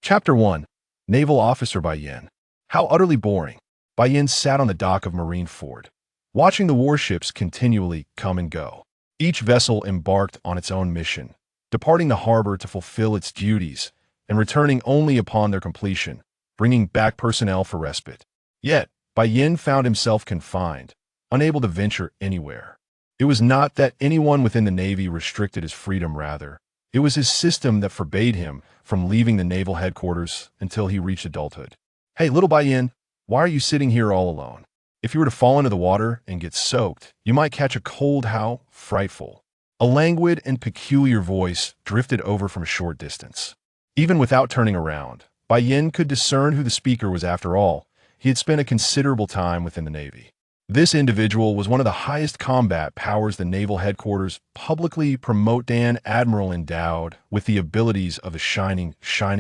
Chapter 1. Naval Officer Bai Jing. How utterly boring. Bai Jing sat on the dock of Marineford, watching the warships continually come and go. Each vessel embarked on its own mission, departing the harbor to fulfill its duties and returning only upon their completion, bringing back personnel for respite. Yet, Bai Jing found himself confined, unable to venture anywhere. It was not that anyone within the Navy restricted his freedom, rather, it was his system that forbade him from leaving the naval headquarters until he reached adulthood. Hey, little Bai Jing, why are you sitting here all alone? If you were to fall into the water and get soaked, you might catch a cold. How frightful. A languid and peculiar voice drifted over from a short distance. Even without turning around, Bai Jing could discern who the speaker was. After all, he had spent a considerable time within the Navy. This individual was one of the highest combat powers the naval headquarters publicly promote. An admiral endowed with the abilities of the shining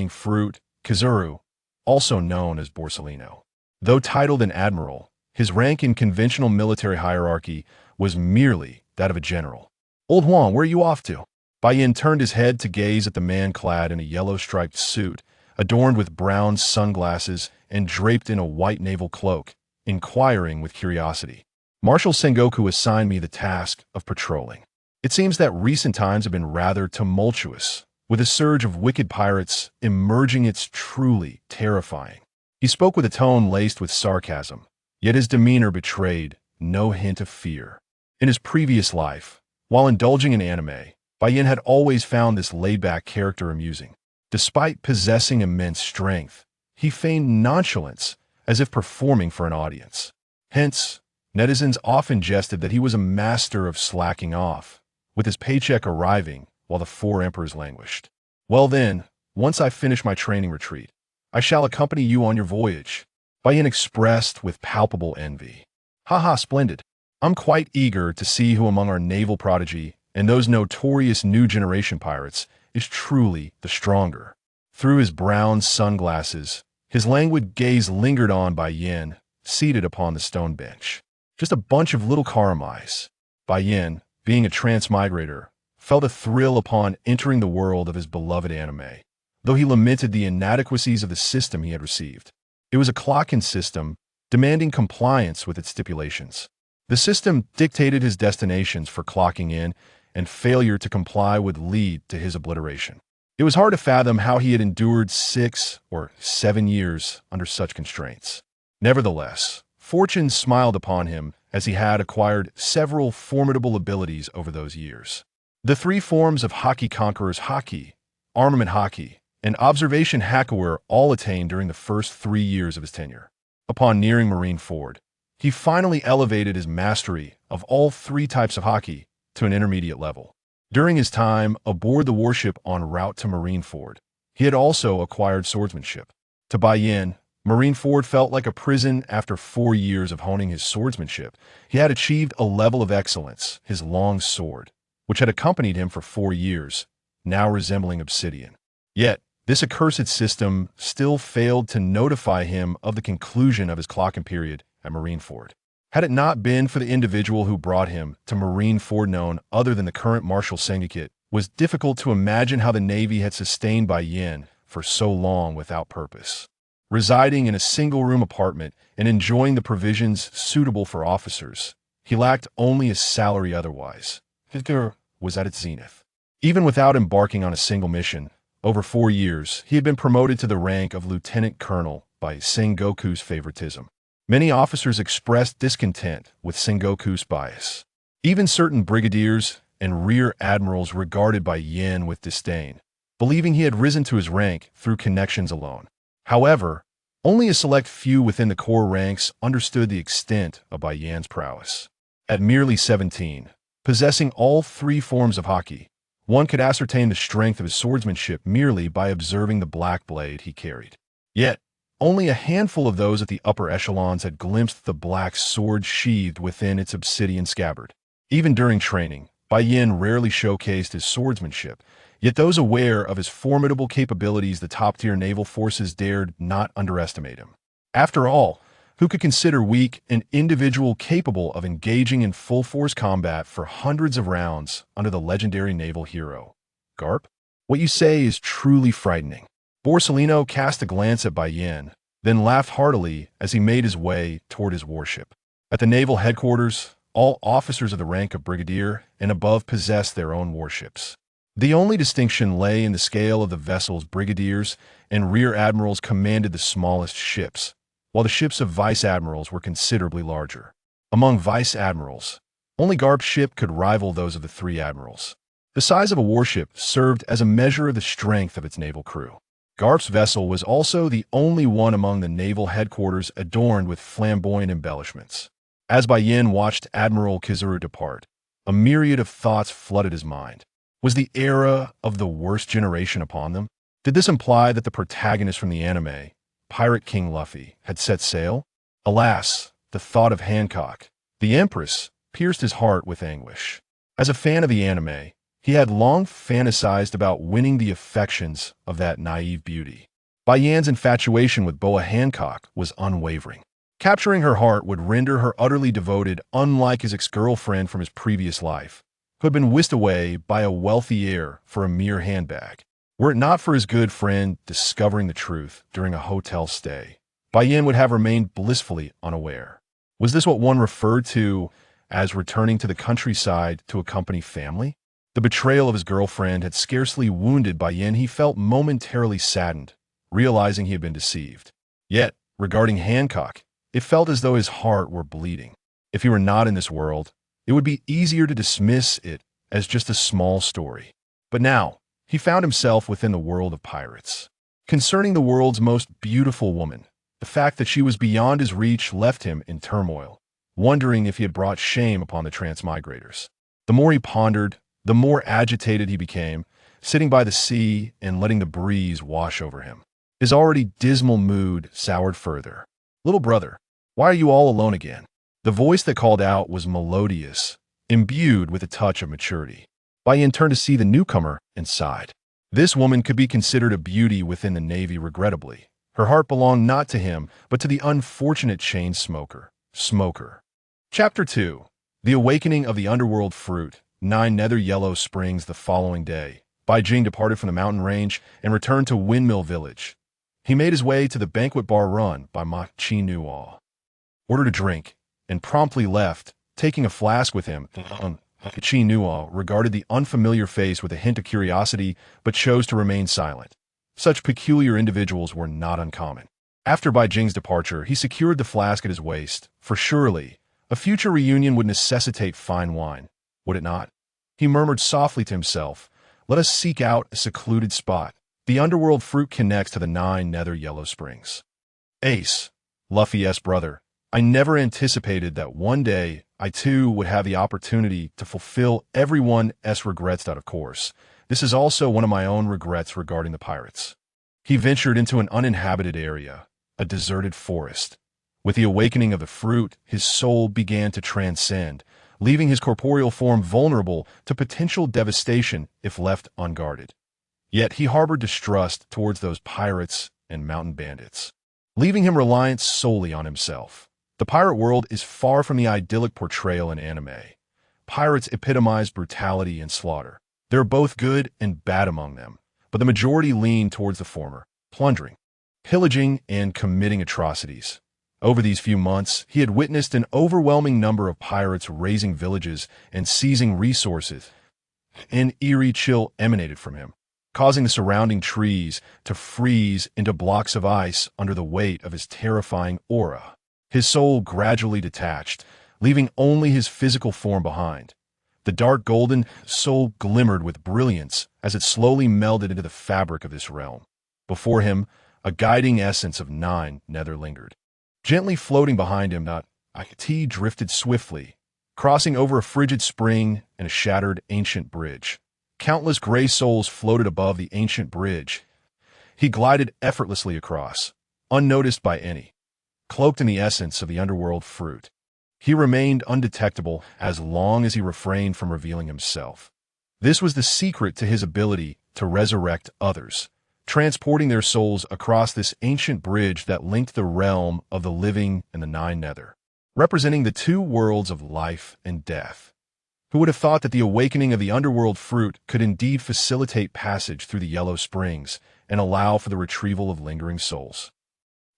fruit, Kizuru, also known as Borsalino. Though titled an admiral, his rank in conventional military hierarchy was merely that of a general. Old Huang, where are you off to? Bai Jing turned his head to gaze at the man clad in a yellow-striped suit, adorned with brown sunglasses and draped in a white naval cloak, inquiring with curiosity. Marshal Sengoku assigned me the task of patrolling. It seems that recent times have been rather tumultuous, with a surge of wicked pirates emerging. It's truly terrifying. He spoke with a tone laced with sarcasm, yet his demeanor betrayed no hint of fear. In his previous life, while indulging in anime, Bai Jing had always found this laid-back character amusing. Despite possessing immense strength, he feigned nonchalance as if performing for an audience. Hence, netizens often jested that he was a master of slacking off, with his paycheck arriving while the four emperors languished. Well then, once I finish my training retreat, I shall accompany you on your voyage, Bai Jing expressed with palpable envy. Haha, splendid. I'm quite eager to see who among our naval prodigy and those notorious new generation pirates is truly the stronger. Through his brown sunglasses, his languid gaze lingered on Bai Jing, seated upon the stone bench. Just a bunch of little karamais. Bai Jing, being a transmigrator, felt a thrill upon entering the world of his beloved anime, though he lamented the inadequacies of the system he had received. It was a clock-in system, demanding compliance with its stipulations. The system dictated his destinations for clocking in, and failure to comply would lead to his obliteration. It was hard to fathom how he had endured 6 or 7 years under such constraints. Nevertheless, fortune smiled upon him as he had acquired several formidable abilities over those years. The 3 forms of Haki Conqueror's Haki, Armament Haki, and Observation Haki were all attained during the first 3 years of his tenure. Upon nearing Marineford, he finally elevated his mastery of all 3 types of Haki to an intermediate level. During his time aboard the warship en route to Marineford, he had also acquired swordsmanship. To Bai Jing, Marineford felt like a prison. After 4 years of honing his swordsmanship, he had achieved a level of excellence, his long sword, which had accompanied him for 4 years, now resembling obsidian. Yet, this accursed system still failed to notify him of the conclusion of his clocking period at Marineford. Had it not been for the individual who brought him to Marineford known other than the current Marshal Sengoku, it was difficult to imagine how the Navy had sustained Bai Jing for so long without purpose. Residing in a single-room apartment and enjoying the provisions suitable for officers, he lacked only his salary otherwise. His career was at its zenith. Even without embarking on a single mission, over 4 years, he had been promoted to the rank of lieutenant colonel by Sengoku's favoritism. Many officers expressed discontent with Sengoku's bias. Even certain brigadiers and rear admirals regarded Bai Jing with disdain, believing he had risen to his rank through connections alone. However, only a select few within the corps ranks understood the extent of Bai Jing's prowess. At merely 17, possessing all 3 forms of Haki, one could ascertain the strength of his swordsmanship merely by observing the black blade he carried. Yet, only a handful of those at the upper echelons had glimpsed the black sword sheathed within its obsidian scabbard. Even during training, Bai Jing rarely showcased his swordsmanship, yet those aware of his formidable capabilities, the top-tier naval forces dared not underestimate him. After all, who could consider weak an individual capable of engaging in full-force combat for hundreds of rounds under the legendary naval hero? Garp? What you say is truly frightening. Borsellino cast a glance at Bai Yin, then laughed heartily as he made his way toward his warship. At the naval headquarters, all officers of the rank of brigadier and above possessed their own warships. The only distinction lay in the scale of the vessels. Brigadiers and rear admirals commanded the smallest ships, while the ships of vice admirals were considerably larger. Among vice admirals, only Garp's ship could rival those of the three admirals. The size of a warship served as a measure of the strength of its naval crew. Garp's vessel was also the only one among the naval headquarters adorned with flamboyant embellishments. As Bai Yin watched Admiral Kizuru depart, a myriad of thoughts flooded his mind. Was the era of the worst generation upon them? Did this imply that the protagonist from the anime, Pirate King Luffy, had set sail? Alas, the thought of Hancock, the Empress, pierced his heart with anguish. As a fan of the anime, he had long fantasized about winning the affections of that naive beauty. Bai Yin's infatuation with Boa Hancock was unwavering. Capturing her heart would render her utterly devoted, unlike his ex-girlfriend from his previous life, who had been whisked away by a wealthy heir for a mere handbag. Were it not for his good friend discovering the truth during a hotel stay, Bai Yin would have remained blissfully unaware. Was this what one referred to as returning to the countryside to accompany family? The betrayal of his girlfriend had scarcely wounded Bai Yin. He felt momentarily saddened, realizing he had been deceived. Yet, regarding Hancock, it felt as though his heart were bleeding. If he were not in this world, it would be easier to dismiss it as just a small story. But now, he found himself within the world of pirates. Concerning the world's most beautiful woman, the fact that she was beyond his reach left him in turmoil, wondering if he had brought shame upon the transmigrators. The more he pondered, the more agitated he became, sitting by the sea and letting the breeze wash over him. His already dismal mood soured further. "Little brother, why are you all alone again?" The voice that called out was melodious, imbued with a touch of maturity. Bai Yin turned to see the newcomer and sighed. This woman could be considered a beauty within the Navy, regrettably. Her heart belonged not to him, but to the unfortunate chain smoker. Chapter 2. The Awakening of the Underworld Fruit. 9 Nether Yellow Springs. The following day, Bai Jing departed from the mountain range and returned to Windmill Village. He made his way to the banquet bar run by Ma Chi Nuo, ordered a drink, and promptly left, taking a flask with him. Chi Nuo regarded the unfamiliar face with a hint of curiosity, but chose to remain silent. Such peculiar individuals were not uncommon. After Bai Jing's departure, he secured the flask at his waist, for surely a future reunion would necessitate fine wine, would it not? He murmured softly to himself, "Let us seek out a secluded spot. The underworld fruit connects to the 9 Nether Yellow Springs." Ace, Luffy's brother, I never anticipated that one day I too would have the opportunity to fulfill everyone's regrets. Of course, this is also one of my own regrets regarding the pirates. He ventured into an uninhabited area, a deserted forest. With the awakening of the fruit, his soul began to transcend, leaving his corporeal form vulnerable to potential devastation if left unguarded. Yet he harbored distrust towards those pirates and mountain bandits, leaving him reliant solely on himself. The pirate world is far from the idyllic portrayal in anime. Pirates epitomize brutality and slaughter. There are both good and bad among them, but the majority lean towards the former, plundering, pillaging, and committing atrocities. Over these few months, he had witnessed an overwhelming number of pirates razing villages and seizing resources. An eerie chill emanated from him, causing the surrounding trees to freeze into blocks of ice under the weight of his terrifying aura. His soul gradually detached, leaving only his physical form behind. The dark golden soul glimmered with brilliance as it slowly melded into the fabric of this realm. Before him, a guiding essence of 9 Nether lingered. Gently floating behind him, Tea drifted swiftly, crossing over a frigid spring and a shattered ancient bridge. Countless gray souls floated above the ancient bridge. He glided effortlessly across, unnoticed by any. Cloaked in the essence of the underworld fruit, he remained undetectable as long as he refrained from revealing himself. This was the secret to his ability to resurrect others, transporting their souls across this ancient bridge that linked the realm of the living and the 9 Nether, representing the 2 worlds of life and death. Who would have thought that the awakening of the underworld fruit could indeed facilitate passage through the Yellow Springs and allow for the retrieval of lingering souls.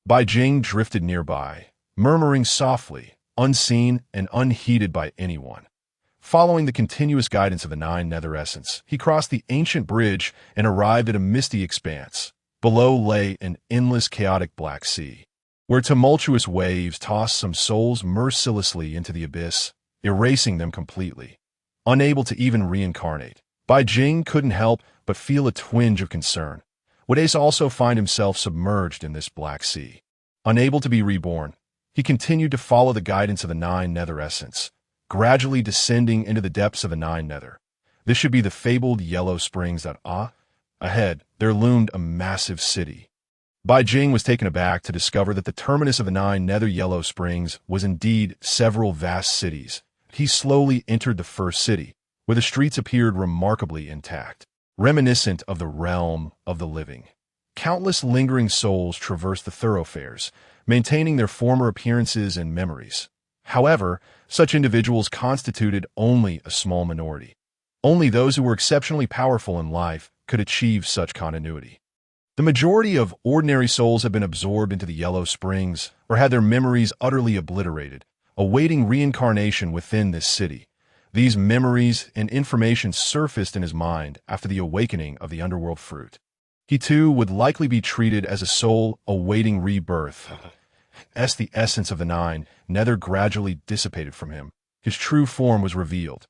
Bai Jing drifted nearby, murmuring softly, unseen and unheeded by anyone. Following the continuous guidance of the 9 nether essence, he crossed the ancient bridge and arrived at a misty expanse. Below lay an endless chaotic black sea, where tumultuous waves tossed some souls mercilessly into the abyss, erasing them completely. Unable to even reincarnate, Bai Jing couldn't help but feel a twinge of concern. Would Ace also find himself submerged in this black sea? Unable to be reborn, he continued to follow the guidance of the 9 nether essence, gradually descending into the depths of the 9 nether. This should be the fabled yellow springs that ahead, there loomed a massive city. Bai Jing was taken aback to discover that the terminus of the 9 nether yellow springs was indeed several vast cities. He slowly entered the first city, where the streets appeared remarkably intact, reminiscent of the realm of the living. Countless lingering souls traversed the thoroughfares, maintaining their former appearances and memories. However, such individuals constituted only a small minority. Only those who were exceptionally powerful in life could achieve such continuity. The majority of ordinary souls had been absorbed into the yellow springs or had their memories utterly obliterated, awaiting reincarnation within this city. These memories and information surfaced in his mind after the awakening of the underworld fruit. He too would likely be treated as a soul awaiting rebirth. As the essence of the 9 nether gradually dissipated from him, his true form was revealed.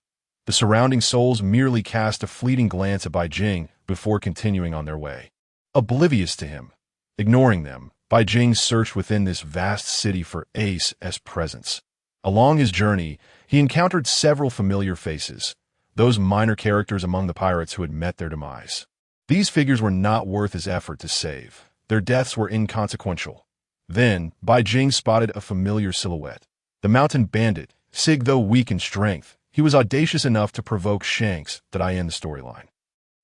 The surrounding souls merely cast a fleeting glance at Bai Jing before continuing on their way. Oblivious to him, ignoring them, Bai Jing searched within this vast city for Ace's presence. Along his journey, he encountered several familiar faces, those minor characters among the pirates who had met their demise. These figures were not worth his effort to save. Their deaths were inconsequential. Then, Bai Jing spotted a familiar silhouette. The mountain bandit, Sig, though weak in strength, he was audacious enough to provoke Shanks that I end the storyline.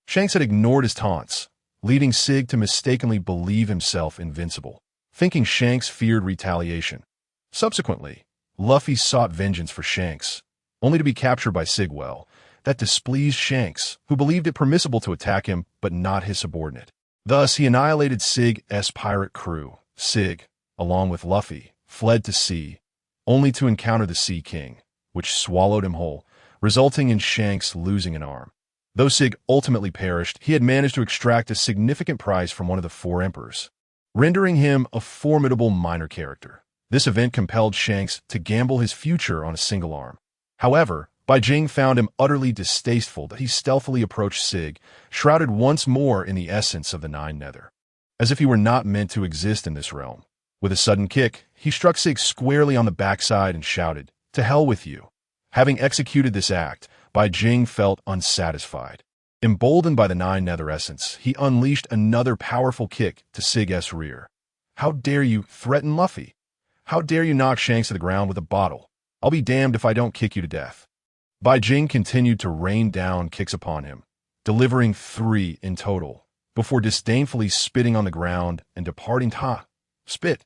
Shanks had ignored his taunts, leading Sig to mistakenly believe himself invincible, thinking Shanks feared retaliation. Subsequently, Luffy sought vengeance for Shanks, only to be captured by Sigwell. That displeased Shanks, who believed it permissible to attack him but not his subordinate. Thus, he annihilated Sig's pirate crew. Sig, along with Luffy, fled to sea, only to encounter the Sea King, which swallowed him whole, resulting in Shanks losing an arm. Though Sig ultimately perished, he had managed to extract a significant prize from one of the 4 emperors, rendering him a formidable minor character. This event compelled Shanks to gamble his future on a single arm. However, Bai Jing found him utterly distasteful that he stealthily approached Sig, shrouded once more in the essence of the 9 nether, as if he were not meant to exist in this realm. With a sudden kick, he struck Sig squarely on the backside and shouted, "To hell with you." Having executed this act, Bai Jing felt unsatisfied. Emboldened by the 9 nether essence, he unleashed another powerful kick to Sig's rear. "How dare you threaten Luffy? How dare you knock Shanks to the ground with a bottle? I'll be damned if I don't kick you to death." Bai Jing continued to rain down kicks upon him, delivering 3 in total, before disdainfully spitting on the ground and departing. Spit.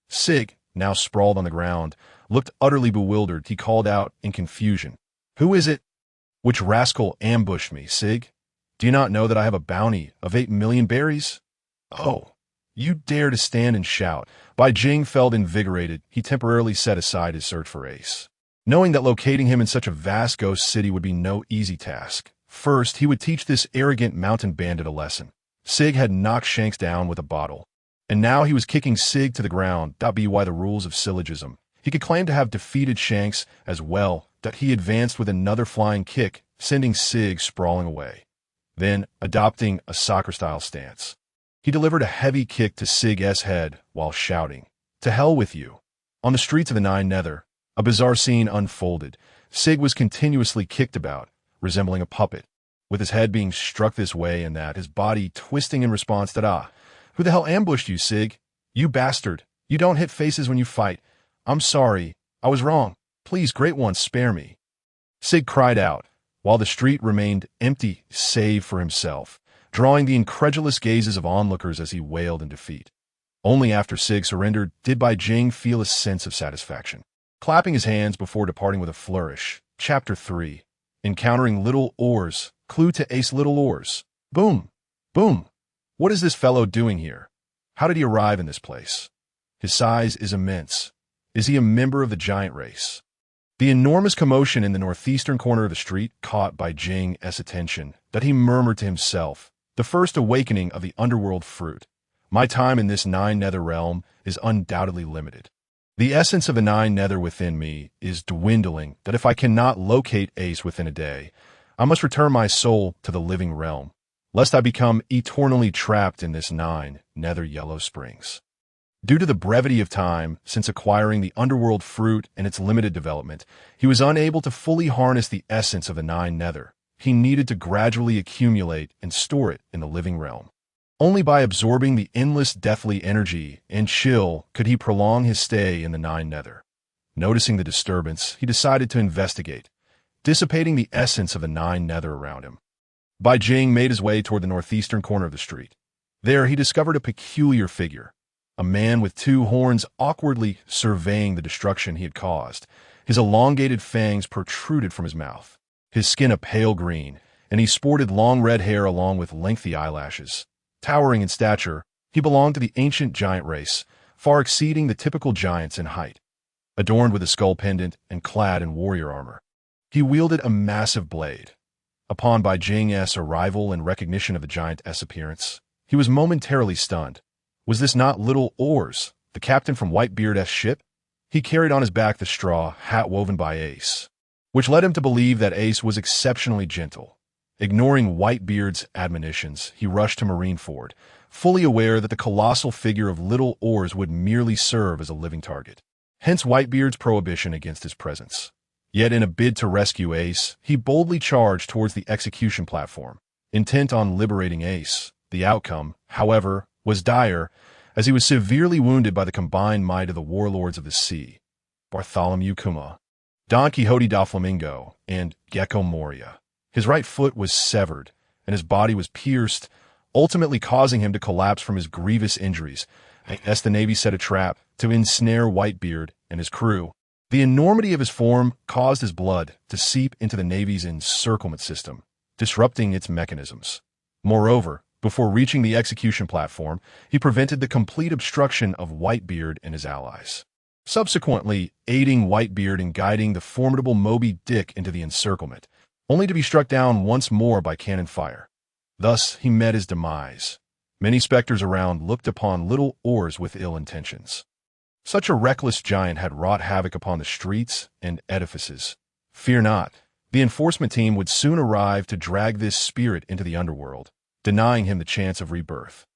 Sig, now sprawled on the ground, looked utterly bewildered. He called out in confusion, "Who is it? Which rascal ambushed me, Sig? Do you not know that I have a bounty of 8 million berries? Oh, you dare to stand and shout." Bai Jing felt invigorated. He temporarily set aside his search for Ace, knowing that locating him in such a vast ghost city would be no easy task. First, he would teach this arrogant mountain bandit a lesson. Sig had knocked Shanks down with a bottle, and now he was kicking Sig to the ground. That be why the rules of syllogism. He could claim to have defeated Shanks as well, that he advanced with another flying kick, sending Sig sprawling away. Then, adopting a soccer-style stance, he delivered a heavy kick to Sig's head while shouting, "To hell with you." On the streets of the 9 nether, a bizarre scene unfolded. Sig was continuously kicked about, resembling a puppet, with his head being struck this way and that, his body twisting in response to, "Who the hell ambushed you, Sig? You bastard. You don't hit faces when you fight. I'm sorry. I was wrong. Please, Great One, spare me." Sig cried out, while the street remained empty save for himself, drawing the incredulous gazes of onlookers as he wailed in defeat. Only after Sig surrendered did Bai Jing feel a sense of satisfaction. Clapping his hands before departing with a flourish. Chapter 3. Encountering little oars. Clue to Ace little oars. Boom! Boom! What is this fellow doing here? How did he arrive in this place? His size is immense. Is he a member of the giant race? The enormous commotion in the northeastern corner of the street caught Bai Jing's attention, that he murmured to himself, the first awakening of the underworld fruit. My time in this nine nether realm is undoubtedly limited. The essence of the nine nether within me is dwindling, that if I cannot locate Ace within a day, I must return my soul to the living realm, lest I become eternally trapped in this nine nether yellow springs. Due to the brevity of time since acquiring the underworld fruit and its limited development, he was unable to fully harness the essence of the nine nether. He needed to gradually accumulate and store it in the living realm. Only by absorbing the endless deathly energy and chill could he prolong his stay in the nine nether. Noticing the disturbance, he decided to investigate, dissipating the essence of the nine nether around him. Bai Jing made his way toward the northeastern corner of the street. There he discovered a peculiar figure, a man with two horns awkwardly surveying the destruction he had caused. His elongated fangs protruded from his mouth, his skin a pale green, and he sported long red hair along with lengthy eyelashes. Towering in stature, he belonged to the ancient giant race, far exceeding the typical giants in height. Adorned with a skull pendant and clad in warrior armor, he wielded a massive blade. Upon Bai Jing's arrival and recognition of the giant's appearance, he was momentarily stunned. Was this not little Oars, the captain from Whitebeard's ship? He carried on his back the straw hat woven by Ace, which led him to believe that Ace was exceptionally gentle. Ignoring Whitebeard's admonitions, he rushed to Marineford, fully aware that the colossal figure of little Oars would merely serve as a living target. Hence Whitebeard's prohibition against his presence. Yet in a bid to rescue Ace, he boldly charged towards the execution platform, intent on liberating Ace. The outcome, however, was dire, as he was severely wounded by the combined might of the warlords of the sea, Bartholomew Kuma, Don Quixote da Flamingo, and Gecko Moria. His right foot was severed, and his body was pierced, ultimately causing him to collapse from his grievous injuries, as the Navy set a trap to ensnare Whitebeard and his crew. The enormity of his form caused his blood to seep into the Navy's encirclement system, disrupting its mechanisms. Moreover, before reaching the execution platform, he prevented the complete obstruction of Whitebeard and his allies, subsequently aiding Whitebeard in guiding the formidable Moby Dick into the encirclement, only to be struck down once more by cannon fire. Thus he met his demise. Many specters around looked upon little Oars with ill intentions. Such a reckless giant had wrought havoc upon the streets and edifices. Fear not, the enforcement team would soon arrive to drag this spirit into the underworld, denying him the chance of rebirth.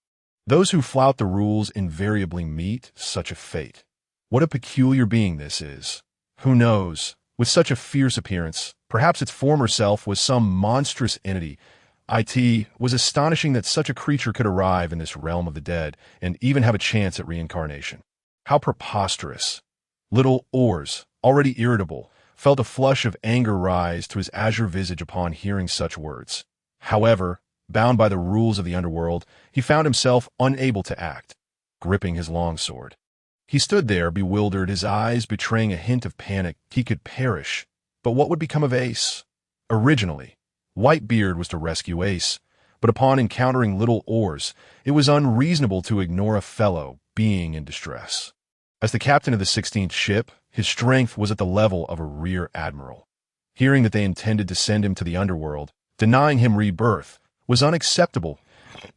Those who flout the rules invariably meet such a fate. What a peculiar being this is. Who knows? With such a fierce appearance, perhaps its former self was some monstrous entity. It was astonishing that such a creature could arrive in this realm of the dead and even have a chance at reincarnation. How preposterous! Little Oars, already irritable, felt a flush of anger rise to his azure visage upon hearing such words. However, bound by the rules of the underworld, he found himself unable to act, gripping his longsword. He stood there, bewildered, his eyes betraying a hint of panic. He could perish. But what would become of Ace? Originally, Whitebeard was to rescue Ace, but upon encountering little Oars, it was unreasonable to ignore a fellow being in distress. As the captain of the 16th ship, his strength was at the level of a rear admiral. Hearing that they intended to send him to the underworld, denying him rebirth, was unacceptable.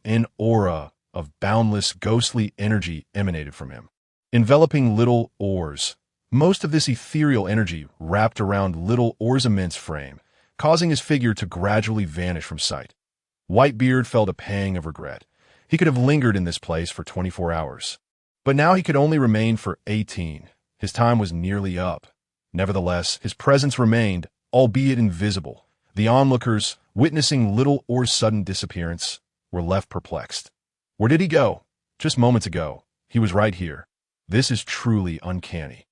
An aura of boundless, ghostly energy emanated from him, enveloping little Oars. Most of this ethereal energy wrapped around little Oars' immense frame, causing his figure to gradually vanish from sight. Whitebeard felt a pang of regret. He could have lingered in this place for 24 hours. But now he could only remain for 18. His time was nearly up. Nevertheless, his presence remained, albeit invisible. The onlookers, witnessing little Oars' sudden disappearance, were left perplexed. Where did he go? Just moments ago, he was right here. This is truly uncanny.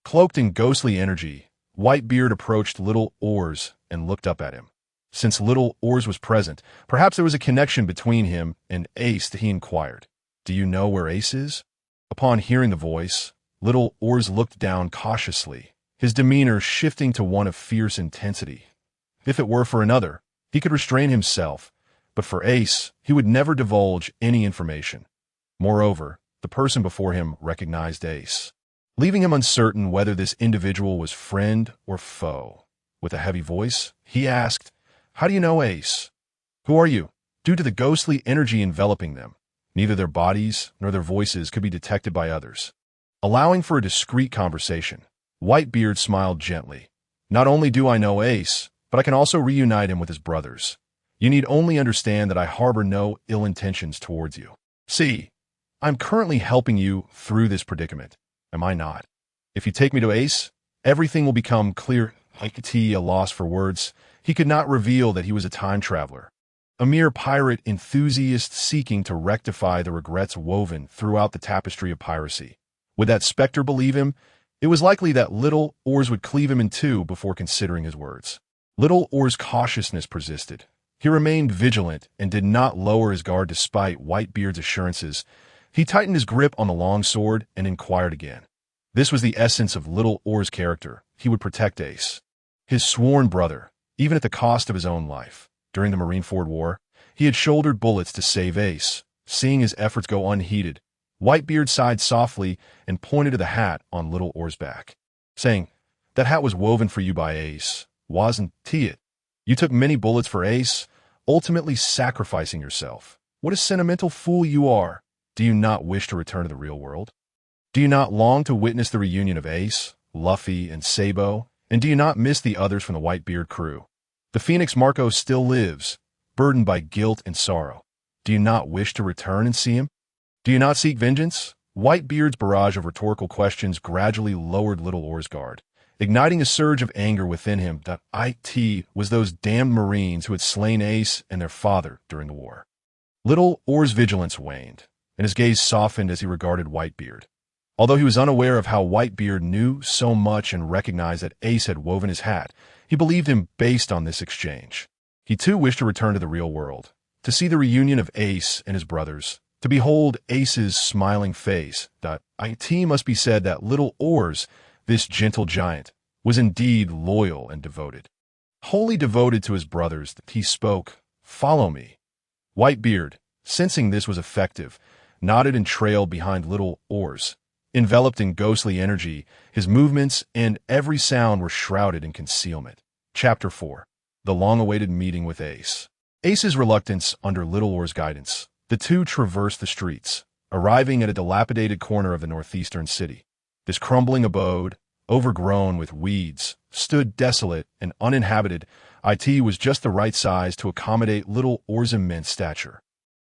Cloaked in ghostly energy, Whitebeard approached little Oars and looked up at him. Since little Oars was present, perhaps there was a connection between him and Ace, he inquired. Do you know where Ace is? Upon hearing the voice, little Oars looked down cautiously, his demeanor shifting to one of fierce intensity. If it were for another, he could restrain himself, But for Ace, he would never divulge any information. Moreover, the person before him recognized Ace, leaving him uncertain whether this individual was friend or foe. With a heavy voice, he asked, "How do you know Ace? Who are you?" Due to the ghostly energy enveloping them, neither their bodies nor their voices could be detected by others. Allowing for a discreet conversation, Whitebeard smiled gently. "Not only do I know Ace, but I can also reunite him with his brothers. You need only understand that I harbor no ill intentions towards you. See, I'm currently helping you through this predicament, am I not? If you take me to Ace, everything will become clear." A loss for words, he could not reveal that he was a time traveler, a mere pirate enthusiast seeking to rectify the regrets woven throughout the tapestry of piracy. Would that specter believe him? It was likely that Little Oars would cleave him in two before considering his words. Little Oars' cautiousness persisted. He remained vigilant and did not lower his guard despite Whitebeard's assurances. He tightened his grip on the long sword and inquired again. This was the essence of Little Oars' character. He would protect Ace, his sworn brother, even at the cost of his own life. During the Marineford War, he had shouldered bullets to save Ace. Seeing his efforts go unheeded, Whitebeard sighed softly and pointed to the hat on Little Oars' back, saying, "That hat was woven for you by Ace, wasn't it? You took many bullets for Ace, ultimately sacrificing yourself. What a sentimental fool you are! Do you not wish to return to the real world? Do you not long to witness the reunion of Ace, Luffy, and Sabo? And do you not miss the others from the Whitebeard crew? The Phoenix Marco still lives, burdened by guilt and sorrow. Do you not wish to return and see him? Do you not seek vengeance?" Whitebeard's barrage of rhetorical questions gradually lowered Little Oars' guard, igniting a surge of anger within him. That it was those damned Marines who had slain Ace and their father during the war. Little Oars' vigilance waned, and his gaze softened as he regarded Whitebeard. Although he was unaware of how Whitebeard knew so much and recognized that Ace had woven his hat, he believed him based on this exchange. He too wished to return to the real world, to see the reunion of Ace and his brothers, to behold Ace's smiling face. It must be said that Little Oars, this gentle giant, was indeed loyal and devoted. Wholly devoted to his brothers, he spoke, "Follow me." Whitebeard, sensing this was effective, nodded and trailed behind Little Oars. Enveloped in ghostly energy, his movements and every sound were shrouded in concealment. Chapter 4. The long-awaited meeting with Ace. Ace's reluctance under Little Oars' guidance, the two traversed the streets, arriving at a dilapidated corner of the northeastern city. This crumbling abode, overgrown with weeds, stood desolate and uninhabited. It was just the right size to accommodate Little Oars' immense stature.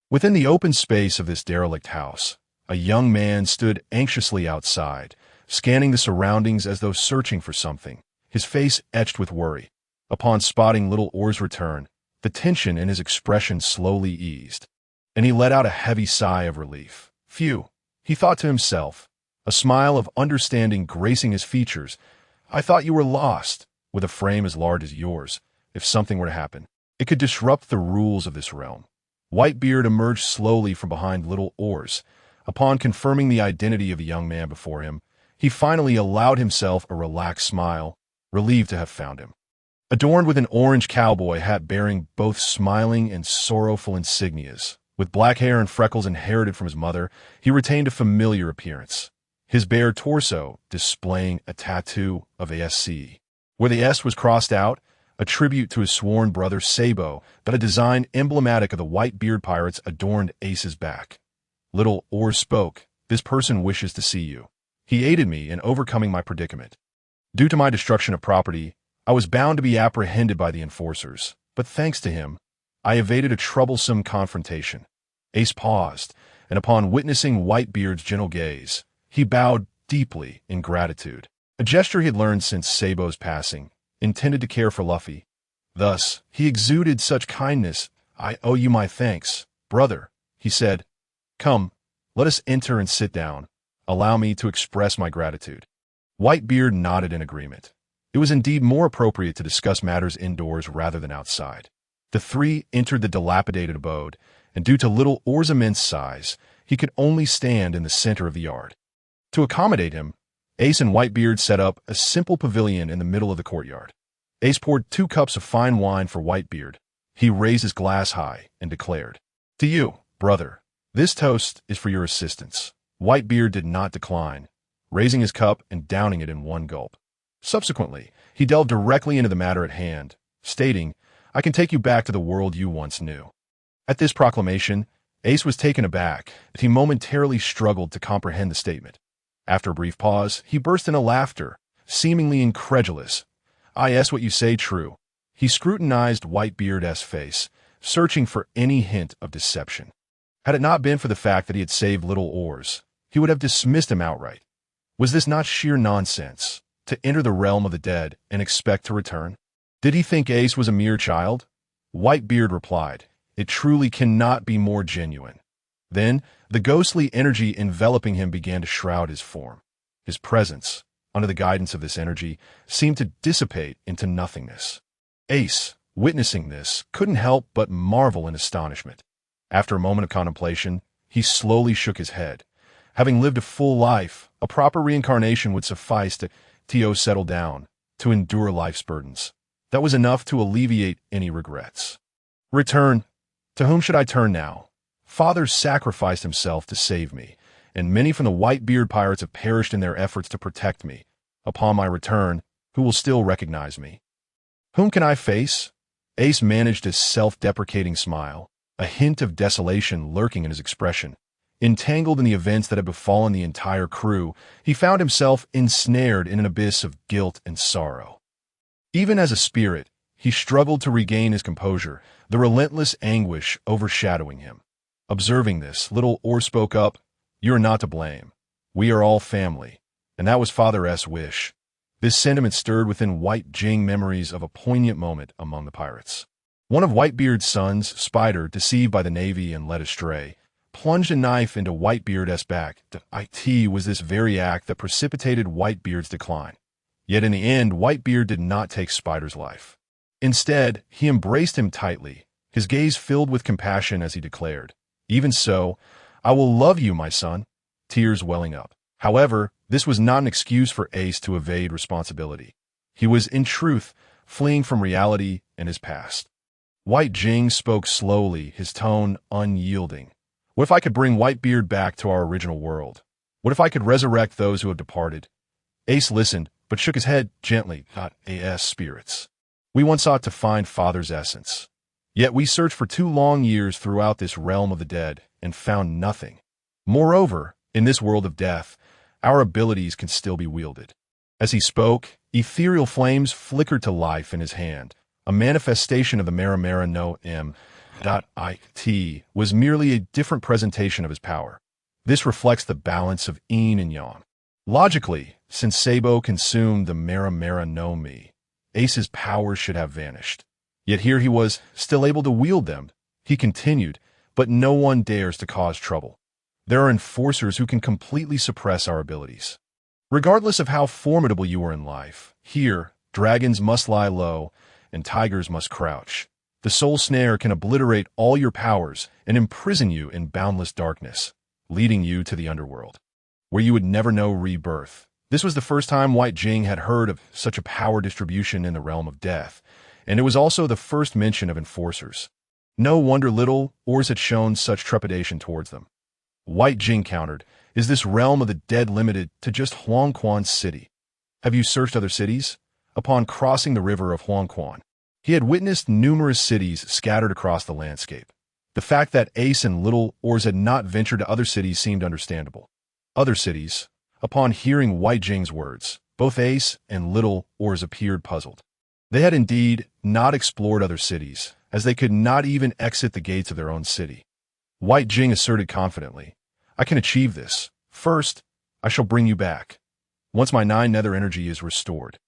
Within the open space of this derelict house, a young man stood anxiously outside, scanning the surroundings as though searching for something, his face etched with worry. Upon spotting Little Oars' return, the tension in his expression slowly eased, and he let out a heavy sigh of relief. "Phew," he thought to himself, a smile of understanding gracing his features. "I thought you were lost. With a frame as large as yours, if something were to happen, it could disrupt the rules of this realm." Whitebeard emerged slowly from behind Little Oars. Upon confirming the identity of the young man before him, he finally allowed himself a relaxed smile, relieved to have found him. Adorned with an orange cowboy hat bearing both smiling and sorrowful insignias, with black hair and freckles inherited from his mother, he retained a familiar appearance. His bare torso displaying a tattoo of a SC, where the S was crossed out, a tribute to his sworn brother Sabo, that a design emblematic of the Whitebeard pirates adorned Ace's back. Little Oars spoke, "This person wishes to see you. He aided me in overcoming my predicament. Due to my destruction of property, I was bound to be apprehended by the enforcers, but thanks to him, I evaded a troublesome confrontation." Ace paused, and upon witnessing Whitebeard's gentle gaze, he bowed deeply in gratitude, a gesture he had learned since Sabo's passing, intended to care for Luffy. Thus, he exuded such kindness. "I owe you my thanks, brother," he said. "Come, let us enter and sit down. Allow me to express my gratitude." Whitebeard nodded in agreement. It was indeed more appropriate to discuss matters indoors rather than outside. The three entered the dilapidated abode, and due to Little Oars' immense size, he could only stand in the center of the yard. To accommodate him, Ace and Whitebeard set up a simple pavilion in the middle of the courtyard. Ace poured 2 cups of fine wine for Whitebeard. He raised his glass high and declared, "To you, brother, this toast is for your assistance." Whitebeard did not decline, raising his cup and downing it in one gulp. Subsequently, he delved directly into the matter at hand, stating, "I can take you back to the world you once knew." At this proclamation, Ace was taken aback, and he momentarily struggled to comprehend the statement. After a brief pause, he burst into laughter, seemingly incredulous. "Is what you say true?" He scrutinized Whitebeard's face, searching for any hint of deception. Had it not been for the fact that he had saved little oars, he would have dismissed him outright. Was this not sheer nonsense, to enter the realm of the dead and expect to return? Did he think Ace was a mere child? Whitebeard replied, "It truly cannot be more genuine." Then, the ghostly energy enveloping him began to shroud his form. His presence, under the guidance of this energy, seemed to dissipate into nothingness. Ace, witnessing this, couldn't help but marvel in astonishment. After a moment of contemplation, he slowly shook his head. Having lived a full life, a proper reincarnation would suffice to settle down, to endure life's burdens. That was enough to alleviate any regrets. Return. To whom should I turn now? Father sacrificed himself to save me, and many from the Whitebeard pirates have perished in their efforts to protect me. Upon my return, who will still recognize me? Whom can I face? Ace managed a self-deprecating smile, a hint of desolation lurking in his expression. Entangled in the events that had befallen the entire crew, he found himself ensnared in an abyss of guilt and sorrow. Even as a spirit, he struggled to regain his composure, the relentless anguish overshadowing him. Observing this, little Oar spoke up, "You are not to blame. We are all family." And that was Father's wish. This sentiment stirred within Bai Jing memories of a poignant moment among the pirates. One of Whitebeard's sons, Spider, deceived by the Navy and led astray, plunged a knife into Whitebeard's back. It was this very act that precipitated Whitebeard's decline. Yet in the end, Whitebeard did not take Spider's life. Instead, he embraced him tightly, his gaze filled with compassion as he declared, "Even so, I will love you, my son," tears welling up. However, this was not an excuse for Ace to evade responsibility. He was, in truth, fleeing from reality and his past. Bai Jing spoke slowly, his tone unyielding. "What if I could bring Whitebeard back to our original world? What if I could resurrect those who have departed?" Ace listened, but shook his head gently. "As spirits. We once sought to find Father's essence. Yet we searched for 2 long years throughout this realm of the dead and found nothing. Moreover, in this world of death, our abilities can still be wielded." As he spoke, ethereal flames flickered to life in his hand. A manifestation of the Mara no It was merely a different presentation of his power. This reflects the balance of yin and yang. Logically, since Sabo consumed the Mara no Mi, Ace's powers should have vanished. Yet here he was, still able to wield them. He continued, "But no one dares to cause trouble. There are enforcers who can completely suppress our abilities. Regardless of how formidable you are in life, here, dragons must lie low and tigers must crouch. The soul snare can obliterate all your powers and imprison you in boundless darkness, leading you to the underworld, where you would never know rebirth." This was the first time Bai Jing had heard of such a power distribution in the realm of death, and it was also the first mention of enforcers. No wonder little Oars had shown such trepidation towards them. Bai Jing countered, "Is this realm of the dead limited to just Huangquan City? Have you searched other cities?" Upon crossing the river of Huangquan, he had witnessed numerous cities scattered across the landscape. The fact that Ace and little Oars had not ventured to other cities seemed understandable. Other cities. Upon hearing Bai Jing's words, both Ace and little Oars appeared puzzled. They had indeed not explored other cities, as they could not even exit the gates of their own city. Bai Jing asserted confidently, "I can achieve this. First, I shall bring you back. Once my 9 nether energy is restored,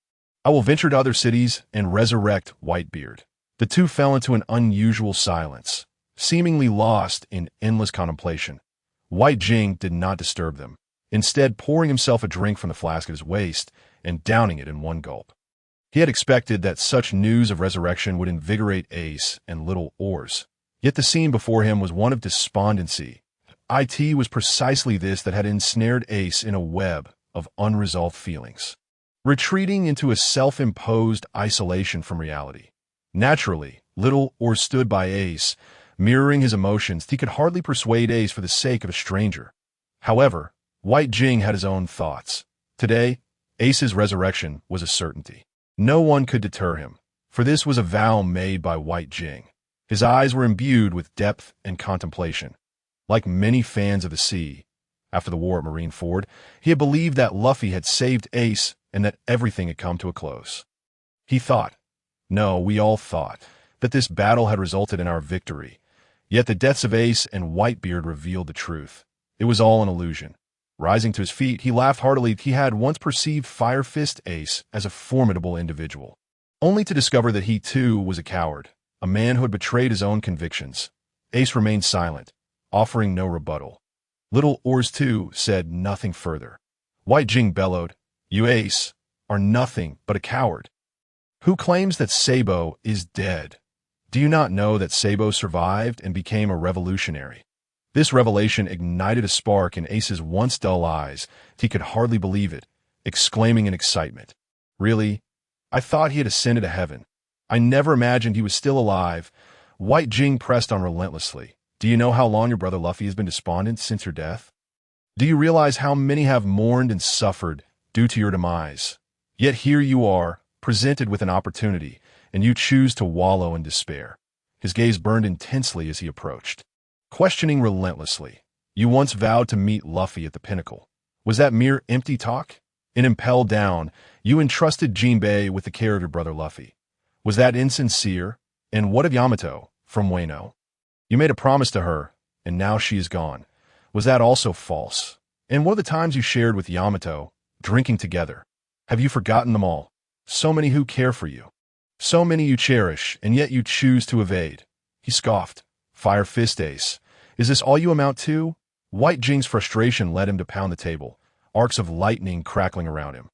I will venture to other cities and resurrect Whitebeard." The two fell into an unusual silence, seemingly lost in endless contemplation. Bai Jing did not disturb them, instead pouring himself a drink from the flask at his waist and downing it in one gulp. He had expected that such news of resurrection would invigorate Ace and little Oars. Yet the scene before him was one of despondency. It was precisely this that had ensnared Ace in a web of unresolved feelings, retreating into a self-imposed isolation from reality. Naturally, Little Oars stood by Ace, mirroring his emotions. He could hardly persuade Ace for the sake of a stranger. However, Bai Jing had his own thoughts. Today, Ace's resurrection was a certainty. No one could deter him, for this was a vow made by Bai Jing. His eyes were imbued with depth and contemplation. Like many fans of the sea, after the war at Marineford, he had believed that Luffy had saved Ace and that everything had come to a close. He thought, no, we all thought, that this battle had resulted in our victory. Yet the deaths of Ace and Whitebeard revealed the truth. It was all an illusion. Rising to his feet, he laughed heartily. He had once perceived Fire Fist Ace as a formidable individual, only to discover that he too was a coward, a man who had betrayed his own convictions. Ace remained silent, offering no rebuttal. Little Oars too said nothing further. Bai Jing bellowed, "You, Ace, are nothing but a coward. Who claims that Sabo is dead? Do you not know that Sabo survived and became a revolutionary?" This revelation ignited a spark in Ace's once dull eyes. He could hardly believe it, exclaiming in excitement, "Really? I thought he had ascended to heaven. I never imagined he was still alive." Bai Jing pressed on relentlessly. "Do you know how long your brother Luffy has been despondent since your death? Do you realize how many have mourned and suffered due to your demise? Yet here you are, presented with an opportunity, and you choose to wallow in despair." His gaze burned intensely as he approached, questioning relentlessly. "You once vowed to meet Luffy at the pinnacle. Was that mere empty talk? In Impel Down, you entrusted Jinbei with the care of your brother Luffy. Was that insincere? And what of Yamato, from Wano? You made a promise to her, and now she is gone. Was that also false? And what of the times you shared with Yamato, drinking together? Have you forgotten them all? So many who care for you. So many you cherish, and yet you choose to evade." He scoffed. "Fire Fist Ace, is this all you amount to?" Bai Jing's frustration led him to pound the table, arcs of lightning crackling around him.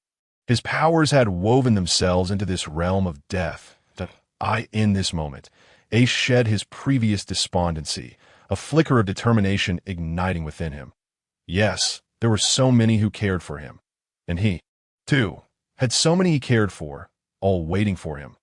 His powers had woven themselves into this realm of death. In this moment, Ace shed his previous despondency, a flicker of determination igniting within him. Yes, there were so many who cared for him. And he, too, had so many he cared for, all waiting for him.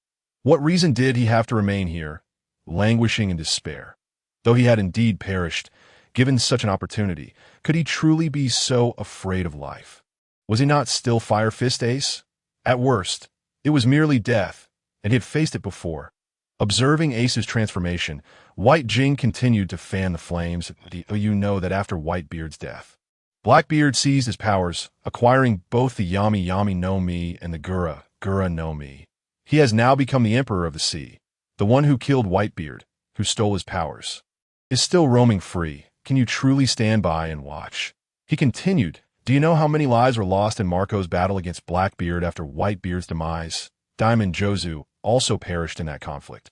What reason did he have to remain here, languishing in despair? Though he had indeed perished, given such an opportunity, could he truly be so afraid of life? Was he not still Fire Fist Ace? At worst, it was merely death, and he had faced it before. Observing Ace's transformation, Bai Jing continued to fan the flames. You know that after Whitebeard's death, Blackbeard seized his powers, acquiring both the Yami Yami no Mi and the Gura Gura no Mi. He has now become the Emperor of the Sea. The one who killed Whitebeard, who stole his powers, is still roaming free. Can you truly stand by and watch? He continued, "Do you know how many lives were lost in Marco's battle against Blackbeard after Whitebeard's demise? Diamond Jozu also perished in that conflict.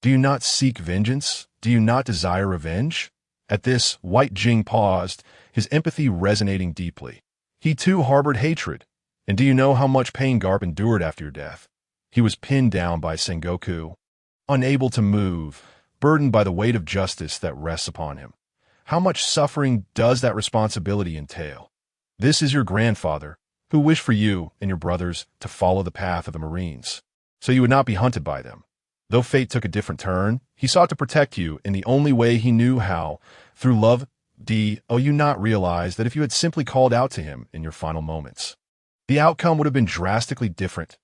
Do you not seek vengeance? Do you not desire revenge?" At this, Bai Jing paused, his empathy resonating deeply. He too harbored hatred. "And do you know how much pain Garp endured after your death? He was pinned down by Sengoku, unable to move, burdened by the weight of justice that rests upon him. How much suffering does that responsibility entail? This is your grandfather, who wished for you and your brothers to follow the path of the Marines, so you would not be hunted by them. Though fate took a different turn, he sought to protect you in the only way he knew how, through love. You not realize that if you had simply called out to him in your final moments, the outcome would have been drastically different.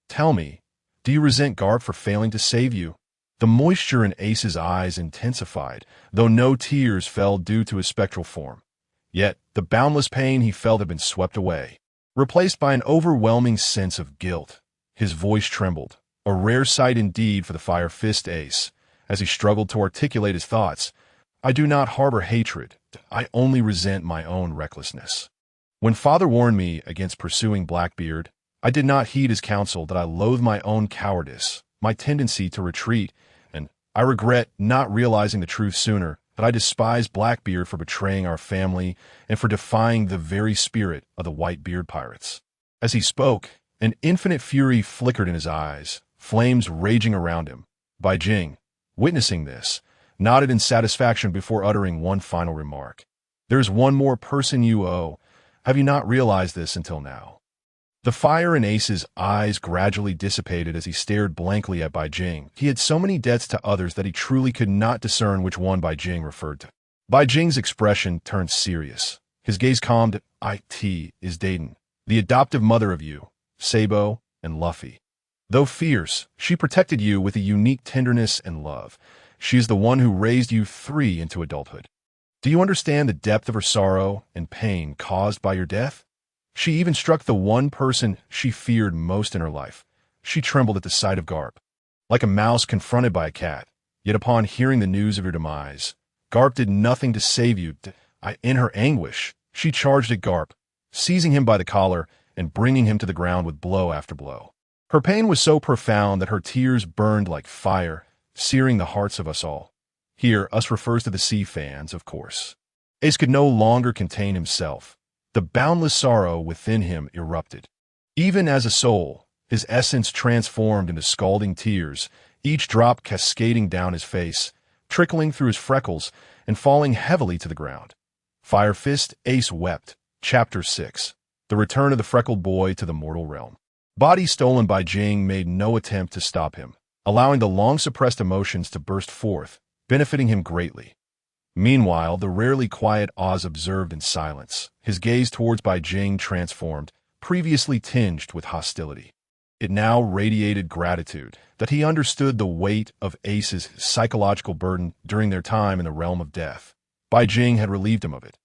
Tell me, do you resent Garp for failing to save you?" The moisture in Ace's eyes intensified, though no tears fell due to his spectral form. Yet the boundless pain he felt had been swept away, replaced by an overwhelming sense of guilt. His voice trembled, a rare sight indeed for the Fire Fist Ace, as he struggled to articulate his thoughts. "I do not harbor hatred. I only resent my own recklessness. When Father warned me against pursuing Blackbeard, I did not heed his counsel that I loathe my own cowardice, my tendency to retreat, and I regret not realizing the truth sooner, that I despise Blackbeard for betraying our family and for defying the very spirit of the Whitebeard pirates." As he spoke, an infinite fury flickered in his eyes, flames raging around him. Bai Jing, witnessing this, nodded in satisfaction before uttering one final remark. "There is one more person you owe. Have you not realized this until now?" The fire in Ace's eyes gradually dissipated as he stared blankly at Bai Jing. He had so many debts to others that he truly could not discern which one Bai Jing referred to. Bai Jing's expression turned serious. His gaze calmed. It is Dayton, the adoptive mother of you, Sabo, and Luffy. Though fierce, she protected you with a unique tenderness and love. She is the one who raised you three into adulthood. Do you understand the depth of her sorrow and pain caused by your death? She even struck the one person she feared most in her life. She trembled at the sight of Garp, like a mouse confronted by a cat. Yet upon hearing the news of your demise, Garp did nothing to save you. In her anguish, she charged at Garp, seizing him by the collar and bringing him to the ground with blow after blow. Her pain was so profound that her tears burned like fire, searing the hearts of us all. Here, us refers to the sea fans, of course. Ace could no longer contain himself. The boundless sorrow within him erupted. Even as a soul, his essence transformed into scalding tears, each drop cascading down his face, trickling through his freckles, and falling heavily to the ground. Fire Fist, Ace wept. Chapter 6. The Return of the Freckled Boy to the Mortal Realm. Body stolen by Jing made no attempt to stop him, allowing the long-suppressed emotions to burst forth, benefiting him greatly. Meanwhile, the rarely quiet Oz observed in silence, his gaze towards Bai Jing transformed, previously tinged with hostility. It now radiated gratitude that he understood the weight of Ace's psychological burden during their time in the realm of death. Bai Jing had relieved him of it.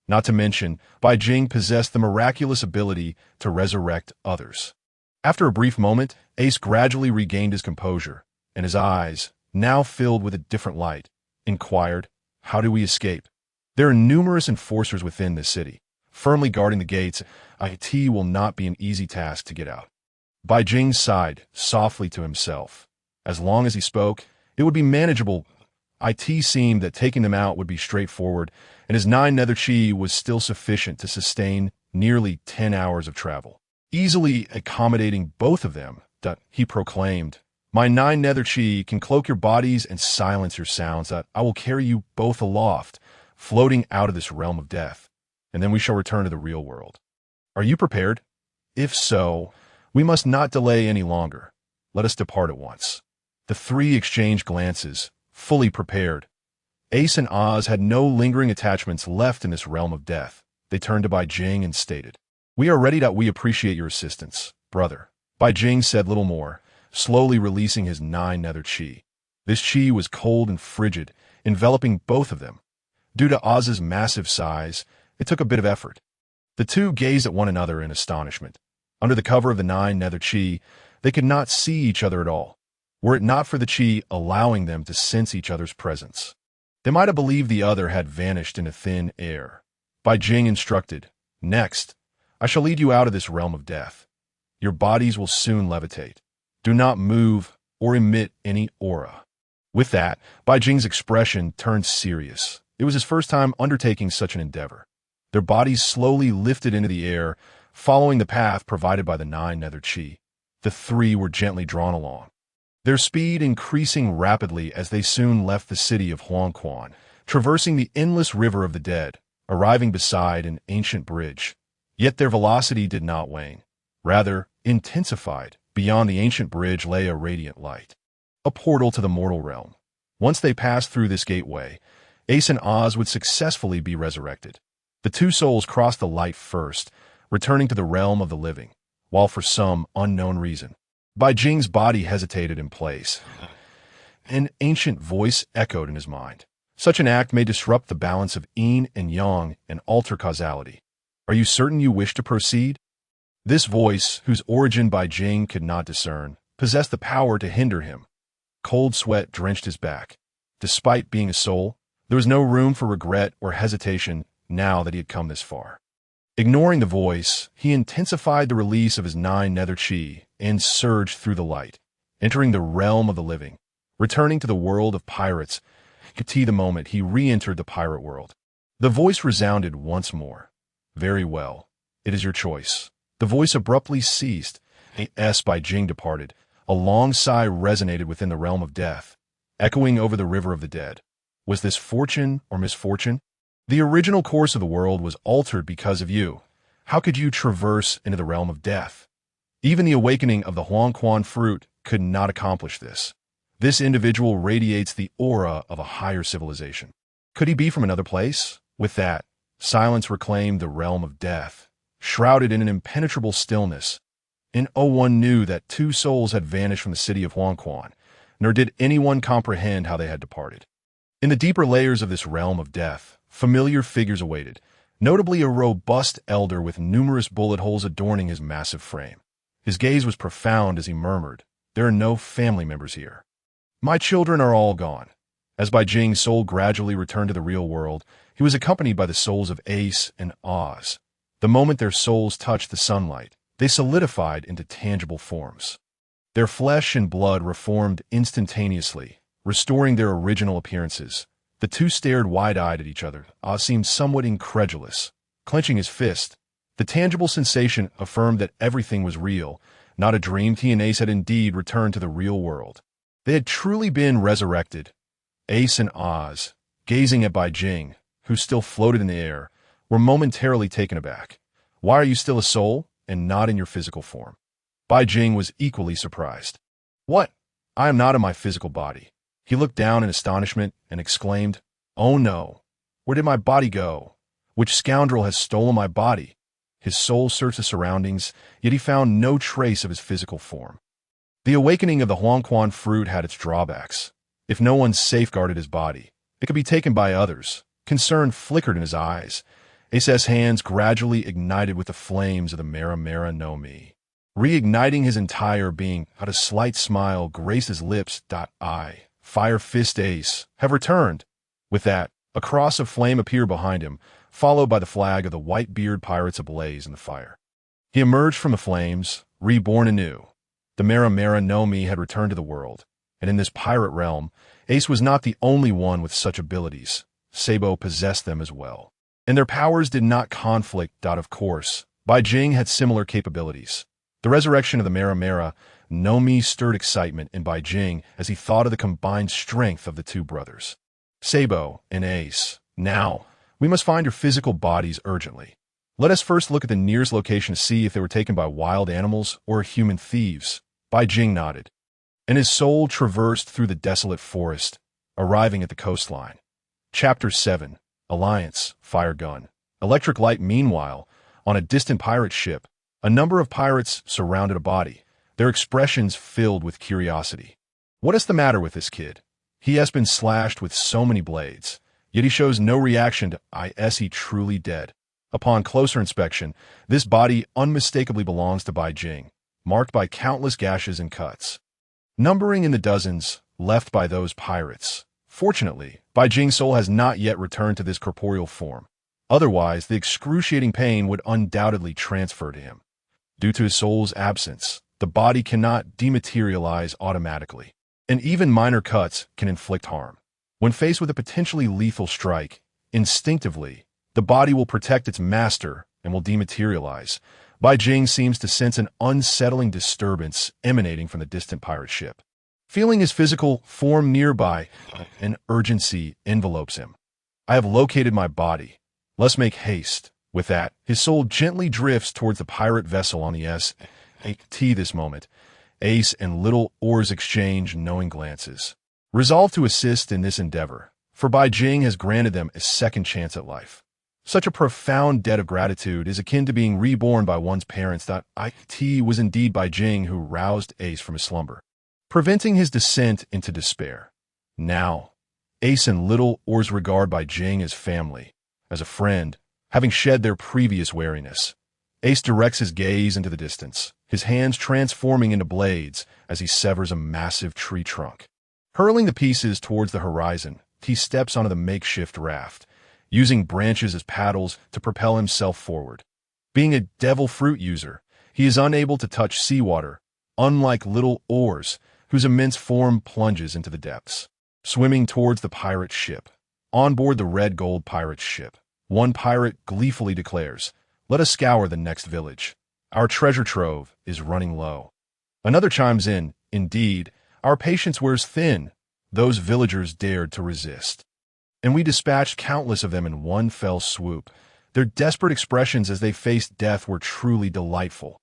Not to mention, Bai Jing possessed the miraculous ability to resurrect others. After a brief moment, Ace gradually regained his composure, and his eyes, now filled with a different light, inquired, "How do we escape?" There are numerous enforcers within this city, firmly guarding the gates. It will not be an easy task to get out. Bai Jing sighed softly to himself. As long as he spoke, it would be manageable. It seemed that taking them out would be straightforward, and his 9 nether chi was still sufficient to sustain nearly 10 hours of travel. Easily accommodating both of them, he proclaimed, "My 9 nether chi can cloak your bodies and silence your sounds. I will carry you both aloft, floating out of this realm of death, and then we shall return to the real world. Are you prepared? If so, we must not delay any longer. Let us depart at once." The three exchanged glances, fully prepared. Ace and Oz had no lingering attachments left in this realm of death. They turned to Bai Jing and stated, "We are ready. We appreciate your assistance, brother." Bai Jing said little more, slowly releasing his 9 nether chi. This chi was cold and frigid, enveloping both of them. Due to Oz's massive size, it took a bit of effort. The two gazed at one another in astonishment. Under the cover of the 9 nether chi, they could not see each other at all, were it not for the chi allowing them to sense each other's presence. They might have believed the other had vanished into thin air. Bai Jing instructed, "Next, I shall lead you out of this realm of death. Your bodies will soon levitate. Do not move or emit any aura." With that, Bai Jing's expression turned serious. It was his first time undertaking such an endeavor. Their bodies slowly lifted into the air, following the path provided by the 9 nether chi. The three were gently drawn along, their speed increasing rapidly as they soon left the city of Huangquan, traversing the endless river of the dead, arriving beside an ancient bridge. Yet their velocity did not wane, rather intensified. Beyond the ancient bridge lay a radiant light, a portal to the mortal realm. Once they passed through this gateway, Ace and Oz would successfully be resurrected. The two souls crossed the light first, returning to the realm of the living, while for some unknown reason, Bai Jing's body hesitated in place. An ancient voice echoed in his mind. Such an act may disrupt the balance of yin and yang and alter causality. Are you certain you wish to proceed? This voice, whose origin Bai Jing could not discern, possessed the power to hinder him. Cold sweat drenched his back. Despite being a soul, there was no room for regret or hesitation now that he had come this far. Ignoring the voice, he intensified the release of his 9 nether chi and surged through the light, entering the realm of the living. Returning to the world of pirates, the moment he re-entered the pirate world. The voice resounded once more. "Very well. It is your choice." The voice abruptly ceased. Bai Jing departed. A long sigh resonated within the realm of death, echoing over the river of the dead. Was this fortune or misfortune? The original course of the world was altered because of you. How could you traverse into the realm of death? Even the awakening of the Huangquan fruit could not accomplish this. This individual radiates the aura of a higher civilization. Could he be from another place? With that, silence reclaimed the realm of death, shrouded in an impenetrable stillness. And no one knew that two souls had vanished from the city of Huangquan, nor did anyone comprehend how they had departed. In the deeper layers of this realm of death, familiar figures awaited, notably a robust elder with numerous bullet holes adorning his massive frame. His gaze was profound as he murmured, "There are no family members here. My children are all gone." As Bai Jing's soul gradually returned to the real world, he was accompanied by the souls of Ace and Oz. The moment their souls touched the sunlight, they solidified into tangible forms. Their flesh and blood reformed instantaneously, restoring their original appearances. The two stared wide-eyed at each other. Oz seemed somewhat incredulous. Clenching his fist, the tangible sensation affirmed that everything was real, not a dream. He and Ace had indeed returned to the real world. They had truly been resurrected. Ace and Oz, gazing at Bai Jing, who still floated in the air, were momentarily taken aback. "Why are you still a soul, and not in your physical form?" Bai Jing was equally surprised. "What? I am not in my physical body." He looked down in astonishment and exclaimed, "Oh no! Where did my body go? Which scoundrel has stolen my body?" His soul searched the surroundings, yet he found no trace of his physical form. The awakening of the Huangquan fruit had its drawbacks. If no one safeguarded his body, it could be taken by others. Concern flickered in his eyes. Ace's hands gradually ignited with the flames of the Mera Mera no Mi. Reigniting his entire being, a slight smile graced his lips. "I, Fire Fist Ace, have returned." With that, a cross of flame appeared behind him, followed by the flag of the Whitebeard pirates ablaze in the fire. He emerged from the flames, reborn anew. The Mera Mera no Mi had returned to the world, and in this pirate realm, Ace was not the only one with such abilities. Sabo possessed them as well. And their powers did not conflict. Of course, Bai Jing had similar capabilities. The resurrection of the Mera Mera no Mi stirred excitement in Bai Jing as he thought of the combined strength of the two brothers. "Sabo and Ace, now, we must find your physical bodies urgently. Let us first look at the nearest location to see if they were taken by wild animals or human thieves." Bai Jing nodded, and his soul traversed through the desolate forest, arriving at the coastline. Chapter 7, Alliance, Fire Gun. Electric light. Meanwhile, on a distant pirate ship, a number of pirates surrounded a body, their expressions filled with curiosity. "What is the matter with this kid? He has been slashed with so many blades, yet he shows no reaction to is he truly dead?" Upon closer inspection, this body unmistakably belongs to Bai Jing, marked by countless gashes and cuts, numbering in the dozens, left by those pirates. Fortunately, Bai Jing's soul has not yet returned to this corporeal form. Otherwise, the excruciating pain would undoubtedly transfer to him. Due to his soul's absence, the body cannot dematerialize automatically, and even minor cuts can inflict harm. When faced with a potentially lethal strike, instinctively, the body will protect its master and will dematerialize. Bai Jing seems to sense an unsettling disturbance emanating from the distant pirate ship. Feeling his physical form nearby, an urgency envelopes him. "I have located my body. Let's make haste." With that, his soul gently drifts towards the pirate vessel on the S.A.T. This moment, Ace and Little Oars exchange knowing glances, resolved to assist in this endeavor, for Bai Jing has granted them a second chance at life. Such a profound debt of gratitude is akin to being reborn by one's parents. It was indeed Bai Jing who roused Ace from his slumber, preventing his descent into despair. Now, Ace and Little Oars regard Bai Jing as family, as a friend, having shed their previous wariness. Ace directs his gaze into the distance, his hands transforming into blades as he severs a massive tree trunk. Hurling the pieces towards the horizon, he steps onto the makeshift raft, using branches as paddles to propel himself forward. Being a devil fruit user, he is unable to touch seawater, unlike Little Oars, whose immense form plunges into the depths. Swimming towards the pirate ship. On board the red gold pirate ship, one pirate gleefully declares, "Let us scour the next village. Our treasure trove is running low." Another chimes in, "Indeed, our patience wears thin." Those villagers dared to resist, and we dispatched countless of them in one fell swoop. Their desperate expressions as they faced death were truly delightful.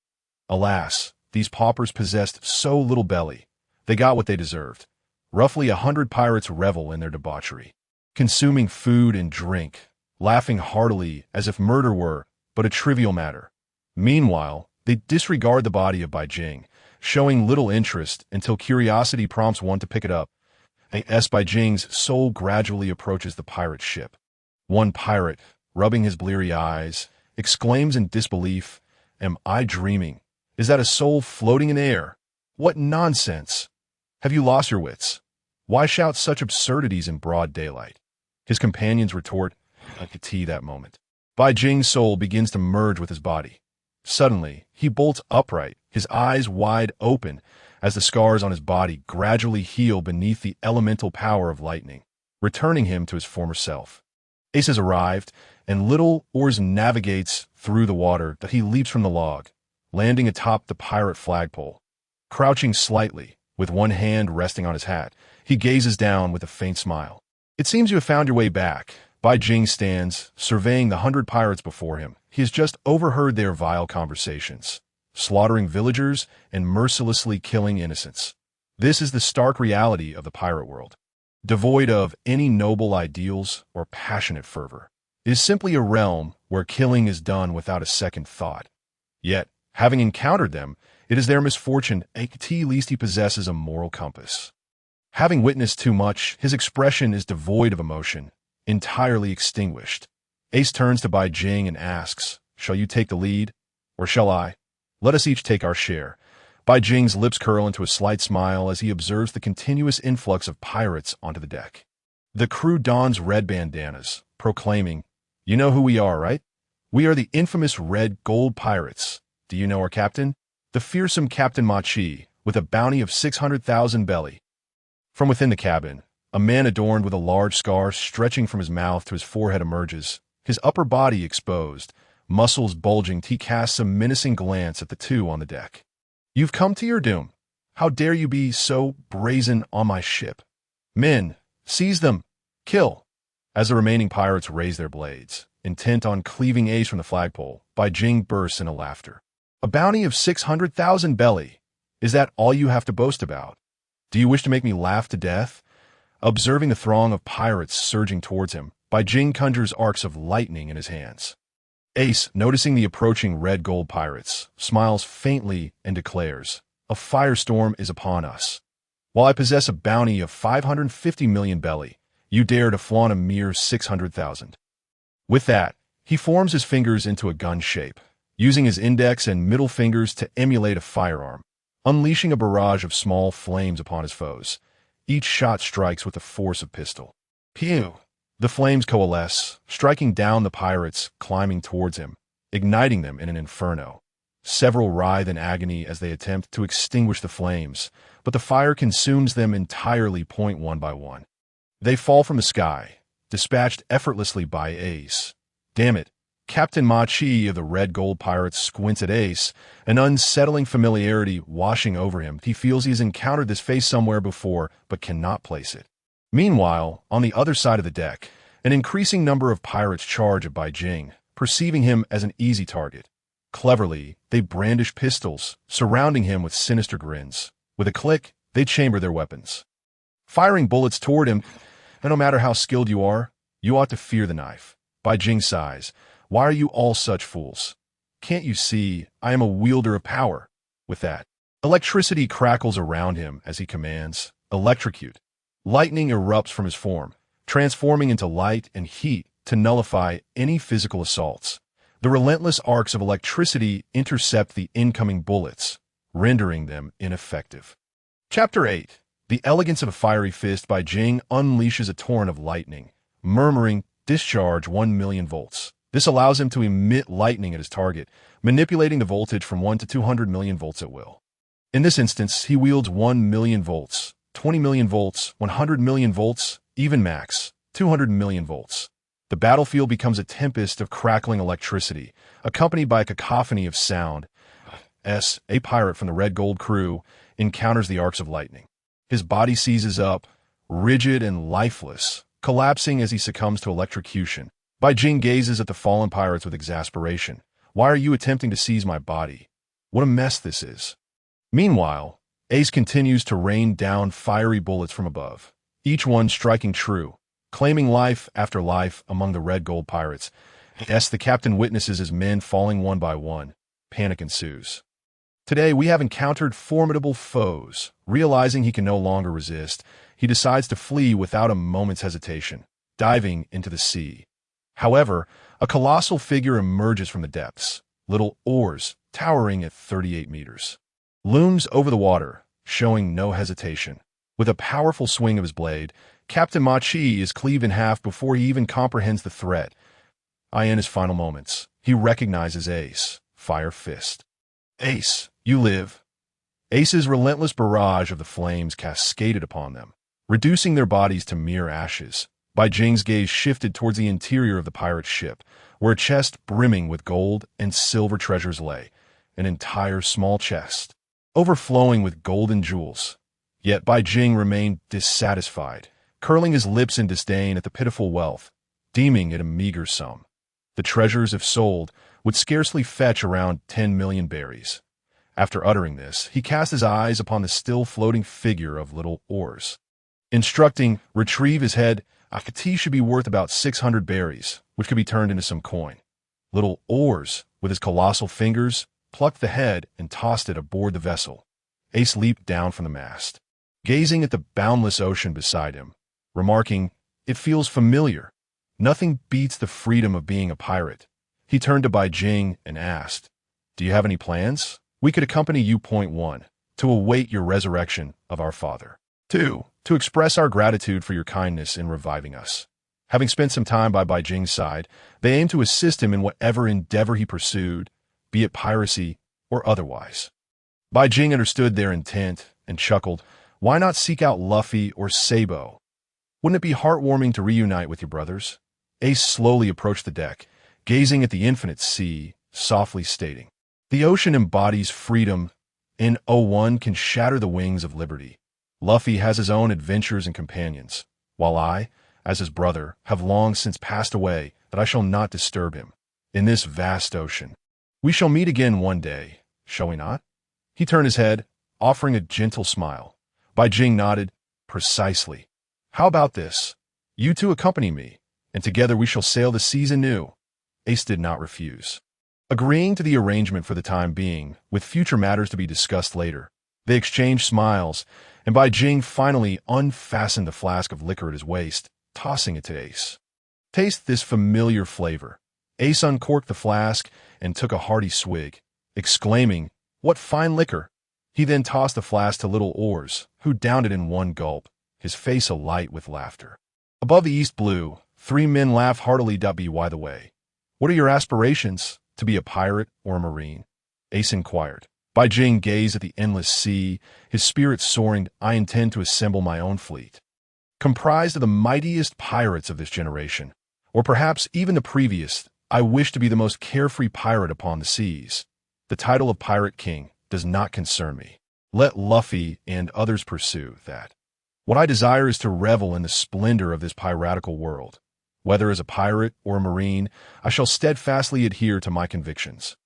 Alas, these paupers possessed so little belly. They got what they deserved. Roughly 100 pirates revel in their debauchery, consuming food and drink, laughing heartily as if murder were but a trivial matter. Meanwhile, they disregard the body of Bai Jing, showing little interest until curiosity prompts one to pick it up. As Bai Jing's soul gradually approaches the pirate ship. One pirate, rubbing his bleary eyes, exclaims in disbelief, "Am I dreaming? Is that a soul floating in air? What nonsense! Have you lost your wits? Why shout such absurdities in broad daylight?" His companions retort, "I could tea that moment." Bai Jing's soul begins to merge with his body. Suddenly, he bolts upright, his eyes wide open, as the scars on his body gradually heal beneath the elemental power of lightning, returning him to his former self. Ace has arrived, and little oars navigates through the water that he leaps from the log, landing atop the pirate flagpole. Crouching slightly, with one hand resting on his hat, he gazes down with a faint smile. "It seems you have found your way back." Bai Jing stands, surveying the 100 pirates before him. He has just overheard their vile conversations, slaughtering villagers and mercilessly killing innocents. This is the stark reality of the pirate world. Devoid of any noble ideals or passionate fervor. It is simply a realm where killing is done without a second thought. Yet, having encountered them, it is their misfortune at least he possesses a moral compass. Having witnessed too much, his expression is devoid of emotion, entirely extinguished. Ace turns to Bai Jing and asks, "Shall you take the lead, or shall I? Let us each take our share." Bai Jing's lips curl into a slight smile as he observes the continuous influx of pirates onto the deck. The crew dons red bandanas, proclaiming, "You know who we are, right? We are the infamous Red Gold Pirates. Do you know our captain? The fearsome Captain Ma Chi, with a bounty of 600,000 belly." From within the cabin, a man adorned with a large scar stretching from his mouth to his forehead emerges, his upper body exposed, muscles bulging. He casts a menacing glance at the two on the deck. "You've come to your doom. How dare you be so brazen on my ship? Men, seize them! Kill!" As the remaining pirates raise their blades, intent on cleaving Ace from the flagpole, Bai Jing bursts into laughter. "A bounty of 600,000 belly. Is that all you have to boast about? Do you wish to make me laugh to death?" Observing the throng of pirates surging towards him, Bai Jing conjures arcs of lightning in his hands. Ace, noticing the approaching Red Gold Pirates, smiles faintly and declares, "A firestorm is upon us. While I possess a bounty of 550 million belly, you dare to flaunt a mere 600,000. With that, he forms his fingers into a gun shape, using his index and middle fingers to emulate a firearm, unleashing a barrage of small flames upon his foes. Each shot strikes with the force of pistol. Pew! The flames coalesce, striking down the pirates climbing towards him, igniting them in an inferno. Several writhe in agony as they attempt to extinguish the flames, but the fire consumes them entirely. One by one. They fall from the sky, dispatched effortlessly by Ace. Damn it! Captain Ma Chi of the Red Gold Pirates squints at Ace, an unsettling familiarity washing over him. He feels he has encountered this face somewhere before, but cannot place it. Meanwhile, on the other side of the deck, an increasing number of pirates charge at Bai Jing, perceiving him as an easy target. Cleverly, they brandish pistols, surrounding him with sinister grins. With a click, they chamber their weapons, firing bullets toward him. And no matter how skilled you are, you ought to fear the knife. Bai Jing sighs. "Why are you all such fools? Can't you see I am a wielder of power?" With that, electricity crackles around him as he commands, "Electrocute." Lightning erupts from his form, transforming into light and heat to nullify any physical assaults. The relentless arcs of electricity intercept the incoming bullets, rendering them ineffective. Chapter 8. The elegance of a fiery fist. Bai Jing unleashes a torrent of lightning, murmuring, "Discharge 1,000,000 volts." This allows him to emit lightning at his target, manipulating the voltage from 1 to 200 million volts at will. In this instance, he wields 1,000,000 volts, 20 million volts, 100 million volts, even max, 200 million volts. The battlefield becomes a tempest of crackling electricity, accompanied by a cacophony of sound. A pirate from the Red Gold crew encounters the arcs of lightning. His body seizes up, rigid and lifeless, collapsing as he succumbs to electrocution. Bai Jing gazes at the fallen pirates with exasperation. Why are you attempting to seize my body? What a mess this is. Meanwhile, Ace continues to rain down fiery bullets from above, each one striking true, claiming life after life among the red gold pirates. Yes, the captain witnesses his men falling one by one. Panic ensues. Today, we have encountered formidable foes. Realizing he can no longer resist, he decides to flee without a moment's hesitation, diving into the sea. However, a colossal figure emerges from the depths, little oars towering at 38 meters. Looms over the water, showing no hesitation. With a powerful swing of his blade, Captain Ma Chi is cleaved in half before he even comprehends the threat. In his final moments, he recognizes Ace, Fire Fist. Ace, you live. Ace's relentless barrage of the flames cascaded upon them, reducing their bodies to mere ashes. Bai Jing's gaze shifted towards the interior of the pirate's ship, where a chest brimming with gold and silver treasures lay, an entire small chest, overflowing with golden jewels. Yet Bai Jing remained dissatisfied, curling his lips in disdain at the pitiful wealth, deeming it a meager sum. The treasures, if sold, would scarcely fetch around 10 million berries. After uttering this, he cast his eyes upon the still floating figure of little oars. Instructing, retrieve his head, a tea should be worth about 600 berries, which could be turned into some coin. Little oars, with his colossal fingers, plucked the head and tossed it aboard the vessel. Ace leaped down from the mast, gazing at the boundless ocean beside him, remarking, "It feels familiar. Nothing beats the freedom of being a pirate." He turned to Bai Jing and asked, "Do you have any plans? We could accompany you. 1. To await your resurrection of our father. 2. To express our gratitude for your kindness in reviving us." Having spent some time by Bai Jing's side, they aimed to assist him in whatever endeavor he pursued, be it piracy or otherwise. Bai Jing understood their intent and chuckled. Why not seek out Luffy or Sabo? Wouldn't it be heartwarming to reunite with your brothers? Ace slowly approached the deck, gazing at the infinite sea, softly stating, "The ocean embodies freedom, and one can shatter the wings of liberty. Luffy has his own adventures and companions, while I, as his brother, have long since passed away, that I shall not disturb him. In this vast ocean, we shall meet again one day, shall we not?" He turned his head, offering a gentle smile. Bai Jing nodded. "Precisely. How about this? You two accompany me, and together we shall sail the seas anew." Ace did not refuse. Agreeing to the arrangement for the time being, with future matters to be discussed later, they exchanged smiles, and Bai Jing finally unfastened the flask of liquor at his waist, tossing it to Ace. "Taste this familiar flavor." Ace uncorked the flask and took a hearty swig, exclaiming, "What fine liquor!" He then tossed the flask to Little Oars, who downed it in one gulp, his face alight with laughter. Above the east blue, 3 men laughed heartily. By the way, what are your aspirations? To be a pirate or a marine? Ace inquired. Bai Jing gazed at the endless sea, his spirit soaring. "I intend to assemble my own fleet, comprised of the mightiest pirates of this generation, or perhaps even the previous. I wish to be the most carefree pirate upon the seas. The title of Pirate King does not concern me. Let Luffy and others pursue that. What I desire is to revel in the splendor of this piratical world. Whether as a pirate or a marine, I shall steadfastly adhere to my convictions."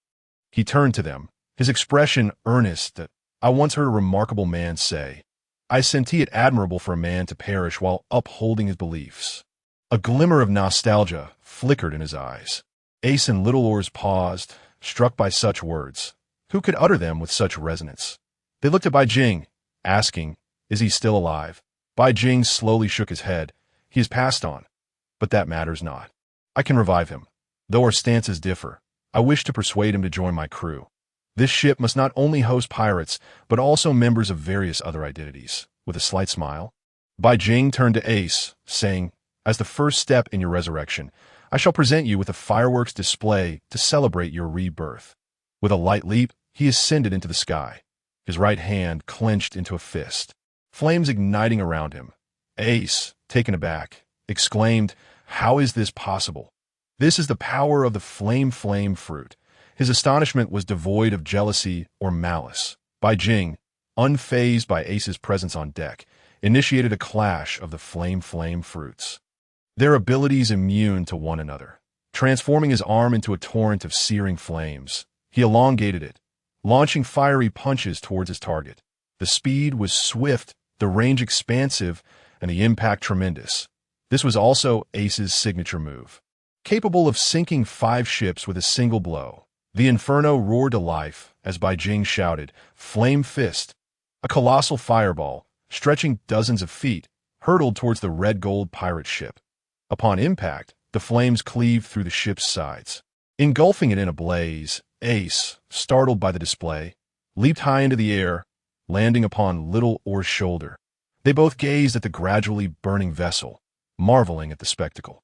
He turned to them, his expression earnest. "I once heard a remarkable man say, 'I sentee it admirable for a man to perish while upholding his beliefs.'" A glimmer of nostalgia flickered in his eyes. Ace and Little Oars paused, struck by such words. Who could utter them with such resonance? They looked at Bai Jing, asking, "Is he still alive?" Bai Jing slowly shook his head. "He has passed on. But that matters not. I can revive him. Though our stances differ, I wish to persuade him to join my crew. This ship must not only host pirates, but also members of various other identities." With a slight smile, Bai Jing turned to Ace, saying, "As the first step in your resurrection, I shall present you with a fireworks display to celebrate your rebirth." With a light leap, he ascended into the sky, his right hand clenched into a fist, flames igniting around him. Ace, taken aback, exclaimed, "How is this possible?" "This is the power of the flame fruit." His astonishment was devoid of jealousy or malice. Bai Jing, unfazed by Ace's presence on deck, initiated a clash of the flame fruits, their abilities immune to one another. Transforming his arm into a torrent of searing flames, he elongated it, launching fiery punches towards his target. The speed was swift, the range expansive, and the impact tremendous. This was also Ace's signature move. Capable of sinking 5 ships with a single blow, the Inferno roared to life as Bai Jing shouted, "Flame Fist!" A colossal fireball, stretching dozens of feet, hurtled towards the red-gold pirate ship. Upon impact, the flames cleaved through the ship's sides. Engulfing it in a blaze, Ace, startled by the display, leaped high into the air, landing upon Little Oar's shoulder. They both gazed at the gradually burning vessel, marveling at the spectacle.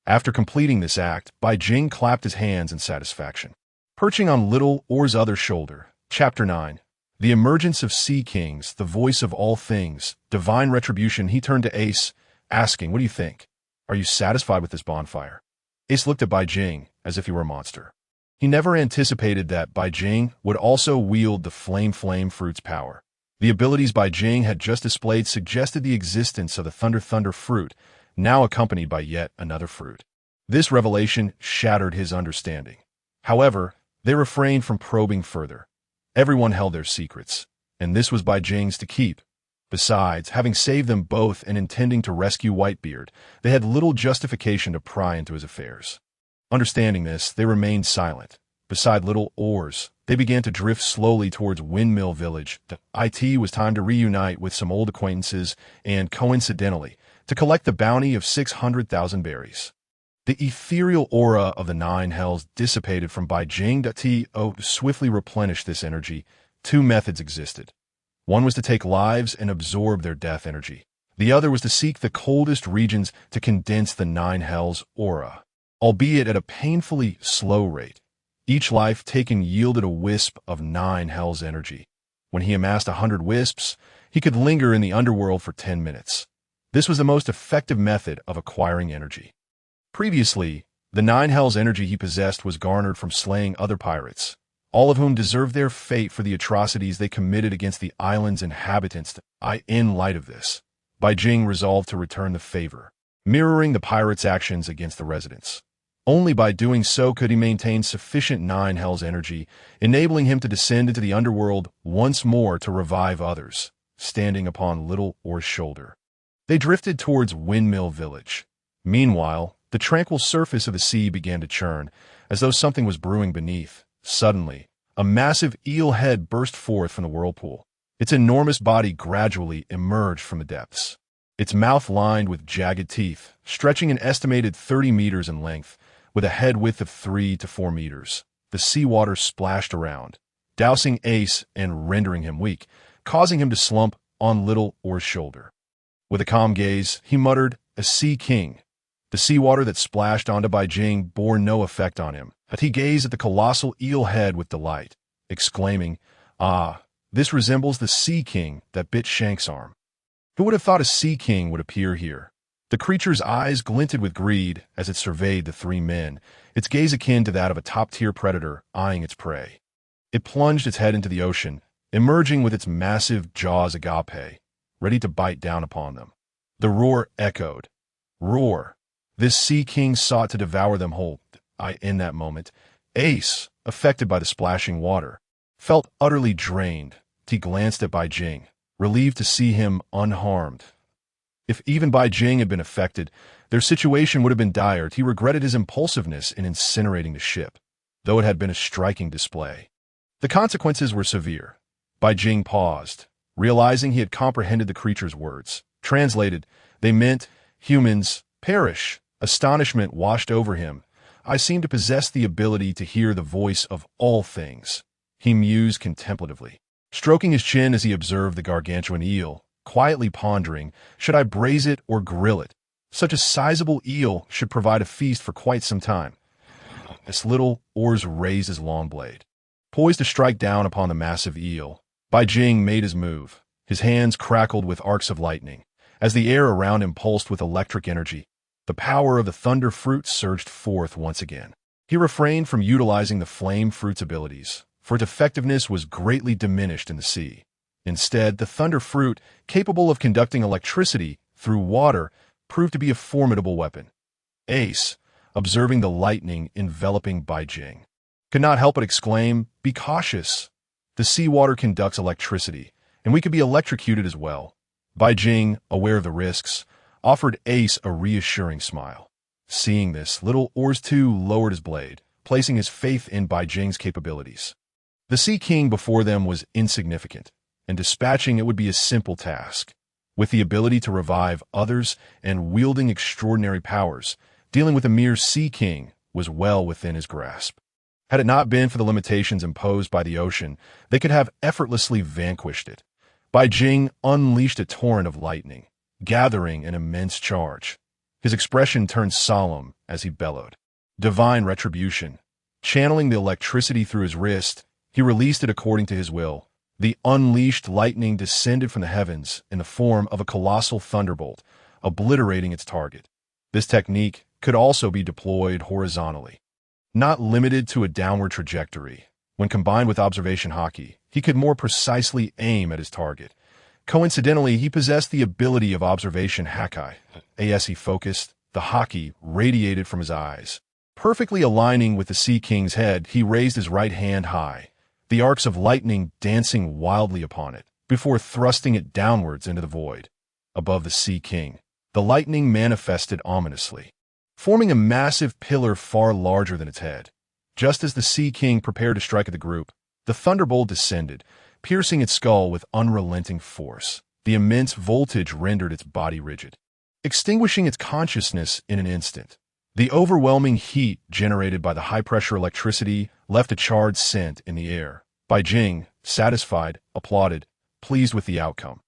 After completing this act, Bai Jing clapped his hands in satisfaction. Perching on Little Oar's other shoulder, Chapter 9, The Emergence of Sea Kings, the Voice of All Things, Divine Retribution, he turned to Ace, asking, "What do you think? Are you satisfied with this bonfire?" Ace looked at Bai Jing as if he were a monster. He never anticipated that Bai Jing would also wield the Flame Fruit's power. The abilities Bai Jing had just displayed suggested the existence of the Thunder fruit, now accompanied by yet another fruit. This revelation shattered his understanding. However, they refrained from probing further. Everyone held their secrets, and this was Bai Jing's to keep. Besides, having saved them both and intending to rescue Whitebeard, they had little justification to pry into his affairs. Understanding this, they remained silent. Beside Little Oars, they began to drift slowly towards Windmill Village. It was time to reunite with some old acquaintances and, coincidentally, to collect the bounty of 600,000 berries. The ethereal aura of the 9 hells dissipated from Bai Jing. To swiftly replenish this energy, 2 methods existed. One was to take lives and absorb their death energy. The other was to seek the coldest regions to condense the 9 hells' aura, albeit at a painfully slow rate. Each life taken yielded a wisp of 9 hells' energy. When he amassed 100 wisps, he could linger in the underworld for 10 minutes. This was the most effective method of acquiring energy. Previously, the 9 hells' energy he possessed was garnered from slaying other pirates, all of whom deserved their fate for the atrocities they committed against the island's inhabitants. In light of this, Bai Jing resolved to return the favor, mirroring the pirates' actions against the residents. Only by doing so could he maintain sufficient 9 hells' energy, enabling him to descend into the underworld once more to revive others, standing upon Little Oar's shoulder. They drifted towards Windmill Village. Meanwhile, the tranquil surface of the sea began to churn, as though something was brewing beneath. Suddenly, a massive eel head burst forth from the whirlpool. Its enormous body gradually emerged from the depths. Its mouth lined with jagged teeth, stretching an estimated 30 meters in length, with a head width of 3 to 4 meters. The seawater splashed around, dousing Ace and rendering him weak, causing him to slump on Little Oar's shoulder. With a calm gaze, he muttered, "A sea king." The seawater that splashed onto Bai Jing bore no effect on him, but he gazed at the colossal eel head with delight, exclaiming, "Ah, this resembles the sea king that bit Shank's arm." Who would have thought a sea king would appear here? The creature's eyes glinted with greed as it surveyed the 3 men, its gaze akin to that of a top-tier predator eyeing its prey. It plunged its head into the ocean, emerging with its massive jaws agape, ready to bite down upon them. The roar echoed. Roar! This sea king sought to devour them whole. In that moment, Ace, affected by the splashing water, felt utterly drained. He glanced at Bai Jing, relieved to see him unharmed. If even Bai Jing had been affected, their situation would have been dire. He regretted his impulsiveness in incinerating the ship, though it had been a striking display. The consequences were severe. Bai Jing paused, realizing he had comprehended the creature's words. Translated, they meant, "Humans, perish." Astonishment washed over him. "I seem to possess the ability to hear the voice of all things," he mused contemplatively, stroking his chin as he observed the gargantuan eel, quietly pondering, should I braise it or grill it? Such a sizable eel should provide a feast for quite some time. As Little Oars raised his long blade, poised to strike down upon the massive eel, Bai Jing made his move. His hands crackled with arcs of lightning, as the air around him pulsed with electric energy. The power of the Thunder Fruit surged forth once again. He refrained from utilizing the Flame Fruit's abilities, for its effectiveness was greatly diminished in the sea. Instead, the Thunder Fruit, capable of conducting electricity through water, proved to be a formidable weapon. Ace, observing the lightning enveloping Bai Jing. Could not help but exclaim, "Be cautious. The seawater conducts electricity, and we could be electrocuted as well." Bai Jing, aware of the risks, offered Ace a reassuring smile. Seeing this, Little Oars too lowered his blade, placing his faith in Bai Jing's capabilities. The Sea King before them was insignificant, and dispatching it would be a simple task. With the ability to revive others and wielding extraordinary powers, dealing with a mere Sea King was well within his grasp. Had it not been for the limitations imposed by the ocean, they could have effortlessly vanquished it. Bai Jing unleashed a torrent of lightning, gathering an immense charge. His expression turned solemn as he bellowed, "Divine retribution." Channeling the electricity through his wrist, he released it according to his will. The unleashed lightning descended from the heavens in the form of a colossal thunderbolt, obliterating its target. This technique could also be deployed horizontally, not limited to a downward trajectory. When combined with observation haki, he could more precisely aim at his target. Coincidentally, he possessed the ability of observation haki. As he focused, the haki radiated from his eyes. Perfectly aligning with the Sea King's head, he raised his right hand high, the arcs of lightning dancing wildly upon it, before thrusting it downwards into the void. Above the Sea King, the lightning manifested ominously, forming a massive pillar far larger than its head. Just as the Sea King prepared to strike at the group, the thunderbolt descended, piercing its skull with unrelenting force. The immense voltage rendered its body rigid, extinguishing its consciousness in an instant. The overwhelming heat generated by the high-pressure electricity left a charred scent in the air. Bai Jing, satisfied, applauded, pleased with the outcome.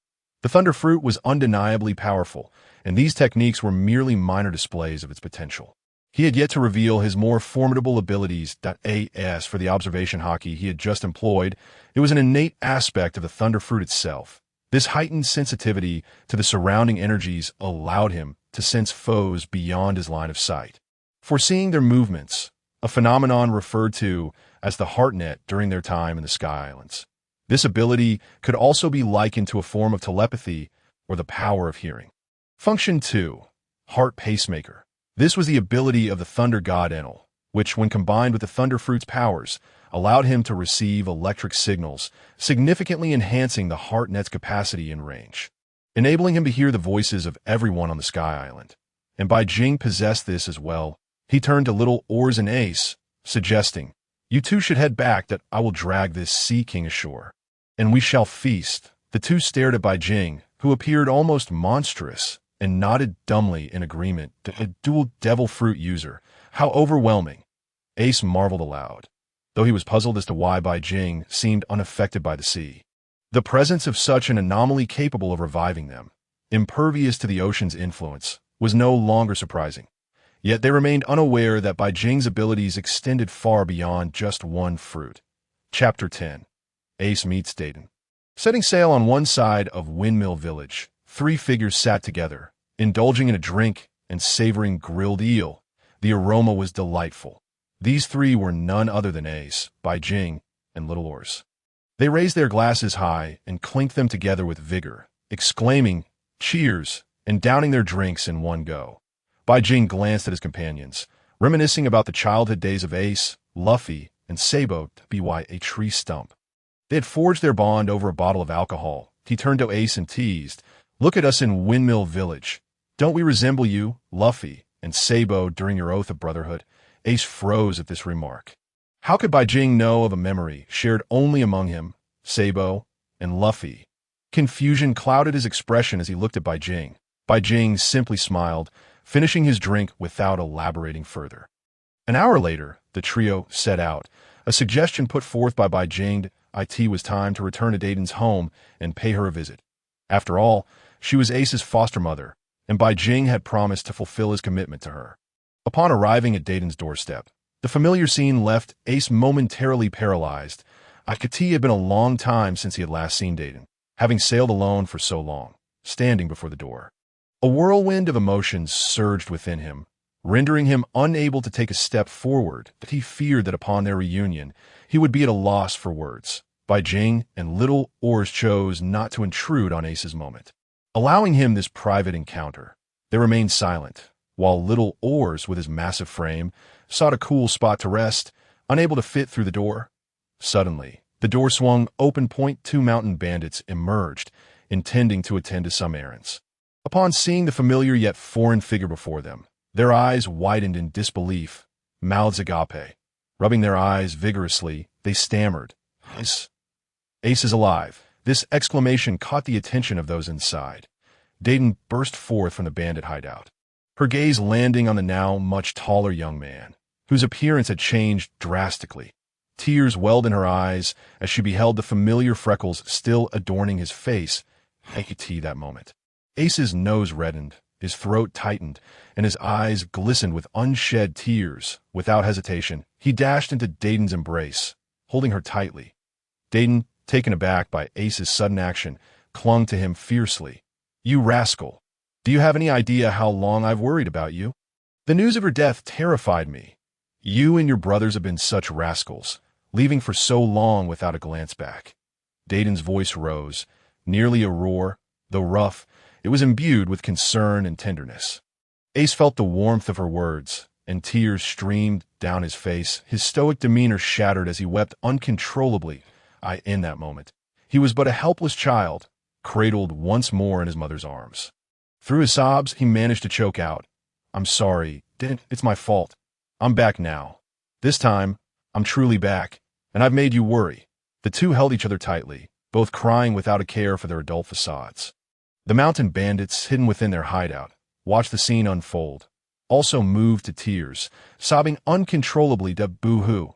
The Thunder Fruit was undeniably powerful, and these techniques were merely minor displays of its potential. He had yet to reveal his more formidable abilities. As for the observation haki he had just employed, it was an innate aspect of the Thunder Fruit itself. This heightened sensitivity to the surrounding energies allowed him to sense foes beyond his line of sight, foreseeing their movements, a phenomenon referred to as the heartnet during their time in the Sky Islands. This ability could also be likened to a form of telepathy or the power of hearing. Function 2. Heart Pacemaker. This was the ability of the Thunder God Enel, which, when combined with the Thunder Fruit's powers, allowed him to receive electric signals, significantly enhancing the heartnet's capacity and range, enabling him to hear the voices of everyone on the Sky Island. And Bai Jing possessed this as well. He turned to Little Oars and Ace, suggesting, "You two should head back, that I will drag this Sea King ashore, and we shall feast." The two stared at Bai Jing, who appeared almost monstrous, and nodded dumbly in agreement. A dual devil fruit user. How overwhelming. Ace marveled aloud, though he was puzzled as to why Bai Jing seemed unaffected by the sea. The presence of such an anomaly capable of reviving them, impervious to the ocean's influence, was no longer surprising. Yet they remained unaware that Bai Jing's abilities extended far beyond just one fruit. Chapter 10. Ace meets Dayton. Setting sail on one side of Windmill Village, three figures sat together, indulging in a drink and savoring grilled eel. The aroma was delightful. These three were none other than Ace, Bai Jing, and Little Oars. They raised their glasses high and clinked them together with vigor, exclaiming, "Cheers," and downing their drinks in one go. Bai Jing glanced at his companions, reminiscing about the childhood days of Ace, Luffy, and Sabo by a tree stump. They had forged their bond over a bottle of alcohol. He turned to Ace and teased, "Look at us in Windmill Village. Don't we resemble you, Luffy, and Sabo during your oath of brotherhood?" Ace froze at this remark. How could Bai Jing know of a memory shared only among him, Sabo, and Luffy? Confusion clouded his expression as he looked at Bai Jing. Bai Jing simply smiled, finishing his drink without elaborating further. An hour later, the trio set out, a suggestion put forth by Bai Jing. It was time to return to Dayton's home and pay her a visit. After all, she was Ace's foster mother, and Bai Jing had promised to fulfill his commitment to her. Upon arriving at Dayton's doorstep, the familiar scene left Ace momentarily paralyzed. It had been a long time since he had last seen Dayton, having sailed alone for so long, standing before the door. A whirlwind of emotions surged within him, rendering him unable to take a step forward. He feared that upon their reunion, he would be at a loss for words. Bai Jing and Little Oars chose not to intrude on Ace's moment, allowing him this private encounter. They remained silent, while little Oars, with his massive frame, sought a cool spot to rest, unable to fit through the door. Suddenly, the door swung open. Two mountain bandits emerged, intending to attend to some errands. Upon seeing the familiar yet foreign figure before them, their eyes widened in disbelief, mouths agape. Rubbing their eyes vigorously, they stammered, "Ace is alive." This exclamation caught the attention of those inside. Dayton burst forth from the bandit hideout, her gaze landing on the now much taller young man, whose appearance had changed drastically. Tears welled in her eyes as she beheld the familiar freckles still adorning his face. That moment, Ace's nose reddened, his throat tightened, and his eyes glistened with unshed tears. Without hesitation, he dashed into Dayton's embrace, holding her tightly. Dayton, taken aback by Ace's sudden action, clung to him fiercely. "You rascal! Do you have any idea how long I've worried about you? The news of her death terrified me. You and your brothers have been such rascals, leaving for so long without a glance back." Dayton's voice rose, nearly a roar. Though rough, it was imbued with concern and tenderness. Ace felt the warmth of her words, and tears streamed down his face. His stoic demeanor shattered as he wept uncontrollably. In that moment, he was but a helpless child, cradled once more in his mother's arms. Through his sobs, he managed to choke out, "I'm sorry, it's my fault. I'm back now. This time, I'm truly back, and I've made you worry." The two held each other tightly, both crying without a care for their adult facades. The mountain bandits, hidden within their hideout, watched the scene unfold, also moved to tears, sobbing uncontrollably to "Boo-hoo.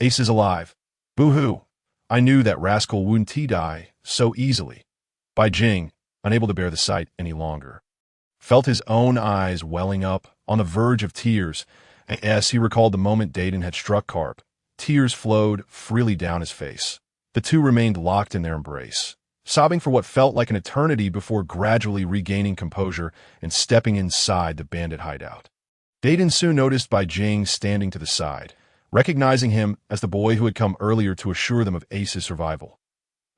Ace is alive. Boo-hoo. I knew that rascal wouldn't die so easily." Bai Jing, unable to bear the sight any longer, felt his own eyes welling up, on the verge of tears, as he recalled the moment Dayton had struck Carp. Tears flowed freely down his face. The two remained locked in their embrace, sobbing for what felt like an eternity before gradually regaining composure and stepping inside the bandit hideout. Dayton soon noticed Bai Jing standing to the side, recognizing him as the boy who had come earlier to assure them of Ace's survival.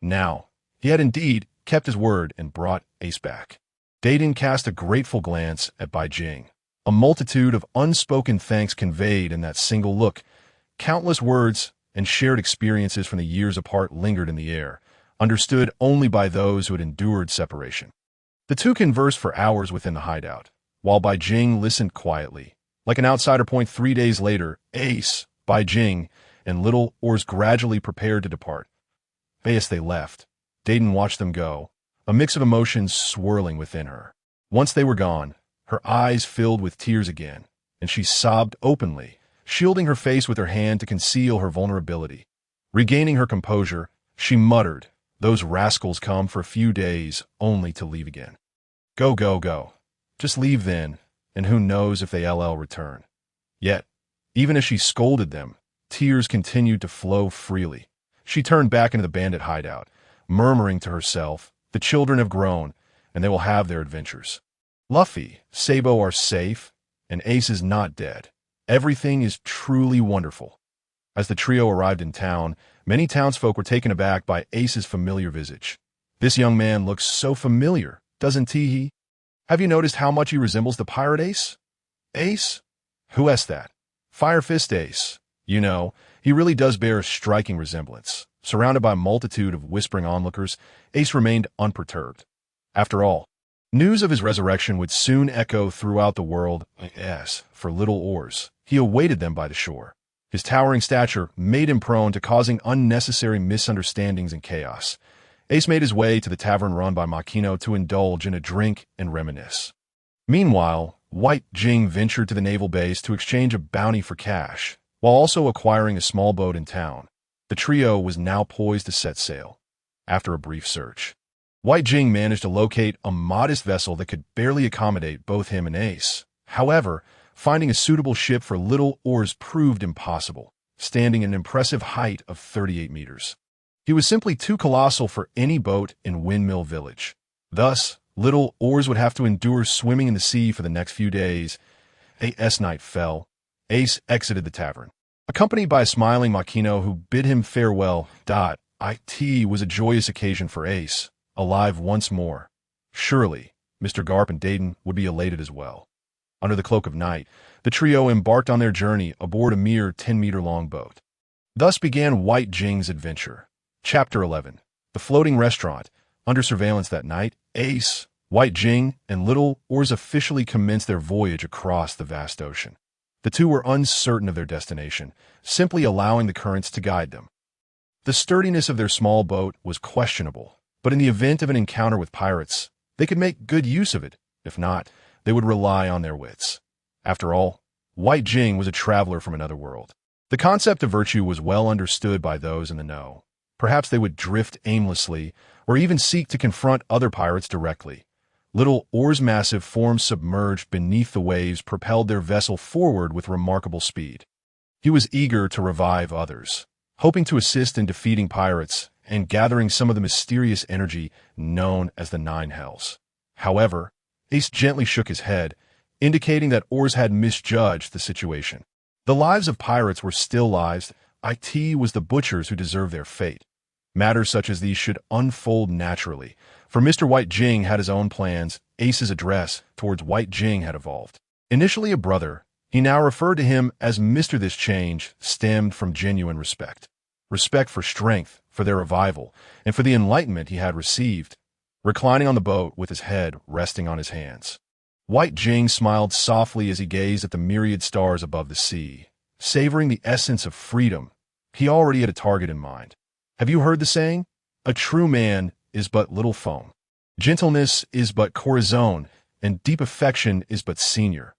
Now, he had indeed kept his word and brought Ace back. Dayton cast a grateful glance at Bai Jing. A multitude of unspoken thanks conveyed in that single look. Countless words and shared experiences from the years apart lingered in the air, understood only by those who had endured separation. The two conversed for hours within the hideout, while Bai Jing listened quietly. Like an outsider. 3 days later, Ace, Bai Jing, and little Oars gradually prepared to depart. As they left, Dayton watched them go, a mix of emotions swirling within her. Once they were gone, her eyes filled with tears again, and she sobbed openly, shielding her face with her hand to conceal her vulnerability. Regaining her composure, she muttered, "Those rascals come for a few days, only to leave again. Go, go, go. Just leave then, and who knows if they'll return." Yet, even as she scolded them, tears continued to flow freely. She turned back into the bandit hideout, murmuring to herself, "The children have grown, and they will have their adventures. Luffy, Sabo are safe, and Ace is not dead. Everything is truly wonderful." As the trio arrived in town, many townsfolk were taken aback by Ace's familiar visage. "This young man looks so familiar, doesn't he? Have you noticed how much he resembles the pirate Ace?" "Ace? Who is that?" "Fire Fist Ace. You know, he really does bear a striking resemblance." Surrounded by a multitude of whispering onlookers, Ace remained unperturbed. After all, news of his resurrection would soon echo throughout the world. As for little Oars, he awaited them by the shore. His towering stature made him prone to causing unnecessary misunderstandings and chaos. Ace made his way to the tavern run by Makino to indulge in a drink and reminisce. Meanwhile, Bai Jing ventured to the naval base to exchange a bounty for cash, while also acquiring a small boat in town. The trio was now poised to set sail. After a brief search, Bai Jing managed to locate a modest vessel that could barely accommodate both him and Ace. However, finding a suitable ship for little Oars proved impossible, standing at an impressive height of 38 meters. He was simply too colossal for any boat in Windmill Village. Thus, little Oars would have to endure swimming in the sea for the next few days. As night fell, Ace exited the tavern, accompanied by a smiling Makino who bid him farewell. It was a joyous occasion for Ace, alive once more. Surely, Mr. Garp and Dayton would be elated as well. Under the cloak of night, the trio embarked on their journey aboard a mere 10-meter-long boat. Thus began Bai Jing's adventure. Chapter 11. The Floating Restaurant. Under surveillance that night, Ace, Bai Jing, and Little Oars officially commenced their voyage across the vast ocean. The two were uncertain of their destination, simply allowing the currents to guide them. The sturdiness of their small boat was questionable, but in the event of an encounter with pirates, they could make good use of it. If not, they would rely on their wits. After all, Bai Jing was a traveler from another world. The concept of virtue was well understood by those in the know. Perhaps they would drift aimlessly, or even seek to confront other pirates directly. Little Oar's massive form submerged beneath the waves propelled their vessel forward with remarkable speed. He was eager to revive others, hoping to assist in defeating pirates and gathering some of the mysterious energy known as the Nine Hells. However, Ace gently shook his head, indicating that Oars had misjudged the situation. The lives of pirates were still lives. It was the butchers who deserved their fate. Matters such as these should unfold naturally, for Mr. Bai Jing had his own plans. Ace's address towards Bai Jing had evolved. Initially a brother, he now referred to him as Mr. This change stemmed from genuine respect. Respect for strength, for their revival, and for the enlightenment he had received. Reclining on the boat with his head resting on his hands, Bai Jing smiled softly as he gazed at the myriad stars above the sea, savoring the essence of freedom. He already had a target in mind. Have you heard the saying? A true man is but little foam. Gentleness is but corazon, and deep affection is but senior.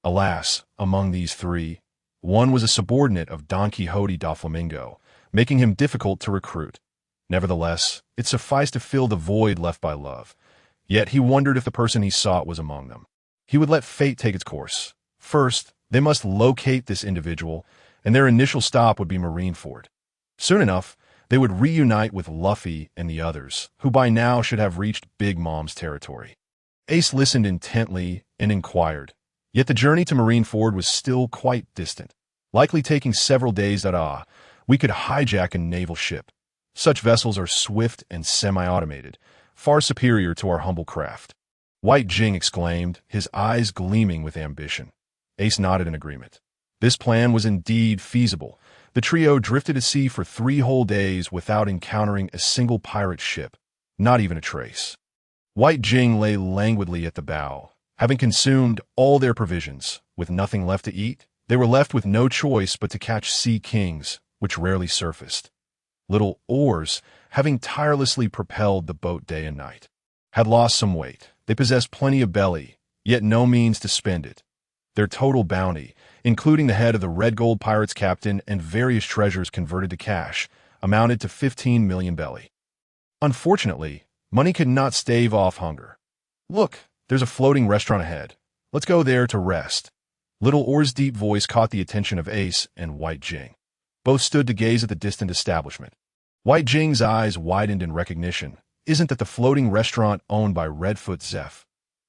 Alas, among these three, one was a subordinate of Don Quixote da Flamingo, making him difficult to recruit. Nevertheless, it sufficed to fill the void left by love. Yet he wondered if the person he sought was among them. He would let fate take its course. First, they must locate this individual, and their initial stop would be Marineford. Soon enough, they would reunite with Luffy and the others, who by now should have reached Big Mom's territory. Ace listened intently and inquired. Yet the journey to Marineford was still quite distant, likely taking several days. We could hijack a naval ship. Such vessels are swift and semi-automated, far superior to our humble craft. Bai Jing exclaimed, his eyes gleaming with ambition. Ace nodded in agreement. This plan was indeed feasible. The trio drifted at sea for 3 whole days without encountering a single pirate ship, not even a trace. Bai Jing lay languidly at the bow. Having consumed all their provisions, with nothing left to eat, they were left with no choice but to catch sea kings, which rarely surfaced. Little Oars, having tirelessly propelled the boat day and night, had lost some weight. They possessed plenty of belly, yet no means to spend it. Their total bounty, including the head of the Red Gold Pirates captain and various treasures converted to cash, amounted to 15 million belly. Unfortunately, money could not stave off hunger. Look, there's a floating restaurant ahead. Let's go there to rest. Little Oars' deep voice caught the attention of Ace and Bai Jing. Both stood to gaze at the distant establishment. Bai Jing's eyes widened in recognition. Isn't that the floating restaurant owned by Redfoot Zephyr?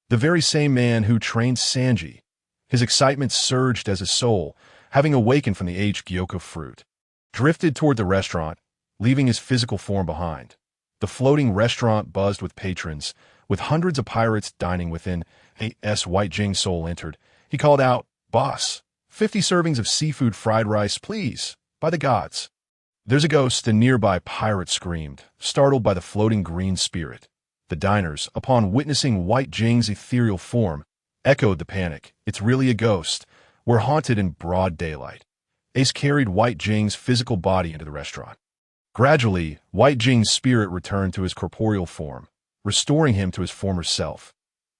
The very same man who trained Sanji. His excitement surged as his soul, having awakened from the aged Gyoko fruit, drifted toward the restaurant, leaving his physical form behind. The floating restaurant buzzed with patrons, with hundreds of pirates dining within. Bai Jing's soul entered. He called out, "Boss, 50 servings of seafood fried rice, please. By the gods." "There's a ghost," a nearby pirate screamed, startled by the floating green spirit. The diners, upon witnessing Bai Jing's ethereal form, echoed the panic. "It's really a ghost. We're haunted in broad daylight." Ace carried Bai Jing's physical body into the restaurant. Gradually, Bai Jing's spirit returned to his corporeal form, restoring him to his former self.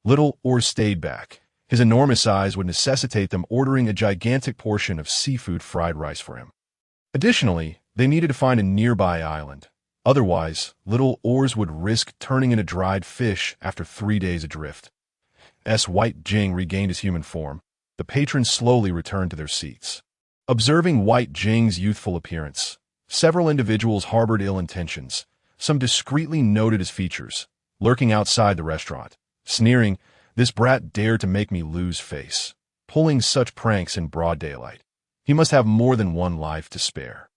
Little Oars stayed back. His enormous eyes would necessitate them ordering a gigantic portion of seafood fried rice for him. Additionally, they needed to find a nearby island. Otherwise, Little Oars would risk turning into dried fish after 3 days adrift. As Bai Jing regained his human form, the patrons slowly returned to their seats. Observing Bai Jing's youthful appearance, several individuals harbored ill intentions. Some discreetly noted his features, lurking outside the restaurant, sneering, "This brat dared to make me lose face, pulling such pranks in broad daylight. He must have more than one life to spare."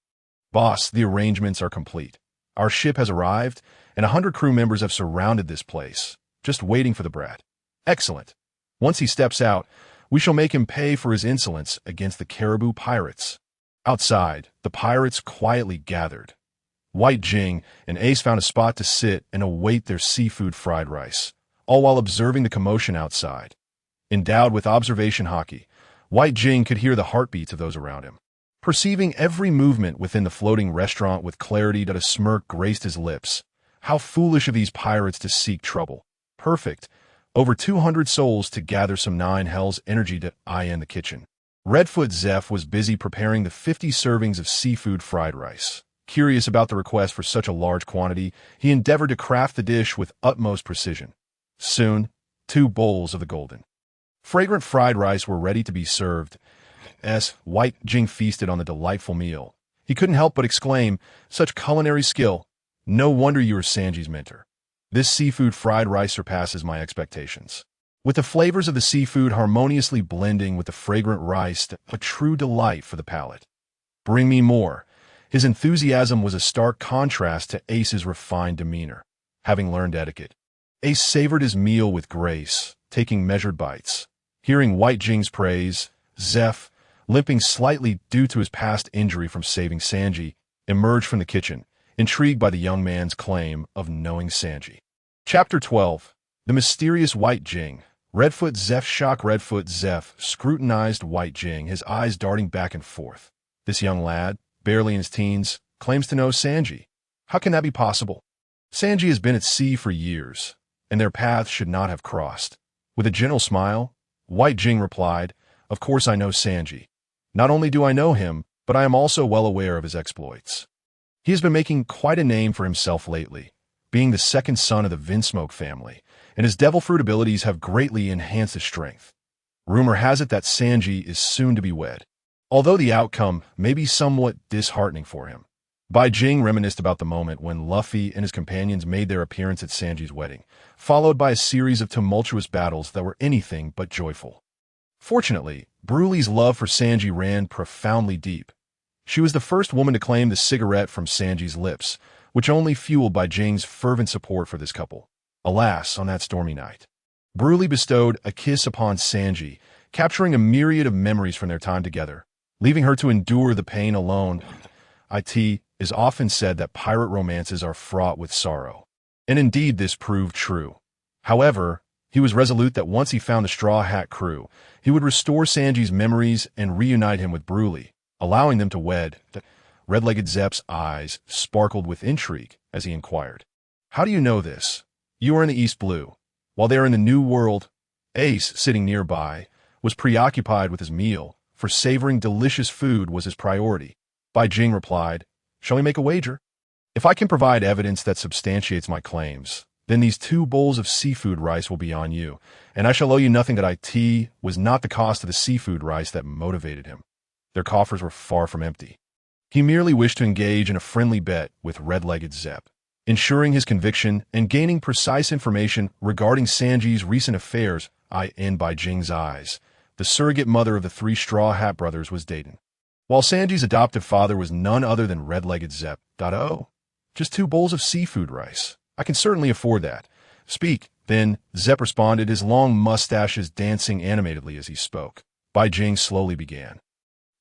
"Boss, the arrangements are complete. Our ship has arrived, and 100 crew members have surrounded this place, just waiting for the brat." "Excellent. Once he steps out, We shall make him pay for his insolence against the caribou pirates." Outside, the pirates quietly gathered. Bai Jing and Ace found a spot to sit and await their seafood fried rice, all while observing the commotion outside. Endowed with observation hockey, Bai Jing could hear the heartbeats of those around him. Perceiving every movement within the floating restaurant with clarity that a smirk graced his lips. How foolish of these pirates to seek trouble. Perfect. Over 200 souls to gather some 9 hells energy to in the kitchen. Redfoot Zeph was busy preparing the 50 servings of seafood fried rice. Curious about the request for such a large quantity, he endeavored to craft the dish with utmost precision. Soon, 2 bowls of the golden, fragrant fried rice were ready to be served. As Bai Jing feasted on the delightful meal, he couldn't help but exclaim, "Such culinary skill! No wonder you are Sanji's mentor. This seafood fried rice surpasses my expectations." With the flavors of the seafood harmoniously blending with the fragrant rice, a true delight for the palate. "Bring me more." His enthusiasm was a stark contrast to Ace's refined demeanor. Having learned etiquette, Ace savored his meal with grace, taking measured bites. Hearing Bai Jing's praise, Zeph, limping slightly due to his past injury from saving Sanji, emerged from the kitchen, intrigued by the young man's claim of knowing Sanji. Chapter 12. The Mysterious Bai Jing. Redfoot Zeph scrutinized Bai Jing, his eyes darting back and forth. This young lad, barely in his teens, claims to know Sanji. How can that be possible? Sanji has been at sea for years, and their paths should not have crossed. With a gentle smile, Bai Jing replied, "Of course I know Sanji. Not only do I know him, but I am also well aware of his exploits. He has been making quite a name for himself lately, being the second son of the Vinsmoke family, and his devil fruit abilities have greatly enhanced his strength. Rumor has it that Sanji is soon to be wed, although the outcome may be somewhat disheartening for him." Bai Jing reminisced about the moment when Luffy and his companions made their appearance at Sanji's wedding, followed by a series of tumultuous battles that were anything but joyful. Fortunately, Brook's love for Sanji ran profoundly deep. She was the first woman to claim the cigarette from Sanji's lips, which only fueled Bai Jing's fervent support for this couple. Alas, on that stormy night, Brook bestowed a kiss upon Sanji, capturing a myriad of memories from their time together, leaving her to endure the pain alone. It is often said that pirate romances are fraught with sorrow, and indeed this proved true. However, he was resolute that once he found the Straw Hat crew, he would restore Sanji's memories and reunite him with Brook, allowing them to wed. Red-legged Zeph's eyes sparkled with intrigue as he inquired, "How do you know this? You are in the East Blue, while they are in the New World." Ace, sitting nearby, was preoccupied with his meal, for savoring delicious food was his priority. Bai Jing replied, "Shall we make a wager? If I can provide evidence that substantiates my claims, then these 2 bowls of seafood rice will be on you, and I shall owe you nothing." That it was not the cost of the seafood rice that motivated him. Their coffers were far from empty. He merely wished to engage in a friendly bet with red-legged Zeph, ensuring his conviction and gaining precise information regarding Sanji's recent affairs. In Bai Jing's eyes, the surrogate mother of the 3 Straw Hat brothers was dating, while Sanji's adoptive father was none other than red-legged Zeph. "Oh, just 2 bowls of seafood rice. I can certainly afford that." "Speak, then," Zeph responded, his long mustaches dancing animatedly as he spoke. Bai Jing slowly began.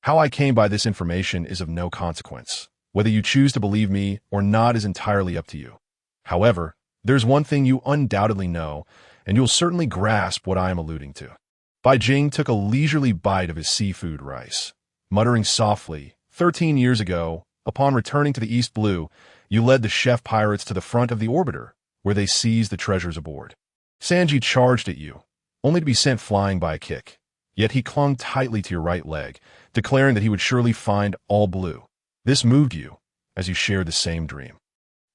"How I came by this information is of no consequence. Whether you choose to believe me or not is entirely up to you. However, there's one thing you undoubtedly know, and you'll certainly grasp what I am alluding to." Bai Jing took a leisurely bite of his seafood rice, muttering softly, 13 years ago, upon returning to the East Blue, you led the chef pirates to the front of the orbiter, where they seized the treasures aboard. Sanji charged at you, only to be sent flying by a kick. Yet he clung tightly to your right leg, declaring that he would surely find all blue. This moved you, as you shared the same dream.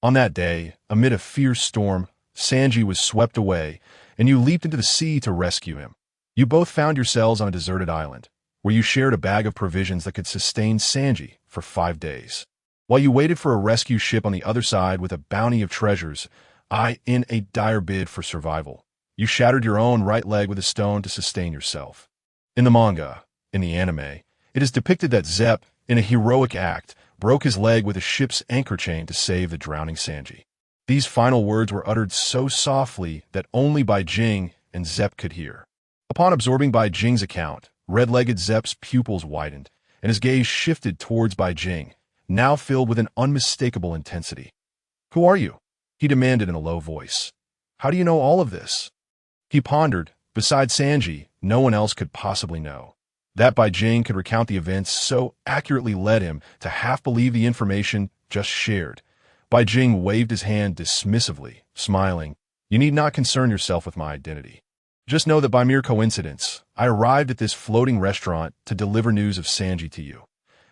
On that day, amid a fierce storm, Sanji was swept away, and you leaped into the sea to rescue him. You both found yourselves on a deserted island, where you shared a bag of provisions that could sustain Sanji for 5 days. While you waited for a rescue ship on the other side with a bounty of treasures, in a dire bid for survival, you shattered your own right leg with a stone to sustain yourself. In the manga, in the anime, it is depicted that Zeph, in a heroic act, broke his leg with a ship's anchor chain to save the drowning Sanji. These final words were uttered so softly that only Bai Jing and Zeph could hear. Upon absorbing Bai Jing's account, red-legged Zep's pupils widened, and his gaze shifted towards Bai Jing, now filled with an unmistakable intensity. "Who are you?" he demanded in a low voice. "How do you know all of this?" He pondered. Besides Sanji, no one else could possibly know. That Bai Jing could recount the events so accurately led him to half believe the information just shared. Bai Jing waved his hand dismissively, smiling. "You need not concern yourself with my identity. Just know that by mere coincidence, I arrived at this floating restaurant to deliver news of Sanji to you.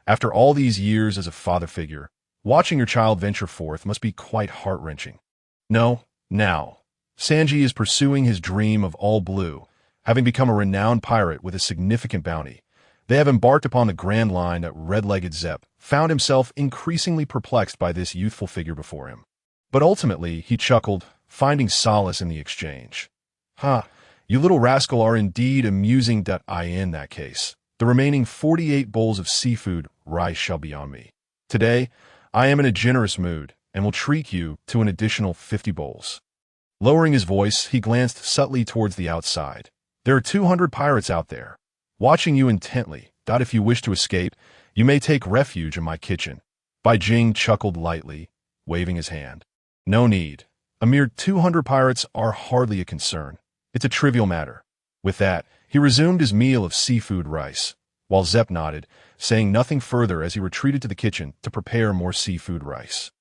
After all these years as a father figure, watching your child venture forth must be quite heart-wrenching. No, now, Sanji is pursuing his dream of all blue, having become a renowned pirate with a significant bounty. They have embarked upon the grand line that red-legged Zep found himself increasingly perplexed by this youthful figure before him. But ultimately, he chuckled, finding solace in the exchange. Ha! You little rascal are indeed amusing. In that case, the remaining 48 bowls of seafood rice shall be on me. Today, I am in a generous mood and will treat you to an additional 50 bowls. Lowering his voice, he glanced subtly towards the outside. There are 200 pirates out there, watching you intently. If you wish to escape, you may take refuge in my kitchen. Bai Jing chuckled lightly, waving his hand. No need. A mere 200 pirates are hardly a concern. It's a trivial matter. With that, he resumed his meal of seafood rice, while Zep nodded, saying nothing further as he retreated to the kitchen to prepare more seafood rice.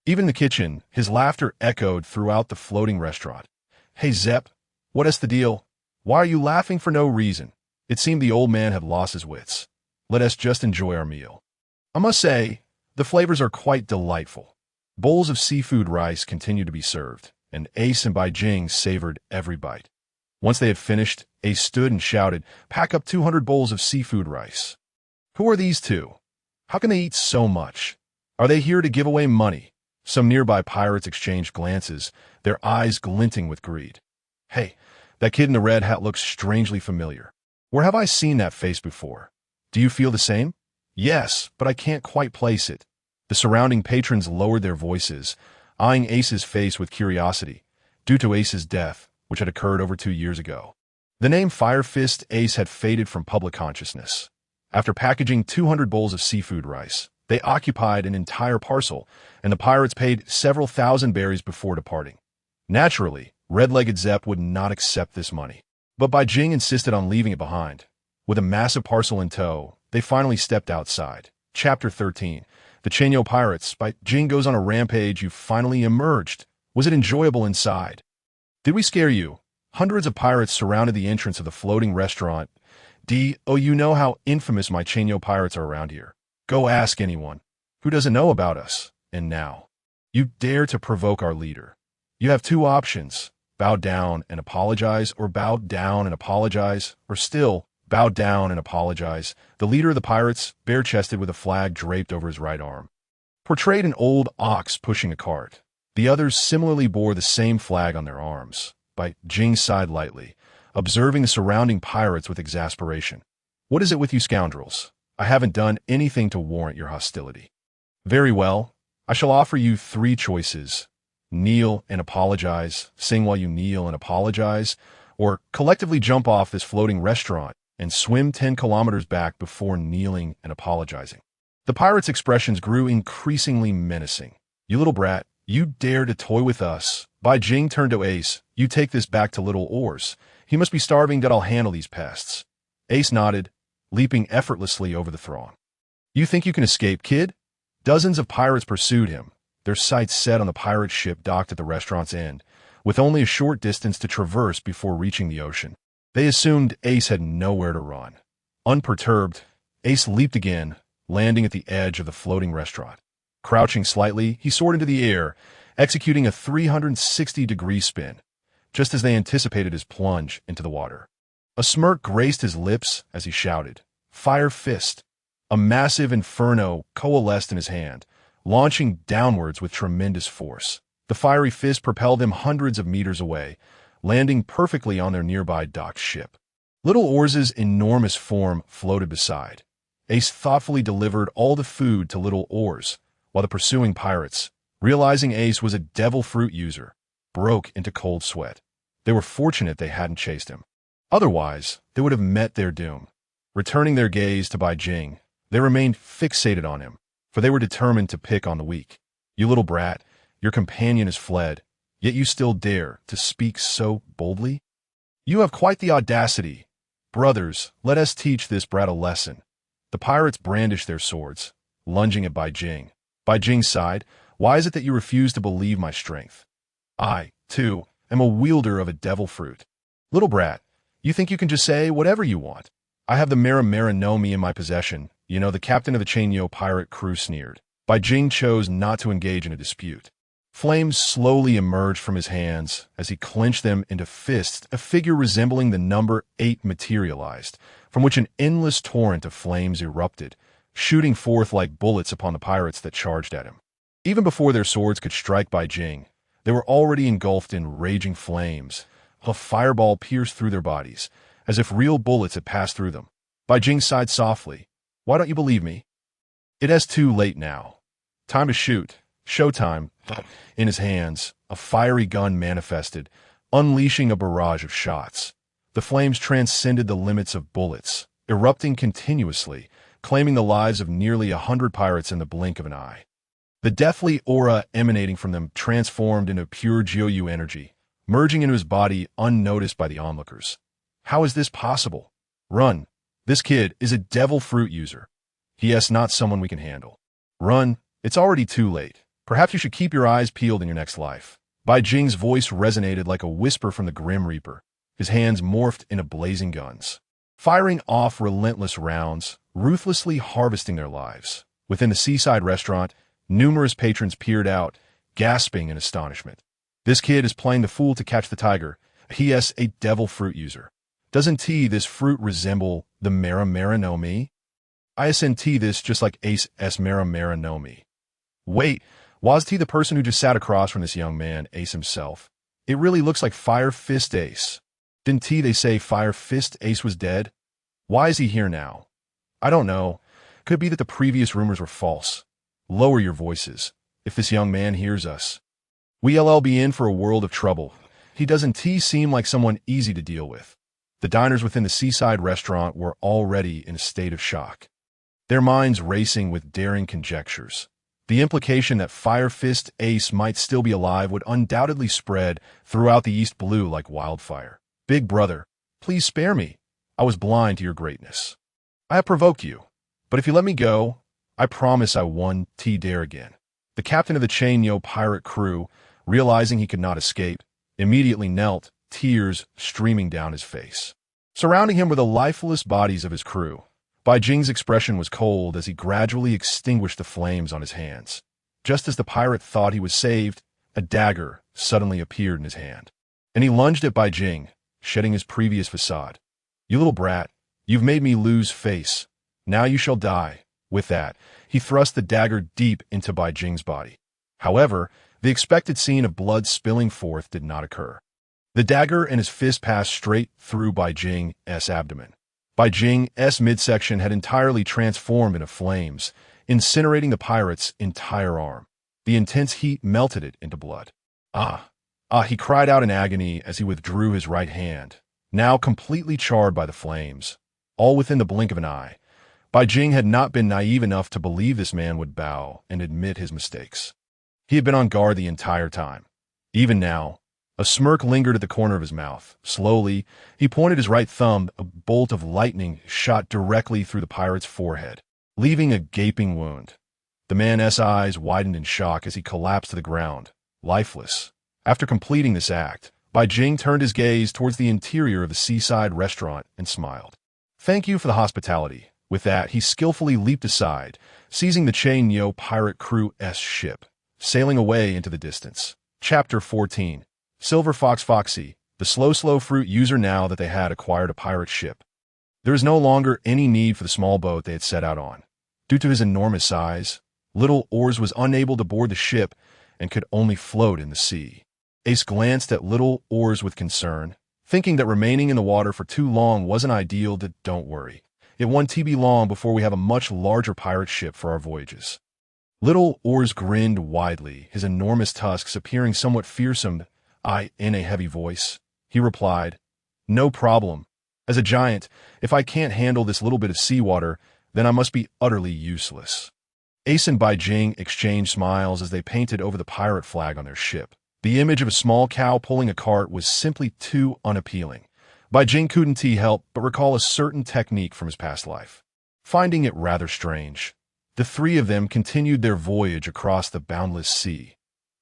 Even in the kitchen, his laughter echoed throughout the floating restaurant. "Hey Zep, what's the deal? Why are you laughing for no reason?" It seemed the old man had lost his wits. "Let us just enjoy our meal. I must say, the flavors are quite delightful." Bowls of seafood rice continued to be served, and Ace and Bai Jing savored every bite. Once they had finished, Ace stood and shouted, "Pack up 200 bowls of seafood rice." "Who are these two? How can they eat so much? Are they here to give away money?" Some nearby pirates exchanged glances, their eyes glinting with greed. "Hey, that kid in the red hat looks strangely familiar. Where have I seen that face before? Do you feel the same?" "Yes, but I can't quite place it." The surrounding patrons lowered their voices, eyeing Ace's face with curiosity, due to Ace's death, which had occurred over 2 years ago. The name Fire Fist Ace had faded from public consciousness. After packaging 200 bowls of seafood rice, they occupied an entire parcel, and the pirates paid several thousand berries before departing. Naturally, red-legged Zep would not accept this money, but Bai Jing insisted on leaving it behind. With a massive parcel in tow, they finally stepped outside. Chapter 13. The Chenyo Pirates. Bai Jing goes on a rampage. You finally emerged. Was it enjoyable inside? Did we scare you? Hundreds of pirates surrounded the entrance of the floating restaurant. You know how infamous my Chenyo pirates are around here. Go ask anyone. Who doesn't know about us? And now, you dare to provoke our leader. You have 2 options. Bow down and apologize, or bow down and apologize, or still, bow down and apologize. The leader of the pirates, bare-chested with a flag draped over his right arm, portrayed an old ox pushing a cart. The others similarly bore the same flag on their arms. Bai Jing sighed lightly, observing the surrounding pirates with exasperation. "What is it with you scoundrels? I haven't done anything to warrant your hostility." "Very well. I shall offer you 3 choices. Kneel and apologize, sing while you kneel and apologize, or collectively jump off this floating restaurant and swim 10 kilometers back before kneeling and apologizing." The pirates' expressions grew increasingly menacing. "You little brat, you dare to toy with us." Bai Jing turned to Ace. "You take this back to Little Oars. He must be starving. I'll handle these pests." Ace nodded, leaping effortlessly over the throng. "You think you can escape, kid?" Dozens of pirates pursued him, their sights set on the pirate ship docked at the restaurant's end, with only a short distance to traverse before reaching the ocean. They assumed Ace had nowhere to run. Unperturbed, Ace leaped again, landing at the edge of the floating restaurant. Crouching slightly, he soared into the air, executing a 360-degree spin, just as they anticipated his plunge into the water. A smirk graced his lips as he shouted, "Fire Fist!" A massive inferno coalesced in his hand, launching downwards with tremendous force. The fiery fist propelled them hundreds of meters away, landing perfectly on their nearby docked ship. Little Oars's enormous form floated beside. Ace thoughtfully delivered all the food to Little Oars, while the pursuing pirates, realizing Ace was a devil fruit user, broke into cold sweat. They were fortunate they hadn't chased him. Otherwise, they would have met their doom. Returning their gaze to Bai Jing, they remained fixated on him, for they were determined to pick on the weak. You little brat, your companion has fled, yet you still dare to speak so boldly? You have quite the audacity. Brothers, let us teach this brat a lesson. The pirates brandished their swords, lunging at Bai Jing. Bai Jing sighed, why is it that you refuse to believe my strength? I, too, am a wielder of a devil fruit. Little brat, you think you can just say whatever you want. I have the Mera no Mi in my possession. You know, the captain of the Chainyo pirate crew sneered. Bai Jing chose not to engage in a dispute. Flames slowly emerged from his hands as he clenched them into fists. A figure resembling the number 8 materialized, from which an endless torrent of flames erupted, shooting forth like bullets upon the pirates that charged at him. Even before their swords could strike Bai Jing, they were already engulfed in raging flames. A fireball pierced through their bodies, as if real bullets had passed through them. Bai Jing sighed softly. Why don't you believe me? It is too late now. Time to shoot. Showtime. In his hands, a fiery gun manifested, unleashing a barrage of shots. The flames transcended the limits of bullets, erupting continuously, claiming the lives of nearly 100 pirates in the blink of an eye. The deathly aura emanating from them transformed into pure Jiu energy, merging into his body unnoticed by the onlookers. How is this possible? Run. This kid is a devil fruit user. He is not someone we can handle. Run. It's already too late. Perhaps you should keep your eyes peeled in your next life. Bai Jing's voice resonated like a whisper from the Grim Reaper. His hands morphed into blazing guns, firing off relentless rounds, ruthlessly harvesting their lives. Within the seaside restaurant, numerous patrons peered out, gasping in astonishment. This kid is playing the fool to catch the tiger. He is a devil fruit user. Doesn't this fruit resemble the Mera no Mi? Isn't this just like Ace S Mera no Mi? Wait, was he the person who just sat across from this young man, Ace himself? It really looks like Fire Fist Ace. Didn't they say Fire Fist Ace was dead? Why is he here now? I don't know. Could be that the previous rumors were false. Lower your voices. If this young man hears us, we'll be in for a world of trouble. He doesn't seem like someone easy to deal with. The diners within the seaside restaurant were already in a state of shock, their minds racing with daring conjectures. The implication that Fire Fist Ace might still be alive would undoubtedly spread throughout the East Blue like wildfire. Big brother, please spare me. I was blind to your greatness. I have provoked you, but if you let me go, I promise I won't dare again. The captain of the Chainyo pirate crew, realizing he could not escape, immediately knelt, tears streaming down his face. Surrounding him were the lifeless bodies of his crew. Bai Jing's expression was cold as he gradually extinguished the flames on his hands. Just as the pirate thought he was saved, a dagger suddenly appeared in his hand, and he lunged at Bai Jing, shedding his previous facade. You little brat, you've made me lose face. Now you shall die. With that, he thrust the dagger deep into Bai Jing's body. However, the expected scene of blood spilling forth did not occur. The dagger and his fist passed straight through Bai Jing's abdomen. Bai Jing's midsection had entirely transformed into flames, incinerating the pirate's entire arm. The intense heat melted it into blood. He cried out in agony as he withdrew his right hand, now completely charred by the flames. All within the blink of an eye, Bai Jing had not been naive enough to believe this man would bow and admit his mistakes. He had been on guard the entire time. Even now, a smirk lingered at the corner of his mouth. Slowly, he pointed his right thumb. A bolt of lightning shot directly through the pirate's forehead, leaving a gaping wound. The man's eyes widened in shock as he collapsed to the ground, lifeless. After completing this act, Bai Jing turned his gaze towards the interior of the seaside restaurant and smiled. Thank you for the hospitality. With that, he skillfully leaped aside, seizing the Chainyo pirate crew's ship, sailing away into the distance. Chapter 14. Silver Fox Foxy, the slow fruit user. Now that they had acquired a pirate ship, there is no longer any need for the small boat they had set out on. Due to his enormous size, Little Oars was unable to board the ship and could only float in the sea. Ace glanced at Little Oars with concern, thinking that remaining in the water for too long wasn't ideal. Don't worry. It won't be long before we have a much larger pirate ship for our voyages. Little Oars grinned widely, his enormous tusks appearing somewhat fearsome. In a heavy voice, he replied, No problem. As a giant, if I can't handle this little bit of seawater, then I must be utterly useless. Ace and Bai Jing exchanged smiles as they painted over the pirate flag on their ship. The image of a small cow pulling a cart was simply too unappealing. Bai Jing couldn't help but recall a certain technique from his past life. Finding it rather strange, the three of them continued their voyage across the boundless sea.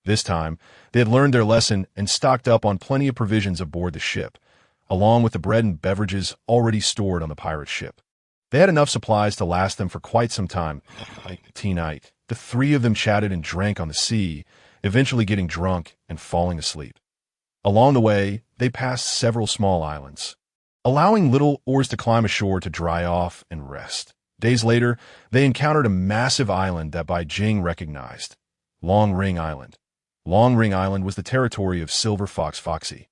This time, they had learned their lesson and stocked up on plenty of provisions aboard the ship, along with the bread and beverages already stored on the pirate ship. They had enough supplies to last them for quite some time. Night, the three of them chatted and drank on the sea, eventually getting drunk and falling asleep. Along the way, they passed several small islands, allowing little oars to climb ashore to dry off and rest. Days later, they encountered a massive island that Bai Jing recognized, Long Ring Island. Long Ring Island was the territory of Silver Fox Foxy,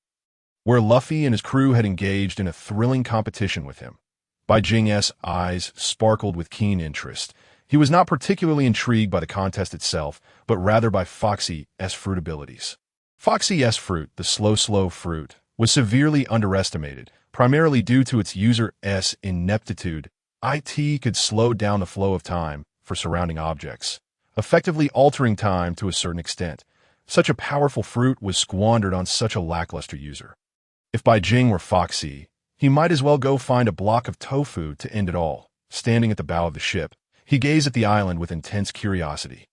where Luffy and his crew had engaged in a thrilling competition with him. Bai Jing's eyes sparkled with keen interest. He was not particularly intrigued by the contest itself, but rather by Foxy's fruit abilities. Foxy's fruit, the slow fruit, was severely underestimated, primarily due to its user's ineptitude. It could slow down the flow of time for surrounding objects, effectively altering time to a certain extent. Such a powerful fruit was squandered on such a lackluster user. If Bai Jing were Foxy, he might as well go find a block of tofu to end it all. Standing at the bow of the ship, he gazed at the island with intense curiosity.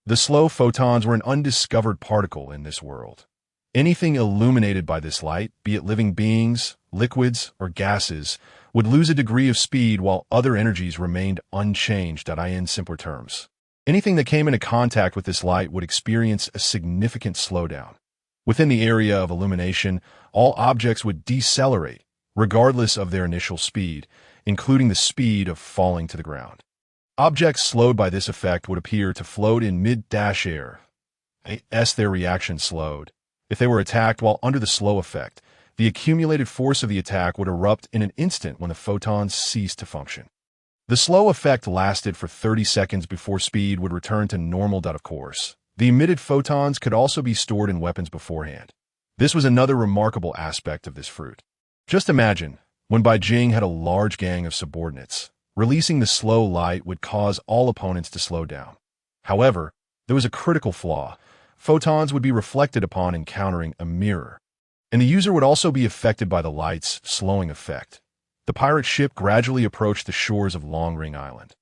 The slow photons were an undiscovered particle in this world. Anything illuminated by this light, be it living beings, liquids, or gases, would lose a degree of speed while other energies remained unchanged. In simpler terms, anything that came into contact with this light would experience a significant slowdown. Within the area of illumination, all objects would decelerate, regardless of their initial speed, including the speed of falling to the ground. Objects slowed by this effect would appear to float in mid-air. As their reaction slowed. If they were attacked while under the slow effect, the accumulated force of the attack would erupt in an instant when the photons ceased to function. The slow effect lasted for 30 seconds before speed would return to normal. Of course, the emitted photons could also be stored in weapons beforehand. This was another remarkable aspect of this fruit. Just imagine, when Bai Jing had a large gang of subordinates, releasing the slow light would cause all opponents to slow down. However, there was a critical flaw. Photons would be reflected upon encountering a mirror, and the user would also be affected by the light's slowing effect. The pirate ship gradually approached the shores of Long Ring Island.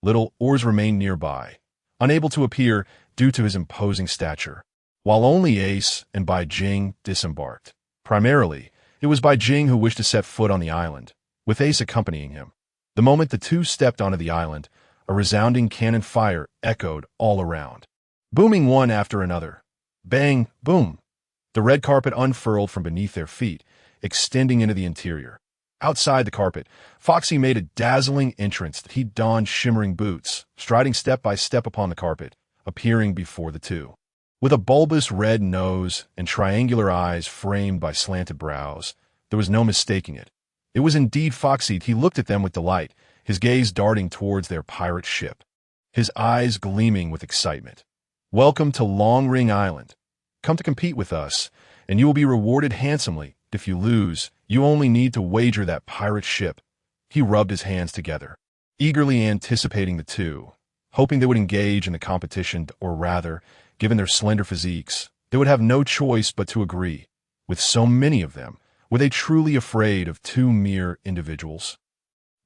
Little oars remained nearby, unable to appear due to his imposing stature, while only Ace and Bai Jing disembarked. Primarily, it was Bai Jing who wished to set foot on the island, with Ace accompanying him. The moment the two stepped onto the island, a resounding cannon fire echoed all around, booming one after another. Bang, boom. The red carpet unfurled from beneath their feet, extending into the interior. Outside the carpet, Foxy made a dazzling entrance. He donned shimmering boots, striding step by step upon the carpet, appearing before the two. With a bulbous red nose and triangular eyes framed by slanted brows, there was no mistaking it. It was indeed Foxy. He looked at them with delight, his gaze darting towards their pirate ship, his eyes gleaming with excitement. Welcome to Long Ring Island. Come to compete with us, and you will be rewarded handsomely. If you lose, you only need to wager that pirate ship. He rubbed his hands together, eagerly anticipating the two, hoping they would engage in the competition, or rather, given their slender physiques, they would have no choice but to agree. With so many of them, were they truly afraid of two mere individuals?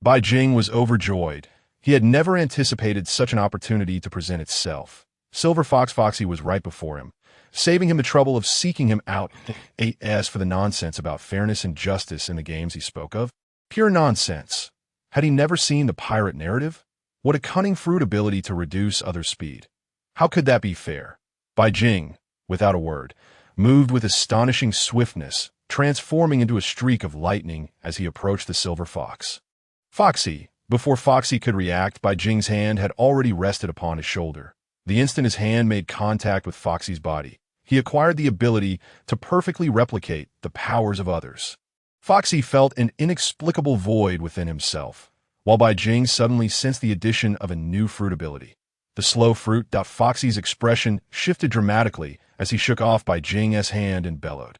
Bai Jing was overjoyed. He had never anticipated such an opportunity to present itself. Silver Fox Foxy was right before him, saving him the trouble of seeking him out. As for the nonsense about fairness and justice in the games he spoke of, pure nonsense. Had he never seen the pirate narrative? What a cunning fruit ability to reduce others' speed. How could that be fair? Bai Jing, without a word, moved with astonishing swiftness, transforming into a streak of lightning as he approached the Silver Fox. Foxy. Before Foxy could react, Bai Jing's hand had already rested upon his shoulder. The instant his hand made contact with Foxy's body, he acquired the ability to perfectly replicate the powers of others. Foxy felt an inexplicable void within himself, while Bai Jing suddenly sensed the addition of a new fruit ability. The slow fruit. Foxy's expression shifted dramatically as he shook off Bai Jing's hand and bellowed.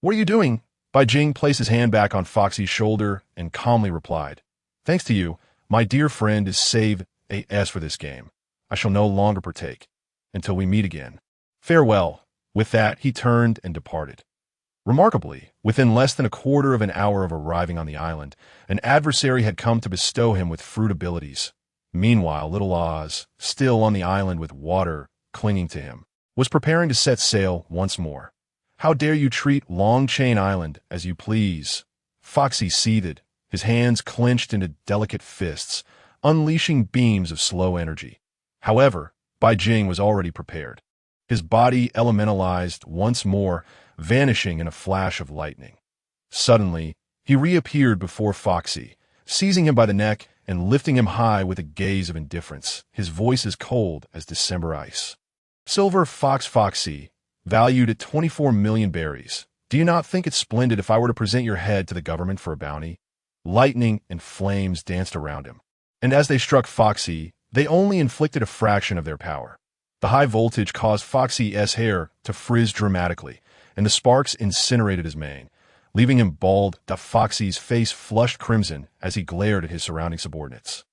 "What are you doing?" Bai Jing placed his hand back on Foxy's shoulder and calmly replied, "Thanks to you, my dear friend is saved as for this game. I shall no longer partake. Until we meet again. Farewell." With that, he turned and departed. Remarkably, within less than a quarter of an hour of arriving on the island, an adversary had come to bestow him with fruit abilities. Meanwhile, little Oz, still on the island with water clinging to him, was preparing to set sail once more. "How dare you treat Long Chain Island as you please?" Foxy seethed, his hands clenched into delicate fists, unleashing beams of slow energy. However, Bai Jing was already prepared. His body elementalized once more, vanishing in a flash of lightning. Suddenly, he reappeared before Foxy, seizing him by the neck and lifting him high with a gaze of indifference, his voice as cold as December ice. "Silver Fox Foxy, valued at 24 million berries. Do you not think it splendid if I were to present your head to the government for a bounty?" Lightning and flames danced around him, and as they struck Foxy, they only inflicted a fraction of their power. The high voltage caused Foxy's hair to frizz dramatically, and the sparks incinerated his mane, leaving him bald. Foxy's face flushed crimson as he glared at his surrounding subordinates.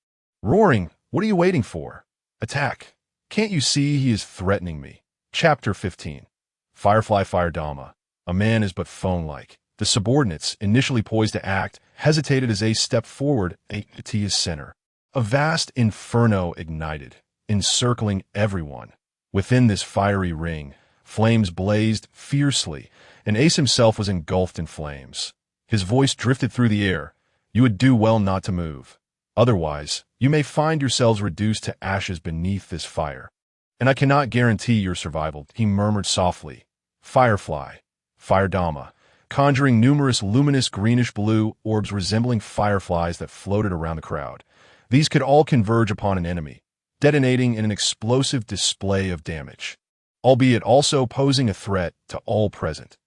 Roaring, "What are you waiting for? Attack! Can't you see he is threatening me?" Chapter 15. Firefly Firedama. A man is but phone-like. The subordinates, initially poised to act, hesitated as Ace stepped forward to his center. A vast inferno ignited, encircling everyone. Within this fiery ring, flames blazed fiercely, and Ace himself was engulfed in flames. His voice drifted through the air. "You would do well not to move. Otherwise, you may find yourselves reduced to ashes beneath this fire. And I cannot guarantee your survival," he murmured softly. Firefly, Firedama, conjuring numerous luminous greenish-blue orbs resembling fireflies that floated around the crowd. These could all converge upon an enemy, detonating in an explosive display of damage, albeit also posing a threat to all present.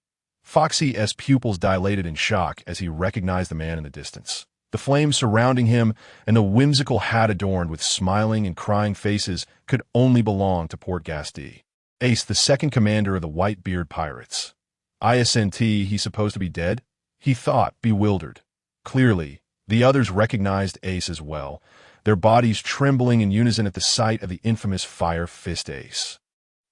Foxy's pupils dilated in shock as he recognized the man in the distance. The flames surrounding him and the whimsical hat adorned with smiling and crying faces could only belong to Port Gasti. Ace, the second commander of the Whitebeard pirates. Isn't he supposed to be dead? He thought, bewildered. Clearly, the others recognized Ace as well, their bodies trembling in unison at the sight of the infamous Fire Fist Ace,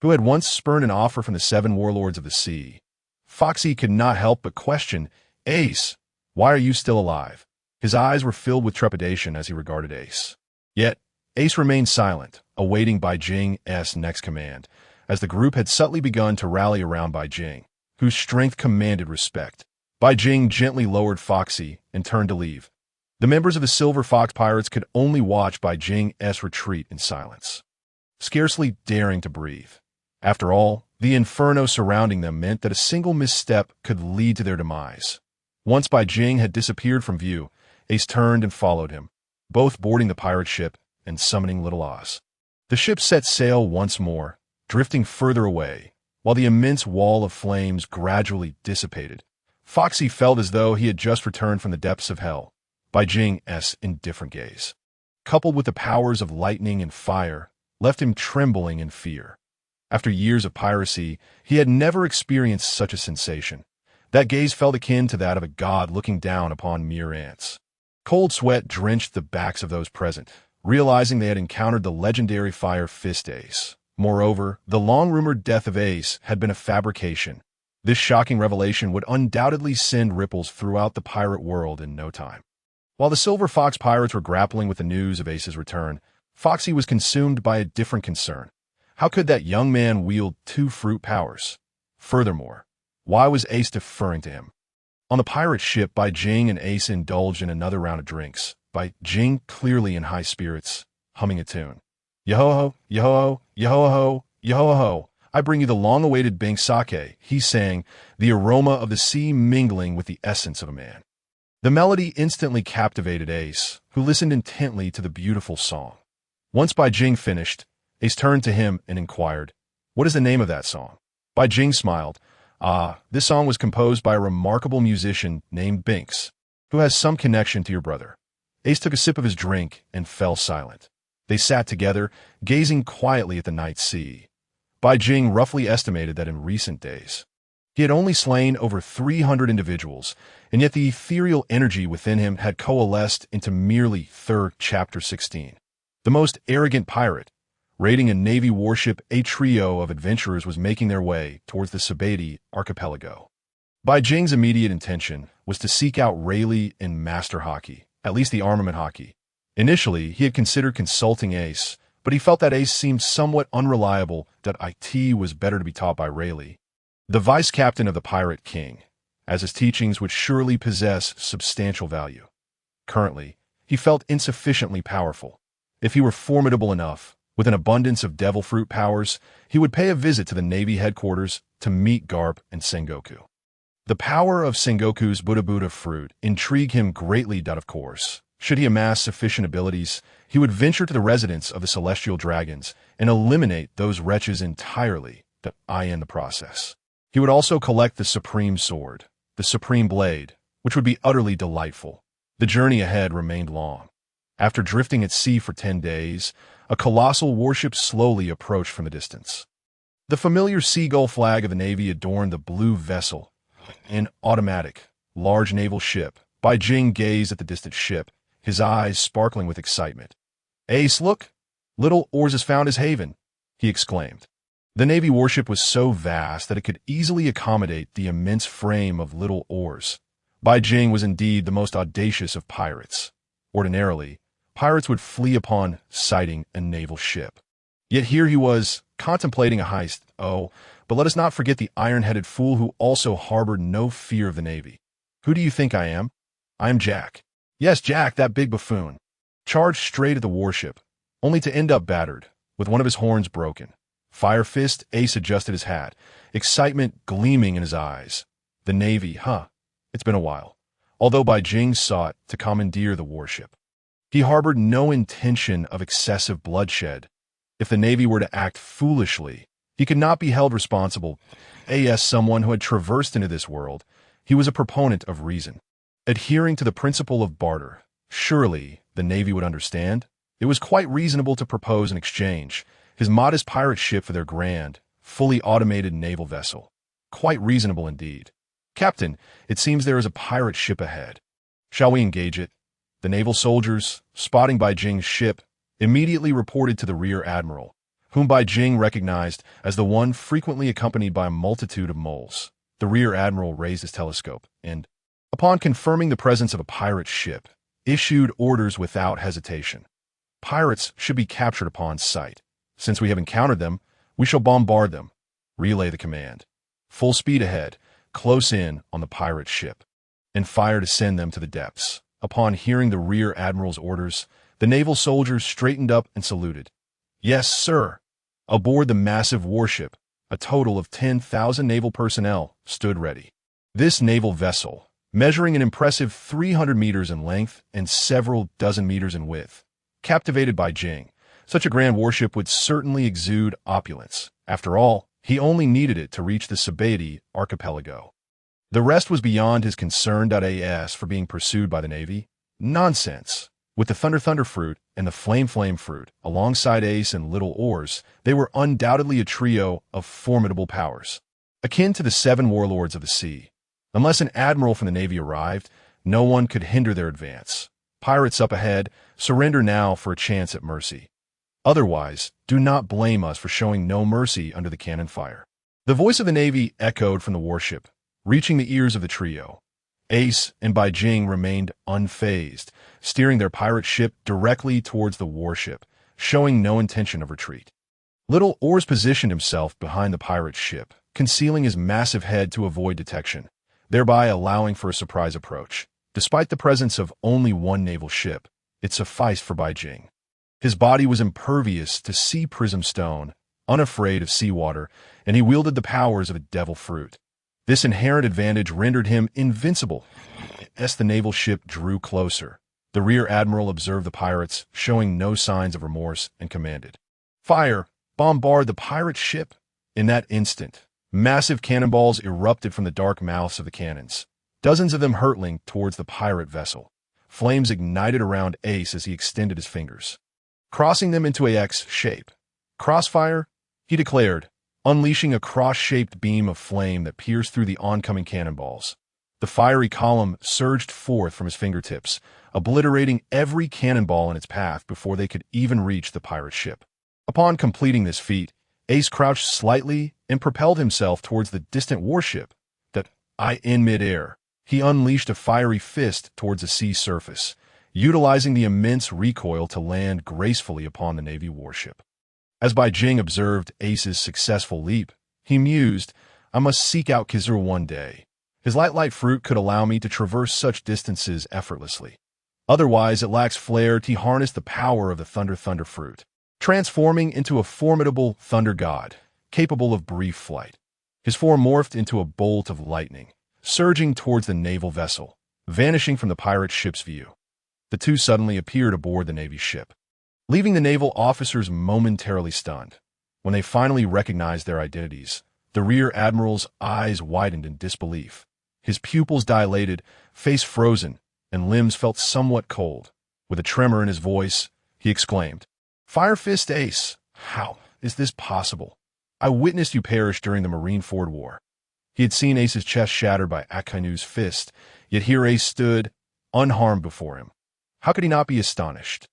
who had once spurned an offer from the 7 warlords of the sea. Foxy could not help but question, "Ace, why are you still alive?" His eyes were filled with trepidation as he regarded Ace. Yet, Ace remained silent, awaiting Bai Jing's next command, as the group had subtly begun to rally around Bai Jing, whose strength commanded respect. Bai Jing gently lowered Foxy and turned to leave. The members of the Silver Fox Pirates could only watch Bai Jing's retreat in silence, scarcely daring to breathe. After all, the inferno surrounding them meant that a single misstep could lead to their demise. Once Bai Jing had disappeared from view, Ace turned and followed him, both boarding the pirate ship and summoning Little Oz. The ship set sail once more, drifting further away, while the immense wall of flames gradually dissipated. Foxy felt as though he had just returned from the depths of hell. Bai Jing's indifferent gaze, coupled with the powers of lightning and fire, left him trembling in fear. After years of piracy, he had never experienced such a sensation. That gaze felt akin to that of a god looking down upon mere ants. Cold sweat drenched the backs of those present, realizing they had encountered the legendary Fire Fist Ace. Moreover, the long-rumored death of Ace had been a fabrication. This shocking revelation would undoubtedly send ripples throughout the pirate world in no time. While the Silver Fox Pirates were grappling with the news of Ace's return, Foxy was consumed by a different concern. How could that young man wield 2 fruit powers? Furthermore, why was Ace deferring to him? On the pirate ship, Bai Jing and Ace indulged in another round of drinks, Bai Jing clearly in high spirits, humming a tune. "Yo-ho-ho, yo-ho-ho, yo-ho-ho, yo-ho-ho, I bring you the long-awaited Bink sake," he sang, the aroma of the sea mingling with the essence of a man. The melody instantly captivated Ace, who listened intently to the beautiful song. Once Bai Jing finished, Ace turned to him and inquired, "What is the name of that song?" Bai Jing smiled. This song was composed by a remarkable musician named Binks, who has some connection to your brother." Ace took a sip of his drink and fell silent. They sat together, gazing quietly at the night sea. Bai Jing roughly estimated that in recent days, He had only slain over 300 individuals, and yet the ethereal energy within him had coalesced into merely Chapter 16. The most arrogant pirate, raiding a Navy warship, a trio of adventurers was making their way towards the Sabeti archipelago. Bai Jing's immediate intention was to seek out Rayleigh in Master Hockey, at least the armament hockey. Initially, he had considered consulting Ace, but he felt that Ace seemed somewhat unreliable, that IT was better to be taught by Rayleigh, the vice captain of the Pirate King, as his teachings would surely possess substantial value. Currently, he felt insufficiently powerful. If he were formidable enough, with an abundance of devil fruit powers, he would pay a visit to the Navy headquarters to meet Garp and Sengoku. The power of Sengoku's Buddha fruit intrigued him greatly. Of course, should he amass sufficient abilities, he would venture to the residence of the Celestial Dragons and eliminate those wretches entirely, in the process. He would also collect the Supreme Sword, the Supreme Blade, which would be utterly delightful. The journey ahead remained long. After drifting at sea for 10 days, a colossal warship slowly approached from the distance. The familiar seagull flag of the Navy adorned the blue vessel, an automatic, large naval ship. Bai Jing gazed at the distant ship, his eyes sparkling with excitement. "Ace, look! Little Oars has found his haven," he exclaimed. The Navy warship was so vast that it could easily accommodate the immense frame of Little Oars. Bai Jing was indeed the most audacious of pirates. Ordinarily, pirates would flee upon sighting a naval ship. Yet here he was, contemplating a heist. Oh, but let us not forget the iron-headed fool who also harbored no fear of the Navy. "Who do you think I am?" "I am Jack." "Yes, Jack, that big buffoon." Charged straight at the warship, only to end up battered, with one of his horns broken. Fire Fist, Ace adjusted his hat, excitement gleaming in his eyes. The Navy, huh? It's been a while. Although Bai Jing sought to commandeer the warship, he harbored no intention of excessive bloodshed. If the Navy were to act foolishly, he could not be held responsible. As someone who had traversed into this world, he was a proponent of reason. Adhering to the principle of barter, surely the Navy would understand. It was quite reasonable to propose an exchange, his modest pirate ship for their grand, fully automated naval vessel. Quite reasonable indeed. "Captain, it seems there is a pirate ship ahead. Shall we engage it?" The naval soldiers, spotting Bai Jing's ship, immediately reported to the rear admiral, whom Bai Jing recognized as the one frequently accompanied by a multitude of moles. The rear admiral raised his telescope and, upon confirming the presence of a pirate ship, issued orders without hesitation. "Pirates should be captured upon sight. Since we have encountered them, we shall bombard them. Relay the command. Full speed ahead, close in on the pirate ship, and fire to send them to the depths." Upon hearing the rear admiral's orders, the naval soldiers straightened up and saluted. "Yes, sir." Aboard the massive warship, a total of 10,000 naval personnel stood ready. This naval vessel, measuring an impressive 300 meters in length and several dozen meters in width, captivated Bai Jing. Such a grand warship would certainly exude opulence. After all, he only needed it to reach the Sabeti archipelago. The rest was beyond his concern. As for being pursued by the Navy, nonsense. With the Thunder fruit and the Flame fruit, alongside Ace and Little Oars, they were undoubtedly a trio of formidable powers, akin to the 7 warlords of the sea. Unless an admiral from the Navy arrived, no one could hinder their advance. Pirates up ahead, surrender now for a chance at mercy. Otherwise, do not blame us for showing no mercy under the cannon fire. The voice of the Navy echoed from the warship, reaching the ears of the trio. Ace and Bai Jing remained unfazed, steering their pirate ship directly towards the warship, showing no intention of retreat. Little Oars positioned himself behind the pirate ship, concealing his massive head to avoid detection, thereby allowing for a surprise approach. Despite the presence of only one naval ship, it sufficed for Bai Jing. His body was impervious to sea prism stone, unafraid of seawater, and he wielded the powers of a devil fruit. This inherent advantage rendered him invincible. As the naval ship drew closer, the rear admiral observed the pirates, showing no signs of remorse, and commanded, "Fire! Bombard the pirate ship!" In that instant, massive cannonballs erupted from the dark mouths of the cannons, dozens of them hurtling towards the pirate vessel. Flames ignited around Ace as he extended his fingers, crossing them into a X shape. "Crossfire," he declared, unleashing a cross-shaped beam of flame that pierced through the oncoming cannonballs. The fiery column surged forth from his fingertips, obliterating every cannonball in its path before they could even reach the pirate ship. Upon completing this feat, Ace crouched slightly and propelled himself towards the distant warship. In midair, he unleashed a fiery fist towards the sea surface, utilizing the immense recoil to land gracefully upon the Navy warship. As Bai Jing observed Ace's successful leap, he mused, "I must seek out Kizura one day. His light fruit could allow me to traverse such distances effortlessly. Otherwise, it lacks flair to harness the power of the thunder fruit, transforming into a formidable thunder god, capable of brief flight." His form morphed into a bolt of lightning, surging towards the naval vessel, vanishing from the pirate ship's view. The two suddenly appeared aboard the Navy ship, leaving the naval officers momentarily stunned. When they finally recognized their identities, the Rear Admiral's eyes widened in disbelief. His pupils dilated, face frozen, and limbs felt somewhat cold. With a tremor in his voice, he exclaimed, "Fire Fist Ace, how is this possible? I witnessed you perish during the Marineford War." He had seen Ace's chest shattered by Akainu's fist, yet here Ace stood, unharmed before him. How could he not be astonished?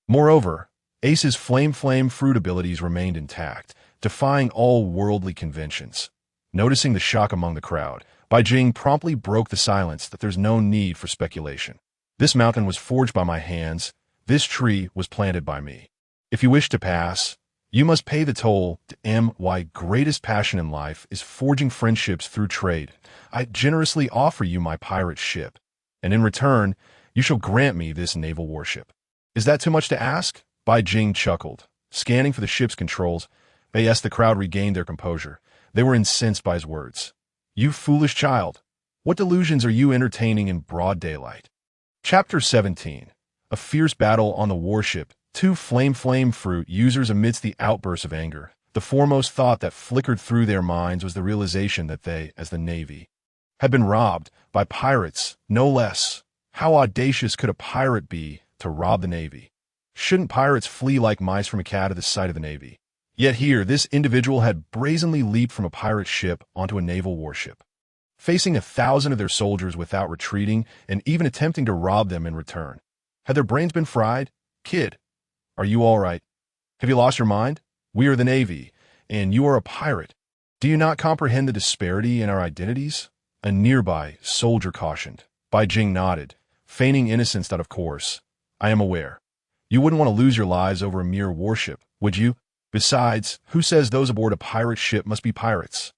Moreover, Ace's flame fruit abilities remained intact, defying all worldly conventions. Noticing the shock among the crowd, Bai Jing promptly broke the silence that there's no need for speculation. "This mountain was forged by my hands. This tree was planted by me. If you wish to pass, you must pay the toll. My greatest passion in life is forging friendships through trade. I generously offer you my pirate ship, and in return, you shall grant me this naval warship." "Is that too much to ask?" Bai Jing chuckled, scanning for the ship's controls. The crowd regained their composure. They were incensed by his words. "You foolish child, what delusions are you entertaining in broad daylight?" Chapter 17. A fierce battle on the warship. Two flame fruit users amidst the outbursts of anger. The foremost thought that flickered through their minds was the realization that they, as the Navy, had been robbed by pirates, no less. How audacious could a pirate be to rob the Navy? Shouldn't pirates flee like mice from a cat at the sight of the Navy? Yet here, this individual had brazenly leaped from a pirate ship onto a naval warship, facing 1,000 of their soldiers without retreating and even attempting to rob them in return. Had their brains been fried? "Kid, are you all right? Have you lost your mind? We are the Navy, and you are a pirate. Do you not comprehend the disparity in our identities?" A nearby soldier cautioned. Bai Jing nodded, feigning innocence that, "Of course, I am aware. You wouldn't want to lose your lives over a mere warship, would you? Besides, who says those aboard a pirate ship must be pirates?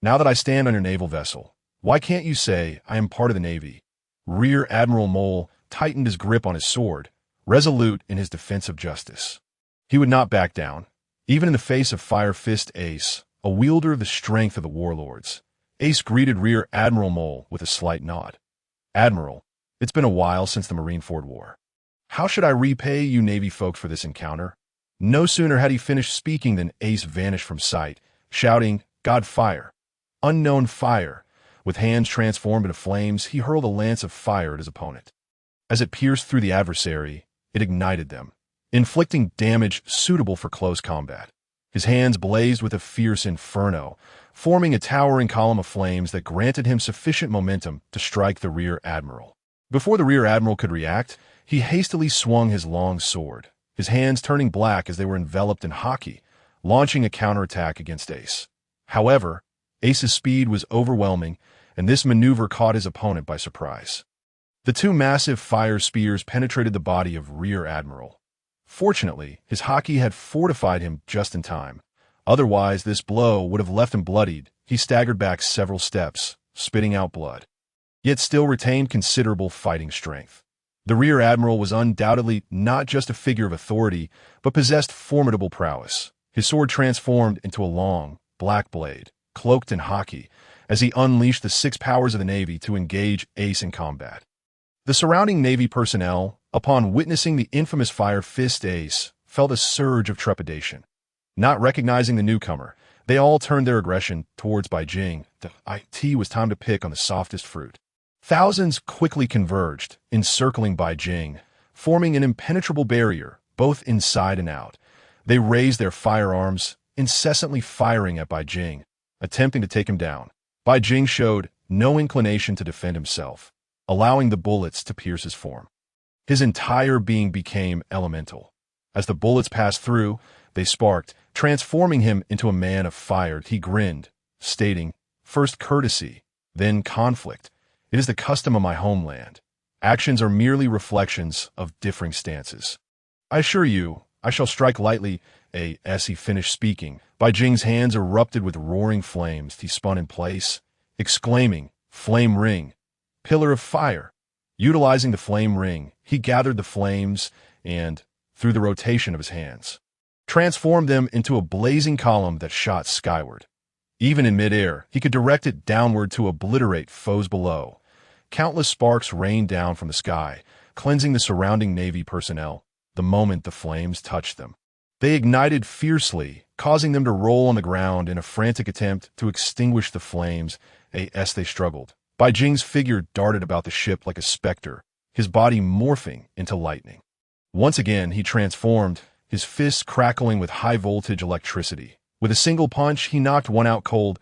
Now that I stand on your naval vessel, why can't you say I am part of the Navy?" Rear Admiral Mole tightened his grip on his sword, resolute in his defense of justice. He would not back down, even in the face of Fire Fist Ace, a wielder of the strength of the warlords. Ace greeted Rear Admiral Mole with a slight nod. "Admiral, it's been a while since the Marineford War. How should I repay you Navy folks for this encounter?" No sooner had he finished speaking than Ace vanished from sight, shouting, "God fire! Unknown fire!" With hands transformed into flames, he hurled a lance of fire at his opponent. As it pierced through the adversary, it ignited them, inflicting damage suitable for close combat. His hands blazed with a fierce inferno, forming a towering column of flames that granted him sufficient momentum to strike the Rear Admiral. Before the Rear Admiral could react, he hastily swung his long sword, his hands turning black as they were enveloped in haki, launching a counterattack against Ace. However, Ace's speed was overwhelming, and this maneuver caught his opponent by surprise. The two massive fire spears penetrated the body of Rear Admiral. Fortunately, his haki had fortified him just in time. Otherwise, this blow would have left him bloodied. He staggered back several steps, spitting out blood, yet still retained considerable fighting strength. The Rear Admiral was undoubtedly not just a figure of authority, but possessed formidable prowess. His sword transformed into a long, black blade, cloaked in haki, as he unleashed the 6 powers of the Navy to engage Ace in combat. The surrounding Navy personnel, upon witnessing the infamous Fire Fist Ace, felt a surge of trepidation. Not recognizing the newcomer, they all turned their aggression towards Bai Jing. It was time to pick on the softest fruit. Thousands quickly converged, encircling Bai Jing, forming an impenetrable barrier, both inside and out. They raised their firearms, incessantly firing at Bai Jing, attempting to take him down. Bai Jing showed no inclination to defend himself, allowing the bullets to pierce his form. His entire being became elemental. As the bullets passed through, they sparked, transforming him into a man of fire. He grinned, stating, "First courtesy, then conflict. It is the custom of my homeland. Actions are merely reflections of differing stances. I assure you, I shall strike lightly." As he finished speaking, Bai Jing's hands erupted with roaring flames. He spun in place, exclaiming, "Flame ring, pillar of fire." Utilizing the flame ring, he gathered the flames and, through the rotation of his hands, transformed them into a blazing column that shot skyward. Even in midair, he could direct it downward to obliterate foes below. Countless sparks rained down from the sky, cleansing the surrounding Navy personnel the moment the flames touched them. They ignited fiercely, causing them to roll on the ground in a frantic attempt to extinguish the flames. As they struggled, Bai Jing's figure darted about the ship like a specter, his body morphing into lightning. Once again, he transformed, his fists crackling with high-voltage electricity. With a single punch, he knocked one out cold.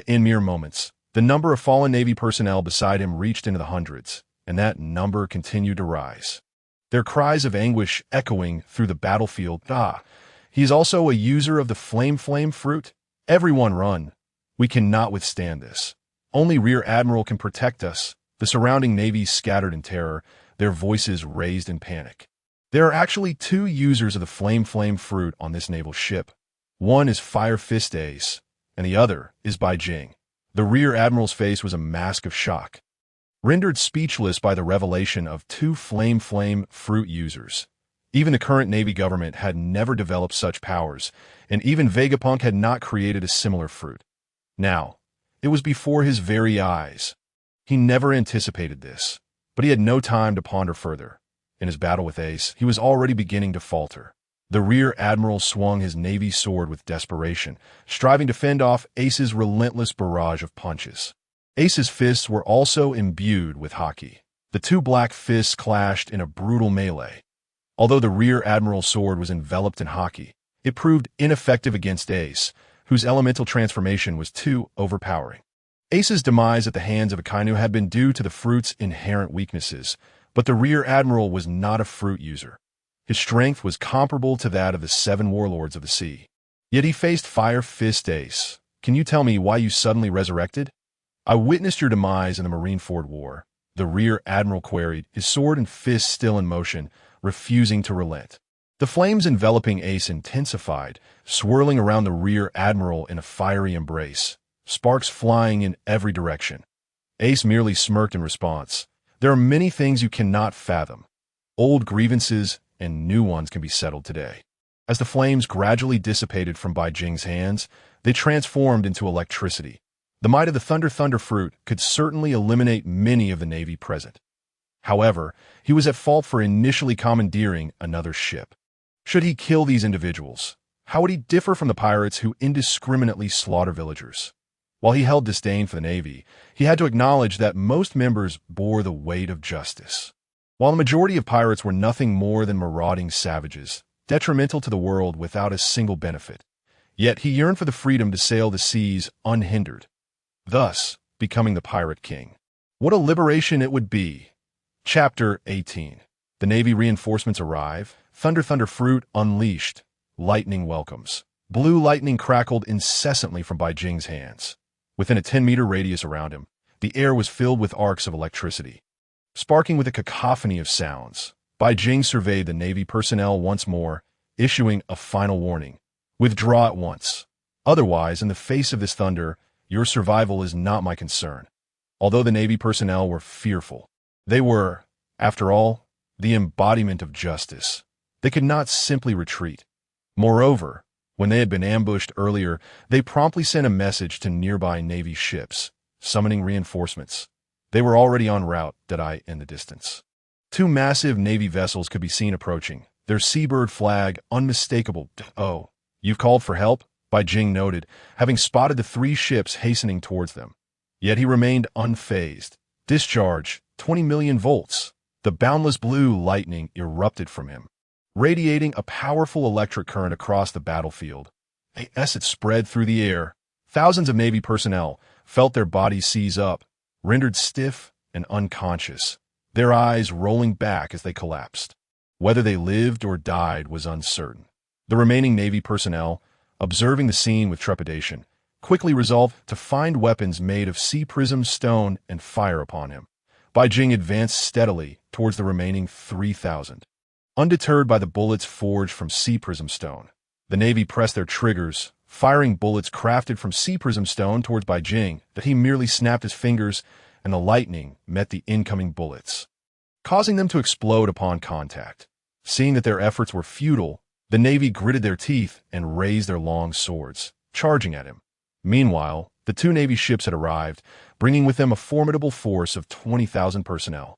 In mere moments, the number of fallen Navy personnel beside him reached into the hundreds, and that number continued to rise. Their cries of anguish echoing through the battlefield. He is also a user of the flame fruit. Everyone run. We cannot withstand this. Only Rear Admiral can protect us. The surrounding navies scattered in terror, their voices raised in panic. There are actually two users of the flame fruit on this naval ship. One is Fire Fist Ace, and the other is Bai Jing. The Rear Admiral's face was a mask of shock, rendered speechless by the revelation of two flame fruit users. Even the current Navy government had never developed such powers, and even Vegapunk had not created a similar fruit. Now, it was before his very eyes. He never anticipated this, but he had no time to ponder further. In his battle with Ace, he was already beginning to falter. The Rear Admiral swung his Navy sword with desperation, striving to fend off Ace's relentless barrage of punches. Ace's fists were also imbued with haki. The two black fists clashed in a brutal melee. Although the Rear Admiral's sword was enveloped in haki, it proved ineffective against Ace, whose elemental transformation was too overpowering. Ace's demise at the hands of Akainu had been due to the fruit's inherent weaknesses, but the Rear Admiral was not a fruit user. His strength was comparable to that of the 7 warlords of the sea. Yet he faced Fire Fist Ace. "Can you tell me why you suddenly resurrected?" "I witnessed your demise in the Marineford War," the Rear Admiral queried, his sword and fist still in motion, refusing to relent. The flames enveloping Ace intensified, swirling around the Rear Admiral in a fiery embrace, sparks flying in every direction. Ace merely smirked in response. "There are many things you cannot fathom. Old grievances and new ones can be settled today." As the flames gradually dissipated from Bai Jing's hands, they transformed into electricity. The might of the Thunder fruit could certainly eliminate many of the Navy present. However, he was at fault for initially commandeering another ship. Should he kill these individuals? How would he differ from the pirates who indiscriminately slaughter villagers? While he held disdain for the Navy, he had to acknowledge that most members bore the weight of justice. While the majority of pirates were nothing more than marauding savages, detrimental to the world without a single benefit, yet he yearned for the freedom to sail the seas unhindered, thus becoming the Pirate King. What a liberation it would be! Chapter 18. The Navy reinforcements arrive. Thunder fruit unleashed. Lightning welcomes. Blue lightning crackled incessantly from Bai Jing's hands. Within a 10-meter radius around him, the air was filled with arcs of electricity. Sparking with a cacophony of sounds, Bai Jing surveyed the Navy personnel once more, issuing a final warning. "Withdraw at once. Otherwise, in the face of this thunder, your survival is not my concern." Although the Navy personnel were fearful, they were, after all, the embodiment of justice. They could not simply retreat. Moreover, when they had been ambushed earlier, they promptly sent a message to nearby Navy ships, summoning reinforcements. They were already en route, in the distance. 2 massive Navy vessels could be seen approaching, their seabird flag unmistakable. "Oh, you've called for help?" Bai Jing noted, having spotted the 3 ships hastening towards them. Yet he remained unfazed. "Discharge, 20 million volts." The boundless blue lightning erupted from him, radiating a powerful electric current across the battlefield. As it spread through the air, thousands of Navy personnel felt their bodies seize up, rendered stiff and unconscious, their eyes rolling back as they collapsed. Whether they lived or died was uncertain. The remaining Navy personnel, observing the scene with trepidation, quickly resolved to find weapons made of sea prism stone and fire upon him. Bai Jing advanced steadily towards the remaining 3,000. Undeterred by the bullets forged from sea prism stone, the Navy pressed their triggers, firing bullets crafted from sea prism stone towards Bai Jing that he merely snapped his fingers, and the lightning met the incoming bullets, causing them to explode upon contact. Seeing that their efforts were futile, the Navy gritted their teeth and raised their long swords, charging at him. Meanwhile, the two Navy ships had arrived, bringing with them a formidable force of 20,000 personnel.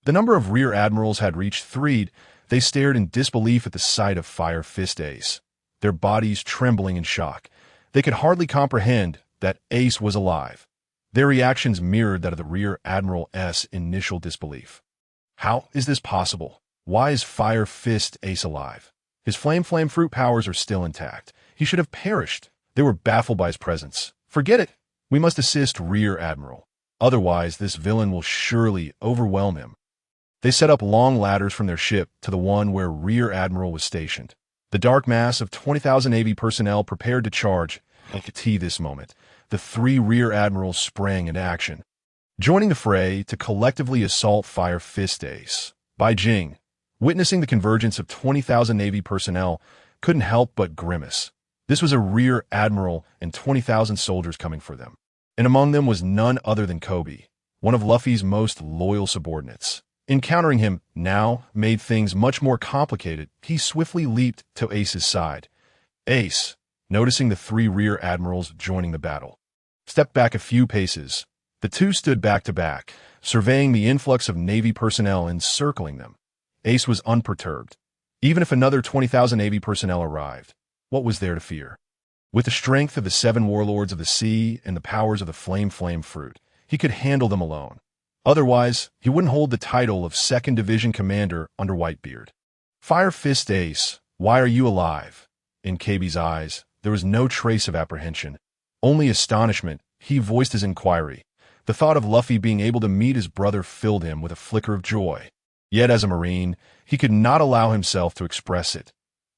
The number of rear admirals had reached 3. They stared in disbelief at the sight of Fire Fist Ace, their bodies trembling in shock. They could hardly comprehend that Ace was alive. Their reactions mirrored that of the Rear Admiral's initial disbelief. How is this possible? Why is Fire Fist Ace alive? His flame fruit powers are still intact. He should have perished. They were baffled by his presence. Forget it. We must assist Rear Admiral. Otherwise, this villain will surely overwhelm him. They set up long ladders from their ship to the one where Rear Admiral was stationed. The dark mass of 20,000 Navy personnel prepared to charge. At this moment, the 3 Rear Admirals sprang into action, joining the fray to collectively assault Fire Fist Ace. Bai Jing, witnessing the convergence of 20,000 Navy personnel, couldn't help but grimace. This was a Rear Admiral and 20,000 soldiers coming for them. And among them was none other than Kobe, one of Luffy's most loyal subordinates. Encountering him now made things much more complicated. He swiftly leaped to Ace's side. Ace, noticing the 3 Rear Admirals joining the battle, stepped back a few paces. The two stood back to back, surveying the influx of Navy personnel encircling them. Ace was unperturbed. Even if another 20,000 Navy personnel arrived, what was there to fear? With the strength of the 7 warlords of the sea and the powers of the flame fruit, he could handle them alone. Otherwise, he wouldn't hold the title of 2nd Division Commander under Whitebeard. Fire Fist Ace, why are you alive? In Kobe's eyes, there was no trace of apprehension, only astonishment. He voiced his inquiry. The thought of Luffy being able to meet his brother filled him with a flicker of joy. Yet as a Marine, he could not allow himself to express it.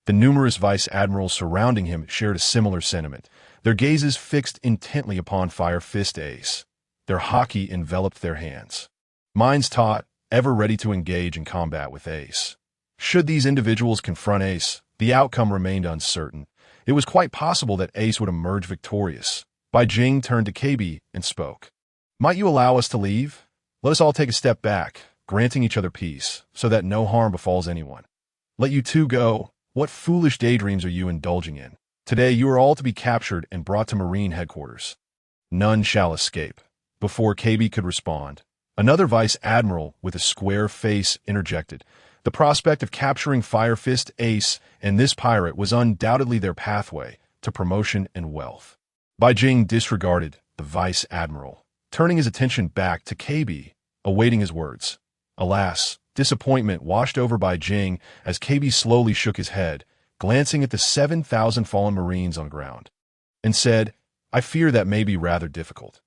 The numerous vice admirals surrounding him shared a similar sentiment, their gazes fixed intently upon Fire Fist Ace. Their haki enveloped their hands, minds taut, ever ready to engage in combat with Ace. Should these individuals confront Ace, the outcome remained uncertain. It was quite possible that Ace would emerge victorious. Bai Jing turned to Kobe and spoke. Might you allow us to leave? Let us all take a step back, granting each other peace, so that no harm befalls anyone. Let you two go. What foolish daydreams are you indulging in? Today you are all to be captured and brought to Marine headquarters. None shall escape. Before Kobe could respond, another vice admiral with a square face interjected. The prospect of capturing Fire Fist Ace and this pirate was undoubtedly their pathway to promotion and wealth. Bai Jing disregarded the vice admiral, turning his attention back to Kobe, awaiting his words. Alas, disappointment washed over Bai Jing as Kobe slowly shook his head, glancing at the 7,000 fallen Marines on the ground, and said, I fear that may be rather difficult.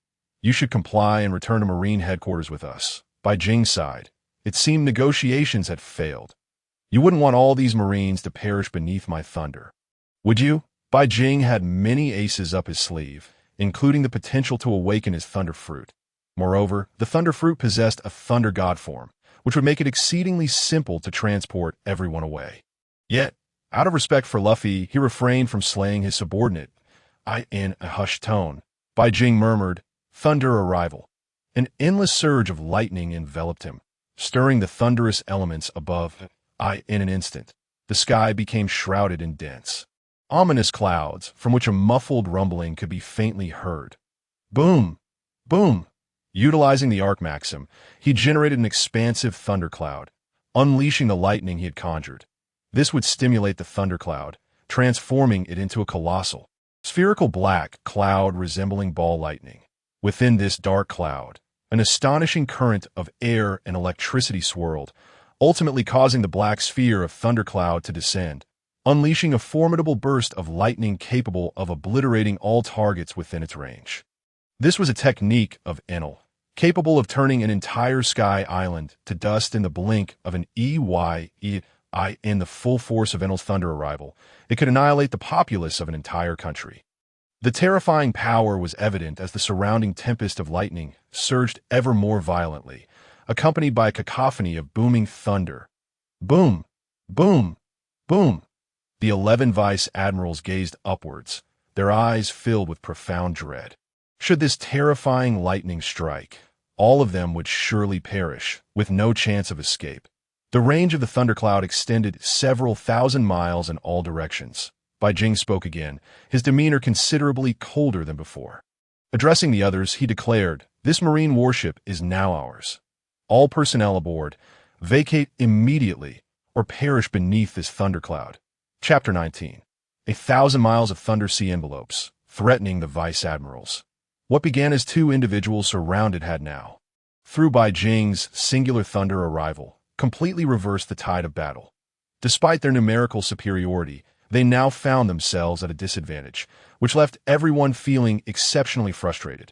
You should comply and return to Marine headquarters with us. Bai Jing sighed. It seemed negotiations had failed. You wouldn't want all these Marines to perish beneath my thunder, would you? Bai Jing had many aces up his sleeve, including the potential to awaken his thunder fruit. Moreover, the thunder fruit possessed a thunder god form, which would make it exceedingly simple to transport everyone away. Yet, out of respect for Luffy, he refrained from slaying his subordinate. In a hushed tone, Bai Jing murmured, Thunder arrival. An endless surge of lightning enveloped him, stirring the thunderous elements above. In an instant, the sky became shrouded in dense, ominous clouds from which a muffled rumbling could be faintly heard. Boom! Boom! Utilizing the arc maxim, he generated an expansive thundercloud, unleashing the lightning he had conjured. This would stimulate the thundercloud, transforming it into a colossal, spherical black cloud resembling ball lightning. Within this dark cloud, an astonishing current of air and electricity swirled, ultimately causing the black sphere of thundercloud to descend. unleashing a formidable burst of lightning capable of obliterating all targets within its range. This was a technique of Enel, capable of turning an entire sky island to dust in the blink of an eye. In the full force of Enel's thunder arrival, it could annihilate the populace of an entire country. The terrifying power was evident as the surrounding tempest of lightning surged ever more violently, accompanied by a cacophony of booming thunder. Boom! Boom! Boom! The 11 vice admirals gazed upwards, their eyes filled with profound dread. Should this terrifying lightning strike, all of them would surely perish, with no chance of escape. The range of the thundercloud extended several thousand miles in all directions. Bai Jing spoke again, his demeanor considerably colder than before. Addressing the others, he declared, "This marine warship is now ours. All personnel aboard, vacate immediately or perish beneath this thundercloud." Chapter 19. 1,000 miles of thunder sea envelopes, threatening the vice admirals. What began as two individuals surrounded had now, through Bai Jing's singular thunder arrival, completely reversed the tide of battle. Despite their numerical superiority, they now found themselves at a disadvantage, which left everyone feeling exceptionally frustrated,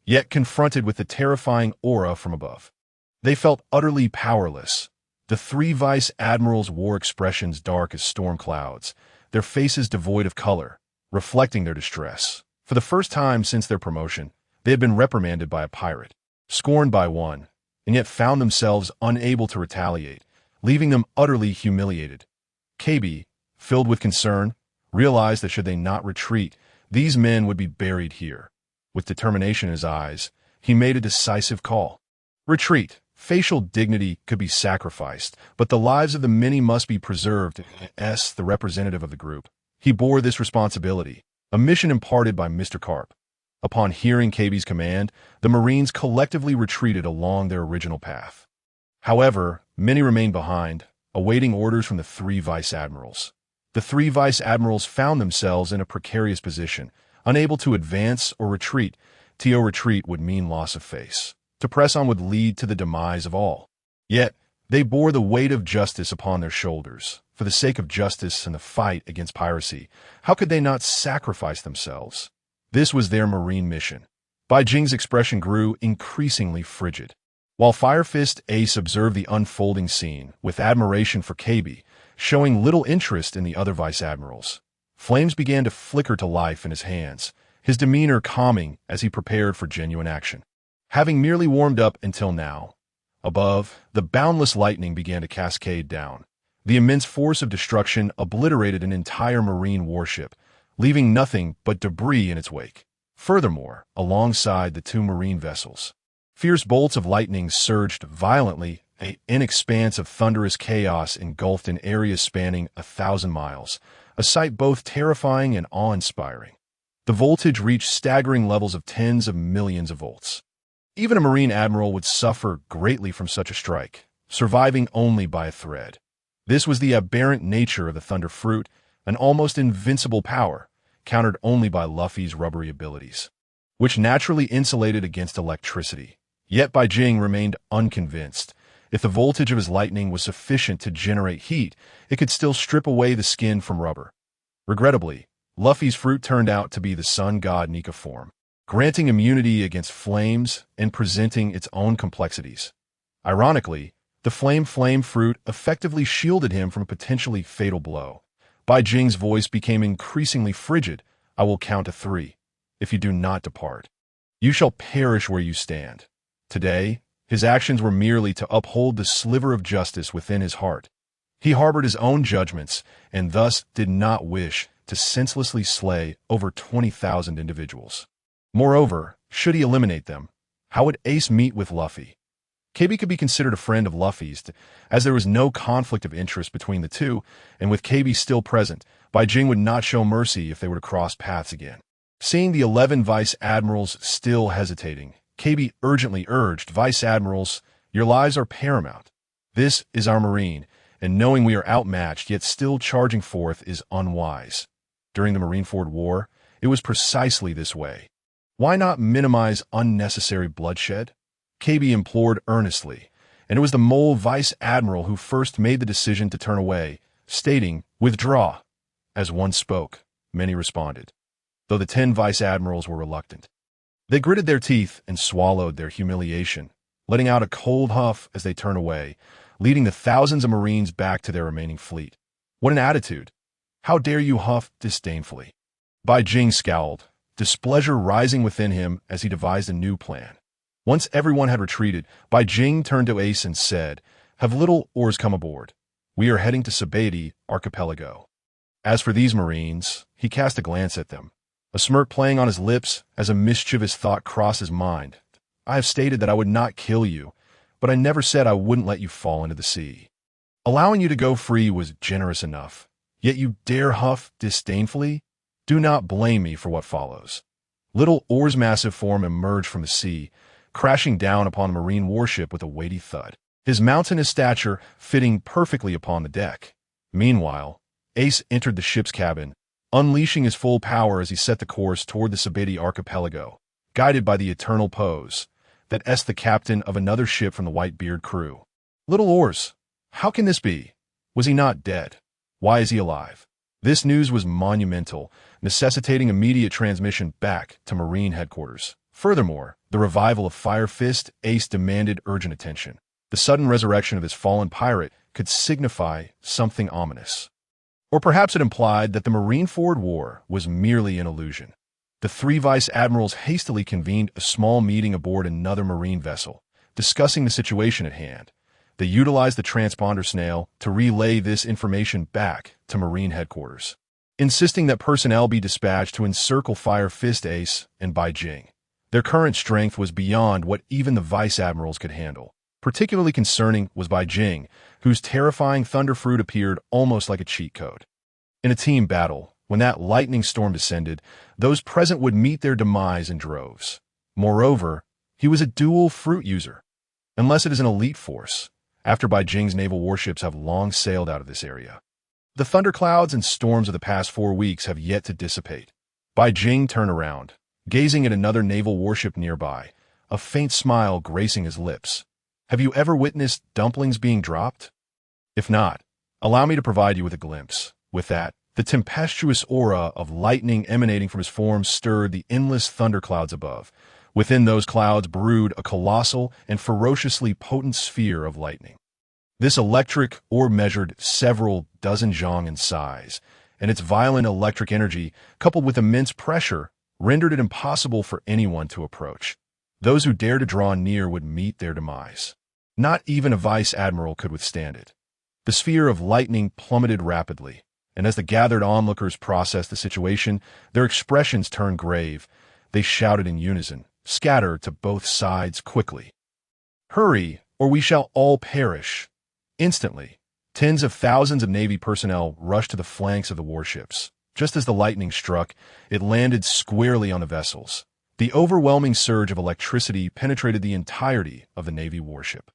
yet confronted with the terrifying aura from above. They felt utterly powerless. The three vice admirals wore expressions dark as storm clouds, their faces devoid of color, reflecting their distress. For the first time since their promotion, they had been reprimanded by a pirate, scorned by one, and yet found themselves unable to retaliate, leaving them utterly humiliated. KB, filled with concern, realized that should they not retreat, these men would be buried here. With determination in his eyes, he made a decisive call. Retreat. Facial dignity could be sacrificed, but the lives of the many must be preserved. The representative of the group, he bore this responsibility, a mission imparted by Mr. Carp. Upon hearing KB's command, the Marines collectively retreated along their original path. However, many remained behind, awaiting orders from the three vice admirals. The three vice admirals found themselves in a precarious position, unable to advance or retreat. To retreat would mean loss of face. To press on would lead to the demise of all. Yet, they bore the weight of justice upon their shoulders. For the sake of justice and the fight against piracy, how could they not sacrifice themselves? This was their marine mission. Bai Jing's expression grew increasingly frigid. While Fire Fist Ace observed the unfolding scene with admiration for KB, showing little interest in the other vice admirals. Flames began to flicker to life in his hands, his demeanor calming as he prepared for genuine action. Having merely warmed up until now, above, the boundless lightning began to cascade down. The immense force of destruction obliterated an entire marine warship, leaving nothing but debris in its wake. Furthermore, alongside the two marine vessels, fierce bolts of lightning surged violently. An expanse of thunderous chaos engulfed an area spanning 1,000 miles, a sight both terrifying and awe-inspiring. The voltage reached staggering levels of tens of millions of volts. Even a Marine admiral would suffer greatly from such a strike, surviving only by a thread. This was the aberrant nature of the Thunder Fruit, an almost invincible power, countered only by Luffy's rubbery abilities, which naturally insulated against electricity. Yet Bai Jing remained unconvinced. If the voltage of his lightning was sufficient to generate heat, it could still strip away the skin from rubber. Regrettably, Luffy's fruit turned out to be the sun god Nika form, granting immunity against flames and presenting its own complexities. Ironically, the flame fruit effectively shielded him from a potentially fatal blow. Bai Jing's voice became increasingly frigid. "I will count to 3. If you do not depart, you shall perish where you stand." Today, his actions were merely to uphold the sliver of justice within his heart. He harbored his own judgments and thus did not wish to senselessly slay over 20,000 individuals. Moreover, should he eliminate them, how would Ace meet with Luffy? KB could be considered a friend of Luffy's, as there was no conflict of interest between the two, and with KB still present, Bai Jing would not show mercy if they were to cross paths again. Seeing the 11 vice admirals still hesitating, KB urgently urged, "Vice admirals, your lives are paramount. This is our marine, and knowing we are outmatched yet still charging forth is unwise. During the Marineford War, it was precisely this way. Why not minimize unnecessary bloodshed?" KB implored earnestly, and it was the Mole Vice Admiral who first made the decision to turn away, stating, "Withdraw. As one spoke, many responded, though the 10 vice admirals were reluctant. They gritted their teeth and swallowed their humiliation, letting out a cold huff as they turned away, leading the thousands of Marines back to their remaining fleet. What an attitude! How dare you huff disdainfully? Bai Jing scowled, displeasure rising within him as he devised a new plan. Once everyone had retreated, Bai Jing turned to Ace and said, "Have little oars come aboard. We are heading to Sabeti Archipelago." As for these Marines, he cast a glance at them, a smirk playing on his lips as a mischievous thought crossed his mind. "I have stated that I would not kill you, but I never said I wouldn't let you fall into the sea. Allowing you to go free was generous enough, yet you dare huff disdainfully? Do not blame me for what follows." Little oar's massive form emerged from the sea, crashing down upon the Marine warship with a weighty thud, his mountainous stature fitting perfectly upon the deck. Meanwhile, Ace entered the ship's cabin, unleashing his full power as he set the course toward the Sabeti Archipelago, guided by the eternal pose that s the captain of another ship from the Whitebeard crew. Little oars, how can this be? Was he not dead? Why is he alive? This news was monumental, necessitating immediate transmission back to Marine headquarters. Furthermore, the revival of Fire Fist Ace demanded urgent attention. The sudden resurrection of his fallen pirate could signify something ominous. Or perhaps it implied that the Marineford War was merely an illusion. The 3 vice admirals hastily convened a small meeting aboard another Marine vessel, discussing the situation at hand. They utilized the transponder snail to relay this information back to Marine headquarters, insisting that personnel be dispatched to encircle Fire Fist Ace and Bai Jing. Their current strength was beyond what even the vice admirals could handle. Particularly concerning was Bai Jing, whose terrifying thunder fruit appeared almost like a cheat code. In a team battle, when that lightning storm descended, those present would meet their demise in droves. Moreover, he was a dual fruit user, unless it is an elite force, after Bai Jing's naval warships have long sailed out of this area. The thunderclouds and storms of the past 4 weeks have yet to dissipate. Bai Jing turned around, gazing at another naval warship nearby, a faint smile gracing his lips. Have you ever witnessed dumplings being dropped? If not, allow me to provide you with a glimpse. With that, the tempestuous aura of lightning emanating from his form stirred the endless thunderclouds above. Within those clouds brewed a colossal and ferociously potent sphere of lightning. This electric orb measured several dozen zhang in size, and its violent electric energy, coupled with immense pressure, rendered it impossible for anyone to approach. Those who dared to draw near would meet their demise. Not even a vice admiral could withstand it. The sphere of lightning plummeted rapidly, and as the gathered onlookers processed the situation, their expressions turned grave. They shouted in unison, "Scatter to both sides quickly. Hurry, or we shall all perish." Instantly, tens of thousands of Navy personnel rushed to the flanks of the warships. Just as the lightning struck, it landed squarely on the vessels. The overwhelming surge of electricity penetrated the entirety of the Navy warship.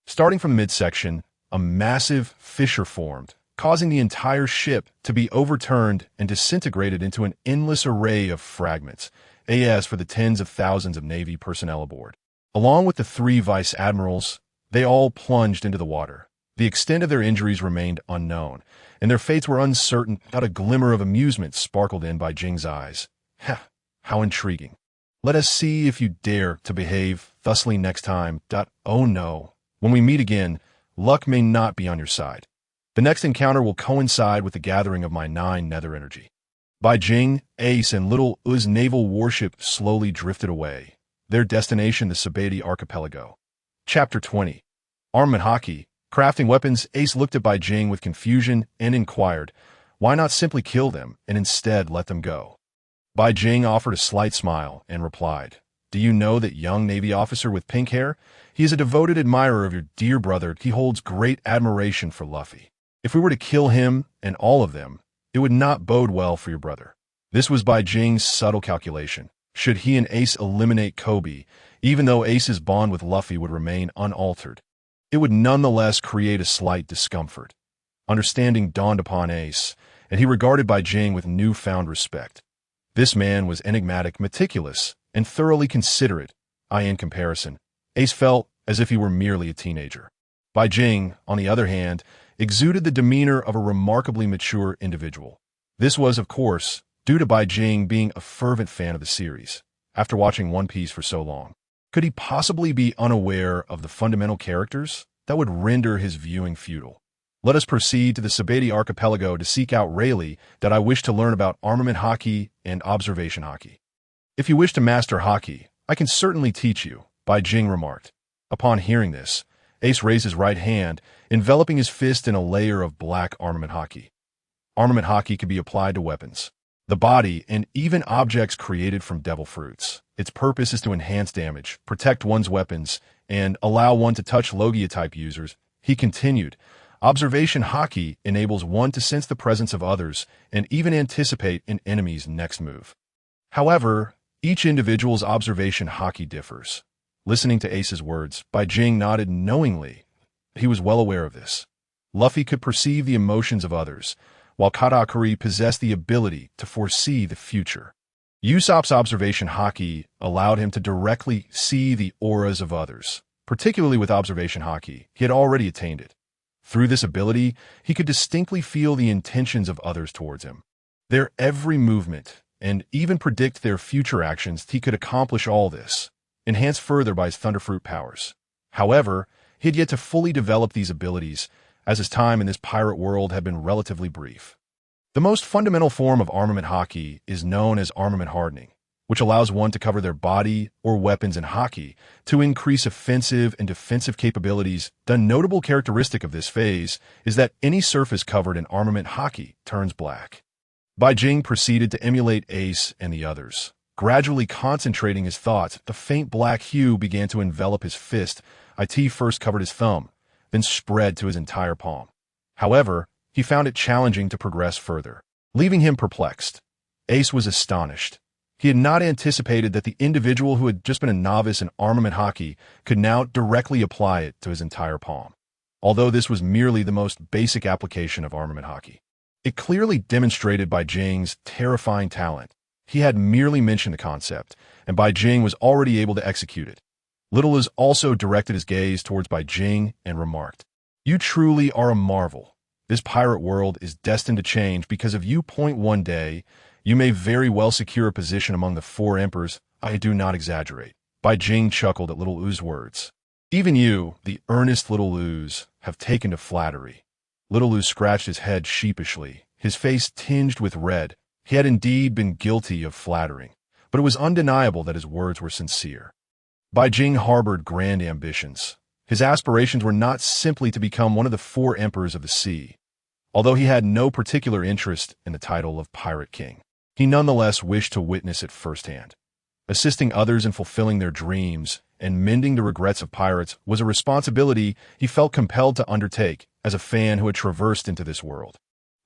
Starting from the midsection, a massive fissure formed, causing the entire ship to be overturned and disintegrated into an endless array of fragments, as for the tens of thousands of Navy personnel aboard. Along with the 3 vice admirals, they all plunged into the water. The extent of their injuries remained unknown, and their fates were uncertain. Not a glimmer of amusement sparkled in Bai Jing's eyes. How intriguing. Let us see if you dare to behave thusly next time. Oh no. When we meet again, luck may not be on your side. The next encounter will coincide with the gathering of my 9 nether energy. Bai Jing, Ace, and Little U's naval warship slowly drifted away, their destination the Sabeti Archipelago. Chapter 20. Armament Hockey. Crafting weapons. Ace looked at Bai Jing with confusion and inquired, why not simply kill them and instead let them go? Bai Jing offered a slight smile and replied, "Do you know that young Navy officer with pink hair? He is a devoted admirer of your dear brother. He holds great admiration for Luffy. If we were to kill him and all of them, it would not bode well for your brother." This was Bai Jing's subtle calculation. Should he and Ace eliminate Kobe, even though Ace's bond with Luffy would remain unaltered, it would nonetheless create a slight discomfort. Understanding dawned upon Ace, and he regarded Bai Jing with newfound respect. This man was enigmatic, meticulous, and thoroughly considerate. In comparison, Ace felt as if he were merely a teenager. Bai Jing, on the other hand, exuded the demeanor of a remarkably mature individual. This was, of course, due to Bai Jing being a fervent fan of the series. After watching One Piece for so long, could he possibly be unaware of the fundamental characters that would render his viewing futile? Let us proceed to the Sabati archipelago to seek out Rayleigh that I wish to learn about armament hockey and observation hockey. If you wish to master hockey, I can certainly teach you, Bai Jing remarked. Upon hearing this, Ace raised his right hand, enveloping his fist in a layer of black armament hockey. Armament hockey can be applied to weapons, the body, and even objects created from devil fruits. Its purpose is to enhance damage, protect one's weapons, and allow one to touch Logia-type users. He continued, observation hockey enables one to sense the presence of others and even anticipate an enemy's next move. However, each individual's observation hockey differs. Listening to Ace's words, Bai Jing nodded knowingly. He was well aware of this. Luffy could perceive the emotions of others, while Katakuri possessed the ability to foresee the future. Usopp's observation hockey allowed him to directly see the auras of others. Particularly with observation hockey, he had already attained it. Through this ability, he could distinctly feel the intentions of others towards him, their every movement, and even predict their future actions. He could accomplish all this, enhanced further by his Thunderfruit powers. However, he had yet to fully develop these abilities, as his time in this pirate world had been relatively brief. The most fundamental form of armament hockey is known as armament hardening, which allows one to cover their body or weapons in hockey to increase offensive and defensive capabilities. The notable characteristic of this phase is that any surface covered in armament hockey turns black. Bai Jing proceeded to emulate Ace and the others. Gradually concentrating his thoughts, the faint black hue began to envelop his fist. It first covered his thumb, then spread to his entire palm. However, he found it challenging to progress further, leaving him perplexed. Ace was astonished. He had not anticipated that the individual who had just been a novice in armament hockey could now directly apply it to his entire palm. Although this was merely the most basic application of armament hockey, it clearly demonstrated Bai Jing's terrifying talent. He had merely mentioned the concept, and Bai Jing was already able to execute it. Little Luz also directed his gaze towards Bai Jing and remarked, "You truly are a marvel. This pirate world is destined to change because of you. One day, you may very well secure a position among the 4 emperors. I do not exaggerate." Bai Jing chuckled at Little Luz's words. "Even you, the earnest Little Luz, have taken to flattery." Little Luz scratched his head sheepishly, his face tinged with red. He had indeed been guilty of flattering, but it was undeniable that his words were sincere. Bai Jing harbored grand ambitions. His aspirations were not simply to become one of the 4 emperors of the sea. Although he had no particular interest in the title of Pirate King, he nonetheless wished to witness it firsthand. Assisting others in fulfilling their dreams and mending the regrets of pirates was a responsibility he felt compelled to undertake as a fan who had traversed into this world.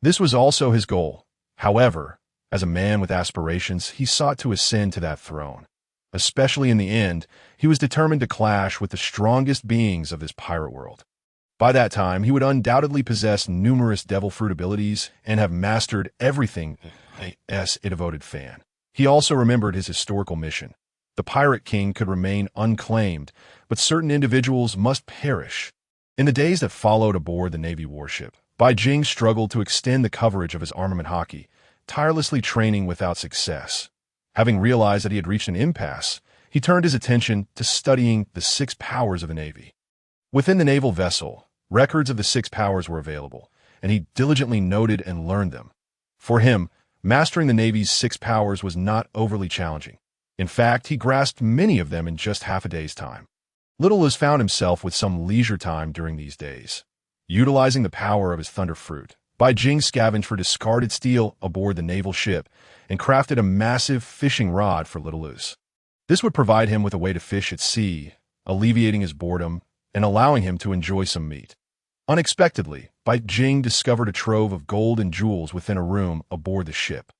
This was also his goal. However, as a man with aspirations, he sought to ascend to that throne. Especially in the end, he was determined to clash with the strongest beings of this pirate world. By that time, he would undoubtedly possess numerous devil fruit abilities and have mastered everything as a devoted fan. He also remembered his historical mission. The Pirate King could remain unclaimed, but certain individuals must perish. In the days that followed aboard the Navy warship, Bai Jing struggled to extend the coverage of his armament hockey, tirelessly training without success. Having realized that he had reached an impasse, he turned his attention to studying the 6 powers of the Navy. Within the naval vessel, records of the 6 powers were available, and he diligently noted and learned them. For him, mastering the Navy's 6 powers was not overly challenging. In fact, he grasped many of them in just half a day's time. Little Luz found himself with some leisure time during these days. Utilizing the power of his Thunder Fruit, Bai Jing scavenged for discarded steel aboard the naval ship and crafted a massive fishing rod for Little Luz. This would provide him with a way to fish at sea, alleviating his boredom and allowing him to enjoy some meat. Unexpectedly, Bai Jing discovered a trove of gold and jewels within a room aboard the ship.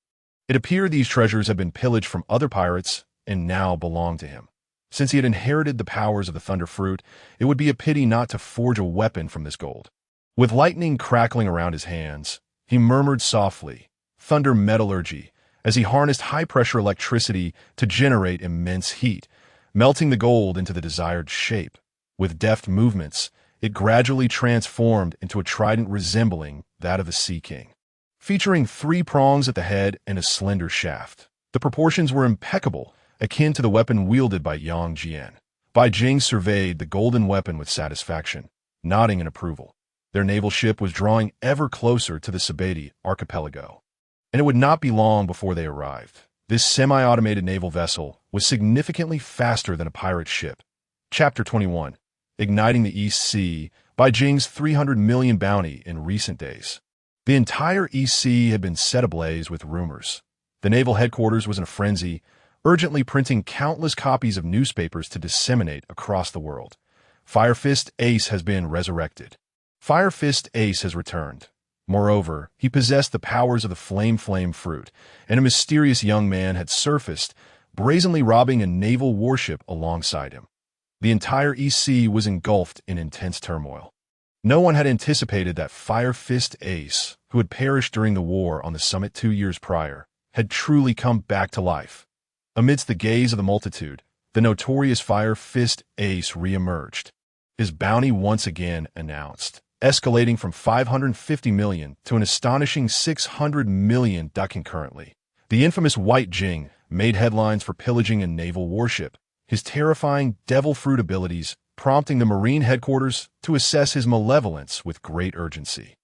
It appeared these treasures had been pillaged from other pirates and now belonged to him. Since he had inherited the powers of the Thunder Fruit, it would be a pity not to forge a weapon from this gold. With lightning crackling around his hands, he murmured softly, "Thunder metallurgy," as he harnessed high-pressure electricity to generate immense heat, melting the gold into the desired shape. With deft movements, it gradually transformed into a trident resembling that of the Sea King. featuring 3 prongs at the head and a slender shaft. The proportions were impeccable, akin to the weapon wielded by Yang Jian. Bai Jing surveyed the golden weapon with satisfaction, nodding in approval. Their naval ship was drawing ever closer to the Zephyr archipelago, and it would not be long before they arrived. This semi-automated naval vessel was significantly faster than a pirate ship. Chapter 21. Igniting the East Sea, Bai Jing's 300 million bounty in recent days. The entire East Sea had been set ablaze with rumors. The naval headquarters was in a frenzy, urgently printing countless copies of newspapers to disseminate across the world. Fire Fist Ace has been resurrected. Fire Fist Ace has returned. Moreover, he possessed the powers of the Flame fruit, and a mysterious young man had surfaced, brazenly robbing a naval warship alongside him. The entire East Sea was engulfed in intense turmoil. No one had anticipated that Fire Fist Ace, who had perished during the war on the summit 2 years prior, had truly come back to life. Amidst the gaze of the multitude, the notorious Fire Fist Ace re-emerged. His bounty once again announced, escalating from 550 million to an astonishing 600 million concurrently. The infamous Bai Jing made headlines for pillaging a naval warship, his terrifying devil fruit abilities prompting the Marine headquarters to assess his malevolence with great urgency.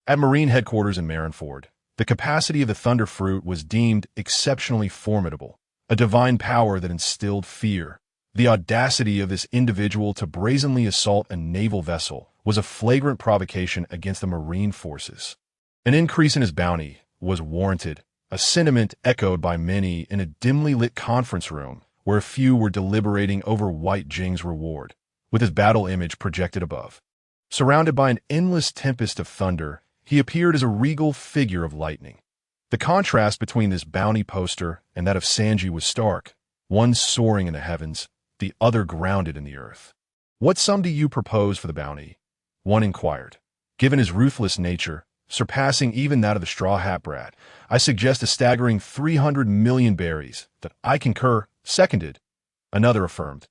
At Marine headquarters in Marineford, the capacity of the Thunder Fruit was deemed exceptionally formidable, a divine power that instilled fear. The audacity of this individual to brazenly assault a naval vessel was a flagrant provocation against the Marine forces. An increase in his bounty was warranted, a sentiment echoed by many in a dimly lit conference room where a few were deliberating over Bai Jing's reward, with his battle image projected above. Surrounded by an endless tempest of thunder, he appeared as a regal figure of lightning. The contrast between this bounty poster and that of Sanji was stark, one soaring in the heavens, the other grounded in the earth. "What sum do you propose for the bounty?" one inquired. "Given his ruthless nature, surpassing even that of the Straw Hat Brat, I suggest a staggering 300 million berries." "That I concur," seconded. Another affirmed.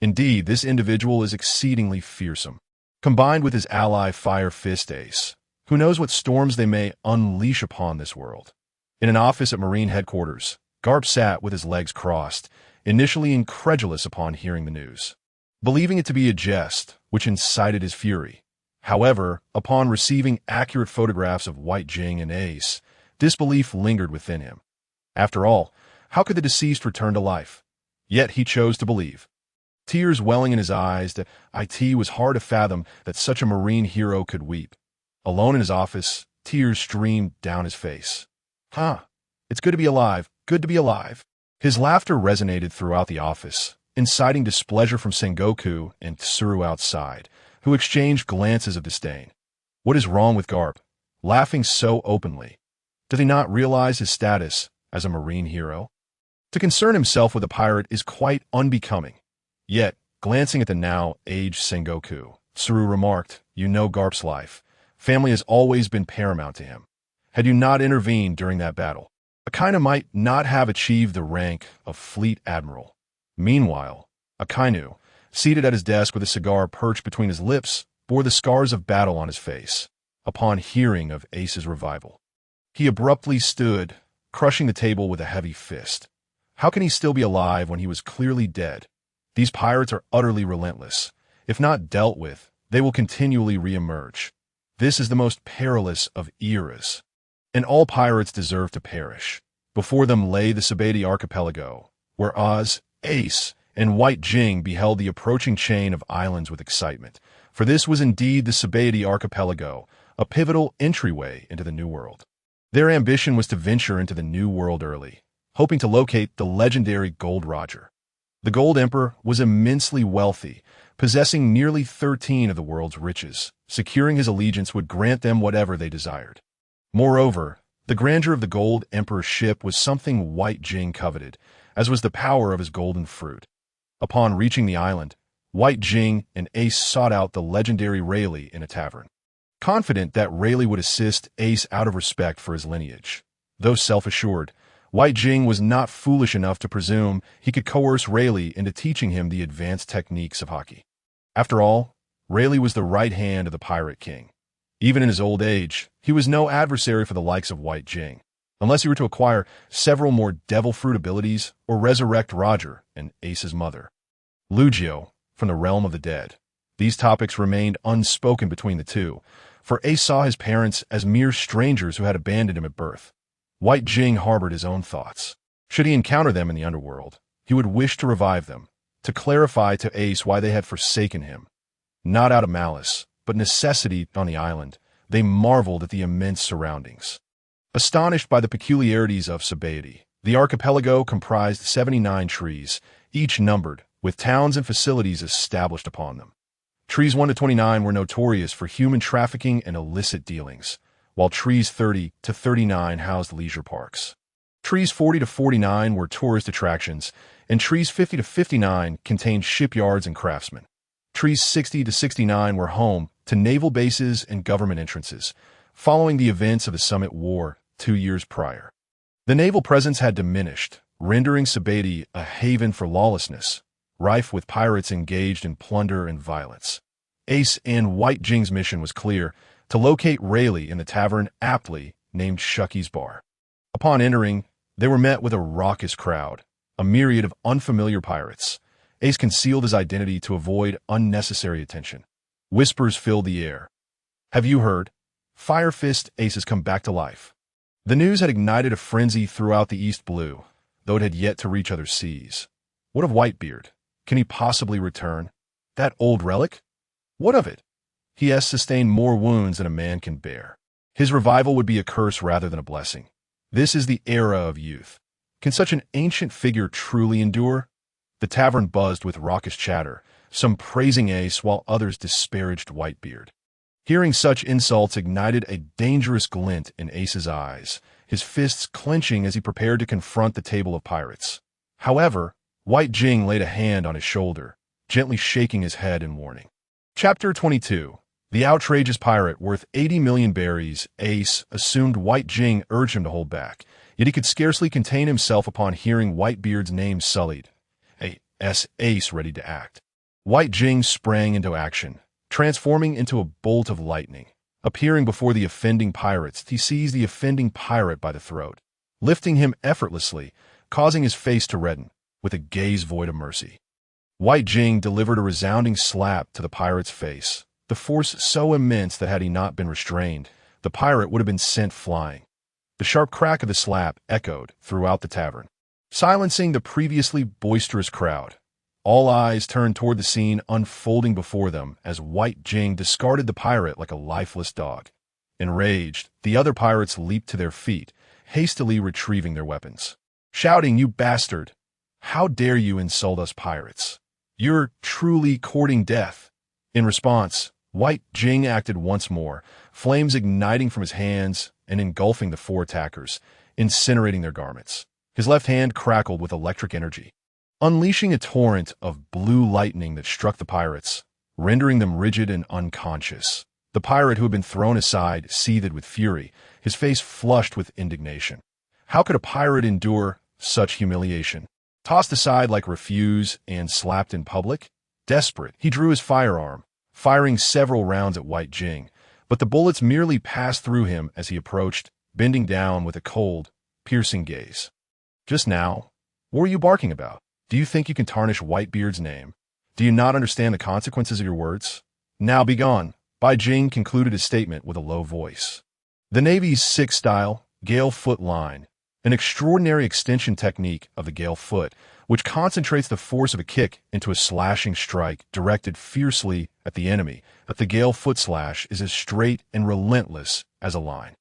"Indeed, this individual is exceedingly fearsome. Combined with his ally Fire Fist Ace, who knows what storms they may unleash upon this world." In an office at Marine headquarters, Garp sat with his legs crossed, initially incredulous upon hearing the news, believing it to be a jest, which incited his fury. However, upon receiving accurate photographs of Bai Jing and Ace, disbelief lingered within him. After all, how could the deceased return to life? Yet he chose to believe. Tears welling in his eyes, it was hard to fathom that such a Marine hero could weep. Alone in his office, tears streamed down his face. It's good to be alive, good to be alive." His laughter resonated throughout the office, inciting displeasure from Sengoku and Tsuru outside, who exchanged glances of disdain. What is wrong with Garp, laughing so openly? Does he not realize his status as a Marine hero? To concern himself with a pirate is quite unbecoming. Yet, glancing at the now aged Sengoku, Tsuru remarked, "You know Garp's life. Family has always been paramount to him. Had you not intervened during that battle, Akainu might not have achieved the rank of Fleet Admiral." Meanwhile, Akainu, seated at his desk with a cigar perched between his lips, bore the scars of battle on his face. Upon hearing of Ace's revival, he abruptly stood, crushing the table with a heavy fist. How can he still be alive when he was clearly dead? These pirates are utterly relentless. If not dealt with, they will continually re-emerge. This is the most perilous of eras, and all pirates deserve to perish. Before them lay the Zephyr archipelago, where Oz, Ace, and Bai Jing beheld the approaching chain of islands with excitement, for this was indeed the Zephyr archipelago, a pivotal entryway into the New World. Their ambition was to venture into the New World early, hoping to locate the legendary Gold Roger. The Gold Emperor was immensely wealthy, possessing nearly 13 of the world's riches. Securing his allegiance would grant them whatever they desired. Moreover, the grandeur of the Gold Emperor's ship was something Bai Jing coveted, as was the power of his golden fruit. Upon reaching the island, Bai Jing and Ace sought out the legendary Rayleigh in a tavern, confident that Rayleigh would assist Ace out of respect for his lineage. Though self-assured, Bai Jing was not foolish enough to presume he could coerce Rayleigh into teaching him the advanced techniques of hockey. After all, Rayleigh was the right hand of the Pirate King. Even in his old age, he was no adversary for the likes of Bai Jing, unless he were to acquire several more devil fruit abilities or resurrect Roger and Ace's mother, Lugio, from the realm of the dead. These topics remained unspoken between the two, for Ace saw his parents as mere strangers who had abandoned him at birth. Bai Jing harbored his own thoughts. Should he encounter them in the underworld, he would wish to revive them, to clarify to Ace why they had forsaken him. Not out of malice, but necessity on the island, they marveled at the immense surroundings. Astonished by the peculiarities of Sabaody, the archipelago comprised 79 trees, each numbered, with towns and facilities established upon them. Trees 1 to 29 were notorious for human trafficking and illicit dealings, while trees 30 to 39 housed leisure parks. Trees 40 to 49 were tourist attractions, and trees 50 to 59 contained shipyards and craftsmen. Trees 60 to 69 were home to naval bases and government entrances, following the events of the Summit War 2 years prior. The naval presence had diminished, rendering Sabaody a haven for lawlessness, rife with pirates engaged in plunder and violence. Ace and Bai Jing's mission was clear: to locate Rayleigh in the tavern aptly named Shucky's Bar. Upon entering, they were met with a raucous crowd, a myriad of unfamiliar pirates. Ace concealed his identity to avoid unnecessary attention. Whispers filled the air. "Have you heard? Fire Fist Ace has come back to life." The news had ignited a frenzy throughout the East Blue, though it had yet to reach other seas. What of Whitebeard? Can he possibly return? That old relic? What of it? He has sustained more wounds than a man can bear. His revival would be a curse rather than a blessing. This is the era of youth. Can such an ancient figure truly endure? The tavern buzzed with raucous chatter, some praising Ace while others disparaged Whitebeard. Hearing such insults ignited a dangerous glint in Ace's eyes, his fists clenching as he prepared to confront the table of pirates. However, Bai Jing laid a hand on his shoulder, gently shaking his head in warning. Chapter 22. The outrageous pirate worth 80 million berries. Ace assumed Bai Jing urged him to hold back, yet he could scarcely contain himself upon hearing Whitebeard's name sullied. Ace ready to act. Bai Jing sprang into action, transforming into a bolt of lightning. Appearing before the offending pirates, he seized the offending pirate by the throat, lifting him effortlessly, causing his face to redden, with a gaze void of mercy. Bai Jing delivered a resounding slap to the pirate's face, the force so immense that had he not been restrained, the pirate would have been sent flying. The sharp crack of the slap echoed throughout the tavern, silencing the previously boisterous crowd. All eyes turned toward the scene unfolding before them as Bai Jing discarded the pirate like a lifeless dog. Enraged, the other pirates leaped to their feet, hastily retrieving their weapons, shouting, "You bastard! How dare you insult us pirates? You're truly courting death." In response, Bai Jing acted once more, flames igniting from his hands and engulfing the four attackers, incinerating their garments. His left hand crackled with electric energy, unleashing a torrent of blue lightning that struck the pirates, rendering them rigid and unconscious. The pirate who had been thrown aside seethed with fury, his face flushed with indignation. How could a pirate endure such humiliation? Tossed aside like refuse and slapped in public? Desperate, he drew his firearm, firing several rounds at Bai Jing, but the bullets merely passed through him as he approached, bending down with a cold, piercing gaze. "Just now, what were you barking about? Do you think you can tarnish Whitebeard's name? Do you not understand the consequences of your words? Now be gone." Bai Jing concluded his statement with a low voice. The Navy's six-style, gale foot line, an extraordinary extension technique of the gale foot, which concentrates the force of a kick into a slashing strike directed fiercely at the enemy, but the gale foot slash is as straight and relentless as a line,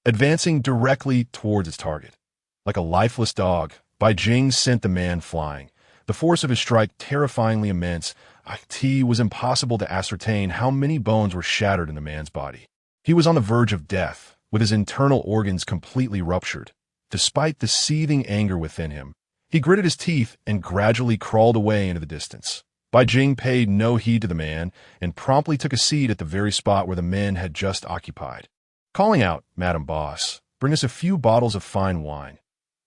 advancing directly towards its target. Like a lifeless dog, Bai Jing sent the man flying. The force of his strike terrifyingly immense. It was impossible to ascertain how many bones were shattered in the man's body. He was on the verge of death, with his internal organs completely ruptured. Despite the seething anger within him, he gritted his teeth and gradually crawled away into the distance. Bai Jing paid no heed to the man and promptly took a seat at the very spot where the men had just occupied. Calling out, "Madam Boss, bring us a few bottles of fine wine."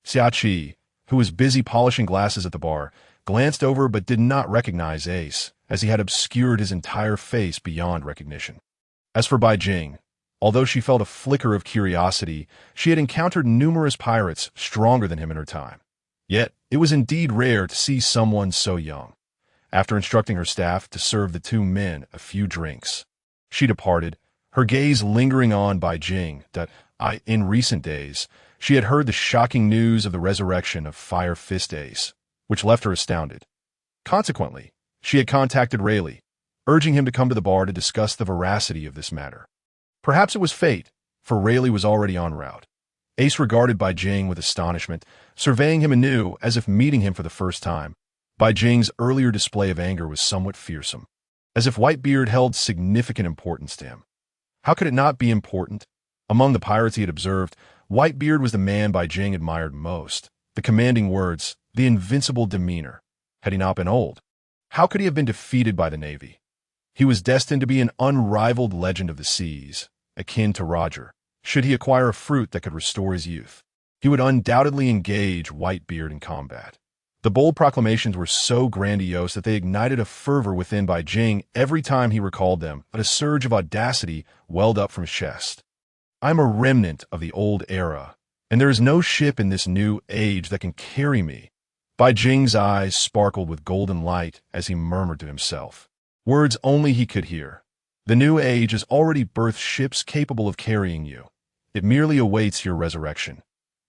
Xiachi, who was busy polishing glasses at the bar, glanced over but did not recognize Ace, as he had obscured his entire face beyond recognition. As for Bai Jing, although she felt a flicker of curiosity, she had encountered numerous pirates stronger than him in her time. Yet, it was indeed rare to see someone so young. After instructing her staff to serve the two men a few drinks, she departed, her gaze lingering on Bai Jing that, in recent days, she had heard the shocking news of the resurrection of Fire Fist Ace, which left her astounded. Consequently, she had contacted Rayleigh, urging him to come to the bar to discuss the veracity of this matter. Perhaps it was fate, for Rayleigh was already en route. Ace regarded Bai Jing with astonishment, surveying him anew as if meeting him for the first time. Bai Jing's earlier display of anger was somewhat fearsome, as if Whitebeard held significant importance to him. How could it not be important? Among the pirates he had observed, Whitebeard was the man Bai Jing admired most. The commanding words, the invincible demeanor. Had he not been old? How could he have been defeated by the Navy? He was destined to be an unrivaled legend of the seas, akin to Roger. Should he acquire a fruit that could restore his youth, he would undoubtedly engage Whitebeard in combat. The bold proclamations were so grandiose that they ignited a fervor within Bai Jing every time he recalled them, but a surge of audacity welled up from his chest. I'm a remnant of the old era, and there is no ship in this new age that can carry me. Bai Jing's eyes sparkled with golden light as he murmured to himself. Words only he could hear. The new age has already birthed ships capable of carrying you. It merely awaits your resurrection.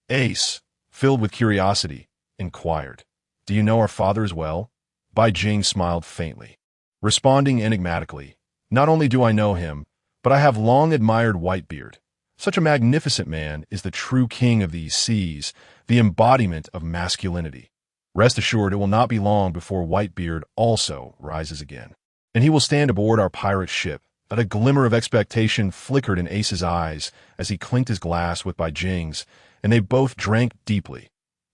Ace, filled with curiosity, inquired, Do you know our father as well? Bai Jing smiled faintly, responding enigmatically, Not only do I know him, but I have long admired Whitebeard. Such a magnificent man is the true king of these seas, the embodiment of masculinity. Rest assured it will not be long before Whitebeard also rises again, and he will stand aboard our pirate ship. But a glimmer of expectation flickered in Ace's eyes as he clinked his glass with Bai Jing's, and they both drank deeply.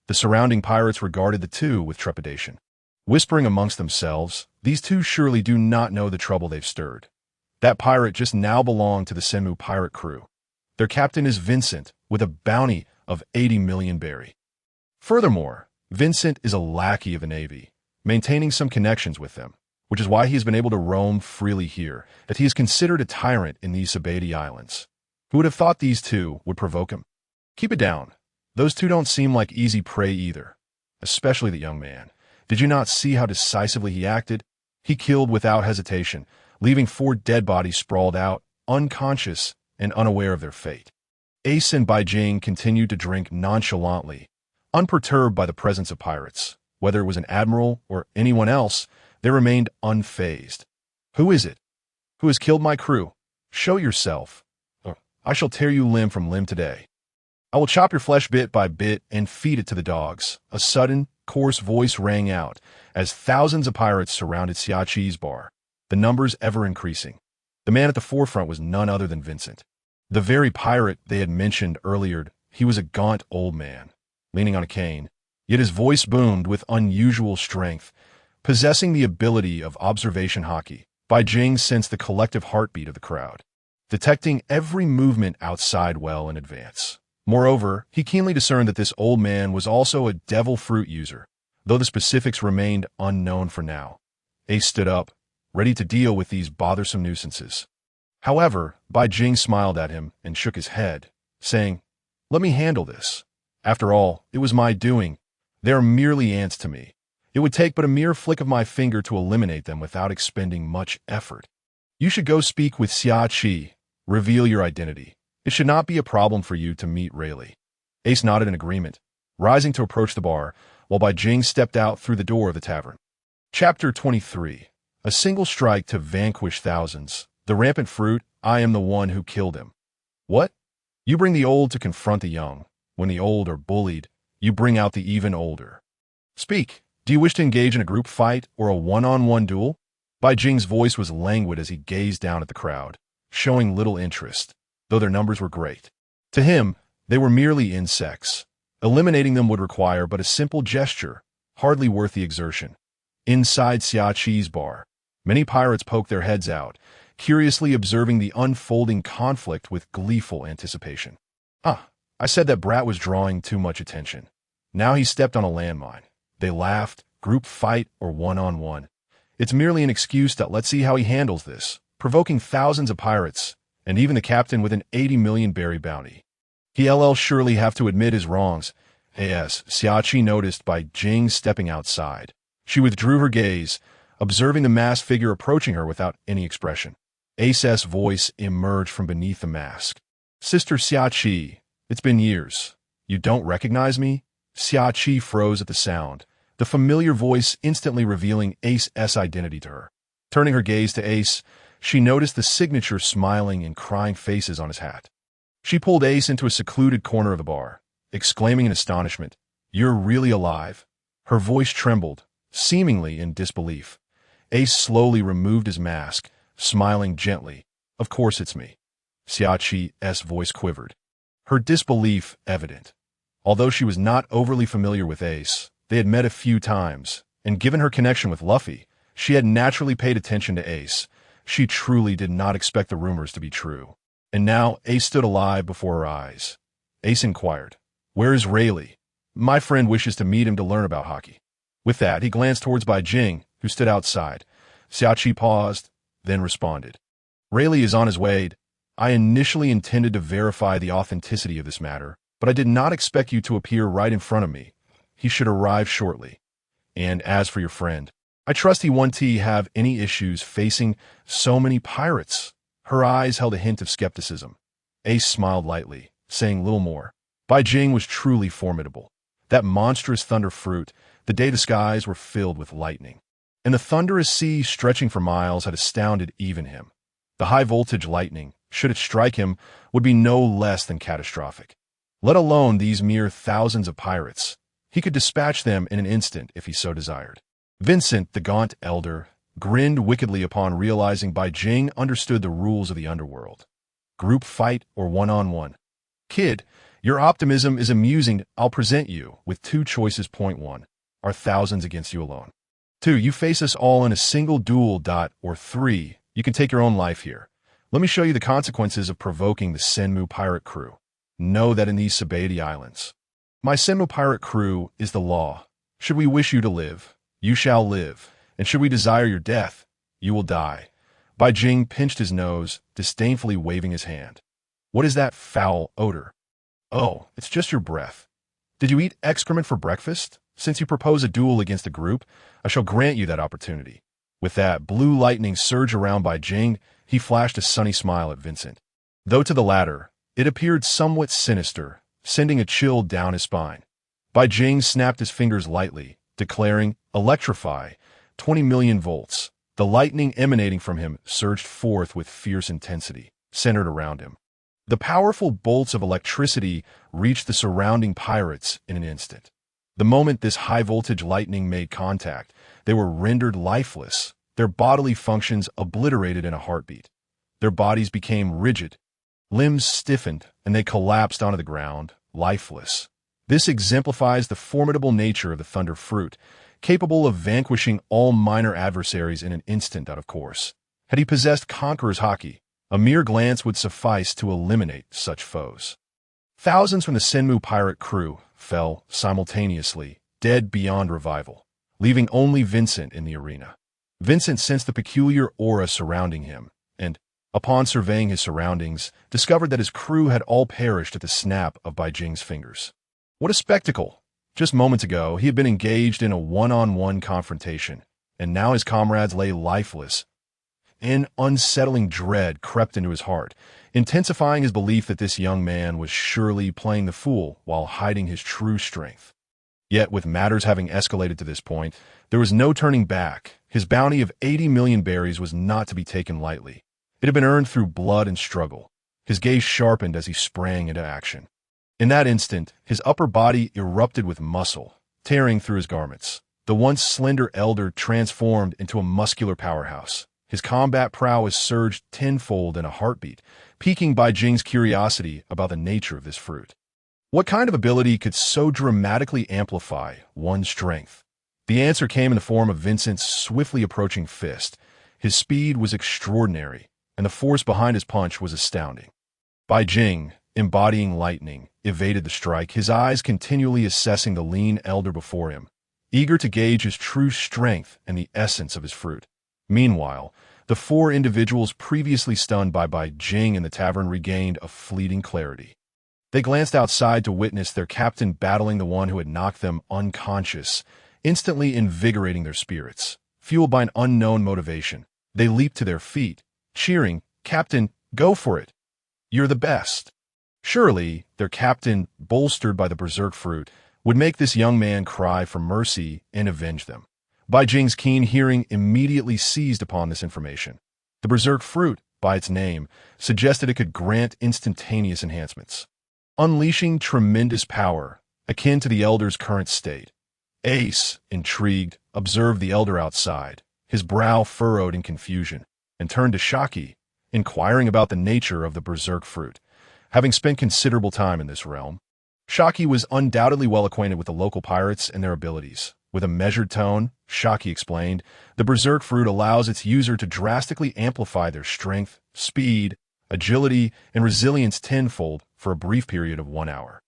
The surrounding pirates regarded the two with trepidation, whispering amongst themselves, These two surely do not know the trouble they've stirred. That pirate just now belonged to the Senmu pirate crew. Their captain is Vincent, with a bounty of 80 million berry. Furthermore, Vincent is a lackey of the Navy, maintaining some connections with them, which is why he has been able to roam freely here, that he is considered a tyrant in these Sabati Islands. Who would have thought these two would provoke him? Keep it down. Those two don't seem like easy prey either, especially the young man. Did you not see how decisively he acted? He killed without hesitation, leaving 4 dead bodies sprawled out, unconscious and unaware of their fate. Ace and Bai Jing continued to drink nonchalantly, unperturbed by the presence of pirates. Whether it was an admiral or anyone else, they remained unfazed. Who is it? Who has killed my crew? Show yourself, or I shall tear you limb from limb today. I will chop your flesh bit by bit and feed it to the dogs. A sudden, coarse voice rang out as thousands of pirates surrounded Xiaqi's bar, the numbers ever increasing. The man at the forefront was none other than Vincent. The very pirate they had mentioned earlier. He was a gaunt old man, leaning on a cane, yet his voice boomed with unusual strength. Possessing the ability of observation hockey, Bai Jing sensed the collective heartbeat of the crowd, detecting every movement outside well in advance. Moreover, he keenly discerned that this old man was also a devil fruit user, though the specifics remained unknown for now. Ace stood up, ready to deal with these bothersome nuisances. However, Bai Jing smiled at him and shook his head, saying, Let me handle this. After all, it was my doing. They are merely ants to me. It would take but a mere flick of my finger to eliminate them without expending much effort. You should go speak with Xiaqi. Reveal your identity. It should not be a problem for you to meet Rayleigh. Ace nodded in agreement, rising to approach the bar, while Bai Jing stepped out through the door of the tavern. Chapter 23. A single strike to vanquish thousands. The rampant fruit, I am the one who killed him. What? You bring the old to confront the young. When the old are bullied, you bring out the even older. Speak. Do you wish to engage in a group fight or a one-on-one duel? Bai Jing's voice was languid as he gazed down at the crowd, showing little interest, though their numbers were great. To him, they were merely insects. Eliminating them would require but a simple gesture, hardly worth the exertion. Inside Xiaqi's bar, many pirates poked their heads out, curiously observing the unfolding conflict with gleeful anticipation. I said that brat was drawing too much attention. Now he stepped on a landmine. They laughed, group fight, or one-on-one. It's merely an excuse that let's see how he handles this. Provoking thousands of pirates, and even the captain with an 80 million berry bounty. He'll surely have to admit his wrongs. As Xiaoqi noticed Bai Jing stepping outside. She withdrew her gaze, observing the masked figure approaching her without any expression. Ace's voice emerged from beneath the mask. Sister Xiaoqi, it's been years. You don't recognize me? Xiaoqi froze at the sound, the familiar voice instantly revealing Ace's identity to her. Turning her gaze to Ace, she noticed the signature smiling and crying faces on his hat. She pulled Ace into a secluded corner of the bar, exclaiming in astonishment, "You're really alive?" Her voice trembled, seemingly in disbelief. Ace slowly removed his mask, smiling gently. "Of course it's me." Xiaoqi's voice quivered, her disbelief evident. Although she was not overly familiar with Ace, they had met a few times, and given her connection with Luffy, she had naturally paid attention to Ace. She truly did not expect the rumors to be true. And now Ace stood alive before her eyes. Ace inquired, "Where is Rayleigh? My friend wishes to meet him to learn about hockey." With that, he glanced towards Bai Jing, who stood outside. Xiaoqi paused, then responded, "Rayleigh is on his way. I initially intended to verify the authenticity of this matter, but I did not expect you to appear right in front of me. He should arrive shortly. And as for your friend, I trust he won't have any issues facing so many pirates." Her eyes held a hint of skepticism. Ace smiled lightly, saying little more. Bai Jing was truly formidable. That monstrous thunder fruit, the day the skies were filled with lightning. And the thunderous sea stretching for miles had astounded even him. The high-voltage lightning, should it strike him, would be no less than catastrophic. Let alone these mere thousands of pirates. He could dispatch them in an instant if he so desired. Vincent, the gaunt elder, grinned wickedly upon realizing Bai Jing understood the rules of the underworld. Group fight or one-on-one? Kid, your optimism is amusing. I'll present you with two choices. Point 1. Are thousands against you alone? 2. You face us all in a single duel. Or 3. You can take your own life here. Let me show you the consequences of provoking the Senmu pirate crew. Know that in these Sabaody Islands, my Senmu pirate crew is the law. Should we wish you to live, you shall live, and should we desire your death, you will die. Bai Jing pinched his nose, disdainfully waving his hand. What is that foul odor? Oh, it's just your breath. Did you eat excrement for breakfast? Since you propose a duel against a group, I shall grant you that opportunity. With that, blue lightning surged around Bai Jing. He flashed a sunny smile at Vincent. Though to the latter, it appeared somewhat sinister, sending a chill down his spine. Bai Jing snapped his fingers lightly, declaring, "Electrify, 20 million volts." The lightning emanating from him surged forth with fierce intensity, centered around him. The powerful bolts of electricity reached the surrounding pirates in an instant. The moment this high-voltage lightning made contact, they were rendered lifeless, their bodily functions obliterated in a heartbeat. Their bodies became rigid, limbs stiffened, and they collapsed onto the ground, lifeless. This exemplifies the formidable nature of the Thunder Fruit, capable of vanquishing all minor adversaries in an instant out of course. Had he possessed Conqueror's Haki, a mere glance would suffice to eliminate such foes. Thousands from the Senmu pirate crew fell simultaneously, dead beyond revival, leaving only Vincent in the arena. Vincent sensed the peculiar aura surrounding him, and, upon surveying his surroundings, discovered that his crew had all perished at the snap of Bai Jing's fingers. What a spectacle! Just moments ago, he had been engaged in a one-on-one confrontation, and now his comrades lay lifeless. An unsettling dread crept into his heart, intensifying his belief that this young man was surely playing the fool while hiding his true strength. Yet, with matters having escalated to this point, there was no turning back. His bounty of 80 million berries was not to be taken lightly. It had been earned through blood and struggle. His gaze sharpened as he sprang into action. In that instant, his upper body erupted with muscle, tearing through his garments. The once slender elder transformed into a muscular powerhouse. His combat prowess surged tenfold in a heartbeat, piquing Bai Jing's curiosity about the nature of this fruit. What kind of ability could so dramatically amplify one's strength? The answer came in the form of Vincent's swiftly approaching fist. His speed was extraordinary, and the force behind his punch was astounding. Bai Jing, embodying lightning, evaded the strike, his eyes continually assessing the lean elder before him, eager to gauge his true strength and the essence of his fruit. Meanwhile, The four individuals previously stunned by Bai Jing in the tavern regained a fleeting clarity. They glanced outside to witness their captain battling the one who had knocked them unconscious, instantly invigorating their spirits. Fueled by an unknown motivation, they leaped to their feet, cheering, "Captain, go for it! You're the best!" Surely, their captain, bolstered by the berserk fruit, would make this young man cry for mercy and avenge them. Bai Jing's keen hearing immediately seized upon this information. The berserk fruit, by its name, suggested it could grant instantaneous enhancements, unleashing tremendous power, akin to the Elder's current state. Ace, intrigued, observed the Elder outside, his brow furrowed in confusion, and turned to Shaki, inquiring about the nature of the berserk fruit. Having spent considerable time in this realm, Shaki was undoubtedly well acquainted with the local pirates and their abilities. With a measured tone, Shaki explained, the berserk fruit allows its user to drastically amplify their strength, speed, agility, and resilience tenfold for a brief period of 1 hour.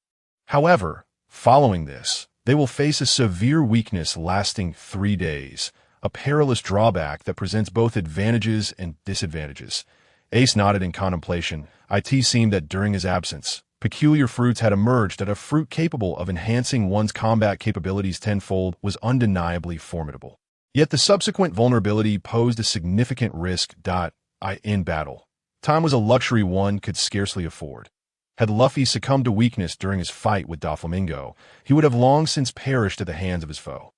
However, following this, they will face a severe weakness lasting 3 days, a perilous drawback that presents both advantages and disadvantages. Ace nodded in contemplation. It seemed that during his absence, peculiar fruits had emerged that a fruit capable of enhancing one's combat capabilities tenfold was undeniably formidable. Yet the subsequent vulnerability posed a significant risk. In battle, time was a luxury one could scarcely afford. Had Luffy succumbed to weakness during his fight with Doflamingo, he would have long since perished at the hands of his foe.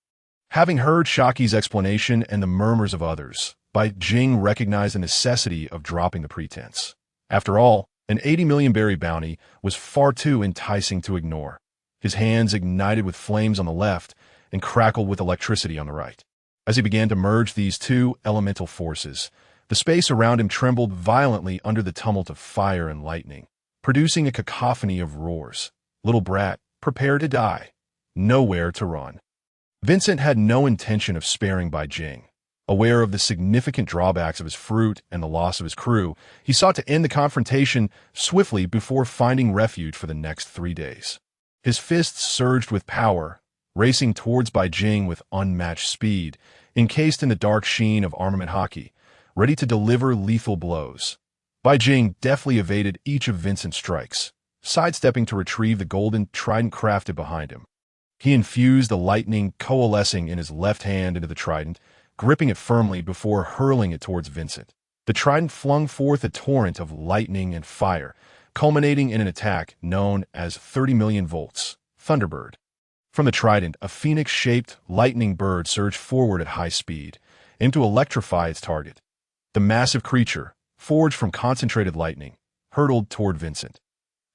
Having heard Shaki's explanation and the murmurs of others, Bai Jing recognized the necessity of dropping the pretense. After all, an 80 million berry bounty was far too enticing to ignore. His hands ignited with flames on the left and crackled with electricity on the right. As he began to merge these two elemental forces, the space around him trembled violently under the tumult of fire and lightning, producing a cacophony of roars. Little brat, prepare to die. Nowhere to run. Vincent had no intention of sparing Bai Jing. Aware of the significant drawbacks of his fruit and the loss of his crew, he sought to end the confrontation swiftly before finding refuge for the next 3 days. His fists surged with power, racing towards Bai Jing with unmatched speed, encased in the dark sheen of armament haki, ready to deliver lethal blows. Bai Jing deftly evaded each of Vincent's strikes, sidestepping to retrieve the golden trident crafted behind him. He infused the lightning coalescing in his left hand into the trident, gripping it firmly before hurling it towards Vincent. The trident flung forth a torrent of lightning and fire, culminating in an attack known as 30 million volts, Thunderbird. From the trident, a phoenix-shaped lightning bird surged forward at high speed, aimed to electrify its target. The massive creature, forged from concentrated lightning, hurtled toward Vincent.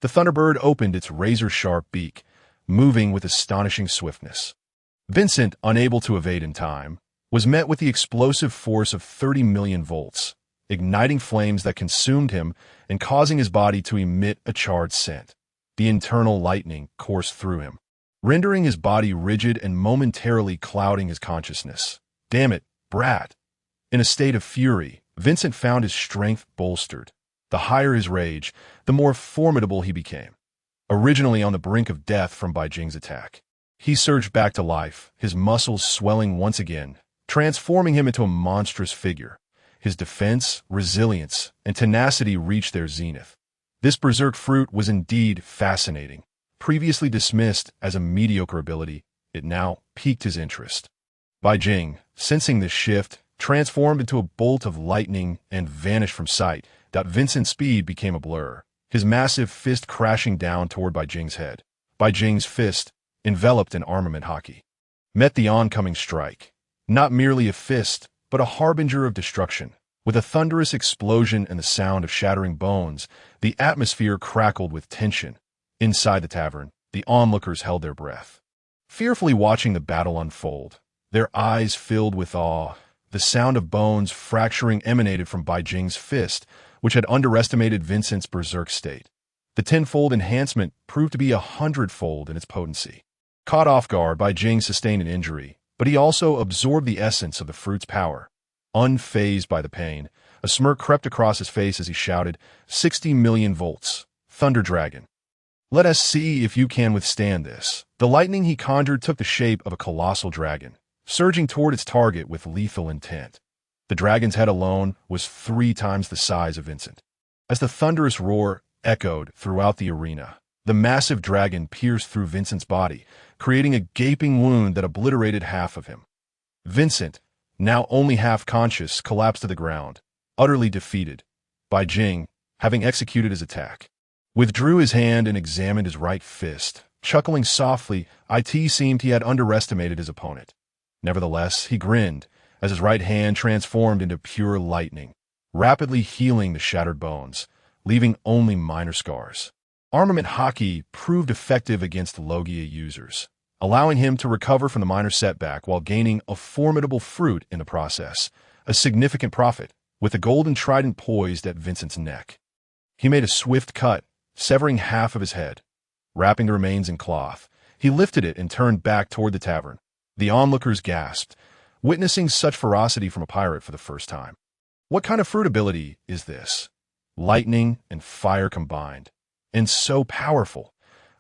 The Thunderbird opened its razor-sharp beak, moving with astonishing swiftness. Vincent, unable to evade in time, was met with the explosive force of 30 million volts, igniting flames that consumed him and causing his body to emit a charred scent. The internal lightning coursed through him, rendering his body rigid and momentarily clouding his consciousness. Damn it, brat! In a state of fury, Vincent found his strength bolstered. The higher his rage, the more formidable he became. Originally on the brink of death from Bai Jing's attack, he surged back to life, his muscles swelling once again, transforming him into a monstrous figure. His defense, resilience, and tenacity reached their zenith. This berserk fruit was indeed fascinating. Previously dismissed as a mediocre ability, it now piqued his interest. Bai Jing, sensing this shift, transformed into a bolt of lightning and vanished from sight. Vincent's speed became a blur, his massive fist crashing down toward Bai Jing's head. Bai Jing's fist, enveloped in armament haki, met the oncoming strike. Not merely a fist, but a harbinger of destruction. With a thunderous explosion and the sound of shattering bones, the atmosphere crackled with tension. Inside the tavern, the onlookers held their breath, fearfully watching the battle unfold, their eyes filled with awe. The sound of bones fracturing emanated from Bai Jing's fist, which had underestimated Vincent's berserk state. The tenfold enhancement proved to be 100-fold in its potency. Caught off guard, Bai Jing sustained an injury, but he also absorbed the essence of the fruit's power. Unfazed by the pain, a smirk crept across his face as he shouted, 60 million volts, Thunder Dragon. Let us see if you can withstand this. The lightning he conjured took the shape of a colossal dragon, surging toward its target with lethal intent. The dragon's head alone was 3 times the size of Vincent. As the thunderous roar echoed throughout the arena, the massive dragon pierced through Vincent's body, creating a gaping wound that obliterated half of him. Vincent, now only half conscious, collapsed to the ground, utterly defeated. Bai Jing, having executed his attack, withdrew his hand and examined his right fist. Chuckling softly, it seemed he had underestimated his opponent. Nevertheless, he grinned as his right hand transformed into pure lightning, rapidly healing the shattered bones, leaving only minor scars. Armament Haki proved effective against Logia users, allowing him to recover from the minor setback while gaining a formidable fruit in the process, a significant profit, with the golden trident poised at Vincent's neck. He made a swift cut, severing half of his head. Wrapping the remains in cloth, he lifted it and turned back toward the tavern. The onlookers gasped, witnessing such ferocity from a pirate for the first time. What kind of fruit ability is this? Lightning and fire combined, and so powerful.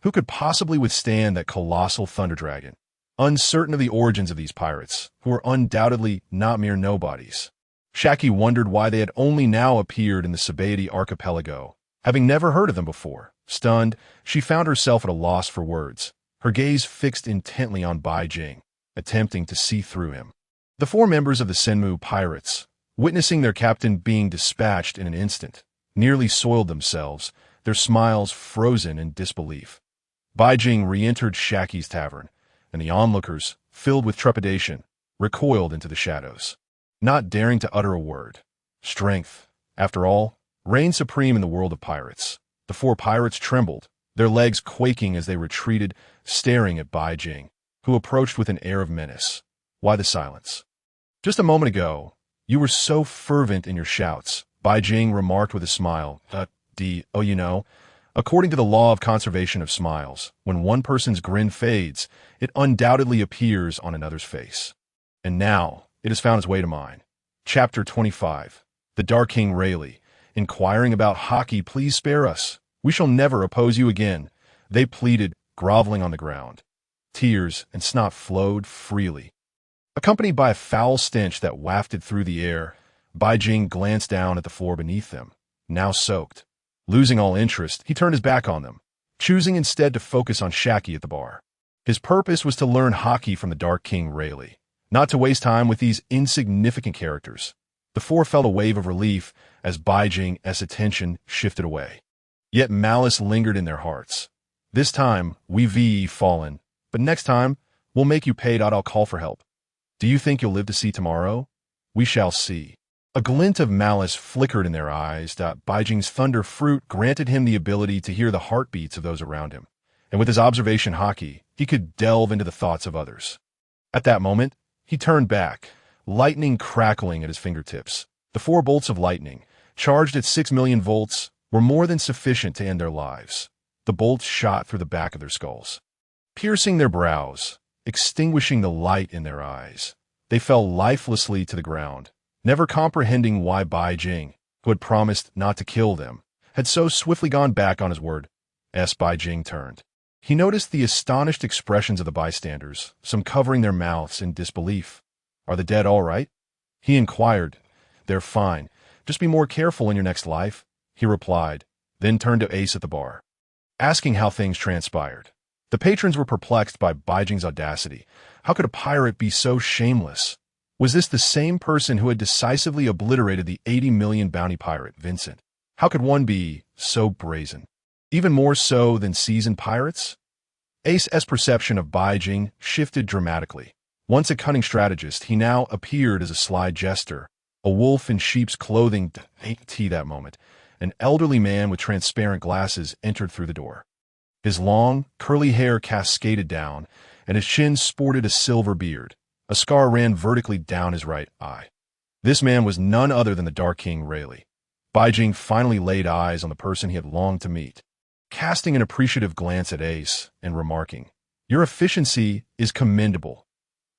Who could possibly withstand that colossal thunder dragon? Uncertain of the origins of these pirates, who were undoubtedly not mere nobodies, Shaki wondered why they had only now appeared in the Sabaody archipelago, having never heard of them before. Stunned, she found herself at a loss for words, her gaze fixed intently on Bai Jing, attempting to see through him. The 4 members of the Senmu pirates, witnessing their captain being dispatched in an instant, nearly soiled themselves, their smiles frozen in disbelief. Bai Jing re-entered Shaki's tavern, and the onlookers, filled with trepidation, recoiled into the shadows, not daring to utter a word. Strength, after all, reigned supreme in the world of pirates. The 4 pirates trembled, their legs quaking as they retreated, staring at Bai Jing, who approached with an air of menace. Why the silence? Just a moment ago, you were so fervent in your shouts, Bai Jing remarked with a smile. According to the law of conservation of smiles, when one person's grin fades, it undoubtedly appears on another's face. And now, it has found its way to mine. Chapter 25. The Dark King Rayleigh. Inquiring about Haki, please spare us. We shall never oppose you again, they pleaded, groveling on the ground. Tears and snot flowed freely. Accompanied by a foul stench that wafted through the air, Bai Jing glanced down at the floor beneath them, now soaked. Losing all interest, he turned his back on them, choosing instead to focus on Shaki at the bar. His purpose was to learn Haki from the Dark King Rayleigh, not to waste time with these insignificant characters. The 4 felt a wave of relief as Bai Jing's attention shifted away. Yet malice lingered in their hearts. This time, we've fallen, but next time, we'll make you pay. I'll call for help. Do you think you'll live to see tomorrow? We shall see. A glint of malice flickered in their eyes. Bai Jing's thunder fruit granted him the ability to hear the heartbeats of those around him, and with his observation Haki, he could delve into the thoughts of others. At that moment, he turned back, lightning crackling at his fingertips. The 4 bolts of lightning, charged at 6 million volts, were more than sufficient to end their lives. The bolts shot through the back of their skulls, piercing their brows, extinguishing the light in their eyes. They fell lifelessly to the ground, never comprehending why Bai Jing, who had promised not to kill them, had so swiftly gone back on his word. Bai Jing turned. He noticed the astonished expressions of the bystanders, some covering their mouths in disbelief. Are the dead all right? He inquired. They're fine. Just be more careful in your next life, he replied, then turned to Ace at the bar, asking how things transpired. The patrons were perplexed by Bai Jing's audacity. How could a pirate be so shameless? Was this the same person who had decisively obliterated the 80 million bounty pirate, Vincent? How could one be so brazen? Even more so than seasoned pirates? Ace's perception of Bai Jing shifted dramatically. Once a cunning strategist, he now appeared as a sly jester, a wolf in sheep's clothing. That moment, an elderly man with transparent glasses entered through the door. His long, curly hair cascaded down, and his chin sported a silver beard. A scar ran vertically down his right eye. This man was none other than the Dark King Rayleigh. Bai Jing finally laid eyes on the person he had longed to meet, casting an appreciative glance at Ace and remarking, "Your efficiency is commendable."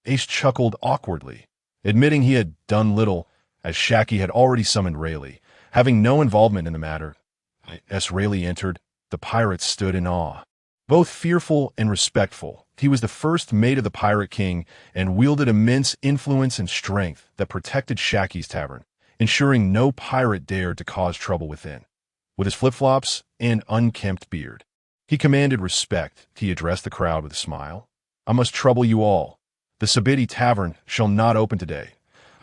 Ace chuckled awkwardly, admitting he had done little, as Shaki had already summoned Rayleigh, having no involvement in the matter. As Rayleigh entered, the pirates stood in awe. Both fearful and respectful, he was the first mate of the Pirate King and wielded immense influence and strength that protected Shaki's tavern, ensuring no pirate dared to cause trouble within. With his flip-flops and unkempt beard, he commanded respect. He addressed the crowd with a smile. "I must trouble you all. The Sabiti Tavern shall not open today.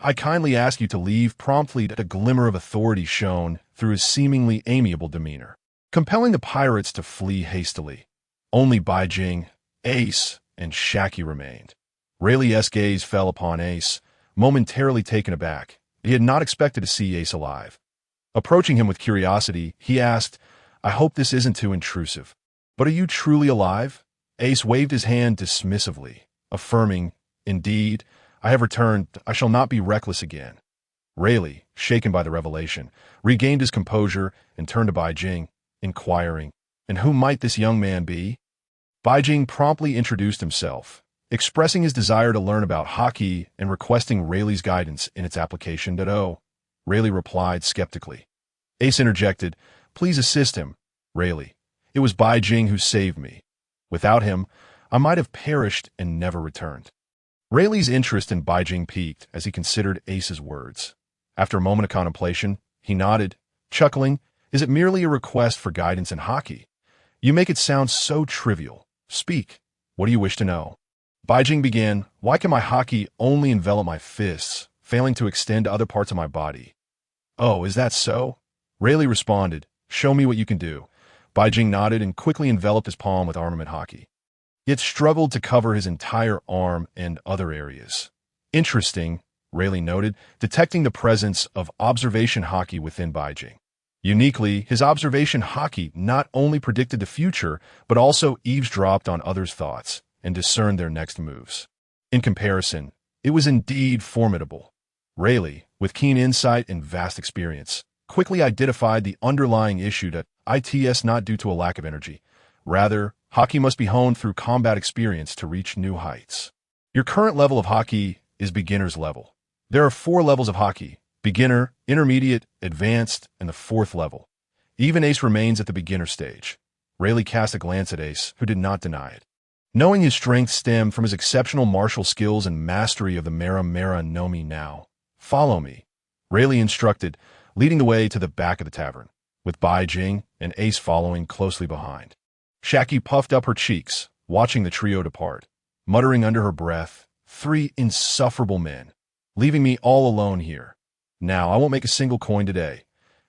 I kindly ask you to leave promptly." A glimmer of authority shone through his seemingly amiable demeanor, compelling the pirates to flee hastily. Only Bai Jing, Ace, and Shaki remained. Rayleigh's gaze fell upon Ace, momentarily taken aback. He had not expected to see Ace alive. Approaching him with curiosity, he asked, "I hope this isn't too intrusive, but are you truly alive?" Ace waved his hand dismissively, affirming, "Indeed, I have returned. I shall not be reckless again." Rayleigh, shaken by the revelation, regained his composure and turned to Bai Jing, inquiring, "And who might this young man be?" Bai Jing promptly introduced himself, expressing his desire to learn about haki and requesting Rayleigh's guidance in its application. "Oh," Rayleigh replied skeptically. Ace interjected, "Please assist him, Rayleigh. It was Bai Jing who saved me. Without him, I might have perished and never returned." Rayleigh's interest in Bai Jing peaked as he considered Ace's words. After a moment of contemplation, he nodded, chuckling, "Is it merely a request for guidance in haki? You make it sound so trivial. Speak. What do you wish to know?" Bai Jing began, "Why can my haki only envelop my fists, failing to extend to other parts of my body?" "Oh, is that so?" Rayleigh responded, "Show me what you can do." Bai Jing nodded and quickly enveloped his palm with armament haki. It struggled to cover his entire arm and other areas. "Interesting," Rayleigh noted, detecting the presence of observation haki within Bai Jing. Uniquely, his observation haki not only predicted the future, but also eavesdropped on others' thoughts and discerned their next moves. In comparison, it was indeed formidable. Rayleigh, with keen insight and vast experience, quickly identified the underlying issue that it's not due to a lack of energy. Rather, haki must be honed through combat experience to reach new heights. Your current level of haki is beginner's level. There are 4 levels of haki: beginner, intermediate, advanced, and the 4th level. Even Ace remains at the beginner stage. Rayleigh cast a glance at Ace, who did not deny it. Knowing his strength stemmed from his exceptional martial skills and mastery of the Mera Mera no Mi now. "Follow me," Rayleigh instructed, leading the way to the back of the tavern, with Bai Jing and Ace following closely behind. Shaki puffed up her cheeks, watching the trio depart, muttering under her breath, "3 insufferable men, leaving me all alone here. Now, I won't make a single coin today."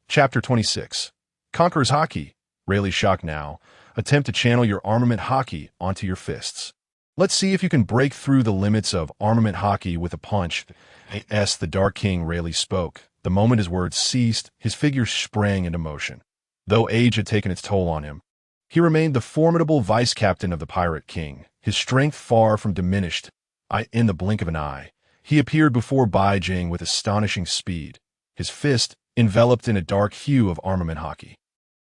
Chapter 26. Conqueror's Haki. Rayleigh shocked now. Attempt to channel your armament haki onto your fists. Let's see if you can break through the limits of armament haki with a punch. The Dark King Rayleigh spoke. The moment his words ceased, his figure sprang into motion. Though age had taken its toll on him, he remained the formidable vice-captain of the Pirate King, his strength far from diminished. In the blink of an eye, he appeared before Bai Jing with astonishing speed, his fist, enveloped in a dark hue of armament haki,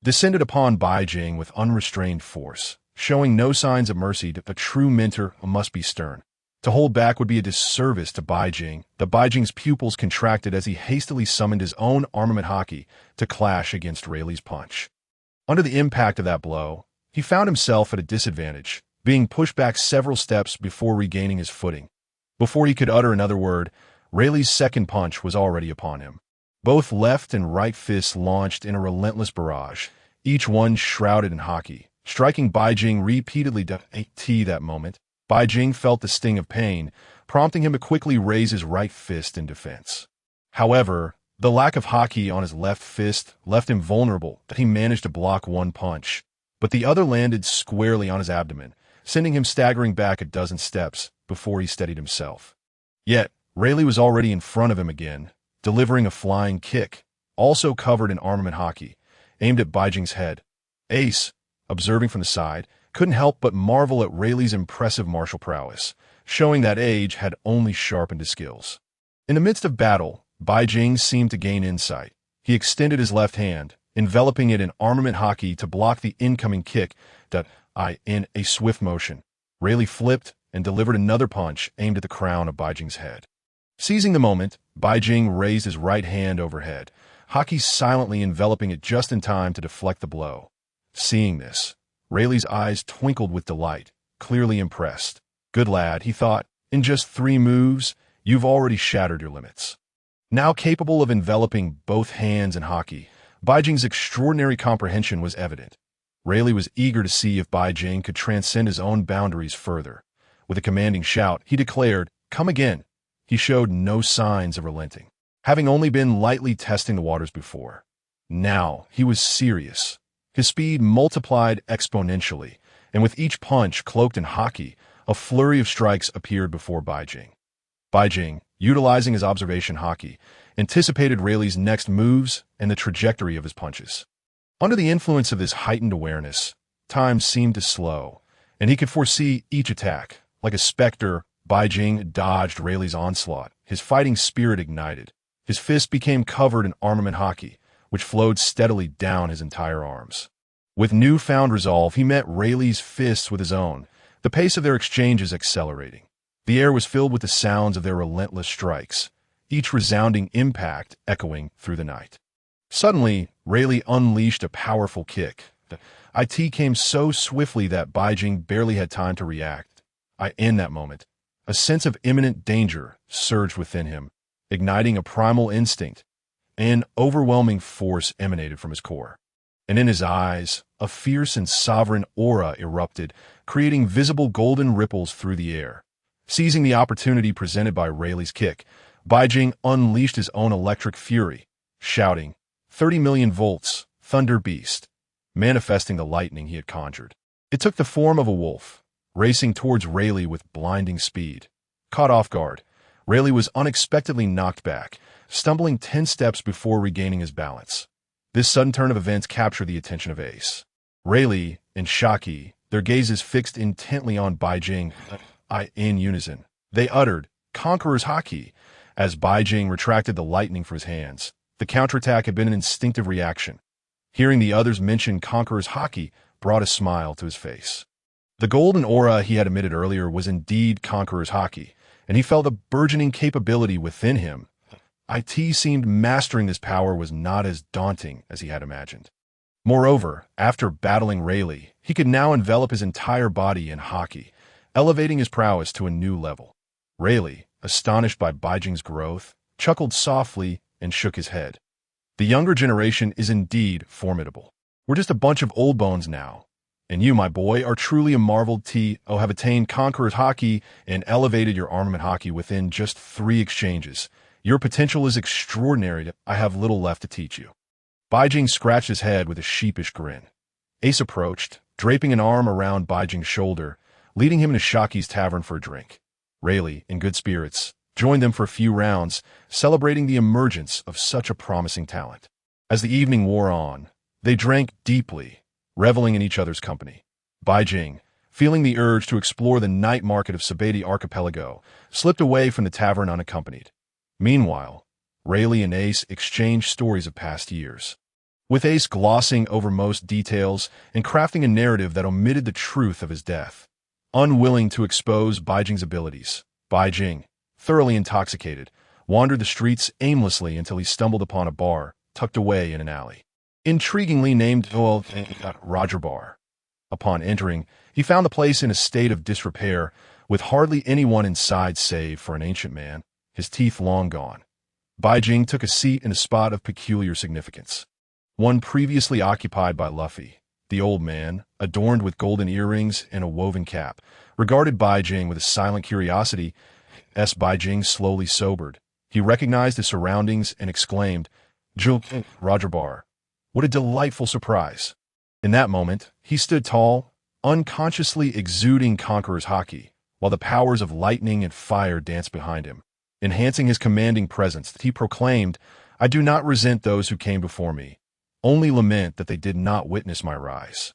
descended upon Bai Jing with unrestrained force, showing no signs of mercy. A true mentor must be stern. To hold back would be a disservice to Bai Jing. The Bai Jing's pupils contracted as he hastily summoned his own armament haki to clash against Rayleigh's punch. Under the impact of that blow, he found himself at a disadvantage, being pushed back several steps before regaining his footing. Before he could utter another word, Rayleigh's second punch was already upon him. Both left and right fists launched in a relentless barrage, each one shrouded in haki, striking Bai Jing repeatedly. That moment, Bai Jing felt the sting of pain, prompting him to quickly raise his right fist in defense. However, the lack of haki on his left fist left him vulnerable. He managed to block one punch, but the other landed squarely on his abdomen, sending him staggering back a dozen steps before he steadied himself. Yet, Rayleigh was already in front of him again, delivering a flying kick, also covered in armament haki, aimed at Bai Jing's head. Ace, observing from the side, couldn't help but marvel at Rayleigh's impressive martial prowess, showing that age had only sharpened his skills. In the midst of battle, Bai Jing seemed to gain insight. He extended his left hand, enveloping it in armament haki to block the incoming kick. In a swift motion, Rayleigh flipped and delivered another punch aimed at the crown of Bai Jing's head. Seizing the moment, Bai Jing raised his right hand overhead, haki silently enveloping it just in time to deflect the blow. Seeing this, Rayleigh's eyes twinkled with delight, clearly impressed. Good lad, he thought. In just 3 moves, you've already shattered your limits. Now capable of enveloping both hands in haki, Bai Jing's extraordinary comprehension was evident. Rayleigh was eager to see if Bai Jing could transcend his own boundaries further. With a commanding shout, he declared, "Come again." He showed no signs of relenting, having only been lightly testing the waters before. Now, he was serious. His speed multiplied exponentially, and with each punch cloaked in haki, a flurry of strikes appeared before Bai Jing. Bai Jing, utilizing his observation haki, anticipated Rayleigh's next moves and the trajectory of his punches. Under the influence of this heightened awareness, time seemed to slow, and he could foresee each attack. Like a specter, Bai Jing dodged Rayleigh's onslaught, his fighting spirit ignited. His fist became covered in armament haki, which flowed steadily down his entire arms. With newfound resolve, he met Rayleigh's fists with his own, the pace of their exchanges accelerating. The air was filled with the sounds of their relentless strikes, each resounding impact echoing through the night. Suddenly, Rayleigh unleashed a powerful kick. The IT came so swiftly that Bai Jing barely had time to react. In that moment, a sense of imminent danger surged within him, igniting a primal instinct. An overwhelming force emanated from his core. And in his eyes, a fierce and sovereign aura erupted, creating visible golden ripples through the air. Seizing the opportunity presented by Rayleigh's kick, Bai Jing unleashed his own electric fury, shouting, 30 million volts, Thunder Beast, manifesting the lightning he had conjured. It took the form of a wolf, racing towards Rayleigh with blinding speed. Caught off guard, Rayleigh was unexpectedly knocked back, stumbling 10 steps before regaining his balance. This sudden turn of events captured the attention of Ace. Rayleigh and Shaki, their gazes fixed intently on Bai Jing, in unison. They uttered, "Conqueror's Haki," as Bai Jing retracted the lightning from his hands. The counterattack had been an instinctive reaction. Hearing the others mention Conqueror's Haki brought a smile to his face. The golden aura he had emitted earlier was indeed Conqueror's Haki, and he felt the burgeoning capability within him. IT seemed mastering this power was not as daunting as he had imagined. Moreover, after battling Rayleigh, he could now envelop his entire body in haki, elevating his prowess to a new level. Rayleigh, astonished by Bai Jing's growth, chuckled softly and shook his head. The younger generation is indeed formidable. We're just a bunch of old bones now. And you, my boy, are truly a marveled have attained Conqueror's Haki and elevated your armament haki within just 3 exchanges. Your potential is extraordinary. I have little left to teach you. Bai Jing scratched his head with a sheepish grin. Ace approached, draping an arm around Bai Jing's shoulder, leading him into Shaki's tavern for a drink. Rayleigh, in good spirits, joined them for a few rounds, celebrating the emergence of such a promising talent. As the evening wore on, they drank deeply, reveling in each other's company. Bai Jing, feeling the urge to explore the night market of Sabeti Archipelago, slipped away from the tavern unaccompanied. Meanwhile, Rayleigh and Ace exchanged stories of past years, with Ace glossing over most details and crafting a narrative that omitted the truth of his death. Unwilling to expose Bai Jing's abilities, Bai Jing, thoroughly intoxicated, wandered the streets aimlessly until he stumbled upon a bar tucked away in an alley, intriguingly named Roger Bar. Upon entering, he found the place in a state of disrepair, with hardly anyone inside save for an ancient man, his teeth long gone. Bai Jing took a seat in a spot of peculiar significance, one previously occupied by Luffy. The old man, adorned with golden earrings and a woven cap, regarded Bai Jing with a silent curiosity. As Bai Jing slowly sobered, he recognized his surroundings and exclaimed, Roger Bar, what a delightful surprise. In that moment, he stood tall, unconsciously exuding Conqueror's Haki, while the powers of lightning and fire danced behind him. Enhancing his commanding presence, he proclaimed, I do not resent those who came before me, only lament that they did not witness my rise.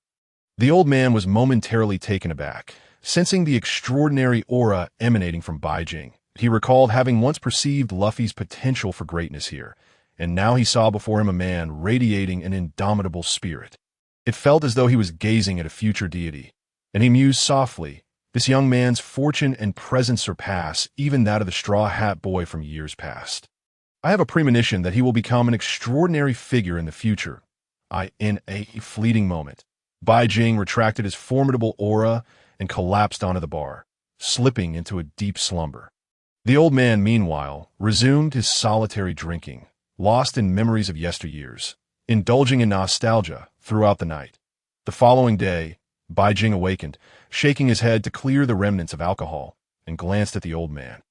The old man was momentarily taken aback, sensing the extraordinary aura emanating from Bai Jing. He recalled having once perceived Luffy's potential for greatness here, and now he saw before him a man radiating an indomitable spirit. It felt as though he was gazing at a future deity, and he mused softly, this young man's fortune and presence surpass even that of the Straw Hat Boy from years past. I have a premonition that he will become an extraordinary figure in the future. In a fleeting moment, Bai Jing retracted his formidable aura and collapsed onto the bar, slipping into a deep slumber. The old man, meanwhile, resumed his solitary drinking, lost in memories of yesteryears, indulging in nostalgia throughout the night. The following day, Bai Jing awakened, shaking his head to clear the remnants of alcohol, and glanced at the old man.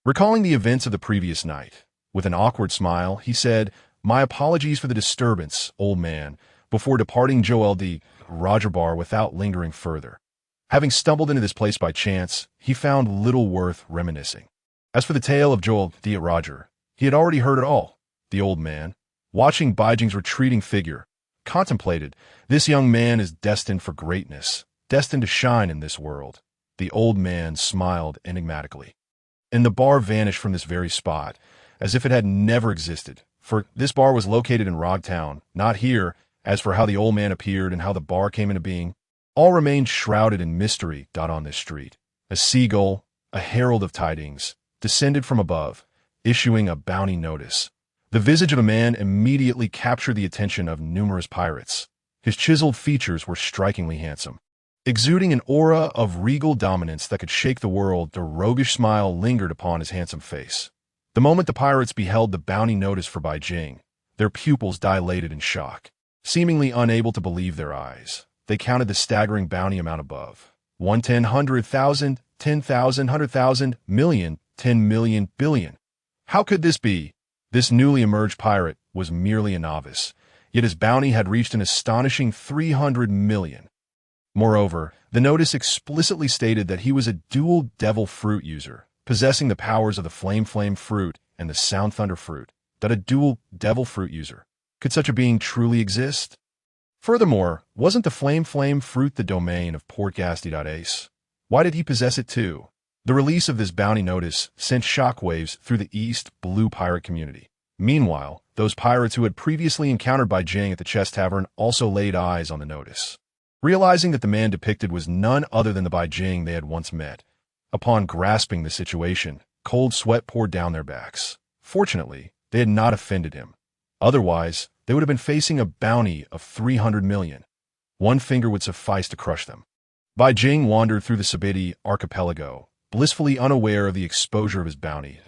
Recalling the events of the previous night, with an awkward smile, he said, "My apologies for the disturbance, old man," before departing Joel D. Roger Bar without lingering further. Having stumbled into this place by chance, he found little worth reminiscing. As for the tale of Joel D. Roger, he had already heard it all. The old man, watching Bai Jing's retreating figure, contemplated, "This young man is destined for greatness, destined to shine in this world." The old man smiled enigmatically. And the bar vanished from this very spot, as if it had never existed, for this bar was located in Rog Town, not here. As for how the old man appeared and how the bar came into being, all remained shrouded in mystery. On this street, a seagull, a herald of tidings, descended from above, issuing a bounty notice. The visage of a man immediately captured the attention of numerous pirates. His chiseled features were strikingly handsome. Exuding an aura of regal dominance that could shake the world, the roguish smile lingered upon his handsome face. The moment the pirates beheld the bounty notice for Bai Jing, their pupils dilated in shock. Seemingly unable to believe their eyes, they counted the staggering bounty amount above. 1, 10, 100,000, 10,000, 100,000, million, 10 million, billion. How could this be? This newly emerged pirate was merely a novice, yet his bounty had reached an astonishing 300 million. Moreover, the notice explicitly stated that he was a dual devil fruit user, possessing the powers of the flame fruit and the sound thunder fruit. That a dual devil fruit user. Could such a being truly exist? Furthermore, wasn't the flame fruit the domain of Portgasty.ace? Why did he possess it too? The release of this bounty notice sent shockwaves through the East Blue pirate community. Meanwhile, those pirates who had previously encountered Bai Jing at the Chess Tavern also laid eyes on the notice. Realizing that the man depicted was none other than the Bai Jing they had once met, upon grasping the situation, cold sweat poured down their backs. Fortunately, they had not offended him. Otherwise, they would have been facing a bounty of 300 million. One finger would suffice to crush them. Bai Jing wandered through the Sabiti archipelago, blissfully unaware of the exposure of his bounty.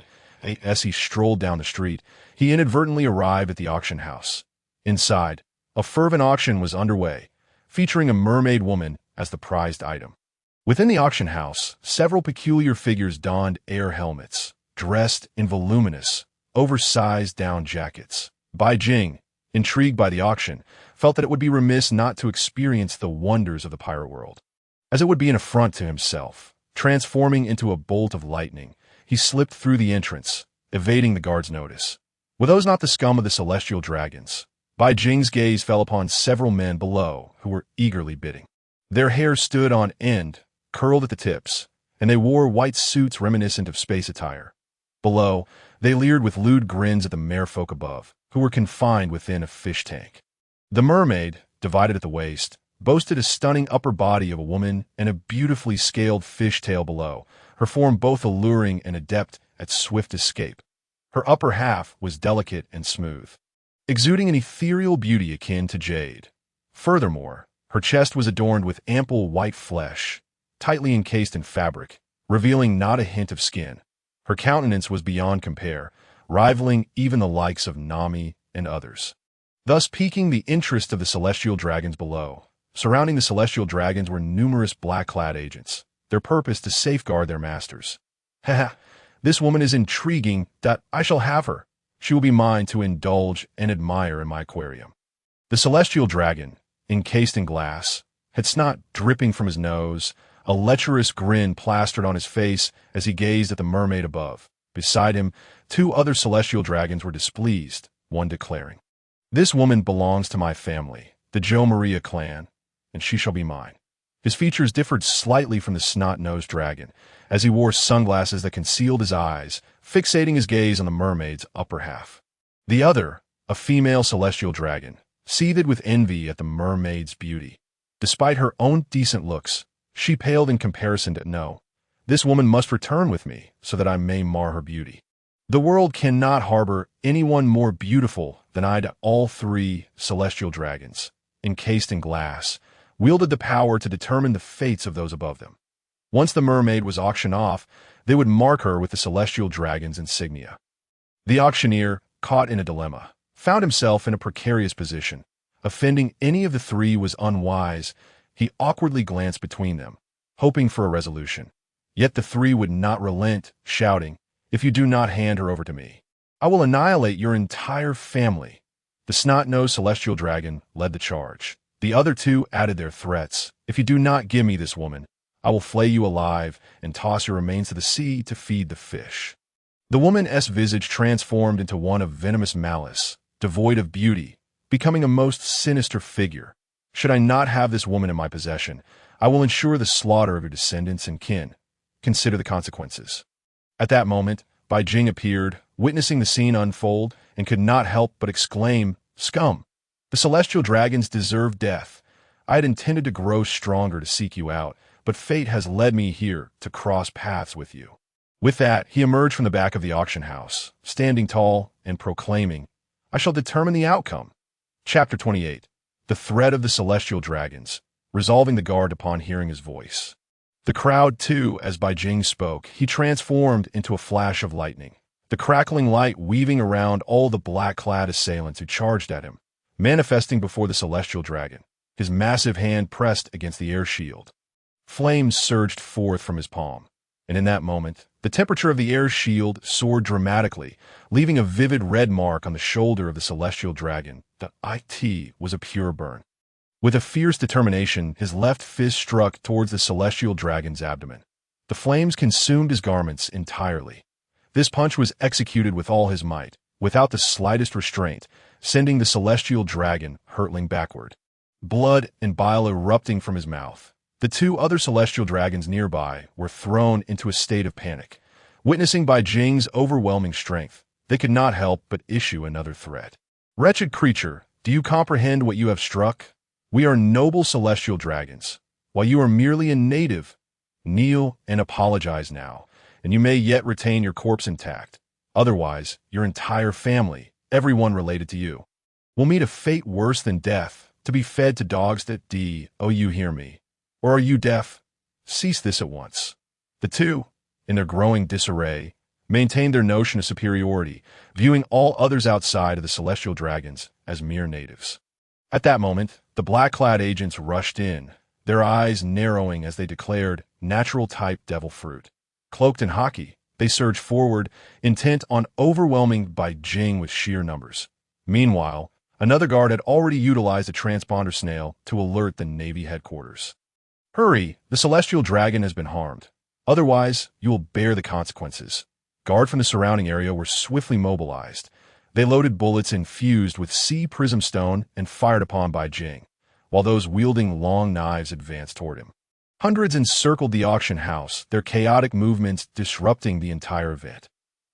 As he strolled down the street, he inadvertently arrived at the auction house. Inside, a fervent auction was underway, featuring a mermaid woman as the prized item. Within the auction house, several peculiar figures donned air helmets, dressed in voluminous, oversized down jackets. Bai Jing, intrigued by the auction, felt that it would be remiss not to experience the wonders of the pirate world. As it would be an affront to himself, transforming into a bolt of lightning, he slipped through the entrance, evading the guard's notice. Were those not the scum of the celestial dragons? Bai Jing's gaze fell upon several men below who were eagerly bidding. Their hair stood on end, curled at the tips, and they wore white suits reminiscent of space attire. Below, they leered with lewd grins at the merfolk above, who were confined within a fish tank. The mermaid, divided at the waist, boasted a stunning upper body of a woman and a beautifully scaled fish tail below, her form both alluring and adept at swift escape. Her upper half was delicate and smooth, exuding an ethereal beauty akin to jade. Furthermore, her chest was adorned with ample white flesh, tightly encased in fabric, revealing not a hint of skin. Her countenance was beyond compare, rivaling even the likes of Nami and others, thus piquing the interest of the celestial dragons below. Surrounding the celestial dragons were numerous black-clad agents, their purpose to safeguard their masters. Haha, this woman is intriguing. I shall have her. She will be mine to indulge and admire in my aquarium. The celestial dragon, encased in glass, had snot dripping from his nose, a lecherous grin plastered on his face as he gazed at the mermaid above. Beside him, two other celestial dragons were displeased, one declaring, "This woman belongs to my family, the Jo Maria clan, and she shall be mine." His features differed slightly from the snot-nosed dragon, as he wore sunglasses that concealed his eyes, fixating his gaze on the mermaid's upper half. The other, a female celestial dragon, seethed with envy at the mermaid's beauty. Despite her own decent looks, she paled in comparison to no. This woman must return with me, so that I may mar her beauty. The world cannot harbor anyone more beautiful than I. All three celestial dragons, encased in glass, wielded the power to determine the fates of those above them. Once the mermaid was auctioned off, they would mark her with the celestial dragon's insignia. The auctioneer, caught in a dilemma, found himself in a precarious position. Offending any of the three was unwise. He awkwardly glanced between them, hoping for a resolution. Yet the three would not relent, shouting, "If you do not hand her over to me, I will annihilate your entire family." The snot-nosed celestial dragon led the charge. The other two added their threats. "If you do not give me this woman, I will flay you alive and toss your remains to the sea to feed the fish." The woman's visage transformed into one of venomous malice, devoid of beauty, becoming a most sinister figure. "Should I not have this woman in my possession, I will ensure the slaughter of your descendants and kin. Consider the consequences." At that moment, Bai Jing appeared, witnessing the scene unfold, and could not help but exclaim, "Scum! The celestial dragons deserve death. I had intended to grow stronger to seek you out, but fate has led me here to cross paths with you." With that, he emerged from the back of the auction house, standing tall and proclaiming, "I shall determine the outcome." Chapter 28. The Threat of the Celestial Dragons, resolving the guard upon hearing his voice. The crowd, too, as Bai Jing spoke, he transformed into a flash of lightning, the crackling light weaving around all the black-clad assailants who charged at him, manifesting before the celestial dragon, his massive hand pressed against the air shield. Flames surged forth from his palm, and in that moment, the temperature of the air shield soared dramatically, leaving a vivid red mark on the shoulder of the celestial dragon. The IT was a pure burn. With a fierce determination, his left fist struck towards the celestial dragon's abdomen. The flames consumed his garments entirely. This punch was executed with all his might, without the slightest restraint, sending the celestial dragon hurtling backward. Blood and bile erupting from his mouth. The two other celestial dragons nearby were thrown into a state of panic. Witnessing Bai Jing's overwhelming strength, they could not help but issue another threat. "Wretched creature, do you comprehend what you have struck? We are noble celestial dragons, while you are merely a native. Kneel and apologize now, and you may yet retain your corpse intact. Otherwise, your entire family, everyone related to you, will meet a fate worse than death, to be fed to dogs that oh, you hear me? Or are you deaf? Cease this at once." The two, in their growing disarray, maintained their notion of superiority, viewing all others outside of the celestial dragons as mere natives. At that moment, the black-clad agents rushed in, their eyes narrowing as they declared natural-type devil fruit. Cloaked in haki, they surged forward, intent on overwhelming Bai Jing with sheer numbers. Meanwhile, another guard had already utilized a transponder snail to alert the Navy headquarters. "Hurry, the celestial dragon has been harmed. Otherwise, you will bear the consequences." Guard from the surrounding area were swiftly mobilized. They loaded bullets infused with sea prism stone and fired upon Bai Jing, while those wielding long knives advanced toward him. Hundreds encircled the auction house, their chaotic movements disrupting the entire event.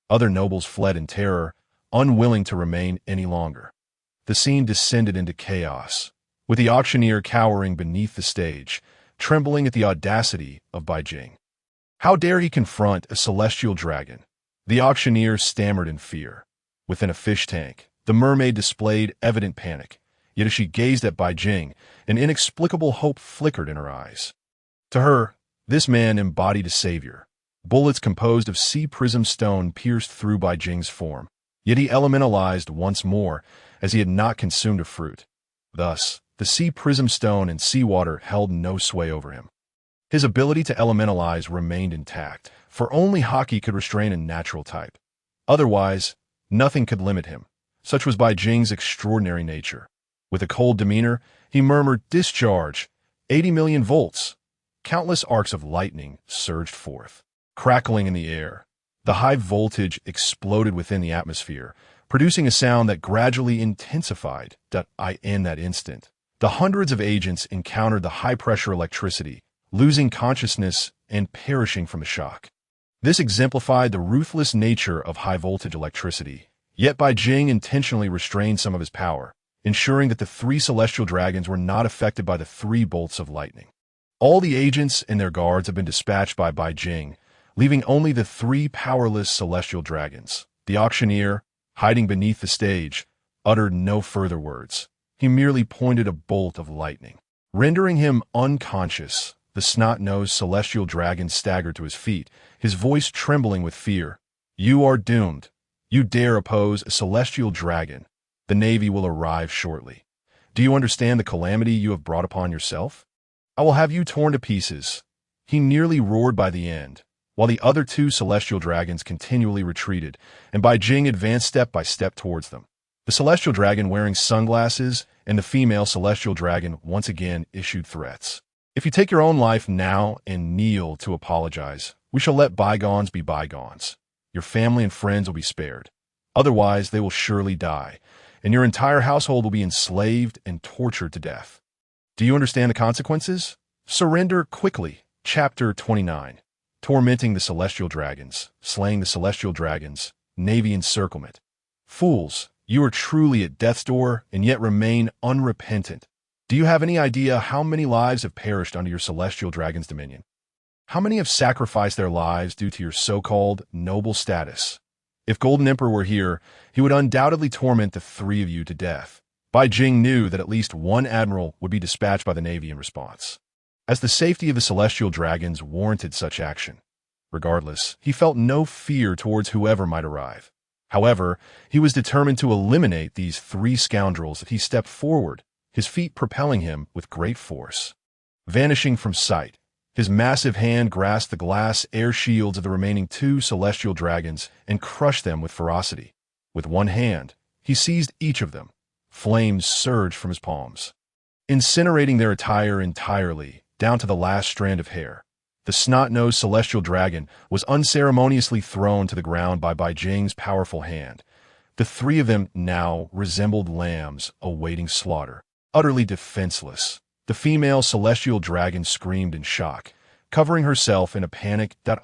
Other nobles fled in terror, unwilling to remain any longer. The scene descended into chaos, with the auctioneer cowering beneath the stage, trembling at the audacity of Bai Jing. How dare he confront a celestial dragon? The auctioneer stammered in fear. Within a fish tank, the mermaid displayed evident panic, yet as she gazed at Bai Jing, an inexplicable hope flickered in her eyes. To her, this man embodied a savior. Bullets composed of sea prism stone pierced through Bai Jing's form, yet he elementalized once more, as he had not consumed a fruit. Thus, the sea prism stone and seawater held no sway over him. His ability to elementalize remained intact, for only haki could restrain a natural type. Otherwise, nothing could limit him. Such was Bai Jing's extraordinary nature. With a cold demeanor, he murmured, "Discharge! 80 million volts!" Countless arcs of lightning surged forth, crackling in the air. The high voltage exploded within the atmosphere, producing a sound that gradually intensified. In that instant, the hundreds of agents encountered the high-pressure electricity, losing consciousness and perishing from the shock. This exemplified the ruthless nature of high-voltage electricity, yet Bai Jing intentionally restrained some of his power, ensuring that the three celestial dragons were not affected by the 3 bolts of lightning. All the agents and their guards have been dispatched by Bai Jing, leaving only the 3 powerless celestial dragons. The auctioneer, hiding beneath the stage, uttered no further words. He merely pointed a bolt of lightning, rendering him unconscious. the snot-nosed celestial dragon staggered to his feet, his voice trembling with fear. "You are doomed. You dare oppose a celestial dragon. The Navy will arrive shortly. Do you understand the calamity you have brought upon yourself? I will have you torn to pieces." He nearly roared by the end, while the other two celestial dragons continually retreated, and Bai Jing advanced step by step towards them. The celestial dragon wearing sunglasses and the female celestial dragon once again issued threats. "If you take your own life now and kneel to apologize, we shall let bygones be bygones. Your family and friends will be spared. Otherwise, they will surely die, and your entire household will be enslaved and tortured to death. Do you understand the consequences? Surrender quickly." Chapter 29. Tormenting the Celestial Dragons, Slaying the Celestial Dragons, Navy Encirclement. Fools, you are truly at death's door and yet remain unrepentant. Do you have any idea how many lives have perished under your Celestial Dragon's dominion? How many have sacrificed their lives due to your so-called noble status? If Golden Emperor were here, he would undoubtedly torment the three of you to death. Bai Jing knew that at least one admiral would be dispatched by the Navy in response, as the safety of the Celestial Dragons warranted such action. Regardless, he felt no fear towards whoever might arrive. However, he was determined to eliminate these three scoundrels as he stepped forward, his feet propelling him with great force. Vanishing from sight, his massive hand grasped the glass air shields of the remaining two Celestial Dragons and crushed them with ferocity. With one hand, he seized each of them. Flames surged from his palms, incinerating their attire entirely, down to the last strand of hair. The snot-nosed Celestial Dragon was unceremoniously thrown to the ground by Bai Jing's powerful hand. The three of them now resembled lambs awaiting slaughter, utterly defenseless. The female Celestial Dragon screamed in shock, covering herself in a panic that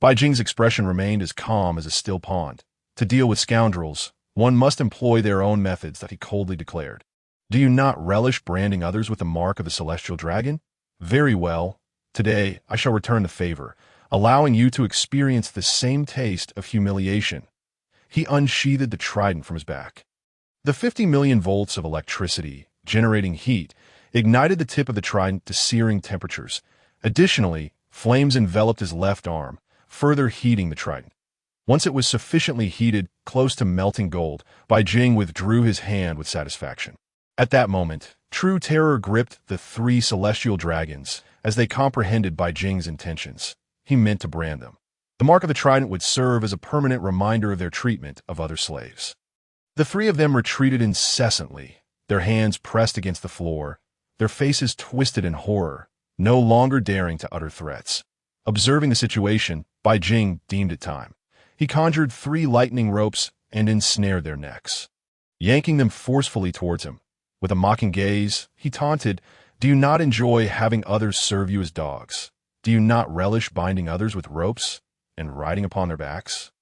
Bai Jing's expression remained as calm as a still pond. To deal with scoundrels, one must employ their own methods, that he coldly declared. Do you not relish branding others with the mark of the Celestial Dragon? Very well. Today, I shall return the favor, allowing you to experience the same taste of humiliation. He unsheathed the trident from his back. The 50 million volts of electricity, generating heat, ignited the tip of the trident to searing temperatures. Additionally, flames enveloped his left arm, further heating the trident. Once it was sufficiently heated, close to melting gold, Bai Jing withdrew his hand with satisfaction. At that moment, true terror gripped the three Celestial Dragons as they comprehended Bai Jing's intentions. He meant to brand them. The mark of the trident would serve as a permanent reminder of their treatment of other slaves. The three of them retreated incessantly, their hands pressed against the floor, their faces twisted in horror, no longer daring to utter threats. Observing the situation, Bai Jing deemed it time. He conjured 3 lightning ropes and ensnared their necks, yanking them forcefully towards him. With a mocking gaze, he taunted, "Do you not enjoy having others serve you as dogs? Do you not relish binding others with ropes and riding upon their backs?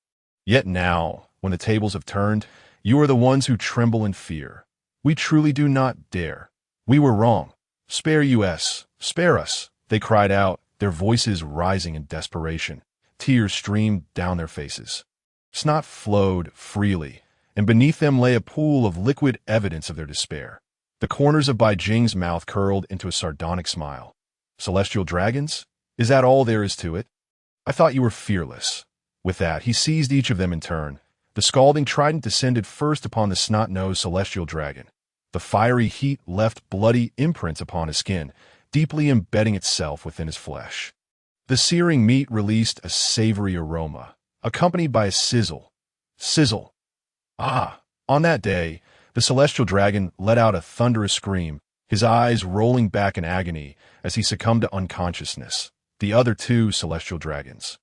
Yet now, when the tables have turned, you are the ones who tremble in fear. We truly do not dare. We were wrong. Spare us, spare us," they cried out, their voices rising in desperation. Tears streamed down their faces. Snot flowed freely, and beneath them lay a pool of liquid evidence of their despair. The corners of Bai Jing's mouth curled into a sardonic smile. "Celestial Dragons? Is that all there is to it? I thought you were fearless." With that, he seized each of them in turn. The scalding trident descended first upon the snot-nosed Celestial Dragon. The fiery heat left bloody imprints upon his skin, deeply embedding itself within his flesh. The searing meat released a savory aroma, accompanied by a sizzle. Sizzle. On that day, the Celestial Dragon let out a thunderous scream, his eyes rolling back in agony as he succumbed to unconsciousness. The other 2 Celestial Dragons,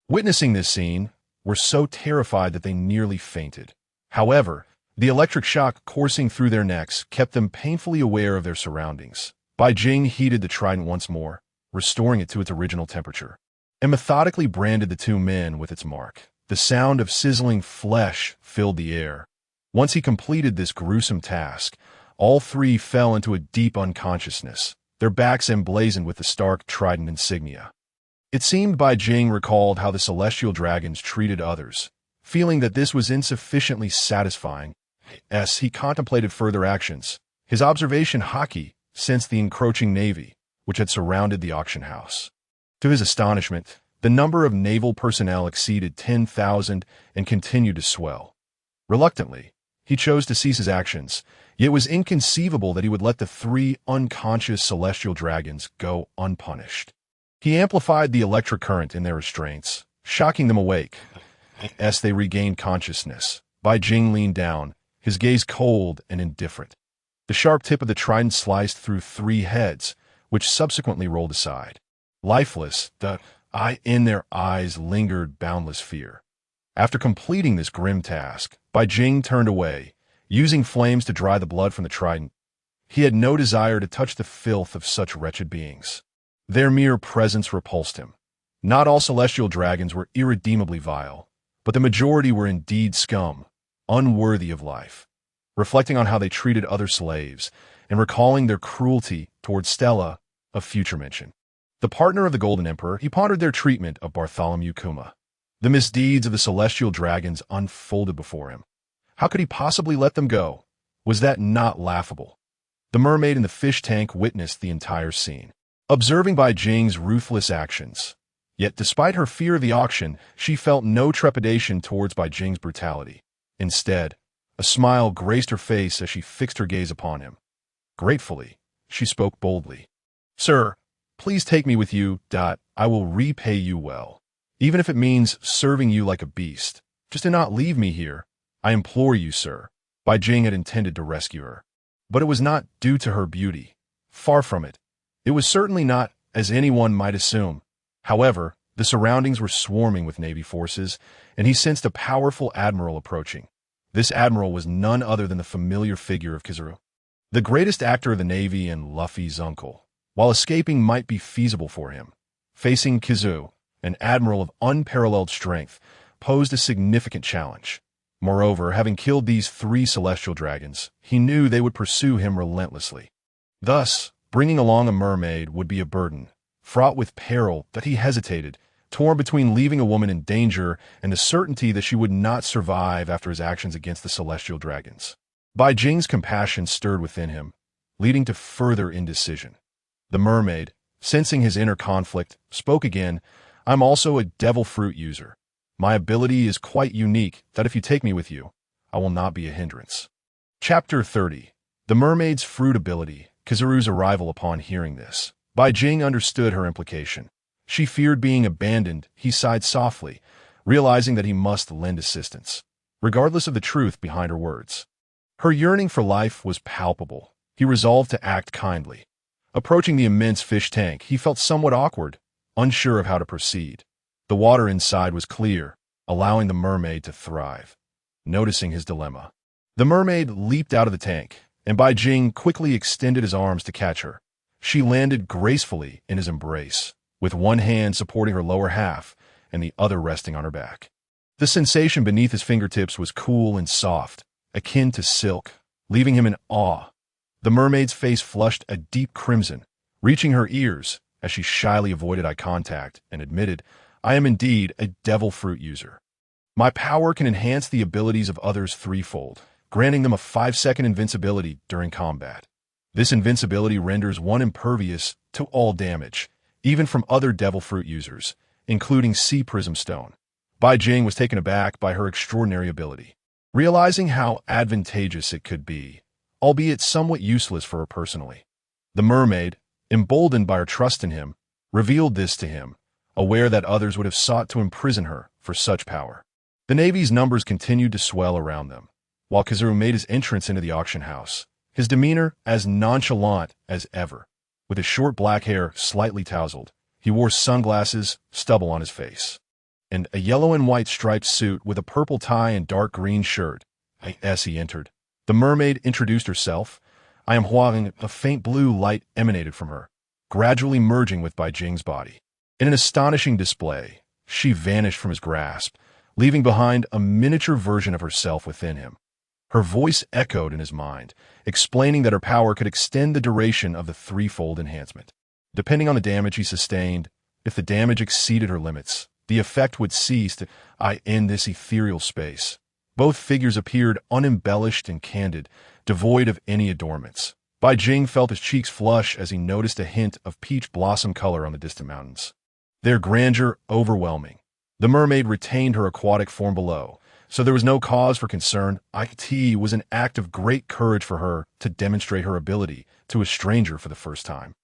witnessing this scene, were so terrified that they nearly fainted. However, the electric shock coursing through their necks kept them painfully aware of their surroundings. Bai Jing heated the trident once more, restoring it to its original temperature, and methodically branded the 2 men with its mark. The sound of sizzling flesh filled the air. Once he completed this gruesome task, all 3 fell into a deep unconsciousness, their backs emblazoned with the stark trident insignia. It seemed Bai Jing recalled how the Celestial Dragons treated others. Feeling that this was insufficiently satisfying, he contemplated further actions. His observation Haki sensed the encroaching Navy. which had surrounded the auction house. To his astonishment, the number of naval personnel exceeded 10,000 and continued to swell. Reluctantly, he chose to cease his actions, yet it was inconceivable that he would let the 3 unconscious celestial dragons go unpunished. He amplified the electric current in their restraints, shocking them awake. As they regained consciousness, Bai Jing leaned down, his gaze cold and indifferent. The sharp tip of the trident sliced through 3 heads, which subsequently rolled aside. Lifeless, the eye in their eyes lingered boundless fear. After completing this grim task, Bai Jing turned away, using flames to dry the blood from the trident. He had no desire to touch the filth of such wretched beings. Their mere presence repulsed him. Not all celestial dragons were irredeemably vile, but the majority were indeed scum, unworthy of life. Reflecting on how they treated other slaves, and recalling their cruelty towards Stella, of future mention. The partner of the Golden Emperor, he pondered their treatment of Bartholomew Kuma. The misdeeds of the celestial dragons unfolded before him. How could he possibly let them go? Was that not laughable? The mermaid in the fish tank witnessed the entire scene, observing Bai Jing's ruthless actions. Yet despite her fear of the auction, she felt no trepidation towards Bai Jing's brutality. Instead, a smile graced her face as she fixed her gaze upon him. Gratefully, she spoke boldly. "Sir, please take me with you. I will repay you well. Even if it means serving you like a beast. Just do not leave me here. I implore you, sir." Bai Jing had intended to rescue her. But it was not due to her beauty. Far from it. It was certainly not, as anyone might assume. However, the surroundings were swarming with Navy forces, and he sensed a powerful admiral approaching. This admiral was none other than the familiar figure of Kizaru, the greatest actor of the Navy and Luffy's uncle. While escaping might be feasible for him, facing Kizaru, an admiral of unparalleled strength, posed a significant challenge. Moreover, having killed these 3 celestial dragons, he knew they would pursue him relentlessly. Thus, bringing along a mermaid would be a burden, fraught with peril that he hesitated, torn between leaving a woman in danger and the certainty that she would not survive after his actions against the celestial dragons. Bai Jing's compassion stirred within him, leading to further indecision. The mermaid, sensing his inner conflict, spoke again. "I'm also a devil fruit user. My ability is quite unique that if you take me with you, I will not be a hindrance." Chapter 30. The mermaid's fruit ability. Kizaru's arrival. Upon hearing this, Bai Jing understood her implication. She feared being abandoned. He sighed softly, realizing that he must lend assistance, regardless of the truth behind her words. Her yearning for life was palpable. He resolved to act kindly. Approaching the immense fish tank, he felt somewhat awkward, unsure of how to proceed. The water inside was clear, allowing the mermaid to thrive. Noticing his dilemma, the mermaid leaped out of the tank, and Bai Jing quickly extended his arms to catch her. She landed gracefully in his embrace, with one hand supporting her lower half and the other resting on her back. The sensation beneath his fingertips was cool and soft, akin to silk, leaving him in awe. The mermaid's face flushed a deep crimson, reaching her ears as she shyly avoided eye contact and admitted, "I am indeed a devil fruit user. My power can enhance the abilities of others 3-fold, granting them a 5-second invincibility during combat. This invincibility renders one impervious to all damage, even from other devil fruit users, including Sea Prism Stone." Bai Jing was taken aback by her extraordinary ability, realizing how advantageous it could be, albeit somewhat useless for her personally. The mermaid, emboldened by her trust in him, revealed this to him, aware that others would have sought to imprison her for such power. The Navy's numbers continued to swell around them, while Kizaru made his entrance into the auction house, his demeanor as nonchalant as ever. With his short black hair slightly tousled, he wore sunglasses, stubble on his face, and a yellow and white striped suit with a purple tie and dark green shirt. As he entered, the mermaid introduced herself. "I am Huang." A faint blue light emanated from her, gradually merging with Bai Jing's body. In an astonishing display, she vanished from his grasp, leaving behind a miniature version of herself within him. Her voice echoed in his mind, explaining that her power could extend the duration of the 3-fold enhancement. Depending on the damage he sustained, if the damage exceeded her limits, the effect would cease to in this ethereal space. Both figures appeared unembellished and candid, devoid of any adornments. Bai Jing felt his cheeks flush as he noticed a hint of peach blossom color on the distant mountains. Their grandeur overwhelming. The mermaid retained her aquatic form below, so there was no cause for concern. It was an act of great courage for her to demonstrate her ability to a stranger for the first time.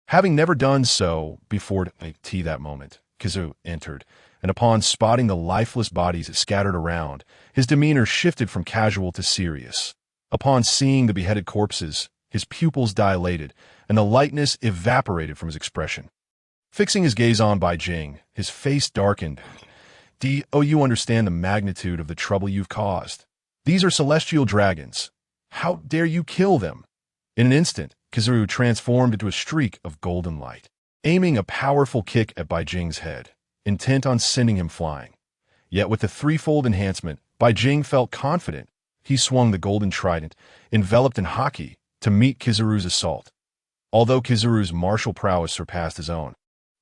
Having never done so before that moment, Kizu entered, and upon spotting the lifeless bodies scattered around, his demeanor shifted from casual to serious. Upon seeing the beheaded corpses, his pupils dilated, and the lightness evaporated from his expression. Fixing his gaze on Bai Jing, his face darkened. You understand the magnitude of the trouble you've caused. These are celestial dragons. How dare you kill them? In an instant, Kizaru transformed into a streak of golden light, aiming a powerful kick at Bai Jing's head, intent on sending him flying. Yet with the threefold enhancement, Bai Jing felt confident. He swung the golden trident, enveloped in haki, to meet Kizaru's assault. Although Kizaru's martial prowess surpassed his own,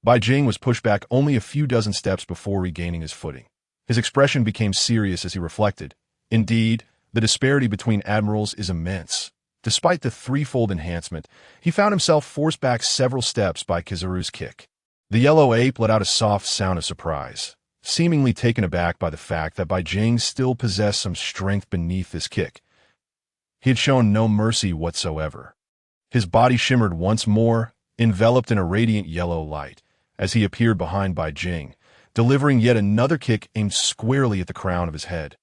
Bai Jing was pushed back only a few dozen steps before regaining his footing. His expression became serious as he reflected. Indeed, the disparity between admirals is immense. Despite the threefold enhancement, he found himself forced back several steps by Kizaru's kick. The yellow ape let out a soft sound of surprise, seemingly taken aback by the fact that Bai Jing still possessed some strength beneath this kick. He had shown no mercy whatsoever. His body shimmered once more, enveloped in a radiant yellow light, as he appeared behind Bai Jing, delivering yet another kick aimed squarely at the crown of his head.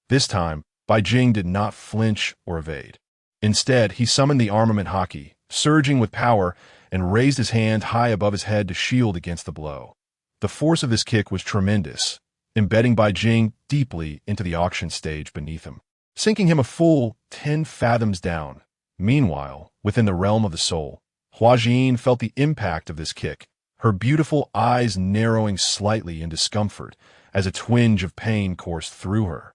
This time, Bai Jing did not flinch or evade. Instead, he summoned the armament haki, surging with power, and raised his hand high above his head to shield against the blow. The force of this kick was tremendous, embedding Bai Jing deeply into the auction stage beneath him, sinking him a full 10 fathoms down. Meanwhile, within the realm of the soul, Hua Jin felt the impact of this kick, her beautiful eyes narrowing slightly in discomfort as a twinge of pain coursed through her.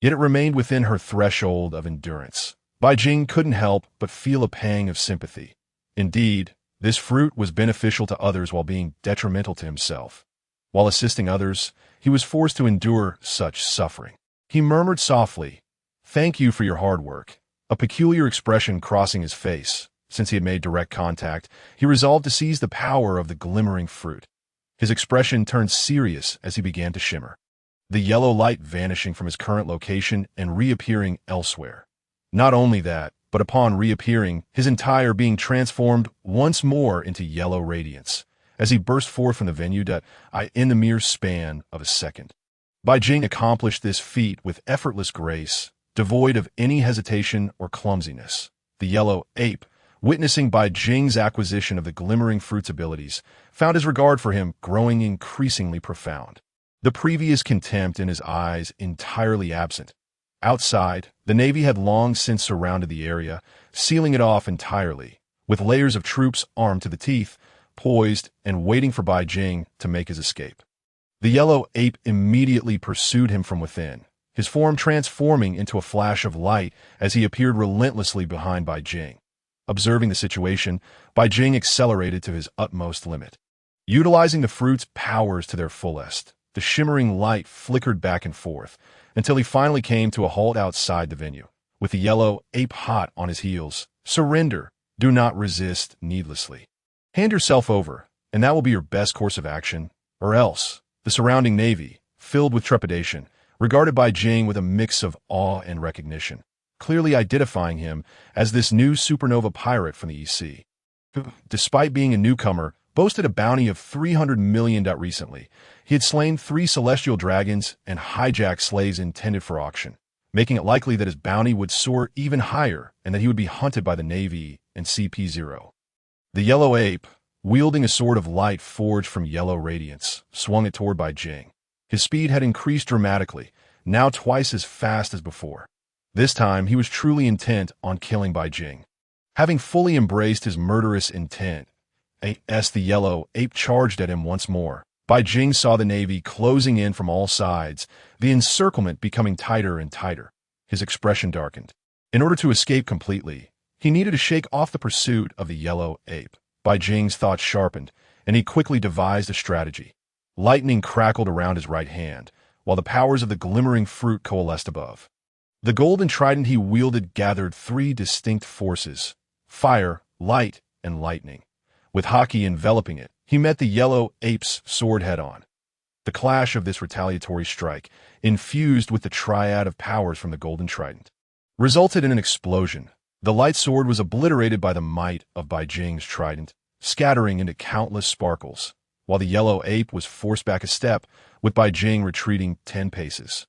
Yet it remained within her threshold of endurance. Bai Jing couldn't help but feel a pang of sympathy. Indeed, this fruit was beneficial to others while being detrimental to himself. While assisting others, he was forced to endure such suffering. He murmured softly, "Thank you for your hard work," a peculiar expression crossing his face. Since he had made direct contact, he resolved to seize the power of the glimmering fruit. His expression turned serious as he began to shimmer, the yellow light vanishing from his current location and reappearing elsewhere. Not only that, but upon reappearing, his entire being transformed once more into yellow radiance, as he burst forth from the venue in the mere span of a second. Bai Jing accomplished this feat with effortless grace, devoid of any hesitation or clumsiness. The yellow ape, witnessing Bai Jing's acquisition of the glimmering fruit's abilities, found his regard for him growing increasingly profound, the previous contempt in his eyes entirely absent. Outside, the Navy had long since surrounded the area, sealing it off entirely, with layers of troops armed to the teeth, poised and waiting for Bai Jing to make his escape. The yellow ape immediately pursued him from within, his form transforming into a flash of light as he appeared relentlessly behind Bai Jing. Observing the situation, Bai Jing accelerated to his utmost limit. Utilizing the fruit's powers to their fullest, the shimmering light flickered back and forth, until he finally came to a halt outside the venue, with the yellow ape hot on his heels. "Surrender. Do not resist needlessly. Hand yourself over, and that will be your best course of action, or else." The surrounding Navy, filled with trepidation, regarded Bai Jing with a mix of awe and recognition, clearly identifying him as this new supernova pirate from the EC, who, despite being a newcomer, boasted a bounty of 300 million recently. He had slain 3 celestial dragons and hijacked slaves intended for auction, making it likely that his bounty would soar even higher and that he would be hunted by the Navy and CP0. The yellow ape, wielding a sword of light forged from yellow radiance, swung it toward Bai Jing. His speed had increased dramatically, now twice as fast as before. This time, he was truly intent on killing Bai Jing. Having fully embraced his murderous intent, as the yellow ape charged at him once more, Bai Jing saw the Navy closing in from all sides, the encirclement becoming tighter and tighter. His expression darkened. In order to escape completely, he needed to shake off the pursuit of the yellow ape. Bai Jing's thoughts sharpened, and he quickly devised a strategy. Lightning crackled around his right hand, while the powers of the glimmering fruit coalesced above. The golden trident he wielded gathered 3 distinct forces, fire, light, and lightning. With Haki enveloping it, he met the yellow ape's sword head-on. The clash of this retaliatory strike, infused with the triad of powers from the Golden Trident, resulted in an explosion. The light sword was obliterated by the might of Bai Jing's trident, scattering into countless sparkles, while the yellow ape was forced back a step, with Bai Jing retreating 10 paces.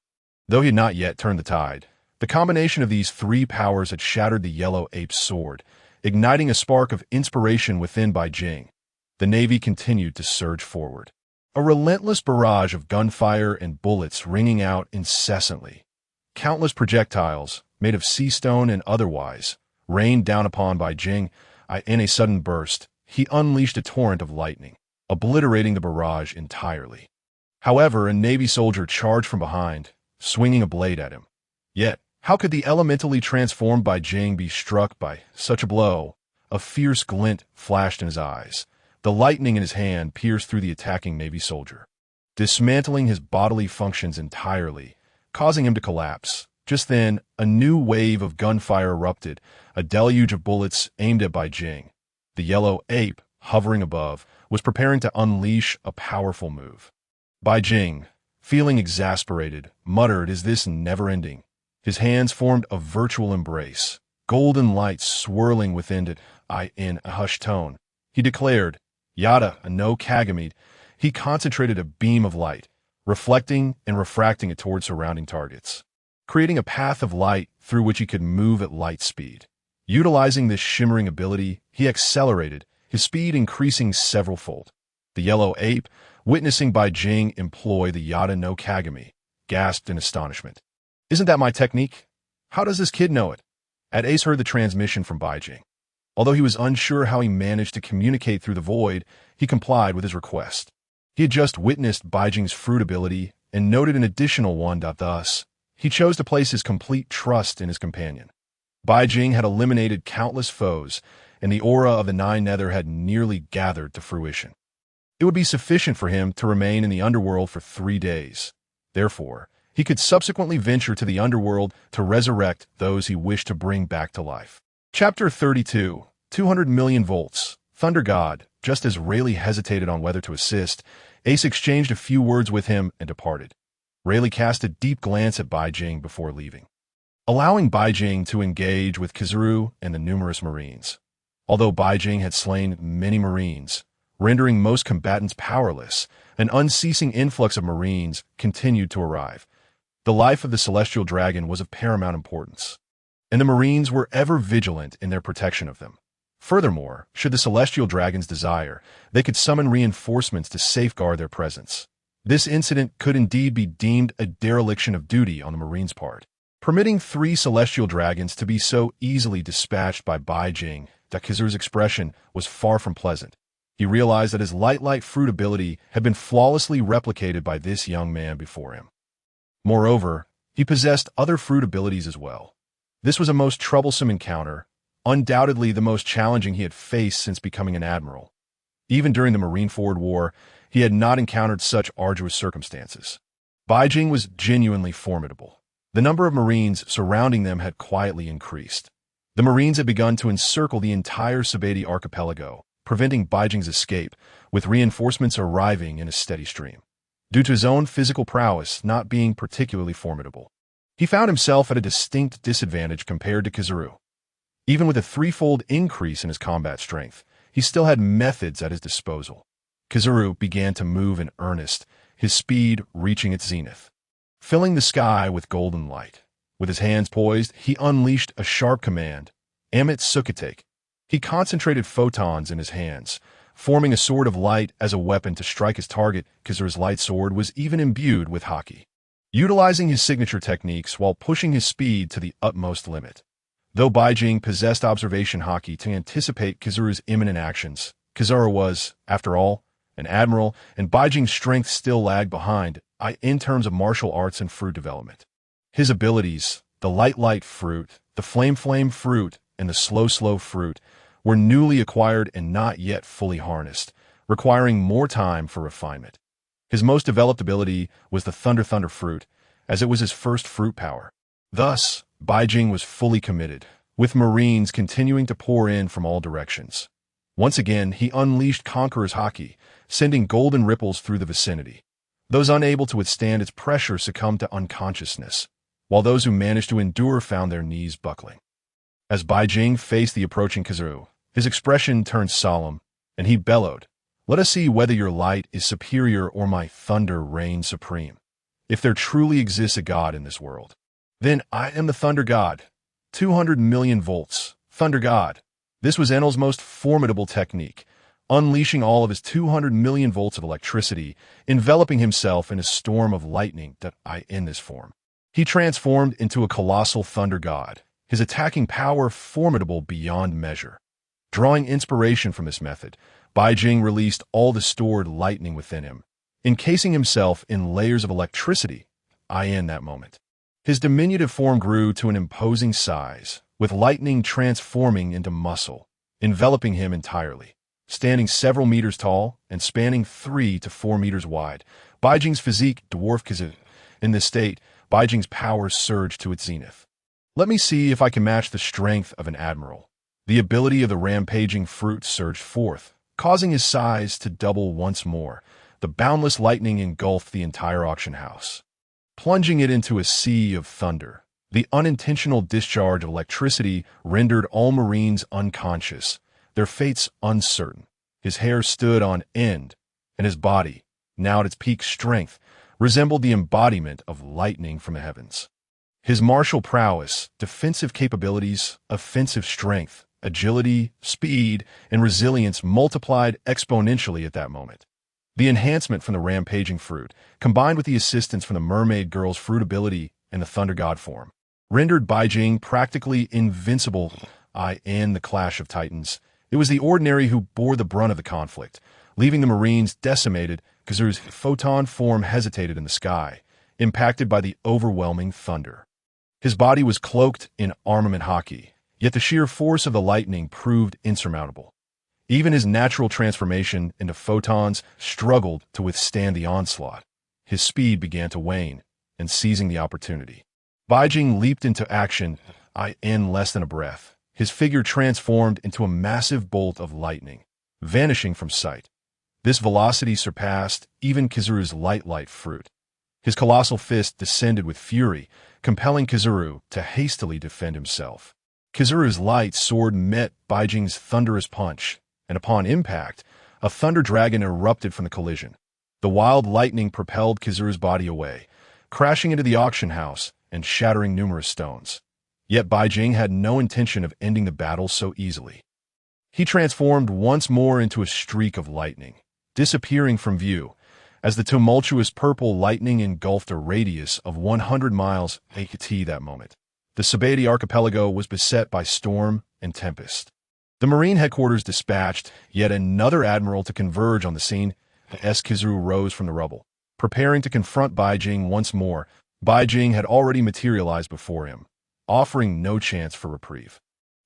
Though he had not yet turned the tide, the combination of these three powers had shattered the yellow ape's sword, igniting a spark of inspiration within Bai Jing. The Navy continued to surge forward, a relentless barrage of gunfire and bullets ringing out incessantly. Countless projectiles, made of sea stone and otherwise, rained down upon Bai Jing. In a sudden burst, he unleashed a torrent of lightning, obliterating the barrage entirely. However, a Navy soldier charged from behind, swinging a blade at him. Yet, how could the elementally transformed Bai Jing be struck by such a blow? A fierce glint flashed in his eyes. The lightning in his hand pierced through the attacking Navy soldier, dismantling his bodily functions entirely, causing him to collapse. Just then, a new wave of gunfire erupted, a deluge of bullets aimed at Bai Jing. The yellow ape, hovering above, was preparing to unleash a powerful move. Bai Jing, feeling exasperated, muttered, "Is this never-ending?" His hands formed a virtual embrace, golden lights swirling within it. In a hushed tone, he declared, "Yada, no Kagami." He concentrated a beam of light, reflecting and refracting it towards surrounding targets, creating a path of light through which he could move at light speed. Utilizing this shimmering ability, he accelerated, his speed increasing several-fold. The yellow ape, witnessing Bai Jing employ the Yada no Kagami, gasped in astonishment. "Isn't that my technique? How does this kid know it?" Ace heard the transmission from Bai Jing. Although he was unsure how he managed to communicate through the void, he complied with his request. He had just witnessed Bai Jing's fruit ability and noted an additional one. Thus, he chose to place his complete trust in his companion. Bai Jing had eliminated countless foes, and the aura of the Nine Nether had nearly gathered to fruition. It would be sufficient for him to remain in the underworld for 3 days. Therefore, he could subsequently venture to the underworld to resurrect those he wished to bring back to life. Chapter 32, 200 million volts. Thunder God. Just as Rayleigh hesitated on whether to assist, Ace exchanged a few words with him and departed. Rayleigh cast a deep glance at Bai Jing before leaving, allowing Bai Jing to engage with Kizaru and the numerous Marines. Although Bai Jing had slain many Marines, rendering most combatants powerless, an unceasing influx of Marines continued to arrive. The life of the Celestial Dragon was of paramount importance, and the Marines were ever vigilant in their protection of them. Furthermore, should the Celestial Dragons desire, they could summon reinforcements to safeguard their presence. This incident could indeed be deemed a dereliction of duty on the Marines' part. Permitting 3 Celestial Dragons to be so easily dispatched by Bai Jing, Kizaru's expression was far from pleasant. He realized that his light fruit ability had been flawlessly replicated by this young man before him. Moreover, he possessed other fruit abilities as well. This was a most troublesome encounter, undoubtedly the most challenging he had faced since becoming an admiral. Even during the Marineford War, he had not encountered such arduous circumstances. Bai Jing was genuinely formidable. The number of Marines surrounding them had quietly increased. The Marines had begun to encircle the entire Sabeti archipelago, preventing Bai Jing's escape, with reinforcements arriving in a steady stream. Due to his own physical prowess not being particularly formidable, he found himself at a distinct disadvantage compared to Kizaru. Even with a 3-fold increase in his combat strength, he still had methods at his disposal. Kizaru began to move in earnest, his speed reaching its zenith, filling the sky with golden light. With his hands poised, he unleashed a sharp command, Amit Sukatake. He concentrated photons in his hands, forming a sword of light as a weapon to strike his target. Kizaru's light sword was even imbued with Haki, utilizing his signature techniques while pushing his speed to the utmost limit. Though Bai Jing possessed observation Haki to anticipate Kizaru's imminent actions, Kizaru was, after all, an admiral, and Bai Jing's strength still lagged behind in terms of martial arts and fruit development. His abilities, the light fruit, the flame fruit, and the slow fruit, were newly acquired and not yet fully harnessed, requiring more time for refinement. His most developed ability was the thunder fruit, as it was his first fruit power. Thus, Bai Jing was fully committed. with Marines continuing to pour in from all directions. Once again, he unleashed Conqueror's Haki, sending golden ripples through the vicinity. Those unable to withstand its pressure succumbed to unconsciousness, while those who managed to endure found their knees buckling. As Bai Jing faced the approaching Kizaru, his expression turned solemn, and he bellowed, "Let us see whether your light is superior or my thunder reigns supreme. If there truly exists a god in this world, then I am the Thunder God. 200 million volts, Thunder God." This was Enel's most formidable technique, unleashing all of his 200 million volts of electricity, enveloping himself in a storm of lightning that in this form. He transformed into a colossal thunder god, his attacking power formidable beyond measure. Drawing inspiration from this method, Bai Jing released all the stored lightning within him, encasing himself in layers of electricity in that moment. His diminutive form grew to an imposing size, with lightning transforming into muscle, enveloping him entirely. Standing several meters tall and spanning 3 to 4 meters wide, Bai Jing's physique dwarfed Kizaru. In this state, Bai Jing's power surged to its zenith. Let me see if I can match the strength of an admiral. The ability of the rampaging fruit surged forth, causing his size to double once more. The boundless lightning engulfed the entire auction house, plunging it into a sea of thunder. The unintentional discharge of electricity rendered all Marines unconscious, their fates uncertain. His hair stood on end, and his body, now at its peak strength, resembled the embodiment of lightning from the heavens. His martial prowess, defensive capabilities, offensive strength, agility, speed, and resilience multiplied exponentially at that moment. The enhancement from the rampaging fruit, combined with the assistance from the mermaid girl's fruit ability and the thunder god form, rendered Bai Jing practically invincible in the clash of titans. It was the ordinary who bore the brunt of the conflict, leaving the Marines decimated. Kizaru's photon form hesitated in the sky, impacted by the overwhelming thunder. His body was cloaked in armament haki, yet the sheer force of the lightning proved insurmountable. Even his natural transformation into photons struggled to withstand the onslaught. His speed began to wane, and seizing the opportunity, Bai Jing leaped into action in less than a breath. His figure transformed into a massive bolt of lightning, vanishing from sight. This velocity surpassed even Kizaru's light fruit. His colossal fist descended with fury, compelling Kizaru to hastily defend himself. Kizaru's light sword met Bai Jing's thunderous punch, and upon impact, a thunder dragon erupted from the collision. The wild lightning propelled Kizaru's body away, crashing into the auction house and shattering numerous stones. Yet Bai Jing had no intention of ending the battle so easily. He transformed once more into a streak of lightning, disappearing from view, as the tumultuous purple lightning engulfed a radius of 100 miles at that moment. The Sabeti archipelago was beset by storm and tempest. The Marine headquarters dispatched yet another admiral to converge on the scene as Kizaru rose from the rubble, preparing to confront Bai Jing once more. Bai Jing had already materialized before him, offering no chance for reprieve.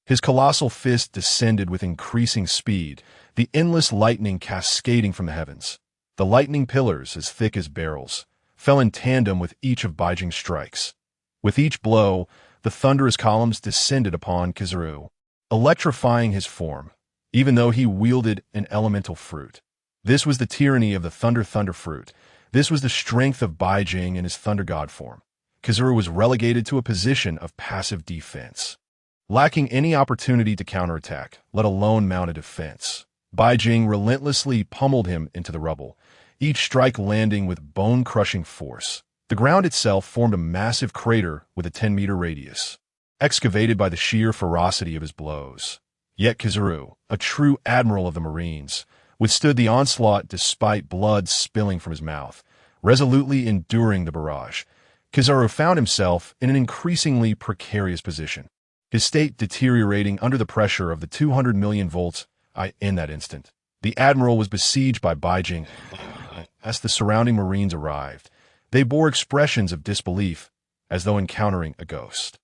His colossal fist descended with increasing speed, the endless lightning cascading from the heavens. The lightning pillars, as thick as barrels, fell in tandem with each of Bai Jing's strikes. With each blow, the thunderous columns descended upon Kizaru, electrifying his form, even though he wielded an elemental fruit. This was the tyranny of the thunder fruit. This was the strength of Bai Jing in his thunder god form. Kizaru was relegated to a position of passive defense, lacking any opportunity to counterattack, let alone mount a defense. Bai Jing relentlessly pummeled him into the rubble, each strike landing with bone-crushing force. The ground itself formed a massive crater with a 10-meter radius, excavated by the sheer ferocity of his blows. Yet Kizaru, a true admiral of the Marines, withstood the onslaught despite blood spilling from his mouth, resolutely enduring the barrage. Kizaru found himself in an increasingly precarious position, his state deteriorating under the pressure of the 200 million volts in that instant. The admiral was besieged by Bai Jing. As the surrounding Marines arrived, they bore expressions of disbelief, as though encountering a ghost.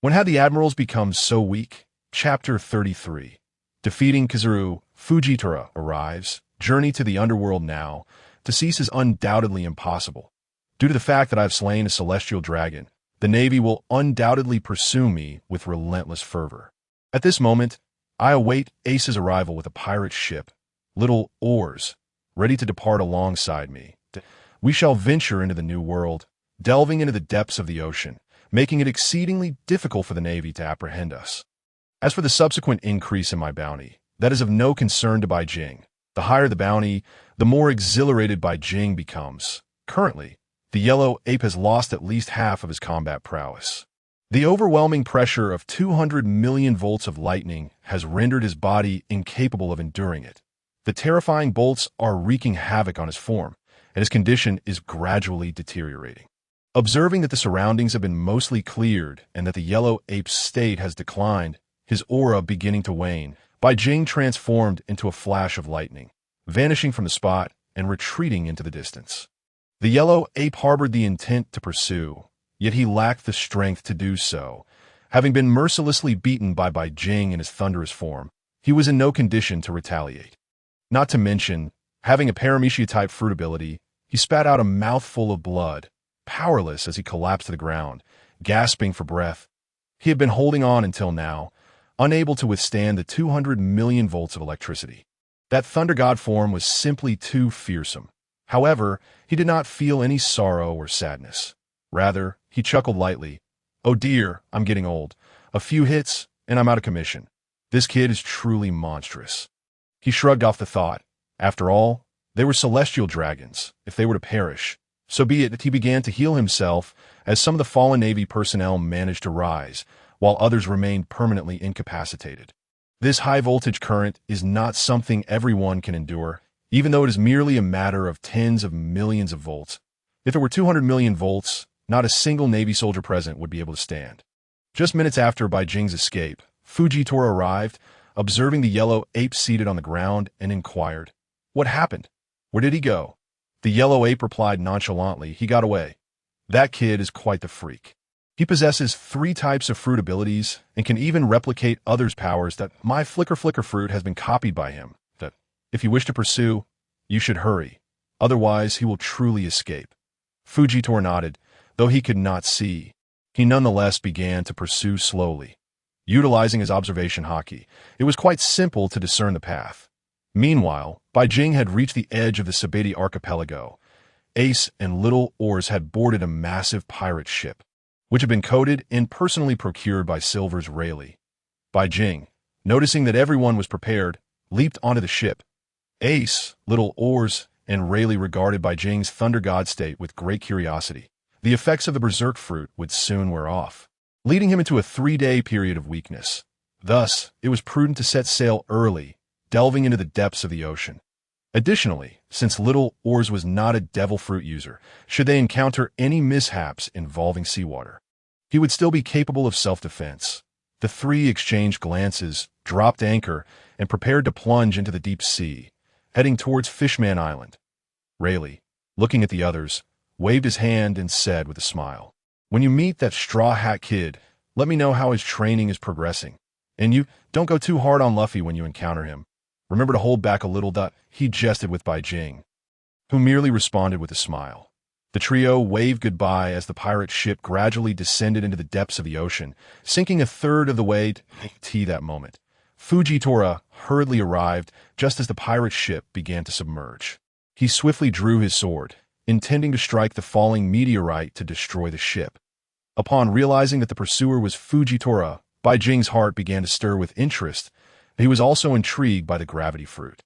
When had the admirals become so weak? Chapter 33. Defeating Kizaru, Fujitora arrives. Journey to the underworld now. To cease is undoubtedly impossible. Due to the fact that I have slain a celestial dragon, the Navy will undoubtedly pursue me with relentless fervor. At this moment, I await Ace's arrival with a pirate ship, little oars, ready to depart alongside me. We shall venture into the new world, delving into the depths of the ocean, making it exceedingly difficult for the Navy to apprehend us. As for the subsequent increase in my bounty, that is of no concern to Bai Jing. The higher the bounty, the more exhilarated Bai Jing becomes. Currently, the yellow ape has lost at least half of his combat prowess. The overwhelming pressure of 200 million volts of lightning has rendered his body incapable of enduring it. The terrifying bolts are wreaking havoc on his form, and his condition is gradually deteriorating. Observing that the surroundings have been mostly cleared and that the yellow ape's state has declined, his aura beginning to wane, Bai Jing transformed into a flash of lightning, vanishing from the spot and retreating into the distance. The yellow ape harbored the intent to pursue, yet he lacked the strength to do so. Having been mercilessly beaten by Bai Jing in his thunderous form, he was in no condition to retaliate. Not to mention, having a paramecia-type fruit ability, he spat out a mouthful of blood, powerless as he collapsed to the ground, gasping for breath. He had been holding on until now, unable to withstand the 200 million volts of electricity. That thunder god form was simply too fearsome. However, he did not feel any sorrow or sadness. Rather, he chuckled lightly. Oh dear, I'm getting old. A few hits, and I'm out of commission. This kid is truly monstrous. He shrugged off the thought. After all, they were celestial dragons. If they were to perish, so be it. That he began to heal himself as some of the fallen Navy personnel managed to rise, while others remained permanently incapacitated. This high-voltage current is not something everyone can endure, even though it is merely a matter of tens of millions of volts. If it were 200 million volts, not a single Navy soldier present would be able to stand. Just minutes after Bai Jing's escape, Fujitora arrived, observing the yellow ape seated on the ground, and inquired, "What happened? Where did he go?" The yellow ape replied nonchalantly, "He got away. That kid is quite the freak. He possesses 3 types of fruit abilities and can even replicate others' powers. That my flicker fruit has been copied by him. That if you wish to pursue, you should hurry. Otherwise, he will truly escape." Fujitora nodded, though he could not see. He nonetheless began to pursue slowly. Utilizing his observation haki, it was quite simple to discern the path. Meanwhile, Bai Jing had reached the edge of the Sabeti archipelago. Ace and Little Oars had boarded a massive pirate ship, which had been coded and personally procured by Silver's Rayleigh. Bai Jing, noticing that everyone was prepared, leaped onto the ship. Ace, Little Oars, and Rayleigh regarded Bai Jing's Thunder God state with great curiosity. The effects of the berserk fruit would soon wear off, leading him into a 3-day period of weakness. Thus, it was prudent to set sail early, delving into the depths of the ocean. Additionally, since Little Oars was not a devil fruit user, should they encounter any mishaps involving seawater, he would still be capable of self-defense. The 3 exchanged glances, dropped anchor, and prepared to plunge into the deep sea, heading towards Fishman Island. Rayleigh, looking at the others, waved his hand and said with a smile, "When you meet that straw hat kid, let me know how his training is progressing. And you, don't go too hard on Luffy when you encounter him. Remember to hold back a little." He jested with Bai Jing, who merely responded with a smile. The trio waved goodbye as the pirate ship gradually descended into the depths of the ocean, sinking a third of the way to that moment. Fujitora hurriedly arrived just as the pirate ship began to submerge. He swiftly drew his sword, intending to strike the falling meteorite to destroy the ship. Upon realizing that the pursuer was Fujitora, Bai Jing's heart began to stir with interest. He was also intrigued by the gravity fruit.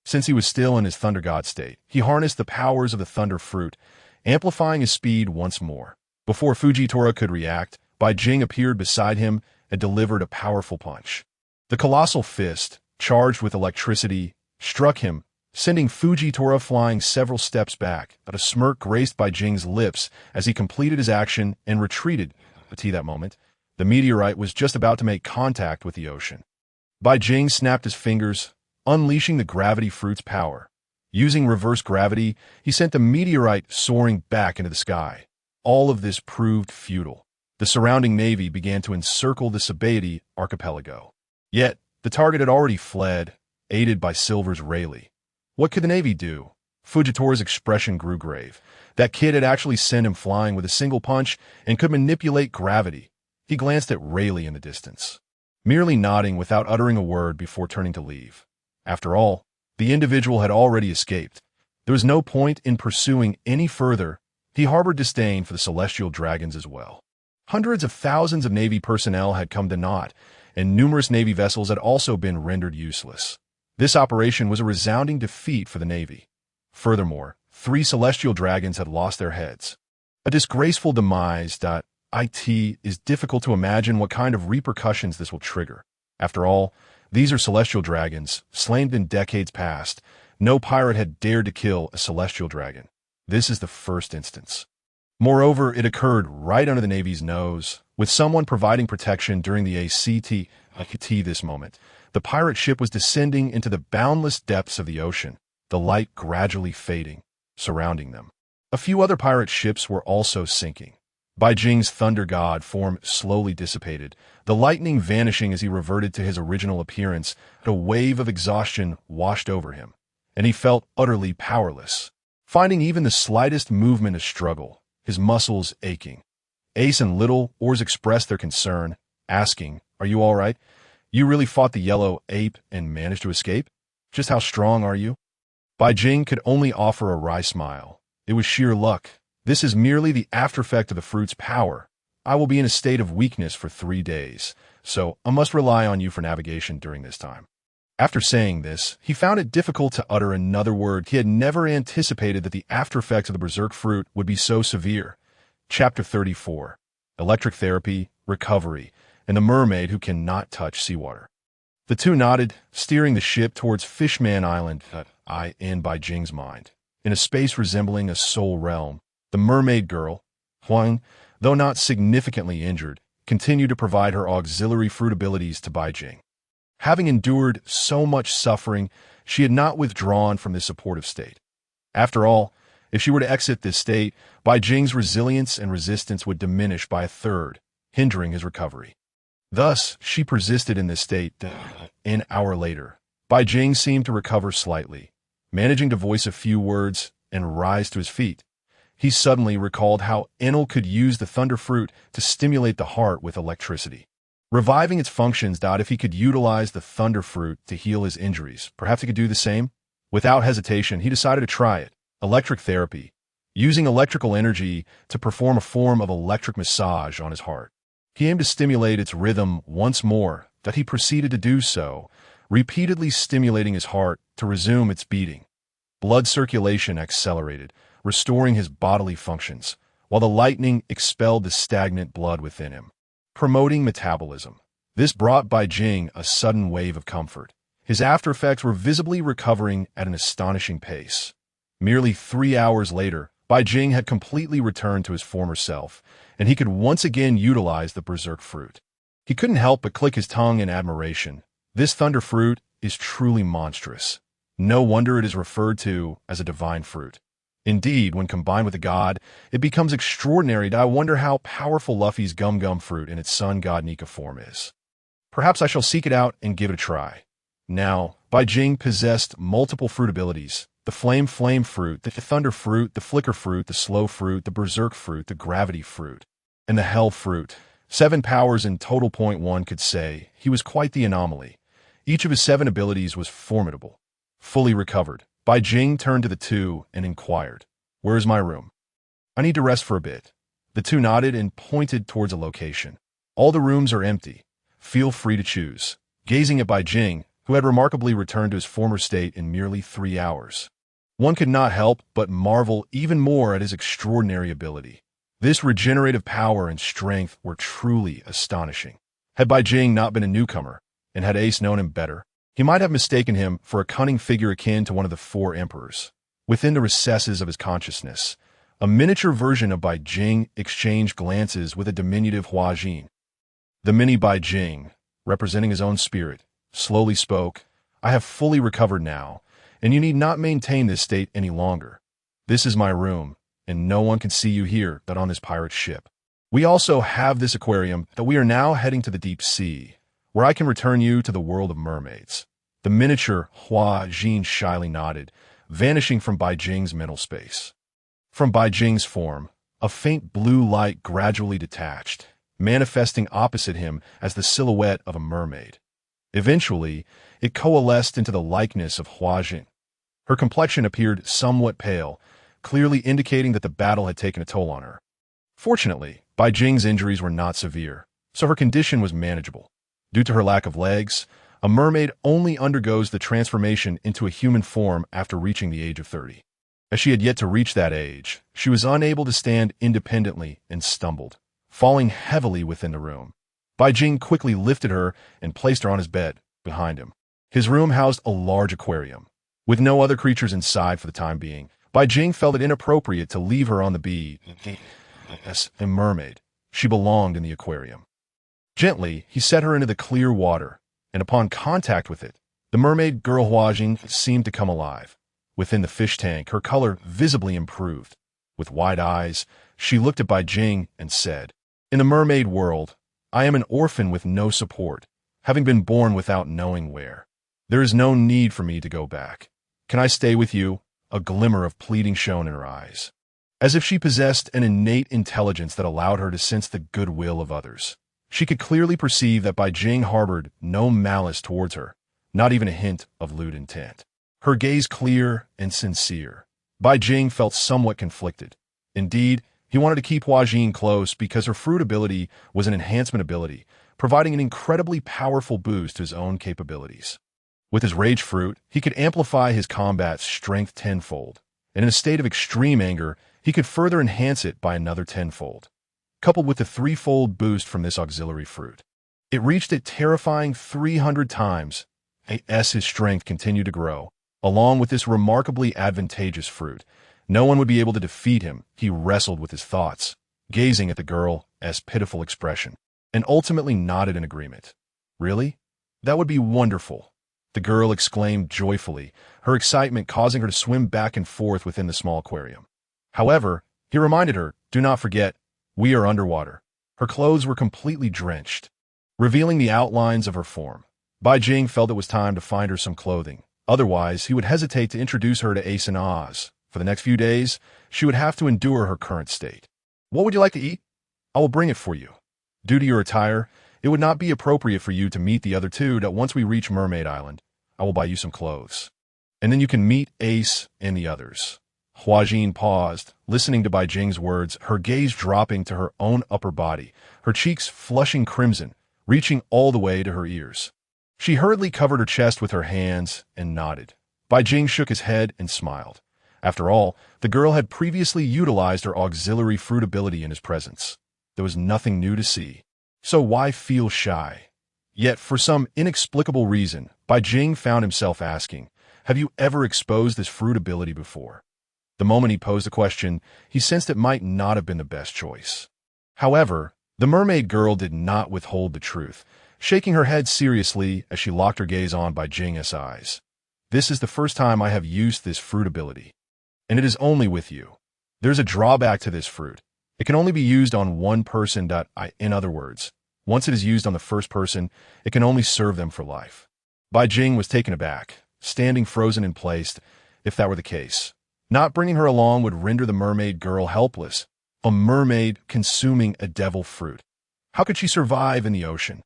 Since he was still in his Thunder God state, he harnessed the powers of the Thunder Fruit, amplifying his speed once more. Before Fujitora could react, Bai Jing appeared beside him and delivered a powerful punch. The colossal fist, charged with electricity, struck him, sending Fujitora flying several steps back. But a smirk graced Bai Jing's lips as he completed his action and retreated. At that moment, the meteorite was just about to make contact with the ocean. Bai Jing snapped his fingers, unleashing the gravity fruit's power. Using reverse gravity, he sent the meteorite soaring back into the sky. All of this proved futile. The surrounding navy began to encircle the Sabeti archipelago. Yet, the target had already fled, aided by Silver's Rayleigh. What could the navy do? Fujitora's expression grew grave. That kid had actually sent him flying with a single punch and could manipulate gravity. He glanced at Rayleigh in the distance. merely nodding without uttering a word before turning to leave. After all, the individual had already escaped. There was no point in pursuing any further. He harbored disdain for the celestial dragons as well. Hundreds of thousands of Navy personnel had come to naught, and numerous Navy vessels had also been rendered useless. This operation was a resounding defeat for the Navy. Furthermore, 3 celestial dragons had lost their heads. A disgraceful demise. It is difficult to imagine what kind of repercussions this will trigger. After all, these are celestial dragons, slain in decades past. No pirate had dared to kill a celestial dragon. This is the first instance. Moreover, it occurred right under the Navy's nose, with someone providing protection during the ACT this moment. The pirate ship was descending into the boundless depths of the ocean, the light gradually fading, surrounding them. A few other pirate ships were also sinking. Bai Jing's thunder god form slowly dissipated, the lightning vanishing as he reverted to his original appearance. A wave of exhaustion washed over him, and he felt utterly powerless, finding even the slightest movement a struggle, his muscles aching. Ace and Little Oars expressed their concern, asking, "Are you all right? You really fought the yellow ape and managed to escape? Just how strong are you?" Bai Jing could only offer a wry smile. "It was sheer luck. This is merely the aftereffect of the fruit's power. I will be in a state of weakness for 3 days, so I must rely on you for navigation during this time." After saying this, he found it difficult to utter another word. He had never anticipated that the aftereffects of the berserk fruit would be so severe. Chapter 34. Electric Therapy, Recovery, and the Mermaid Who Cannot Touch Seawater. The two nodded, steering the ship towards Fishman Island, in Bai Jing's mind. In a space resembling a soul realm, the mermaid girl, Huang, though not significantly injured, continued to provide her auxiliary fruit abilities to Bai Jing. Having endured so much suffering, she had not withdrawn from this supportive state. After all, if she were to exit this state, Bai Jing's resilience and resistance would diminish by 1/3, hindering his recovery. Thus, she persisted in this state. An hour later, Bai Jing seemed to recover slightly. Managing to voice a few words and rise to his feet, he suddenly recalled how Enel could use the thunder fruit to stimulate the heart with electricity, reviving its functions. If he could utilize the thunder fruit to heal his injuries, perhaps he could do the same? Without hesitation, he decided to try it. Electric therapy, using electrical energy to perform a form of electric massage on his heart. He aimed to stimulate its rhythm once more. He proceeded to do so, repeatedly stimulating his heart to resume its beating. Blood circulation accelerated, restoring his bodily functions, while the lightning expelled the stagnant blood within him, promoting metabolism. This brought Bai Jing a sudden wave of comfort. His aftereffects were visibly recovering at an astonishing pace. Merely 3 hours later, Bai Jing had completely returned to his former self, and he could once again utilize the berserk fruit. He couldn't help but click his tongue in admiration. This thunder fruit is truly monstrous. No wonder it is referred to as a divine fruit. Indeed, when combined with a god, it becomes extraordinary. I wonder how powerful Luffy's Gum Gum fruit in its sun god Nika form is. Perhaps I shall seek it out and give it a try. Now, Bai Jing possessed multiple fruit abilities. The flame fruit, the thunder fruit, the flicker fruit, the slow fruit, the berserk fruit, the gravity fruit, and the hell fruit. 7 powers in total. One could say he was quite the anomaly. Each of his 7 abilities was formidable. Fully recovered, Bai Jing turned to the two and inquired, "Where is my room? I need to rest for a bit." The two nodded and pointed towards a location. "All the rooms are empty. Feel free to choose." Gazing at Bai Jing, who had remarkably returned to his former state in merely 3 hours, one could not help but marvel even more at his extraordinary ability. This regenerative power and strength were truly astonishing. Had Bai Jing not been a newcomer, and had Ace known him better, he might have mistaken him for a cunning figure akin to one of the 4 emperors. Within the recesses of his consciousness, a miniature version of Bai Jing exchanged glances with a diminutive Hua Jin. The mini Bai Jing, representing his own spirit, slowly spoke, "I have fully recovered now, and you need not maintain this state any longer. This is my room, and no one can see you here but on this pirate ship. We also have this aquarium that we are now heading to the deep sea, where I can return you to the world of mermaids." The miniature Hua Jin shyly nodded, vanishing from Bai Jing's mental space. From Bai Jing's form, a faint blue light gradually detached, manifesting opposite him as the silhouette of a mermaid. Eventually, it coalesced into the likeness of Bai Jing. Her complexion appeared somewhat pale, clearly indicating that the battle had taken a toll on her. Fortunately, Bai Jing's injuries were not severe, so her condition was manageable. Due to her lack of legs, a mermaid only undergoes the transformation into a human form after reaching the age of 30. As she had yet to reach that age, she was unable to stand independently and stumbled, falling heavily within the room. Bai Jing quickly lifted her and placed her on his bed, behind him. His room housed a large aquarium. With no other creatures inside for the time being, Bai Jing felt it inappropriate to leave her on the beach as a mermaid. She belonged in the aquarium. Gently, he set her into the clear water, and upon contact with it, the mermaid girl Bai Jing seemed to come alive. Within the fish tank, her color visibly improved. With wide eyes, she looked at Bai Jing and said, "In the mermaid world, I am an orphan with no support, having been born without knowing where. There is no need for me to go back. Can I stay with you?" A glimmer of pleading shone in her eyes, as if she possessed an innate intelligence that allowed her to sense the goodwill of others. She could clearly perceive that Bai Jing harbored no malice towards her, not even a hint of lewd intent. Her gaze clear and sincere. Bai Jing felt somewhat conflicted. Indeed, he wanted to keep Bai Jing close because her fruit ability was an enhancement ability, providing an incredibly powerful boost to his own capabilities. With his rage fruit, he could amplify his combat's strength tenfold, and in a state of extreme anger, he could further enhance it by another tenfold. Coupled with the threefold boost from this auxiliary fruit, it reached a terrifying 300 times. As his strength continued to grow, along with this remarkably advantageous fruit, no one would be able to defeat him. He wrestled with his thoughts, gazing at the girl's pitiful expression, and ultimately nodded in agreement. "Really? That would be wonderful," the girl exclaimed joyfully, her excitement causing her to swim back and forth within the small aquarium. However, he reminded her, "Do not forget, we are underwater." Her clothes were completely drenched, revealing the outlines of her form. Bai Jing felt it was time to find her some clothing. Otherwise, he would hesitate to introduce her to Ace and Oz. For the next few days, she would have to endure her current state. "What would you like to eat? I will bring it for you. Due to your attire, it would not be appropriate for you to meet the other two. That once we reach Mermaid Island, I will buy you some clothes. And then you can meet Ace and the others." Bai Jing paused, listening to Bai Jing's words, her gaze dropping to her own upper body, her cheeks flushing crimson, reaching all the way to her ears. She hurriedly covered her chest with her hands and nodded. Bai Jing shook his head and smiled. After all, the girl had previously utilized her auxiliary fruit ability in his presence. There was nothing new to see. So why feel shy? Yet, for some inexplicable reason, Bai Jing found himself asking, "Have you ever exposed this fruit ability before?" The moment he posed the question, he sensed it might not have been the best choice. However, the mermaid girl did not withhold the truth, shaking her head seriously as she locked her gaze on Bai Jing's eyes. "This is the first time I have used this fruit ability, and it is only with you. There's a drawback to this fruit. It can only be used on one person. In other words, once it is used on the first person, it can only serve them for life." Bai Jing was taken aback, standing frozen in place. If that were the case, not bringing her along would render the mermaid girl helpless. A mermaid consuming a devil fruit. How could she survive in the ocean?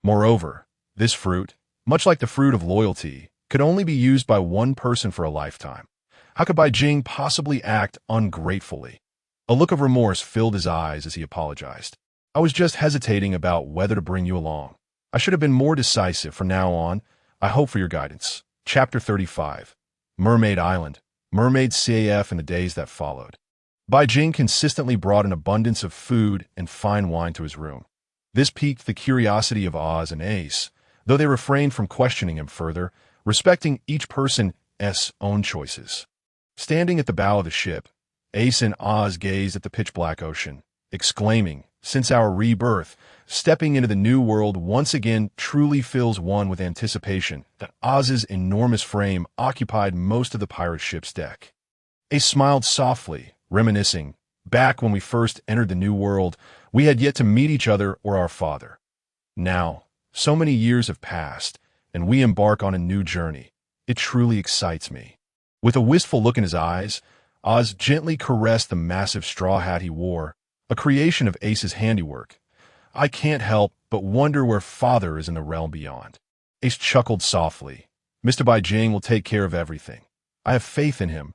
Moreover, this fruit, much like the fruit of loyalty, could only be used by one person for a lifetime. How could Bai Jing possibly act ungratefully? A look of remorse filled his eyes as he apologized. "I was just hesitating about whether to bring you along. I should have been more decisive. From now on, I hope for your guidance." Chapter 35. Mermaid Island. Mermaid CAF in the days that followed. Bai Jing consistently brought an abundance of food and fine wine to his room. This piqued the curiosity of Oz and Ace, though they refrained from questioning him further, respecting each person's own choices. Standing at the bow of the ship, Ace and Oz gazed at the pitch-black ocean, exclaiming, "Since our rebirth, stepping into the new world once again truly fills one with anticipation." That Oz's enormous frame occupied most of the pirate ship's deck. Ace smiled softly, reminiscing, "Back when we first entered the new world, we had yet to meet each other or our father. Now, so many years have passed, and we embark on a new journey. It truly excites me." With a wistful look in his eyes, Oz gently caressed the massive straw hat he wore, a creation of Ace's handiwork. I can't help but wonder where Father is in the realm beyond. Ace chuckled softly. Mr. Bai Jing will take care of everything. I have faith in him.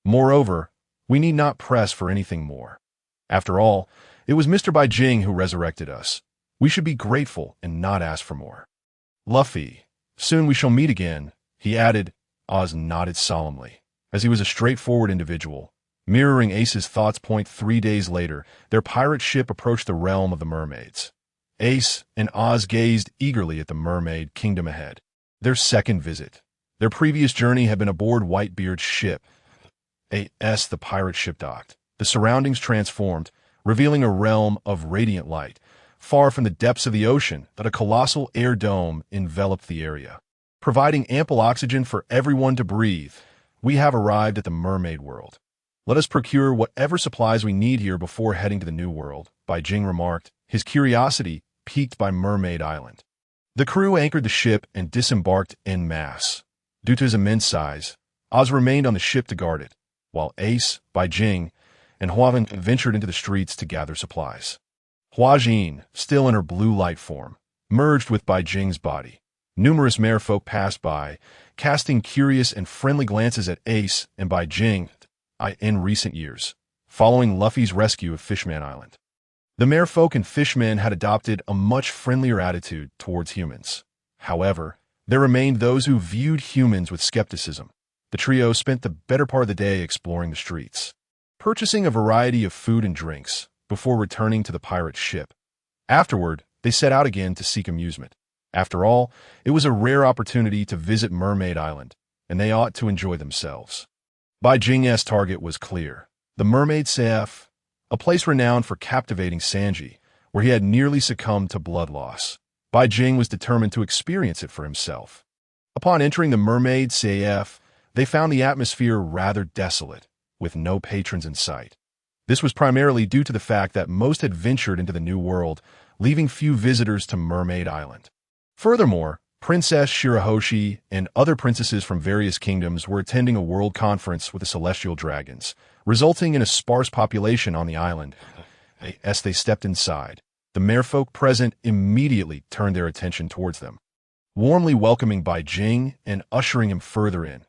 Moreover, we need not press for anything more. After all, it was Mr. Bai Jing who resurrected us. We should be grateful and not ask for more. Luffy, soon we shall meet again, he added. Oz nodded solemnly, as he was a straightforward individual. Mirroring Ace's thoughts. 3 days later, their pirate ship approached the realm of the mermaids. Ace and Oz gazed eagerly at the mermaid kingdom ahead. Their second visit. Their previous journey had been aboard Whitebeard's ship. The pirate ship docked. The surroundings transformed, revealing a realm of radiant light. Far from the depths of the ocean, that a colossal air dome enveloped the area, providing ample oxygen for everyone to breathe. We have arrived at the mermaid world. Let us procure whatever supplies we need here before heading to the new world, Bai Jing remarked, his curiosity piqued by Mermaid Island. The crew anchored the ship and disembarked en masse. Due to his immense size, Oz remained on the ship to guard it, while Ace, Bai Jing, and Huavin ventured into the streets to gather supplies. Hua Jin, still in her blue light form, merged with Bai Jing's body. Numerous merfolk passed by, casting curious and friendly glances at Ace and Bai Jing in recent years, following Luffy's rescue of Fishman Island. The merfolk and fishmen had adopted a much friendlier attitude towards humans. However, there remained those who viewed humans with skepticism. The trio spent the better part of the day exploring the streets, purchasing a variety of food and drinks before returning to the pirate ship. Afterward, they set out again to seek amusement. After all, it was a rare opportunity to visit Mermaid Island, and they ought to enjoy themselves. Bai Jing's target was clear. The Mermaid Caf, a place renowned for captivating Sanji, where he had nearly succumbed to blood loss. Bai Jing was determined to experience it for himself. Upon entering the Mermaid Caf, they found the atmosphere rather desolate, with no patrons in sight. This was primarily due to the fact that most had ventured into the New World, leaving few visitors to Mermaid Island. Furthermore, Princess Shirahoshi and other princesses from various kingdoms were attending a world conference with the celestial dragons, resulting in a sparse population on the island. As they stepped inside, the merfolk present immediately turned their attention towards them, warmly welcoming Bai Jing and ushering him further in.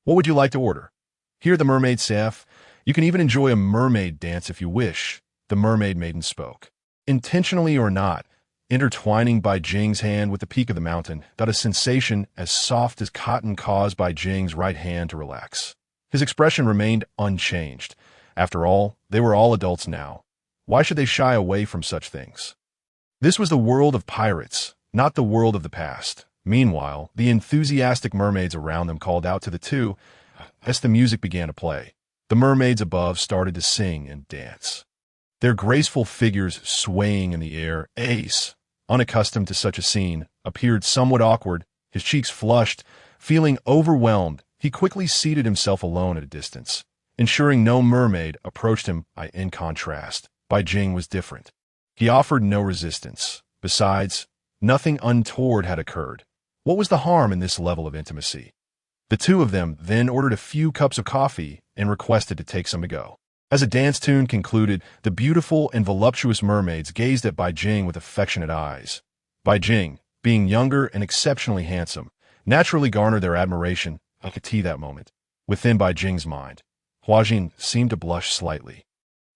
What would you like to order? Here at the Mermaid Caf, you can even enjoy a mermaid dance if you wish, the mermaid maiden spoke. Intentionally or not, intertwining Bai Jing's hand with the peak of the mountain, that a sensation as soft as cotton caused Bai Jing's right hand to relax. His expression remained unchanged. After all, they were all adults now. Why should they shy away from such things? This was the world of pirates, not the world of the past. Meanwhile, the enthusiastic mermaids around them called out to the two as the music began to play. The mermaids above started to sing and dance, their graceful figures swaying in the air. Ace, unaccustomed to such a scene, appeared somewhat awkward, his cheeks flushed. Feeling overwhelmed, he quickly seated himself alone at a distance, ensuring no mermaid approached him. In contrast, Bai Jing was different. He offered no resistance. Besides, nothing untoward had occurred. What was the harm in this level of intimacy? The two of them then ordered a few cups of coffee and requested to take some to go. As a dance tune concluded, the beautiful and voluptuous mermaids gazed at Bai Jing with affectionate eyes. Bai Jing, being younger and exceptionally handsome, naturally garnered their admiration. I could see that moment. Within Bai Jing's mind, Hua Jin seemed to blush slightly,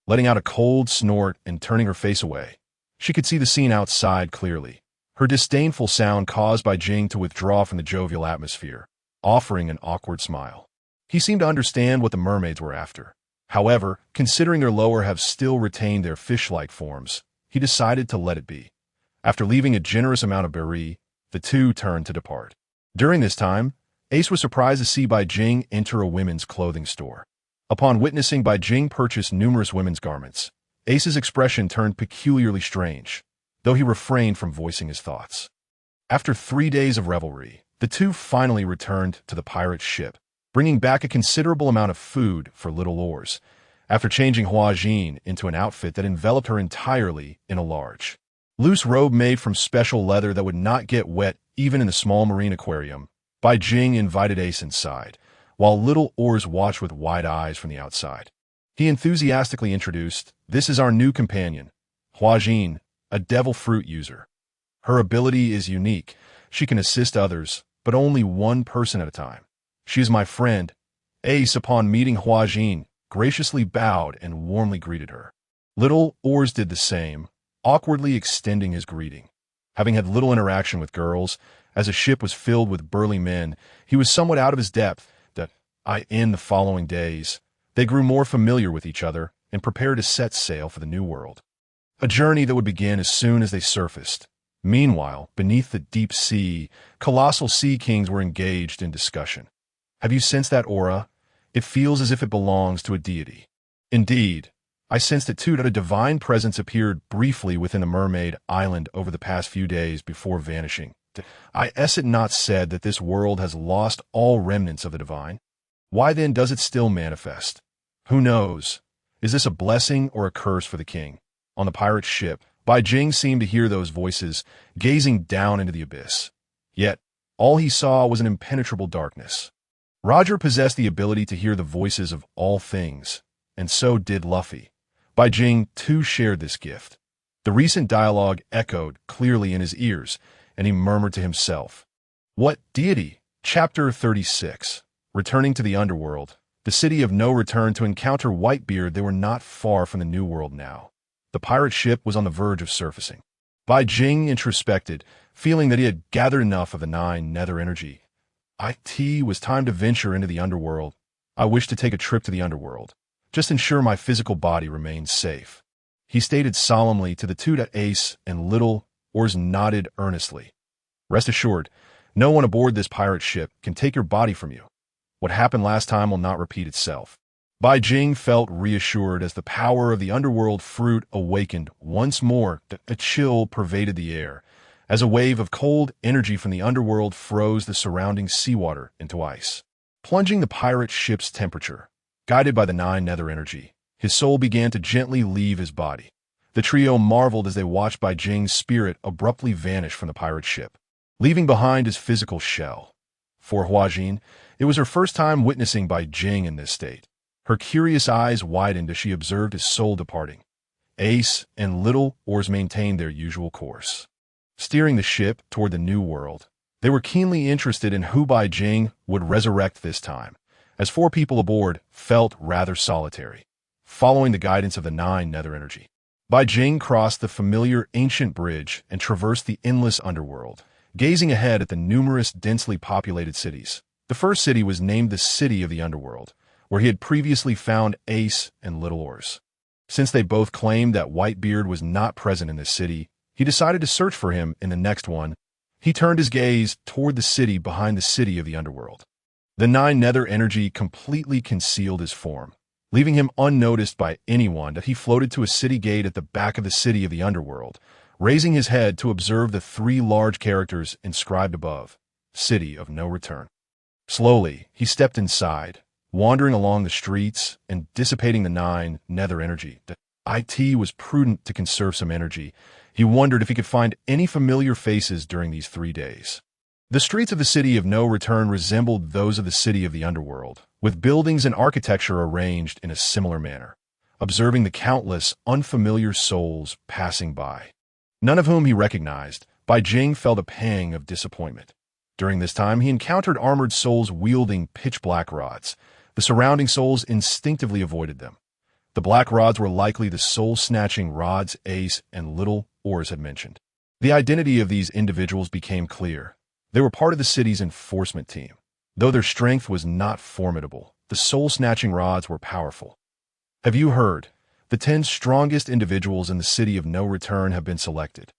letting out a cold snort and turning her face away. She could see the scene outside clearly. Her disdainful sound caused Bai Jing to withdraw from the jovial atmosphere, offering an awkward smile. He seemed to understand what the mermaids were after. However, considering their lower have still retained their fish-like forms, he decided to let it be. After leaving a generous amount of berry, the two turned to depart. During this time, Ace was surprised to see Bai Jing enter a women's clothing store. Upon witnessing Bai Jing purchase numerous women's garments, Ace's expression turned peculiarly strange, though he refrained from voicing his thoughts. After 3 days of revelry, the two finally returned to the pirate ship, bringing back a considerable amount of food for little oars, after changing Hua Jin into an outfit that enveloped her entirely in a large, loose robe made from special leather that would not get wet even in the small marine aquarium. Bai Jing invited Ace inside, while little oars watched with wide eyes from the outside. He enthusiastically introduced, "This is our new companion, Hua Jin, a devil fruit user. Her ability is unique. She can assist others, but only one person at a time. She is my friend. Ace, upon meeting Bai Jing, graciously bowed and warmly greeted her. Little Oars did the same, awkwardly extending his greeting. Having had little interaction with girls, as the ship was filled with burly men, he was somewhat out of his depth. In the following days, they grew more familiar with each other and prepared to set sail for the new world. A journey that would begin as soon as they surfaced. Meanwhile, beneath the deep sea, colossal sea kings were engaged in discussion. Have you sensed that aura? It feels as if it belongs to a deity. Indeed, I sensed it too, that a divine presence appeared briefly within the Mermaid Island over the past few days before vanishing. Is it not said that this world has lost all remnants of the divine? Why then does it still manifest? Who knows? Is this a blessing or a curse for the king? On the pirate ship, Bai Jing seemed to hear those voices, gazing down into the abyss. Yet, all he saw was an impenetrable darkness. Roger possessed the ability to hear the voices of all things, and so did Luffy. Bai Jing, too, shared this gift. The recent dialogue echoed clearly in his ears, and he murmured to himself, "What deity?" Chapter 36. Returning to the underworld, the city of no return to encounter Whitebeard, they were not far from the new world now. The pirate ship was on the verge of surfacing. Bai Jing introspected, feeling that he had gathered enough of the 9 nether energy. It was time to venture into the underworld. I wish to take a trip to the underworld. Just ensure my physical body remains safe. He stated solemnly to the two that Ace and Little Oars nodded earnestly. Rest assured, no one aboard this pirate ship can take your body from you. What happened last time will not repeat itself. Bai Jing felt reassured as the power of the underworld fruit awakened once more. A chill pervaded the air, as a wave of cold energy from the underworld froze the surrounding seawater into ice, plunging the pirate ship's temperature. Guided by the 9 nether energy, his soul began to gently leave his body. The trio marveled as they watched Bai Jing's spirit abruptly vanish from the pirate ship, leaving behind his physical shell. For Bai Jing, it was her first time witnessing Bai Jing in this state. Her curious eyes widened as she observed his soul departing. Ace and Little Oars maintained their usual course, steering the ship toward the new world. They were keenly interested in who Bai Jing would resurrect this time, as 4 people aboard felt rather solitary. Following the guidance of the 9 nether energy, Bai Jing crossed the familiar ancient bridge and traversed the endless underworld, gazing ahead at the numerous densely populated cities. The first city was named the City of the Underworld, where he had previously found Ace and Little Oars. Since they both claimed that Whitebeard was not present in this city, he decided to search for him in the next one. He turned his gaze toward the city behind the City of the Underworld. The 9 nether energy completely concealed his form, leaving him unnoticed by anyone. That he floated to a city gate at the back of the City of the Underworld, raising his head to observe the 3 large characters inscribed above, City of No Return. Slowly, he stepped inside, wandering along the streets and dissipating the 9 nether energy. It was prudent to conserve some energy. He wondered if he could find any familiar faces during these 3 days. The streets of the City of No Return resembled those of the City of the Underworld, with buildings and architecture arranged in a similar manner, observing the countless unfamiliar souls passing by, none of whom he recognized. Bai Jing felt a pang of disappointment. During this time, he encountered armored souls wielding pitch-black rods. The surrounding souls instinctively avoided them. The black rods were likely the soul-snatching rods Ace and Little Oars had mentioned. The identity of these individuals became clear. They were part of the city's enforcement team. Though their strength was not formidable, the soul-snatching rods were powerful. Have you heard? The 10 strongest individuals in the City of No Return have been selected.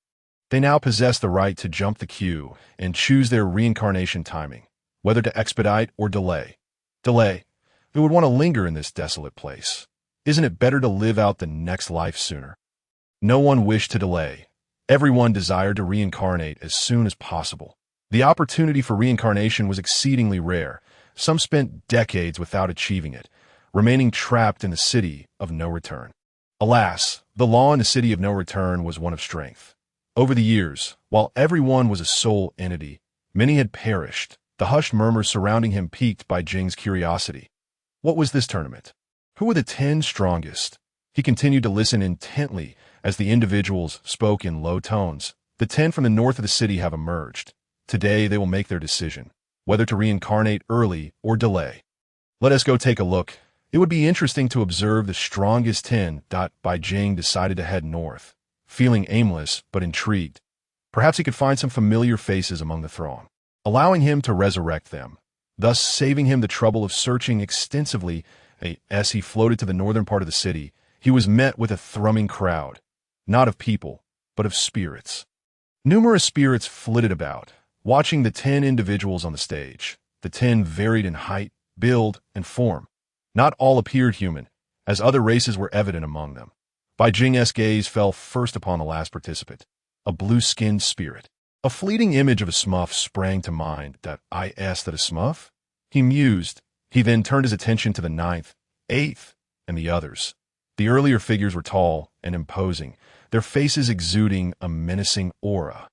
They now possess the right to jump the queue and choose their reincarnation timing, whether to expedite or delay. Delay. Who would want to linger in this desolate place? Isn't it better to live out the next life sooner? No one wished to delay. Everyone desired to reincarnate as soon as possible. The opportunity for reincarnation was exceedingly rare. Some spent decades without achieving it, remaining trapped in the City of No Return. Alas, the law in the City of No Return was one of strength. Over the years, while everyone was a soul entity, many had perished. The hushed murmurs surrounding him piqued Bai Jing's curiosity. What was this tournament? Who were the 10 strongest? He continued to listen intently As the individuals spoke in low tones, the 10 from the north of the city have emerged. Today they will make their decision, whether to reincarnate early or delay. Let us go take a look. It would be interesting to observe the strongest 10. Bai Jing decided to head north, feeling aimless but intrigued. Perhaps he could find some familiar faces among the throng, allowing him to resurrect them, thus saving him the trouble of searching extensively. As he floated to the northern part of the city, he was met with a thrumming crowd, not of people, but of spirits. Numerous spirits flitted about, watching the 10 individuals on the stage. The 10 varied in height, build, and form. Not all appeared human, as other races were evident among them. Bai Jing's gaze fell first upon the last participant, a blue-skinned spirit. A fleeting image of a Smurf sprang to mind. I asked that a Smurf? He mused. He then turned his attention to the 9th, 8th, and the others. The earlier figures were tall and imposing, their faces exuding a menacing aura.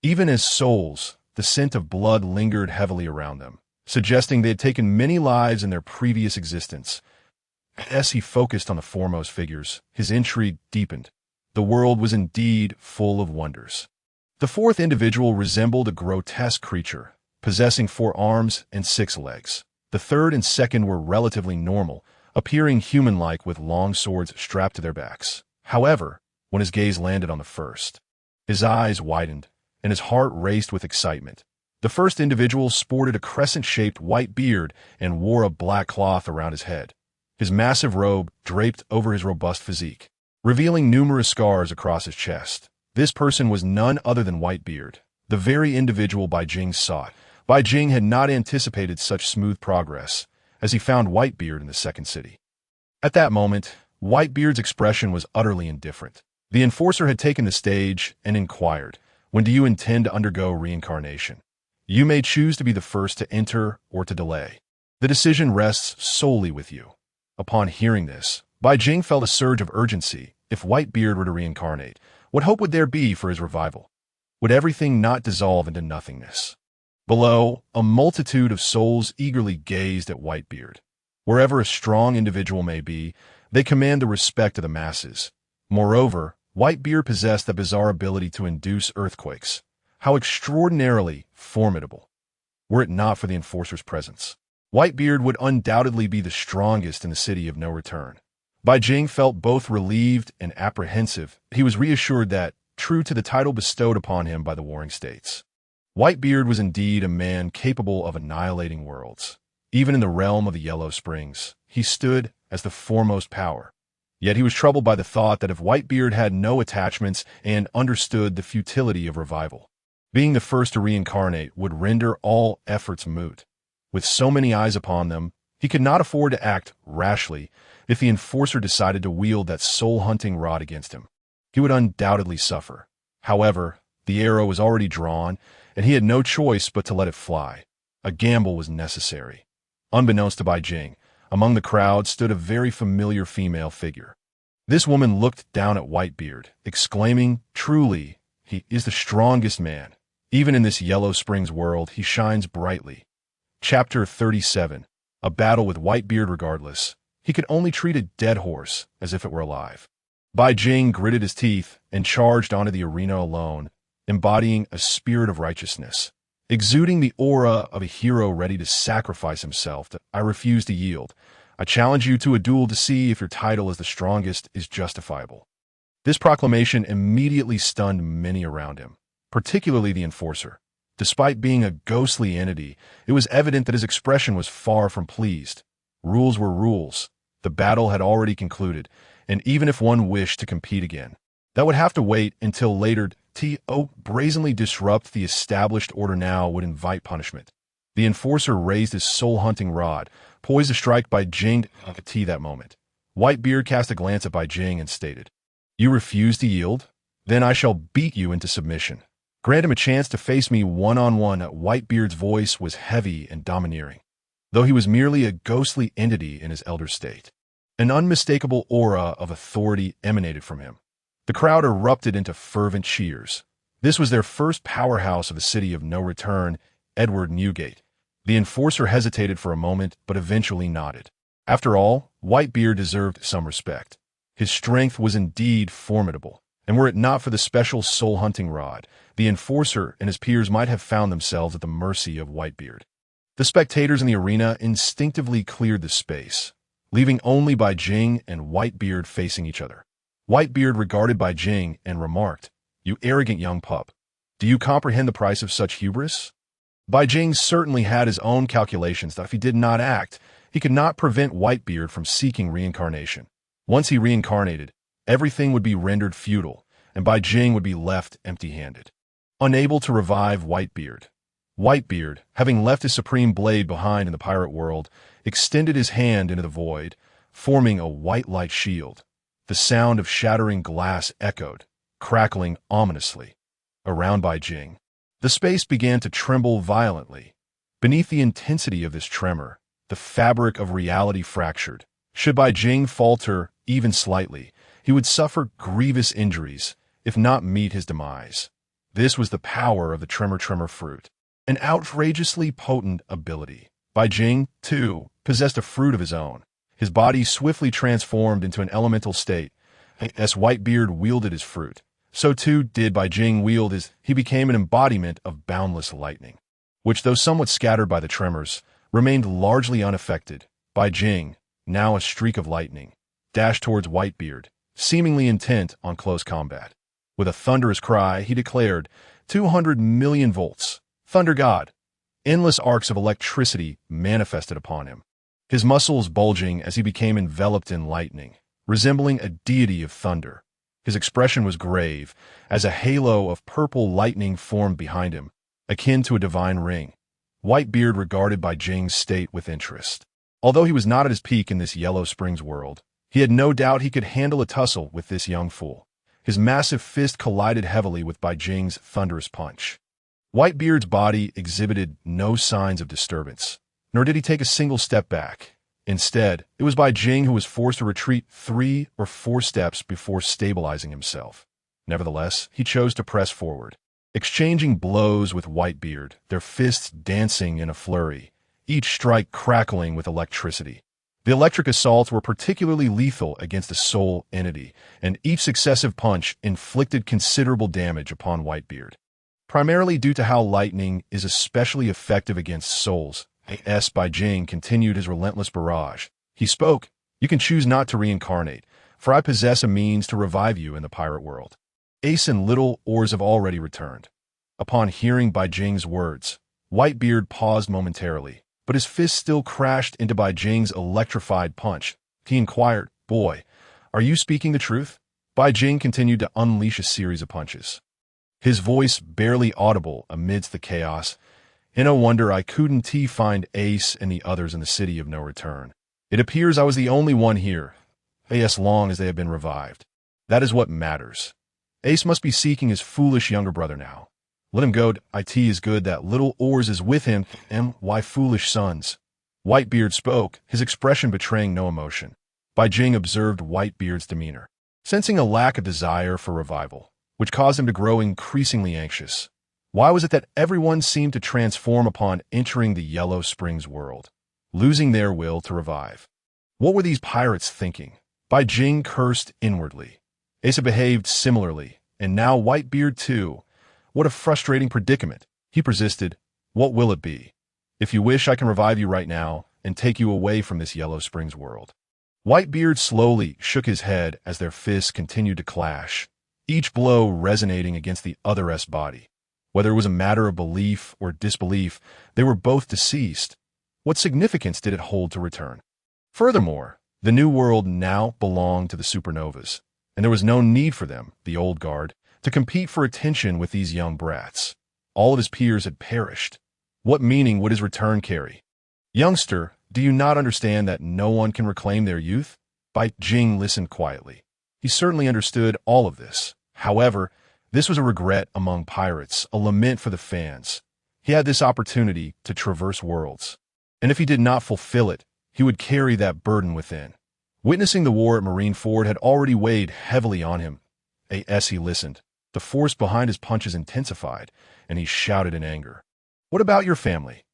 Even as souls, the scent of blood lingered heavily around them, suggesting they had taken many lives in their previous existence. As he focused on the foremost figures, his intrigue deepened. The world was indeed full of wonders. The 4th individual resembled a grotesque creature, possessing 4 arms and 6 legs. The 3rd and 2nd were relatively normal, appearing human-like with long swords strapped to their backs. However, when his gaze landed on the 1st, his eyes widened, and his heart raced with excitement. The 1st individual sported a crescent-shaped white beard and wore a black cloth around his head. His massive robe draped over his robust physique, revealing numerous scars across his chest. This person was none other than Whitebeard, the very individual Bai Jing sought. Bai Jing had not anticipated such smooth progress, as he found Whitebeard in the 2nd city. At that moment, Whitebeard's expression was utterly indifferent. The enforcer had taken the stage and inquired, "When do you intend to undergo reincarnation? You may choose to be the first to enter or to delay. The decision rests solely with you." Upon hearing this, Bai Jing felt a surge of urgency. If Whitebeard were to reincarnate, what hope would there be for his revival? Would everything not dissolve into nothingness? Below, a multitude of souls eagerly gazed at Whitebeard. Wherever a strong individual may be, they command the respect of the masses. Moreover, Whitebeard possessed the bizarre ability to induce earthquakes. How extraordinarily formidable. Were it not for the enforcer's presence, Whitebeard would undoubtedly be the strongest in the city of no return. Bai Jing felt both relieved and apprehensive. He was reassured that, true to the title bestowed upon him by the warring states, Whitebeard was indeed a man capable of annihilating worlds. Even in the realm of the Yellow Springs, he stood as the foremost power. Yet he was troubled by the thought that if Whitebeard had no attachments and understood the futility of revival, being the first to reincarnate would render all efforts moot. With so many eyes upon them, he could not afford to act rashly. If the enforcer decided to wield that soul-hunting rod against him, he would undoubtedly suffer. However, the arrow was already drawn, and he had no choice but to let it fly. A gamble was necessary. Unbeknownst to Bai Jing, among the crowd stood a very familiar female figure. This woman looked down at Whitebeard, exclaiming, "Truly, he is the strongest man. Even in this Yellow Springs world, he shines brightly." Chapter 37. A battle with Whitebeard regardless. He could only treat a dead horse as if it were alive. Bai Jing gritted his teeth and charged onto the arena alone, embodying a spirit of righteousness, exuding the aura of a hero ready to sacrifice himself. "I refuse to yield. I challenge you to a duel to see if your title as the strongest is justifiable." This proclamation immediately stunned many around him, particularly the enforcer. Despite being a ghostly entity, it was evident that his expression was far from pleased. Rules were rules. The battle had already concluded, and even if one wished to compete again, that would have to wait until later. To brazenly disrupt the established order now would invite punishment. The enforcer raised his soul-hunting rod, poised to strike Bai Jing at that moment. Whitebeard cast a glance at Bai Jing and stated, "You refuse to yield? Then I shall beat you into submission. Grant him a chance to face me one-on-one." Whitebeard's voice was heavy and domineering, though he was merely a ghostly entity in his elder state. An unmistakable aura of authority emanated from him. The crowd erupted into fervent cheers. This was their first powerhouse of the city of no return, Edward Newgate. The enforcer hesitated for a moment, but eventually nodded. After all, Whitebeard deserved some respect. His strength was indeed formidable, And were it not for the special soul-hunting rod, the enforcer and his peers might have found themselves at the mercy of Whitebeard. The spectators in the arena instinctively cleared the space, leaving only Bai Jing and Whitebeard facing each other. Whitebeard regarded Bai Jing and remarked, "You arrogant young pup. Do you comprehend the price of such hubris?" Bai Jing certainly had his own calculations that if he did not act, he could not prevent Whitebeard from seeking reincarnation. Once he reincarnated, everything would be rendered futile, and Bai Jing would be left empty-handed. Unable to revive Whitebeard, Whitebeard, having left his supreme blade behind in the pirate world, extended his hand into the void, forming a white light shield. The sound of shattering glass echoed, crackling ominously. Around Bai Jing, the space began to tremble violently. Beneath the intensity of this tremor, the fabric of reality fractured. Should Bai Jing falter even slightly, he would suffer grievous injuries, if not meet his demise. This was the power of the Tremor fruit, an outrageously potent ability. Bai Jing, too, possessed a fruit of his own. His body swiftly transformed into an elemental state. As Whitebeard wielded his fruit, so too did Bai Jing wield his. He became an embodiment of boundless lightning, which, though somewhat scattered by the tremors, remained largely unaffected. Bai Jing, now a streak of lightning, dashed towards Whitebeard, seemingly intent on close combat. With a thunderous cry, he declared, 200 million volts, Thunder God. Endless arcs of electricity manifested upon him, his muscles bulging as he became enveloped in lightning, resembling a deity of thunder. His expression was grave, as a halo of purple lightning formed behind him, akin to a divine ring. Whitebeard regarded Bai Jing's state with interest. Although he was not at his peak in this Yellow Springs world, he had no doubt he could handle a tussle with this young fool. His massive fist collided heavily with Bai Jing's thunderous punch. Whitebeard's body exhibited no signs of disturbance, nor did he take a single step back. Instead, it was Bai Jing who was forced to retreat 3 or 4 steps before stabilizing himself. Nevertheless, he chose to press forward, exchanging blows with Whitebeard, their fists dancing in a flurry, each strike crackling with electricity. The electric assaults were particularly lethal against a soul entity, and each successive punch inflicted considerable damage upon Whitebeard. Primarily due to how lightning is especially effective against souls, Bai Jing continued his relentless barrage. He spoke, "You can choose not to reincarnate, for I possess a means to revive you in the pirate world." Ace and Little Oars have already returned. Upon hearing Bai Jing's words, Whitebeard paused momentarily, but his fist still crashed into Bai Jing's electrified punch. He inquired, "Boy, are you speaking the truth?" Bai Jing continued to unleash a series of punches, his voice barely audible amidst the chaos. "No wonder I couldn't find Ace and the others in the city of no return. It appears I was the only one here, as long as they have been revived. That is what matters. Ace must be seeking his foolish younger brother now. Let him go. It is good that Little Oars is with him, and why foolish sons?" Whitebeard spoke, his expression betraying no emotion. Bai Jing observed Whitebeard's demeanor, sensing a lack of desire for revival, which caused him to grow increasingly anxious. Why was it that everyone seemed to transform upon entering the Yellow Springs world, losing their will to revive? What were these pirates thinking? Bai Jing cursed inwardly. Asa behaved similarly, and now Whitebeard too. What a frustrating predicament. He persisted, "What will it be? If you wish, I can revive you right now and take you away from this Yellow Springs world." Whitebeard slowly shook his head as their fists continued to clash, each blow resonating against the other's body. Whether it was a matter of belief or disbelief, they were both deceased. What significance did it hold to return? Furthermore, the new world now belonged to the supernovas, and there was no need for them, the old guard, to compete for attention with these young brats. All of his peers had perished. What meaning would his return carry? "Youngster, do you not understand that no one can reclaim their youth?" Bai Jing listened quietly. He certainly understood all of this. However, this was a regret among pirates, a lament for the fans. He had this opportunity to traverse worlds, and if he did not fulfill it, he would carry that burden within. Witnessing the war at Marineford had already weighed heavily on him. As he listened, the force behind his punches intensified, and he shouted in anger, "What about your family?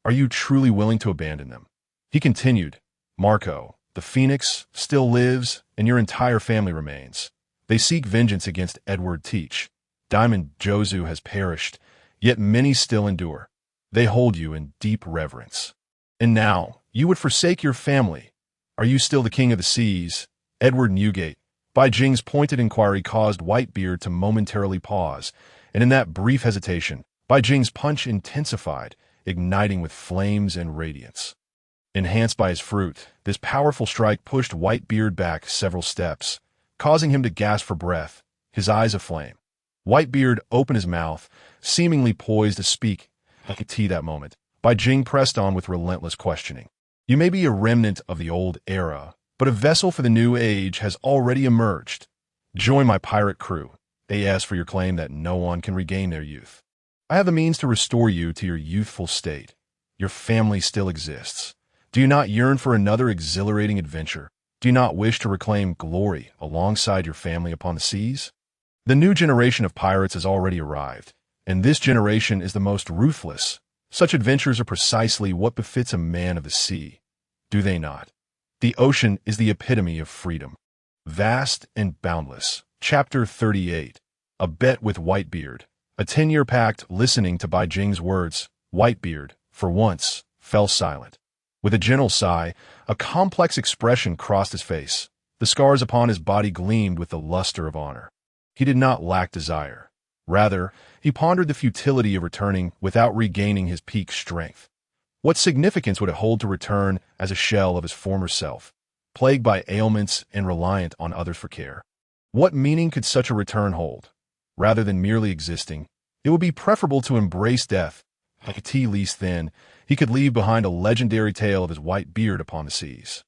Are you truly willing to abandon them?" He continued, "Marco, the Phoenix still lives, and your entire family remains. They seek vengeance against Edward Teach. Diamond Jozu has perished, yet many still endure. They hold you in deep reverence. And now, you would forsake your family. Are you still the king of the seas? Edward Newgate. Bai Jing's pointed inquiry caused Whitebeard to momentarily pause, and in that brief hesitation, Bai Jing's punch intensified, igniting with flames and radiance. Enhanced by his fruit, this powerful strike pushed Whitebeard back several steps, causing him to gasp for breath, his eyes aflame. Whitebeard opened his mouth, seemingly poised to speak. I could see that moment. Bai Jing pressed on with relentless questioning. You may be a remnant of the old era, but a vessel for the new age has already emerged. Join my pirate crew. They ask for your claim that no one can regain their youth. I have the means to restore you to your youthful state. Your family still exists. Do you not yearn for another exhilarating adventure? Do you not wish to reclaim glory alongside your family upon the seas? The new generation of pirates has already arrived, and this generation is the most ruthless. Such adventures are precisely what befits a man of the sea, do they not? The ocean is the epitome of freedom. Vast and boundless. Chapter 38. A bet with Whitebeard. A 10-year pact. Listening to Bai Jing's words, Whitebeard, for once, fell silent. With a gentle sigh, a complex expression crossed his face. The scars upon his body gleamed with the luster of honor. He did not lack desire. Rather, he pondered the futility of returning without regaining his peak strength. What significance would it hold to return as a shell of his former self, plagued by ailments and reliant on others for care? What meaning could such a return hold? Rather than merely existing, it would be preferable to embrace death. Like a tea leaf thin, he could leave behind a legendary tale of his white beard upon the seas.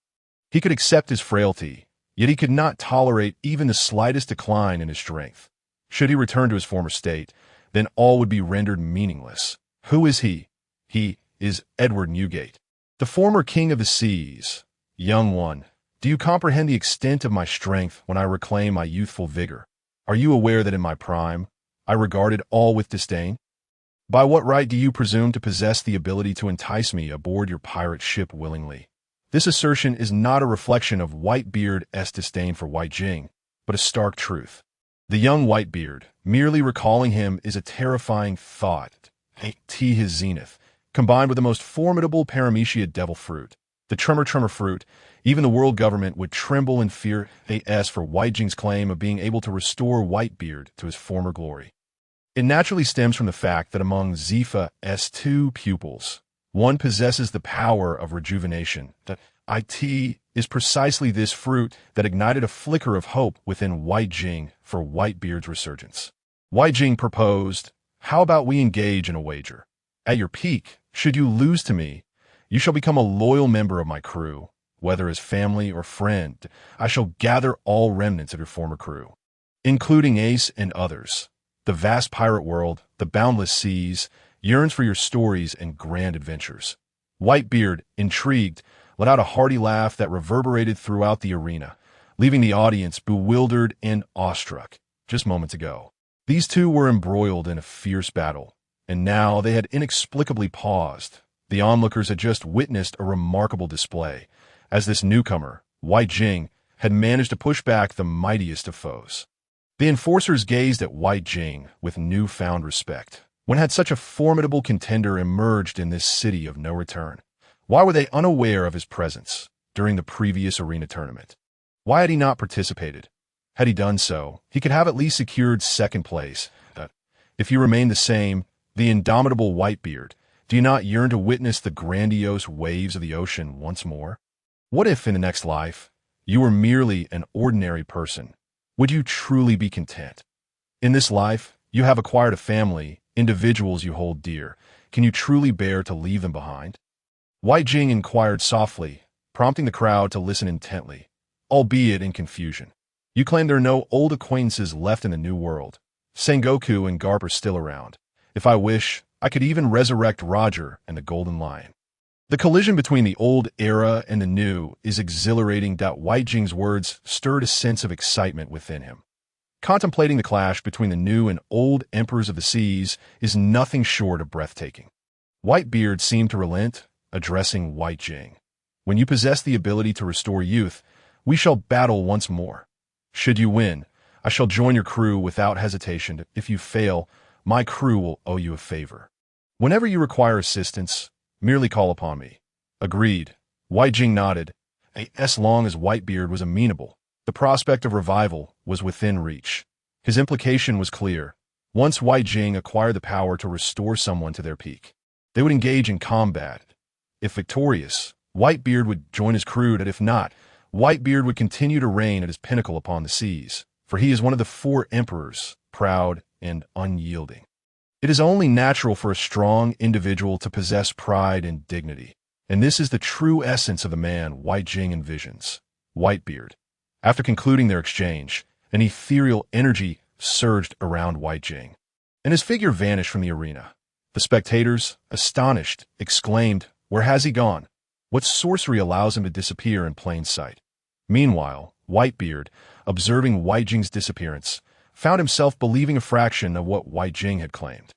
He could accept his frailty, yet he could not tolerate even the slightest decline in his strength. Should he return to his former state, then all would be rendered meaningless. Who is he? He is Edward Newgate, the former king of the seas. Young one, do you comprehend the extent of my strength when I reclaim my youthful vigor? Are you aware that in my prime, I regarded all with disdain? By what right do you presume to possess the ability to entice me aboard your pirate ship willingly? This assertion is not a reflection of Whitebeard's disdain for Bai Jing, but a stark truth. The young Whitebeard, merely recalling him is a terrifying thought. His zenith, combined with the most formidable paramecia devil fruit, the tremor fruit, even the world government would tremble in fear as for Bai Jing's claim of being able to restore Whitebeard to his former glory. It naturally stems from the fact that among Zephyr's two pupils, one possesses the power of rejuvenation. That it is precisely this fruit that ignited a flicker of hope within Bai Jing for Whitebeard's resurgence. Bai Jing proposed, how about we engage in a wager? At your peak, should you lose to me, you shall become a loyal member of my crew. Whether as family or friend, I shall gather all remnants of your former crew, including Ace and others. The vast pirate world, the boundless seas, yearns for your stories and grand adventures. Whitebeard, intrigued, let out a hearty laugh that reverberated throughout the arena, leaving the audience bewildered and awestruck. Just moments ago, these two were embroiled in a fierce battle, and now they had inexplicably paused. The onlookers had just witnessed a remarkable display, as this newcomer, Bai Jing, had managed to push back the mightiest of foes. The enforcers gazed at Bai Jing with newfound respect. When had such a formidable contender emerged in this city of no return? Why were they unaware of his presence during the previous arena tournament? Why had he not participated? Had he done so, he could have at least secured second place. If you remain the same, the indomitable Whitebeard, do you not yearn to witness the grandiose waves of the ocean once more? What if, in the next life, you were merely an ordinary person? Would you truly be content? In this life, you have acquired a family, individuals you hold dear. Can you truly bear to leave them behind? Bai Jing inquired softly, prompting the crowd to listen intently, albeit in confusion. You claim there are no old acquaintances left in the new world. Sengoku and Garp are still around. If I wish, I could even resurrect Roger and the Golden Lion. The collision between the old era and the new is exhilarating. Bai Jing's words stirred a sense of excitement within him. Contemplating the clash between the new and old emperors of the seas is nothing short of breathtaking. Whitebeard seemed to relent, addressing Bai Jing. When you possess the ability to restore youth, we shall battle once more. Should you win, I shall join your crew without hesitation. If you fail, my crew will owe you a favor. Whenever you require assistance, merely call upon me." "Agreed." Bai Jing nodded. As long as Whitebeard was amenable, the prospect of revival was within reach. His implication was clear. Once Bai Jing acquired the power to restore someone to their peak, they would engage in combat. If victorious, Whitebeard would join his crew, and if not, Whitebeard would continue to reign at his pinnacle upon the seas, for he is one of the 4 emperors, proud and unyielding. It is only natural for a strong individual to possess pride and dignity, and this is the true essence of the man Bai Jing envisions, Whitebeard. After concluding their exchange, an ethereal energy surged around Bai Jing, and his figure vanished from the arena. The spectators, astonished, exclaimed, "Where has he gone? What sorcery allows him to disappear in plain sight?" Meanwhile, Whitebeard, observing Bai Jing's disappearance, found himself believing a fraction of what Bai Jing had claimed.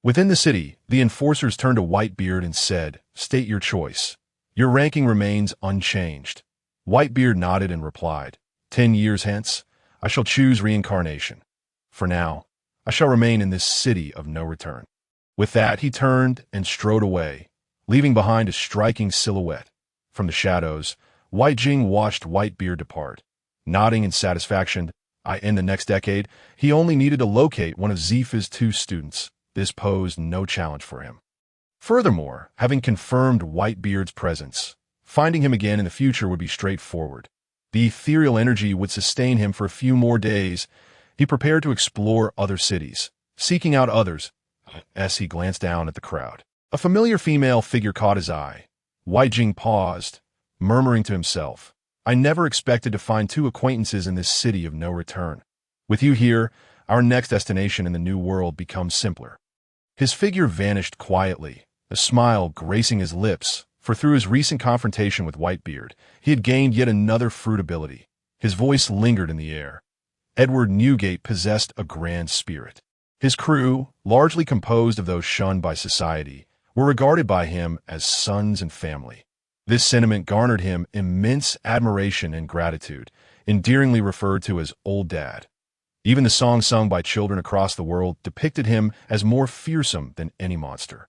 Within the city, the enforcers turned to Whitebeard and said, "State your choice. Your ranking remains unchanged." Whitebeard nodded and replied, 10 years hence, I shall choose reincarnation. For now, I shall remain in this city of no return." With that, he turned and strode away, leaving behind a striking silhouette. From the shadows, Bai Jing watched Whitebeard depart. Nodding in satisfaction, in the next decade, he only needed to locate one of Zephyr's 2 students. This posed no challenge for him. Furthermore, having confirmed Whitebeard's presence, finding him again in the future would be straightforward. The ethereal energy would sustain him for a few more days. He prepared to explore other cities, seeking out others. As he glanced down at the crowd, a familiar female figure caught his eye. Bai Jing paused, murmuring to himself, "I never expected to find 2 acquaintances in this city of no return. With you here, our next destination in the new world becomes simpler." His figure vanished quietly, a smile gracing his lips, for through his recent confrontation with Whitebeard, he had gained yet another fruit ability. His voice lingered in the air. Edward Newgate possessed a grand spirit. His crew, largely composed of those shunned by society, were regarded by him as sons and family. This sentiment garnered him immense admiration and gratitude, endearingly referred to as Old Dad. Even the songs sung by children across the world depicted him as more fearsome than any monster.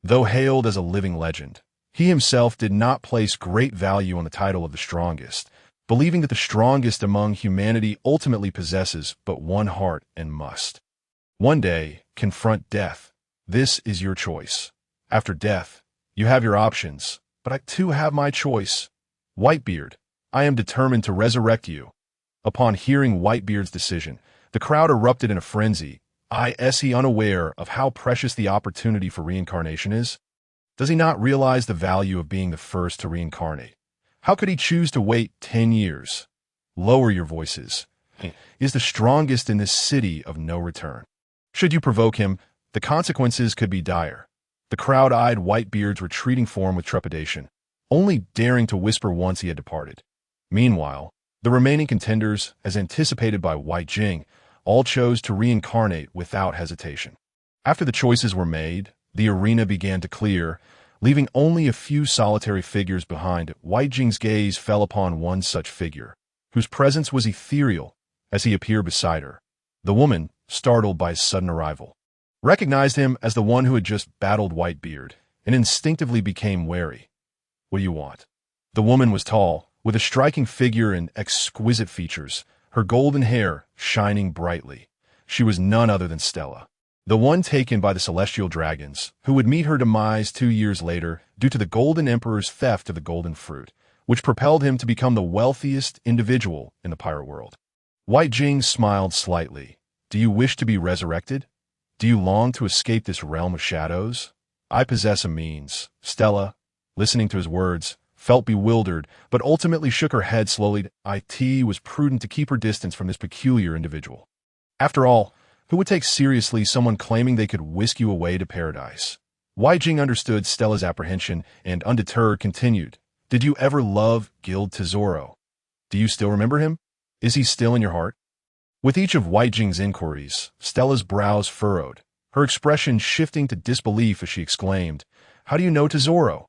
Though hailed as a living legend, he himself did not place great value on the title of the strongest, believing that the strongest among humanity ultimately possesses but one heart and must. One day, confront death. This is your choice. After death, you have your options, but I too have my choice. Whitebeard, I am determined to resurrect you. Upon hearing Whitebeard's decision, the crowd erupted in a frenzy. Is he unaware of how precious the opportunity for reincarnation is? Does he not realize the value of being the first to reincarnate? How could he choose to wait 10 years? Lower your voices. He is the strongest in this city of no return. Should you provoke him, the consequences could be dire. The crowd eyed Whitebeard's retreating form with trepidation, only daring to whisper once he had departed. Meanwhile, the remaining contenders, as anticipated by Bai Jing, all chose to reincarnate without hesitation. After the choices were made, the arena began to clear, leaving only a few solitary figures behind. Bai Jing's gaze fell upon one such figure, whose presence was ethereal as he appeared beside her. The woman, startled by his sudden arrival, recognized him as the one who had just battled Whitebeard, and instinctively became wary. "What do you want?" The woman was tall, with a striking figure and exquisite features, her golden hair shining brightly. She was none other than Stella, the one taken by the celestial dragons, who would meet her demise 2 years later due to the Golden Emperor's theft of the golden fruit, which propelled him to become the wealthiest individual in the pirate world. Bai Jing smiled slightly. "Do you wish to be resurrected? Do you long to escape this realm of shadows? I possess a means." Stella, listening to his words, felt bewildered, but ultimately shook her head slowly. It was prudent to keep her distance from this peculiar individual. After all, who would take seriously someone claiming they could whisk you away to paradise? Bai Jing understood Stella's apprehension and, undeterred, continued. "Did you ever love Guild Tesoro? Do you still remember him? Is he still in your heart?" With each of Bai Jing's inquiries, Stella's brows furrowed, her expression shifting to disbelief as she exclaimed, "How do you know Tesoro?"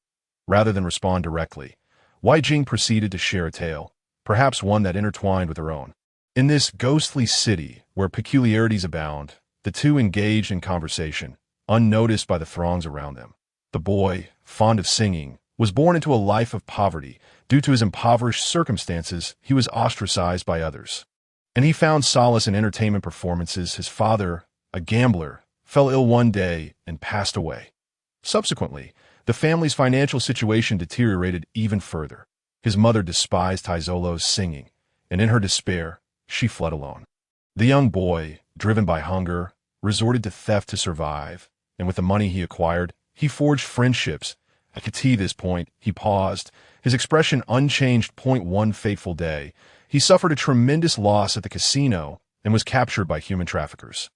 Rather than respond directly, Bai Jing proceeded to share a tale, perhaps one that intertwined with her own. In this ghostly city, where peculiarities abound, the two engaged in conversation, unnoticed by the throngs around them. The boy, fond of singing, was born into a life of poverty. Due to his impoverished circumstances, he was ostracized by others. And he found solace in entertainment performances. His father, a gambler, fell ill one day and passed away. Subsequently, the family's financial situation deteriorated even further. His mother despised Taizolo's singing, and in her despair, she fled alone. The young boy, driven by hunger, resorted to theft to survive, and with the money he acquired, he forged friendships. At this point, he paused, his expression unchanged. One fateful day, he suffered a tremendous loss at the casino and was captured by human traffickers.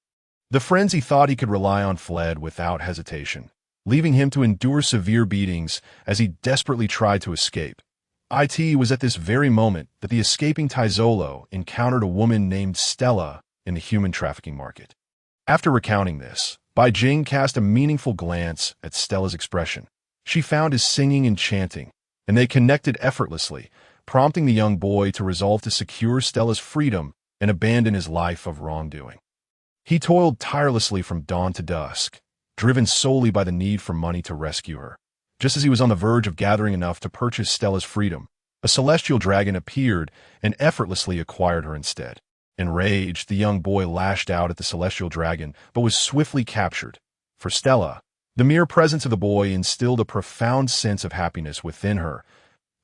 The friends he thought he could rely on fled without hesitation, leaving him to endure severe beatings as he desperately tried to escape. It was at this very moment that the escaping Taizolo encountered a woman named Stella in the human trafficking market. After recounting this, Bai Jing cast a meaningful glance at Stella's expression. She found his singing enchanting, and they connected effortlessly, prompting the young boy to resolve to secure Stella's freedom and abandon his life of wrongdoing. He toiled tirelessly from dawn to dusk, driven solely by the need for money to rescue her. Just as he was on the verge of gathering enough to purchase Stella's freedom, a celestial dragon appeared and effortlessly acquired her instead. Enraged, the young boy lashed out at the celestial dragon, but was swiftly captured. For Stella, the mere presence of the boy instilled a profound sense of happiness within her.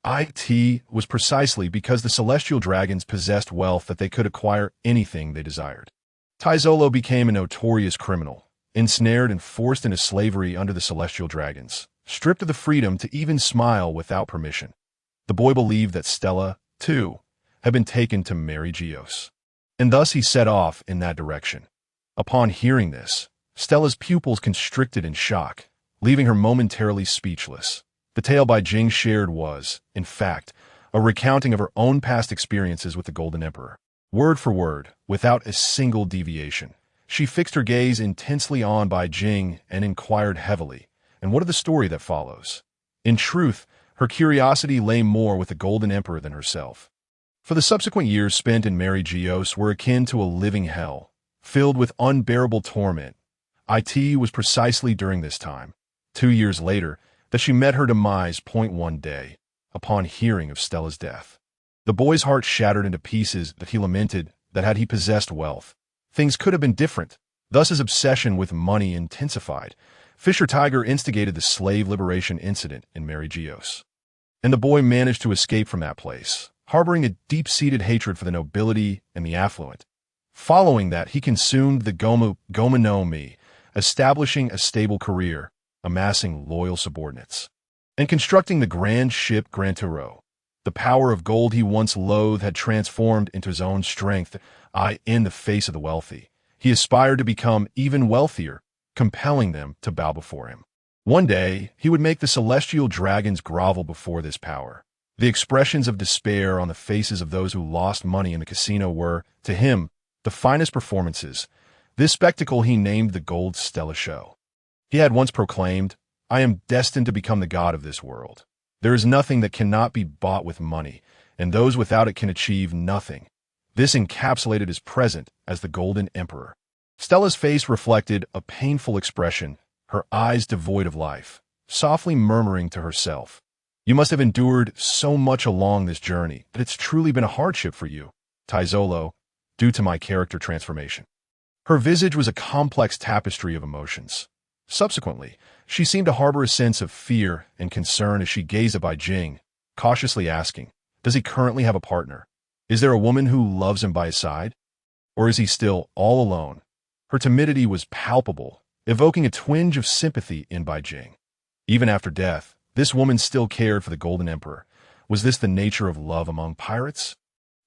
It was precisely because the celestial dragons possessed wealth that they could acquire anything they desired. Taizolo became a notorious criminal, ensnared and forced into slavery under the celestial dragons, stripped of the freedom to even smile without permission. The boy believed that Stella, too, had been taken to marry Geos. And thus he set off in that direction. Upon hearing this, Stella's pupils constricted in shock, leaving her momentarily speechless. The tale Bai Jing shared was, in fact, a recounting of her own past experiences with the Golden Emperor. Word for word, without a single deviation. She fixed her gaze intensely on Bai Jing and inquired heavily, "And what of the story that follows?" In truth, her curiosity lay more with the Golden Emperor than herself. For the subsequent years spent in Mary Geos were akin to a living hell, filled with unbearable torment. It was precisely during this time, 2 years later, that she met her demise. One day, upon hearing of Stella's death. The boy's heart shattered into pieces that he lamented that had he possessed wealth, things could have been different. Thus his obsession with money intensified. Fisher Tiger instigated the slave liberation incident in Mary Geos. And the boy managed to escape from that place, harboring a deep-seated hatred for the nobility and the affluent. Following that, he consumed the Goma no Mi, establishing a stable career, amassing loyal subordinates, and constructing the grand ship Gran Turo. The power of gold he once loathed had transformed into his own strength. In the face of the wealthy, he aspired to become even wealthier, compelling them to bow before him. One day, he would make the celestial dragons grovel before this power. The expressions of despair on the faces of those who lost money in the casino were, to him, the finest performances. This spectacle he named the Gold Stella Show. He had once proclaimed, "I am destined to become the god of this world. There is nothing that cannot be bought with money, and those without it can achieve nothing." This encapsulated his present as the Golden Emperor. Stella's face reflected a painful expression, her eyes devoid of life, softly murmuring to herself, "You must have endured so much along this journey that it's truly been a hardship for you, Taizolo, due to my character transformation." Her visage was a complex tapestry of emotions. Subsequently, she seemed to harbor a sense of fear and concern as she gazed at Bai Jing, cautiously asking, "Does he currently have a partner? Is there a woman who loves him by his side? Or is he still all alone?" Her timidity was palpable, evoking a twinge of sympathy in Bai Jing. Even after death, this woman still cared for the Golden Emperor. Was this the nature of love among pirates?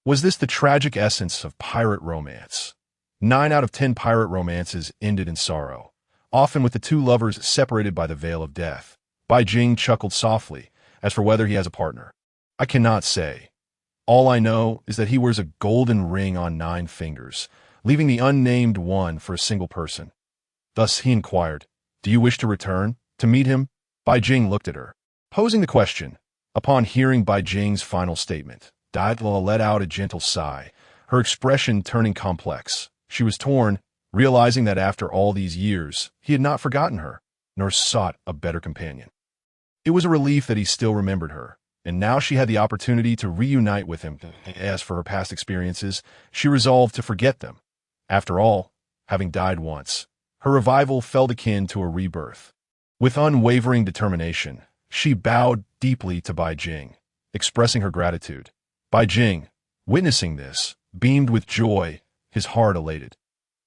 Was this the tragic essence of pirate romance? 9 out of 10 pirate romances ended in sorrow, often with the two lovers separated by the veil of death. Bai Jing chuckled softly. "As for whether he has a partner, I cannot say. All I know is that he wears a golden ring on 9 fingers, leaving the unnamed one for a single person." Thus he inquired, "Do you wish to return, to meet him?" Bai Jing looked at her, posing the question. Upon hearing Bai Jing's final statement, Daitla let out a gentle sigh, her expression turning complex. She was torn, realizing that after all these years, he had not forgotten her, nor sought a better companion. It was a relief that he still remembered her, and now she had the opportunity to reunite with him. As for her past experiences, she resolved to forget them. After all, having died once, her revival felt akin to a rebirth. With unwavering determination, she bowed deeply to Bai Jing, expressing her gratitude. Bai Jing, witnessing this, beamed with joy, his heart elated.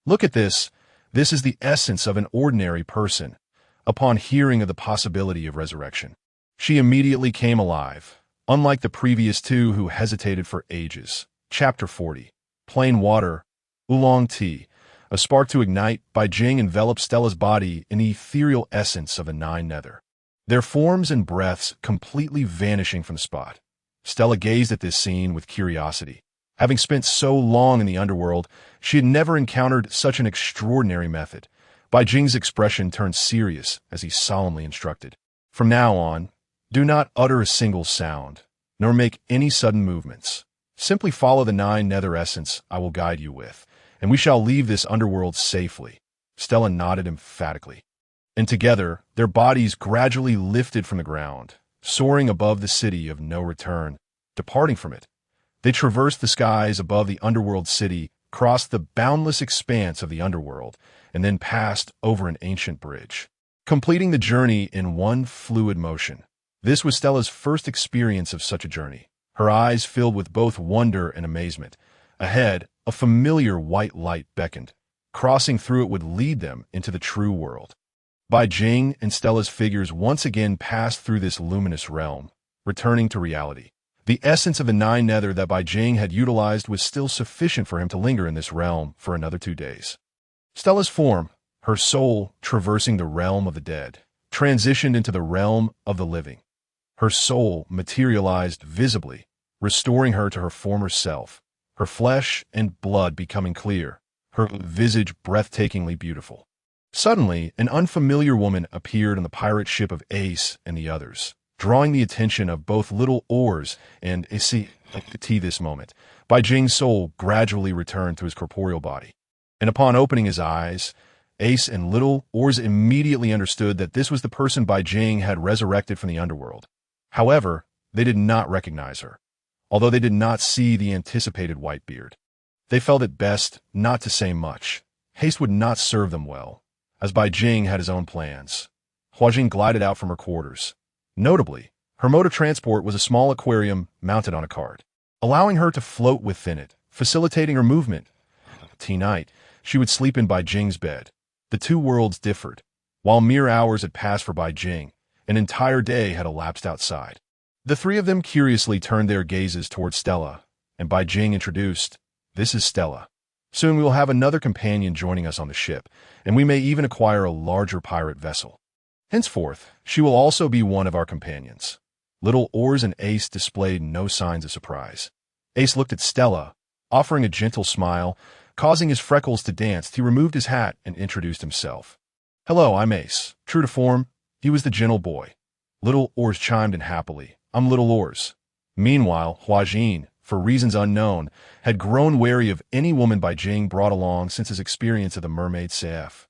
Look at this. This is the essence of an ordinary person. Upon hearing of the possibility of resurrection, she immediately came alive, unlike the previous two who hesitated for ages. Chapter 40. Plain water, oolong tea. A spark to ignite. Bai Jing enveloped Stella's body in the ethereal essence of a nine nether, their forms and breaths completely vanishing from the spot. Stella gazed at this scene with curiosity. Having spent so long in the underworld, she had never encountered such an extraordinary method. Bai Jing's expression turned serious as he solemnly instructed. From now on, do not utter a single sound, nor make any sudden movements. Simply follow the nine nether essence I will guide you with, and we shall leave this underworld safely. Stella nodded emphatically. And together, their bodies gradually lifted from the ground, soaring above the city of no return. Departing from it, they traversed the skies above the underworld city, crossed the boundless expanse of the underworld, and then passed over an ancient bridge, completing the journey in one fluid motion. This was Stella's first experience of such a journey. Her eyes filled with both wonder and amazement. Ahead, a familiar white light beckoned. Crossing through it would lead them into the true world. Bai Jing and Stella's figures once again passed through this luminous realm, returning to reality. The essence of the nine nether that Bai Jing had utilized was still sufficient for him to linger in this realm for another 2 days. Stella's form, her soul traversing the realm of the dead, transitioned into the realm of the living. Her soul materialized visibly, restoring her to her former self, her flesh and blood becoming clear, her visage breathtakingly beautiful. Suddenly, an unfamiliar woman appeared on the pirate ship of Ace and the others, drawing the attention of both Little Oars and this moment. Bai Jing's soul gradually returned to his corporeal body, and upon opening his eyes, Ace and Little Oars immediately understood that this was the person Bai Jing had resurrected from the underworld. However, they did not recognize her, although they did not see the anticipated Whitebeard. They felt it best not to say much. Haste would not serve them well, as Bai Jing had his own plans. Hua Jing glided out from her quarters. Notably, her mode of transport was a small aquarium mounted on a cart, allowing her to float within it, facilitating her movement. Tonight, she would sleep in Bai Jing's bed. The two worlds differed. While mere hours had passed for Bai Jing, an entire day had elapsed outside. The three of them curiously turned their gazes towards Stella, and Bai Jing introduced, "This is Stella. Soon we will have another companion joining us on the ship, and we may even acquire a larger pirate vessel. Henceforth, she will also be one of our companions." Little Oars and Ace displayed no signs of surprise. Ace looked at Stella, offering a gentle smile, causing his freckles to dance. He removed his hat and introduced himself. "Hello, I'm Ace." True to form, he was the gentle boy. Little Oars chimed in happily. "I'm Little Oars." Meanwhile, Hua Jing, for reasons unknown, had grown wary of any woman Bai Jing brought along since his experience of the mermaid Zephyr.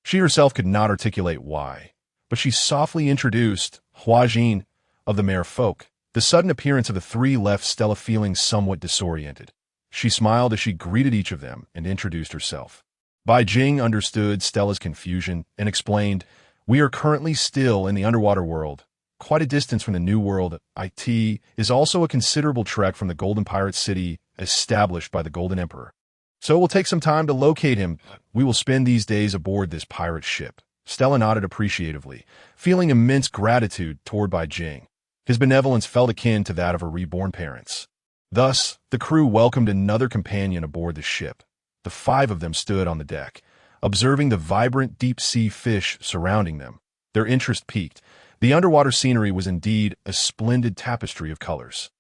She herself could not articulate why, but she softly introduced Hua Jing of the Mare Folk. The sudden appearance of the three left Stella feeling somewhat disoriented. She smiled as she greeted each of them and introduced herself. Bai Jing understood Stella's confusion and explained, "We are currently still in the underwater world, quite a distance from the new world. It is also a considerable trek from the Golden Pirate City established by the Golden Emperor. So it will take some time to locate him. We will spend these days aboard this pirate ship." Stella nodded appreciatively, feeling immense gratitude toward Bai Jing. His benevolence felt akin to that of her reborn parents. Thus, the crew welcomed another companion aboard the ship. The 5 of them stood on the deck, observing the vibrant deep-sea fish surrounding them. Their interest piqued. The underwater scenery was indeed a splendid tapestry of colors.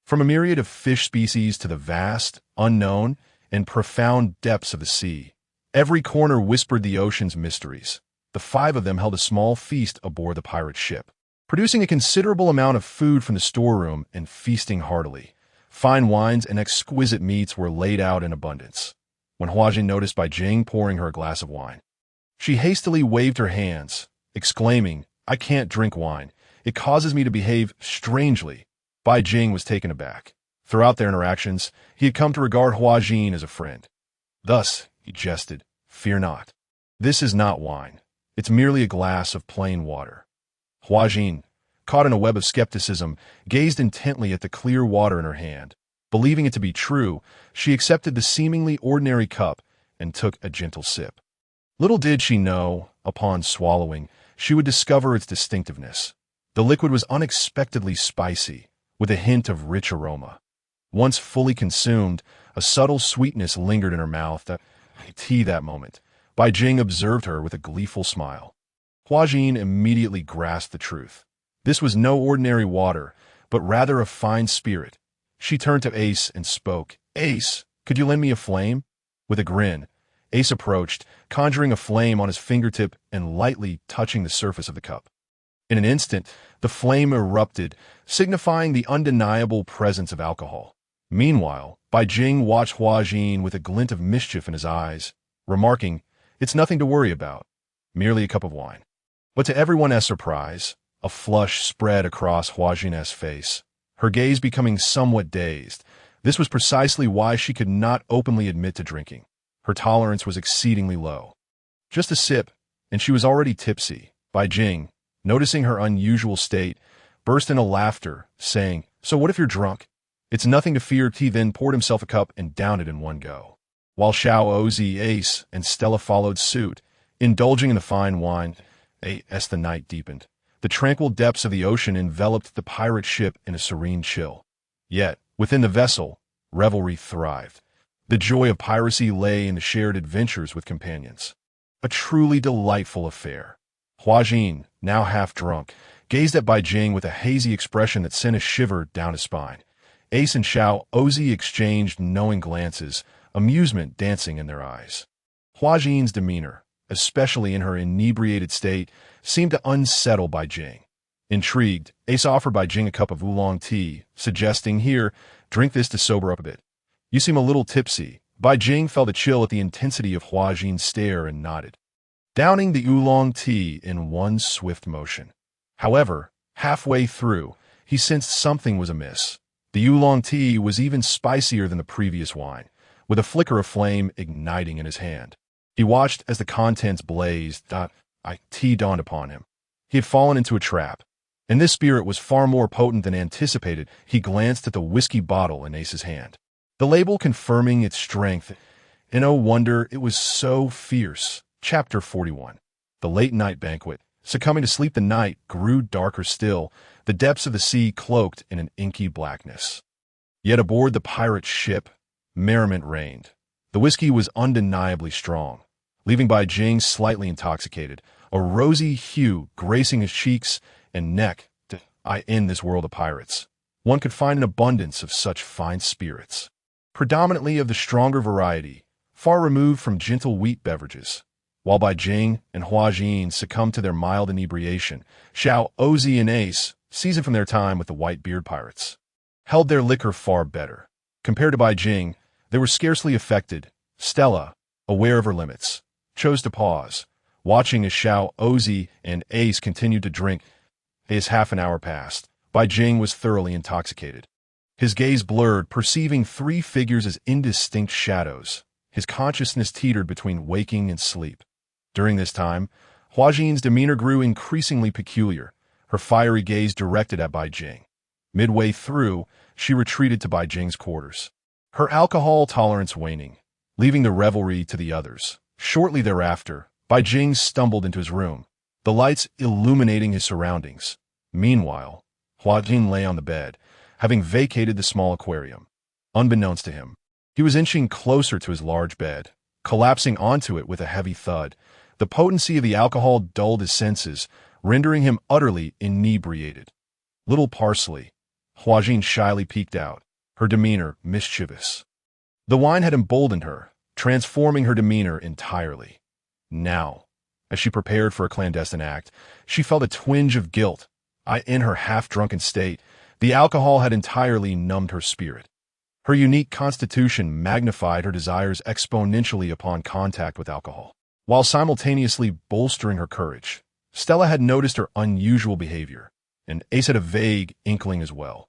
From a myriad of fish species to the vast, unknown, and profound depths of the sea, every corner whispered the ocean's mysteries. The 5 of them held a small feast aboard the pirate ship, producing a considerable amount of food from the storeroom and feasting heartily. Fine wines and exquisite meats were laid out in abundance. When Hua Jing noticed Bai Jing pouring her a glass of wine, she hastily waved her hands, exclaiming, "I can't drink wine. It causes me to behave strangely." Bai Jing was taken aback. Throughout their interactions, he had come to regard Hua Jing as a friend. Thus, he jested, "Fear not. This is not wine. It's merely a glass of plain water." Hua Jing, caught in a web of skepticism, gazed intently at the clear water in her hand. Believing it to be true, she accepted the seemingly ordinary cup and took a gentle sip. Little did she know, upon swallowing, she would discover its distinctiveness. The liquid was unexpectedly spicy, with a hint of rich aroma. Once fully consumed, a subtle sweetness lingered in her mouth. That moment, Bai Jing observed her with a gleeful smile. Hua Jing immediately grasped the truth. This was no ordinary water, but rather a fine spirit. She turned to Ace and spoke. "Ace, could you lend me a flame?" With a grin, Ace approached, conjuring a flame on his fingertip and lightly touching the surface of the cup. In an instant, the flame erupted, signifying the undeniable presence of alcohol. Meanwhile, Bai Jing watched Hua Jing with a glint of mischief in his eyes, remarking, "It's nothing to worry about, merely a cup of wine." But to everyone's surprise, a flush spread across Hua Jing's face, her gaze becoming somewhat dazed. This was precisely why she could not openly admit to drinking. Her tolerance was exceedingly low. Just a sip, and she was already tipsy. Bai Jing, noticing her unusual state, burst into laughter, saying, "So what if you're drunk? It's nothing to fear." He then poured himself a cup and downed it in one go. While Xiao Ozi, Ace, and Stella followed suit, indulging in the fine wine, as the night deepened. The tranquil depths of the ocean enveloped the pirate ship in a serene chill. Yet, within the vessel, revelry thrived. The joy of piracy lay in the shared adventures with companions. A truly delightful affair. Hua Jing, now half drunk, gazed at Bai Jing with a hazy expression that sent a shiver down his spine. Ace and Xiao Ozi exchanged knowing glances, amusement dancing in their eyes. Hua Jing's demeanor, especially in her inebriated state, seemed to unsettle Bai Jing. Intrigued, Ace offered Bai Jing a cup of oolong tea, suggesting, "Here, drink this to sober up a bit. You seem a little tipsy." Bai Jing felt a chill at the intensity of Hua Jing's stare and nodded, downing the oolong tea in one swift motion. However, halfway through, he sensed something was amiss. The oolong tea was even spicier than the previous wine, with a flicker of flame igniting in his hand. He watched as the contents blazed. Tea dawned upon him. He had fallen into a trap, and this spirit was far more potent than anticipated. He glanced at the whiskey bottle in Ace's hand, the label confirming its strength, and oh wonder, it was so fierce. Chapter 41. The late night banquet. Succumbing to sleep, the night grew darker still, the depths of the sea cloaked in an inky blackness. Yet aboard the pirate ship, merriment reigned. The whiskey was undeniably strong, leaving Bai Jing slightly intoxicated, a rosy hue gracing his cheeks and neck. In this world of pirates, one could find an abundance of such fine spirits, predominantly of the stronger variety, far removed from gentle wheat beverages. While Bai Jing and Hua Jing succumbed to their mild inebriation, Xiao Ozi and Ace, seasoned from their time with the Whitebeard pirates, held their liquor far better. Compared to Bai Jing, they were scarcely affected. Stella, aware of her limits, chose to pause, watching as Xiao Ozi and Ace continued to drink. As half an hour passed, Bai Jing was thoroughly intoxicated. His gaze blurred, perceiving three figures as indistinct shadows. His consciousness teetered between waking and sleep. During this time, Hua Jing's demeanor grew increasingly peculiar, her fiery gaze directed at Bai Jing. Midway through, she retreated to Bai Jing's quarters, her alcohol tolerance waning, leaving the revelry to the others. Shortly thereafter, Bai Jing stumbled into his room, the lights illuminating his surroundings. Meanwhile, Hua Jing lay on the bed, having vacated the small aquarium. Unbeknownst to him, he was inching closer to his large bed, collapsing onto it with a heavy thud. The potency of the alcohol dulled his senses, rendering him utterly inebriated. Little Parsley, Hua Jing shyly peeked out, her demeanor mischievous. The wine had emboldened her, transforming her demeanor entirely. Now, as she prepared for a clandestine act, she felt a twinge of guilt. In her half-drunken state, the alcohol had entirely numbed her spirit. Her unique constitution magnified her desires exponentially upon contact with alcohol. While simultaneously bolstering her courage, Stella had noticed her unusual behavior, and Ace had a vague inkling as well.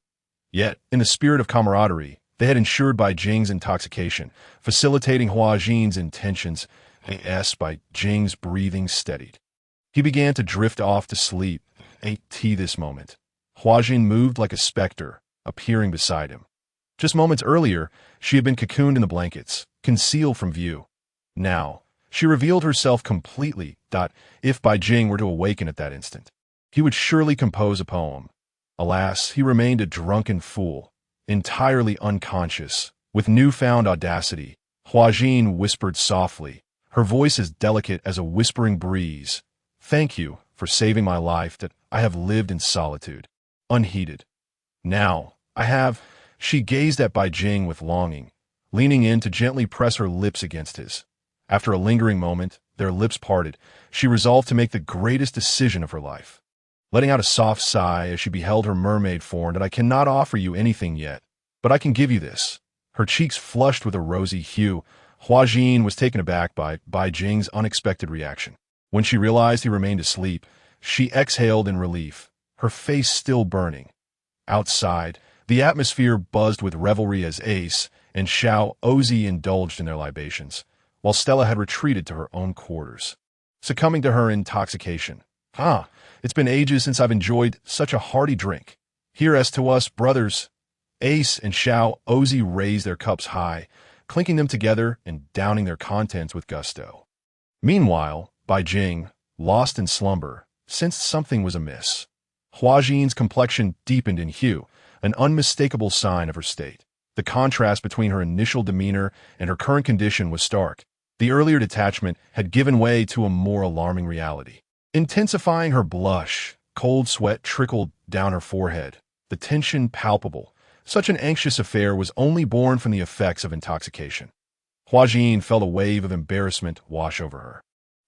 Yet, in the spirit of camaraderie, they had ensured Bai Jing's intoxication, facilitating Bai Jing's intentions, as Bai Jing's breathing steadied. He began to drift off to sleep, this moment. Bai Jing moved like a specter, appearing beside him. Just moments earlier, she had been cocooned in the blankets, concealed from view. Now, she revealed herself completely. If Bai Jing were to awaken at that instant, he would surely compose a poem. Alas, he remained a drunken fool, entirely unconscious. With newfound audacity, Bai Jing whispered softly, her voice as delicate as a whispering breeze. "Thank you for saving my life that I have lived in solitude, unheeded. Now, I have..." She gazed at Bai Jing with longing, leaning in to gently press her lips against his. After a lingering moment, their lips parted. She resolved to make the greatest decision of her life. Letting out a soft sigh as she beheld her mermaid form, "That I cannot offer you anything yet, but I can give you this." Her cheeks flushed with a rosy hue. Bai Jing was taken aback by Bai Jing's unexpected reaction. When she realized he remained asleep, she exhaled in relief, her face still burning. Outside, the atmosphere buzzed with revelry as Ace and Xiao Ozi indulged in their libations, while Stella had retreated to her own quarters, succumbing to her intoxication. It's been ages since I've enjoyed such a hearty drink. Here as to us, brothers." Ace and Xiao Ozi raised their cups high, clinking them together and downing their contents with gusto. Meanwhile, Bai Jing, lost in slumber, sensed something was amiss. Bai Jing's complexion deepened in hue, an unmistakable sign of her state. The contrast between her initial demeanor and her current condition was stark. The earlier detachment had given way to a more alarming reality. Intensifying her blush, cold sweat trickled down her forehead, the tension palpable. Such an anxious affair was only born from the effects of intoxication. Bai Jing felt a wave of embarrassment wash over her.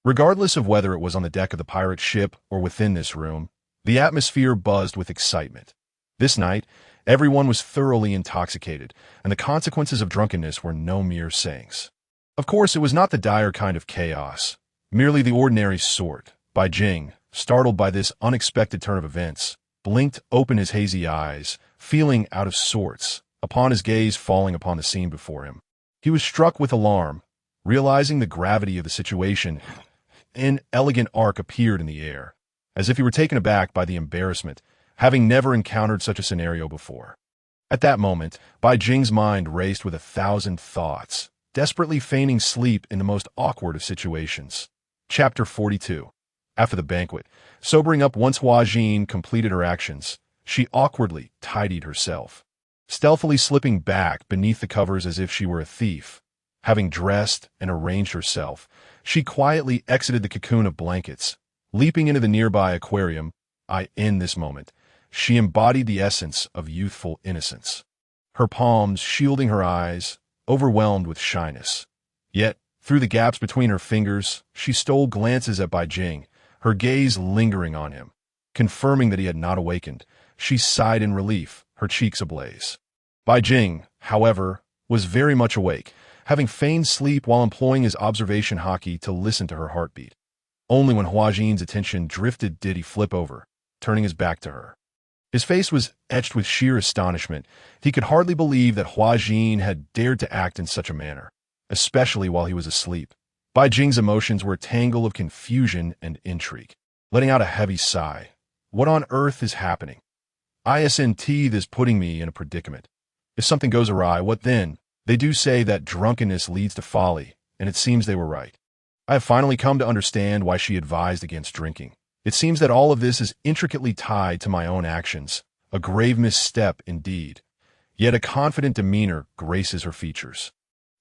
Regardless of whether it was on the deck of the pirate ship or within this room, the atmosphere buzzed with excitement. This night, everyone was thoroughly intoxicated, and the consequences of drunkenness were no mere sayings. Of course, it was not the dire kind of chaos, merely the ordinary sort. Bai Jing, startled by this unexpected turn of events, blinked open his hazy eyes, feeling out of sorts, upon his gaze falling upon the scene before him. He was struck with alarm, realizing the gravity of the situation. An elegant arc appeared in the air, as if he were taken aback by the embarrassment, having never encountered such a scenario before. At that moment, Bai Jing's mind raced with 1,000 thoughts, desperately feigning sleep in the most awkward of situations. Chapter 42. After the banquet, sobering up once Bai Jing completed her actions, she awkwardly tidied herself, stealthily slipping back beneath the covers as if she were a thief. Having dressed and arranged herself, she quietly exited the cocoon of blankets, leaping into the nearby aquarium. In this moment, she embodied the essence of youthful innocence, her palms shielding her eyes, overwhelmed with shyness. Yet, through the gaps between her fingers, she stole glances at Bai Jing, her gaze lingering on him. Confirming that he had not awakened, she sighed in relief, her cheeks ablaze. Bai Jing, however, was very much awake, having feigned sleep while employing his observation hockey to listen to her heartbeat. Only when Bai Jing's attention drifted did he flip over, turning his back to her. His face was etched with sheer astonishment. He could hardly believe that Bai Jing had dared to act in such a manner, especially while he was asleep. Bai Jing's emotions were a tangle of confusion and intrigue. Letting out a heavy sigh. What on earth is happening? Isn't this putting me in a predicament? If something goes awry, what then? They do say that drunkenness leads to folly, and it seems they were right. I have finally come to understand why she advised against drinking. It seems that all of this is intricately tied to my own actions, a grave misstep indeed. Yet a confident demeanor graces her features.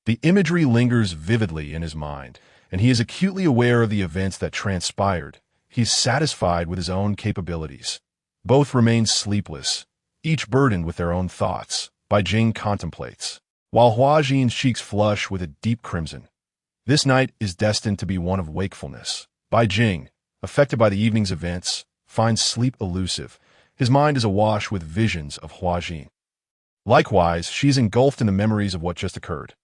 The imagery lingers vividly in his mind, and he is acutely aware of the events that transpired. He is satisfied with his own capabilities. Both remain sleepless, each burdened with their own thoughts. Bai Jing contemplates, while Bai Jing's cheeks flush with a deep crimson. This night is destined to be one of wakefulness. Bai Jing, affected by the evening's events, finds sleep elusive. His mind is awash with visions of Bai Jing. Likewise, she's engulfed in the memories of what just occurred.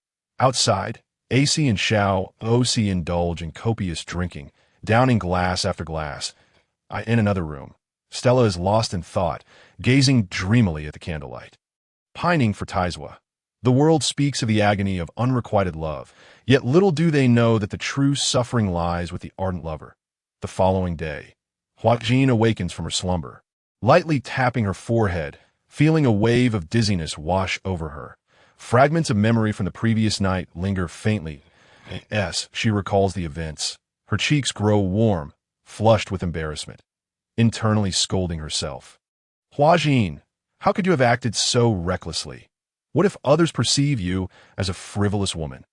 Outside, AC and Xiao Oci indulge in copious drinking, downing glass after glass. In another room, Stella is lost in thought, gazing dreamily at the candlelight. Pining for Taizua. The world speaks of the agony of unrequited love, yet little do they know that the true suffering lies with the ardent lover. The following day, Bai awakens from her slumber, lightly tapping her forehead, feeling a wave of dizziness wash over her. Fragments of memory from the previous night linger faintly. As she recalls the events, her cheeks grow warm, flushed with embarrassment, internally scolding herself. Bai, how could you have acted so recklessly? What if others perceive you as a frivolous woman?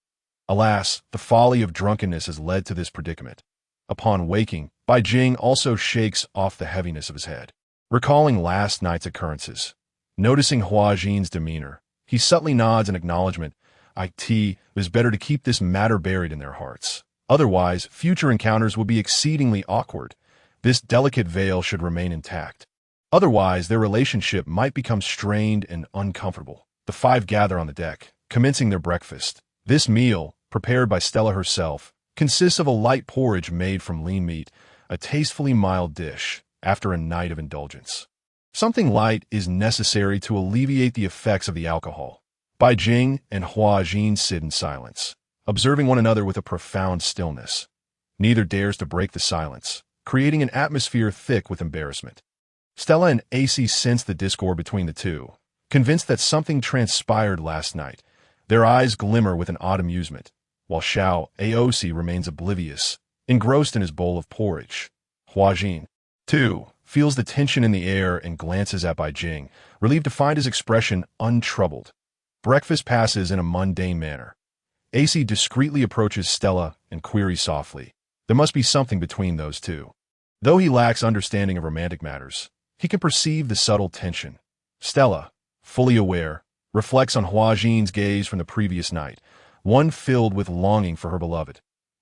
Alas, the folly of drunkenness has led to this predicament. Upon waking, Bai Jing also shakes off the heaviness of his head. Recalling last night's occurrences, noticing Huajin's demeanor, he subtly nods in acknowledgement. It is better to keep this matter buried in their hearts. Otherwise, future encounters will be exceedingly awkward. This delicate veil should remain intact. Otherwise, their relationship might become strained and uncomfortable. The five gather on the deck, commencing their breakfast. This meal, prepared by Stella herself, consists of a light porridge made from lean meat, a tastefully mild dish, after a night of indulgence. Something light is necessary to alleviate the effects of the alcohol. Bai Jing and Huajin sit in silence, observing one another with a profound stillness. Neither dares to break the silence, creating an atmosphere thick with embarrassment. Stella and AC sense the discord between the two, convinced that something transpired last night. Their eyes glimmer with an odd amusement, while Xiao Aoci remains oblivious, engrossed in his bowl of porridge. Huajin, too, feels the tension in the air and glances at Bai Jing, relieved to find his expression untroubled. Breakfast passes in a mundane manner. AC discreetly approaches Stella and queries softly. There must be something between those two. Though he lacks understanding of romantic matters, he can perceive the subtle tension. Stella, fully aware, reflects on Huajin's gaze from the previous night, one filled with longing for her beloved.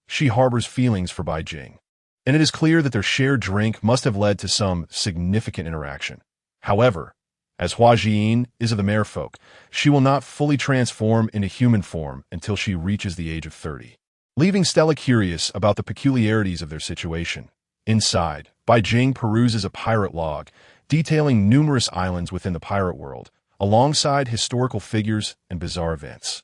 She harbors feelings for Bai Jing, and it is clear that their shared drink must have led to some significant interaction. However, as Huajin is of the merfolk, she will not fully transform into human form until she reaches the age of 30. Leaving Stella curious about the peculiarities of their situation, inside, Bai Jing peruses a pirate log, detailing numerous islands within the pirate world, alongside historical figures and bizarre events.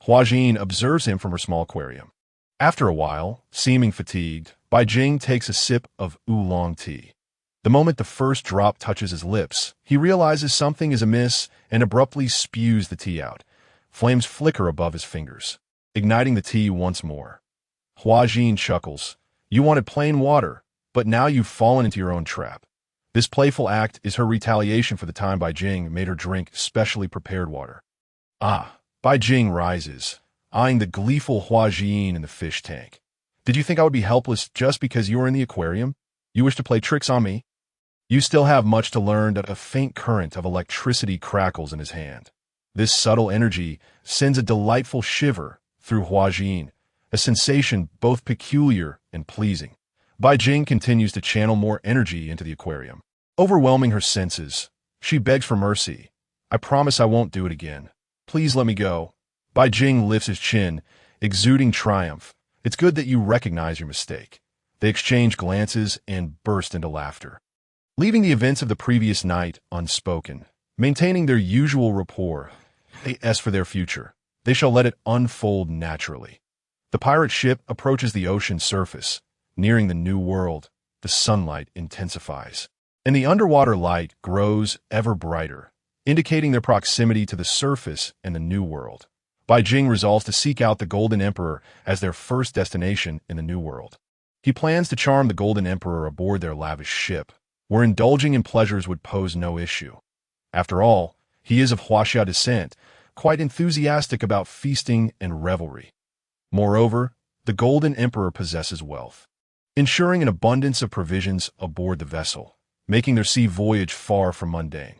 Huajin observes him from her small aquarium. After a while, seeming fatigued, Bai Jing takes a sip of oolong tea. The moment the first drop touches his lips, he realizes something is amiss and abruptly spews the tea out. Flames flicker above his fingers, igniting the tea once more. Huajin chuckles. You wanted plain water, but now you've fallen into your own trap. This playful act is her retaliation for the time Bai Jing made her drink specially prepared water. Bai Jing rises, eyeing the gleeful Huajin in the fish tank. Did you think I would be helpless just because you were in the aquarium? You wish to play tricks on me? You still have much to learn. That a faint current of electricity crackles in his hand. This subtle energy sends a delightful shiver through Huajin, a sensation both peculiar and pleasing. Bai Jing continues to channel more energy into the aquarium. Overwhelming her senses, she begs for mercy. I promise I won't do it again. Please let me go. Bai Jing lifts his chin, exuding triumph. It's good that you recognize your mistake. They exchange glances and burst into laughter. Leaving the events of the previous night unspoken, maintaining their usual rapport, as for their future, they shall let it unfold naturally. The pirate ship approaches the ocean surface. Nearing the new world, the sunlight intensifies, and the underwater light grows ever brighter, indicating their proximity to the surface and the new world. Bai Jing resolves to seek out the Golden Emperor as their first destination in the new world. He plans to charm the Golden Emperor aboard their lavish ship, where indulging in pleasures would pose no issue. After all, he is of Huaxia descent, quite enthusiastic about feasting and revelry. Moreover, the Golden Emperor possesses wealth, ensuring an abundance of provisions aboard the vessel, making their sea voyage far from mundane.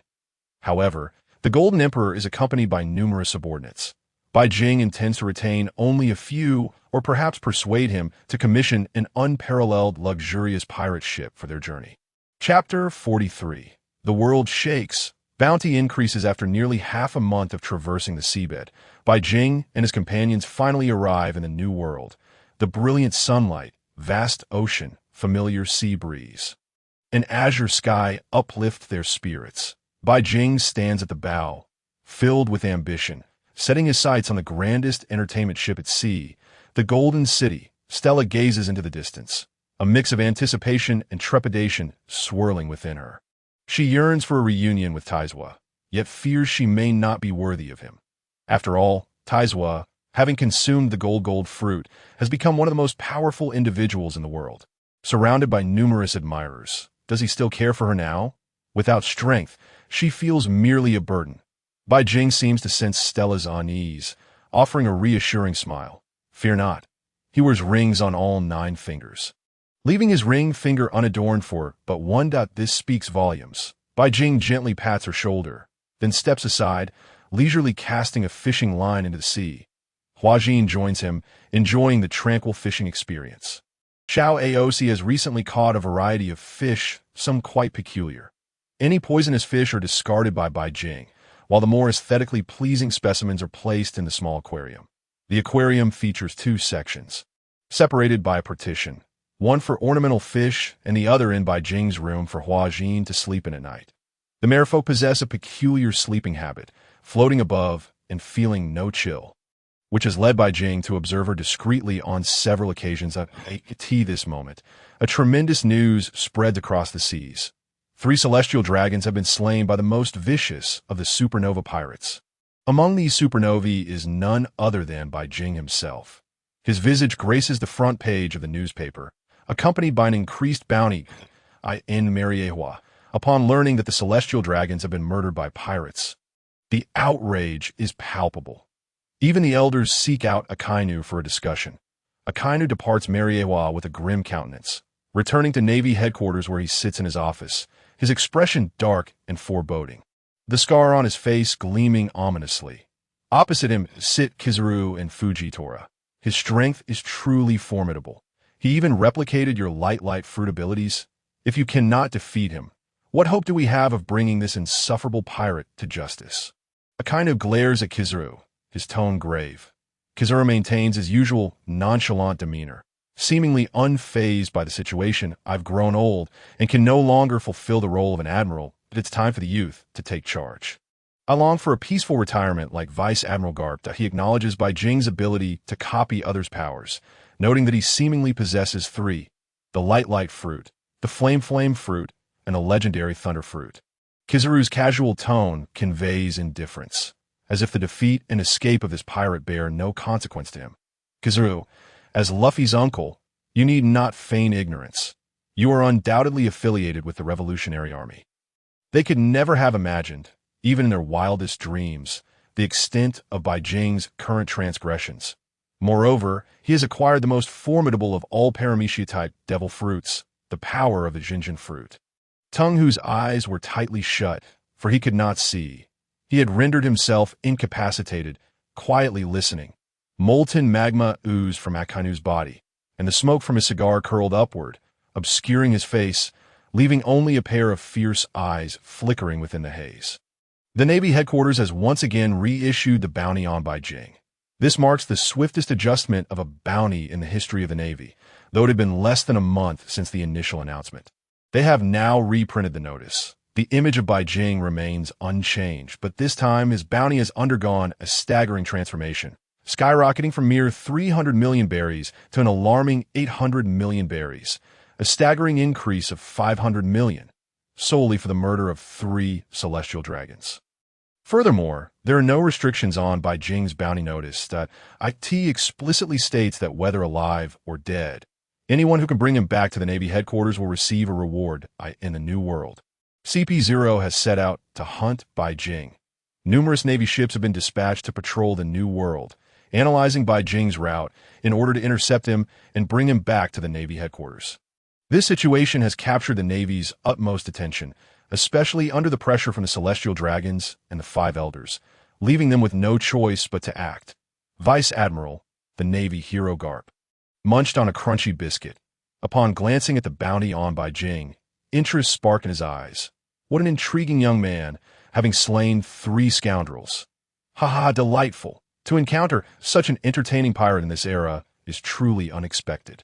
However, the Golden Emperor is accompanied by numerous subordinates. Bai Jing intends to retain only a few, or perhaps persuade him to commission an unparalleled luxurious pirate ship for their journey. Chapter 43. The world shakes, Bounty increases after nearly half a month of traversing the seabed. Bai Jing and his companions finally arrive in the new world. The brilliant sunlight, vast ocean, familiar sea breeze. An azure sky uplift their spirits. Bai Jing stands at the bow, filled with ambition, setting his sights on the grandest entertainment ship at sea, the Golden City. Stella gazes into the distance, a mix of anticipation and trepidation swirling within her. She yearns for a reunion with Taizua, yet fears she may not be worthy of him. After all, Taizua, having consumed the gold fruit, has become one of the most powerful individuals in the world. Surrounded by numerous admirers, does he still care for her now? Without strength, she feels merely a burden. Bai Jing seems to sense Stella's unease, offering a reassuring smile. Fear not. He wears rings on all 9 fingers. Leaving his ring finger unadorned for but one. This speaks volumes. Bai Jing gently pats her shoulder, then steps aside, leisurely casting a fishing line into the sea. Hua Xin joins him, enjoying the tranquil fishing experience. Xiao Aosi has recently caught a variety of fish, some quite peculiar. Any poisonous fish are discarded by Bai Jing, while the more aesthetically pleasing specimens are placed in the small aquarium. The aquarium features 2 sections, separated by a partition. One for ornamental fish, and the other in Bai Jing's room for Hua Xin to sleep in at night. The merfolk possess a peculiar sleeping habit, floating above and feeling no chill, which has led Bai Jing to observe her discreetly on several occasions. At this moment, a tremendous news spreads across the seas. 3 celestial dragons have been slain by the most vicious of the supernova pirates. Among these supernovae is none other than Bai Jing himself. His visage graces the front page of the newspaper, accompanied by an increased bounty in Mariehua, upon learning that the celestial dragons have been murdered by pirates. The outrage is palpable. Even the elders seek out Akainu for a discussion. Akainu departs Mariehua with a grim countenance, returning to Navy headquarters where he sits in his office, his expression dark and foreboding, the scar on his face gleaming ominously. Opposite him sit Kizaru and Fujitora. His strength is truly formidable. He even replicated your light fruit abilities. If you cannot defeat him, what hope do we have of bringing this insufferable pirate to justice? Akainu glares at Kizaru, his tone grave. Kizaru maintains his usual nonchalant demeanor, seemingly unfazed by the situation. I've grown old and can no longer fulfill the role of an admiral, but it's time for the youth to take charge. I long for a peaceful retirement like Vice Admiral Garp. He acknowledges Bai Jing's ability to copy others' powers, noting that he seemingly possesses 3, the light fruit, the flame fruit, and the legendary thunder fruit. Kizaru's casual tone conveys indifference, as if the defeat and escape of this pirate bear no consequence to him. Kizaru, as Luffy's uncle, you need not feign ignorance. You are undoubtedly affiliated with the Revolutionary Army. They could never have imagined, even in their wildest dreams, the extent of Bai Jing's current transgressions. Moreover, he has acquired the most formidable of all Paramecia-type devil fruits, the power of the Jinjin fruit. Tung, whose eyes were tightly shut, for he could not see, he had rendered himself incapacitated, quietly listening. Molten magma oozed from Akainu's body, and the smoke from his cigar curled upward, obscuring his face, leaving only a pair of fierce eyes flickering within the haze. The Navy headquarters has once again reissued the bounty on Bai Jing. This marks the swiftest adjustment of a bounty in the history of the Navy, though it had been less than a month since the initial announcement. They have now reprinted the notice. The image of Bai Jing remains unchanged, but this time his bounty has undergone a staggering transformation, skyrocketing from mere 300 million berries to an alarming 800 million berries, a staggering increase of 500 million, solely for the murder of 3 celestial dragons. Furthermore, there are no restrictions on Bai Jing's bounty notice. IT explicitly states that whether alive or dead, anyone who can bring him back to the Navy headquarters will receive a reward in the New World. CP0 has set out to hunt Bai Jing. Numerous Navy ships have been dispatched to patrol the New World, analyzing Bai Jing's route in order to intercept him and bring him back to the Navy headquarters. This situation has captured the Navy's utmost attention, especially under the pressure from the Celestial Dragons and the 5 Elders, leaving them with no choice but to act. Vice Admiral, the Navy hero Garp, munched on a crunchy biscuit. Upon glancing at the bounty on Bai Jing, interest sparked in his eyes. What an intriguing young man, having slain 3 scoundrels. Haha, delightful. To encounter such an entertaining pirate in this era is truly unexpected.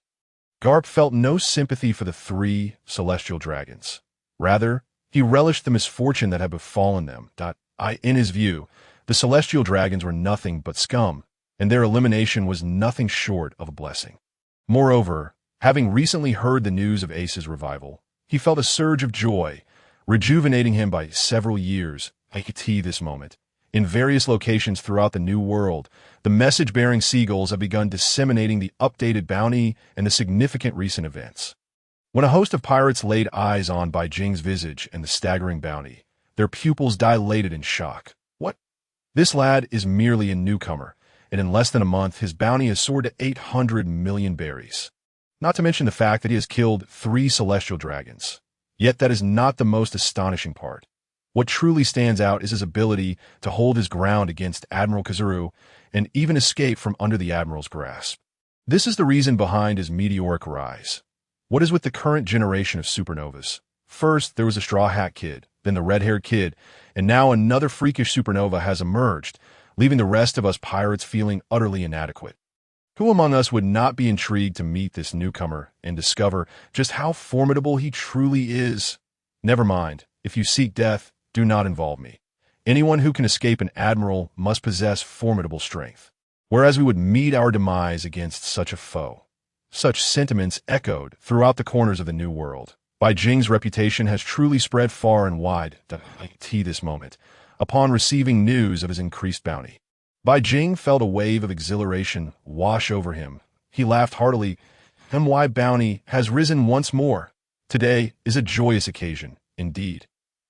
Garp felt no sympathy for the 3 celestial dragons. Rather, he relished the misfortune that had befallen them. In his view, the celestial dragons were nothing but scum, and their elimination was nothing short of a blessing. Moreover, having recently heard the news of Ace's revival, he felt a surge of joy, rejuvenating him by several years. This moment. In various locations throughout the New World, the message-bearing seagulls have begun disseminating the updated bounty and the significant recent events. When a host of pirates laid eyes on Bai Jing's visage and the staggering bounty, their pupils dilated in shock. What? This lad is merely a newcomer, and in less than a month his bounty has soared to 800 million berries. Not to mention the fact that he has killed 3 celestial dragons. Yet that is not the most astonishing part. What truly stands out is his ability to hold his ground against Admiral Kazuru and even escape from under the Admiral's grasp. This is the reason behind his meteoric rise. What is with the current generation of supernovas? First, there was a Straw Hat Kid, then the red-haired kid, and now another freakish supernova has emerged, leaving the rest of us pirates feeling utterly inadequate. Who among us would not be intrigued to meet this newcomer and discover just how formidable he truly is? Never mind, if you seek death, do not involve me. Anyone who can escape an admiral must possess formidable strength, whereas we would meet our demise against such a foe. Such sentiments echoed throughout the corners of the New World. Bai Jing's reputation has truly spread far and wide this moment, upon receiving news of his increased bounty. Bai Jing felt a wave of exhilaration wash over him. He laughed heartily. My bounty has risen once more. Today is a joyous occasion, indeed.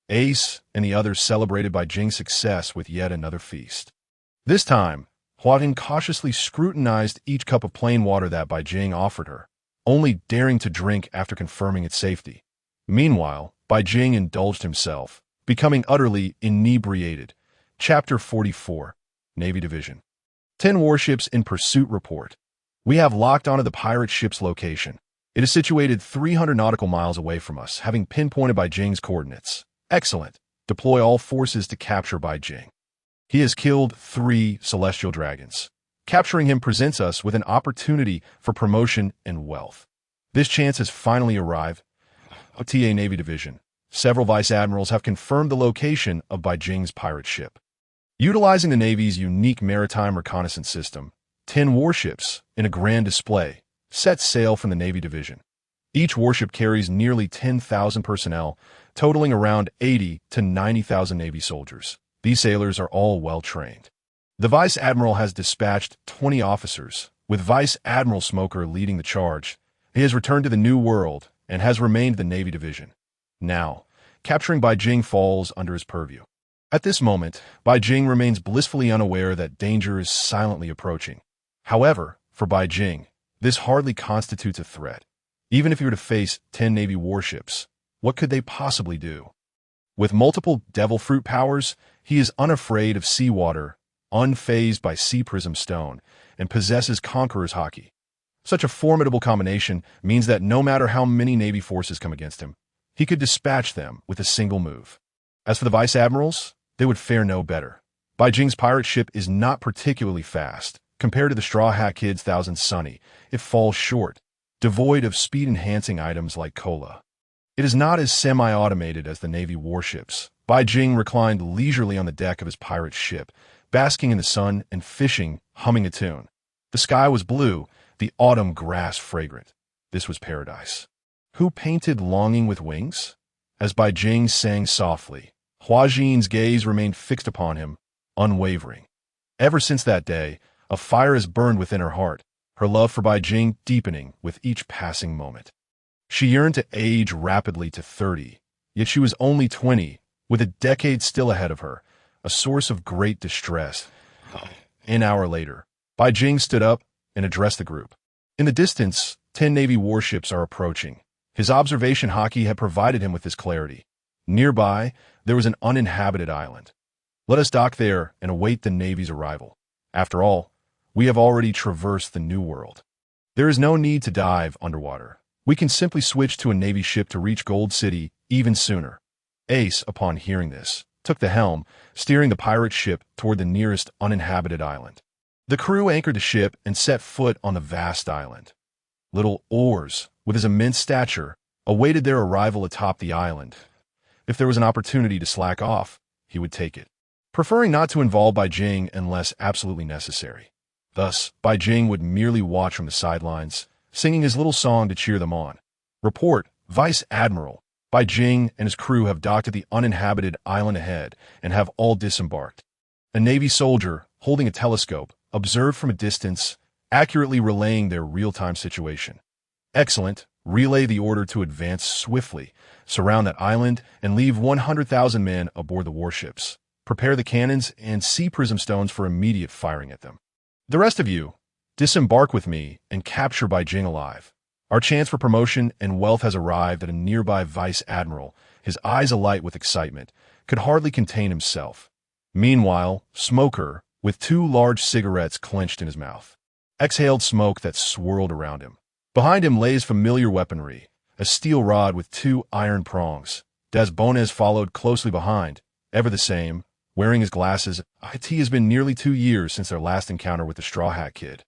Ace and the others celebrated Bai Jing's success with yet another feast. This time, Huating cautiously scrutinized each cup of plain water that Bai Jing offered her, only daring to drink after confirming its safety. Meanwhile, Bai Jing indulged himself, becoming utterly inebriated. Chapter 44, Navy Division. 10 warships in pursuit report. We have locked onto the pirate ship's location. It is situated 300 nautical miles away from us, having pinpointed Bai Jing's coordinates. Excellent. Deploy all forces to capture Bai Jing. He has killed 3 celestial dragons. Capturing him presents us with an opportunity for promotion and wealth. This chance has finally arrived. OTA Navy Division. Several vice admirals have confirmed the location of Bai Jing's pirate ship. Utilizing the Navy's unique maritime reconnaissance system, 10 warships, in a grand display, set sail from the Navy Division. Each warship carries nearly 10,000 personnel, totaling around 80 to 90,000 Navy soldiers. These sailors are all well-trained. The Vice Admiral has dispatched 20 officers, with Vice Admiral Smoker leading the charge. He has returned to the New World and has remained the Navy Division. Now, capturing Bai Jing falls under his purview. At this moment, Bai Jing remains blissfully unaware that danger is silently approaching. However, for Bai Jing, this hardly constitutes a threat. Even if he were to face 10 Navy warships, what could they possibly do? With multiple devil fruit powers, he is unafraid of seawater, unfazed by sea prism stone, and possesses conqueror's haki. Such a formidable combination means that no matter how many Navy forces come against him, he could dispatch them with a single move. As for the vice admirals, they would fare no better. Bai Jing's pirate ship is not particularly fast. Compared to the Straw Hat Kid's Thousand Sunny, it falls short, devoid of speed-enhancing items like cola. It is not as semi-automated as the Navy warships. Bai Jing reclined leisurely on the deck of his pirate ship, basking in the sun and fishing, humming a tune. The sky was blue, the autumn grass fragrant. This was paradise. Who painted Longing with Wings? As Bai Jing sang softly, Hua Jin's gaze remained fixed upon him, unwavering. Ever since that day, a fire has burned within her heart, her love for Bai Jing deepening with each passing moment. She yearned to age rapidly to 30, yet she was only 20, with a decade still ahead of her, a source of great distress. An hour later, Bai Jing stood up and addressed the group. In the distance, 10 Navy warships are approaching. His observation haki had provided him with this clarity. Nearby, there was an uninhabited island. Let us dock there and await the Navy's arrival. After all, we have already traversed the New World. There is no need to dive underwater. We can simply switch to a Navy ship to reach Gold City even sooner. Ace, upon hearing this, took the helm, steering the pirate ship toward the nearest uninhabited island. The crew anchored the ship and set foot on the vast island. Little Oars, with his immense stature, awaited their arrival atop the island. If there was an opportunity to slack off, he would take it, preferring not to involve Bai Jing unless absolutely necessary. Thus, Bai Jing would merely watch from the sidelines, singing his little song to cheer them on. Report, Vice Admiral. Bai Jing and his crew have docked at the uninhabited island ahead and have all disembarked. A Navy soldier, holding a telescope, observed from a distance, accurately relaying their real-time situation. Excellent. Relay the order to advance swiftly, surround that island, and leave 100,000 men aboard the warships. Prepare the cannons and sea prism stones for immediate firing at them. The rest of you, disembark with me and capture Bai Jing alive. Our chance for promotion and wealth has arrived at a nearby Vice Admiral, his eyes alight with excitement, could hardly contain himself. Meanwhile, Smoker, with 2 large cigarettes clenched in his mouth, exhaled smoke that swirled around him. Behind him lay his familiar weaponry, a steel rod with 2 iron prongs. Des Bonnes followed closely behind, ever the same, wearing his glasses. It has been nearly 2 years since their last encounter with the Straw Hat Kid.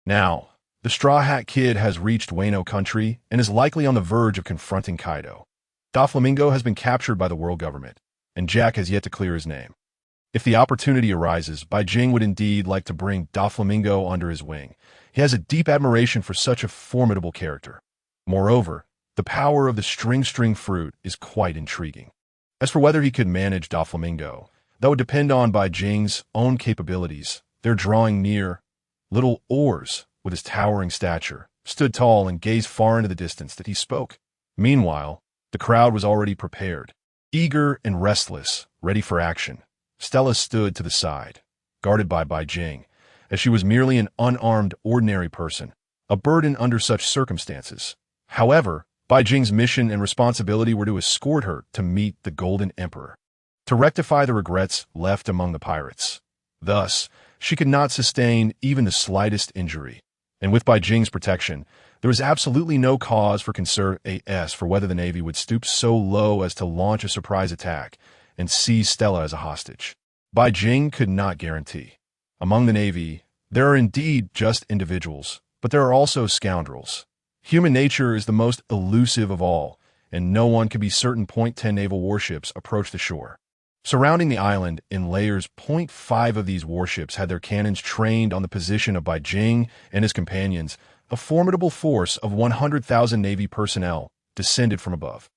Now, the Straw Hat Kid has reached Wano country and is likely on the verge of confronting Kaido. Doflamingo has been captured by the world government, and Jack has yet to clear his name. If the opportunity arises, Bai Jing would indeed like to bring Doflamingo under his wing. He has a deep admiration for such a formidable character. Moreover, the power of the string fruit is quite intriguing. As for whether he could manage Doflamingo, that would depend on Bai Jing's own capabilities. They're drawing near. Little Oars, with his towering stature, stood tall and gazed far into the distance that he spoke. Meanwhile, the crowd was already prepared, eager and restless, ready for action. Stella stood to the side, guarded by Bai Jing, as she was merely an unarmed, ordinary person, a burden under such circumstances. However, Bai Jing's mission and responsibility were to escort her to meet the Golden Emperor, to rectify the regrets left among the pirates. Thus, she could not sustain even the slightest injury, and with Bai Jing's protection, there was absolutely no cause for concern as for whether the Navy would stoop so low as to launch a surprise attack and seize Stella as a hostage. Bai Jing could not guarantee. Among the Navy, there are indeed just individuals, but there are also scoundrels. Human nature is the most elusive of all, and no one can be certain. 10 naval warships approached the shore. Surrounding the island in layers, 5 of these warships had their cannons trained on the position of Bai Jing and his companions. A formidable force of 100,000 Navy personnel descended from above,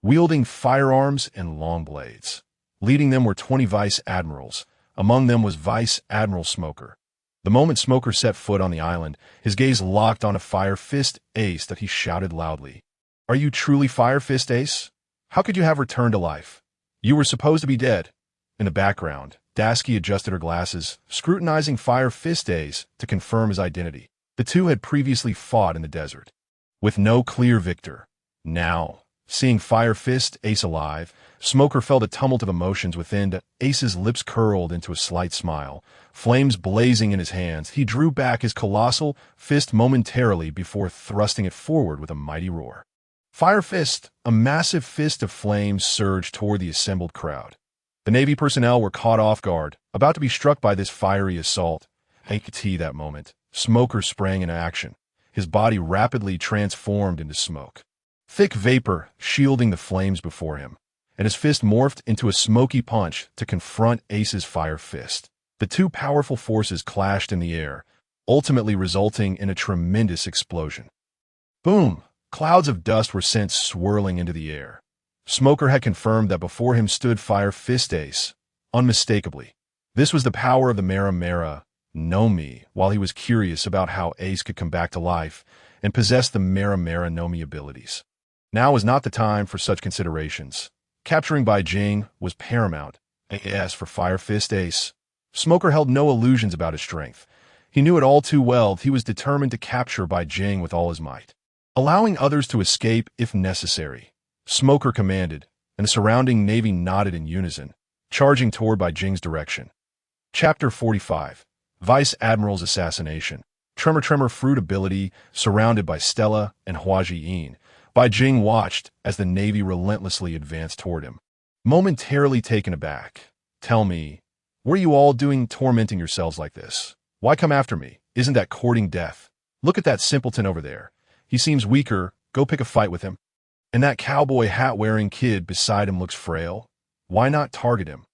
wielding firearms and long blades. Leading them were 20 Vice Admirals. Among them was Vice Admiral Smoker. The moment Smoker set foot on the island, his gaze locked on a Fire Fist Ace that he shouted loudly. "Are you truly Fire Fist Ace? How could you have returned to life? You were supposed to be dead." In the background, Dasky adjusted her glasses, scrutinizing Fire Fist Ace to confirm his identity. The two had previously fought in the desert, with no clear victor. Now, seeing Fire Fist Ace alive, Smoker felt a tumult of emotions within. Ace's lips curled into a slight smile. Flames blazing in his hands, he drew back his colossal fist momentarily before thrusting it forward with a mighty roar. Fire Fist, a massive fist of flames, surged toward the assembled crowd. The Navy personnel were caught off guard, about to be struck by this fiery assault. That moment, Smoker sprang into action, his body rapidly transformed into smoke. Thick vapor shielding the flames before him, and his fist morphed into a smoky punch to confront Ace's Fire Fist. The two powerful forces clashed in the air, ultimately resulting in a tremendous explosion. Boom! Clouds of dust were sent swirling into the air. Smoker had confirmed that before him stood Fire Fist Ace, unmistakably. This was the power of the Mera no Mi, while he was curious about how Ace could come back to life and possess the Mera no Mi abilities. Now was not the time for such considerations. Capturing Bai Jing was paramount. As for Fire Fist Ace, Smoker held no illusions about his strength. He knew it all too well. He was determined to capture Bai Jing with all his might, allowing others to escape if necessary. Smoker commanded, and the surrounding Navy nodded in unison, charging toward Bai Jing's direction. Chapter 45. Vice Admiral's Assassination. Tremor Fruit Ability. Surrounded by Stella and Hua Jiyin, Bai Jing watched as the Navy relentlessly advanced toward him. momentarily taken aback. "Tell me, what are you all doing tormenting yourselves like this? Why come after me? Isn't that courting death? Look at that simpleton over there. He seems weaker. Go pick a fight with him. And that cowboy hat-wearing kid beside him looks frail. Why not target him?"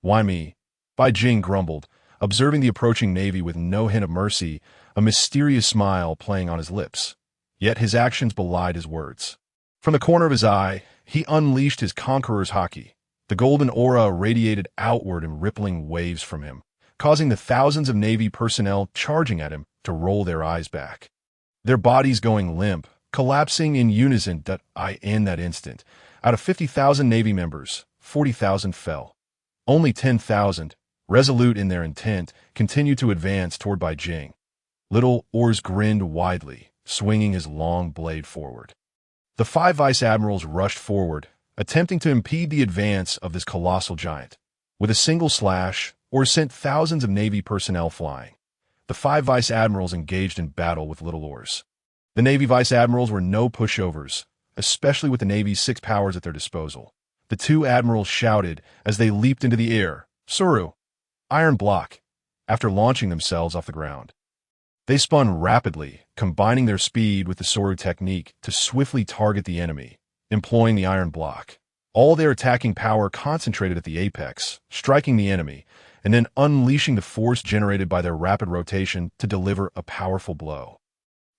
"Why me?" Bai Jing grumbled, observing the approaching Navy with no hint of mercy, a mysterious smile playing on his lips. Yet his actions belied his words. From the corner of his eye, he unleashed his conqueror's haki. The golden aura radiated outward in rippling waves from him, causing the thousands of Navy personnel charging at him to roll their eyes back. Their bodies going limp, collapsing in unison. In that instant, out of 50,000 Navy members, 40,000 fell. Only 10,000, resolute in their intent, continued to advance toward Bai Jing. Little Oars grinned widely, swinging his long blade forward. The 5 vice admirals rushed forward, attempting to impede the advance of this colossal giant. With a single slash, Oars sent thousands of Navy personnel flying. The 5 vice admirals engaged in battle with Little Oars. The Navy vice admirals were no pushovers, especially with the Navy's 6 powers at their disposal. The 2 admirals shouted as they leaped into the air, "Suru! Iron block!" after launching themselves off the ground. They spun rapidly, combining their speed with the Suru technique to swiftly target the enemy, employing the iron block. All their attacking power concentrated at the apex, striking the enemy, and then unleashing the force generated by their rapid rotation to deliver a powerful blow.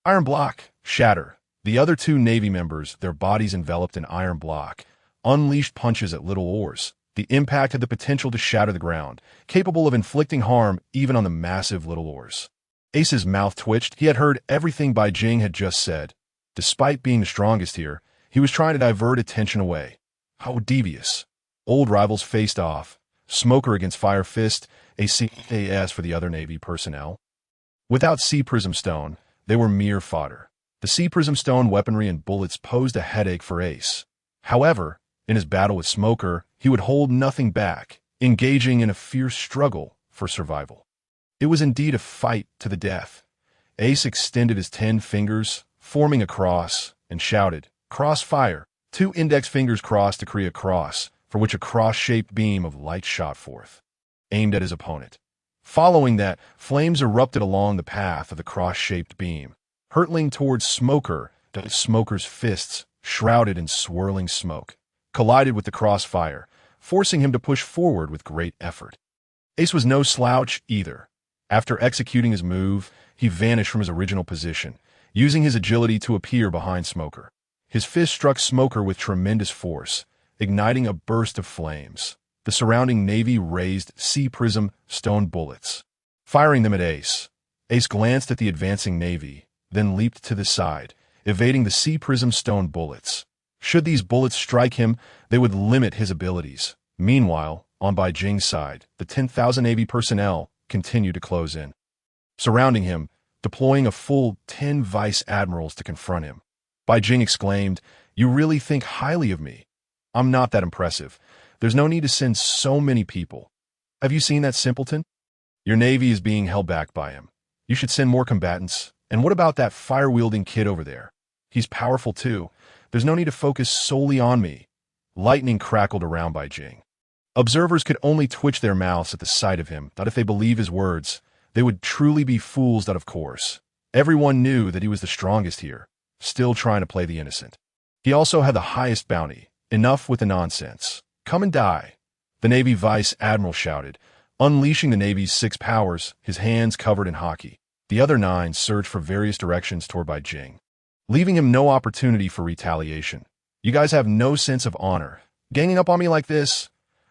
Iron block, shatter. The other 2 Navy members, their bodies enveloped in iron block, unleashed punches at Little Oars. The impact had the potential to shatter the ground, capable of inflicting harm even on the massive Little Oars. Ace's mouth twitched. He had heard everything Bai Jing had just said. Despite being the strongest here, he was trying to divert attention away. How devious. Old rivals faced off. Smoker against Fire Fist, ACAS for the other Navy personnel. Without Sea Prism Stone, they were mere fodder. The Sea Prism Stone weaponry and bullets posed a headache for Ace. However, in his battle with Smoker, he would hold nothing back, engaging in a fierce struggle for survival. It was indeed a fight to the death. Ace extended his 10 fingers, forming a cross, and shouted, "Crossfire!" 2 index fingers crossed to create a cross, for which a cross-shaped beam of light shot forth, aimed at his opponent. Following that, flames erupted along the path of the cross-shaped beam, hurtling towards Smoker. Smoker's fists, shrouded in swirling smoke, collided with the crossfire, forcing him to push forward with great effort. Ace was no slouch either. After executing his move, he vanished from his original position, using his agility to appear behind Smoker. His fist struck Smoker with tremendous force, igniting a burst of flames. The surrounding Navy raised Sea Prism Stone bullets, firing them at Ace. Ace glanced at the advancing Navy, then leaped to the side, evading the Sea Prism Stone bullets. Should these bullets strike him, they would limit his abilities. Meanwhile, on Bai Jing's side, the 10,000 Navy personnel continued to close in, surrounding him, deploying a full 10 vice admirals to confront him. Bai Jing exclaimed, "You really think highly of me? I'm not that impressive. There's no need to send so many people. Have you seen that simpleton? Your Navy is being held back by him. You should send more combatants. And what about that fire-wielding kid over there? He's powerful too. There's no need to focus solely on me." Lightning crackled around Bai Jing. Observers could only twitch their mouths at the sight of him, that if they believe his words, they would truly be fools that of course. Everyone knew that he was the strongest here, still trying to play the innocent. He also had the highest bounty. Enough with the nonsense. Come and die. The Navy Vice Admiral shouted, unleashing the Navy's 6 powers, his hands covered in haki. The other 9 surged for various directions toward Bai Jing, leaving him no opportunity for retaliation. "You guys have no sense of honor. Ganging up on me like this?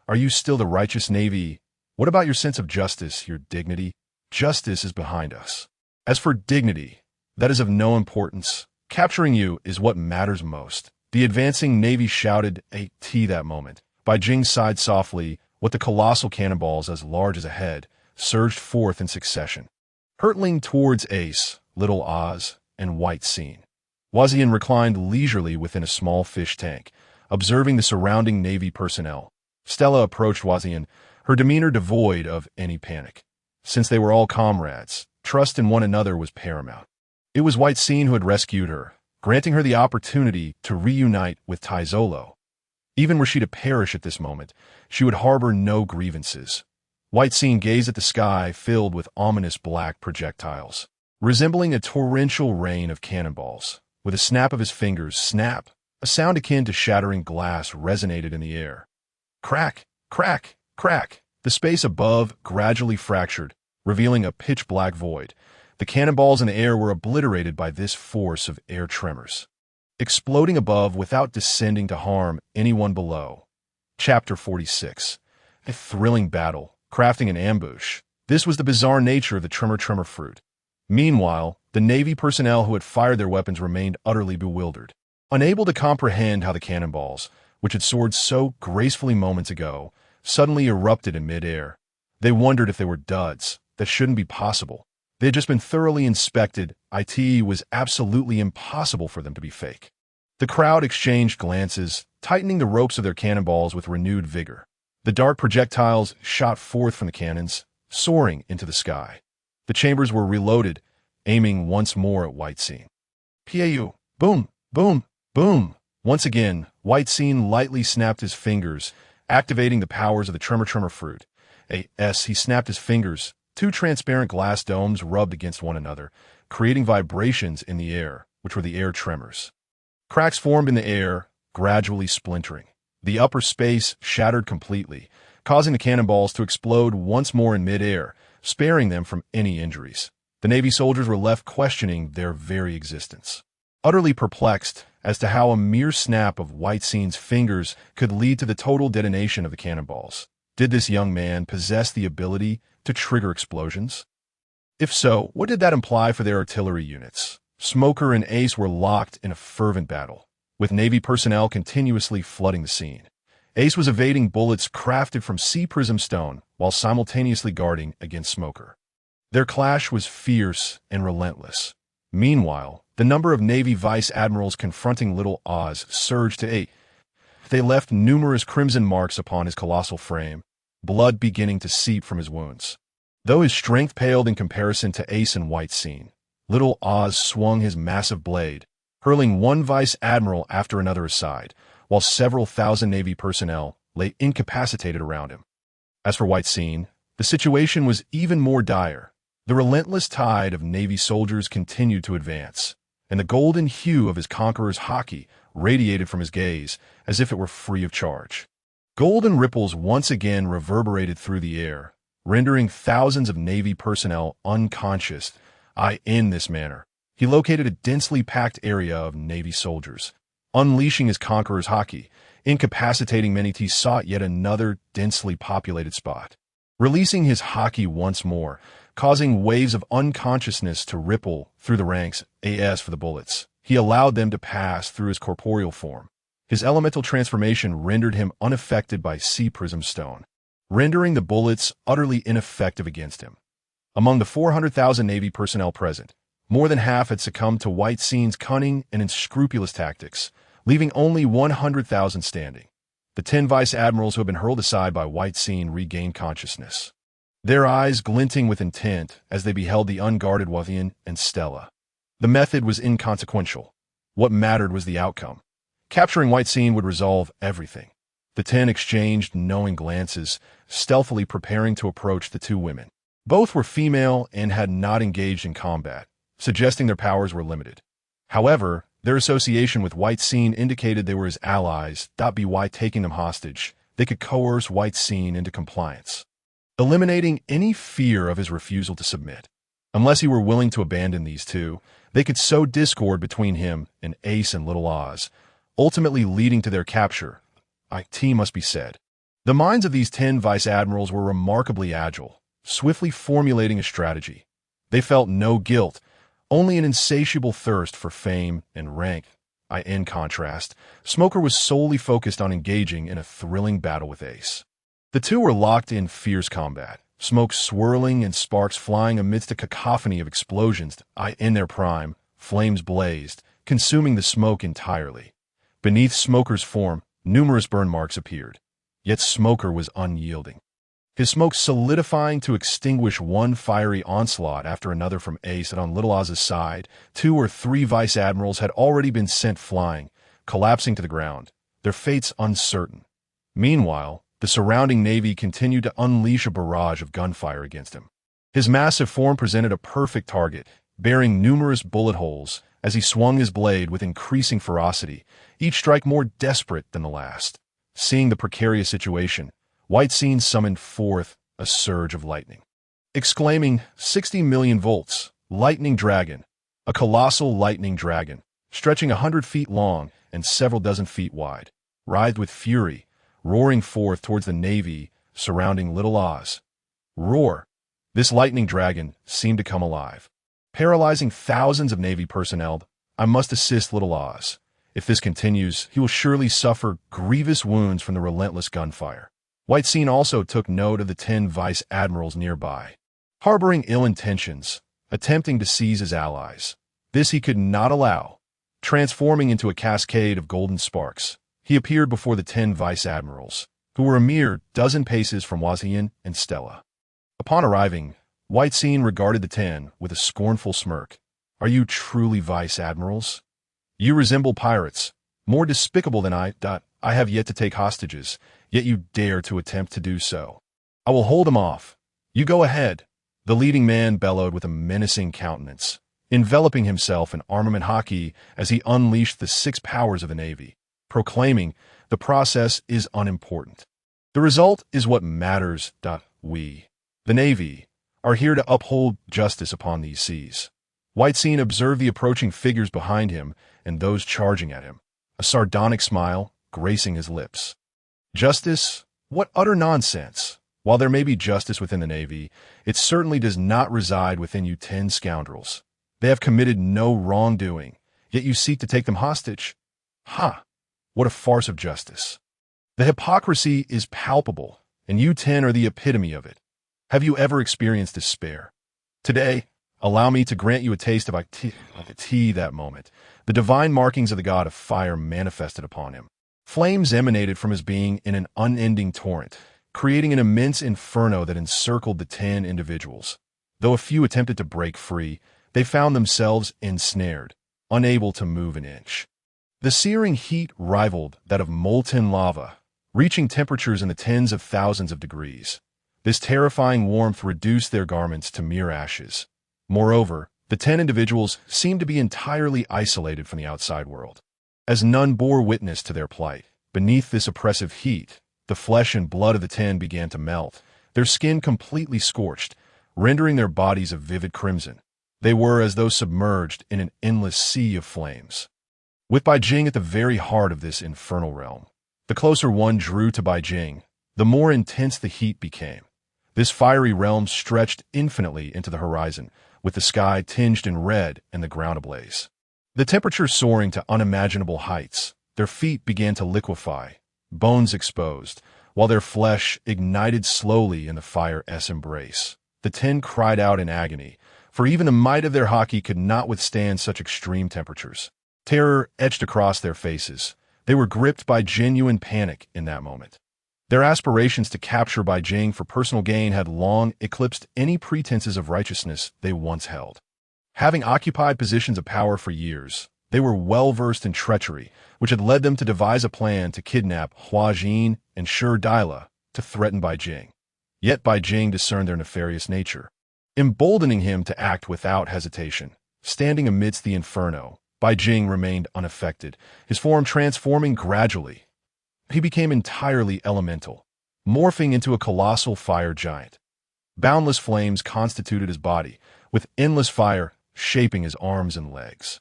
Are you still the righteous Navy? What about your sense of justice, your dignity? Justice is behind us. As for dignity, that is of no importance. Capturing you is what matters most." The advancing Navy shouted at that moment. Bai Jing sighed softly, what the colossal cannonballs as large as a head surged forth in succession, hurtling towards Ace, Little Oz, and White Scene. Wazian reclined leisurely within a small fish tank, observing the surrounding Navy personnel. Stella approached Wazian, her demeanor devoid of any panic. Since they were all comrades, trust in one another was paramount. It was White Scene who had rescued her, granting her the opportunity to reunite with Taizolo. Even were she to perish at this moment, she would harbor no grievances. White Scene gazed at the sky filled with ominous black projectiles, resembling a torrential rain of cannonballs. With a snap of his fingers, snap, a sound akin to shattering glass resonated in the air. Crack, crack, crack. The space above gradually fractured, revealing a pitch-black void. The cannonballs in the air were obliterated by this force of air tremors, exploding above without descending to harm anyone below. Chapter 46. A thrilling battle, crafting an ambush. This was the bizarre nature of the tremor fruit. Meanwhile, the Navy personnel who had fired their weapons remained utterly bewildered, unable to comprehend how the cannonballs, which had soared so gracefully moments ago, suddenly erupted in midair. They wondered if they were duds. That shouldn't be possible. They had just been thoroughly inspected. It was absolutely impossible for them to be fake. The crowd exchanged glances, tightening the ropes of their cannonballs with renewed vigor. The dark projectiles shot forth from the cannons, soaring into the sky. The chambers were reloaded, aiming once more at White Scene. Pau! Boom! Boom! Boom! Once again, White Scene lightly snapped his fingers, activating the powers of the tremor fruit. He snapped his fingers. Two transparent glass domes rubbed against one another, creating vibrations in the air, which were the air tremors. Cracks formed in the air, gradually splintering. The upper space shattered completely, causing the cannonballs to explode once more in midair, sparing them from any injuries. The Navy soldiers were left questioning their very existence, utterly perplexed as to how a mere snap of White Scene's fingers could lead to the total detonation of the cannonballs. Did this young man possess the ability to trigger explosions? If so, what did that imply for their artillery units? Smoker and Ace were locked in a fervent battle, with Navy personnel continuously flooding the scene. Ace was evading bullets crafted from sea prism stone while simultaneously guarding against Smoker. Their clash was fierce and relentless. Meanwhile, the number of Navy vice admirals confronting Little Oz surged to 8. They left numerous crimson marks upon his colossal frame, blood beginning to seep from his wounds. Though his strength paled in comparison to Ace and White Scene, Little Oz swung his massive blade, hurling one vice admiral after another aside, while several thousand Navy personnel lay incapacitated around him. As for White Scene, the situation was even more dire. The relentless tide of Navy soldiers continued to advance, and the golden hue of his conqueror's haki radiated from his gaze as if it were free of charge. Golden ripples once again reverberated through the air, rendering thousands of Navy personnel unconscious. In this manner, he located a densely packed area of Navy soldiers. Unleashing his conqueror's haki, incapacitating many, he sought yet another densely populated spot. Releasing his haki once more, causing waves of unconsciousness to ripple through the ranks. As for the bullets, he allowed them to pass through his corporeal form. His elemental transformation rendered him unaffected by sea prism stone, rendering the bullets utterly ineffective against him. Among the 400,000 Navy personnel present, more than half had succumbed to White Scene's cunning and unscrupulous tactics, leaving only 100,000 standing. The 10 vice admirals who had been hurled aside by White Scene regained consciousness, their eyes glinting with intent as they beheld the unguarded Wathian and Stella. The method was inconsequential. What mattered was the outcome. Capturing White Scene would resolve everything. The 10 exchanged knowing glances, stealthily preparing to approach the two women. Both were female and had not engaged in combat, suggesting their powers were limited. However, their association with White Scene indicated they were his allies. By taking them hostage, they could coerce White Scene into compliance, eliminating any fear of his refusal to submit. Unless he were willing to abandon these two, they could sow discord between him and Ace and Little Oz, ultimately leading to their capture. It must be said. The minds of these 10 vice admirals were remarkably agile, swiftly formulating a strategy. They felt no guilt, only an insatiable thirst for fame and rank. In contrast, Smoker was solely focused on engaging in a thrilling battle with Ace. The two were locked in fierce combat, smoke swirling and sparks flying amidst a cacophony of explosions. In their prime, flames blazed, consuming the smoke entirely. Beneath Smoker's form, numerous burn marks appeared. Yet Smoker was unyielding, his smoke solidifying to extinguish one fiery onslaught after another from Ace. And on Little Oz's side, 2 or 3 vice admirals had already been sent flying, collapsing to the ground, their fates uncertain. Meanwhile, the surrounding navy continued to unleash a barrage of gunfire against him. His massive form presented a perfect target, bearing numerous bullet holes as he swung his blade with increasing ferocity, each strike more desperate than the last. Seeing the precarious situation, White Jing summoned forth a surge of lightning. Exclaiming, 60 million volts, lightning dragon, a colossal lightning dragon, stretching 100 feet long and several dozen feet wide, writhed with fury, roaring forth towards the navy surrounding Little Oz. Roar! This lightning dragon seemed to come alive. Paralyzing thousands of Navy personnel, I must assist Little Oz. If this continues, he will surely suffer grievous wounds from the relentless gunfire. White Jing also took note of the 10 vice admirals nearby, harboring ill intentions, attempting to seize his allies. This he could not allow. Transforming into a cascade of golden sparks, he appeared before the 10 vice admirals, who were a mere dozen paces from Wazian and Stella. Upon arriving, White Jing regarded the 10 with a scornful smirk. Are you truly vice admirals? You resemble pirates, more despicable than I have yet to take hostages, yet you dare to attempt to do so. I will hold them off. You go ahead. The leading man bellowed with a menacing countenance, enveloping himself in armament hockey as he unleashed the 6 powers of the Navy, proclaiming, the process is unimportant. The result is what matters. We, the Navy, are here to uphold justice upon these seas. White Jing observed the approaching figures behind him and those charging at him, a sardonic smile gracing his lips. Justice? What utter nonsense! While there may be justice within the Navy, it certainly does not reside within you 10 scoundrels. They have committed no wrongdoing, yet you seek to take them hostage. Ha! What a farce of justice. The hypocrisy is palpable, and you 10 are the epitome of it. Have you ever experienced despair? Today, allow me to grant you a taste of tea that moment. The divine markings of the god of fire manifested upon him. Flames emanated from his being in an unending torrent, creating an immense inferno that encircled the 10 individuals. Though a few attempted to break free, they found themselves ensnared, unable to move an inch. The searing heat rivaled that of molten lava, reaching temperatures in the tens of thousands of degrees. This terrifying warmth reduced their garments to mere ashes. Moreover, the 10 individuals seemed to be entirely isolated from the outside world, as none bore witness to their plight. Beneath this oppressive heat, the flesh and blood of the 10 began to melt, their skin completely scorched, rendering their bodies a vivid crimson. They were as though submerged in an endless sea of flames. With Bai Jing at the very heart of this infernal realm, the closer one drew to Bai Jing, the more intense the heat became. This fiery realm stretched infinitely into the horizon, with the sky tinged in red and the ground ablaze. The temperature soaring to unimaginable heights, their feet began to liquefy, bones exposed, while their flesh ignited slowly in the fire's embrace. The 10 cried out in agony, for even the might of their hockey could not withstand such extreme temperatures. Terror etched across their faces. They were gripped by genuine panic in that moment. Their aspirations to capture Bai Jing for personal gain had long eclipsed any pretenses of righteousness they once held. Having occupied positions of power for years, they were well-versed in treachery, which had led them to devise a plan to kidnap Hua Jin and Shi Daila to threaten Bai Jing. Yet Bai Jing discerned their nefarious nature, emboldening him to act without hesitation. Standing amidst the inferno, Bai Jing remained unaffected, his form transforming gradually. He became entirely elemental, morphing into a colossal fire giant. Boundless flames constituted his body, with endless fire shaping his arms and legs.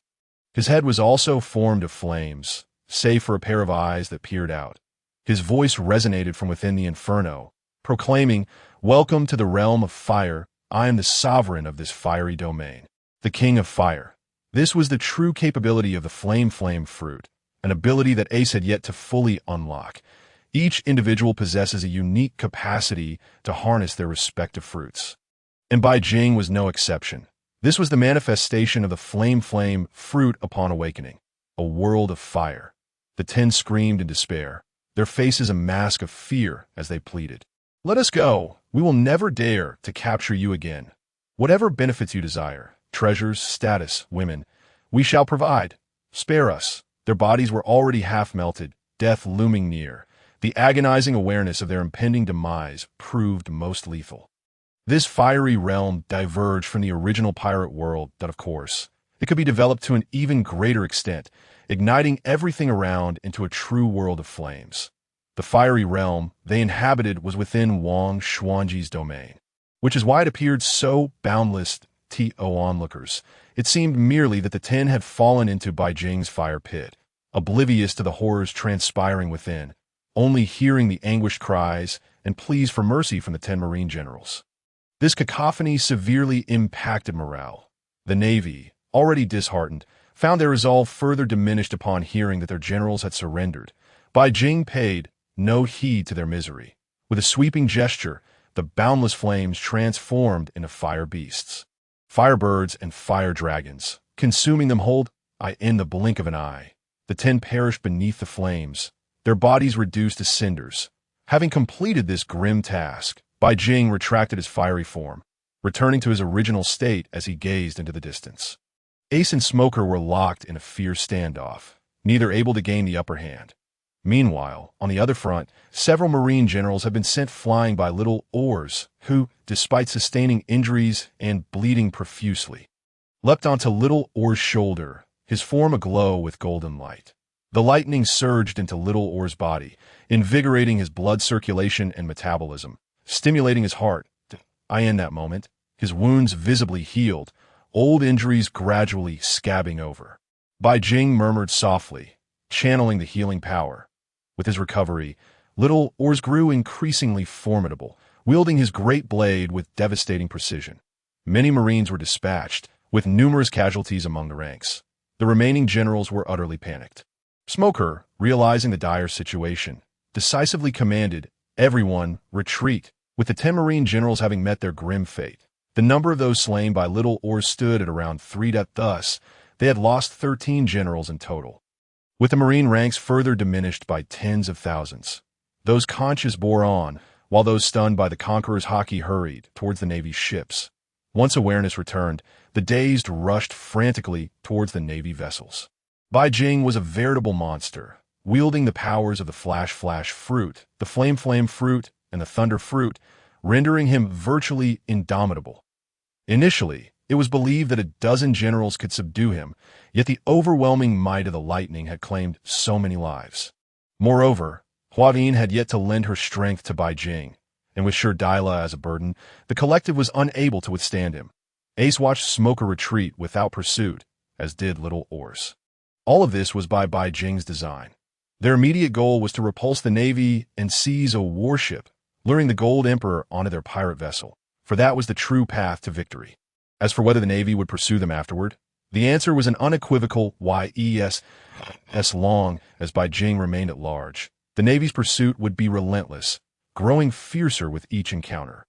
His head was also formed of flames, save for a pair of eyes that peered out. His voice resonated from within the inferno, proclaiming, "Welcome to the realm of fire. I am the sovereign of this fiery domain, the king of fire." This was the true capability of the flame fruit, an ability that Ace had yet to fully unlock. Each individual possesses a unique capacity to harness their respective fruits. And Bai Jing was no exception. This was the manifestation of the flame fruit upon awakening, a world of fire. The 10 screamed in despair, their faces a mask of fear as they pleaded. "Let us go. We will never dare to capture you again. Whatever benefits you desire, treasures, status, women, we shall provide. Spare us." Their bodies were already half melted, death looming near, the agonizing awareness of their impending demise proved most lethal. This fiery realm diverged from the original pirate world that, of course, it could be developed to an even greater extent, igniting everything around into a true world of flames. The fiery realm they inhabited was within Wang Xuanji's domain, which is why it appeared so boundless to onlookers. It seemed merely that the 10 had fallen into Bai Jing's fire pit, oblivious to the horrors transpiring within, only hearing the anguished cries and pleas for mercy from the 10 Marine generals. This cacophony severely impacted morale. The Navy, already disheartened, found their resolve further diminished upon hearing that their generals had surrendered. Bai Jing paid no heed to their misery. With a sweeping gesture, the boundless flames transformed into fire beasts, firebirds and fire dragons, consuming them in the blink of an eye. The 10 perished beneath the flames, their bodies reduced to cinders. Having completed this grim task, Bai Jing retracted his fiery form, returning to his original state as he gazed into the distance. Ace and Smoker were locked in a fierce standoff, neither able to gain the upper hand. Meanwhile, on the other front, several Marine generals had been sent flying by little oars, who, despite sustaining injuries and bleeding profusely, leapt onto Little Oar's shoulder, his form aglow with golden light. The lightning surged into Little Oar's body, invigorating his blood circulation and metabolism, stimulating his heart. In that moment, his wounds visibly healed, old injuries gradually scabbing over. Bai Jing murmured softly, channeling the healing power. With his recovery, Little Oars grew increasingly formidable, wielding his great blade with devastating precision. Many Marines were dispatched, with numerous casualties among the ranks. The remaining generals were utterly panicked. Smoker, realizing the dire situation, decisively commanded everyone retreat, with the 10 Marine generals having met their grim fate. The number of those slain by Little Oars stood at around 3. Thus, they had lost 13 generals in total, with the Marine ranks further diminished by tens of thousands. Those conscious bore on, while those stunned by the conqueror's hockey hurried towards the Navy's ships. Once awareness returned, the dazed rushed frantically towards the Navy vessels. Bai Jing was a veritable monster, wielding the powers of the Flash fruit, the Flame fruit, and the Thunder fruit, rendering him virtually indomitable. Initially, it was believed that a dozen generals could subdue him, yet the overwhelming might of the lightning had claimed so many lives. Moreover, Huavin had yet to lend her strength to Bai Jing, and with Sir Daila as a burden, the collective was unable to withstand him. Ace watched Smoker retreat without pursuit, as did Little Oars. All of this was by Bai Jing's design. Their immediate goal was to repulse the Navy and seize a warship, luring the Gold Emperor onto their pirate vessel, for that was the true path to victory. As for whether the Navy would pursue them afterward, the answer was an unequivocal yes. As long as Bai Jing remained at large, the Navy's pursuit would be relentless, growing fiercer with each encounter.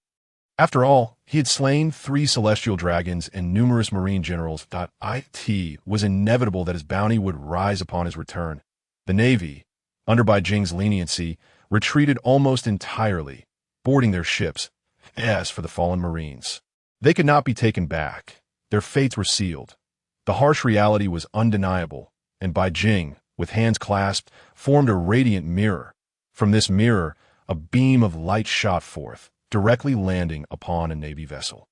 After all, he had slain 3 celestial dragons and numerous Marine generals. It was inevitable that his bounty would rise upon his return. The Navy, under Bai Jing's leniency, retreated almost entirely, boarding their ships. As for the fallen Marines, they could not be taken back. Their fates were sealed. The harsh reality was undeniable, and Bai Jing, with hands clasped, formed a radiant mirror. From this mirror, a beam of light shot forth, directly landing upon a Navy vessel.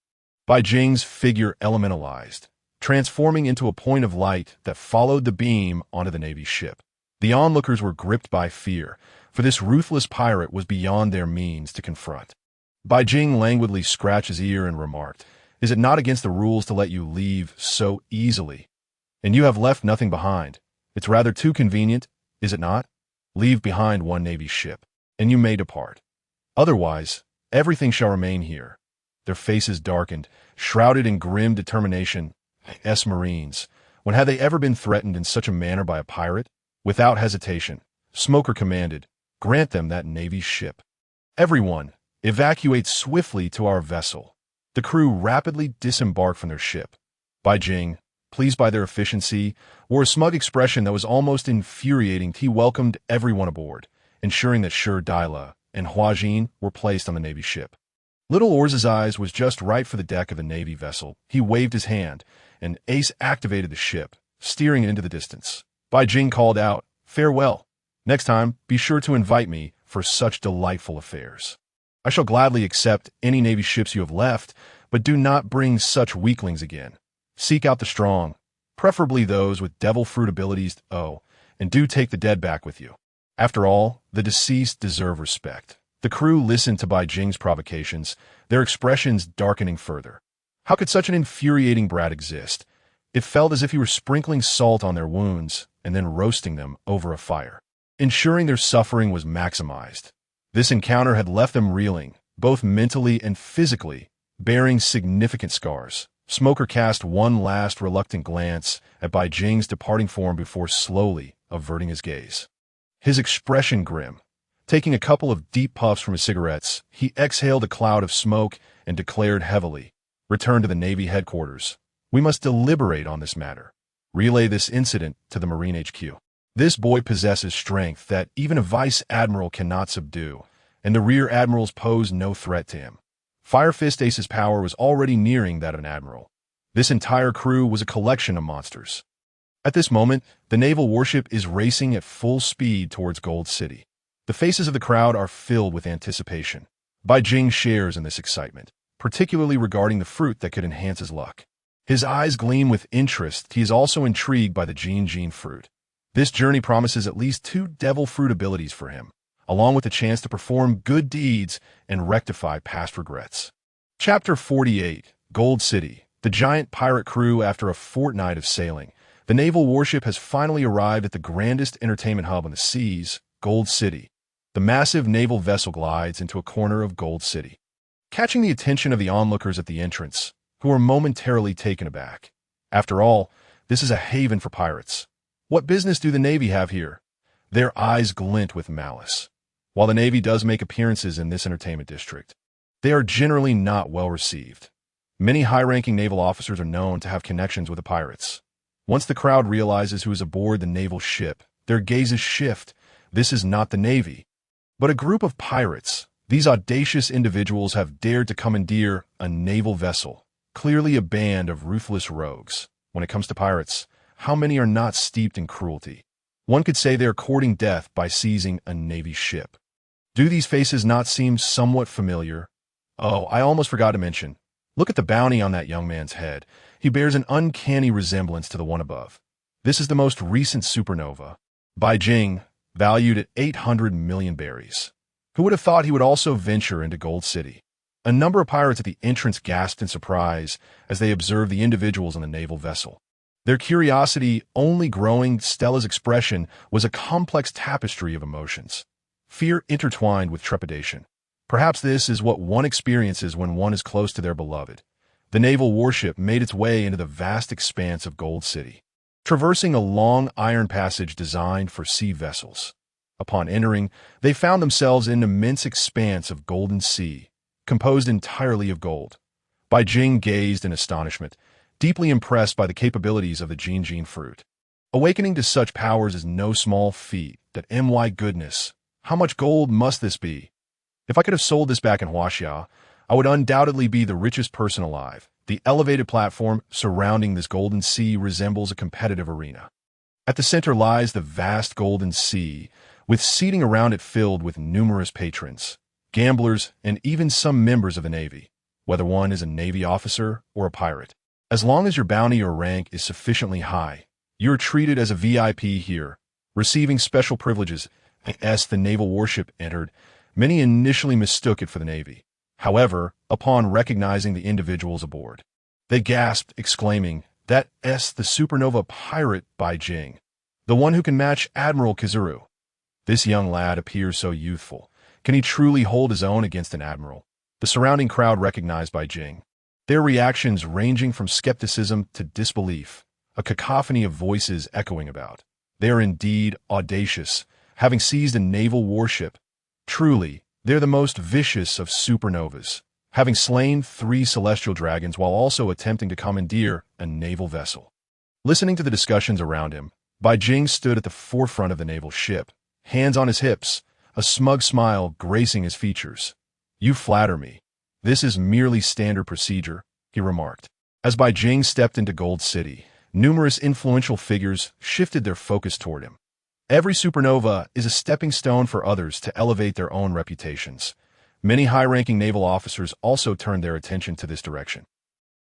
Bai Jing's figure elementalized, transforming into a point of light that followed the beam onto the Navy ship. The onlookers were gripped by fear, for this ruthless pirate was beyond their means to confront. Bai Jing languidly scratched his ear and remarked, "Is it not against the rules to let you leave so easily? And you have left nothing behind. It's rather too convenient, is it not? Leave behind one Navy ship, and you may depart. Otherwise, everything shall remain here." Their faces darkened, shrouded in grim determination. Marines, when had they ever been threatened in such a manner by a pirate? Without hesitation, Smoker commanded, "Grant them that Navy ship. Everyone, evacuate swiftly to our vessel." The crew rapidly disembarked from their ship. Bai Jing, pleased by their efficiency, wore a smug expression that was almost infuriating. He welcomed everyone aboard, ensuring that Sir Daila and Huajin were placed on the Navy ship. Little Oars' eyes was just right for the deck of the Navy vessel. He waved his hand, and Ace activated the ship, steering it into the distance. Bai Jing called out, "Farewell." Next time, be sure to invite me for such delightful affairs. I shall gladly accept any Navy ships you have left, but do not bring such weaklings again. Seek out the strong, preferably those with devil fruit abilities, and do take the dead back with you. After all, the deceased deserve respect. The crew listened to Bai Jing's provocations, their expressions darkening further. How could such an infuriating brat exist? It felt as if he were sprinkling salt on their wounds and then roasting them over a fire, ensuring their suffering was maximized. This encounter had left them reeling, both mentally and physically, bearing significant scars. Smoker cast one last reluctant glance at Bai Jing's departing form before slowly averting his gaze. His expression grim. Taking a couple of deep puffs from his cigarettes, he exhaled a cloud of smoke and declared heavily, "Return to the Navy headquarters. We must deliberate on this matter. Relay this incident to the Marine HQ. This boy possesses strength that even a Vice Admiral cannot subdue, and the Rear Admirals pose no threat to him." Fire Fist Ace's power was already nearing that of an Admiral. This entire crew was a collection of monsters. At this moment, the naval warship is racing at full speed towards Gold City. The faces of the crowd are filled with anticipation. Bai Jing shares in this excitement, particularly regarding the fruit that could enhance his luck. His eyes gleam with interest. He is also intrigued by the Jing fruit. This journey promises at least 2 devil fruit abilities for him, along with a chance to perform good deeds and rectify past regrets. Chapter 48, Gold City. The giant pirate crew. After a fortnight of sailing, the naval warship has finally arrived at the grandest entertainment hub on the seas, Gold City. The massive naval vessel glides into a corner of Gold City, catching the attention of the onlookers at the entrance, who are momentarily taken aback. After all, this is a haven for pirates. What business do the Navy have here? Their eyes glint with malice. While the Navy does make appearances in this entertainment district, they are generally not well received. Many high-ranking naval officers are known to have connections with the pirates. Once the crowd realizes who is aboard the naval ship, their gazes shift. This is not the Navy, but a group of pirates. These audacious individuals have dared to commandeer a naval vessel, clearly a band of ruthless rogues. When it comes to pirates, how many are not steeped in cruelty? One could say they are courting death by seizing a Navy ship. Do these faces not seem somewhat familiar? Oh, I almost forgot to mention. Look at the bounty on that young man's head. He bears an uncanny resemblance to the one above. This is the most recent supernova, Bai Jing, valued at 800 million berries. Who would have thought he would also venture into Gold City? A number of pirates at the entrance gasped in surprise as they observed the individuals on the naval vessel. Their curiosity only growing. Stella's expression was a complex tapestry of emotions, fear intertwined with trepidation. Perhaps this is what one experiences when one is close to their beloved. The naval warship made its way into the vast expanse of Gold City, traversing a long iron passage designed for sea vessels. Upon entering, they found themselves in an immense expanse of golden sea, composed entirely of gold. Bai Jing gazed in astonishment, deeply impressed by the capabilities of the Jing fruit. Awakening to such powers is no small feat. My goodness, how much gold must this be? If I could have sold this back in Huaxia, I would undoubtedly be the richest person alive. The elevated platform surrounding this golden sea resembles a competitive arena. At the center lies the vast golden sea, with seating around it filled with numerous patrons, gamblers, and even some members of the Navy, whether one is a Navy officer or a pirate. As long as your bounty or rank is sufficiently high, you are treated as a VIP here, receiving special privileges. As the naval warship entered, many initially mistook it for the Navy. However, upon recognizing the individuals aboard, they gasped, exclaiming, "That's the supernova pirate Bai Jing, the one who can match Admiral Kizuru. This young lad appears so youthful. Can he truly hold his own against an admiral?" The surrounding crowd recognized Bai Jing, their reactions ranging from skepticism to disbelief, a cacophony of voices echoing about. They are indeed audacious, having seized a naval warship. Truly, they're the most vicious of supernovas, having slain 3 celestial dragons while also attempting to commandeer a naval vessel. Listening to the discussions around him, Bai Jing stood at the forefront of the naval ship, hands on his hips, a smug smile gracing his features. "You flatter me. This is merely standard procedure," he remarked. As Bai Jing stepped into Gold City, numerous influential figures shifted their focus toward him. Every supernova is a stepping stone for others to elevate their own reputations. Many high-ranking naval officers also turned their attention to this direction.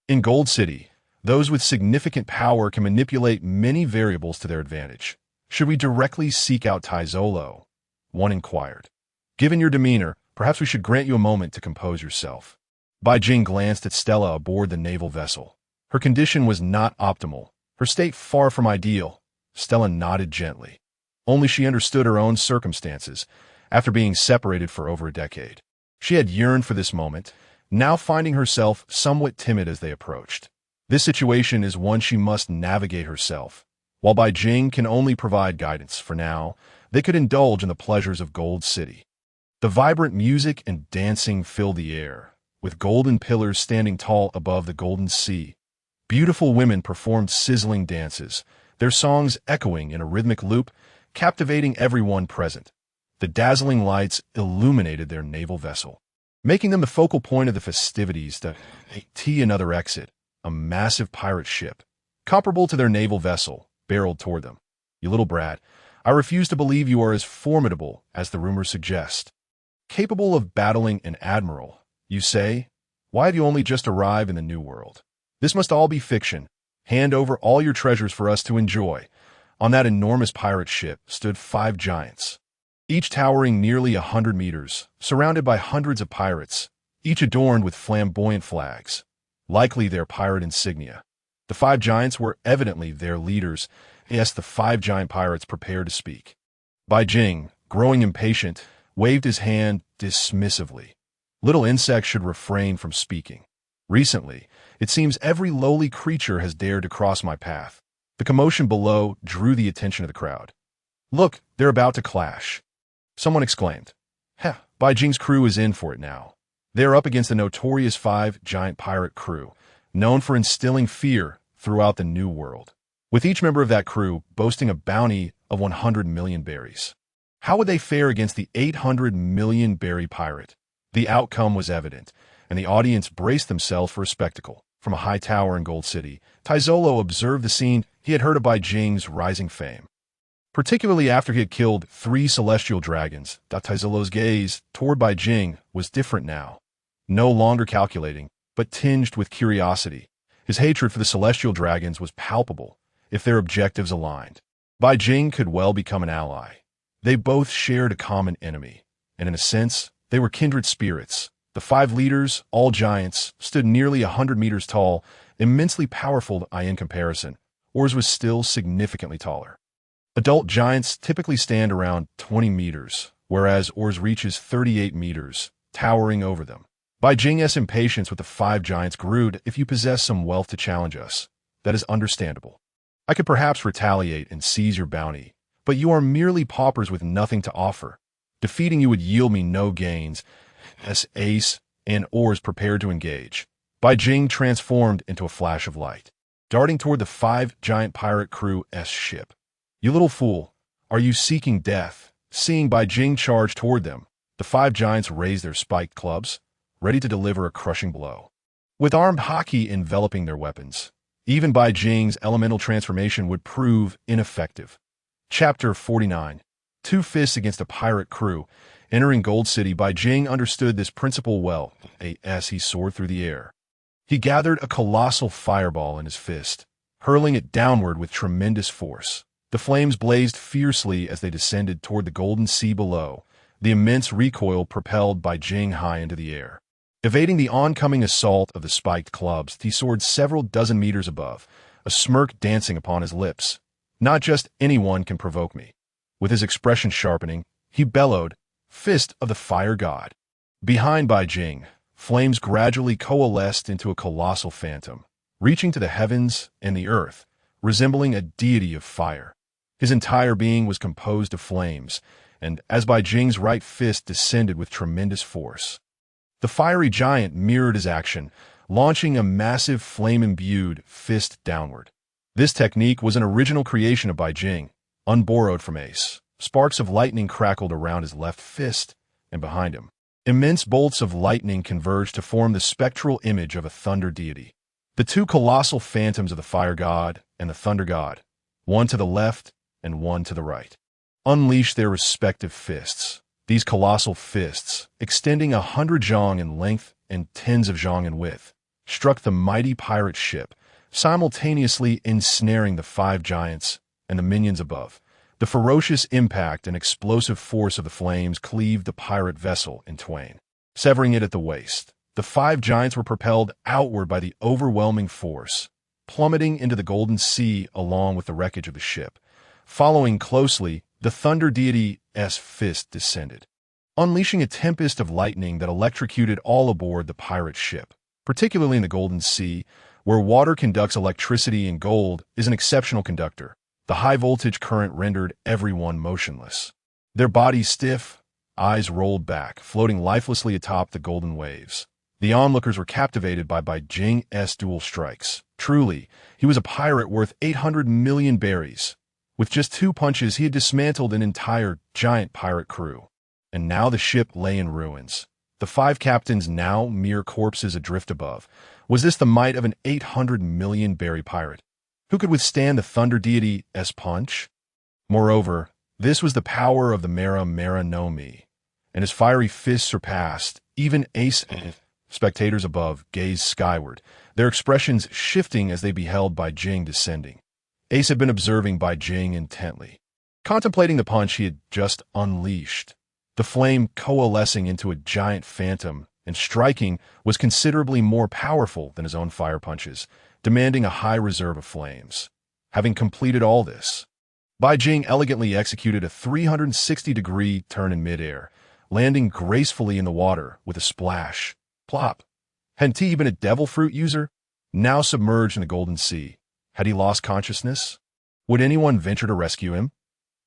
In Gold City, those with significant power can manipulate many variables to their advantage. Should we directly seek out Taizolo? One inquired. Given your demeanor, perhaps we should grant you a moment to compose yourself. Bai Jing glanced at Stella aboard the naval vessel. Her condition was not optimal, her state far from ideal. Stella nodded gently. Only she understood her own circumstances, after being separated for over a decade. She had yearned for this moment, now finding herself somewhat timid as they approached. This situation is one she must navigate herself. While Bai Jing can only provide guidance for now, they could indulge in the pleasures of Gold City. The vibrant music and dancing filled the air, with golden pillars standing tall above the golden sea. Beautiful women performed sizzling dances, their songs echoing in a rhythmic loop, captivating everyone present. The dazzling lights illuminated their naval vessel, making them the focal point of the festivities. Another exit, a massive pirate ship, comparable to their naval vessel, barreled toward them. You little brat, I refuse to believe you are as formidable as the rumors suggest. Capable of battling an admiral, you say? Why have you only just arrived in the New World? This must all be fiction. Hand over all your treasures for us to enjoy. On that enormous pirate ship stood 5 giants, each towering nearly 100 meters, surrounded by hundreds of pirates, each adorned with flamboyant flags, likely their pirate insignia. The 5 giants were evidently their leaders. Yes, the 5 giant pirates prepared to speak. Bai Jing, growing impatient, waved his hand dismissively. Little insects should refrain from speaking. Recently, it seems every lowly creature has dared to cross my path. The commotion below drew the attention of the crowd. Look, they're about to clash. Someone exclaimed. Bai Jing's crew is in for it now. They're up against the notorious 5 giant pirate crew, known for instilling fear throughout the New World, with each member of that crew boasting a bounty of 100 million berries. How would they fare against the 800 million berry pirate? The outcome was evident, and the audience braced themselves for a spectacle. From a high tower in Gold City, Taizolo observed the scene. He had heard of Bai Jing's rising fame, particularly after he had killed 3 celestial dragons. Taizolo's gaze toward Bai Jing was different now, no longer calculating, but tinged with curiosity. His hatred for the celestial dragons was palpable, if their objectives aligned. Bai Jing could well become an ally. They both shared a common enemy, and in a sense, they were kindred spirits. The 5 leaders, all giants, stood nearly 100 meters tall, immensely powerful in comparison. Oars was still significantly taller. Adult giants typically stand around 20 meters, whereas Oars reaches 38 meters, towering over them. Bai Jing's impatience with the 5 giants grew. If you possess some wealth to challenge us, that is understandable. I could perhaps retaliate and seize your bounty, but you are merely paupers with nothing to offer. Defeating you would yield me no gains. As Ace and Oars prepared to engage, Bai Jing transformed into a flash of light, darting toward the 5 giant pirate crew's ship. You little fool, are you seeking death? Seeing Bai Jing charge toward them, the 5 giants raised their spiked clubs, ready to deliver a crushing blow. With armed hockey enveloping their weapons, even Bai Jing's elemental transformation would prove ineffective. Chapter 49. 2 fists against a pirate crew. Entering Gold City, Bai Jing understood this principle well. As he soared through the air, he gathered a colossal fireball in his fist, hurling it downward with tremendous force. The flames blazed fiercely as they descended toward the golden sea below. The immense recoil propelled Bai Jing high into the air. Evading the oncoming assault of the spiked clubs, he soared several dozen meters above, a smirk dancing upon his lips. Not just anyone can provoke me. With his expression sharpening, he bellowed, Fist of the Fire God. Behind Bai Jing, flames gradually coalesced into a colossal phantom, reaching to the heavens and the earth, resembling a deity of fire. His entire being was composed of flames, and as Bai Jing's right fist descended with tremendous force, the fiery giant mirrored his action, launching a massive flame-imbued fist downward. This technique was an original creation of Bai Jing, unborrowed from Ace. Sparks of lightning crackled around his left fist and behind him. Immense bolts of lightning converged to form the spectral image of a thunder deity. The 2 colossal phantoms of the Fire God and the Thunder God, one to the left and one to the right. unleashed their respective fists. These colossal fists, extending 100 zhang in length and tens of zhang in width, struck the mighty pirate ship, simultaneously ensnaring the 5 giants and the minions above. The ferocious impact and explosive force of the flames cleaved the pirate vessel in twain, severing it at the waist. The 5 giants were propelled outward by the overwhelming force, plummeting into the Golden Sea along with the wreckage of the ship. Following closely, the thunder deity's fist descended, unleashing a tempest of lightning that electrocuted all aboard the pirate ship, particularly in the Golden Sea, where water conducts electricity and gold is an exceptional conductor. The high-voltage current rendered everyone motionless. Their bodies stiff, eyes rolled back, floating lifelessly atop the golden waves. The onlookers were captivated by Bai Jing's dual strikes. Truly, he was a pirate worth 800 million berries. With just 2 punches, he had dismantled an entire giant pirate crew. And now the ship lay in ruins. The 5 captains now mere corpses adrift above. Was this the might of an 800 million berry pirate? Who could withstand the thunder deity's punch? Moreover, this was the power of the Mera no Mi, and his fiery fists surpassed even Ace. Spectators above gazed skyward, their expressions shifting as they beheld Bai Jing descending. Ace had been observing Bai Jing intently, contemplating the punch he had just unleashed. The flame coalescing into a giant phantom and striking was considerably more powerful than his own fire punches, demanding a high reserve of flames. Having completed all this, Bai Jing elegantly executed a 360-degree turn in midair, landing gracefully in the water with a splash. Plop. Hadn't he been a devil fruit user? Now submerged in the Golden Sea. Had he lost consciousness? Would anyone venture to rescue him?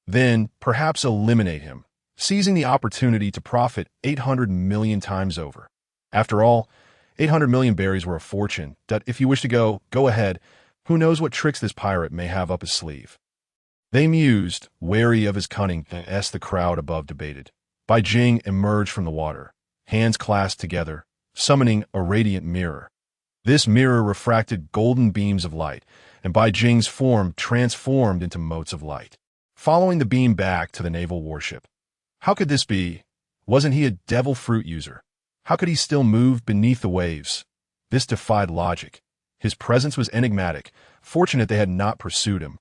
Then, perhaps eliminate him, seizing the opportunity to profit 800 million times over. After all, 800 million berries were a fortune. That if you wish to go ahead. Who knows what tricks this pirate may have up his sleeve? They mused, wary of his cunning, as the crowd above debated. Bai Jing emerged from the water, hands clasped together, summoning a radiant mirror. This mirror refracted golden beams of light, and Bai Jing's form transformed into motes of light, following the beam back to the naval warship. How could this be? Wasn't he a devil fruit user? How could he still move beneath the waves? This defied logic. His presence was enigmatic. Fortunate they had not pursued him,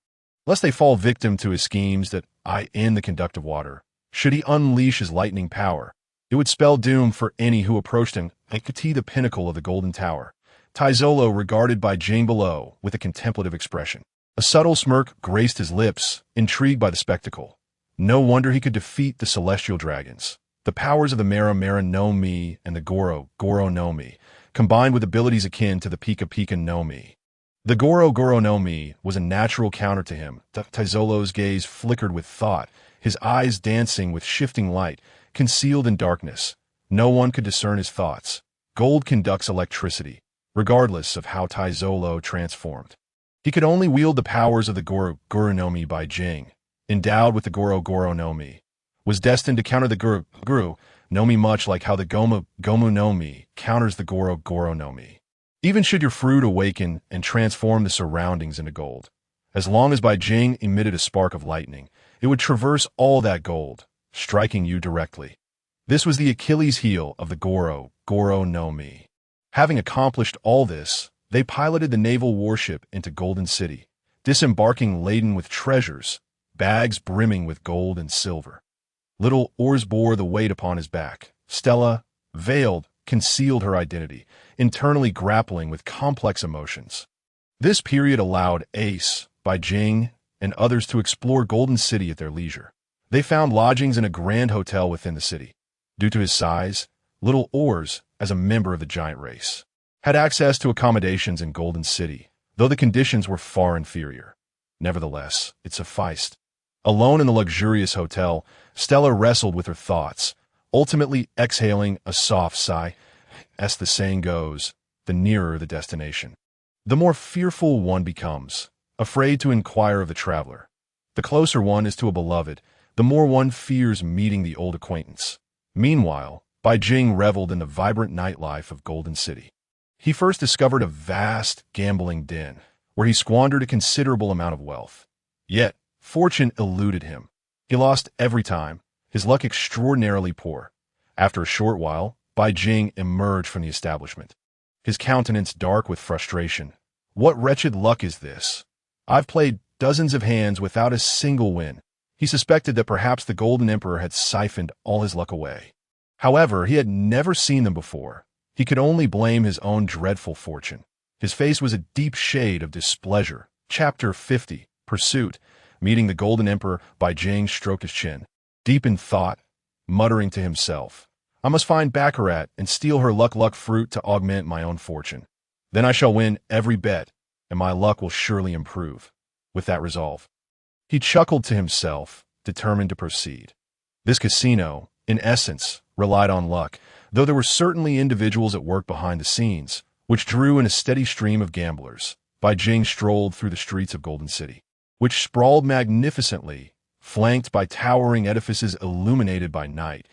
lest they fall victim to his schemes that in the conductive water. Should he unleash his lightning power, it would spell doom for any who approached him and could see the pinnacle of the Golden Tower. Taizolo regarded Bai Jing below with a contemplative expression. A subtle smirk graced his lips, intrigued by the spectacle. No wonder he could defeat the celestial dragons. The powers of the Mera no Mi and the Goro no Mi, combined with abilities akin to the Pika no Mi. The Goro no Mi was a natural counter to him. Taizolo's gaze flickered with thought, his eyes dancing with shifting light, concealed in darkness. No one could discern his thoughts. Gold conducts electricity, regardless of how Taizolo transformed. He could only wield the powers of the Goro no Mi. Bai Jing, endowed with the Goro no Mi, was destined to counter the Guru no Mi, much like how the Gomu no Mi counters the Goro no Mi. Even should your fruit awaken and transform the surroundings into gold, as long as Bai Jing emitted a spark of lightning, it would traverse all that gold, striking you directly. This was the Achilles heel of the Goro no Mi. Having accomplished all this, they piloted the naval warship into Golden City, disembarking laden with treasures, bags brimming with gold and silver. Little oars bore the weight upon his back. Stella, veiled, concealed her identity, internally grappling with complex emotions. This period allowed Ace, Bai Jing, and others to explore Golden City at their leisure. They found lodgings in a grand hotel within the city. Due to his size, Little Oars, as a member of the giant race, had access to accommodations in Golden City, though the conditions were far inferior. Nevertheless, it sufficed. Alone in the luxurious hotel, Stella wrestled with her thoughts, ultimately exhaling a soft sigh. As the saying goes, the nearer the destination, the more fearful one becomes, afraid to inquire of the traveler. The closer one is to a beloved, the more one fears meeting the old acquaintance. Meanwhile, Bai Jing reveled in the vibrant nightlife of Golden City. He first discovered a vast gambling den, where he squandered a considerable amount of wealth. Yet, fortune eluded him. He lost every time, his luck extraordinarily poor. After a short while, Bai Jing emerged from the establishment, his countenance dark with frustration. What wretched luck is this? I've played dozens of hands without a single win. He suspected that perhaps the Golden Emperor had siphoned all his luck away. However, he had never seen them before. He could only blame his own dreadful fortune. His face was a deep shade of displeasure. Chapter 50, Pursuit. Meeting the Golden Emperor, Bai Jing stroked his chin, deep in thought, muttering to himself, I must find Baccarat and steal her luck fruit to augment my own fortune. Then I shall win every bet, and my luck will surely improve. With that resolve, he chuckled to himself, determined to proceed. This casino, in essence, relied on luck, though there were certainly individuals at work behind the scenes, which drew in a steady stream of gamblers. Bai Jing strolled through the streets of Golden City, which sprawled magnificently, flanked by towering edifices illuminated by night.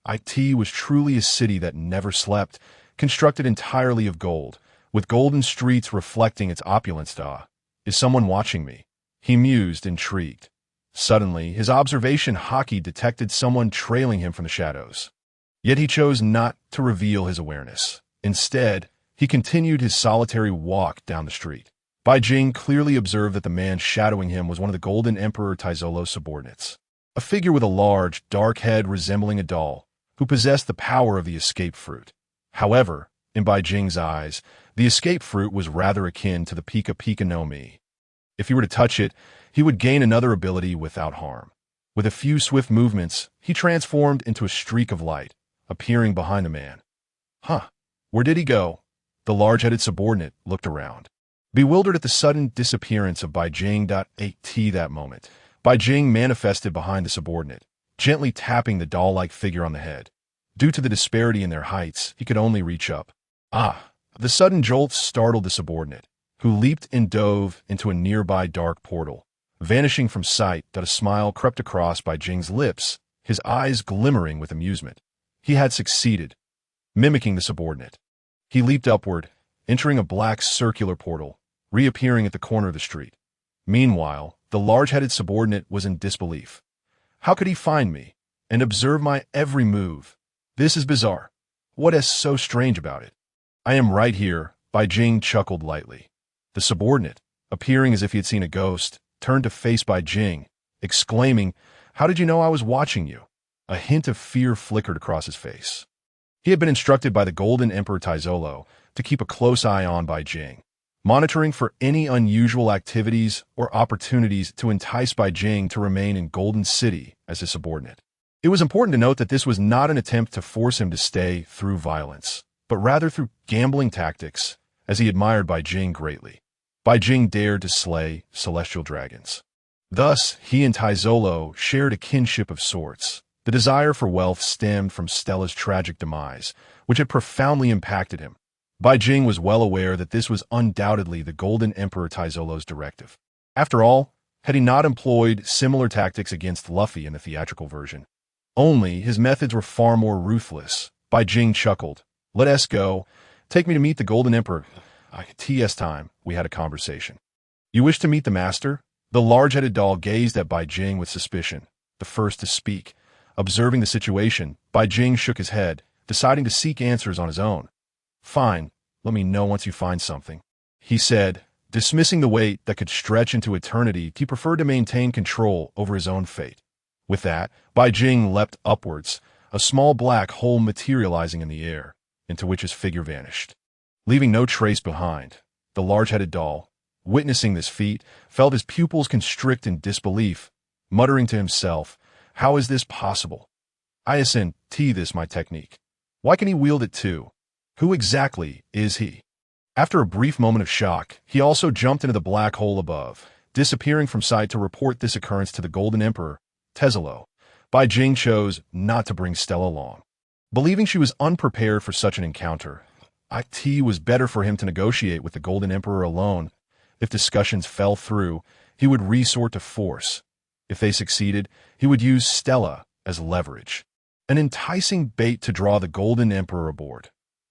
It was truly a city that never slept, constructed entirely of gold, with golden streets reflecting its opulence. Is someone watching me? He mused, intrigued. Suddenly, his observation hockey detected someone trailing him from the shadows. Yet he chose not to reveal his awareness. Instead, he continued his solitary walk down the street. Bai Jing clearly observed that the man shadowing him was one of the Golden Emperor Taizolo's subordinates, a figure with a large, dark head resembling a doll, who possessed the power of the escape fruit. However, in Bai Jing's eyes, the escape fruit was rather akin to the Pika Pika no Mi. If he were to touch it, he would gain another ability without harm. With a few swift movements, he transformed into a streak of light, appearing behind the man. Where did he go? The large-headed subordinate looked around, bewildered at the sudden disappearance of Bai Jing. At that moment, Bai Jing manifested behind the subordinate, gently tapping the doll-like figure on the head. Due to the disparity in their heights, he could only reach up. The sudden jolt startled the subordinate, who leaped and dove into a nearby dark portal. Vanishing from sight, a smile crept across Bai Jing's lips, his eyes glimmering with amusement. He had succeeded, mimicking the subordinate. He leaped upward, entering a black circular portal, reappearing at the corner of the street. Meanwhile, the large-headed subordinate was in disbelief. How could he find me and observe my every move? This is bizarre. What is so strange about it? I am right here, Bai Jing chuckled lightly. The subordinate, appearing as if he had seen a ghost, turned to face Bai Jing, exclaiming, How did you know I was watching you? A hint of fear flickered across his face. He had been instructed by the Golden Emperor Taizolo to keep a close eye on Bai Jing, monitoring for any unusual activities or opportunities to entice Bai Jing to remain in Golden City as his subordinate. It was important to note that this was not an attempt to force him to stay through violence, but rather through gambling tactics, as he admired Bai Jing greatly. Bai Jing dared to slay celestial dragons. Thus, he and Taizolo shared a kinship of sorts. The desire for wealth stemmed from Stella's tragic demise, which had profoundly impacted him. Bai Jing was well aware that this was undoubtedly the Golden Emperor Taizolo's directive. After all, had he not employed similar tactics against Luffy in the theatrical version? Only his methods were far more ruthless. Bai Jing chuckled. Let us go. Take me to meet the Golden Emperor. TS time, we had a conversation. You wish to meet the master? The large-headed doll gazed at Bai Jing with suspicion, the first to speak. Observing the situation, Bai Jing shook his head, deciding to seek answers on his own. Fine, let me know once you find something, he said, dismissing the weight that could stretch into eternity. He preferred to maintain control over his own fate. With that, Bai Jing leapt upwards, a small black hole materializing in the air, into which his figure vanished, leaving no trace behind. The large-headed doll, witnessing this feat, felt his pupils constrict in disbelief, muttering to himself, How is this possible? Isn't this my technique? Why can he wield it too? Who exactly is he? After a brief moment of shock, he also jumped into the black hole above, disappearing from sight. To report this occurrence to the Golden Emperor, Taizolo, Bai Jing chose not to bring Stella along. Believing she was unprepared for such an encounter, it was better for him to negotiate with the Golden Emperor alone. If discussions fell through, he would resort to force. If they succeeded, he would use Stella as leverage, an enticing bait to draw the Golden Emperor aboard.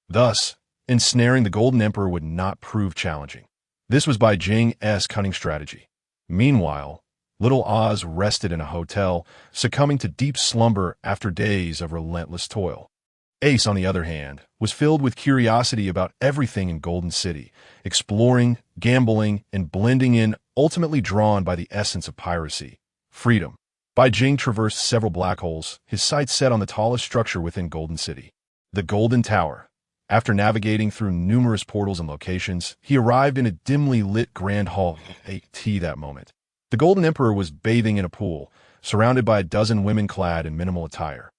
Thus, ensnaring the Golden Emperor would not prove challenging. This was Bai Jing's cunning strategy. Meanwhile, Little Oz rested in a hotel, succumbing to deep slumber after days of relentless toil. Ace, on the other hand, was filled with curiosity about everything in Golden City, exploring, gambling, and blending in, ultimately drawn by the essence of piracy, freedom. Bai Jing traversed several black holes, his sights set on the tallest structure within Golden City, the Golden Tower. After navigating through numerous portals and locations, he arrived in a dimly lit grand hall at tea that moment. The Golden Emperor was bathing in a pool, surrounded by a dozen women clad in minimal attire.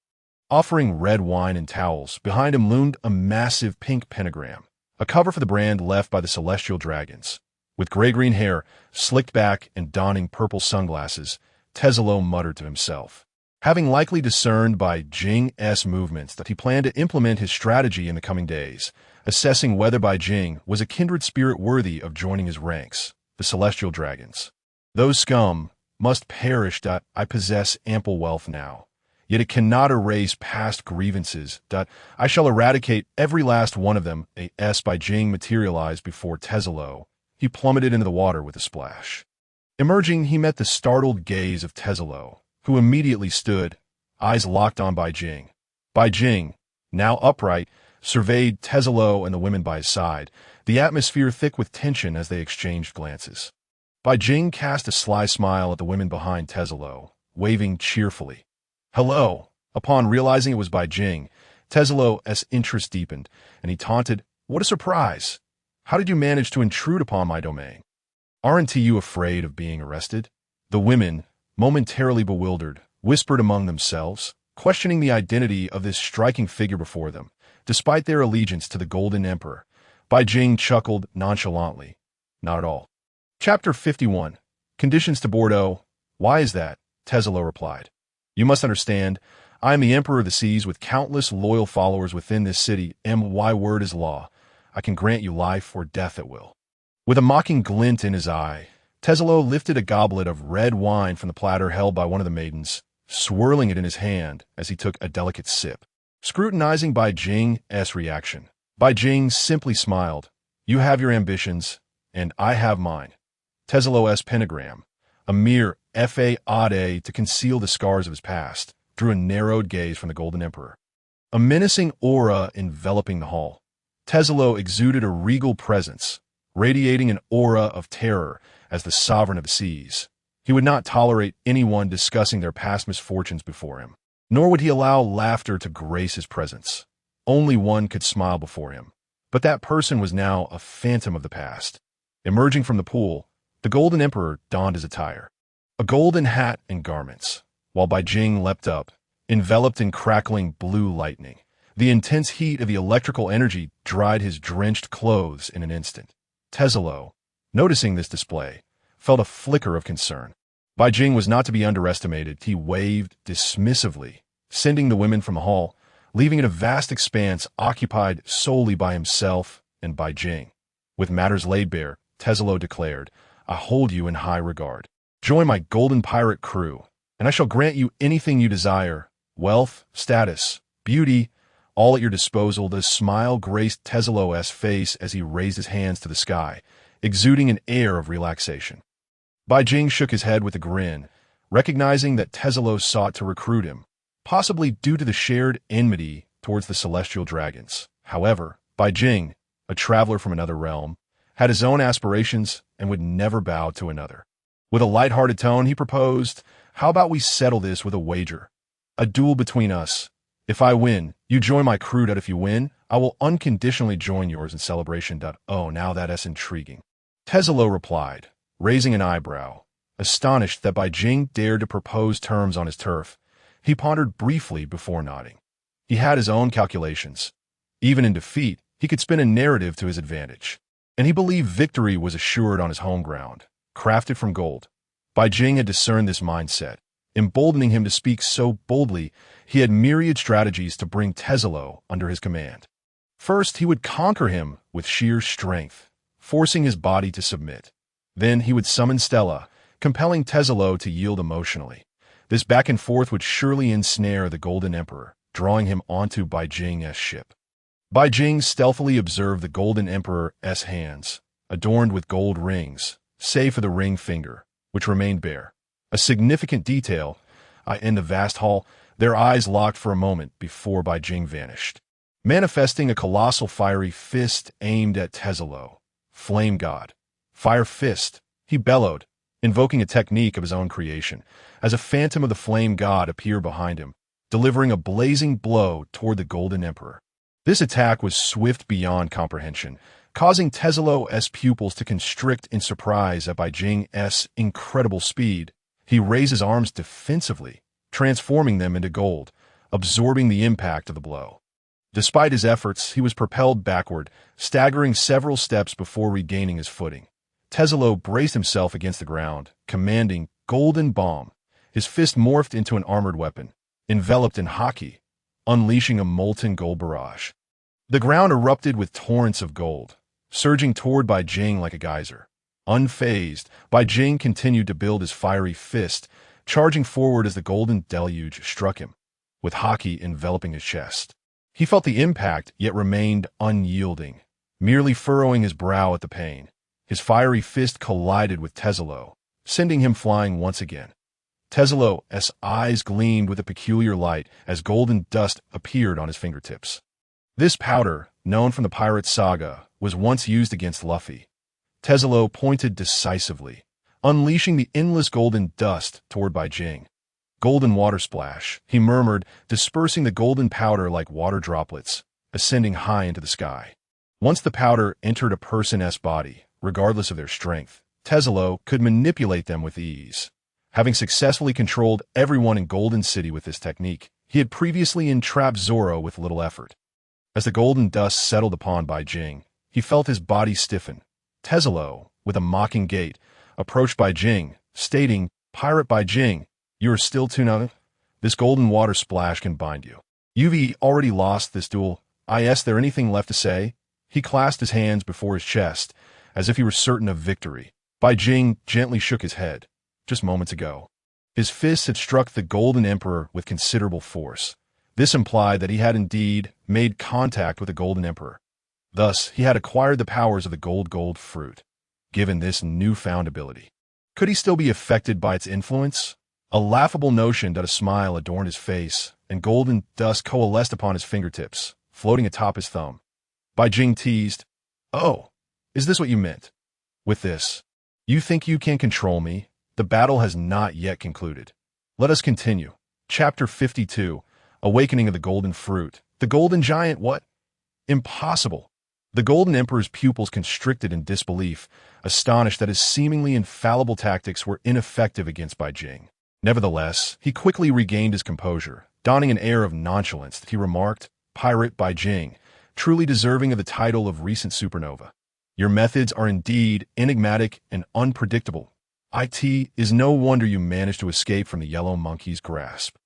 Offering red wine and towels, behind him loomed a massive pink pentagram, a cover for the brand left by the Celestial Dragons. With gray-green hair, slicked back, and donning purple sunglasses, Tezzalo muttered to himself. Having likely discerned by Jing's movements that he planned to implement his strategy in the coming days, assessing whether Bai Jing was a kindred spirit worthy of joining his ranks, the Celestial Dragons. Those scum must perish. I possess ample wealth now, yet it cannot erase past grievances. I shall eradicate every last one of them. As Bai Jing materialized before Tezzalo, he plummeted into the water with a splash. Emerging, he met the startled gaze of Tezzalo, who immediately stood, eyes locked on Bai Jing. Bai Jing, now upright, surveyed Tezzalo and the women by his side, the atmosphere thick with tension as they exchanged glances. Bai Jing cast a sly smile at the women behind Tezzalo, waving cheerfully. "Hello." Upon realizing it was Bai Jing, Tezzalo's interest deepened, and he taunted, "What a surprise! How did you manage to intrude upon my domain? Aren't you afraid of being arrested?" The women, momentarily bewildered, whispered among themselves, questioning the identity of this striking figure before them. Despite their allegiance to the Golden Emperor, Bai Jing chuckled nonchalantly. "Not at all." Chapter 51. Conditions to Bordeaux. "Why is that?" Tezzalo replied. "You must understand, I am the Emperor of the Seas with countless loyal followers within this city. My word is law. I can grant you life or death at will." With a mocking glint in his eye, Tezzalo lifted a goblet of red wine from the platter held by one of the maidens, swirling it in his hand as he took a delicate sip. Scrutinizing Bai Jing's reaction, Bai Jing simply smiled. "You have your ambitions, and I have mine." Tezzalo's pentagram, a mere fade to conceal the scars of his past, drew a narrowed gaze from the Golden Emperor. A menacing aura enveloping the hall. Tezzalo exuded a regal presence, radiating an aura of terror as the sovereign of the seas. He would not tolerate anyone discussing their past misfortunes before him, nor would he allow laughter to grace his presence. Only one could smile before him, but that person was now a phantom of the past. Emerging from the pool, the Golden Emperor donned his attire, a golden hat and garments, while Bai Jing leapt up, enveloped in crackling blue lightning. The intense heat of the electrical energy dried his drenched clothes in an instant. Tezzalo, noticing this display, felt a flicker of concern. Bai Jing was not to be underestimated. He waved dismissively, sending the women from the hall, leaving it a vast expanse occupied solely by himself and Bai Jing. With matters laid bare, Tezzalo declared, "I hold you in high regard. Join my golden pirate crew, and I shall grant you anything you desire. Wealth, status, beauty, all at your disposal." The smile graced Tezzalo's face as he raised his hands to the sky, exuding an air of relaxation. Bai Jing shook his head with a grin, recognizing that Tezzalo sought to recruit him, possibly due to the shared enmity towards the Celestial Dragons. However, Bai Jing, a traveler from another realm, had his own aspirations and would never bow to another. With a light-hearted tone, he proposed, "How about we settle this with a wager? A duel between us. If I win, you join my crew. If you win, I will unconditionally join yours in celebration. Oh, now that's intriguing." Tezzalo replied, raising an eyebrow. Astonished that Bai Jing dared to propose terms on his turf, he pondered briefly before nodding. He had his own calculations. Even in defeat, he could spin a narrative to his advantage, and he believed victory was assured on his home ground, crafted from gold. Bai Jing had discerned this mindset, emboldening him to speak so boldly. He had myriad strategies to bring Tezzalo under his command. First, he would conquer him with sheer strength, forcing his body to submit. Then he would summon Stella, compelling Tezzalo to yield emotionally. This back and forth would surely ensnare the Golden Emperor, drawing him onto Bai Jing's ship. Bai Jing stealthily observed the Golden Emperor's hands, adorned with gold rings, save for the ring finger, which remained bare. A significant detail. In the vast hall, their eyes locked for a moment before Bai Jing vanished, manifesting a colossal fiery fist aimed at Tezelo. Flame God. Fire fist, he bellowed, invoking a technique of his own creation, as a phantom of the flame god appeared behind him, delivering a blazing blow toward the Golden Emperor. This attack was swift beyond comprehension, causing Tezelo's pupils to constrict in surprise at Bai Jing's incredible speed. He raised his arms defensively, transforming them into gold, absorbing the impact of the blow. Despite his efforts, he was propelled backward, staggering several steps before regaining his footing. Tezelo braced himself against the ground, commanding Golden Bomb. His fist morphed into an armored weapon, enveloped in haki, unleashing a molten gold barrage. The ground erupted with torrents of gold, surging toward Bai Jing like a geyser. Unfazed, Bai Jing continued to build his fiery fist, charging forward as the golden deluge struck him, with haki enveloping his chest. He felt the impact, yet remained unyielding, merely furrowing his brow at the pain. His fiery fist collided with Tezelo, sending him flying once again. Tezelo's eyes gleamed with a peculiar light as golden dust appeared on his fingertips. This powder, known from the pirate saga, was once used against Luffy. Tezelo pointed decisively, unleashing the endless golden dust toward Bai Jing. Golden water splash, he murmured, dispersing the golden powder like water droplets, ascending high into the sky. Once the powder entered a person's body, regardless of their strength, Tezelo could manipulate them with ease. Having successfully controlled everyone in Golden City with this technique, he had previously entrapped Zoro with little effort. As the golden dust settled upon Bai Jing, he felt his body stiffen. Tezelo, with a mocking gait, approached Bai Jing, stating, "Pirate Bai Jing, you are still too young. This golden water splash can bind you. You've already lost this duel. Is there anything left to say?" He clasped his hands before his chest, as if he were certain of victory. Bai Jing gently shook his head. Just moments ago, his fists had struck the Golden Emperor with considerable force. This implied that he had indeed made contact with the Golden Emperor. Thus, he had acquired the powers of the gold fruit. Given this newfound ability, could he still be affected by its influence? A laughable notion that a smile adorned his face, and golden dust coalesced upon his fingertips, floating atop his thumb. Bai Jing teased, "Oh, is this what you meant? With this, you think you can control me? The battle has not yet concluded. Let us continue." Chapter 52, Awakening of the Golden Fruit. The Golden Giant, what? Impossible. The Golden Emperor's pupils constricted in disbelief, astonished that his seemingly infallible tactics were ineffective against Bai Jing. Nevertheless, he quickly regained his composure. Donning an air of nonchalance, he remarked, "Pirate Bai Jing, truly deserving of the title of recent supernova. Your methods are indeed enigmatic and unpredictable. It is no wonder you managed to escape from the Yellow Monkey's grasp.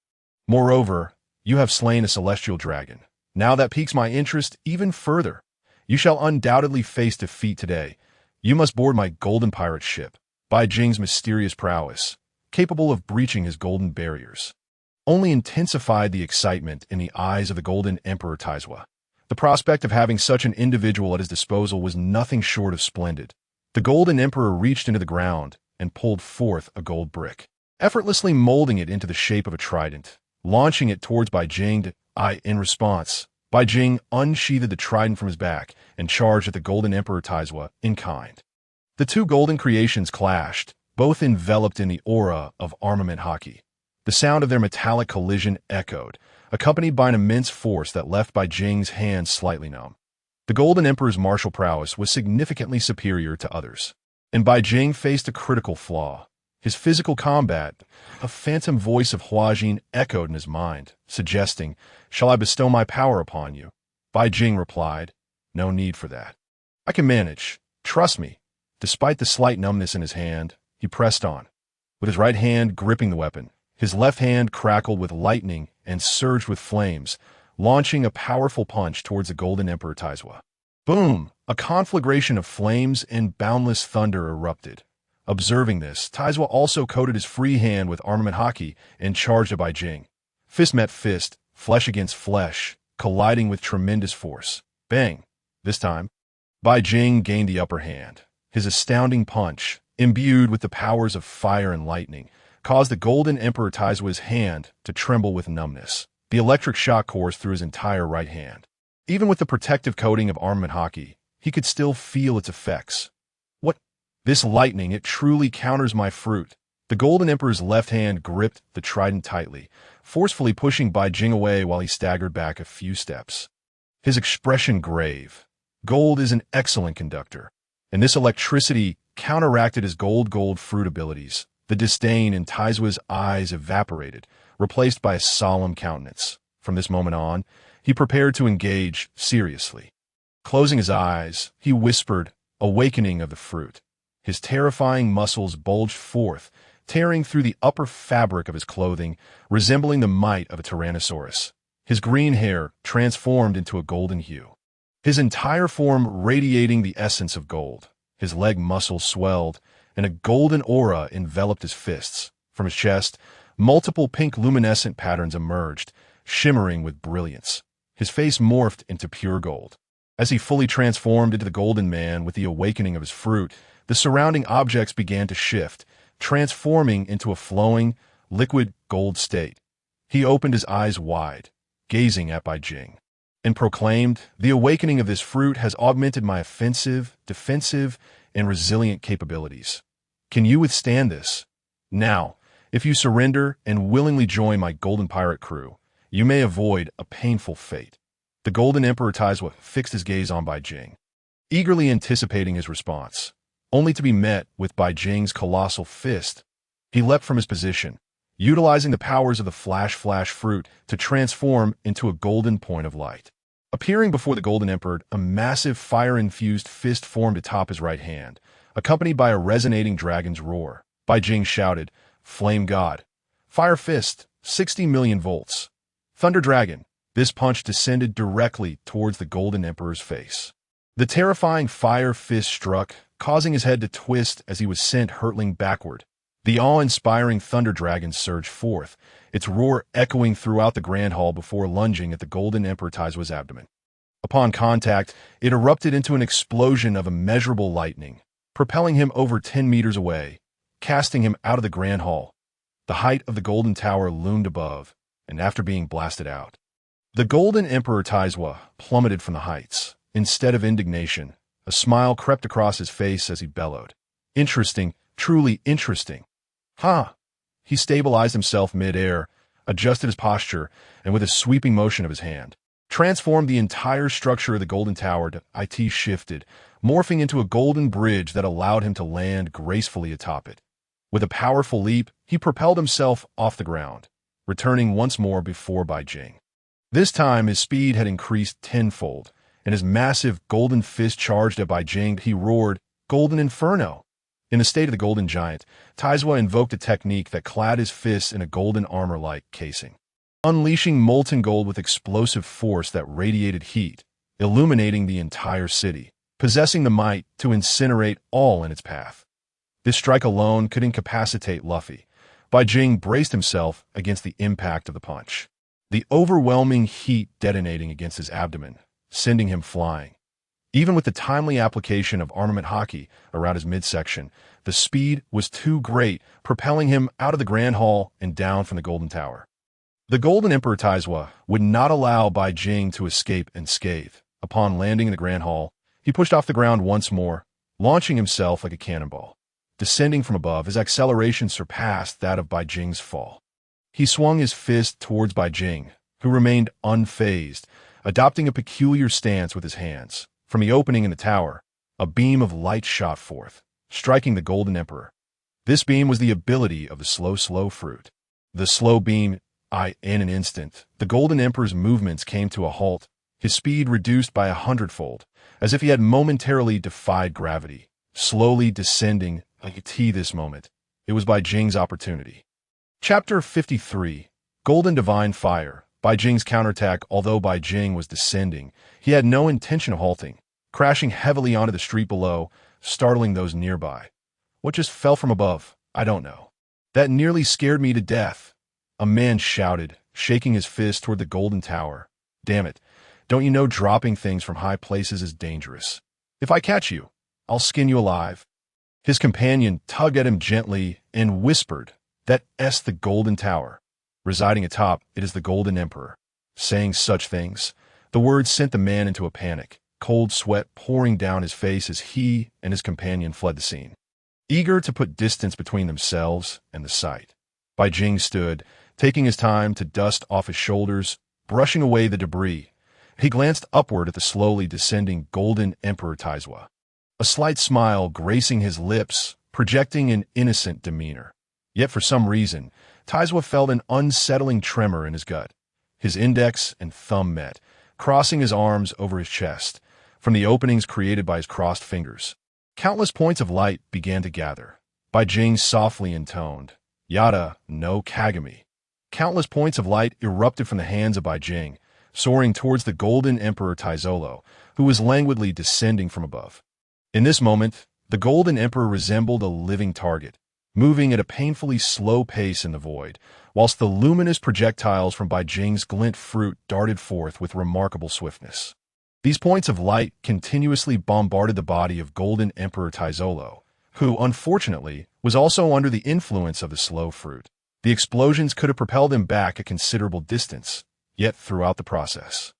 Moreover, you have slain a celestial dragon. Now that piques my interest even further. You shall undoubtedly face defeat today. You must board my golden pirate ship." Bai Jing's mysterious prowess, capable of breaching his golden barriers, only intensified the excitement in the eyes of the Golden Emperor Taizwa. The prospect of having such an individual at his disposal was nothing short of splendid. The Golden Emperor reached into the ground and pulled forth a gold brick, effortlessly molding it into the shape of a trident, launching it towards Bai Jing. In response, Bai Jing unsheathed the trident from his back and charged at the Golden Emperor Taizwa in kind. The two golden creations clashed, both enveloped in the aura of armament haki. The sound of their metallic collision echoed, accompanied by an immense force that left Bai Jing's hands slightly numb. The Golden Emperor's martial prowess was significantly superior to others, and Bai Jing faced a critical flaw. His physical combat. A phantom voice of Hua Jin echoed in his mind, suggesting, "Shall I bestow my power upon you?" Bai Jing replied, "No need for that. I can manage. Trust me." Despite the slight numbness in his hand, he pressed on. With his right hand gripping the weapon, his left hand crackled with lightning and surged with flames, launching a powerful punch towards the Golden Emperor Taizwa. Boom! A conflagration of flames and boundless thunder erupted. Observing this, Taizwa also coated his free hand with armament haki and charged at Bai Jing. Fist met fist, flesh against flesh, colliding with tremendous force. Bang! This time, Bai Jing gained the upper hand. His astounding punch, imbued with the powers of fire and lightning, caused the Golden Emperor Taizua's hand to tremble with numbness. The electric shock coursed through his entire right hand. Even with the protective coating of armament hockey, he could still feel its effects. What? This lightning, it truly counters my fruit. The Golden Emperor's left hand gripped the trident tightly, forcefully pushing Bai Jing away while he staggered back a few steps. His expression grave. Gold is an excellent conductor, and this electricity counteracted his gold fruit abilities. The disdain in Taizua's eyes evaporated, replaced by a solemn countenance. From this moment on, he prepared to engage seriously. Closing his eyes, he whispered, "Awakening of the fruit." His terrifying muscles bulged forth, tearing through the upper fabric of his clothing, resembling the might of a tyrannosaurus. His green hair transformed into a golden hue, his entire form radiating the essence of gold. His leg muscles swelled, and a golden aura enveloped his fists. From his chest, multiple pink luminescent patterns emerged, shimmering with brilliance. His face morphed into pure gold. As he fully transformed into the Golden Man with the awakening of his fruit, the surrounding objects began to shift, transforming into a flowing, liquid gold state. He opened his eyes wide, gazing at Bai Jing, and proclaimed, "The awakening of this fruit has augmented my offensive, defensive, and resilient capabilities. Can you withstand this? Now, if you surrender and willingly join my Golden Pirate crew, you may avoid a painful fate." The Golden Emperor Taizua fixed his gaze on Bai Jing, eagerly anticipating his response, only to be met with Bai Jing's colossal fist. He leapt from his position, utilizing the powers of the flash fruit to transform into a golden point of light. Appearing before the Golden Emperor, a massive fire-infused fist formed atop his right hand, accompanied by a resonating dragon's roar. Bai Jing shouted, "Flame God! Fire Fist! 60 million volts! Thunder Dragon!" This punch descended directly towards the Golden Emperor's face. The terrifying fire fist struck, causing his head to twist as he was sent hurtling backward. The awe-inspiring Thunder Dragon surged forth, its roar echoing throughout the Grand Hall before lunging at the Golden Emperor Taizua's abdomen. Upon contact, it erupted into an explosion of immeasurable lightning, propelling him over 10 meters away, casting him out of the Grand Hall. The height of the Golden Tower loomed above, and after being blasted out, the Golden Emperor Taizua plummeted from the heights. Instead of indignation, a smile crept across his face as he bellowed, "Interesting, truly interesting." "Ha!" He stabilized himself mid-air, adjusted his posture, and with a sweeping motion of his hand, transformed the entire structure of the Golden Tower to IT shifted, morphing into a golden bridge that allowed him to land gracefully atop it. With a powerful leap, he propelled himself off the ground, returning once more before Bai Jing. This time, his speed had increased tenfold, and his massive golden fist charged at Bai Jing. He roared, "Golden Inferno!" In the state of the Golden Giant, Taizua invoked a technique that clad his fists in a golden armor-like casing, unleashing molten gold with explosive force that radiated heat, illuminating the entire city, possessing the might to incinerate all in its path. This strike alone could incapacitate Luffy. Bai Jing braced himself against the impact of the punch, the overwhelming heat detonating against his abdomen, sending him flying. Even with the timely application of armament hockey around his midsection, the speed was too great, propelling him out of the Grand Hall and down from the Golden Tower. The Golden Emperor Taizua would not allow Bai Jing to escape unscathed. Upon landing in the Grand Hall, he pushed off the ground once more, launching himself like a cannonball. Descending from above, his acceleration surpassed that of Bai Jing's fall. He swung his fist towards Bai Jing, who remained unfazed, adopting a peculiar stance with his hands. From the opening in the tower, a beam of light shot forth, striking the Golden Emperor. This beam was the ability of the slow fruit. The slow beam, in an instant, the Golden Emperor's movements came to a halt, his speed reduced by 100-fold, as if he had momentarily defied gravity, slowly descending this moment. It was Bai Jing's opportunity. Chapter 53, Golden Divine Fire. Bai Jing's counterattack. Although Bai Jing was descending, he had no intention of halting, crashing heavily onto the street below, startling those nearby. What just fell from above? I don't know. That nearly scared me to death. A man shouted, shaking his fist toward the Golden Tower. Damn it. Don't you know dropping things from high places is dangerous? If I catch you, I'll skin you alive. His companion tugged at him gently and whispered, That's the Golden Tower. Residing atop, it is the Golden Emperor. Saying such things, the words sent the man into a panic, cold sweat pouring down his face as he and his companion fled the scene. Eager to put distance between themselves and the sight, Bai Jing stood, taking his time to dust off his shoulders, brushing away the debris. He glanced upward at the slowly descending Golden Emperor Taizwa, a slight smile gracing his lips, projecting an innocent demeanor. Yet for some reason, Taizwa felt an unsettling tremor in his gut. His index and thumb met, crossing his arms over his chest. From the openings created by his crossed fingers, countless points of light began to gather. Bai Jing softly intoned, "Yada no Kagami." Countless points of light erupted from the hands of Bai Jing, soaring towards the Golden Emperor Taizolo, who was languidly descending from above. In this moment, the Golden Emperor resembled a living target, moving at a painfully slow pace in the void, whilst the luminous projectiles from Bai Jing's glint fruit darted forth with remarkable swiftness. These points of light continuously bombarded the body of Golden Emperor Taizolo, who, unfortunately, was also under the influence of the slow fruit. The explosions could have propelled him back a considerable distance, yet throughout the process,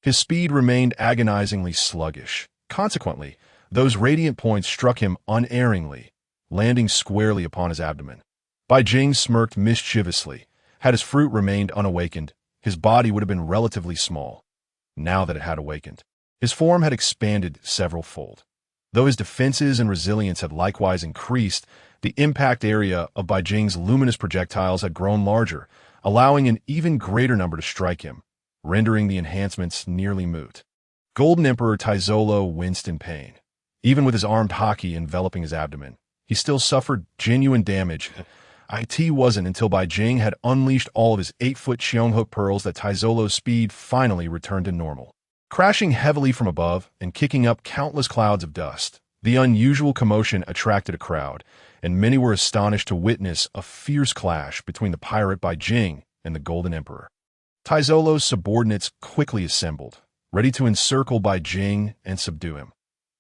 his speed remained agonizingly sluggish. Consequently, those radiant points struck him unerringly, landing squarely upon his abdomen. Bai Jing smirked mischievously. Had his fruit remained unawakened, his body would have been relatively small. Now that it had awakened, his form had expanded several-fold. Though his defenses and resilience had likewise increased, the impact area of Bai Jing's luminous projectiles had grown larger, allowing an even greater number to strike him, rendering the enhancements nearly moot. Golden Emperor Taizolo winced in pain. Even with his armed haki enveloping his abdomen, he still suffered genuine damage. It wasn't until Bai Jing had unleashed all of his 8-foot Xionghook pearls that Taizolo's speed finally returned to normal. Crashing heavily from above and kicking up countless clouds of dust, the unusual commotion attracted a crowd, and many were astonished to witness a fierce clash between the pirate Bai Jing and the Golden Emperor. Taizolo's subordinates quickly assembled, ready to encircle Bai Jing and subdue him.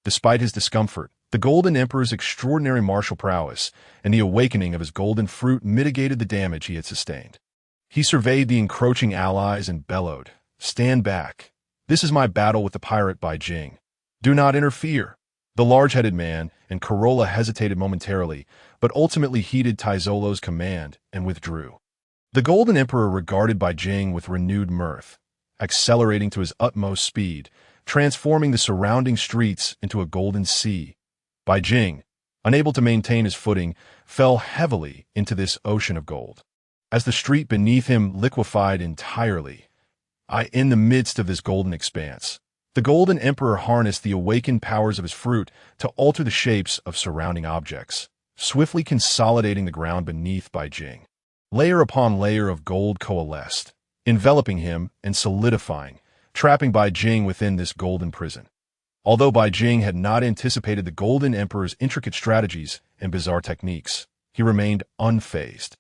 Despite his discomfort, the Golden Emperor's extraordinary martial prowess and the awakening of his golden fruit mitigated the damage he had sustained. He surveyed the encroaching allies and bellowed, "Stand back. This is my battle with the pirate Bai Jing. Do not interfere." The large-headed man and Corolla hesitated momentarily, but ultimately heeded Taizolo's command and withdrew. The Golden Emperor regarded Bai Jing with renewed mirth, accelerating to his utmost speed, transforming the surrounding streets into a golden sea. Bai Jing, unable to maintain his footing, fell heavily into this ocean of gold. As the street beneath him liquefied entirely, in the midst of this golden expanse, the Golden Emperor harnessed the awakened powers of his fruit to alter the shapes of surrounding objects, swiftly consolidating the ground beneath Bai Jing. Layer upon layer of gold coalesced, enveloping him and solidifying, trapping Bai Jing within this golden prison. Although Bai Jing had not anticipated the Golden Emperor's intricate strategies and bizarre techniques, he remained unfazed.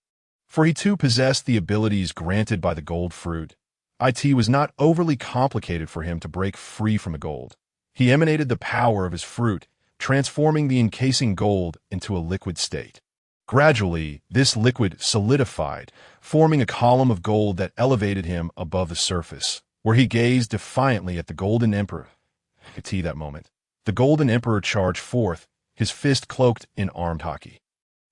For he too possessed the abilities granted by the gold fruit. It was not overly complicated for him to break free from the gold. He emanated the power of his fruit, transforming the encasing gold into a liquid state. Gradually, this liquid solidified, forming a column of gold that elevated him above the surface, where he gazed defiantly at the Golden Emperor. That moment, the Golden Emperor charged forth, his fist cloaked in armed haki.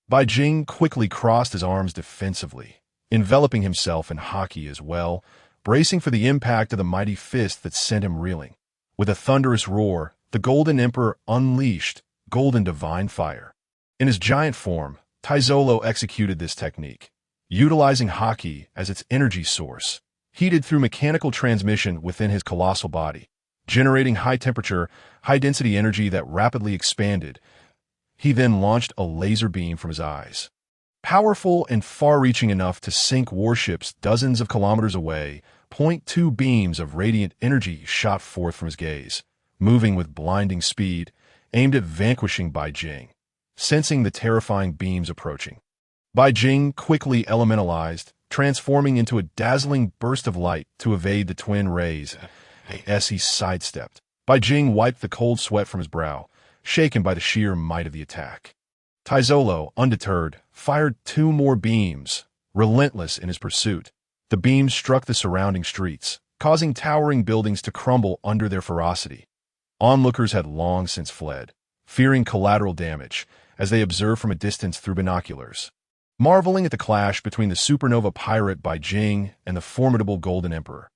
Bai Jing quickly crossed his arms defensively, enveloping himself in haki as well, bracing for the impact of the mighty fist that sent him reeling. With a thunderous roar, the Golden Emperor unleashed golden divine fire. In his giant form, Taizolo executed this technique, utilizing haki as its energy source, heated through mechanical transmission within his colossal body, generating high-temperature, high-density energy that rapidly expanded. He then launched a laser beam from his eyes. Powerful and far-reaching enough to sink warships dozens of kilometers away, .2 beams of radiant energy shot forth from his gaze, moving with blinding speed, aimed at vanquishing Bai Jing. Sensing the terrifying beams approaching, Bai Jing quickly elementalized, transforming into a dazzling burst of light to evade the twin rays. As he sidestepped, Bai Jing wiped the cold sweat from his brow, shaken by the sheer might of the attack. Taizolo, undeterred, fired 2 more beams, relentless in his pursuit. The beams struck the surrounding streets, causing towering buildings to crumble under their ferocity. Onlookers had long since fled, fearing collateral damage, as they observed from a distance through binoculars, marveling at the clash between the supernova pirate Bai Jing and the formidable Golden Emperor.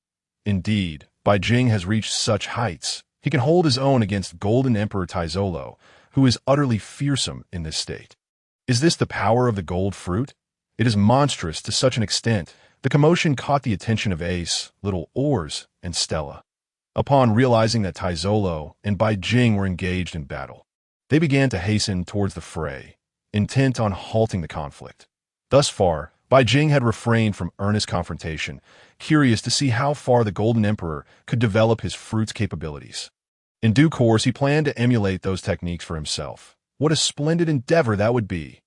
Indeed, Bai Jing has reached such heights, he can hold his own against Golden Emperor Taizolo, who is utterly fearsome in this state. Is this the power of the gold fruit? It is monstrous to such an extent. The commotion caught the attention of Ace, Little Oars, and Stella. Upon realizing that Taizolo and Bai Jing were engaged in battle, they began to hasten towards the fray, intent on halting the conflict. Thus far, Bai Jing had refrained from earnest confrontation, curious to see how far the Golden Emperor could develop his fruit's capabilities. In due course, he planned to emulate those techniques for himself. What a splendid endeavor that would be!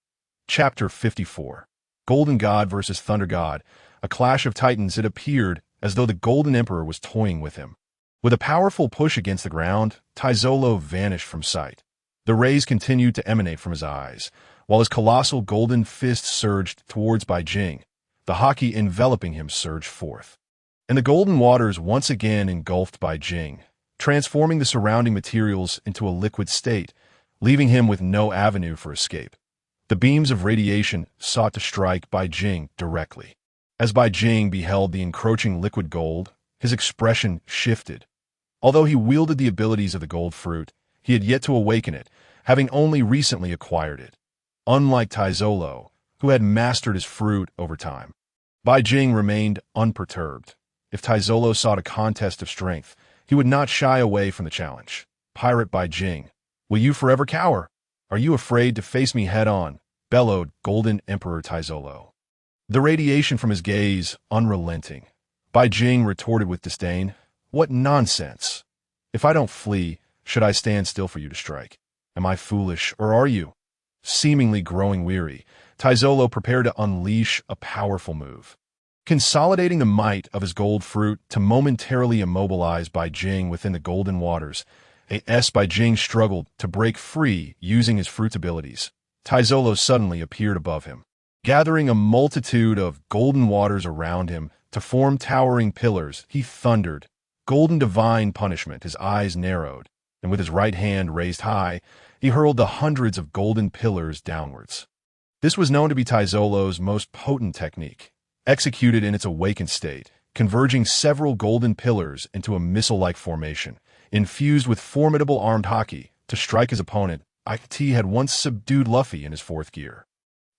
Chapter 54. Golden God versus Thunder God. A clash of titans. It appeared as though the Golden Emperor was toying with him. With a powerful push against the ground, Taizolo vanished from sight. The rays continued to emanate from his eyes, while his colossal golden fist surged towards Bai Jing. The haki enveloping him surged forth, and the golden waters once again engulfed Bai Jing, transforming the surrounding materials into a liquid state, leaving him with no avenue for escape. The beams of radiation sought to strike Bai Jing directly. As Bai Jing beheld the encroaching liquid gold, his expression shifted. Although he wielded the abilities of the gold fruit, he had yet to awaken it, having only recently acquired it. Unlike Taizolo, who had mastered his fruit over time, Bai Jing remained unperturbed. If Taizolo sought a contest of strength, he would not shy away from the challenge. Pirate Bai Jing, will you forever cower? Are you afraid to face me head-on? Bellowed Golden Emperor Taizolo. The radiation from his gaze unrelenting. Bai Jing retorted with disdain, "What nonsense! If I don't flee, should I stand still for you to strike? Am I foolish, or are you?" Seemingly growing weary, Taizolo prepared to unleash a powerful move. Consolidating the might of his gold fruit to momentarily immobilize Bai Jing within the golden waters, Bai Jing struggled to break free using his fruit's abilities. Taizolo suddenly appeared above him, gathering a multitude of golden waters around him to form towering pillars. He thundered, "Golden divine punishment!" His eyes narrowed, and with his right hand raised high, he hurled the hundreds of golden pillars downwards. This was known to be Taizolo's most potent technique, executed in its awakened state, converging several golden pillars into a missile-like formation, infused with formidable armed haki to strike his opponent. IT had once subdued Luffy in his 4th gear.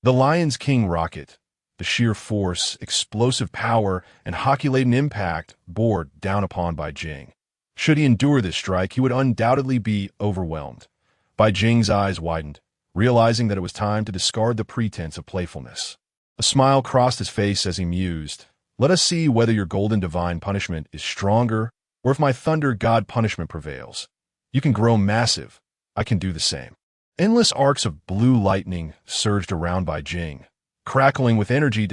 The Lion's King rocket, the sheer force, explosive power, and haki-laden impact bore down upon Bai Jing. Should he endure this strike, he would undoubtedly be overwhelmed. Bai Jing's eyes widened, realizing that it was time to discard the pretense of playfulness. A smile crossed his face as he mused, "Let us see whether your golden divine punishment is stronger, or if my thunder god punishment prevails. You can grow massive. I can do the same." Endless arcs of blue lightning surged around Bai Jing, crackling with energy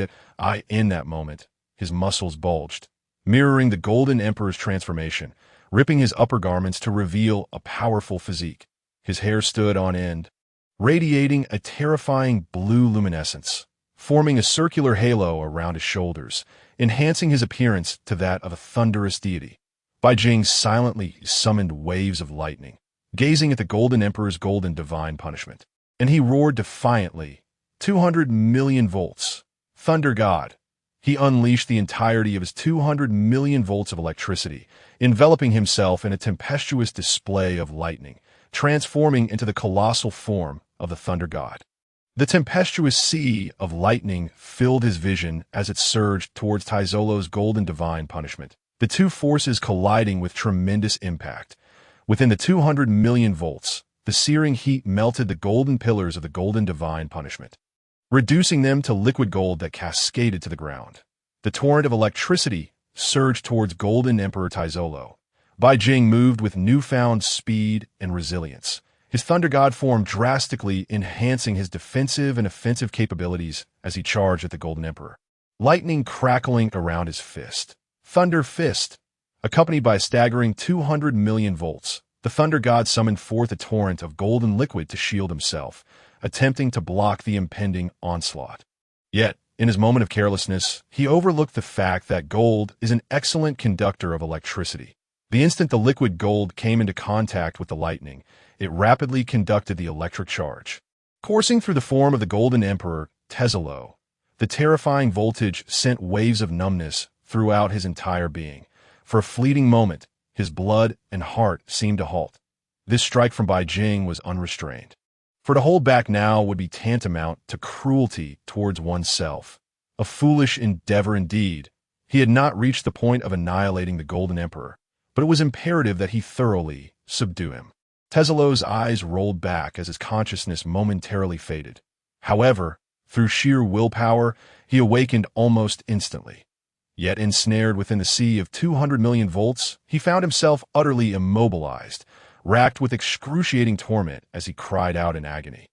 in that moment, his muscles bulged, mirroring the Golden Emperor's transformation, ripping his upper garments to reveal a powerful physique. His hair stood on end, radiating a terrifying blue luminescence, forming a circular halo around his shoulders, enhancing his appearance to that of a thunderous deity. Bai Jing silently summoned waves of lightning, gazing at the Golden Emperor's golden divine punishment, and he roared defiantly, 200 million volts. Thunder God. He unleashed the entirety of his 200 million volts of electricity, enveloping himself in a tempestuous display of lightning, transforming into the colossal form of the Thunder God. The tempestuous sea of lightning filled his vision as it surged towards Taizolo's golden divine punishment, the two forces colliding with tremendous impact. Within the 200 million volts, the searing heat melted the golden pillars of the golden divine punishment, reducing them to liquid gold that cascaded to the ground. The torrent of electricity surged towards Golden Emperor Taizolo. Bai Jing moved with newfound speed and resilience, his Thunder God form drastically enhancing his defensive and offensive capabilities as he charged at the Golden Emperor. Lightning crackling around his fist. Thunder Fist. Accompanied by a staggering 200 million volts, the Thunder God summoned forth a torrent of golden liquid to shield himself, attempting to block the impending onslaught. Yet, in his moment of carelessness, he overlooked the fact that gold is an excellent conductor of electricity. The instant the liquid gold came into contact with the lightning, it rapidly conducted the electric charge. Coursing through the form of the Golden Emperor, Tezelo, the terrifying voltage sent waves of numbness throughout his entire being. For a fleeting moment, his blood and heart seemed to halt. This strike from Bai Jing was unrestrained. For to hold back now would be tantamount to cruelty towards oneself. A foolish endeavor indeed. He had not reached the point of annihilating the Golden Emperor, but it was imperative that he thoroughly subdue him. Tezelo's eyes rolled back as his consciousness momentarily faded. However, through sheer willpower, he awakened almost instantly. Yet ensnared within the sea of 200 million volts, he found himself utterly immobilized, racked with excruciating torment as he cried out in agony.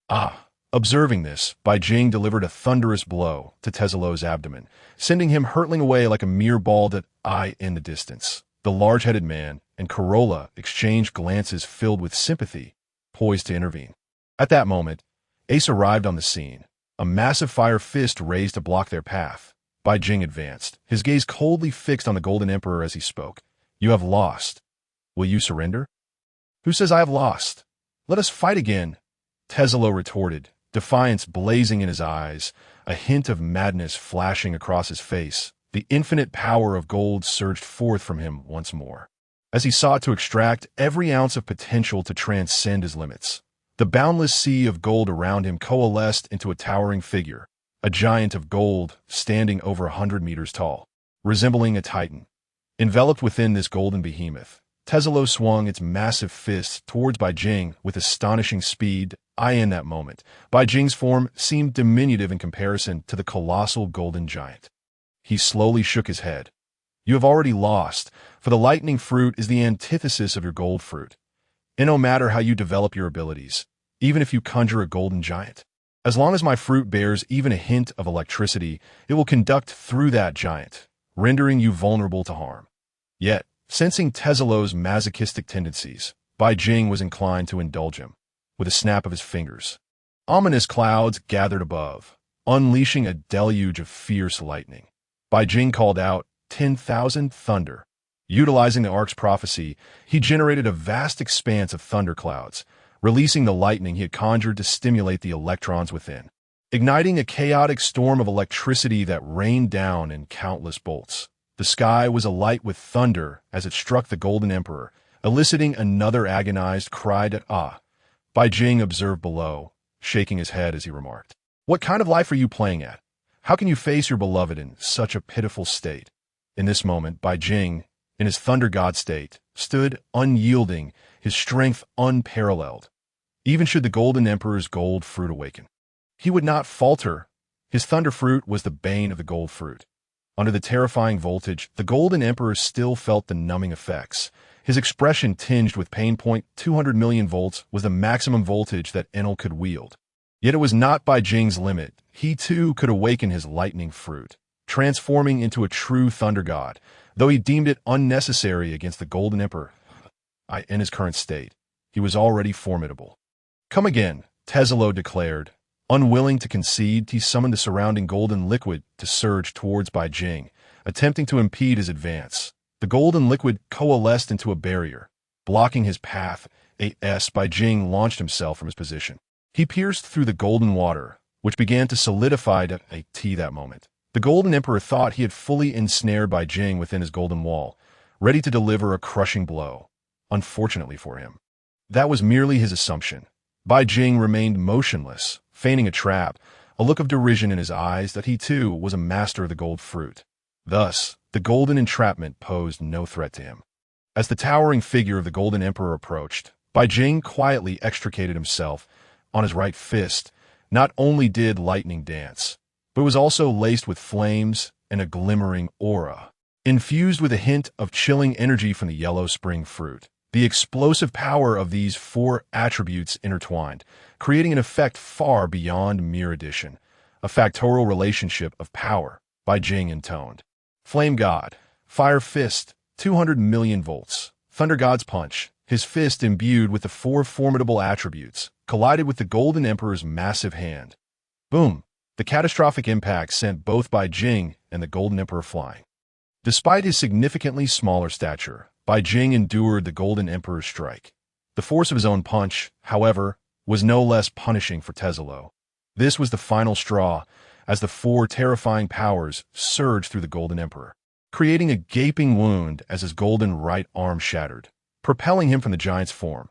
Ah! Observing this, Bai Jing delivered a thunderous blow to Tezelo's abdomen, sending him hurtling away like a mere ball that eye in the distance. The large-headed man and Corolla exchanged glances filled with sympathy, poised to intervene. At that moment, Ace arrived on the scene, a massive fire fist raised to block their path. Bai Jing advanced, his gaze coldly fixed on the Golden Emperor as he spoke. "You have lost. Will you surrender?" "Who says I have lost? Let us fight again," Tezelo retorted, defiance blazing in his eyes, a hint of madness flashing across his face. The infinite power of gold surged forth from him once more, as he sought to extract every ounce of potential to transcend his limits. The boundless sea of gold around him coalesced into a towering figure, a giant of gold standing over 100 meters tall, resembling a titan. Enveloped within this golden behemoth, Tezelo swung its massive fist towards Bai Jing with astonishing speed. In that moment, Bai Jing's form seemed diminutive in comparison to the colossal golden giant. He slowly shook his head. "You have already lost, for the lightning fruit is the antithesis of your gold fruit. And no matter how you develop your abilities, even if you conjure a golden giant, as long as my fruit bears even a hint of electricity, it will conduct through that giant, rendering you vulnerable to harm." Yet, sensing Tezelo's masochistic tendencies, Bai Jing was inclined to indulge him. With a snap of his fingers, ominous clouds gathered above, unleashing a deluge of fierce lightning. Bai Jing called out, 10,000 thunder. Utilizing the Ark's prophecy, he generated a vast expanse of thunderclouds, releasing the lightning he had conjured to stimulate the electrons within, igniting a chaotic storm of electricity that rained down in countless bolts. The sky was alight with thunder as it struck the Golden Emperor, eliciting another agonized cry at "Ah!" Bai Jing observed below, shaking his head as he remarked, "What kind of life are you playing at? How can you face your beloved in such a pitiful state?" In this moment, Bai Jing, in his thunder god state, stood unyielding, his strength unparalleled. Even should the Golden Emperor's gold fruit awaken, he would not falter. His thunder fruit was the bane of the gold fruit. Under the terrifying voltage, the Golden Emperor still felt the numbing effects. His expression tinged with pain. 200 million volts was the maximum voltage that Enel could wield. Yet it was not Bai Jing's limit. He too could awaken his lightning fruit, transforming into a true thunder god, though he deemed it unnecessary against the Golden Emperor. In his current state, he was already formidable. "Come again," Tezelo declared. Unwilling to concede, he summoned the surrounding golden liquid to surge towards Bai Jing, attempting to impede his advance. The golden liquid coalesced into a barrier, blocking his path. Bai Jing launched himself from his position. He pierced through the golden water, which began to solidify that moment. The Golden Emperor thought he had fully ensnared Bai Jing within his golden wall, ready to deliver a crushing blow. Unfortunately for him, that was merely his assumption. Bai Jing remained motionless, feigning a trap, a look of derision in his eyes that he too was a master of the gold fruit. Thus, the golden entrapment posed no threat to him. As the towering figure of the Golden Emperor approached, Bai Jing quietly extricated himself. On his right fist, not only did lightning dance, but it was also laced with flames and a glimmering aura, infused with a hint of chilling energy from the yellow spring fruit. The explosive power of these four attributes intertwined, creating an effect far beyond mere addition, a factorial relationship of power. Bai Jing intoned. Flame God, Fire Fist, 200 million volts, Thunder God's Punch. his fist imbued with the four formidable attributes, collided with the Golden Emperor's massive hand. Boom! The catastrophic impact sent both Bai Jing and the Golden Emperor flying. Despite his significantly smaller stature, Bai Jing endured the Golden Emperor's strike. The force of his own punch, however, was no less punishing for Tezzalo. This was the final straw, as the four terrifying powers surged through the Golden Emperor, creating a gaping wound as his golden right arm shattered, propelling him from the giant's form.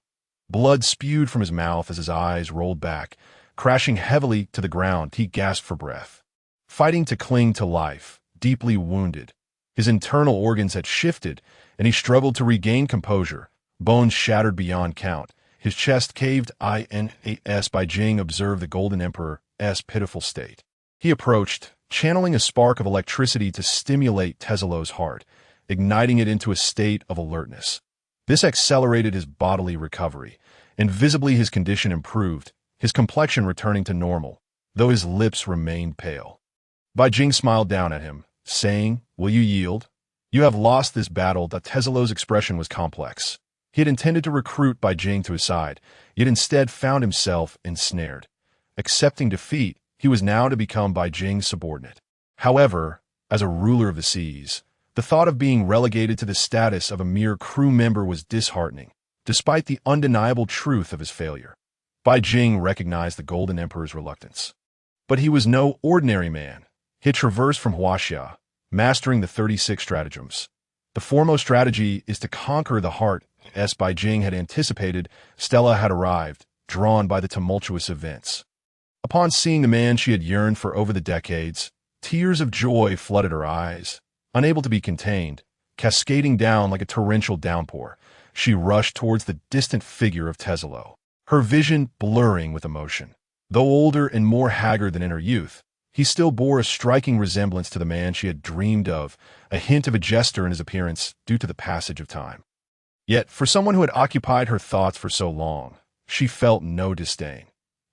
Blood spewed from his mouth as his eyes rolled back. Crashing heavily to the ground, he gasped for breath. Fighting to cling to life, deeply wounded. His internal organs had shifted, and he struggled to regain composure. Bones shattered beyond count. His chest caved. Bai Jing observed the Golden Emperor's pitiful state. He approached, channeling a spark of electricity to stimulate Tezzalo's heart, igniting it into a state of alertness. This accelerated his bodily recovery, and visibly his condition improved, his complexion returning to normal, though his lips remained pale. Bai Jing smiled down at him, saying, "Will you yield? You have lost this battle." Tezzalo's expression was complex. He had intended to recruit Bai Jing to his side, yet instead found himself ensnared. Accepting defeat, he was now to become Bai Jing's subordinate. However, as a ruler of the seas, the thought of being relegated to the status of a mere crew member was disheartening, despite the undeniable truth of his failure. Bai Jing recognized the Golden Emperor's reluctance. But he was no ordinary man. He had traversed from Huaxia, mastering the 36 stratagems. The foremost strategy is to conquer the heart. As Bai Jing had anticipated, Stella had arrived, drawn by the tumultuous events. Upon seeing the man she had yearned for over the decades, tears of joy flooded her eyes. Unable to be contained, cascading down like a torrential downpour, she rushed towards the distant figure of Tezzalo, her vision blurring with emotion. Though older and more haggard than in her youth, he still bore a striking resemblance to the man she had dreamed of, a hint of a jester in his appearance due to the passage of time. Yet, for someone who had occupied her thoughts for so long, she felt no disdain.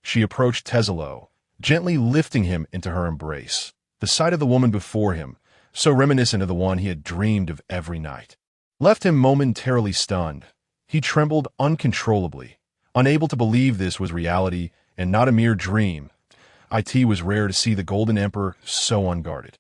She approached Tezzalo, gently lifting him into her embrace. The sight of the woman before him, so reminiscent of the one he had dreamed of every night, left him momentarily stunned. He trembled uncontrollably, unable to believe this was reality and not a mere dream. It was rare to see the Golden Emperor so unguarded.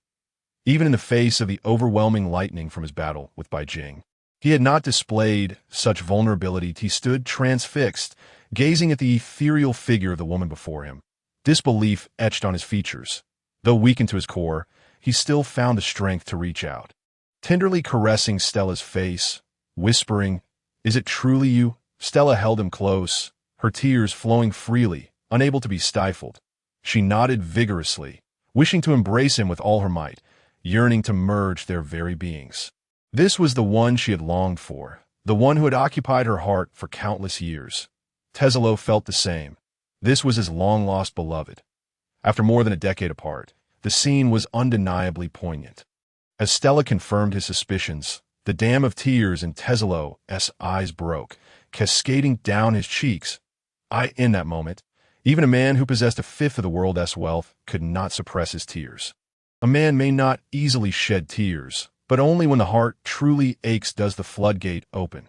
Even in the face of the overwhelming lightning from his battle with Bai Jing, he had not displayed such vulnerability. He stood transfixed, gazing at the ethereal figure of the woman before him. Disbelief etched on his features. Though weakened to his core, he still found the strength to reach out, tenderly caressing Stella's face, whispering, "Is it truly you?" Stella held him close, her tears flowing freely, unable to be stifled. She nodded vigorously, wishing to embrace him with all her might, yearning to merge their very beings. This was the one she had longed for, the one who had occupied her heart for countless years. Tezzalo felt the same. This was his long-lost beloved. After more than a decade apart, the scene was undeniably poignant. As Stella confirmed his suspicions, the dam of tears in Tezzalo's eyes broke, cascading down his cheeks. In that moment, even a man who possessed a fifth of the world's wealth could not suppress his tears. A man may not easily shed tears, but only when the heart truly aches does the floodgate open.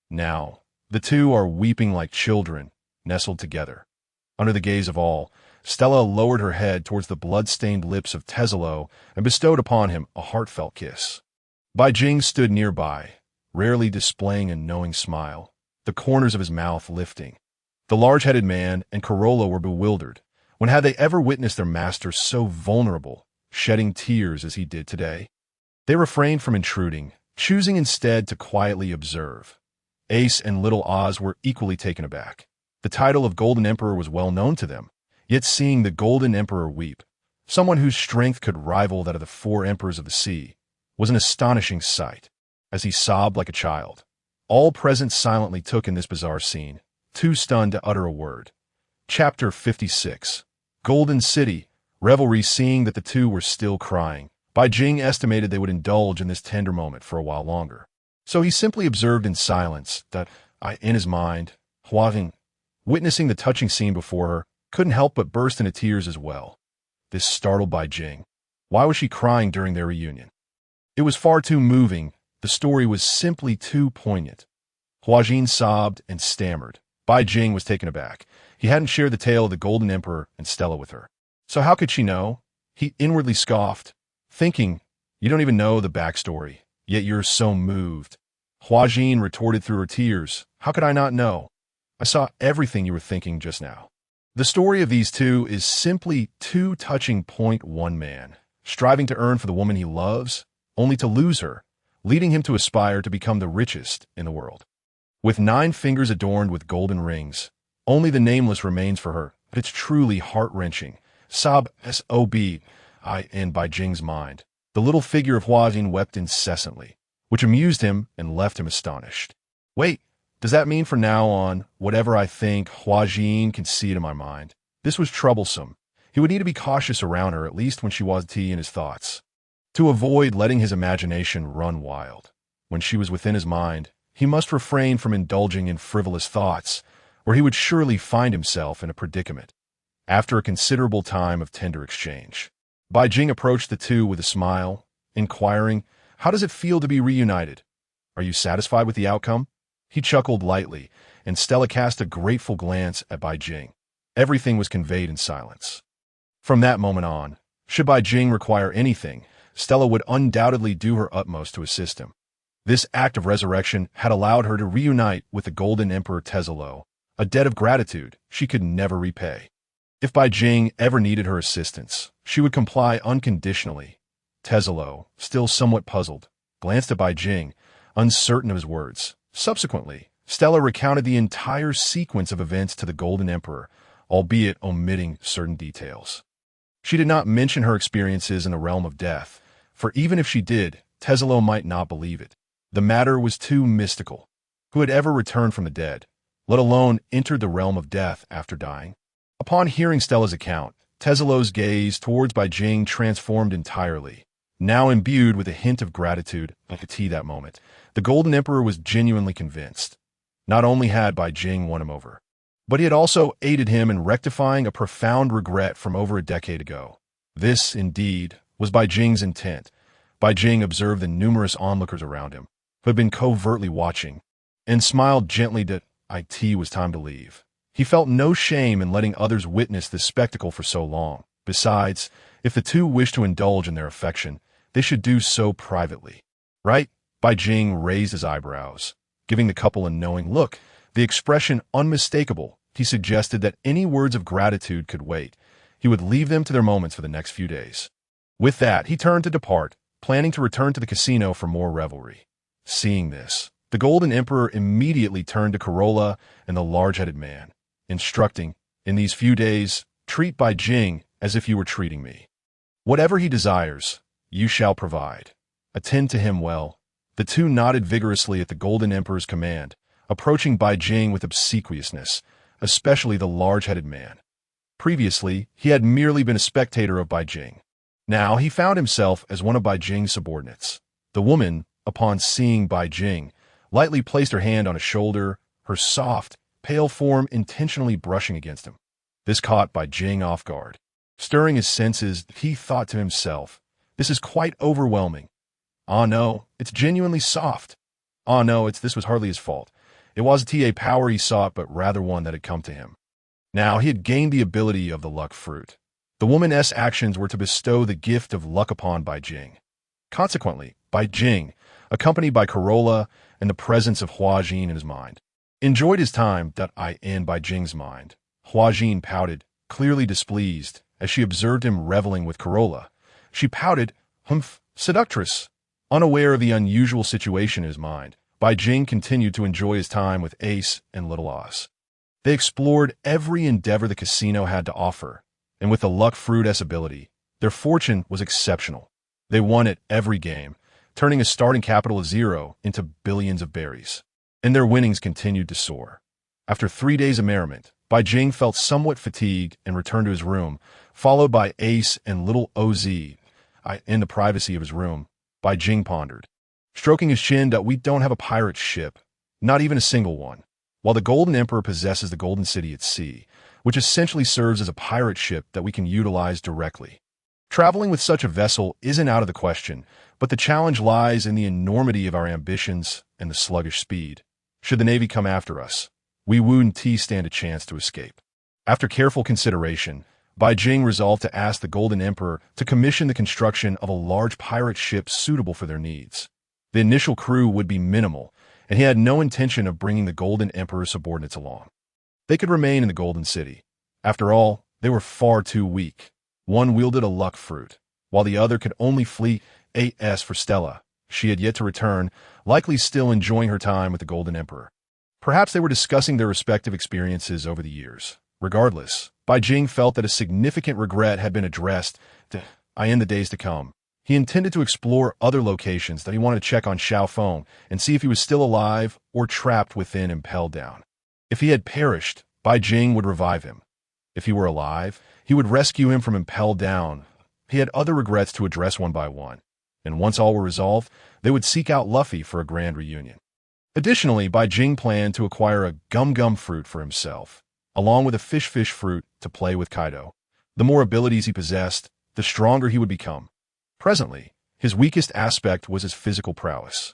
Now, the two are weeping like children, nestled together. Under the gaze of all, Stella lowered her head towards the blood-stained lips of Tezzalo and bestowed upon him a heartfelt kiss. Bai Jing stood nearby, rarely displaying a knowing smile, the corners of his mouth lifting. The large-headed man and Corolla were bewildered. When had they ever witnessed their master so vulnerable, shedding tears as he did today? They refrained from intruding, choosing instead to quietly observe. Ace and Little Oz were equally taken aback. The title of Golden Emperor was well known to them, yet seeing the Golden Emperor weep, someone whose strength could rival that of the four emperors of the sea, was an astonishing sight. As he sobbed like a child, all present silently took in this bizarre scene, too stunned to utter a word. Chapter 56. Golden City. Revelry. Seeing that the two were still crying, Bai Jing estimated they would indulge in this tender moment for a while longer. So he simply observed in silence that, in his mind, Huang, witnessing the touching scene before her, couldn't help but burst into tears as well. This startled Bai Jing. Why was she crying during their reunion? It was far too moving. The story was simply too poignant. Hua Jing sobbed and stammered. Bai Jing was taken aback. He hadn't shared the tale of the Golden Emperor and Stella with her. So how could she know? He inwardly scoffed, thinking, "You don't even know the backstory, yet you're so moved." Hua Jing retorted through her tears, "How could I not know? I saw everything you were thinking just now." The story of these two is simply too touching. One man, striving to earn for the woman he loves, only to lose her, leading him to aspire to become the richest in the world. With 9 fingers adorned with golden rings, only the nameless remains for her, but it's truly heart-wrenching. Sob in Bai Jing's mind. The little figure of Hua Jing wept incessantly, which amused him and left him astonished. Wait, does that mean from now on, whatever I think, Hua Jing can see it in my mind? This was troublesome. He would need to be cautious around her, at least when she was in his thoughts, to avoid letting his imagination run wild. When she was within his mind, he must refrain from indulging in frivolous thoughts, or he would surely find himself in a predicament. After a considerable time of tender exchange, Bai Jing approached the two with a smile, inquiring, "How does it feel to be reunited? Are you satisfied with the outcome?" He chuckled lightly, and Stella cast a grateful glance at Bai Jing. Everything was conveyed in silence. From that moment on, should Bai Jing require anything, Stella would undoubtedly do her utmost to assist him. This act of resurrection had allowed her to reunite with the Golden Emperor Tezelo, a debt of gratitude she could never repay. If Bai Jing ever needed her assistance, she would comply unconditionally. Tezelo, still somewhat puzzled, glanced at Bai Jing, uncertain of his words. Subsequently, Stella recounted the entire sequence of events to the Golden Emperor, albeit omitting certain details. She did not mention her experiences in the realm of death, for even if she did, Tezelo might not believe it. The matter was too mystical. Who had ever returned from the dead, let alone entered the realm of death after dying? Upon hearing Stella's account, Tezelo's gaze towards Bai Jing transformed entirely. Now imbued with a hint of gratitude and pity that moment, the Golden Emperor was genuinely convinced. Not only had Bai Jing won him over, but he had also aided him in rectifying a profound regret from over a decade ago. This, indeed, was Bai Jing's intent. Bai Jing observed the numerous onlookers around him, who had been covertly watching, and smiled gently that it was time to leave. He felt no shame in letting others witness this spectacle for so long. Besides, if the two wished to indulge in their affection, they should do so privately. Right? Bai Jing raised his eyebrows, giving the couple a knowing look, the expression unmistakable. He suggested that any words of gratitude could wait. He would leave them to their moments for the next few days. With that, he turned to depart, planning to return to the casino for more revelry. Seeing this, the Golden Emperor immediately turned to Corolla and the large-headed man, instructing, "In these few days, treat Bai Jing as if you were treating me. Whatever he desires, you shall provide. Attend to him well." The two nodded vigorously at the Golden Emperor's command, approaching Bai Jing with obsequiousness, especially the large-headed man. Previously, he had merely been a spectator of Bai Jing. Now he found himself as one of Bai Jing's subordinates. The woman, upon seeing Bai Jing, lightly placed her hand on his shoulder, her soft, pale form intentionally brushing against him. This caught Bai Jing off guard. Stirring his senses, he thought to himself, "This is quite overwhelming. Ah no, it's genuinely soft. Ah no, this was hardly his fault. It wasn't a power he sought, but rather one that had come to him." Now he had gained the ability of the luck fruit. The woman's actions were to bestow the gift of luck upon Bai Jing. Consequently, Bai Jing, accompanied by Corolla and the presence of Hua Jing in his mind, enjoyed his time in Bai Jing's mind. Hua Jing pouted, clearly displeased, as she observed him reveling with Corolla. She pouted, "Humph, seductress." Unaware of the unusual situation in his mind, Bai Jing continued to enjoy his time with Ace and Little Oz. They explored every endeavor the casino had to offer, and with the luck fruit's ability, their fortune was exceptional. They won at every game, turning a starting capital of 0 into billions of berries. And their winnings continued to soar. After 3 days of merriment, Bai Jing felt somewhat fatigued and returned to his room, followed by Ace and Little Oz. In the privacy of his room, Bai Jing pondered, stroking his chin, that we don't have a pirate ship, not even a single one, while the Golden Emperor possesses the Golden City at sea, which essentially serves as a pirate ship that we can utilize directly. Traveling with such a vessel isn't out of the question, but the challenge lies in the enormity of our ambitions and the sluggish speed. Should the Navy come after us, we wouldn't stand a chance to escape. After careful consideration, Bai Jing resolved to ask the Golden Emperor to commission the construction of a large pirate ship suitable for their needs. The initial crew would be minimal, and he had no intention of bringing the Golden Emperor's subordinates along. They could remain in the Golden City. After all, they were far too weak. One wielded a luck fruit, while the other could only flee. As for Stella, she had yet to return, likely still enjoying her time with the Golden Emperor. Perhaps they were discussing their respective experiences over the years. Regardless, Bai Jing felt that a significant regret had been addressed in the days to come. He intended to explore other locations that he wanted to check on Xiao Feng and see if he was still alive or trapped within impelled down. If he had perished, Bai Jing would revive him. If he were alive, he would rescue him from impelled down. He had other regrets to address one by one, and once all were resolved, they would seek out Luffy for a grand reunion. Additionally, Bai Jing planned to acquire a gum-gum fruit for himself, along with a fish fruit to play with Kaido. The more abilities he possessed, the stronger he would become. Presently, his weakest aspect was his physical prowess.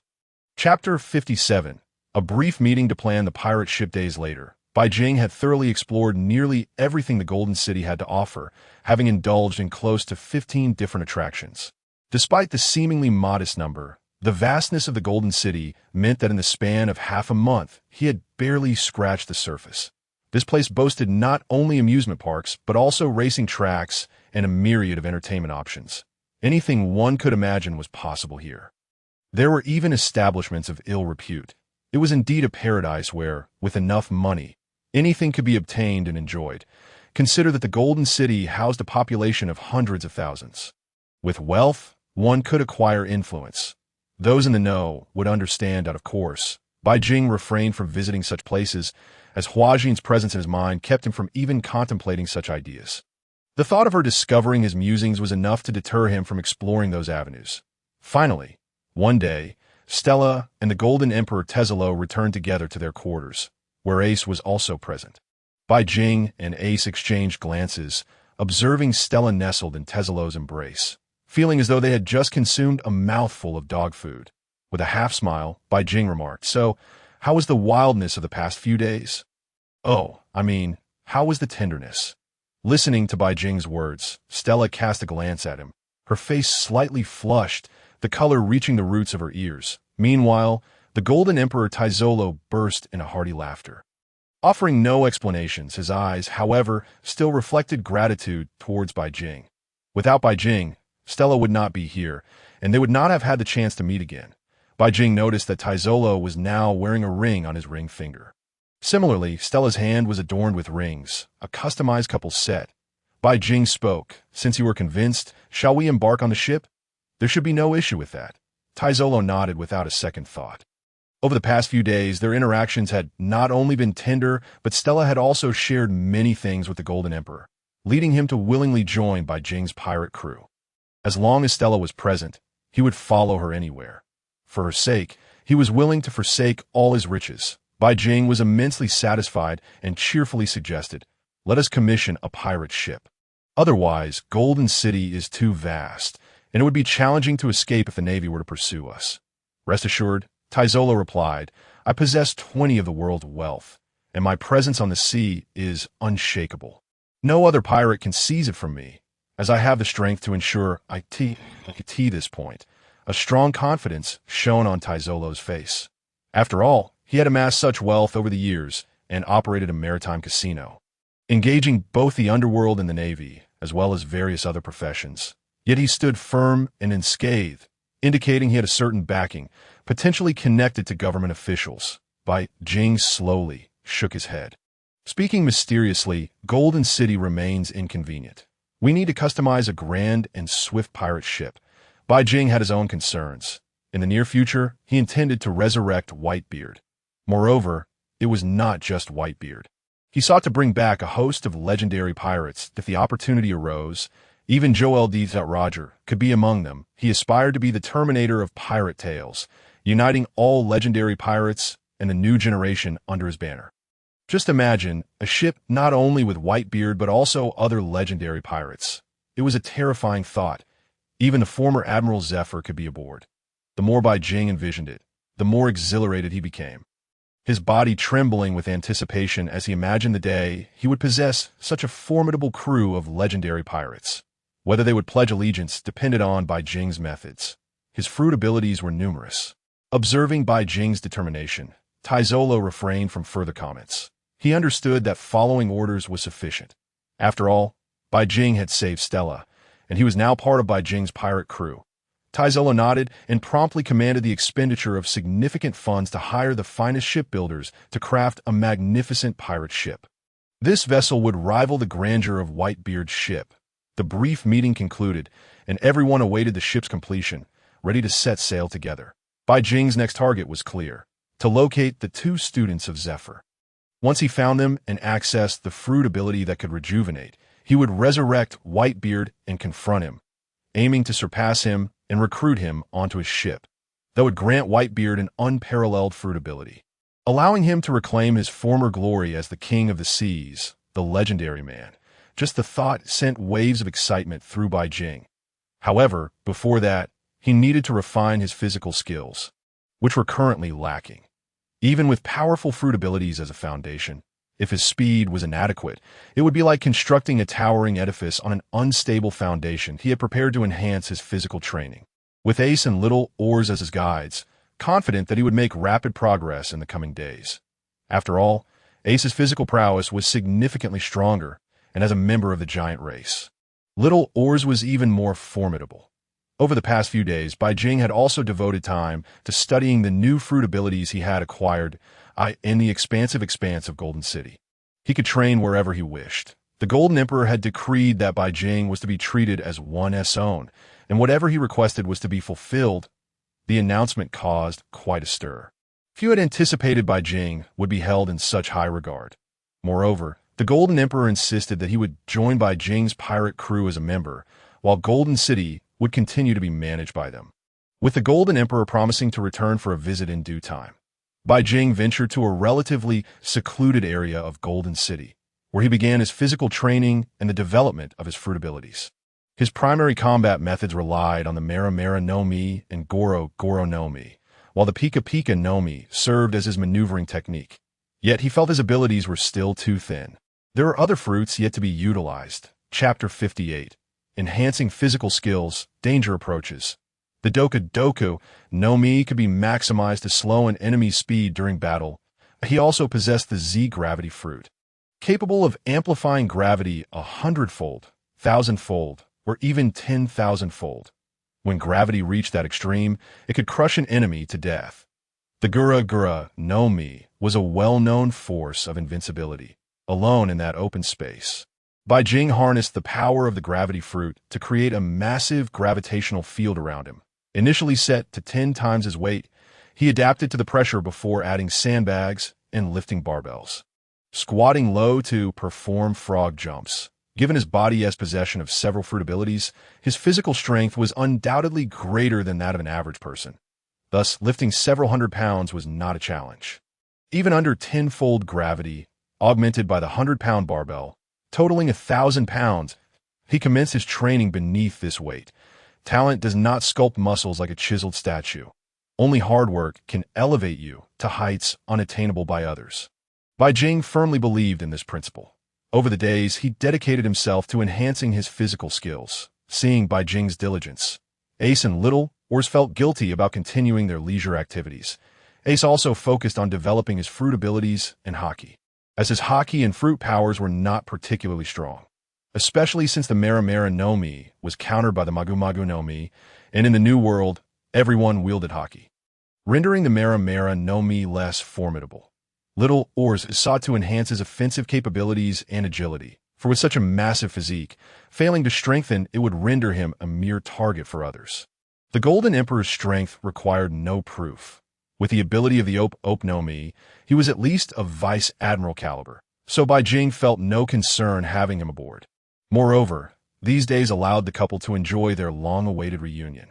Chapter 57. A brief meeting to plan the pirate ship. Days later, Bai Jing had thoroughly explored nearly everything the Golden City had to offer, having indulged in close to 15 different attractions. Despite the seemingly modest number, the vastness of the Golden City meant that in the span of half a month, he had barely scratched the surface. This place boasted not only amusement parks, but also racing tracks and a myriad of entertainment options. Anything one could imagine was possible here. There were even establishments of ill repute. It was indeed a paradise where, with enough money, anything could be obtained and enjoyed. Consider that the Golden City housed a population of hundreds of thousands. With wealth, one could acquire influence. Those in the know would understand that, of course. Bai Jing refrained from visiting such places, as Huajin's presence in his mind kept him from even contemplating such ideas. The thought of her discovering his musings was enough to deter him from exploring those avenues. Finally, one day, Stella and the Golden Emperor Tezelo returned together to their quarters, where Ace was also present. Bai Jing and Ace exchanged glances, observing Stella nestled in Tezelo's embrace, feeling as though they had just consumed a mouthful of dog food. With a half-smile, Bai Jing remarked, "So, how was the wildness of the past few days?" How was the tenderness?" Listening to Bai Jing's words, Stella cast a glance at him, her face slightly flushed, the color reaching the roots of her ears. Meanwhile, the Golden Emperor Tizolo burst in a hearty laughter. Offering no explanations, his eyes, however, still reflected gratitude towards Bai Jing. Without Bai Jing, Stella would not be here, and they would not have had the chance to meet again. Bai Jing noticed that Tizolo was now wearing a ring on his ring finger. Similarly, Stella's hand was adorned with rings, a customized couple set. Bai Jing spoke, "Since you are convinced, shall we embark on the ship?" "There should be no issue with that." Tizolo nodded without a second thought. Over the past few days, their interactions had not only been tender, but Stella had also shared many things with the Golden Emperor, leading him to willingly join Bai Jing's pirate crew. As long as Stella was present, he would follow her anywhere. For her sake, he was willing to forsake all his riches. Bai Jing was immensely satisfied and cheerfully suggested, "Let us commission a pirate ship. Otherwise, Golden City is too vast, and it would be challenging to escape if the Navy were to pursue us." "Rest assured," Tizolo replied, "I possess 20 of the world's wealth, and my presence on the sea is unshakable. No other pirate can seize it from me, as I have the strength to ensure this point." A strong confidence shone on Tizolo's face. After all, he had amassed such wealth over the years and operated a maritime casino, engaging both the underworld and the Navy, as well as various other professions. Yet he stood firm and unscathed, indicating he had a certain backing, potentially connected to government officials. Bai Jing slowly shook his head. "Speaking mysteriously, Golden City remains inconvenient. We need to customize a grand and swift pirate ship." Bai Jing had his own concerns. In the near future, he intended to resurrect Whitebeard. Moreover, it was not just Whitebeard. He sought to bring back a host of legendary pirates if the opportunity arose. Even Joel D. Roger could be among them. He aspired to be the Terminator of pirate tales, uniting all legendary pirates and a new generation under his banner. Just imagine a ship not only with Whitebeard but also other legendary pirates. It was a terrifying thought. Even the former Admiral Zephyr could be aboard. The more Bai Jing envisioned it, the more exhilarated he became. his body trembling with anticipation as he imagined the day he would possess such a formidable crew of legendary pirates. Whether they would pledge allegiance depended on Bai Jing's methods. His fruit abilities were numerous. Observing Bai Jing's determination, Taizolo refrained from further comments. He understood that following orders was sufficient. After all, Bai Jing had saved Stella, and he was now part of Bai Jing's pirate crew. Taizolo nodded and promptly commanded the expenditure of significant funds to hire the finest shipbuilders to craft a magnificent pirate ship. This vessel would rival the grandeur of Whitebeard's ship. The brief meeting concluded, and everyone awaited the ship's completion, ready to set sail together. Bai Jing's next target was clear: to locate the two students of Zephyr. Once he found them and accessed the fruit ability that could rejuvenate, he would resurrect Whitebeard and confront him, aiming to surpass him and recruit him onto his ship. That would grant Whitebeard an unparalleled fruit ability, allowing him to reclaim his former glory as the king of the seas, the legendary man. Just the thought sent waves of excitement through Bai Jing. However, before that, he needed to refine his physical skills, which were currently lacking. Even with powerful fruit abilities as a foundation, if his speed was inadequate, it would be like constructing a towering edifice on an unstable foundation. He had prepared to enhance his physical training, with Ace and little oars as his guides, confident that he would make rapid progress in the coming days. After all, Ace's physical prowess was significantly stronger, and as a member of the giant race, little oars was even more formidable. Over the past few days, Bai Jing had also devoted time to studying the new fruit abilities he had acquired in the expansive expanse of Golden City. He could train wherever he wished. The Golden Emperor had decreed that Bai Jing was to be treated as one's own, and whatever he requested was to be fulfilled. The announcement caused quite a stir. Few had anticipated Bai Jing would be held in such high regard. Moreover, the Golden Emperor insisted that he would join Bai Jing's pirate crew as a member, while Golden City would continue to be managed by them, with the Golden Emperor promising to return for a visit in due time. Bai Jing ventured to a relatively secluded area of Golden City, where he began his physical training and the development of his fruit abilities. His primary combat methods relied on the Mera Mera no Mi and Goro Goro no Mi, while the Pika Pika no Mi served as his maneuvering technique. Yet he felt his abilities were still too thin. There are other fruits yet to be utilized. Chapter 58. Enhancing physical skills, danger approaches. The Doka Doku no Mi could be maximized to slow an enemy's speed during battle. He also possessed the Z-gravity fruit, capable of amplifying gravity 100-fold, 1,000-fold, or even 10,000-fold. When gravity reached that extreme, it could crush an enemy to death. The Gura Gura no Mi was a well-known force of invincibility, alone in that open space. Bai Jing harnessed the power of the gravity fruit to create a massive gravitational field around him. Initially set to 10 times his weight, he adapted to the pressure before adding sandbags and lifting barbells, squatting low to perform frog jumps. Given his body as possession of several fruit abilities, his physical strength was undoubtedly greater than that of an average person. Thus, lifting several hundred pounds was not a challenge. Even under 10-fold gravity, augmented by the 100-pound barbell, totaling 1,000 pounds, he commenced his training beneath this weight. Talent does not sculpt muscles like a chiseled statue. Only hard work can elevate you to heights unattainable by others. Bai Jing firmly believed in this principle. Over the days, he dedicated himself to enhancing his physical skills. Seeing Bai Jing's diligence, Ace and Little Oars felt guilty about continuing their leisure activities. Ace also focused on developing his fruit abilities and hockey, as his hockey and fruit powers were not particularly strong, especially since the Mera Mera no Mi was countered by the Magu Magu no Mi, and in the New World, everyone wielded hockey, rendering the Mera Mera no Mi less formidable. Little Oars sought to enhance his offensive capabilities and agility, for with such a massive physique, failing to strengthen it would render him a mere target for others. The Golden Emperor's strength required no proof. With the ability of the Op no Mi, he was at least of Vice Admiral caliber, so Bai Jing felt no concern having him aboard. Moreover, these days allowed the couple to enjoy their long-awaited reunion.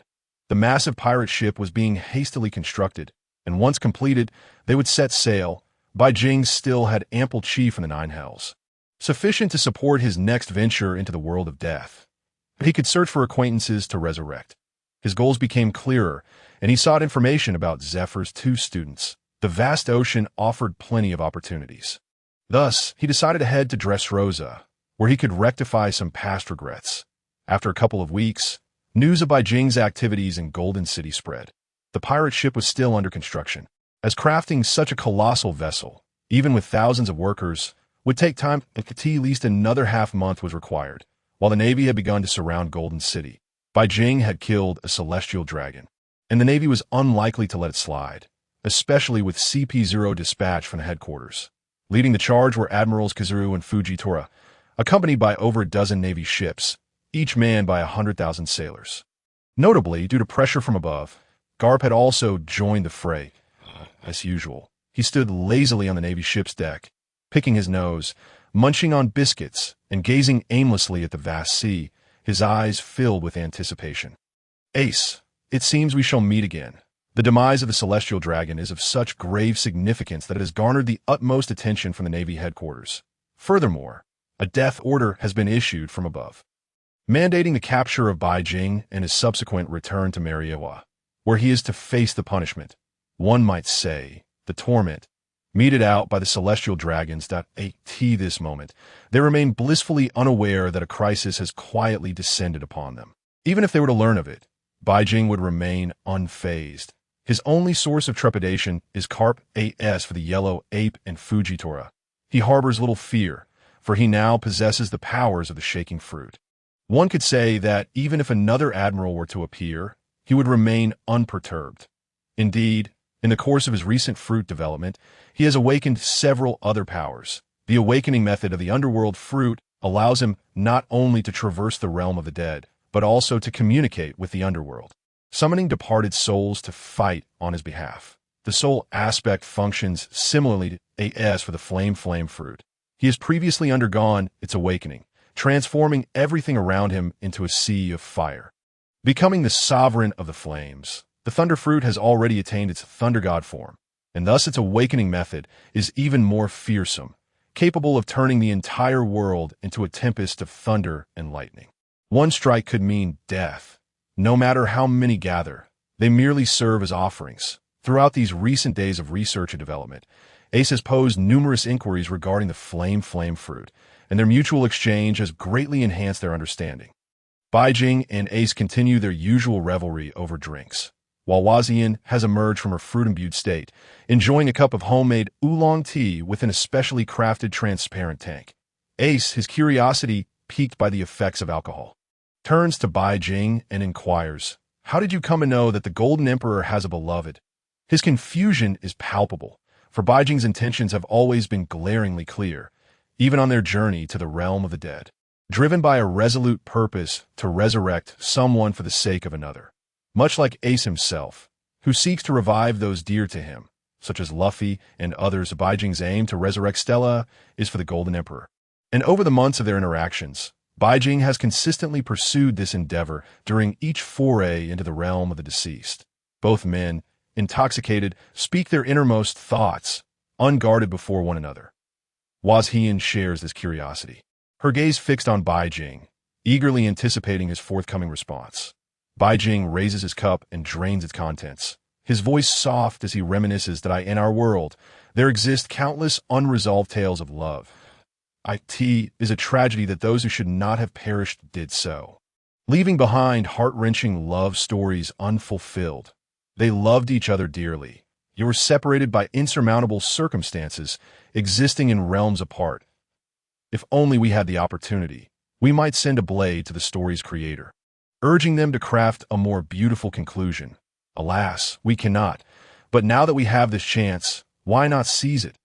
The massive pirate ship was being hastily constructed, and once completed, they would set sail. Bai Jing still had ample chi from the Nine Hells, sufficient to support his next venture into the world of death. He could search for acquaintances to resurrect. His goals became clearer, and he sought information about Zephyr's two students, The vast ocean offered plenty of opportunities. Thus, he decided to head to Dressrosa, where he could rectify some past regrets. After a couple of weeks, news of Bai Jing's activities in Golden City spread. The pirate ship was still under construction, as crafting such a colossal vessel, even with thousands of workers, would take time, and at least another half-month was required. While the Navy had begun to surround Golden City, Bai Jing had killed a celestial dragon, and the Navy was unlikely to let it slide, especially with CP0 dispatch from the headquarters. Leading the charge were Admirals Kazuru and Fujitora, accompanied by over a dozen Navy ships, each manned by 100,000 sailors. Notably, due to pressure from above, Garp had also joined the fray. As usual, he stood lazily on the Navy ship's deck, picking his nose, munching on biscuits, and gazing aimlessly at the vast sea, his eyes filled with anticipation. Ace, it seems we shall meet again. The demise of the celestial dragon is of such grave significance that it has garnered the utmost attention from the Navy headquarters. Furthermore, a death order has been issued from above, mandating the capture of Bai Jing and his subsequent return to Mariewa, where he is to face the punishment, one might say, the torment, meted out by the celestial dragons. At this moment, they remain blissfully unaware that a crisis has quietly descended upon them. Even if they were to learn of it, Bai Jing would remain unfazed. His only source of trepidation is Carp AS for the Yellow Ape and Fujitora. He harbors little fear, for he now possesses the powers of the shaking fruit. One could say that even if another admiral were to appear, he would remain unperturbed. Indeed, in the course of his recent fruit development, he has awakened several other powers. The awakening method of the underworld fruit allows him not only to traverse the realm of the dead, but also to communicate with the underworld, summoning departed souls to fight on his behalf. The soul aspect functions similarly to AS for the flame fruit. He has previously undergone its awakening, transforming everything around him into a sea of fire. Becoming the sovereign of the flames, the thunder fruit has already attained its thunder god form, and thus its awakening method is even more fearsome, capable of turning the entire world into a tempest of thunder and lightning. One strike could mean death. No matter how many gather, they merely serve as offerings. Throughout these recent days of research and development, Ace has posed numerous inquiries regarding the flame fruit, and their mutual exchange has greatly enhanced their understanding. Bai Jing and Ace continue their usual revelry over drinks, while Wazian has emerged from her fruit-imbued state, enjoying a cup of homemade oolong tea within a specially crafted transparent tank. Ace, his curiosity piqued by the effects of alcohol, turns to Bai Jing and inquires, "How did you come to know that the Golden Emperor has a beloved?" His confusion is palpable, for Bai Jing's intentions have always been glaringly clear, even on their journey to the realm of the dead, driven by a resolute purpose to resurrect someone for the sake of another. Much like Ace himself, who seeks to revive those dear to him, such as Luffy and others, Bai Jing's aim to resurrect Stella is for the Golden Emperor. And over the months of their interactions, Bai Jing has consistently pursued this endeavor during each foray into the realm of the deceased. Both men, intoxicated, speak their innermost thoughts, unguarded before one another. Wazian shares this curiosity, her gaze fixed on Bai Jing, eagerly anticipating his forthcoming response. Bai Jing raises his cup and drains its contents, his voice soft as he reminisces that in our world, there exist countless unresolved tales of love. It is a tragedy that those who should not have perished did so, leaving behind heart-wrenching love stories unfulfilled. They loved each other dearly, yet were separated by insurmountable circumstances, existing in realms apart. If only we had the opportunity, we might send a blade to the story's creator, urging them to craft a more beautiful conclusion. Alas, we cannot, but now that we have this chance, why not seize it?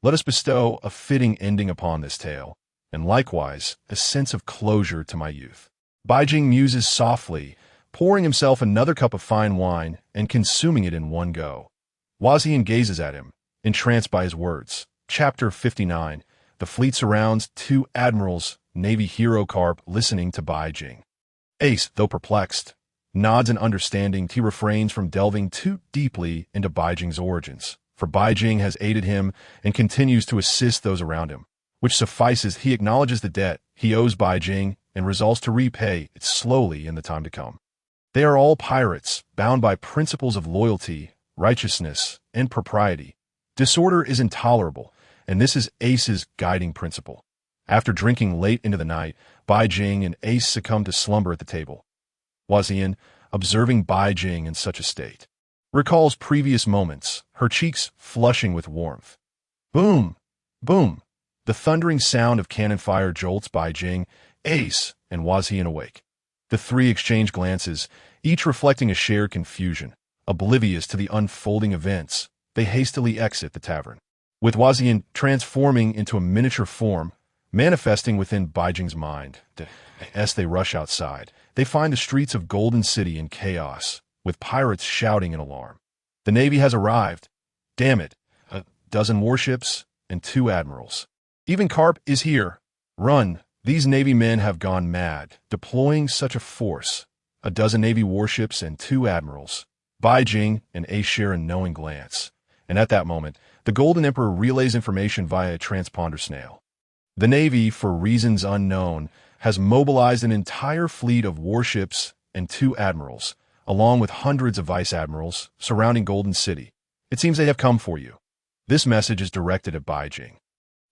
Let us bestow a fitting ending upon this tale, and likewise a sense of closure to my youth. Bai Jing muses softly, pouring himself another cup of fine wine and consuming it in one go. Wazian gazes at him, entranced by his words. Chapter 59. The fleet surrounds two admirals, Navy hero Carp, listening to Bai Jing. Ace, though perplexed, nods in understanding. He refrains from delving too deeply into Bai Jing's origins, for Bai Jing has aided him and continues to assist those around him, which suffices. He acknowledges the debt he owes Bai Jing and resolves to repay it slowly in the time to come. They are all pirates, bound by principles of loyalty, righteousness, and propriety, Disorder is intolerable, and this is Ace's guiding principle. After drinking late into the night, Bai Jing and Ace succumb to slumber at the table. Huaxian, observing Bai Jing in such a state, recalls previous moments, her cheeks flushing with warmth. Boom! Boom! The thundering sound of cannon fire jolts Bai Jing, Ace, and Huaxian awake. The three exchange glances, each reflecting a shared confusion. Oblivious to the unfolding events, they hastily exit the tavern, with Huaxian transforming into a miniature form, manifesting within Bai Jing's mind. As they rush outside, they find the streets of Golden City in chaos, with pirates shouting in alarm. The Navy has arrived. Damn it, a dozen warships and 2 admirals. Even Carp is here. Run, these Navy men have gone mad, deploying such a force. A dozen Navy warships and 2 admirals. Bai Jing and Ace share a knowing glance, and at that moment, the Golden Emperor relays information via a transponder snail. The Navy, for reasons unknown, has mobilized an entire fleet of warships and 2 admirals, along with hundreds of vice admirals, surrounding Golden City. It seems they have come for you. This message is directed at Bai Jing.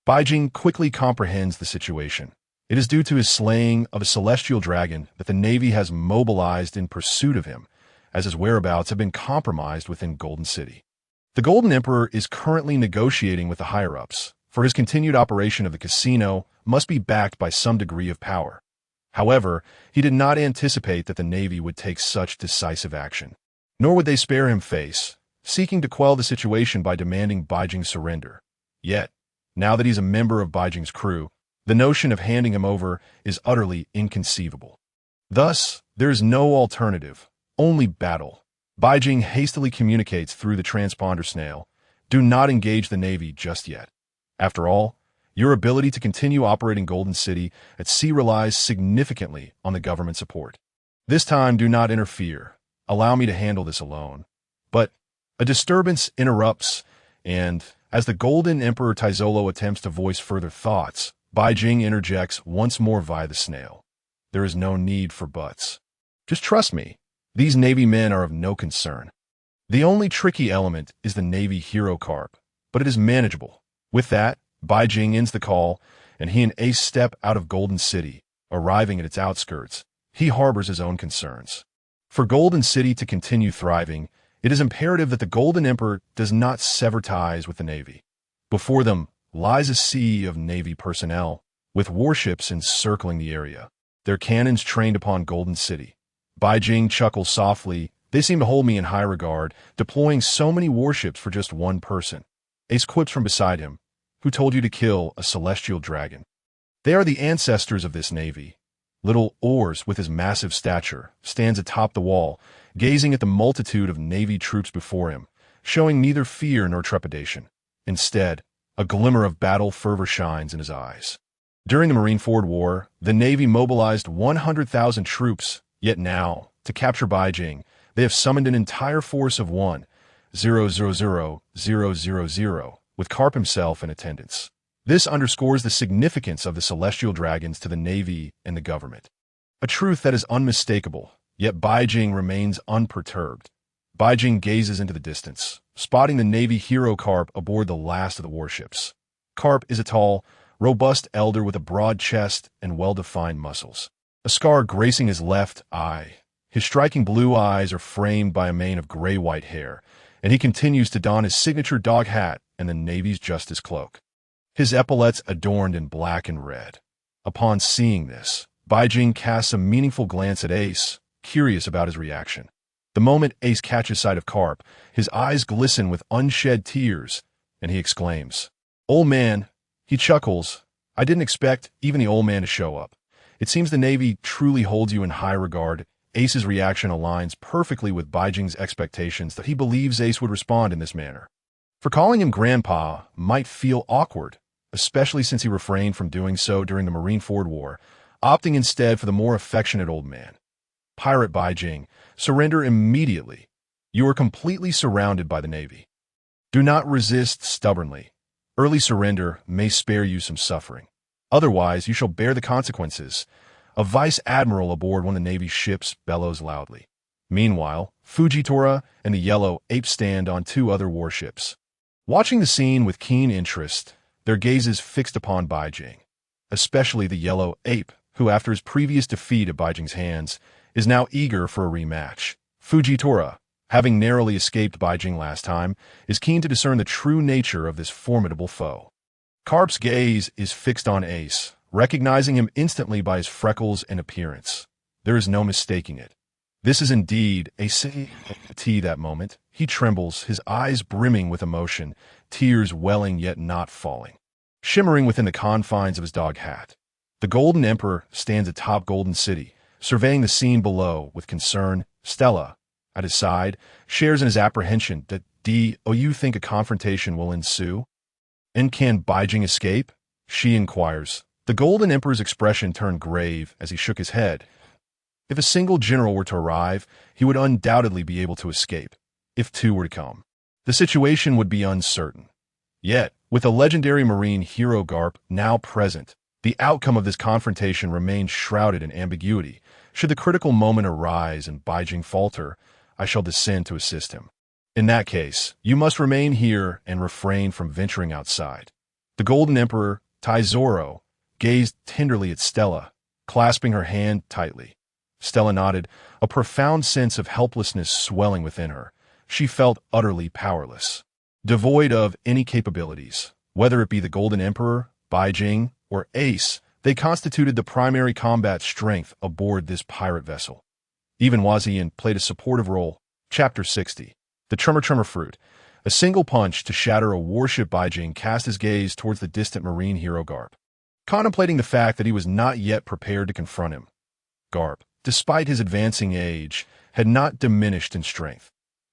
Bai Jing quickly comprehends the situation. It is due to his slaying of a celestial dragon that the Navy has mobilized in pursuit of him, as his whereabouts have been compromised within Golden City. The Golden Emperor is currently negotiating with the higher-ups, for his continued operation of the casino must be backed by some degree of power. However, he did not anticipate that the Navy would take such decisive action. Nor would they spare him face, seeking to quell the situation by demanding Bai Jing's surrender. Yet, now that he's a member of Bai Jing's crew, the notion of handing him over is utterly inconceivable. Thus, there is no alternative, only battle. Bai Jing hastily communicates through the transponder snail, "Do not engage the Navy just yet. After all, your ability to continue operating Golden City at sea relies significantly on the government support. This time, do not interfere. Allow me to handle this alone." But a disturbance interrupts, and as the Golden Emperor Taizolo attempts to voice further thoughts, Bai Jing interjects once more via the snail. "There is no need for buts. Just trust me. These Navy men are of no concern. The only tricky element is the Navy hero Carp, but it is manageable." With that, Bai Jing ends the call, and he and Ace step out of Golden City, arriving at its outskirts. He harbors his own concerns. For Golden City to continue thriving, it is imperative that the Golden Emperor does not sever ties with the Navy. Before them lies a sea of Navy personnel, with warships encircling the area, their cannons trained upon Golden City. Bai Jing chuckles softly. "They seem to hold me in high regard, deploying so many warships for just one person." Ace quips from beside him, "Who told you to kill a celestial dragon?" They are the ancestors of this Navy. Little Oars, with his massive stature, stands atop the wall, gazing at the multitude of Navy troops before him, showing neither fear nor trepidation. Instead, a glimmer of battle fervor shines in his eyes. During the Marineford War, the Navy mobilized 100,000 troops, yet now, to capture Bai Jing, they have summoned an entire force of 1,000,000, with Carp himself in attendance. This underscores the significance of the celestial dragons to the Navy and the government. A truth that is unmistakable, yet Bai Jing remains unperturbed. Bai Jing gazes into the distance, spotting the Navy hero Carp aboard the last of the warships. Carp is a tall, robust elder with a broad chest and well-defined muscles. A scar gracing his left eye. His striking blue eyes are framed by a mane of gray-white hair, and he continues to don his signature dog hat and the Navy's Justice cloak. His epaulets adorned in black and red. Upon seeing this, Bai Jing casts a meaningful glance at Ace, curious about his reaction. The moment Ace catches sight of Carp, his eyes glisten with unshed tears, and he exclaims, "Old man." He chuckles. "I didn't expect even the old man to show up. It seems the Navy truly holds you in high regard." Ace's reaction aligns perfectly with Bai Jing's expectations that he believes Ace would respond in this manner. For calling him Grandpa might feel awkward, especially since he refrained from doing so during the Marineford War, opting instead for the more affectionate old man. "Pirate Bai Jing, surrender immediately. You are completely surrounded by the Navy. Do not resist stubbornly. Early surrender may spare you some suffering. Otherwise, you shall bear the consequences." A vice admiral aboard one of the Navy's ships bellows loudly. Meanwhile, Fujitora and the Yellow Ape stand on 2 other warships. Watching the scene with keen interest, their gazes fixed upon Bai Jing, especially the yellow ape, who after his previous defeat at Bai Jing's hands, is now eager for a rematch. Fujitora, having narrowly escaped Bai Jing last time, is keen to discern the true nature of this formidable foe. Garp's gaze is fixed on Ace, recognizing him instantly by his freckles and appearance. There is no mistaking it. This is indeed Ace. That moment, he trembles, his eyes brimming with emotion, tears welling yet not falling. Shimmering within the confines of his dog hat, the Golden Emperor stands atop Golden City, surveying the scene below with concern. Stella, at his side, shares in his apprehension that you think a confrontation will ensue? And can Bai Jing escape? She inquires. The Golden Emperor's expression turned grave as he shook his head. If a single general were to arrive, he would undoubtedly be able to escape. If two were to come, the situation would be uncertain. Yet, with the legendary marine hero Garp now present, the outcome of this confrontation remains shrouded in ambiguity. Should the critical moment arise and Bai Jing falter, I shall descend to assist him. In that case, you must remain here and refrain from venturing outside. The Golden Emperor, Taizoro, gazed tenderly at Stella, clasping her hand tightly. Stella nodded, a profound sense of helplessness swelling within her. She felt utterly powerless, devoid of any capabilities. Whether it be the Golden Emperor, Bai Jing, or Ace, they constituted the primary combat strength aboard this pirate vessel. Even Wazian played a supportive role. Chapter 60. The Tremor Fruit. A single punch to shatter a warship. Bai Jing cast his gaze towards the distant marine hero Garp, contemplating the fact that he was not yet prepared to confront him. Garp, despite his advancing age, had not diminished in strength.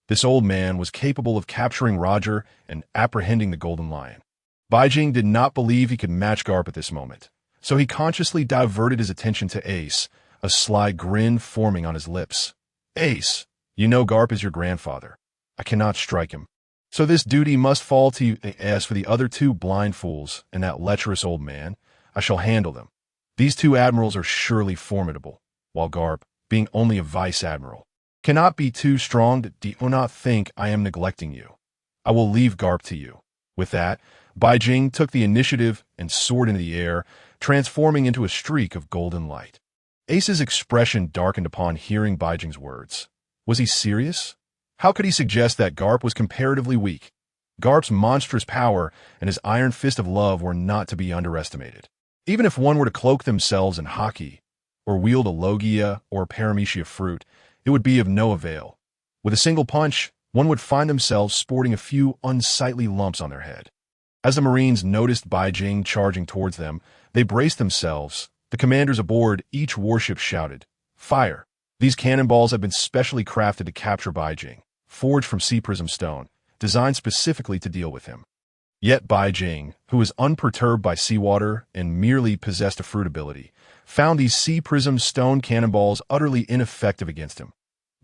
This old man was capable of capturing Roger and apprehending the Golden Lion. Bai Jing did not believe he could match Garp at this moment, so he consciously diverted his attention to Ace, a sly grin forming on his lips. Ace, you know Garp is your grandfather. I cannot strike him. So this duty must fall to you. As for the other two blind fools and that lecherous old man, I shall handle them. These two admirals are surely formidable, while Garp, being only a vice-admiral, cannot be too strong. Do not think I am neglecting you. I will leave Garp to you. With that, Bai Jing took the initiative and soared into the air, transforming into a streak of golden light. Ace's expression darkened upon hearing Bai Jing's words. Was he serious? How could he suggest that Garp was comparatively weak? Garp's monstrous power and his iron fist of love were not to be underestimated. Even if one were to cloak themselves in haki, or wield a logia or paramecia fruit, it would be of no avail. With a single punch, one would find themselves sporting a few unsightly lumps on their head. As the Marines noticed Bai Jing charging towards them, they braced themselves. The commanders aboard each warship shouted, "Fire!" These cannonballs have been specially crafted to capture Bai Jing, forged from sea prism stone, designed specifically to deal with him. Yet Bai Jing, who was unperturbed by seawater and merely possessed a fruit ability, found these sea prism stone cannonballs utterly ineffective against him.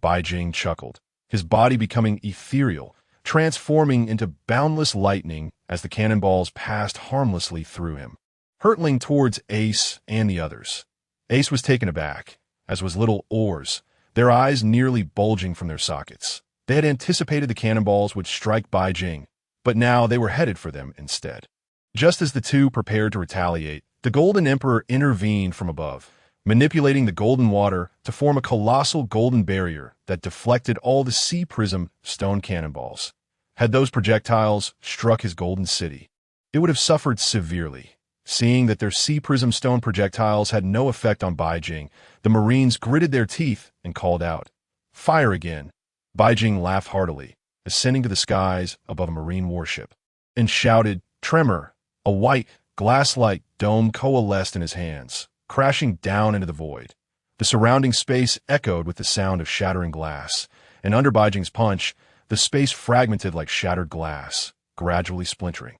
Bai Jing chuckled, his body becoming ethereal, transforming into boundless lightning as the cannonballs passed harmlessly through him, hurtling towards Ace and the others. Ace was taken aback, as was little Oars, their eyes nearly bulging from their sockets. They had anticipated the cannonballs would strike Bai Jing, but now they were headed for them instead. Just as the two prepared to retaliate, the Golden Emperor intervened from above, manipulating the golden water to form a colossal golden barrier that deflected all the sea prism stone cannonballs. Had those projectiles struck his golden city, it would have suffered severely. Seeing that their sea prism stone projectiles had no effect on Bai Jing, the Marines gritted their teeth and called out, "Fire again!" Bai Jing laughed heartily, ascending to the skies above a marine warship, and shouted, "Tremor!" A white, glass-like dome coalesced in his hands, crashing down into the void. The surrounding space echoed with the sound of shattering glass, and under Bai Jing's punch, the space fragmented like shattered glass, gradually splintering.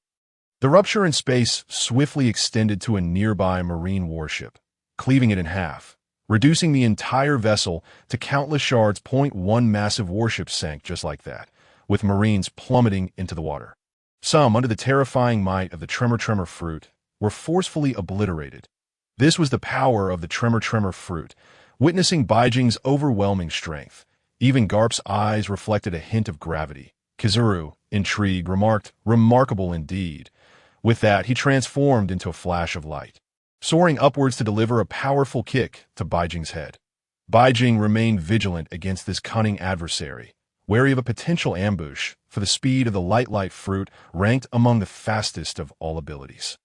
The rupture in space swiftly extended to a nearby marine warship, cleaving it in half, reducing the entire vessel to countless shards. One massive warship sank just like that, with Marines plummeting into the water. Some, under the terrifying might of the Tremor Fruit, were forcefully obliterated. This was the power of the Tremor Fruit. Witnessing Bai Jing's overwhelming strength, even Garp's eyes reflected a hint of gravity. Kizaru, intrigued, remarked, "Remarkable indeed." With that, he transformed into a flash of light, soaring upwards to deliver a powerful kick to Bai Jing's head. Bai Jing remained vigilant against this cunning adversary, wary of a potential ambush, for the speed of the light fruit ranked among the fastest of all abilities.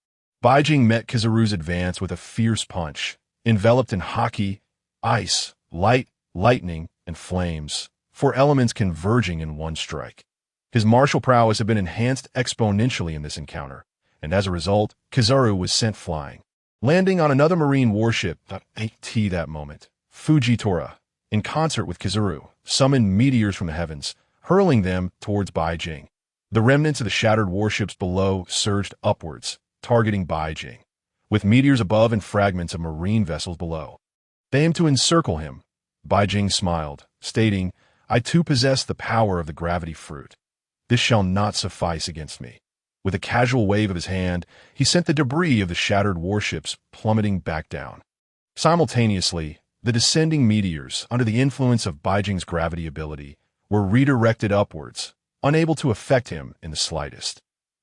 Bai Jing met Kizaru's advance with a fierce punch, enveloped in hockey, ice, light, lightning, and flames, 4 elements converging in one strike. His martial prowess had been enhanced exponentially in this encounter, and as a result, Kizaru was sent flying, landing on another marine warship at that moment. Fujitora, in concert with Kizaru, summoned meteors from the heavens, hurling them towards Bai Jing. The remnants of the shattered warships below surged upwards, targeting Bai Jing, with meteors above and fragments of marine vessels below. They aimed to encircle him. Bai Jing smiled, stating, "I too possess the power of the gravity fruit. This shall not suffice against me." With a casual wave of his hand, he sent the debris of the shattered warships plummeting back down. Simultaneously, the descending meteors, under the influence of Bai Jing's gravity ability, were redirected upwards, unable to affect him in the slightest.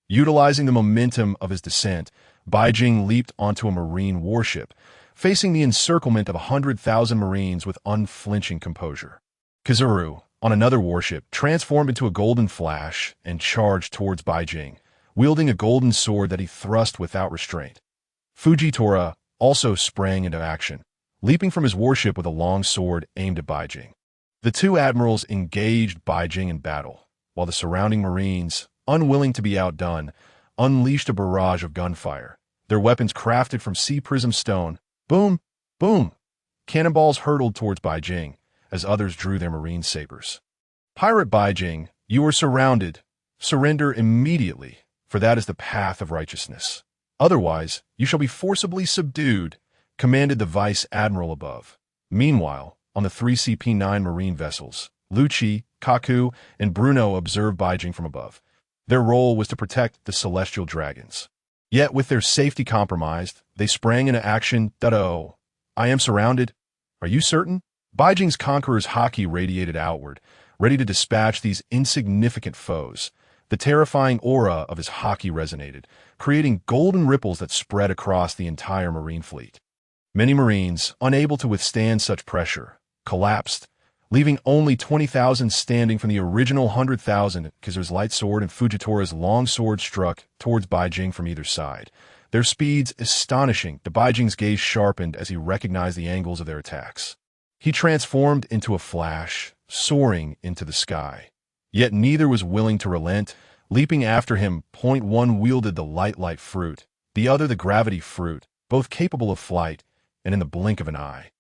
Utilizing the momentum of his descent, Bai Jing leaped onto a marine warship, facing the encirclement of 100,000 marines with unflinching composure. Kizaru, on another warship, transformed into a golden flash and charged towards Bai Jing, wielding a golden sword that he thrust without restraint. Fujitora also sprang into action, leaping from his warship with a long sword aimed at Bai Jing. The 2 admirals engaged Bai Jing in battle, while the surrounding marines, unwilling to be outdone, unleashed a barrage of gunfire, their weapons crafted from sea prism stone. Boom! Boom! Cannonballs hurtled towards Bai Jing, as others drew their marine sabers. "Pirate Bai Jing, you are surrounded. Surrender immediately, for that is the path of righteousness. Otherwise, you shall be forcibly subdued," commanded the Vice Admiral above. Meanwhile, on the 3 CP-9 marine vessels, Lucci, Kaku, and Bruno observed Bai Jing from above. Their role was to protect the celestial dragons. Yet, with their safety compromised, they sprang into action. "Oh, I am surrounded. Are you certain?" Bai Jing's conqueror's haki radiated outward, ready to dispatch these insignificant foes. The terrifying aura of his haki resonated, creating golden ripples that spread across the entire marine fleet. Many marines, unable to withstand such pressure, collapsed, leaving only 20,000 standing from the original 100,000. Kizer's light sword and Fujitora's long sword struck towards Bai Jing from either side, their speeds astonishing. The Bai Jing's gaze sharpened as he recognized the angles of their attacks. He transformed into a flash, soaring into the sky. Yet neither was willing to relent. Leaping after him, one wielded the light fruit, the other the gravity fruit, both capable of flight, and in the blink of an eye,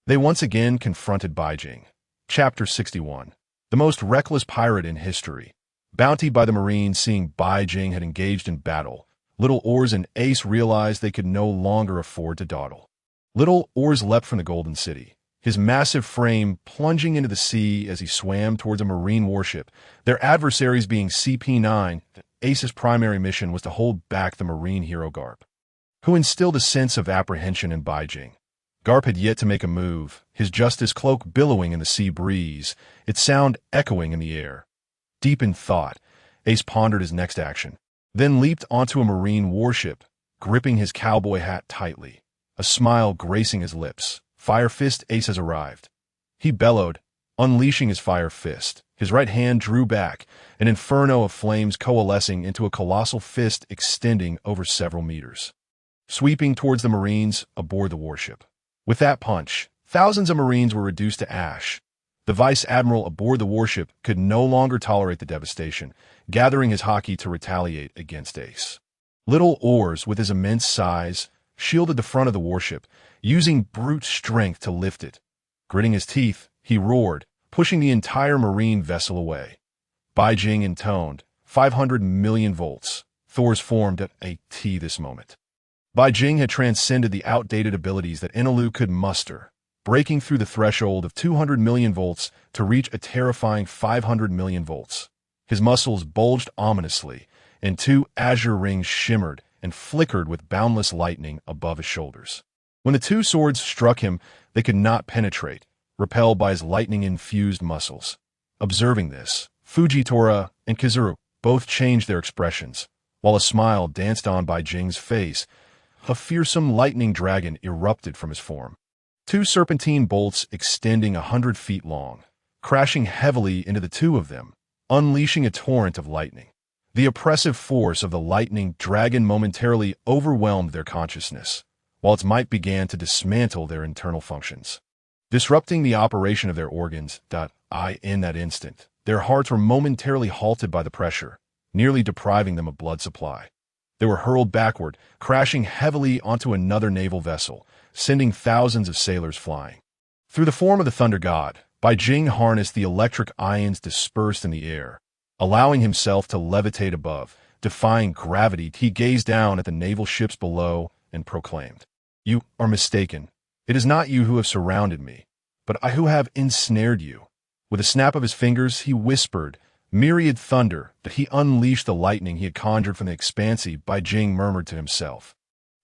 they once again confronted Bai Jing. Chapter 61. The most reckless pirate in history. Bountied by the Marines seeing Bai Jing had engaged in battle, Little Oars and Ace realized they could no longer afford to dawdle. Little Oars leapt from the Golden City, his massive frame plunging into the sea as he swam towards a marine warship, their adversaries being CP-9. Ace's primary mission was to hold back the marine hero Garp, who instilled a sense of apprehension in Bai Jing. Garp had yet to make a move, his justice cloak billowing in the sea breeze, its sound echoing in the air. Deep in thought, Ace pondered his next action, then leaped onto a marine warship, gripping his cowboy hat tightly, a smile gracing his lips. "Fire Fist, Ace has arrived." He bellowed, unleashing his fire fist. His right hand drew back, an inferno of flames coalescing into a colossal fist extending over several meters, sweeping towards the Marines aboard the warship. With that punch, thousands of Marines were reduced to ash. The Vice Admiral aboard the warship could no longer tolerate the devastation, gathering his haki to retaliate against Ace. Little Oars, with his immense size, shielded the front of the warship, using brute strength to lift it. Gritting his teeth, he roared, pushing the entire marine vessel away. Bai Jing intoned, 500 million volts. Thors formed at a T this moment. Bai Jing had transcended the outdated abilities that Hiruluk could muster, breaking through the threshold of 200 million volts to reach a terrifying 500 million volts. His muscles bulged ominously, and 2 azure rings shimmered and flickered with boundless lightning above his shoulders. When the 2 swords struck him, they could not penetrate, repelled by his lightning-infused muscles. Observing this, Fujitora and Kizaru both changed their expressions. While a smile danced on Bai Jing's face, a fearsome lightning dragon erupted from his form. Two serpentine bolts extending 100 feet long, crashing heavily into the two of them, unleashing a torrent of lightning. The oppressive force of the lightning dragon momentarily overwhelmed their consciousness, while its might began to dismantle their internal functions, disrupting the operation of their organs. In that instant, their hearts were momentarily halted by the pressure, nearly depriving them of blood supply. They were hurled backward, crashing heavily onto another naval vessel, sending thousands of sailors flying. Through the form of the Thunder God, Bai Jing harnessed the electric ions dispersed in the air, allowing himself to levitate above. Defying gravity, he gazed down at the naval ships below and proclaimed, "You are mistaken. It is not you who have surrounded me, but I who have ensnared you." With a snap of his fingers, he whispered, "Myriad thunder," that he unleashed the lightning he had conjured from the expanse. Bai Jing murmured to himself.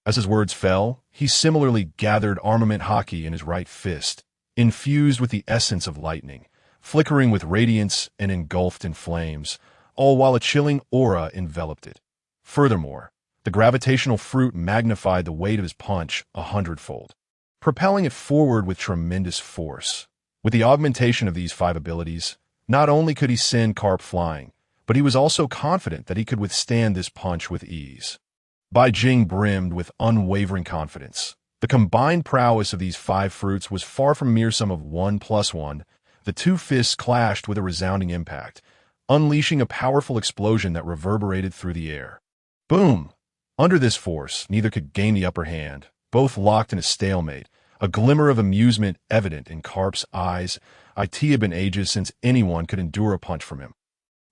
As his words fell, he similarly gathered armament hockey in his right fist, infused with the essence of lightning, flickering with radiance and engulfed in flames, all while a chilling aura enveloped it. Furthermore, the gravitational fruit magnified the weight of his punch 100-fold, propelling it forward with tremendous force. With the augmentation of these 5 abilities, not only could he send Carp flying, but he was also confident that he could withstand this punch with ease. Bai Jing brimmed with unwavering confidence. The combined prowess of these 5 fruits was far from mere sum of 1 plus 1. The 2 fists clashed with a resounding impact, unleashing a powerful explosion that reverberated through the air. Boom! Under this force, neither could gain the upper hand, both locked in a stalemate, a glimmer of amusement evident in Carp's eyes. It had been ages since anyone could endure a punch from him.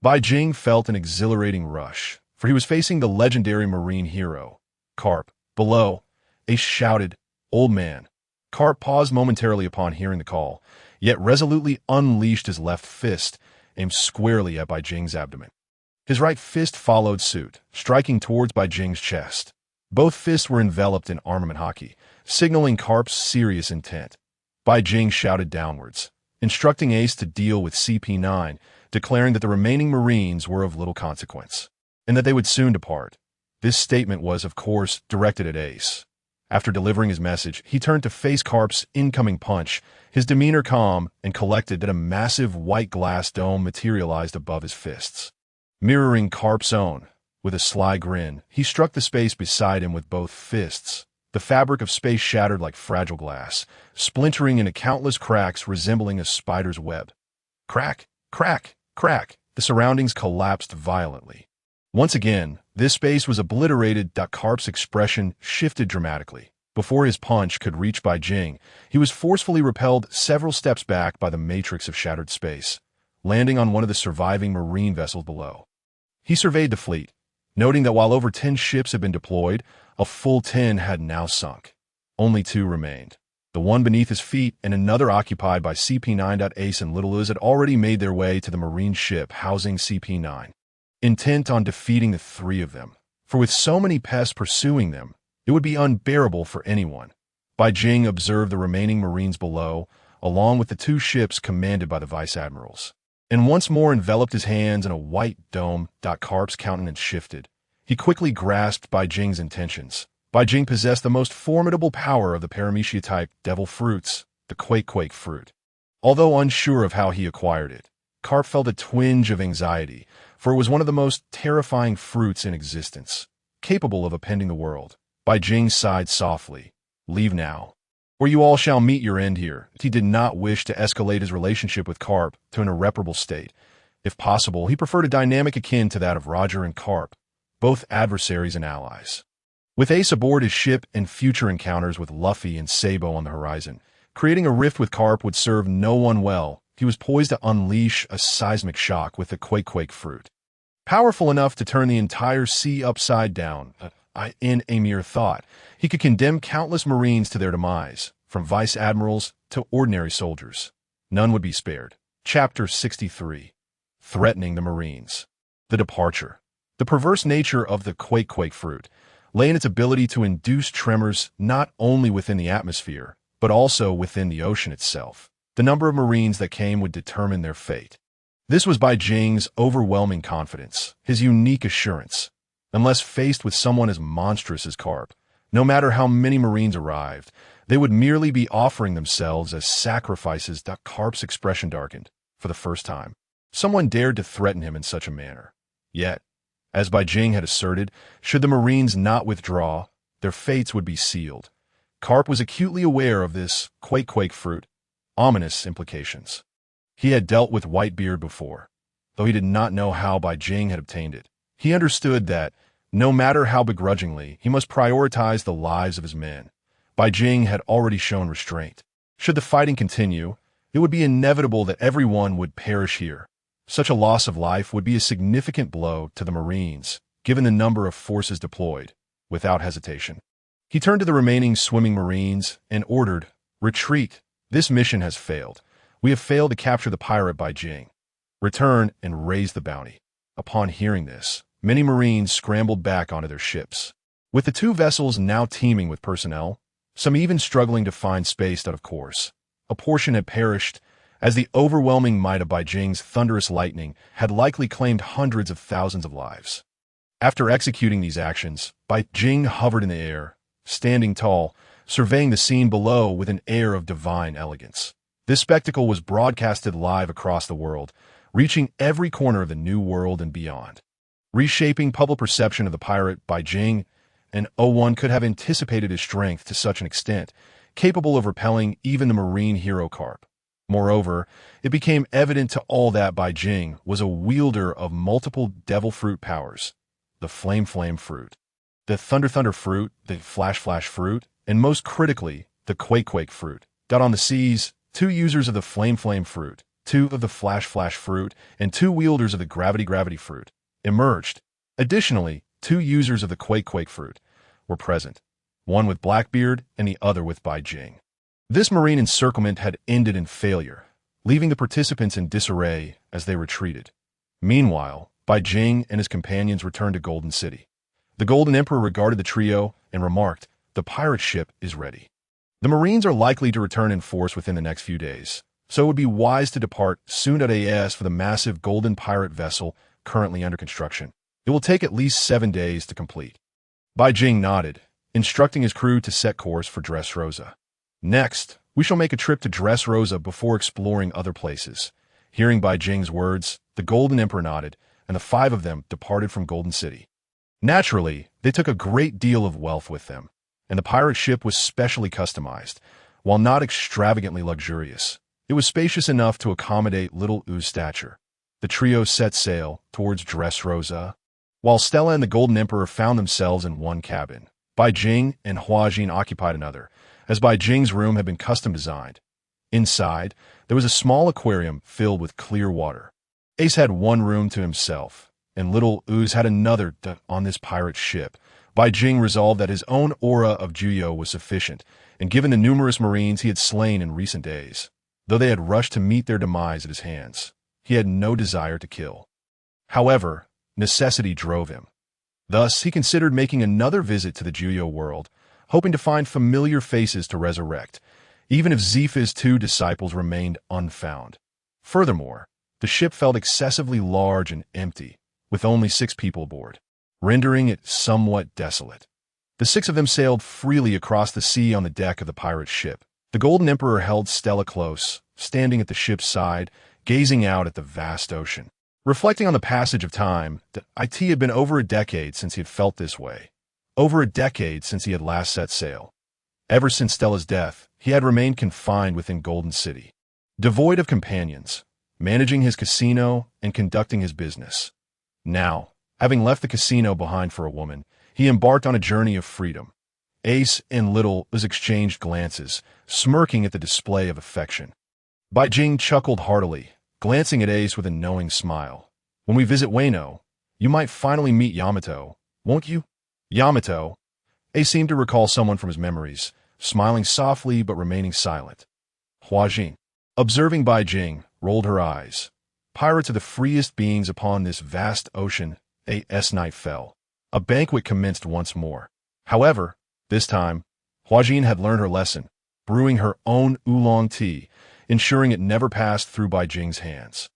Bai Jing felt an exhilarating rush, for he was facing the legendary marine hero. "Carp, below!" Ace shouted. "Old man." Carp paused momentarily upon hearing the call, yet resolutely unleashed his left fist, aimed squarely at Bai Jing's abdomen. His right fist followed suit, striking towards Bai Jing's chest. Both fists were enveloped in armament hockey, signaling Carp's serious intent. Bai Jing shouted downwards, instructing Ace to deal with CP9, declaring that the remaining Marines were of little consequence, and that they would soon depart. This statement was, of course, directed at Ace. After delivering his message, he turned to face Carp's incoming punch, his demeanor calm and collected that a massive white glass dome materialized above his fists. Mirroring Carp's own, with a sly grin, he struck the space beside him with both fists. The fabric of space shattered like fragile glass, splintering into countless cracks resembling a spider's web. Crack, crack, crack, the surroundings collapsed violently. Once again, this space was obliterated. Carp's expression shifted dramatically. Before his punch could reach Bai Jing, he was forcefully repelled several steps back by the matrix of shattered space, landing on one of the surviving marine vessels below. He surveyed the fleet, noting that while over 10 ships had been deployed, a full 10 had now sunk. Only 2 remained, the one beneath his feet and another occupied by CP9. Ace and Little Uz had already made their way to the marine ship housing CP9, intent on defeating the 3 of them, for with so many pests pursuing them, it would be unbearable for anyone. Bai Jing observed the remaining Marines below, along with the 2 ships commanded by the Vice Admirals, and once more enveloped his hands in a white dome. Carp's countenance shifted. He quickly grasped Bai Jing's intentions. Bai Jing possessed the most formidable power of the Paramecia-type devil fruits, the Quake fruit. Although unsure of how he acquired it, Carp felt a twinge of anxiety, for it was one of the most terrifying fruits in existence, capable of upending the world. Bai Jing sighed softly. "Leave now, or you all shall meet your end here." He did not wish to escalate his relationship with Carp to an irreparable state. If possible, he preferred a dynamic akin to that of Roger and Carp, both adversaries and allies. With Ace aboard his ship and future encounters with Luffy and Sabo on the horizon, creating a rift with Carp would serve no one well. He was poised to unleash a seismic shock with the Quake fruit, powerful enough to turn the entire sea upside down. In a mere thought, he could condemn countless Marines to their demise, from Vice Admirals to ordinary soldiers. None would be spared. Chapter 63. Threatening the Marines. The departure. The perverse nature of the Quake fruit lay in its ability to induce tremors not only within the atmosphere, but also within the ocean itself. The number of Marines that came would determine their fate. This was Bai Jing's overwhelming confidence, his unique assurance. Unless faced with someone as monstrous as Carp, no matter how many Marines arrived, they would merely be offering themselves as sacrifices. Carp's expression darkened. For the first time, someone dared to threaten him in such a manner. Yet, as Bai Jing had asserted, should the Marines not withdraw, their fates would be sealed. Carp was acutely aware of this quake fruit, ominous implications. He had dealt with Whitebeard before, though he did not know how Bai Jing had obtained it. He understood that, no matter how begrudgingly, he must prioritize the lives of his men. Bai Jing had already shown restraint. Should the fighting continue, it would be inevitable that everyone would perish here. Such a loss of life would be a significant blow to the Marines, given the number of forces deployed. Without hesitation, he turned to the remaining swimming Marines and ordered, "Retreat. This mission has failed. We have failed to capture the pirate Bai Jing. Return and raise the bounty." Upon hearing this, many Marines scrambled back onto their ships. With the two vessels now teeming with personnel, some even struggling to find space out of course, a portion had perished, as the overwhelming might of Bai Jing's thunderous lightning had likely claimed hundreds of thousands of lives. After executing these actions, Bai Jing hovered in the air, standing tall, surveying the scene below with an air of divine elegance. This spectacle was broadcasted live across the world, reaching every corner of the New World and beyond. Reshaping public perception of the pirate Bai Jing, and one could have anticipated his strength to such an extent, capable of repelling even the marine hero Carp. Moreover, it became evident to all that Bai Jing was a wielder of multiple devil fruit powers: the flame fruit, the thunder fruit, the flash fruit, and most critically, the quake fruit. On the seas, 2 users of the flame fruit, 2 of the flash fruit, and 2 wielders of the gravity fruit emerged. Additionally, 2 users of the quake fruit were present, one with Blackbeard and the other with Bai Jing. This marine encirclement had ended in failure, leaving the participants in disarray as they retreated. Meanwhile, Bai Jing and his companions returned to Golden City. The Golden Emperor regarded the trio and remarked, "The pirate ship is ready. The Marines are likely to return in force within the next few days, so it would be wise to depart soon as for the massive Golden Pirate vessel currently under construction. It will take at least 7 days to complete." Bai Jing nodded, instructing his crew to set course for Dressrosa. "Next, we shall make a trip to Dressrosa before exploring other places." Hearing Bai Jing's words, the Golden Emperor nodded, and the 5 of them departed from Golden City. Naturally, they took a great deal of wealth with them, and the pirate ship was specially customized. While not extravagantly luxurious, it was spacious enough to accommodate little U's stature. The trio set sail towards Dressrosa, while Stella and the Golden Emperor found themselves in one cabin. Bai Jing and Hua Jin occupied another, as Bai Jing's room had been custom designed. Inside, there was a small aquarium filled with clear water. Ace had one room to himself, and little U's had another. On this pirate ship, Bai Jing resolved that his own aura of Juyo was sufficient, and given the numerous Marines he had slain in recent days, though they had rushed to meet their demise at his hands, he had no desire to kill. However, necessity drove him. Thus, he considered making another visit to the Juyo world, hoping to find familiar faces to resurrect, even if Zephyr's 2 disciples remained unfound. Furthermore, the ship felt excessively large and empty, with only 6 people aboard, rendering it somewhat desolate. The 6 of them sailed freely across the sea on the deck of the pirate ship. The Golden Emperor held Stella close, standing at the ship's side, gazing out at the vast ocean. Reflecting on the passage of time, it had been over a decade since he had felt this way. Over a decade since he had last set sail. Ever since Stella's death, he had remained confined within Golden City, devoid of companions, managing his casino and conducting his business. Now, having left the casino behind for a woman, he embarked on a journey of freedom. Ace and Little Uz exchanged glances, smirking at the display of affection. Bai Jing chuckled heartily, glancing at Ace with a knowing smile. "When we visit Wano, you might finally meet Yamato, won't you?" Yamato. Ace seemed to recall someone from his memories, smiling softly but remaining silent. Hua Jing, observing Bai Jing, rolled her eyes. Pirates are the freest beings upon this vast ocean. Night fell. A banquet commenced once more. However, this time, Hua Jing had learned her lesson, brewing her own oolong tea, ensuring it never passed through Bai Jing's hands.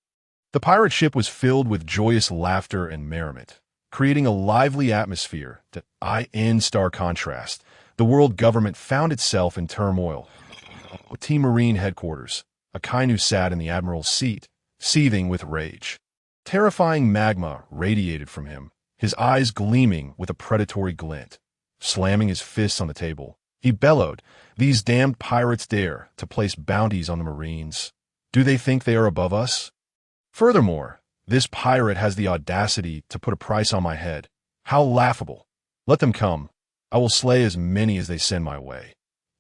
The pirate ship was filled with joyous laughter and merriment, creating a lively atmosphere that, in stark contrast, the world government found itself in turmoil. With Team Marine headquarters, Akainu sat in the Admiral's seat, seething with rage. Terrifying magma radiated from him, his eyes gleaming with a predatory glint. Slamming his fists on the table, he bellowed, "These damned pirates dare to place bounties on the Marines. Do they think they are above us? Furthermore, this pirate has the audacity to put a price on my head. How laughable! Let them come. I will slay as many as they send my way."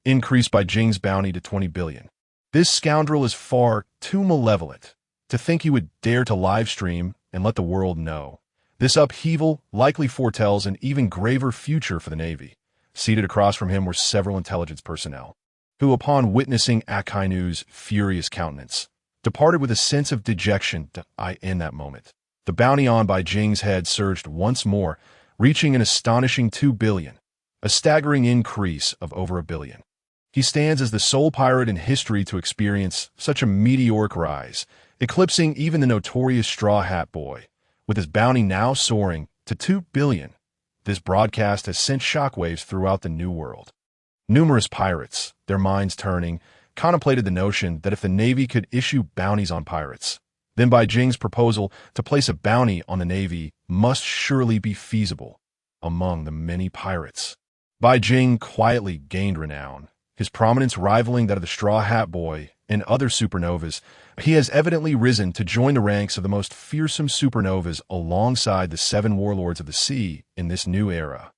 Increased Bai Jing's bounty to 20 billion. This scoundrel is far too malevolent to think he would dare to livestream and let the world know. This upheaval likely foretells an even graver future for the Navy. Seated across from him were several intelligence personnel, who, upon witnessing Akainu's furious countenance, departed with a sense of dejection in that moment. The bounty on Bai Jing's head surged once more, reaching an astonishing 2 billion, a staggering increase of over 1 billion. He stands as the sole pirate in history to experience such a meteoric rise, eclipsing even the notorious Straw Hat Boy. With his bounty now soaring to 2 billion, this broadcast has sent shockwaves throughout the New World. Numerous pirates, their minds turning, contemplated the notion that if the Navy could issue bounties on pirates, then Bai Jing's proposal to place a bounty on the Navy must surely be feasible among the many pirates. Bai Jing quietly gained renown, his prominence rivaling that of the Straw Hat Boy and other supernovas. He has evidently risen to join the ranks of the most fearsome supernovas alongside the 7 warlords of the sea in this new era.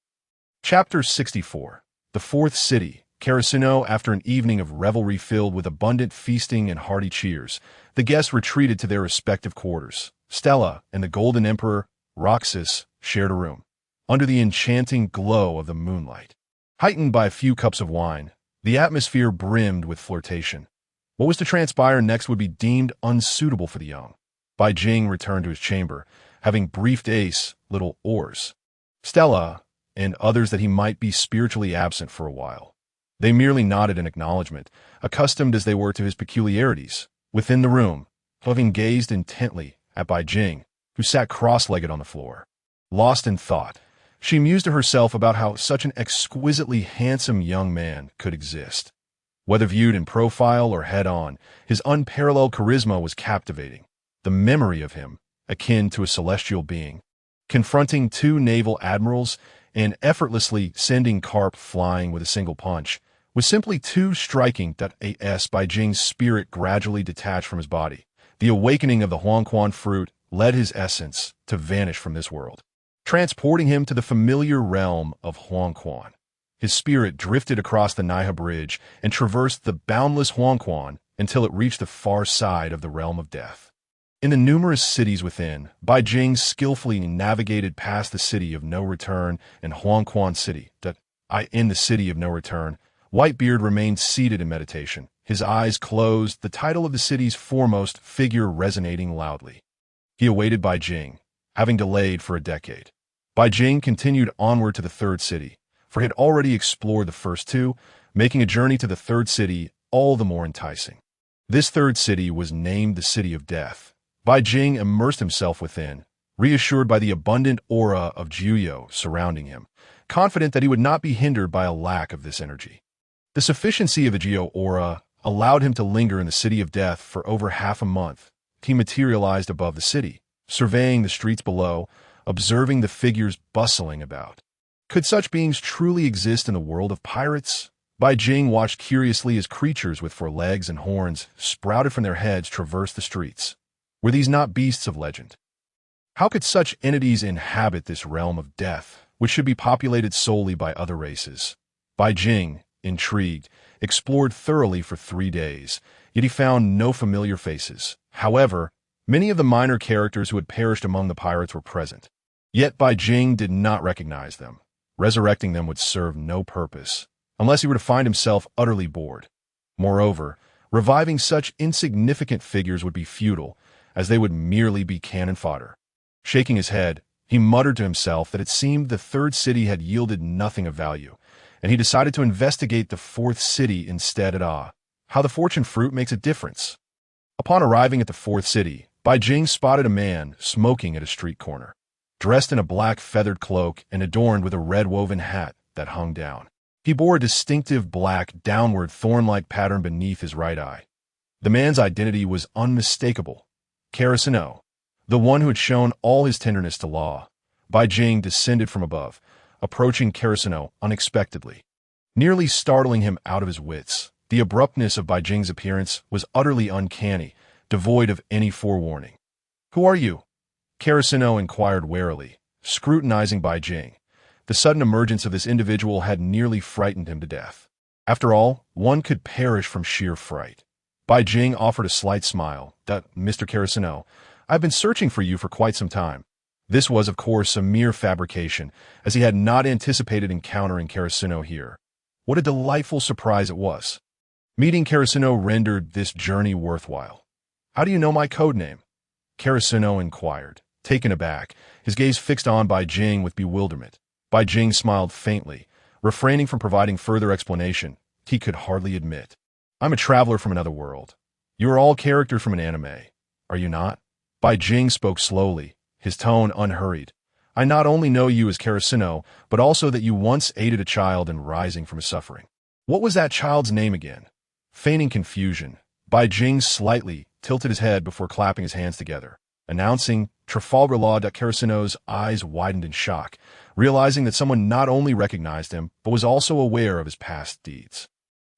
Chapter 64. The Fourth City. Karasuno. After an evening of revelry filled with abundant feasting and hearty cheers, the guests retreated to their respective quarters. Stella and the Golden Emperor, Roxas, shared a room, under the enchanting glow of the moonlight. Heightened by a few cups of wine, the atmosphere brimmed with flirtation. What was to transpire next would be deemed unsuitable for the young. Bai Jing returned to his chamber, having briefed Ace, Little Oars, Stella, and others that he might be spiritually absent for a while. They merely nodded in acknowledgement, accustomed as they were to his peculiarities. Within the room, having gazed intently at Bai Jing, who sat cross-legged on the floor. Lost in thought, she mused to herself about how such an exquisitely handsome young man could exist. Whether viewed in profile or head-on, his unparalleled charisma was captivating. The memory of him, akin to a celestial being, confronting 2 naval admirals and effortlessly sending carp flying with a single punch, was simply too striking that Bai Jing's spirit gradually detached from his body. The awakening of the Huangquan fruit led his essence to vanish from this world, transporting him to the familiar realm of Huangquan. His spirit drifted across the Naiha Bridge and traversed the boundless Huangquan until it reached the far side of the realm of death. In the numerous cities within, Bai Jing skillfully navigated past the city of no return and Huangquan City. In the city of no return, Whitebeard remained seated in meditation, his eyes closed, the title of the city's foremost figure resonating loudly. He awaited Bai Jing, having delayed for a decade. Bai Jing continued onward to the 3rd city, for he had already explored the first 2, making a journey to the 3rd city all the more enticing. This 3rd city was named the City of Death. Bai Jing immersed himself within, reassured by the abundant aura of Juyo surrounding him, confident that he would not be hindered by a lack of this energy. The sufficiency of the Juyo aura allowed him to linger in the City of Death for over half a month. He materialized above the city, surveying the streets below, observing the figures bustling about. Could such beings truly exist in the world of pirates? Bai Jing watched curiously as creatures with 4 legs and horns sprouted from their heads traversed the streets. Were these not beasts of legend? How could such entities inhabit this realm of death, which should be populated solely by other races? Bai Jing, intrigued, explored thoroughly for 3 days, yet he found no familiar faces. However, many of the minor characters who had perished among the pirates were present. Yet Bai Jing did not recognize them. Resurrecting them would serve no purpose, unless he were to find himself utterly bored. Moreover, reviving such insignificant figures would be futile, as they would merely be cannon fodder. Shaking his head, he muttered to himself that it seemed the 3rd city had yielded nothing of value, and he decided to investigate the 4th city instead. How the fortune fruit makes a difference. Upon arriving at the 4th city, Bai Jing spotted a man smoking at a street corner, dressed in a black feathered cloak and adorned with a red woven hat that hung down. He bore a distinctive black, downward thorn-like pattern beneath his right eye. The man's identity was unmistakable. Karasuno, the one who had shown all his tenderness to Law. Bai Jing descended from above, approaching Karasuno unexpectedly, nearly startling him out of his wits. The abruptness of Bai Jing's appearance was utterly uncanny, devoid of any forewarning. "Who are you?" Karasuno inquired warily, scrutinizing Bai Jing. The sudden emergence of this individual had nearly frightened him to death. After all, one could perish from sheer fright. Bai Jing offered a slight smile. "Mr. Karasuno, I've been searching for you for quite some time." This was, of course, a mere fabrication, as he had not anticipated encountering Karasuno here. What a delightful surprise it was. Meeting Karasuno rendered this journey worthwhile. "How do you know my code name?" Karasuno inquired, taken aback, his gaze fixed on Bai Jing with bewilderment. Bai Jing smiled faintly, refraining from providing further explanation he could hardly admit. "I'm a traveler from another world. You are all characters from an anime, are you not?" Bai Jing spoke slowly, his tone unhurried. "I not only know you as Karasuno, but also that you once aided a child in rising from his suffering." "What was that child's name again?" Feigning confusion, Bai Jing slightly tilted his head before clapping his hands together, announcing Trafalgar Law. Karasuno's eyes widened in shock, realizing that someone not only recognized him, but was also aware of his past deeds.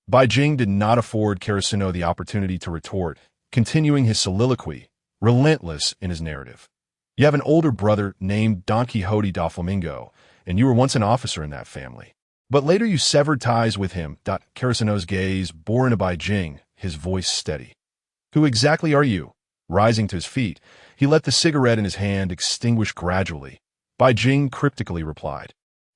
Bai Jing did not afford Karasuno the opportunity to retort, continuing his soliloquy, relentless in his narrative. "You have an older brother named Don Quixote da Flamingo, and you were once an officer in that family. But later you severed ties with him." Karasuno's gaze bore into Bai Jing, his voice steady. "Who exactly are you?" Rising to his feet, he let the cigarette in his hand extinguish gradually. Bai Jing cryptically replied,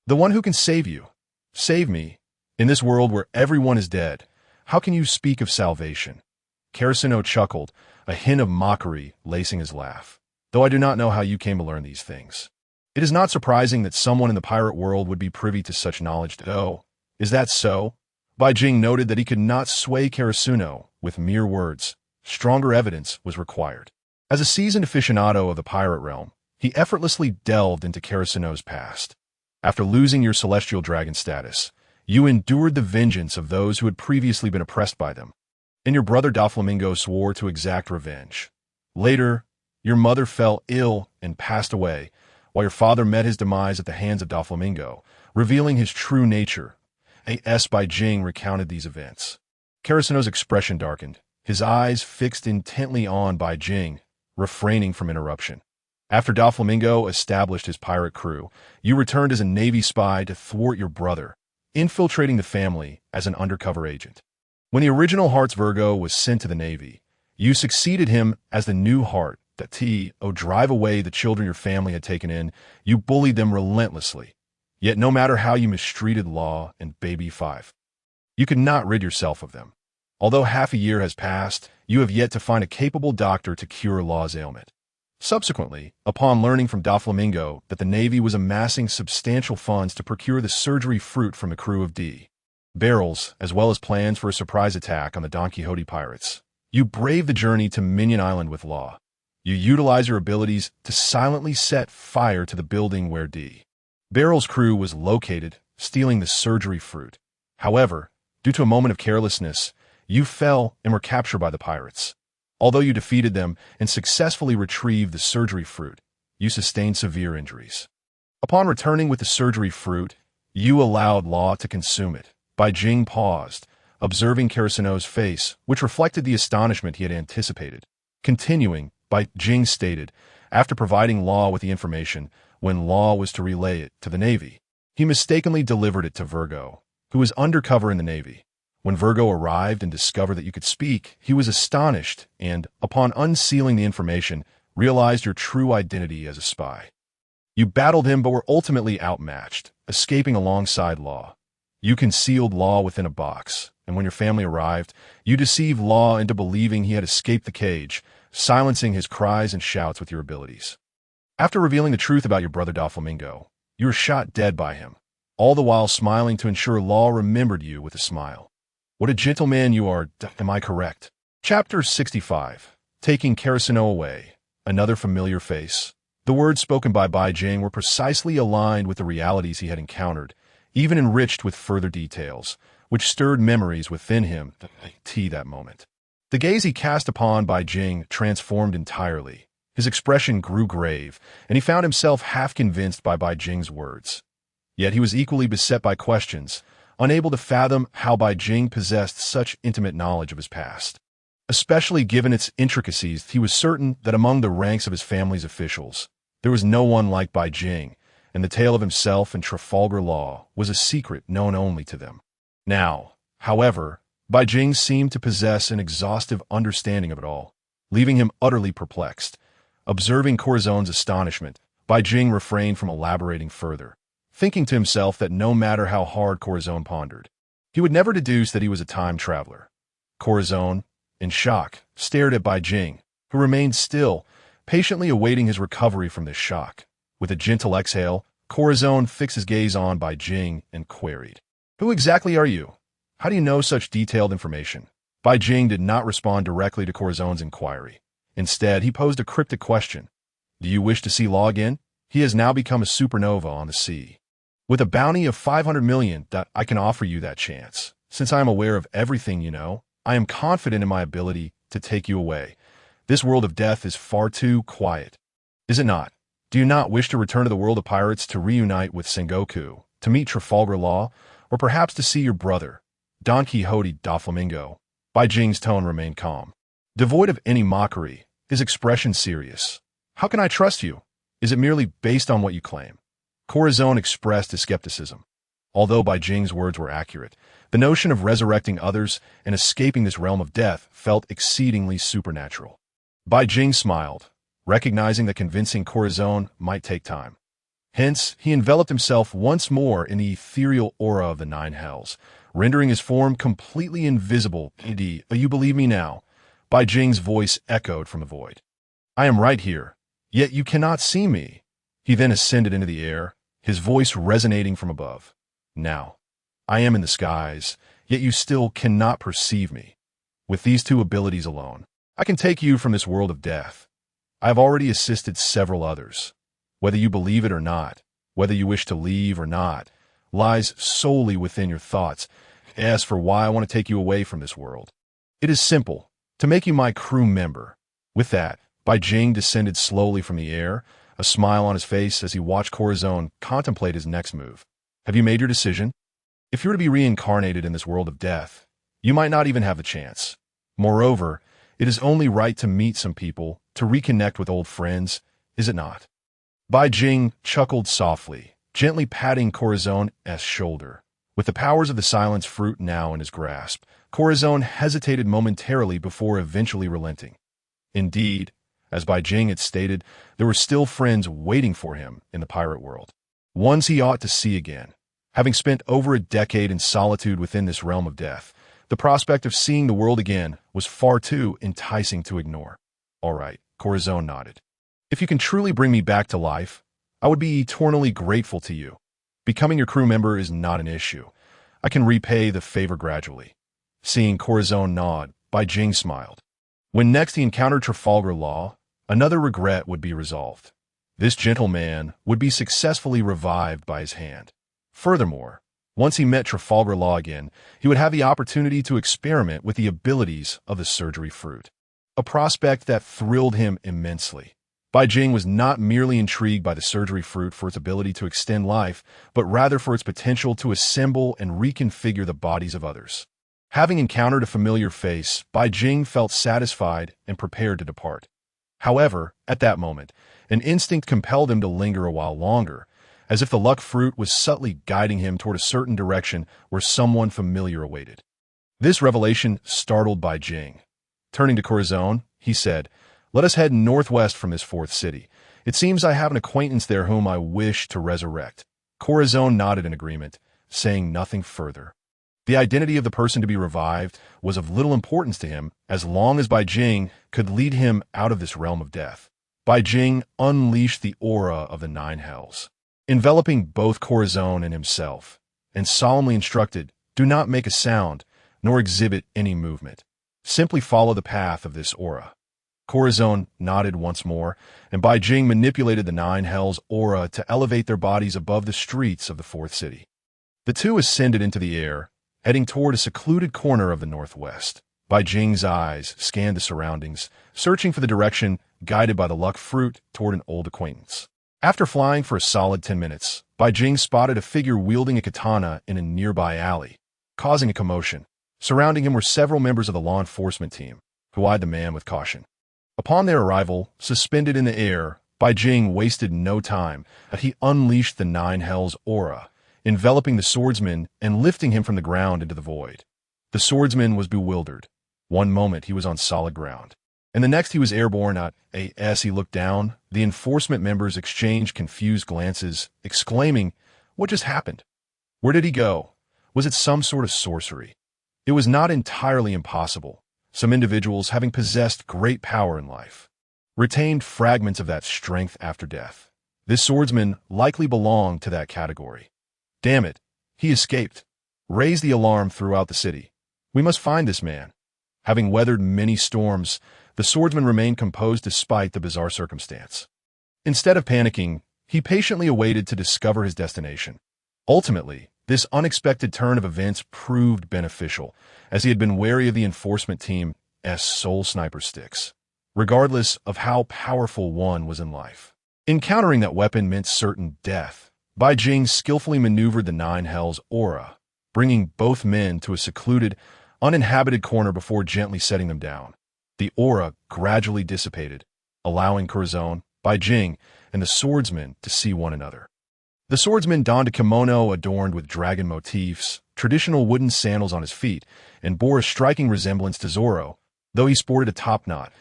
"The one who can save you." "Save me? In this world where everyone is dead, how can you speak of salvation?" Karasuno chuckled, a hint of mockery lacing his laugh. "Though I do not know how you came to learn these things. It is not surprising that someone in the pirate world would be privy to such knowledge. Oh, is that so?" Bai Jing noted that he could not sway Karasuno with mere words. Stronger evidence was required. As a seasoned aficionado of the pirate realm, he effortlessly delved into Karasuno's past. "After losing your celestial dragon status, you endured the vengeance of those who had previously been oppressed by them, and your brother Doflamingo swore to exact revenge. Later, your mother fell ill and passed away, while your father met his demise at the hands of Doflamingo, revealing his true nature." A.S. Bai Jing recounted these events. Karasuno's expression darkened, his eyes fixed intently on Bai Jing, refraining from interruption. "After Doflamingo established his pirate crew, you returned as a Navy spy to thwart your brother, infiltrating the family as an undercover agent. When the original Hearts Virgo was sent to the Navy, you succeeded him as the new Heart that drive away the children your family had taken in. You bullied them relentlessly. Yet no matter how you mistreated Law and Baby 5, you could not rid yourself of them. Although half a year has passed, you have yet to find a capable doctor to cure Law's ailment. Subsequently, upon learning from Doflamingo that the Navy was amassing substantial funds to procure the surgery fruit from the crew of D. Barrels, as well as plans for a surprise attack on the Don Quixote pirates, you braved the journey to Minion Island with Law. You utilize your abilities to silently set fire to the building where D. Barrel's crew was located, stealing the surgery fruit. However, due to a moment of carelessness, you fell and were captured by the pirates. Although you defeated them and successfully retrieved the surgery fruit, you sustained severe injuries. Upon returning with the surgery fruit, you allowed Law to consume it." Bai Jing paused, observing Karasuno's face, which reflected the astonishment he had anticipated. Continuing, Bai Jing stated, after providing Law with the information, when Law was to relay it to the Navy, he mistakenly delivered it to Virgo, who was undercover in the Navy. When Virgo arrived and discovered that you could speak, he was astonished and, upon unsealing the information, realized your true identity as a spy. You battled him but were ultimately outmatched, escaping alongside Law. You concealed Law within a box, and when your family arrived, you deceived Law into believing he had escaped the cage, silencing his cries and shouts with your abilities. After revealing the truth about your brother Doflamingo, you were shot dead by him, all the while smiling to ensure Law remembered you with a smile. What a gentleman you are, am I correct? Chapter 65. Taking Karasuno Away. Another familiar face. The words spoken by Bai Jing were precisely aligned with the realities he had encountered, even enriched with further details, which stirred memories within him that moment. The gaze he cast upon Bai Jing transformed entirely. His expression grew grave, and he found himself half convinced by Bai Jing's words. Yet he was equally beset by questions, unable to fathom how Bai Jing possessed such intimate knowledge of his past. Especially given its intricacies, he was certain that among the ranks of his family's officials, there was no one like Bai Jing, and the tale of himself and Trafalgar Law was a secret known only to them. Now, however, Bai Jing seemed to possess an exhaustive understanding of it all, leaving him utterly perplexed. Observing Corazon's astonishment, Bai Jing refrained from elaborating further, thinking to himself that no matter how hard Corazon pondered, he would never deduce that he was a time traveler. Corazon, in shock, stared at Bai Jing, who remained still, patiently awaiting his recovery from this shock. With a gentle exhale, Corazon fixed his gaze on Bai Jing and queried, "Who exactly are you? How do you know such detailed information?" Bai Jing did not respond directly to Corazon's inquiry. Instead, he posed a cryptic question. "Do you wish to see Law again? He has now become a supernova on the sea. With a bounty of 500 million, I can offer you that chance. Since I am aware of everything you know, I am confident in my ability to take you away. This world of death is far too quiet. Is it not? Do you not wish to return to the world of pirates to reunite with Sengoku, to meet Trafalgar Law, or perhaps to see your brother, Don Quixote da Flamingo?" Bai Jing's tone remained calm, devoid of any mockery, his expression serious. "How can I trust you? Is it merely based on what you claim?" Corazon expressed his skepticism. Although Bai Jing's words were accurate, the notion of resurrecting others and escaping this realm of death felt exceedingly supernatural. Bai Jing smiled, recognizing that convincing Corazon might take time. Hence, he enveloped himself once more in the ethereal aura of the Nine Hells, rendering his form completely invisible. "Indeed, you believe me now?" Bai Jing's voice echoed from the void. "I am right here, yet you cannot see me." He then ascended into the air, his voice resonating from above. "Now, I am in the skies, yet you still cannot perceive me. With these two abilities alone, I can take you from this world of death. I have already assisted several others. Whether you believe it or not, whether you wish to leave or not, lies solely within your thoughts. As for why I want to take you away from this world, it is simple, to make you my crew member." With that, Bai Jing descended slowly from the air, a smile on his face as he watched Corazon contemplate his next move. "Have you made your decision? If you were to be reincarnated in this world of death, you might not even have the chance. Moreover, it is only right to meet some people, to reconnect with old friends, is it not?" Bai Jing chuckled softly, gently patting Corazon's shoulder. With the powers of the silence fruit now in his grasp, Corazon hesitated momentarily before eventually relenting. Indeed, as Bai Jing had stated, there were still friends waiting for him in the pirate world. Ones he ought to see again. Having spent over a decade in solitude within this realm of death, the prospect of seeing the world again was far too enticing to ignore. "All right," Corazon nodded. "If you can truly bring me back to life, I would be eternally grateful to you. Becoming your crew member is not an issue. I can repay the favor gradually." Seeing Corazon nod, Bai Jing smiled. When next he encountered Trafalgar Law, another regret would be resolved. This gentleman would be successfully revived by his hand. Furthermore, once he met Trafalgar Law again, he would have the opportunity to experiment with the abilities of the surgery fruit, a prospect that thrilled him immensely. Bai Jing was not merely intrigued by the surgery fruit for its ability to extend life, but rather for its potential to assemble and reconfigure the bodies of others. Having encountered a familiar face, Bai Jing felt satisfied and prepared to depart. However, at that moment, an instinct compelled him to linger a while longer, as if the luck fruit was subtly guiding him toward a certain direction where someone familiar awaited. This revelation startled Bai Jing. Turning to Corazon, he said, "Let us head northwest from this fourth city. It seems I have an acquaintance there whom I wish to resurrect." Corazon nodded in agreement, saying nothing further. The identity of the person to be revived was of little importance to him as long as Bai Jing could lead him out of this realm of death. Bai Jing unleashed the aura of the Nine Hells, enveloping both Corazon and himself, and solemnly instructed, "Do not make a sound, nor exhibit any movement. Simply follow the path of this aura." Corazon nodded once more, and Bai Jing manipulated the Nine Hells' aura to elevate their bodies above the streets of the fourth city. The two ascended into the air, heading toward a secluded corner of the northwest. Bai Jing's eyes scanned the surroundings, searching for the direction guided by the luck fruit toward an old acquaintance. After flying for a solid 10 minutes, Bai Jing spotted a figure wielding a katana in a nearby alley, causing a commotion. Surrounding him were several members of the law enforcement team, who eyed the man with caution. Upon their arrival, suspended in the air, Bai Jing wasted no time as he unleashed the Nine Hells' aura, enveloping the swordsman and lifting him from the ground into the void. The swordsman was bewildered. One moment he was on solid ground, and the next he was airborne. As he looked down, the enforcement members exchanged confused glances, exclaiming, "What just happened? Where did he go? Was it some sort of sorcery?" It was not entirely impossible. Some individuals, having possessed great power in life, retained fragments of that strength after death. This swordsman likely belonged to that category. Damn it, he escaped. Raise the alarm throughout the city. We must find this man. Having weathered many storms, the swordsman remained composed despite the bizarre circumstance. Instead of panicking, he patiently awaited to discover his destination. Ultimately, this unexpected turn of events proved beneficial, as he had been wary of the enforcement team's soul sniper sticks, regardless of how powerful one was in life. Encountering that weapon meant certain death. Bai Jing skillfully maneuvered the Nine Hells' aura, bringing both men to a secluded, uninhabited corner before gently setting them down. The aura gradually dissipated, allowing Corazon, Bai Jing, and the swordsman to see one another. The swordsman donned a kimono adorned with dragon motifs, traditional wooden sandals on his feet, and bore a striking resemblance to Zoro, though he sported a top knot.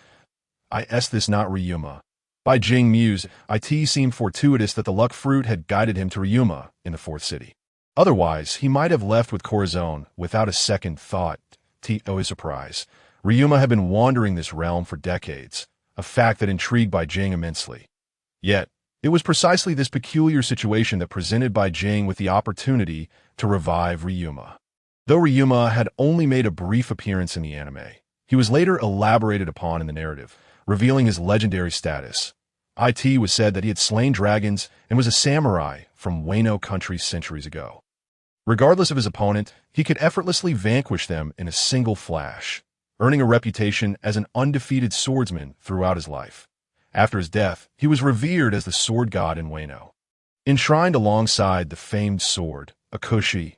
This not Ryuma. Bai Jing mused. It seemed fortuitous that the luck fruit had guided him to Ryuma in the fourth city. Otherwise, he might have left with Corazon without a second thought. To his surprise, Ryuma had been wandering this realm for decades, a fact that intrigued Bai Jing immensely. Yet, it was precisely this peculiar situation that presented Bai Jing with the opportunity to revive Ryuma. Though Ryuma had only made a brief appearance in the anime, he was later elaborated upon in the narrative, revealing his legendary status. It was said that he had slain dragons and was a samurai from Wano country centuries ago. Regardless of his opponent, he could effortlessly vanquish them in a single flash, earning a reputation as an undefeated swordsman throughout his life. After his death, he was revered as the sword god in Wano, enshrined alongside the famed sword, Akushi.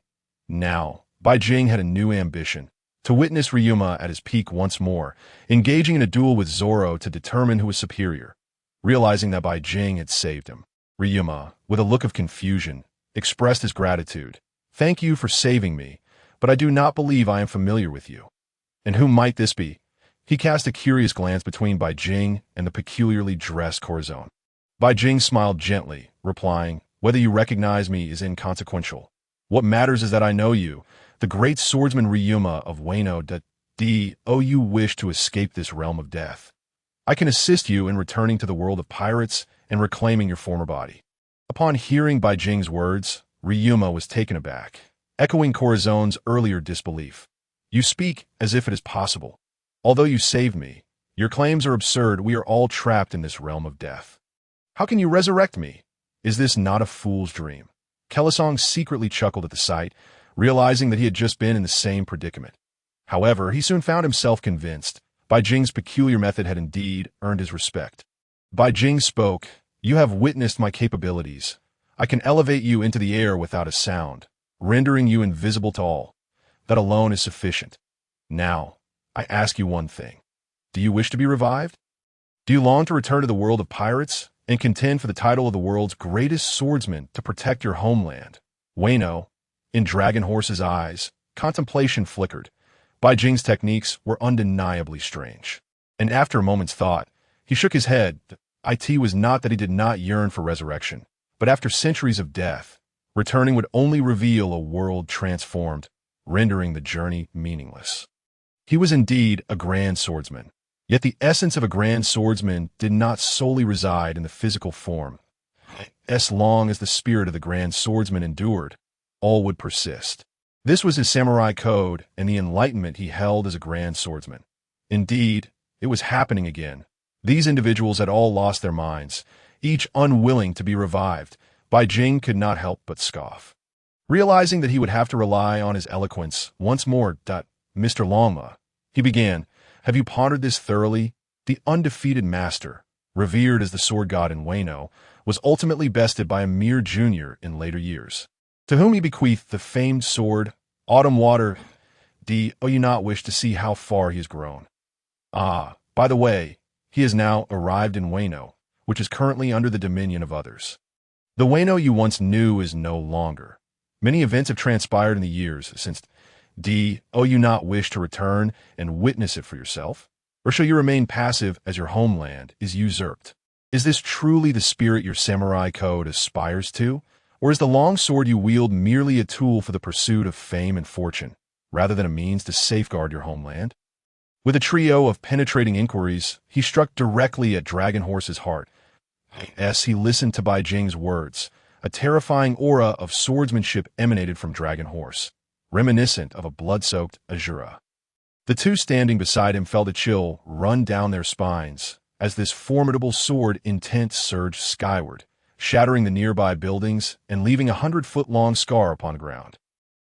Now, Bai Jing had a new ambition, to witness Ryuma at his peak once more, engaging in a duel with Zoro to determine who was superior. Realizing that Bai Jing had saved him, Ryuma, with a look of confusion, expressed his gratitude. "Thank you for saving me, but I do not believe I am familiar with you." "And who might this be?" He cast a curious glance between Bai Jing and the peculiarly dressed Corazon. Bai Jing smiled gently, replying, "Whether you recognize me is inconsequential. What matters is that I know you, the great swordsman Ryuma of Wano. You wish to escape this realm of death. I can assist you in returning to the world of pirates and reclaiming your former body." Upon hearing Bai Jing's words, Ryuma was taken aback, echoing Corazon's earlier disbelief. "You speak as if it is possible. Although you saved me, your claims are absurd. We are all trapped in this realm of death. How can you resurrect me? Is this not a fool's dream?" Kelisong secretly chuckled at the sight, realizing that he had just been in the same predicament. However, he soon found himself convinced. Bai Jing's peculiar method had indeed earned his respect. Bai Jing spoke, "You have witnessed my capabilities. I can elevate you into the air without a sound, rendering you invisible to all. That alone is sufficient. Now, I ask you one thing. Do you wish to be revived? Do you long to return to the world of pirates and contend for the title of the world's greatest swordsman to protect your homeland, Wano?" In Dragon Horse's eyes, contemplation flickered. Bai Jing's techniques were undeniably strange. And after a moment's thought, he shook his head. It was not that he did not yearn for resurrection, but after centuries of death, returning would only reveal a world transformed, rendering the journey meaningless. He was indeed a grand swordsman, yet the essence of a grand swordsman did not solely reside in the physical form. As long as the spirit of the grand swordsman endured, all would persist. This was his samurai code and the enlightenment he held as a grand swordsman. Indeed, it was happening again. These individuals had all lost their minds, each unwilling to be revived. Bai Jing could not help but scoff. Realizing that he would have to rely on his eloquence once more, Mr. Longma, he began, have you pondered this thoroughly? The undefeated master, revered as the sword god in Wano, was ultimately bested by a mere junior in later years, to whom he bequeathed the famed sword, Autumn Water. Do you not wish to see how far he has grown? Ah, by the way, he has now arrived in Wano, which is currently under the dominion of others. The Wano you once knew is no longer. Many events have transpired in the years since. You not wish to return and witness it for yourself? Or shall you remain passive as your homeland is usurped? Is this truly the spirit your samurai code aspires to? Or is the long sword you wield merely a tool for the pursuit of fame and fortune, rather than a means to safeguard your homeland? With a trio of penetrating inquiries, he struck directly at Dragon Horse's heart. As he listened to Bai Jing's words, a terrifying aura of swordsmanship emanated from Dragon Horse, reminiscent of a blood-soaked Azura. The two standing beside him felt a chill run down their spines as this formidable sword intent surged skyward, shattering the nearby buildings and leaving a 100-foot-long scar upon the ground.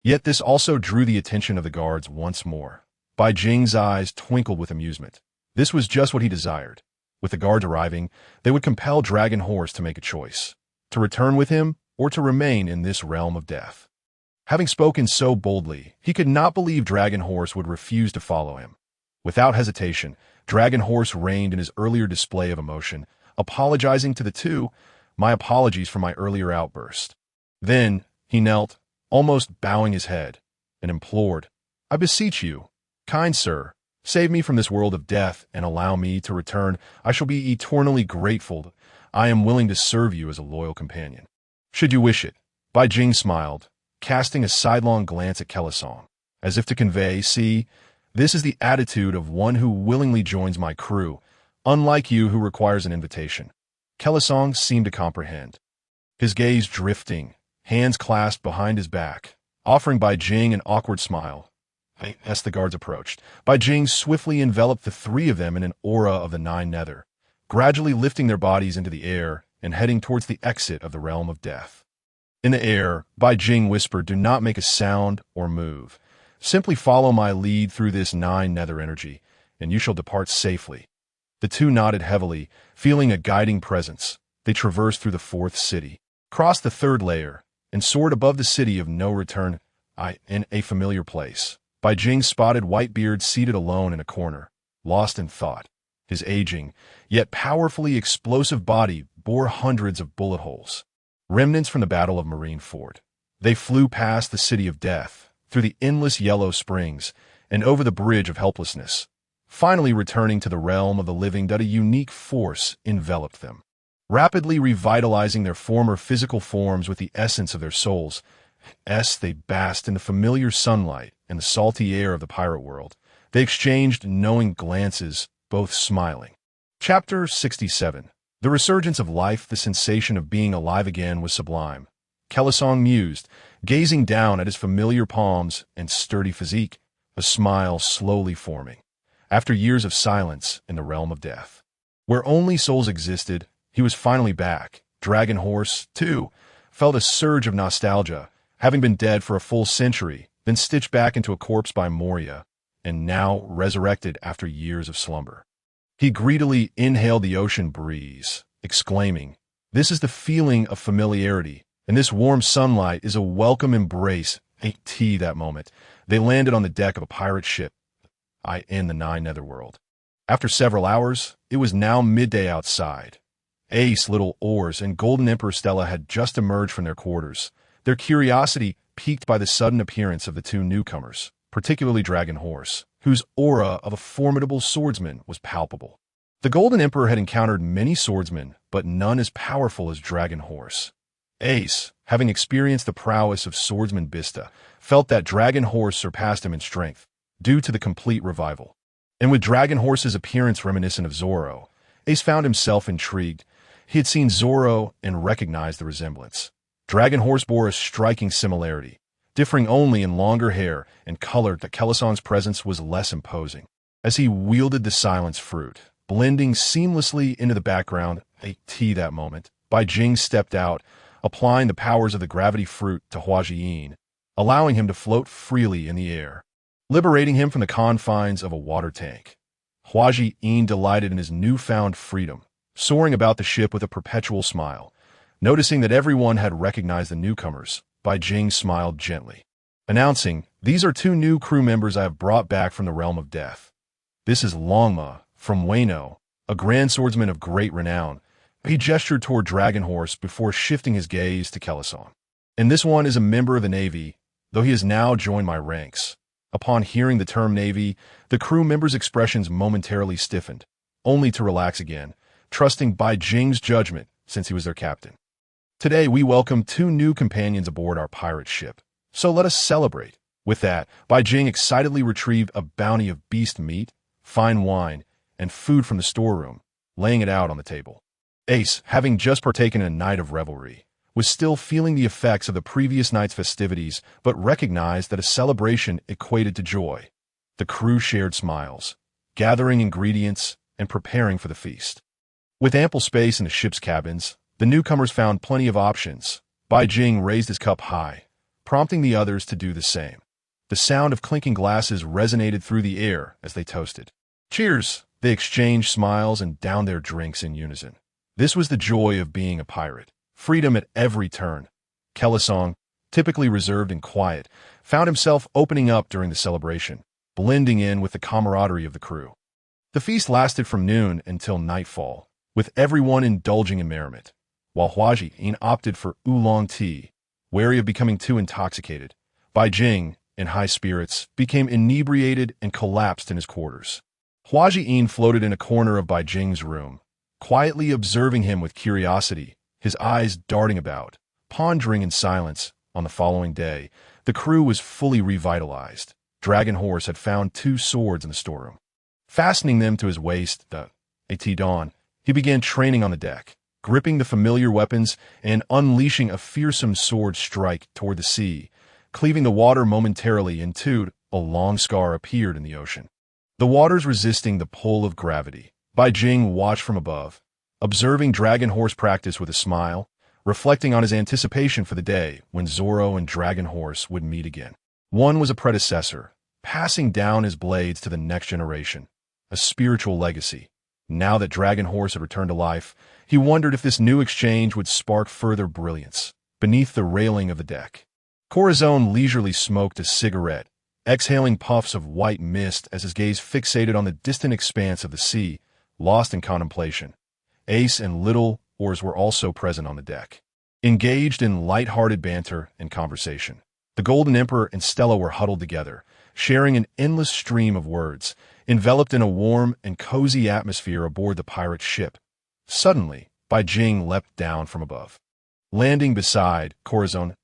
Yet this also drew the attention of the guards once more. Bai Jing's eyes twinkled with amusement. This was just what he desired. With the guards arriving, they would compel Dragon Horse to make a choice, to return with him or to remain in this realm of death. Having spoken so boldly, he could not believe Dragon Horse would refuse to follow him. Without hesitation, Dragon Horse reined in his earlier display of emotion, apologizing to the two. My apologies for my earlier outburst. Then he knelt, almost bowing his head, and implored, I beseech you, kind sir, save me from this world of death and allow me to return. I shall be eternally grateful. I am willing to serve you as a loyal companion. Should you wish it. Bai Jing smiled, casting a sidelong glance at Kelisong, as if to convey, see, this is the attitude of one who willingly joins my crew, unlike you who requires an invitation. Kelisong seemed to comprehend, his gaze drifting, hands clasped behind his back, offering Bai Jing an awkward smile. As the guards approached, Bai Jing swiftly enveloped the three of them in an aura of the Nine Nether, gradually lifting their bodies into the air and heading towards the exit of the realm of death. In the air, Bai Jing whispered, do not make a sound or move. Simply follow my lead through this Nine Nether energy, and you shall depart safely. The two nodded heavily, feeling a guiding presence. They traversed through the fourth city, crossed the third layer, and soared above the city of no return, in a familiar place. Bai Jing spotted Whitebeard seated alone in a corner, lost in thought. His aging, yet powerfully explosive body bore hundreds of bullet holes, remnants from the Battle of Marineford. They flew past the City of Death, through the endless yellow springs, and over the Bridge of Helplessness, finally returning to the realm of the living. A unique force enveloped them, rapidly revitalizing their former physical forms with the essence of their souls. They basked in the familiar sunlight and the salty air of the pirate world. They exchanged knowing glances, both smiling. Chapter 67. The resurgence of life, the sensation of being alive again was sublime. Kelisong mused, gazing down at his familiar palms and sturdy physique, a smile slowly forming. After years of silence in the realm of death, where only souls existed, he was finally back. Dragon Horse, too, felt a surge of nostalgia, having been dead for a full century, then stitched back into a corpse by Moria, and now resurrected after years of slumber. He greedily inhaled the ocean breeze, exclaiming, this is the feeling of familiarity, and this warm sunlight is a welcome embrace. That moment, they landed on the deck of a pirate ship, in the Nine Netherworld. After several hours, it was now midday outside. Little oars and Golden Emperor Stella had just emerged from their quarters, their curiosity piqued by the sudden appearance of the two newcomers, particularly Dragon Horse, whose aura of a formidable swordsman was palpable. The Golden Emperor had encountered many swordsmen, but none as powerful as Dragon Horse. Having experienced the prowess of swordsman Bista, felt that Dragon Horse surpassed him in strength, due to the complete revival. And with Dragon Horse's appearance reminiscent of Zoro, Ace found himself intrigued. He had seen Zoro and recognized the resemblance. Dragon Horse bore a striking similarity, differing only in longer hair and color. That Kelisong's presence was less imposing. As he wielded the silence fruit, blending seamlessly into the background. That moment, Bai Jing stepped out, applying the powers of the gravity fruit to Hua Jiyin, allowing him to float freely in the air, liberating him from the confines of a water tank. Hua Jiyin delighted in his newfound freedom, soaring about the ship with a perpetual smile. Noticing that everyone had recognized the newcomers, Bai Jing smiled gently, announcing, "These are 2 new crew members I have brought back from the realm of death. This is Longma, from Wano, a grand swordsman of great renown." He gestured toward Dragon Horse before shifting his gaze to Kelesong. "And this one is a member of the Navy, though he has now joined my ranks." Upon hearing the term Navy, the crew members' expressions momentarily stiffened, only to relax again, trusting Bai Jing's judgment since he was their captain. "Today we welcome 2 new companions aboard our pirate ship, so let us celebrate." With that, Bai Jing excitedly retrieved a bounty of beast meat, fine wine, and food from the storeroom, laying it out on the table. Ace, having just partaken in a night of revelry, was still feeling the effects of the previous night's festivities, but recognized that a celebration equated to joy. The crew shared smiles, gathering ingredients and preparing for the feast. With ample space in the ship's cabins, the newcomers found plenty of options. Bai Jing raised his cup high, prompting the others to do the same. The sound of clinking glasses resonated through the air as they toasted. "Cheers!" They exchanged smiles and downed their drinks in unison. This was the joy of being a pirate. Freedom at every turn. Kelesong, typically reserved and quiet, found himself opening up during the celebration, blending in with the camaraderie of the crew. The feast lasted from noon until nightfall, with everyone indulging in merriment, while Hua Jiyin opted for oolong tea, wary of becoming too intoxicated. Bai Jing, in high spirits, became inebriated and collapsed in his quarters. Hua Jiyin floated in a corner of Bai Jing's room, quietly observing him with curiosity, his eyes darting about, pondering in silence. On the following day, the crew was fully revitalized. Dragon Horse had found 2 swords in the storeroom. Fastening them to his waist, at dawn, he began training on the deck, gripping the familiar weapons and unleashing a fearsome sword strike toward the sea, cleaving the water momentarily in two. A long scar appeared in the ocean, the waters resisting the pull of gravity. Bai Jing watched from above, observing Dragon Horse practice with a smile, reflecting on his anticipation for the day when Zoro and Dragon Horse would meet again. One was a predecessor, passing down his blades to the next generation, a spiritual legacy. Now that Dragon Horse had returned to life, he wondered if this new exchange would spark further brilliance. Beneath the railing of the deck, Corazon leisurely smoked a cigarette, exhaling puffs of white mist as his gaze fixated on the distant expanse of the sea, lost in contemplation. Ace and Little Oars were also present on the deck, engaged in light-hearted banter and conversation. The Golden Emperor and Stella were huddled together, sharing an endless stream of words, enveloped in a warm and cozy atmosphere aboard the pirate ship. Suddenly, Bai Jing leapt down from above. Landing beside Corazon,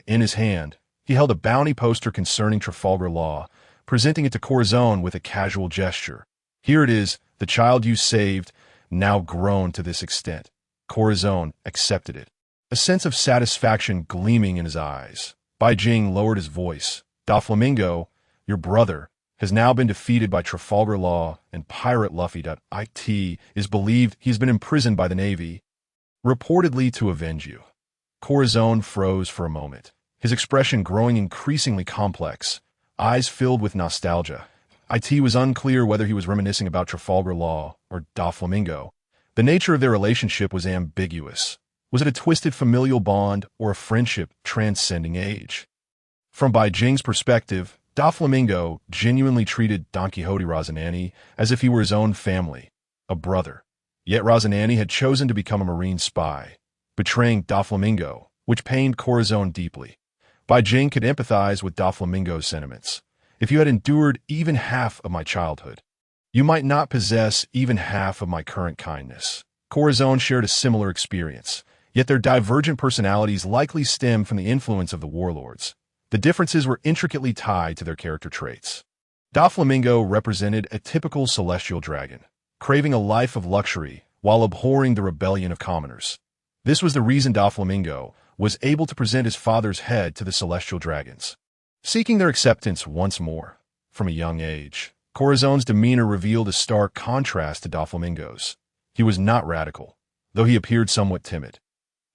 in his hand, he held a bounty poster concerning Trafalgar Law, presenting it to Corazon with a casual gesture. "Here it is, the child you saved, now grown to this extent." Corazon accepted it, a sense of satisfaction gleaming in his eyes. Bai Jing lowered his voice. "Doflamingo, your brother, has now been defeated by Trafalgar Law, and Pirate Luffy.it is believed he has been imprisoned by the Navy, reportedly to avenge you." Corazon froze for a moment, his expression growing increasingly complex, eyes filled with nostalgia. It was unclear whether he was reminiscing about Trafalgar Law or Doflamingo. The nature of their relationship was ambiguous. Was it a twisted familial bond or a friendship transcending age? From Bai Jing's perspective, Doflamingo genuinely treated Don Quixote Rocinante as if he were his own family, a brother. Yet Rocinante had chosen to become a marine spy, betraying Doflamingo, which pained Corazon deeply. Bai Jing could empathize with Doflamingo's sentiments. "If you had endured even half of my childhood, you might not possess even half of my current kindness." Corazon shared a similar experience, yet their divergent personalities likely stemmed from the influence of the warlords. The differences were intricately tied to their character traits. Doflamingo represented a typical celestial dragon, craving a life of luxury while abhorring the rebellion of commoners. This was the reason Doflamingo was able to present his father's head to the celestial dragons, seeking their acceptance once more. From a young age, Corazone's demeanor revealed a stark contrast to Doflamingo's. He was not radical, though he appeared somewhat timid.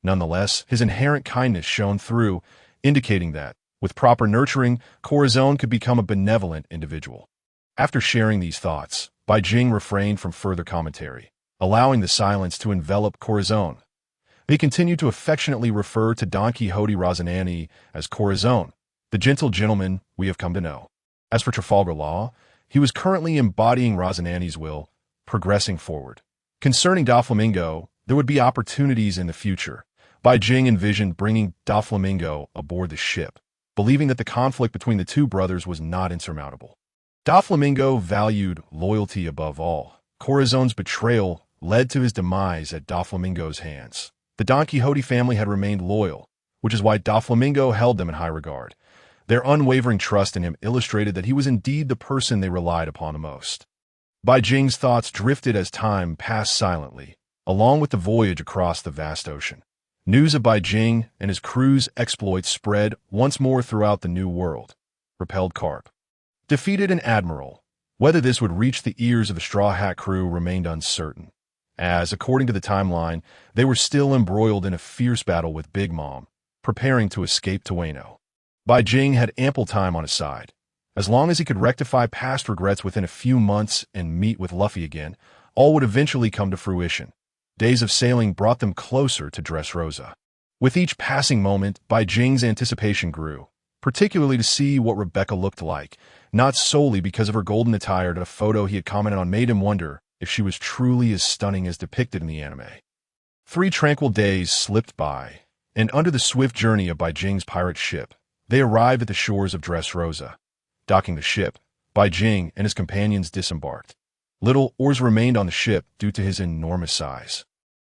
Nonetheless, his inherent kindness shone through, indicating that, with proper nurturing, Corazon could become a benevolent individual. After sharing these thoughts, Bai Jing refrained from further commentary, allowing the silence to envelop Corazon. They continued to affectionately refer to Don Quixote Rocinante as Corazon, the gentle gentleman we have come to know. As for Trafalgar Law, he was currently embodying Rocinante's will, progressing forward. Concerning Doflamingo, there would be opportunities in the future. Bai Jing envisioned bringing Doflamingo aboard the ship, believing that the conflict between the two brothers was not insurmountable. Doflamingo valued loyalty above all. Corazon's betrayal led to his demise at Doflamingo's hands. The Don Quixote family had remained loyal, which is why Doflamingo held them in high regard. Their unwavering trust in him illustrated that he was indeed the person they relied upon the most. Bai Jing's thoughts drifted as time passed silently, along with the voyage across the vast ocean. News of Bai Jing and his crew's exploits spread once more throughout the New World. Repelled Carp defeated an Admiral. Whether this would reach the ears of the Straw Hat crew remained uncertain, as, according to the timeline, they were still embroiled in a fierce battle with Big Mom, preparing to escape to Wano. Bai Jing had ample time on his side. As long as he could rectify past regrets within a few months and meet with Luffy again, all would eventually come to fruition. Days of sailing brought them closer to Dressrosa. With each passing moment, Bai Jing's anticipation grew, particularly to see what Rebecca looked like, not solely because of her golden attire, that a photo he had commented on made him wonder if she was truly as stunning as depicted in the anime. 3 tranquil days slipped by, and under the swift journey of Bai Jing's pirate ship, they arrived at the shores of Dressrosa. Docking the ship, Bai Jing and his companions disembarked. Little oars remained on the ship due to his enormous size.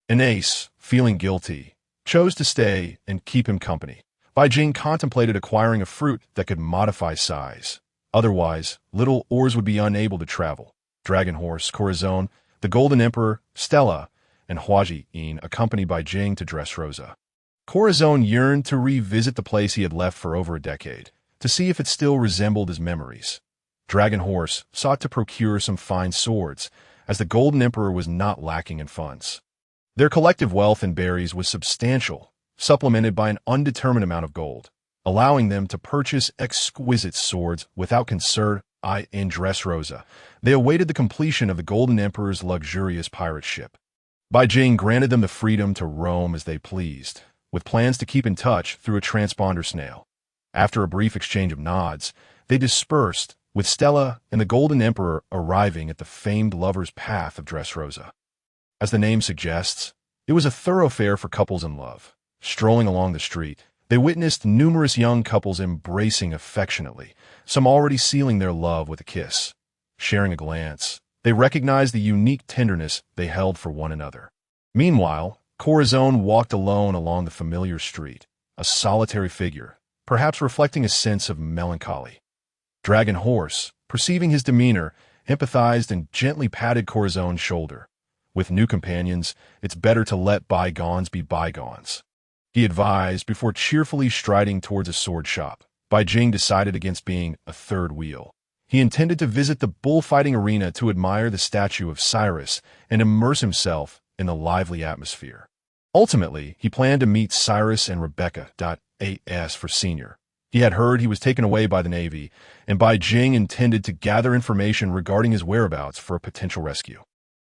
Ace, feeling guilty, chose to stay and keep him company. Bai Jing contemplated acquiring a fruit that could modify size. Otherwise, Little Oars would be unable to travel. Dragon Horse, Corazon, the Golden Emperor, Stella, and Huaji-in accompanied Bai Jing to Dressrosa. Corazon yearned to revisit the place he had left for over a decade, to see if it still resembled his memories. Dragon Horse sought to procure some fine swords, as the Golden Emperor was not lacking in funds. Their collective wealth in berries was substantial, supplemented by an undetermined amount of gold, allowing them to purchase exquisite swords without concern. In Dressrosa, they awaited the completion of the Golden Emperor's luxurious pirate ship. Bai Jing granted them the freedom to roam as they pleased, with plans to keep in touch through a transponder snail. After a brief exchange of nods, they dispersed, with Stella and the Golden Emperor arriving at the famed Lover's Path of Dressrosa. As the name suggests, it was a thoroughfare for couples in love. Strolling along the street, they witnessed numerous young couples embracing affectionately, some already sealing their love with a kiss. Sharing a glance, they recognized the unique tenderness they held for one another. Meanwhile, Corazon walked alone along the familiar street, a solitary figure, perhaps reflecting a sense of melancholy. Dragon Horse, perceiving his demeanor, empathized and gently patted Corazon's shoulder. With new companions, it's better to let bygones be bygones, he advised before cheerfully striding towards a sword shop. Bai Jing decided against being a third wheel. He intended to visit the bullfighting arena to admire the statue of Cyrus and immerse himself in the lively atmosphere. Ultimately, he planned to meet Cyrus and Rebecca. As for Senior, he had heard he was taken away by the Navy, and Bai Jing intended to gather information regarding his whereabouts for a potential rescue.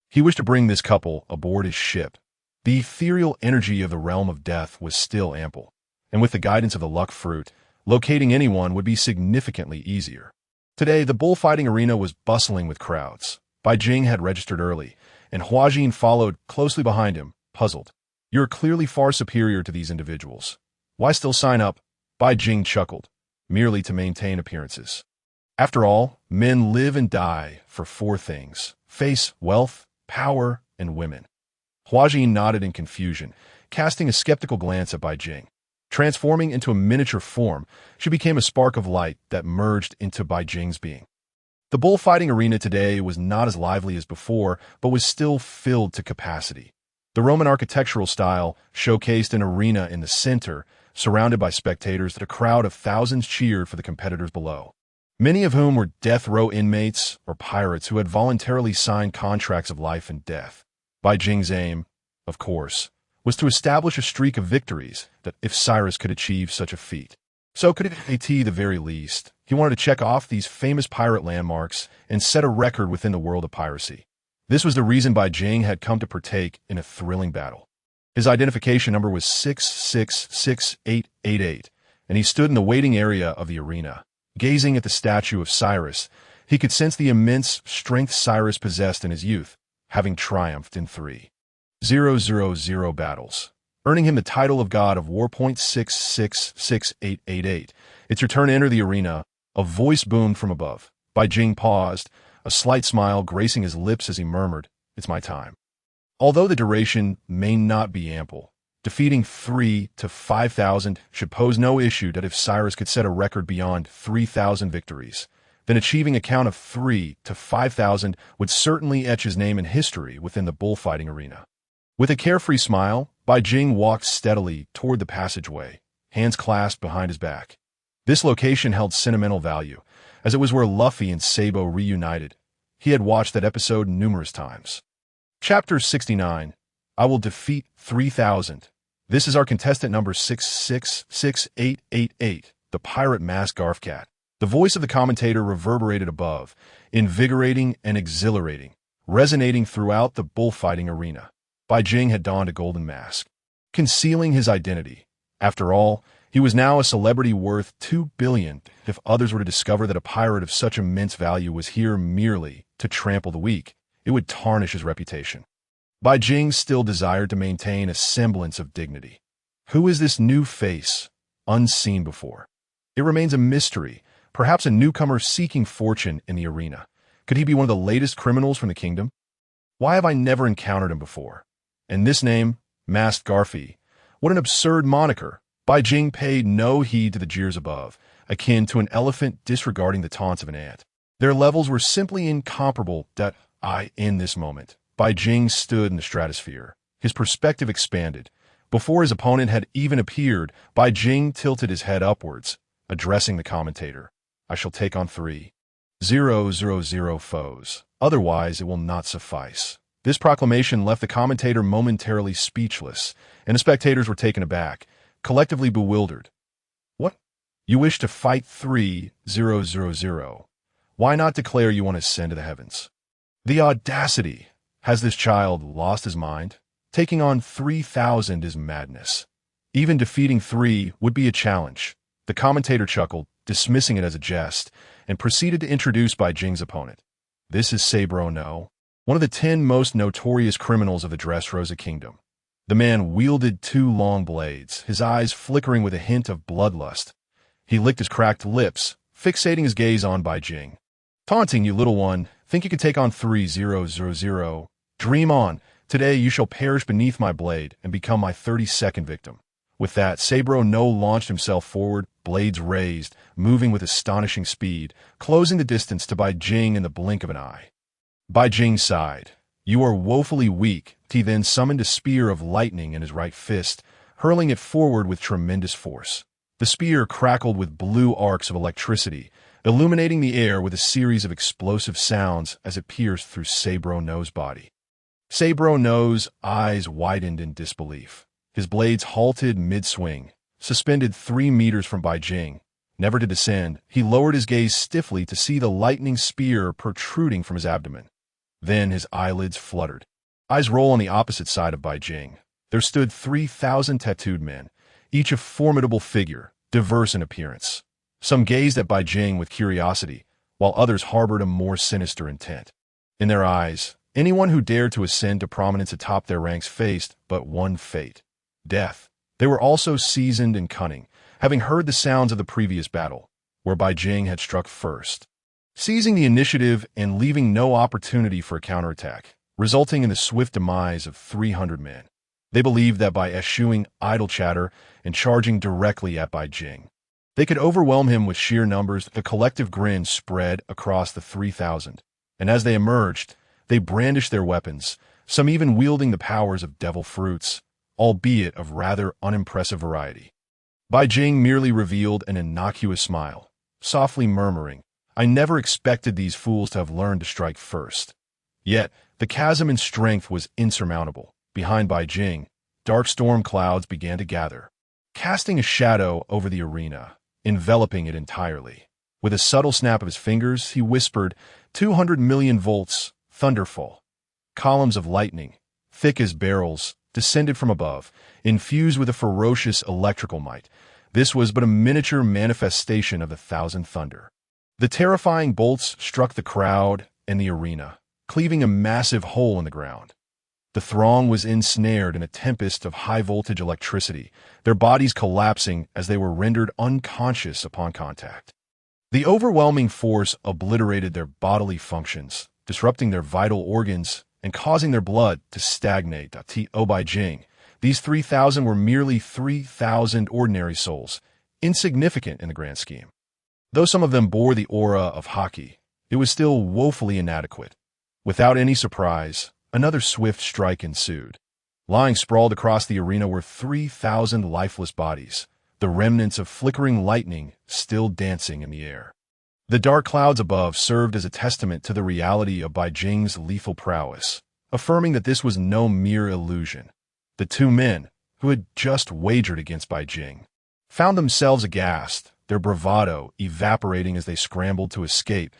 He wished to bring this couple aboard his ship. The ethereal energy of the realm of death was still ample, and with the guidance of the luck fruit, locating anyone would be significantly easier. Today, the bullfighting arena was bustling with crowds. Bai Jing had registered early, and Huajin followed closely behind him, puzzled. You're clearly far superior to these individuals. Why still sign up? Bai Jing chuckled, merely to maintain appearances. After all, men live and die for 4 things: face, wealth, power, and women. Huajin nodded in confusion, casting a skeptical glance at Bai Jing. Transforming into a miniature form, she became a spark of light that merged into Bai Jing's being. The bullfighting arena today was not as lively as before, but was still filled to capacity. The Roman architectural style showcased an arena in the center, surrounded by spectators that a crowd of thousands cheered for the competitors below. many of whom were death row inmates or pirates who had voluntarily signed contracts of life and death. Bai Jing's aim, of course, was to establish a streak of victories that if Cyrus could achieve such a feat. So could it at the very least. He wanted to check off these famous pirate landmarks and set a record within the world of piracy. This was the reason Bai Jing had come to partake in a thrilling battle. His identification number was 666888, and he stood in the waiting area of the arena. Gazing at the statue of Cyrus, he could sense the immense strength Cyrus possessed in his youth, having triumphed in 3,000 battles, earning him the title of God of War. 666888. It's your turn to enter the arena. A voice boomed from above. Bai Jing paused, a slight smile gracing his lips as he murmured, "It's my time." Although the duration may not be ample, defeating 3,000 to 5,000 should pose no issue that if Cyrus could set a record beyond 3,000 victories, then achieving a count of 3,000 to 5,000 would certainly etch his name in history within the bullfighting arena. With a carefree smile, Bai Jing walked steadily toward the passageway, hands clasped behind his back. This location held sentimental value, as it was where Luffy and Sabo reunited. He had watched that episode numerous times. Chapter 69. I will defeat 3,000. This is our contestant number 666888, the pirate masked Garfcat. The voice of the commentator reverberated above, invigorating and exhilarating, resonating throughout the bullfighting arena. Bai Jing had donned a golden mask, concealing his identity. After all, he was now a celebrity worth 2 billion. If others were to discover that a pirate of such immense value was here merely to trample the weak, it would tarnish his reputation. Bai Jing still desired to maintain a semblance of dignity. Who is this new face, unseen before? It remains a mystery, perhaps a newcomer seeking fortune in the arena. Could he be one of the latest criminals from the kingdom? Why have I never encountered him before? And this name, Masked Garfy, what an absurd moniker. Bai Jing paid no heed to the jeers above, akin to an elephant disregarding the taunts of an ant. Their levels were simply incomparable that in this moment, Bai Jing stood in the stratosphere. His perspective expanded. Before his opponent had even appeared, Bai Jing tilted his head upwards, addressing the commentator. I shall take on 3,000 foes. Otherwise, it will not suffice. This proclamation left the commentator momentarily speechless, and the spectators were taken aback, collectively bewildered. What? You wish to fight 3,000? Why not declare you want to ascend to the heavens? The audacity! Has this child lost his mind? Taking on 3,000 is madness. Even defeating 3 would be a challenge. The commentator chuckled, dismissing it as a jest, and proceeded to introduce Bai Jing's opponent. This is Sabro No, one of the 10 most notorious criminals of the Dressrosa Kingdom. The man wielded 2 long blades, his eyes flickering with a hint of bloodlust. He licked his cracked lips, fixating his gaze on Bai Jing. Taunting, you little one, think you can take on 3,000? Dream on. Today you shall perish beneath my blade and become my 32nd victim. With that, Sabro No launched himself forward, blades raised, moving with astonishing speed, closing the distance to Bai Jing in the blink of an eye. Bai Jing sighed. You are woefully weak. He then summoned a spear of lightning in his right fist, hurling it forward with tremendous force. The spear crackled with blue arcs of electricity, illuminating the air with a series of explosive sounds as it pierced through Sabro No's body. Sabro No's eyes widened in disbelief. His blades halted mid-swing, suspended 3 meters from Bai Jing. Never to descend, he lowered his gaze stiffly to see the lightning spear protruding from his abdomen. Then his eyelids fluttered. Eyes roll on the opposite side of Bai Jing. There stood 3,000 tattooed men, each a formidable figure, diverse in appearance. Some gazed at Bai Jing with curiosity, while others harbored a more sinister intent. In their eyes, anyone who dared to ascend to prominence atop their ranks faced but one fate: death. They were also seasoned and cunning, having heard the sounds of the previous battle, where Bai Jing had struck first, seizing the initiative and leaving no opportunity for a counterattack, resulting in the swift demise of 300 men. They believed that by eschewing idle chatter and charging directly at Bai Jing, they could overwhelm him with sheer numbers. The collective grin spread across the 3,000, and as they emerged, they brandished their weapons, some even wielding the powers of devil fruits, albeit of rather unimpressive variety. Bai Jing merely revealed an innocuous smile, softly murmuring, I never expected these fools to have learned to strike first. Yet, the chasm in strength was insurmountable. Behind Bai Jing, dark storm clouds began to gather, casting a shadow over the arena, enveloping it entirely. With a subtle snap of his fingers, he whispered, 200 million volts, thunderfall. Columns of lightning, thick as barrels, descended from above, infused with a ferocious electrical might. This was but a miniature manifestation of the thousand thunder. The terrifying bolts struck the crowd and the arena, cleaving a massive hole in the ground. The throng was ensnared in a tempest of high-voltage electricity, their bodies collapsing as they were rendered unconscious upon contact. The overwhelming force obliterated their bodily functions, disrupting their vital organs and causing their blood to stagnate. Bai Jing, these 3,000 were merely 3,000 ordinary souls, insignificant in the grand scheme. Though some of them bore the aura of Haki, it was still woefully inadequate. Without any surprise, another swift strike ensued. Lying sprawled across the arena were 3,000 lifeless bodies, the remnants of flickering lightning still dancing in the air. The dark clouds above served as a testament to the reality of Bai Jing's lethal prowess, affirming that this was no mere illusion. The two men, who had just wagered against Bai Jing, found themselves aghast, their bravado evaporating as they scrambled to escape.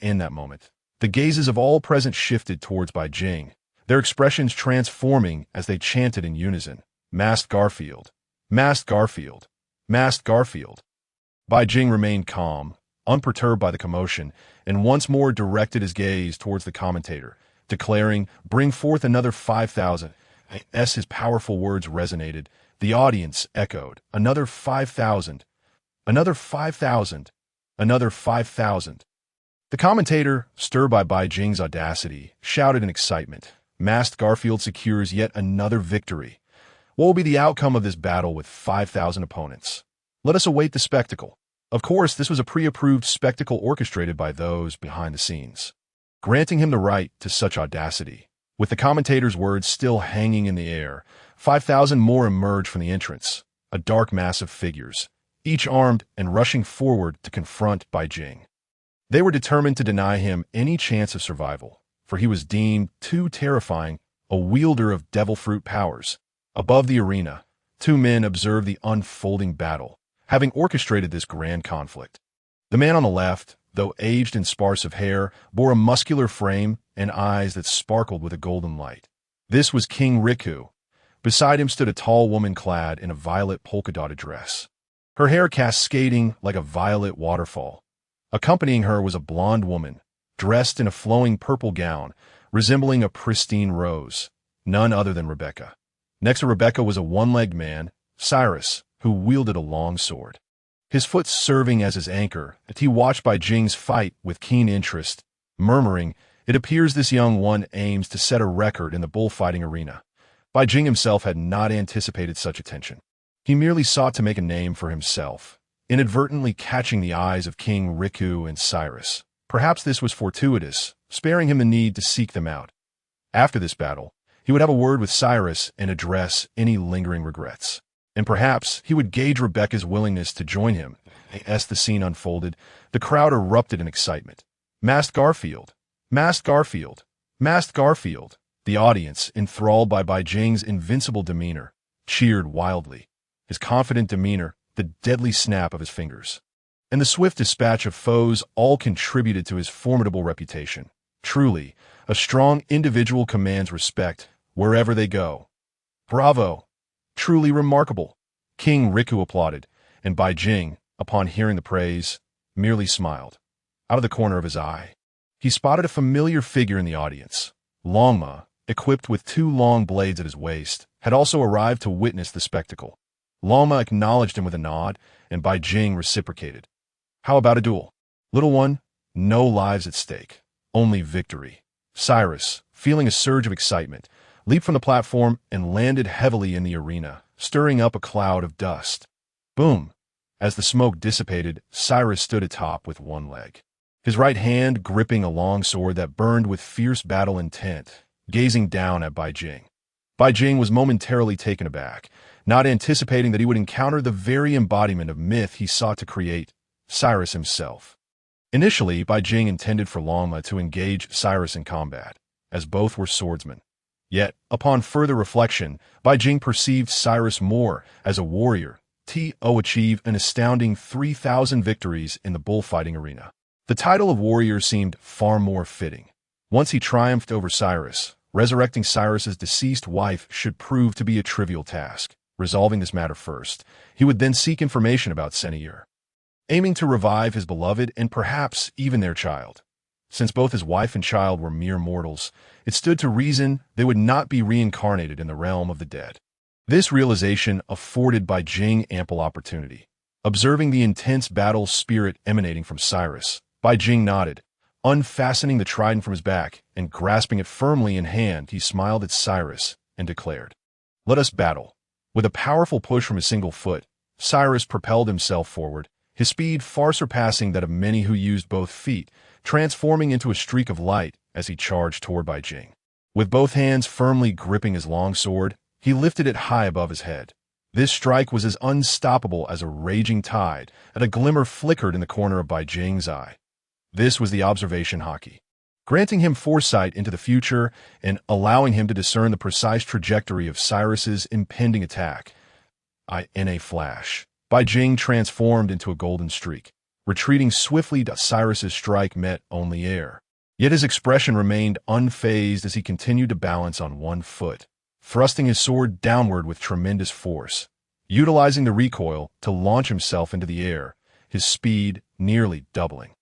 In that moment, the gazes of all present shifted towards Bai Jing, their expressions transforming as they chanted in unison, Masked Garfield, Masked Garfield, Masked Garfield. Bai Jing remained calm, unperturbed by the commotion, and once more directed his gaze towards the commentator, declaring, "Bring forth another 5,000. As his powerful words resonated, the audience echoed, "Another 5,000. Another 5,000. Another 5,000. The commentator, stirred by Bai Jing's audacity, shouted in excitement, "Masked Garfield secures yet another victory. What will be the outcome of this battle with 5,000 opponents? Let us await the spectacle." Of course, this was a pre-approved spectacle orchestrated by those behind the scenes, granting him the right to such audacity. With the commentator's words still hanging in the air, 5,000 more emerged from the entrance, a dark mass of figures, each armed and rushing forward to confront Bai Jing. They were determined to deny him any chance of survival, for he was deemed too terrifying, a wielder of devil fruit powers. Above the arena, two men observed the unfolding battle, having orchestrated this grand conflict. The man on the left, though aged and sparse of hair, bore a muscular frame and eyes that sparkled with a golden light. This was King Riku. Beside him stood a tall woman clad in a violet polka-dotted dress, her hair cascading like a violet waterfall. Accompanying her was a blonde woman, dressed in a flowing purple gown, resembling a pristine rose, none other than Rebecca. Next to Rebecca was a one-legged man, Cyrus, who wielded a long sword, his foot serving as his anchor, as he watched Bai Jing's fight with keen interest, murmuring, "It appears this young one aims to set a record in the bullfighting arena." Bai Jing himself had not anticipated such attention. He merely sought to make a name for himself, inadvertently catching the eyes of King Riku and Cyrus. Perhaps this was fortuitous, sparing him the need to seek them out. After this battle, he would have a word with Cyrus and address any lingering regrets. And perhaps he would gauge Rebecca's willingness to join him. As the scene unfolded, the crowd erupted in excitement. "Masked Garfield! Masked Garfield! Masked Garfield!" The audience, enthralled by Bai Jing's invincible demeanor, cheered wildly. His confident demeanor, the deadly snap of his fingers, and the swift dispatch of foes all contributed to his formidable reputation. Truly, a strong individual commands respect wherever they go. "Bravo! Truly remarkable!" King Riku applauded, and Bai Jing, upon hearing the praise, merely smiled. Out of the corner of his eye, he spotted a familiar figure in the audience. Longma, equipped with two long blades at his waist, had also arrived to witness the spectacle. Longma acknowledged him with a nod, and Bai Jing reciprocated. "How about a duel?" "Little one, no lives at stake, only victory." Cyrus, feeling a surge of excitement, leaped from the platform and landed heavily in the arena, stirring up a cloud of dust. Boom! As the smoke dissipated, Cyrus stood atop with one leg, his right hand gripping a long sword that burned with fierce battle intent, gazing down at Bai Jing. Bai Jing was momentarily taken aback, not anticipating that he would encounter the very embodiment of myth he sought to create, Cyrus himself. Initially, Bai Jing intended for Longma to engage Cyrus in combat, as both were swordsmen. Yet, upon further reflection, Bai Jing perceived Cyrus more as a warrior. Achieved an astounding 3,000 victories in the bullfighting arena. The title of warrior seemed far more fitting. Once he triumphed over Cyrus, resurrecting Cyrus's deceased wife should prove to be a trivial task. Resolving this matter first, he would then seek information about Señor, aiming to revive his beloved and perhaps even their child. Since both his wife and child were mere mortals, it stood to reason they would not be reincarnated in the realm of the dead. This realization afforded Bai Jing ample opportunity. Observing the intense battle spirit emanating from Cyrus, Bai Jing nodded. Unfastening the trident from his back and grasping it firmly in hand, he smiled at Cyrus and declared, "Let us battle." With a powerful push from his single foot, Cyrus propelled himself forward, his speed far surpassing that of many who used both feet, transforming into a streak of light as he charged toward Bai Jing. With both hands firmly gripping his long sword, he lifted it high above his head. This strike was as unstoppable as a raging tide, and a glimmer flickered in the corner of Bai Jing's eye. This was the observation haki, granting him foresight into the future and allowing him to discern the precise trajectory of Cyrus's impending attack. In a flash, Bai Jing transformed into a golden streak, retreating swiftly. Cyrus's strike met only air. Yet his expression remained unfazed as he continued to balance on one foot, thrusting his sword downward with tremendous force, utilizing the recoil to launch himself into the air, his speed nearly doubling.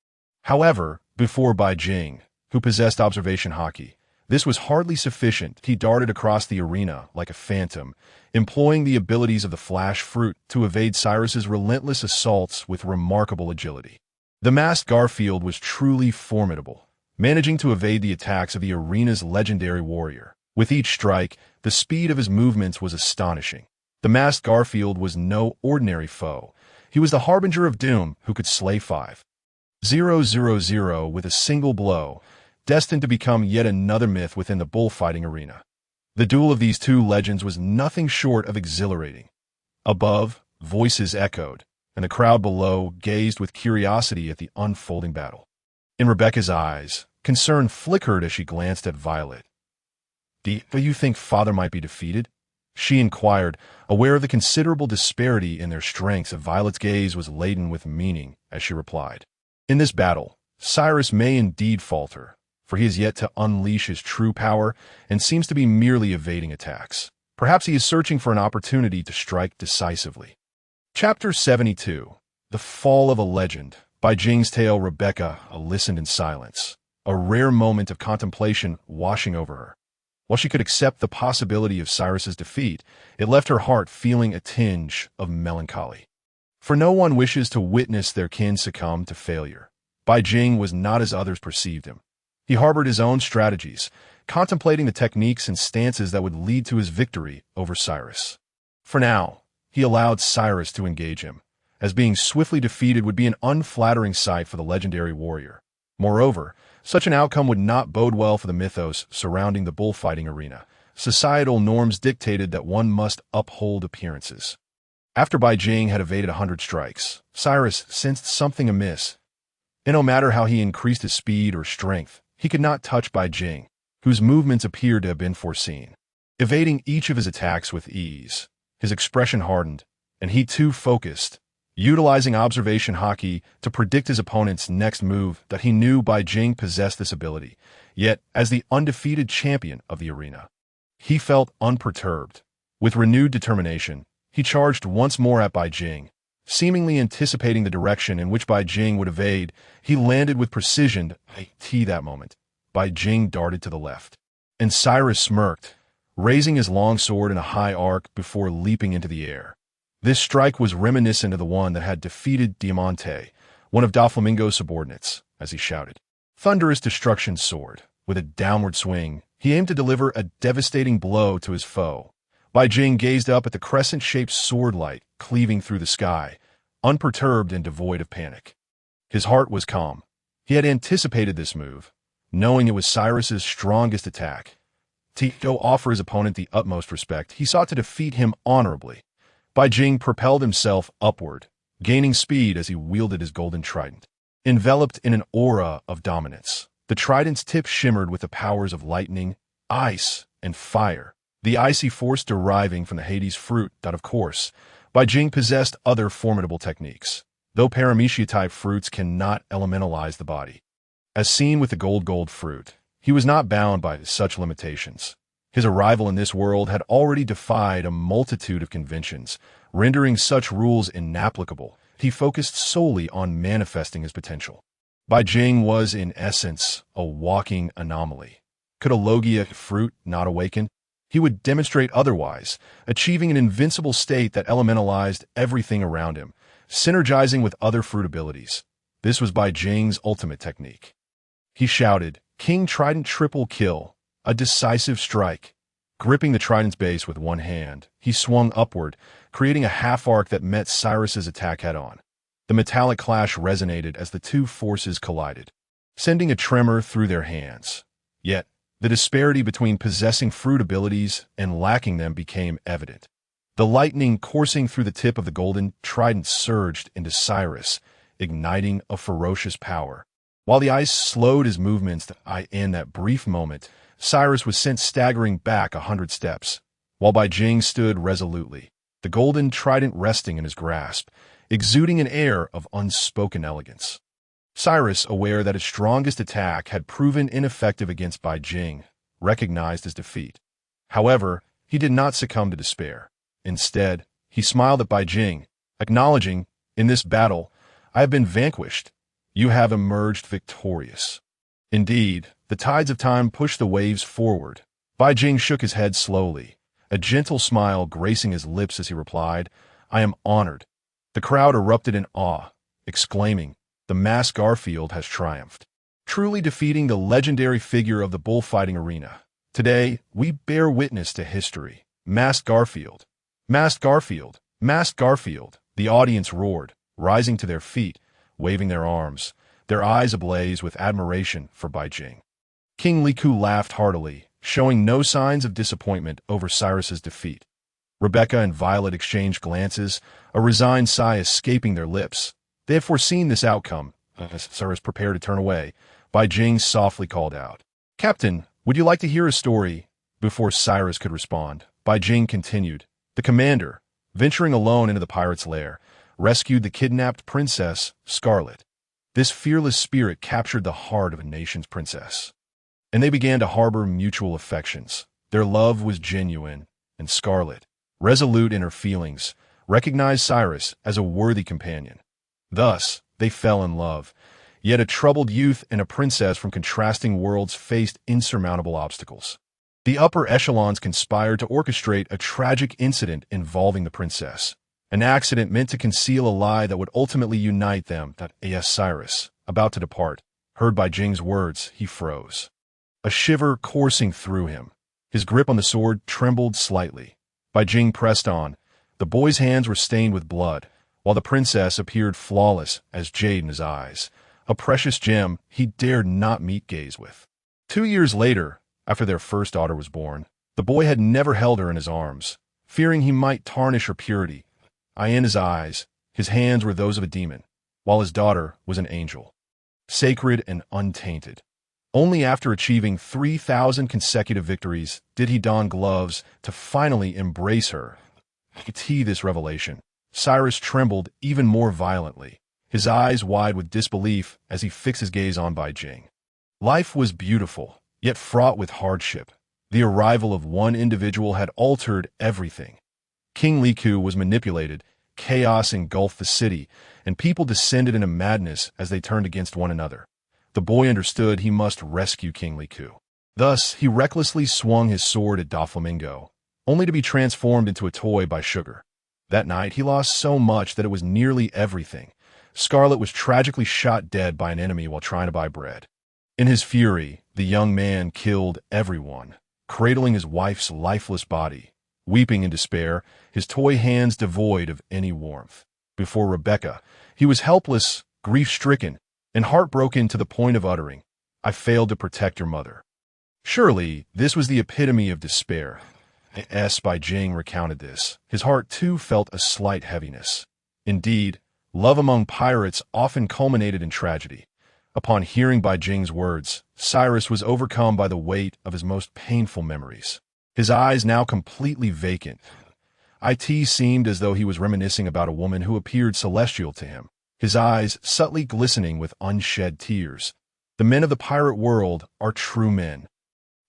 However, before Bai Jing, who possessed observation haki, this was hardly sufficient. He darted across the arena like a phantom, employing the abilities of the flash fruit to evade Cyrus's relentless assaults with remarkable agility. The masked Garfield was truly formidable, managing to evade the attacks of the arena's legendary warrior. With each strike, the speed of his movements was astonishing. The masked Garfield was no ordinary foe. He was the harbinger of doom who could slay 5,000 with a single blow, destined to become yet another myth within the bullfighting arena. The duel of these two legends was nothing short of exhilarating. Above, voices echoed, and the crowd below gazed with curiosity at the unfolding battle. In Rebecca's eyes, concern flickered as she glanced at Violet. "Do you think Father might be defeated?" she inquired, aware of the considerable disparity in their strengths. Violet's gaze was laden with meaning as she replied, "In this battle, Cyrus may indeed falter, for he has yet to unleash his true power and seems to be merely evading attacks. Perhaps he is searching for an opportunity to strike decisively." Chapter 72. The Fall of a Legend. Bai Jing's tale. Rebecca listened in silence, a rare moment of contemplation washing over her. While she could accept the possibility of Cyrus's defeat, it left her heart feeling a tinge of melancholy. For no one wishes to witness their kin succumb to failure. Bai Jing was not as others perceived him. He harbored his own strategies, contemplating the techniques and stances that would lead to his victory over Cyrus. For now, he allowed Cyrus to engage him, as being swiftly defeated would be an unflattering sight for the legendary warrior. Moreover, such an outcome would not bode well for the mythos surrounding the bullfighting arena. Societal norms dictated that one must uphold appearances. After Bai Jing had evaded 100 strikes, Cyrus sensed something amiss. And no matter how he increased his speed or strength, he could not touch Bai Jing, whose movements appeared to have been foreseen. Evading each of his attacks with ease, his expression hardened, and he too focused, utilizing observation haki to predict his opponent's next move. That he knew Bai Jing possessed this ability, yet as the undefeated champion of the arena, he felt unperturbed. With renewed determination, he charged once more at Bai Jing. Seemingly anticipating the direction in which Bai Jing would evade, he landed with precision. That moment, Bai Jing darted to the left, and Cyrus smirked, raising his long sword in a high arc before leaping into the air. This strike was reminiscent of the one that had defeated Diamante, one of Doflamingo's subordinates, as he shouted, "Thunderous Destruction Sword." With a downward swing, he aimed to deliver a devastating blow to his foe. Bai Jing gazed up at the crescent-shaped sword light cleaving through the sky, unperturbed and devoid of panic. His heart was calm. He had anticipated this move, knowing it was Cyrus's strongest attack. To offer his opponent the utmost respect, he sought to defeat him honorably. Bai Jing propelled himself upward, gaining speed as he wielded his golden trident. Enveloped in an aura of dominance, the trident's tip shimmered with the powers of lightning, ice, and fire, the icy force deriving from the Hades fruit that, of course, Bai Jing possessed other formidable techniques, though paramecia-type fruits cannot elementalize the body. As seen with the gold fruit, he was not bound by such limitations. His arrival in this world had already defied a multitude of conventions, rendering such rules inapplicable. He focused solely on manifesting his potential. Bai Jing was, in essence, a walking anomaly. Could a Logia fruit not awaken? He would demonstrate otherwise, achieving an invincible state that elementalized everything around him, synergizing with other fruit abilities. This was Bai Jing's ultimate technique. He shouted, "King Trident triple kill, a decisive strike." Gripping the trident's base with one hand, he swung upward, creating a half-arc that met Cyrus's attack head-on. The metallic clash resonated as the two forces collided, sending a tremor through their hands. Yet, the disparity between possessing fruit abilities and lacking them became evident. The lightning coursing through the tip of the golden trident surged into Cyrus, igniting a ferocious power. While the ice slowed his movements in that brief moment, Cyrus was sent staggering back 100 steps, while Bai Jing stood resolutely, the golden trident resting in his grasp, exuding an air of unspoken elegance. Cyrus, aware that his strongest attack had proven ineffective against Bai Jing, recognized his defeat. However, he did not succumb to despair. Instead, he smiled at Bai Jing, acknowledging, "In this battle, I have been vanquished. You have emerged victorious." Indeed, the tides of time pushed the waves forward. Bai Jing shook his head slowly, a gentle smile gracing his lips as he replied, "I am honored." The crowd erupted in awe, exclaiming, "The masked Garfield has triumphed, truly defeating the legendary figure of the bullfighting arena. Today, we bear witness to history. Masked Garfield. Masked Garfield. Masked Garfield." The audience roared, rising to their feet, waving their arms, their eyes ablaze with admiration for Bai Jing. King Liku laughed heartily, showing no signs of disappointment over Cyrus's defeat. Rebecca and Violet exchanged glances, a resigned sigh escaping their lips. They had foreseen this outcome. As Cyrus prepared to turn away, Bai Jing softly called out, "Captain, would you like to hear a story?" Before Cyrus could respond, Bai Jing continued, "The commander, venturing alone into the pirate's lair, rescued the kidnapped princess, Scarlet. This fearless spirit captured the heart of a nation's princess, and they began to harbor mutual affections. Their love was genuine, and Scarlet, resolute in her feelings, recognized Cyrus as a worthy companion. Thus, they fell in love. Yet a troubled youth and a princess from contrasting worlds faced insurmountable obstacles. The upper echelons conspired to orchestrate a tragic incident involving the princess, an accident meant to conceal a lie that would ultimately unite them. As Cyrus, about to depart, heard Bai Jing's words, he froze, a shiver coursing through him. His grip on the sword trembled slightly. Bai Jing pressed on. The boy's hands were stained with blood, while the princess appeared flawless as jade in his eyes, a precious gem he dared not meet gaze with. 2 years later, after their first daughter was born, the boy had never held her in his arms, fearing he might tarnish her purity. In his eyes, his hands were those of a demon, while his daughter was an angel, sacred and untainted. Only after achieving 3,000 consecutive victories did he don gloves to finally embrace her. To this revelation, Cyrus trembled even more violently, his eyes wide with disbelief as he fixed his gaze on Bai Jing. Life was beautiful, yet fraught with hardship. The arrival of one individual had altered everything. King Liku was manipulated, chaos engulfed the city, and people descended into madness as they turned against one another. The boy understood he must rescue King Liku. Thus, he recklessly swung his sword at Doflamingo, only to be transformed into a toy by Sugar. That night, he lost so much that it was nearly everything. Scarlet was tragically shot dead by an enemy while trying to buy bread. In his fury, the young man killed everyone, cradling his wife's lifeless body. Weeping in despair, his toy hands devoid of any warmth. Before Rebecca, he was helpless, grief-stricken, and heartbroken to the point of uttering, "I failed to protect your mother." Surely, this was the epitome of despair. Bai Jing recounted this. His heart, too, felt a slight heaviness. Indeed, Love among pirates often culminated in tragedy. Upon hearing Bai Jing's words, Cyrus was overcome by the weight of his most painful memories. His eyes now completely vacant. It seemed as though he was reminiscing about a woman who appeared celestial to him, his eyes subtly glistening with unshed tears. The men of the pirate world are true men.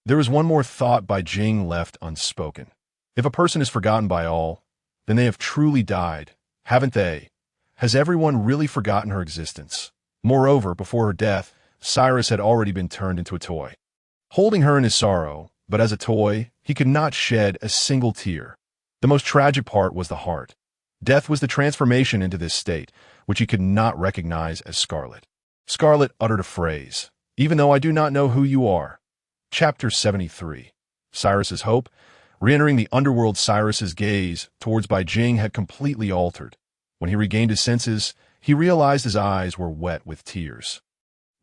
There was one more thought Bai Jing left unspoken. If a person is forgotten by all, then they have truly died, haven't they? Has everyone really forgotten her existence? Moreover, before her death, Cyrus had already been turned into a toy. Holding her in his sorrow, but as a toy, he could not shed a single tear. The most tragic part was the heart. Death was the transformation into this state, which he could not recognize as Scarlet. Scarlet uttered a phrase, "Even though I do not know who you are." Chapter 73. Cyrus's hope. Re-entering the underworld, Cyrus's gaze towards Bai Jing had completely altered. When he regained his senses, he realized his eyes were wet with tears.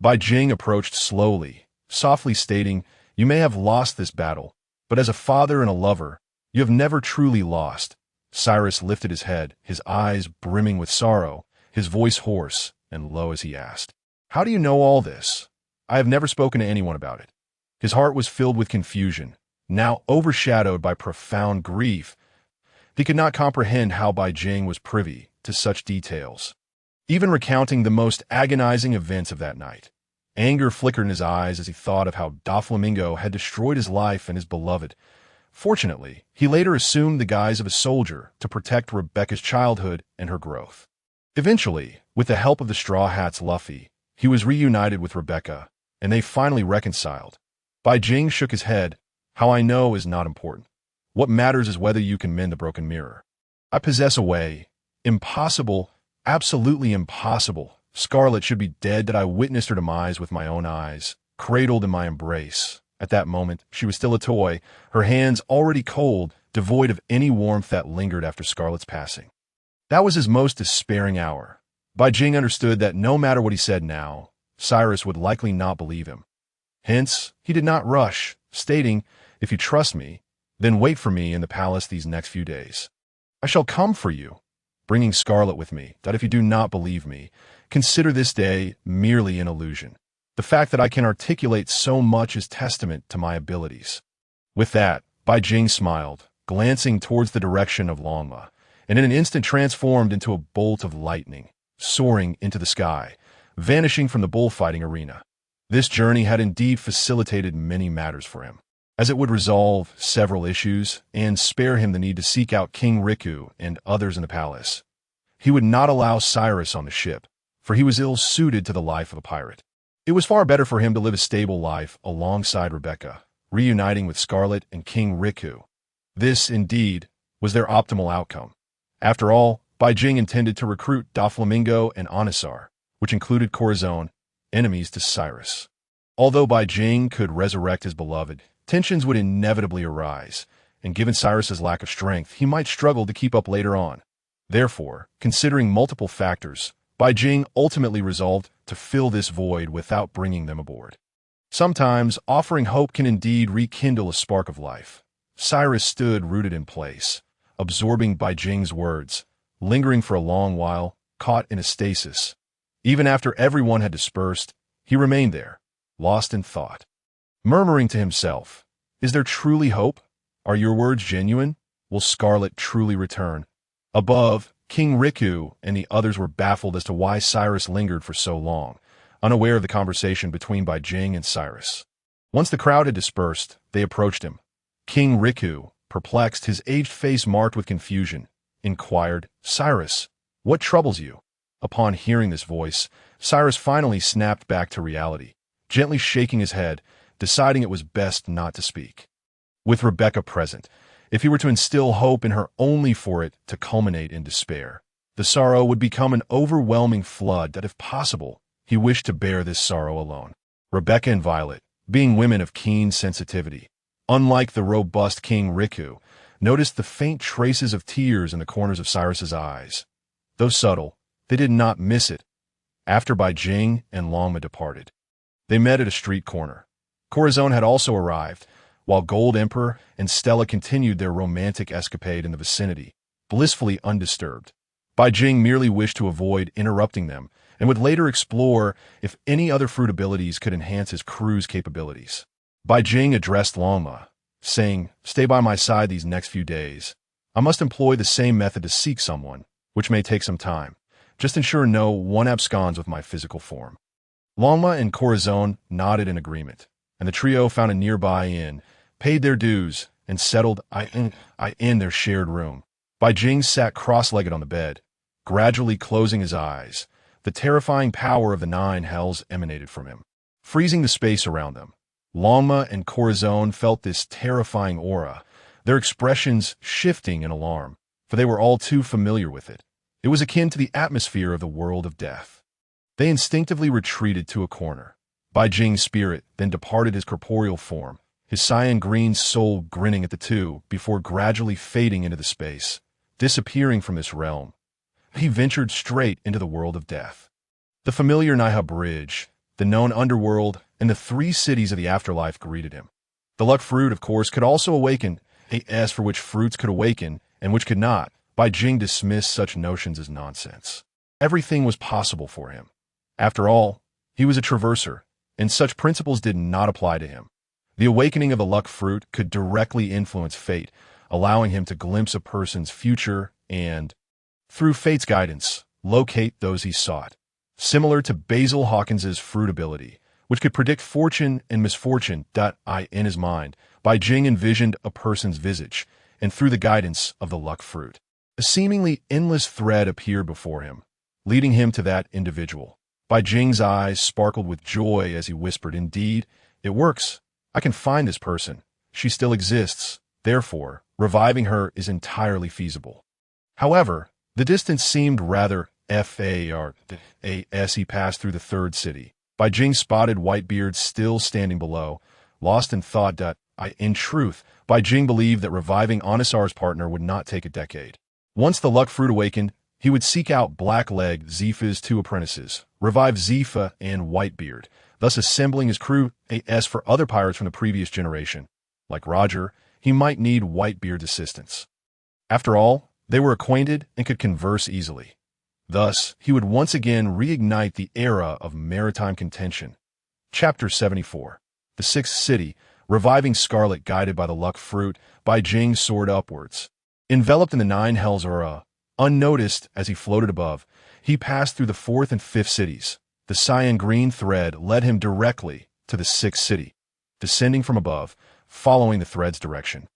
Bai Jing approached slowly, softly stating, "You may have lost this battle, but as a father and a lover, you have never truly lost." Cyrus lifted his head, his eyes brimming with sorrow, his voice hoarse and low as he asked, "How do you know all this? I have never spoken to anyone about it." His heart was filled with confusion, now overshadowed by profound grief. He could not comprehend how Bai Jing was privy to such details, even recounting the most agonizing events of that night. Anger flickered in his eyes as he thought of how Doflamingo had destroyed his life and his beloved. Fortunately, he later assumed the guise of a soldier to protect Rebecca's childhood and her growth. Eventually, with the help of the Straw Hats Luffy, he was reunited with Rebecca, and they finally reconciled. Bai Jing shook his head. "How I know is not important. What matters is whether you can mend the broken mirror. I possess a way. Impossible, absolutely impossible. Scarlet should be dead that I witnessed her demise with my own eyes, cradled in my embrace. At that moment, she was still a toy, her hands already cold, devoid of any warmth that lingered after Scarlet's passing." That was his most despairing hour. Bai Jing understood that no matter what he said now, Cyrus would likely not believe him. Hence, he did not rush, stating, "If you trust me, then wait for me in the palace these next few days. I shall come for you, bringing Scarlet with me, that if you do not believe me, consider this day merely an illusion. The fact that I can articulate so much is testament to my abilities." With that, Bai Jing smiled, glancing towards the direction of Longma, and in an instant transformed into a bolt of lightning, soaring into the sky, vanishing from the bullfighting arena. This journey had indeed facilitated many matters for him, as it would resolve several issues and spare him the need to seek out King Riku and others in the palace. He would not allow Cyrus on the ship, for he was ill-suited to the life of a pirate. It was far better for him to live a stable life alongside Rebecca, reuniting with Scarlet and King Riku. This, indeed, was their optimal outcome. After all, Bai Jing intended to recruit Doflamingo and Onisar, which included Corazon, enemies to Cyrus. Although Bai Jing could resurrect his beloved, tensions would inevitably arise, and given Cyrus's lack of strength, he might struggle to keep up later on. Therefore, considering multiple factors, Bai Jing ultimately resolved to fill this void without bringing them aboard. Sometimes, offering hope can indeed rekindle a spark of life. Cyrus stood rooted in place, absorbing Bai Jing's words, lingering for a long while, caught in a stasis. Even after everyone had dispersed, he remained there, lost in thought, murmuring to himself, "Is there truly hope? Are your words genuine? Will Scarlet truly return?" Above, King Riku and the others were baffled as to why Cyrus lingered for so long, unaware of the conversation between Bai Jing and Cyrus. Once the crowd had dispersed, they approached him. King Riku, perplexed, his aged face marked with confusion, inquired, "Cyrus, what troubles you?" Upon hearing this voice, Cyrus finally snapped back to reality, gently shaking his head, deciding it was best not to speak. With Rebecca present, if he were to instill hope in her only for it to culminate in despair, the sorrow would become an overwhelming flood that, if possible, he wished to bear this sorrow alone. Rebecca and Violet, being women of keen sensitivity, unlike the robust King Riku, noticed the faint traces of tears in the corners of Cyrus's eyes. Though subtle, they did not miss it. After Bai Jing and Longma departed, they met at a street corner. Corazon had also arrived, while Gold Emperor and Stella continued their romantic escapade in the vicinity, blissfully undisturbed. Bai Jing merely wished to avoid interrupting them and would later explore if any other fruit abilities could enhance his crew's capabilities. Bai Jing addressed Longma, saying, "Stay by my side these next few days. I must employ the same method to seek someone, which may take some time. Just ensure no one absconds with my physical form." Longma and Corazon nodded in agreement, and the trio found a nearby inn, paid their dues, and settled in their shared room. Bai Jing sat cross-legged on the bed, gradually closing his eyes. The terrifying power of the 9 hells emanated from him, freezing the space around them. Longma and Corazon felt this terrifying aura, their expressions shifting in alarm, for they were all too familiar with it. It was akin to the atmosphere of the world of death. They instinctively retreated to a corner. Bai Jing's spirit then departed his corporeal form, his cyan-green soul grinning at the two before gradually fading into the space, disappearing from this realm. He ventured straight into the world of death. The familiar Naiha Bridge, the known underworld, and the 3 cities of the afterlife greeted him. The luck fruit, of course, could also awaken, as for which fruits could awaken and which could not. Bai Jing dismissed such notions as nonsense. Everything was possible for him. After all, he was a traverser, and such principles did not apply to him. The awakening of the luck fruit could directly influence fate, allowing him to glimpse a person's future and, through fate's guidance, locate those he sought. Similar to Basil Hawkins's fruit ability, which could predict fortune and misfortune. In his mind, Bai Jing envisioned a person's visage, and through the guidance of the luck fruit, a seemingly endless thread appeared before him, leading him to that individual. Bai Jing's eyes sparkled with joy as he whispered, "Indeed, it works. I can find this person. She still exists. Therefore, reviving her is entirely feasible." However, the distance seemed rather far as he passed through the 3rd city. Bai Jing spotted Whitebeard still standing below, lost in thought. In truth, Bai Jing believed that reviving Onisar's partner would not take a decade. Once the luck fruit awakened, he would seek out Blackleg Zephyr's 2 apprentices, revive Zephyr and Whitebeard, thus assembling his crew. As for other pirates from the previous generation, like Roger, he might need Whitebeard's assistance. After all, they were acquainted and could converse easily. Thus, he would once again reignite the era of maritime contention. Chapter 74. The 6th City, reviving Scarlet guided by the luck fruit, Bai Jing soared upwards. Enveloped in the 9 hells aura, unnoticed as he floated above, he passed through the 4th and 5th cities. The cyan-green thread led him directly to the 6th city. Descending from above, following the thread's direction,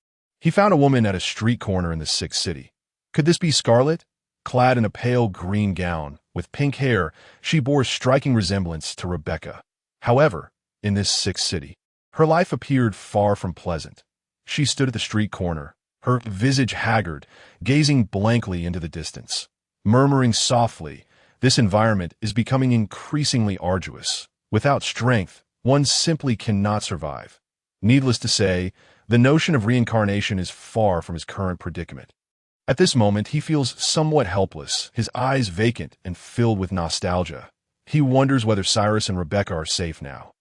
he found a woman at a street corner in the 6th city. Could this be Scarlet? Clad in a pale green gown, with pink hair, she bore striking resemblance to Rebecca. However, in this 6th city, her life appeared far from pleasant. She stood at the street corner, her visage haggard, gazing blankly into the distance, murmuring softly, "This environment is becoming increasingly arduous. Without strength, one simply cannot survive." Needless to say, the notion of reincarnation is far from his current predicament. At this moment, he feels somewhat helpless, his eyes vacant and filled with nostalgia. He wonders whether Cyrus and Rebecca are safe now.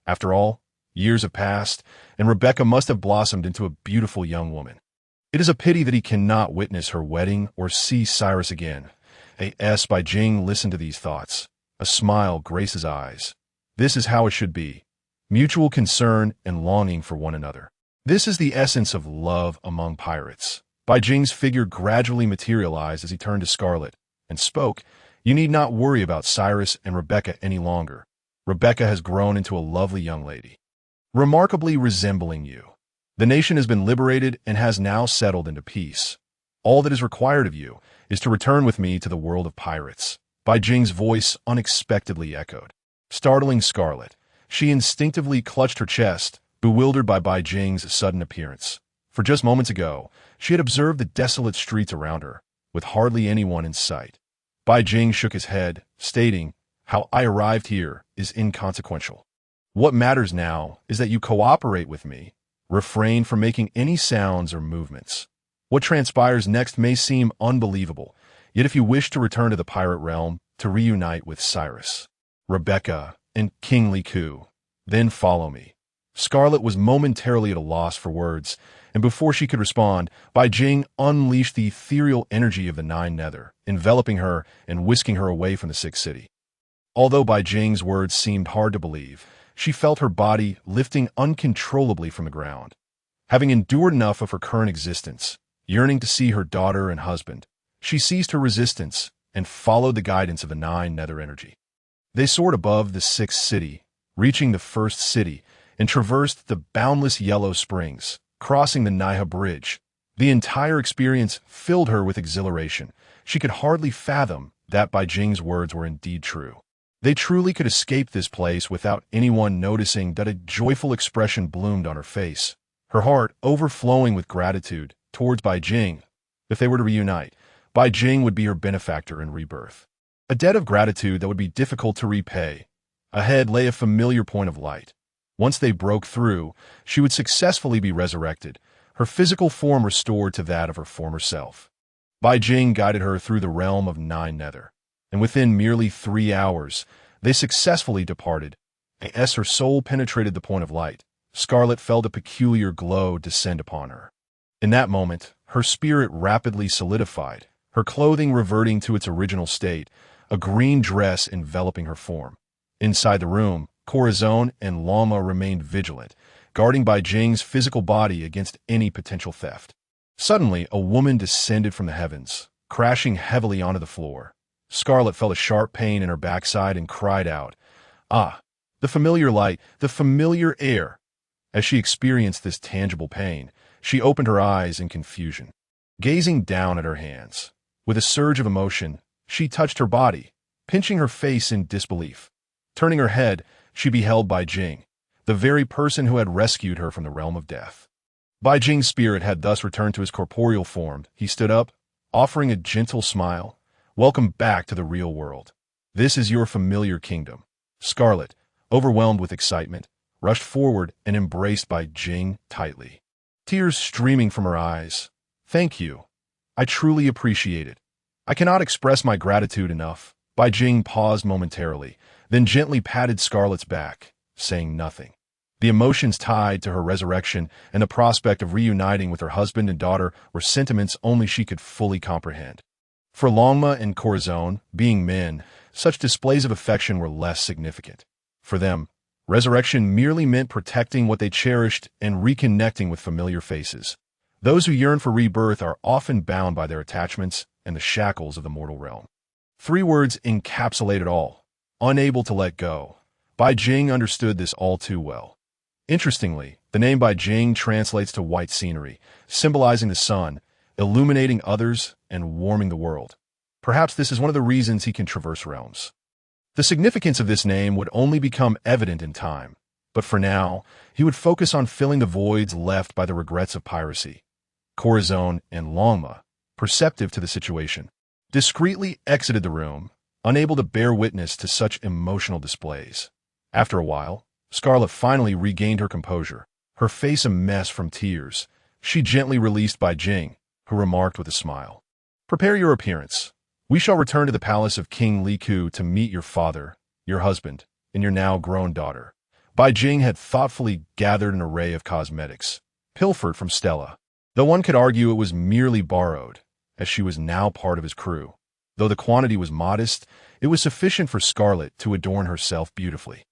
After all, years have passed, and Rebecca must have blossomed into a beautiful young woman. It is a pity that he cannot witness her wedding or see Cyrus again. Bai Jing listened to these thoughts. A smile graced his eyes. This is how it should be. Mutual concern and longing for one another. This is the essence of love among pirates. Bai Jing's figure gradually materialized as he turned to Scarlet and spoke, "You need not worry about Cyrus and Rebecca any longer. Rebecca has grown into a lovely young lady, remarkably resembling you. The nation has been liberated and has now settled into peace. All that is required of you is to return with me to the world of pirates." Bai Jing's voice unexpectedly echoed, startling Scarlet. She instinctively clutched her chest, bewildered by Bai Jing's sudden appearance. For just moments ago, she had observed the desolate streets around her, with hardly anyone in sight. Bai Jing shook his head, stating, "How I arrived here is inconsequential. What matters now is that you cooperate with me, refrain from making any sounds or movements. What transpires next may seem unbelievable, yet if you wish to return to the pirate realm to reunite with Cyrus, Rebecca, and King Liku, then follow me." Scarlet was momentarily at a loss for words, and before she could respond, Bai Jing unleashed the ethereal energy of the Nine Nether, enveloping her and whisking her away from the Sixth City. Although Bai Jing's words seemed hard to believe, she felt her body lifting uncontrollably from the ground. Having endured enough of her current existence, yearning to see her daughter and husband, she ceased her resistance and followed the guidance of the Nine Nether energy. They soared above the Sixth City, reaching the First City, and traversed the boundless Yellow Springs, crossing the Naiha Bridge. The entire experience filled her with exhilaration. She could hardly fathom that Bai Jing's words were indeed true. They truly could escape this place without anyone noticing that a joyful expression bloomed on her face, her heart overflowing with gratitude towards Bai Jing. If they were to reunite, Bai Jing would be her benefactor in rebirth. A debt of gratitude that would be difficult to repay. Ahead lay a familiar point of light. Once they broke through, she would successfully be resurrected, her physical form restored to that of her former self. Bai Jing guided her through the realm of Nine Nether, and within merely 3 hours, they successfully departed. As her soul penetrated the point of light, Scarlet felt a peculiar glow descend upon her. In that moment, her spirit rapidly solidified, her clothing reverting to its original state, a green dress enveloping her form. Inside the room, Corazon and Lama remained vigilant, guarding Bai Jing's physical body against any potential theft. Suddenly, a woman descended from the heavens, crashing heavily onto the floor. Scarlet felt a sharp pain in her backside and cried out, "Ah, the familiar light, the familiar air!" As she experienced this tangible pain, she opened her eyes in confusion, gazing down at her hands. With a surge of emotion, she touched her body, pinching her face in disbelief. Turning her head, she beheld Bai Jing, the very person who had rescued her from the realm of death. Bai Jing's spirit had thus returned to his corporeal form. He stood up, offering a gentle smile. "Welcome back to the real world. This is your familiar kingdom." Scarlet, overwhelmed with excitement, rushed forward and embraced Bai Jing tightly, tears streaming from her eyes. "Thank you. I truly appreciate it. I cannot express my gratitude enough." Bai Jing paused momentarily, then gently patted Scarlet's back, saying nothing. The emotions tied to her resurrection and the prospect of reuniting with her husband and daughter were sentiments only she could fully comprehend. For Longma and Corazon, being men, such displays of affection were less significant. For them, resurrection merely meant protecting what they cherished and reconnecting with familiar faces. Those who yearn for rebirth are often bound by their attachments and the shackles of the mortal realm. 3 words encapsulate it all: unable to let go. Bai Jing understood this all too well. Interestingly, the name Bai Jing translates to white scenery, symbolizing the sun, illuminating others, and warming the world. Perhaps this is one of the reasons he can traverse realms. The significance of this name would only become evident in time, but for now, he would focus on filling the voids left by the regrets of piracy. Corazon and Longma, perceptive to the situation, discreetly exited the room, unable to bear witness to such emotional displays. After a while, Scarlet finally regained her composure, her face a mess from tears. She gently released Bai Jing, who remarked with a smile, "Prepare your appearance. We shall return to the palace of King Li Ku to meet your father, your husband, and your now grown daughter." Bai Jing had thoughtfully gathered an array of cosmetics, pilfered from Stella, though one could argue it was merely borrowed, as she was now part of his crew. Though the quantity was modest, it was sufficient for Scarlet to adorn herself beautifully.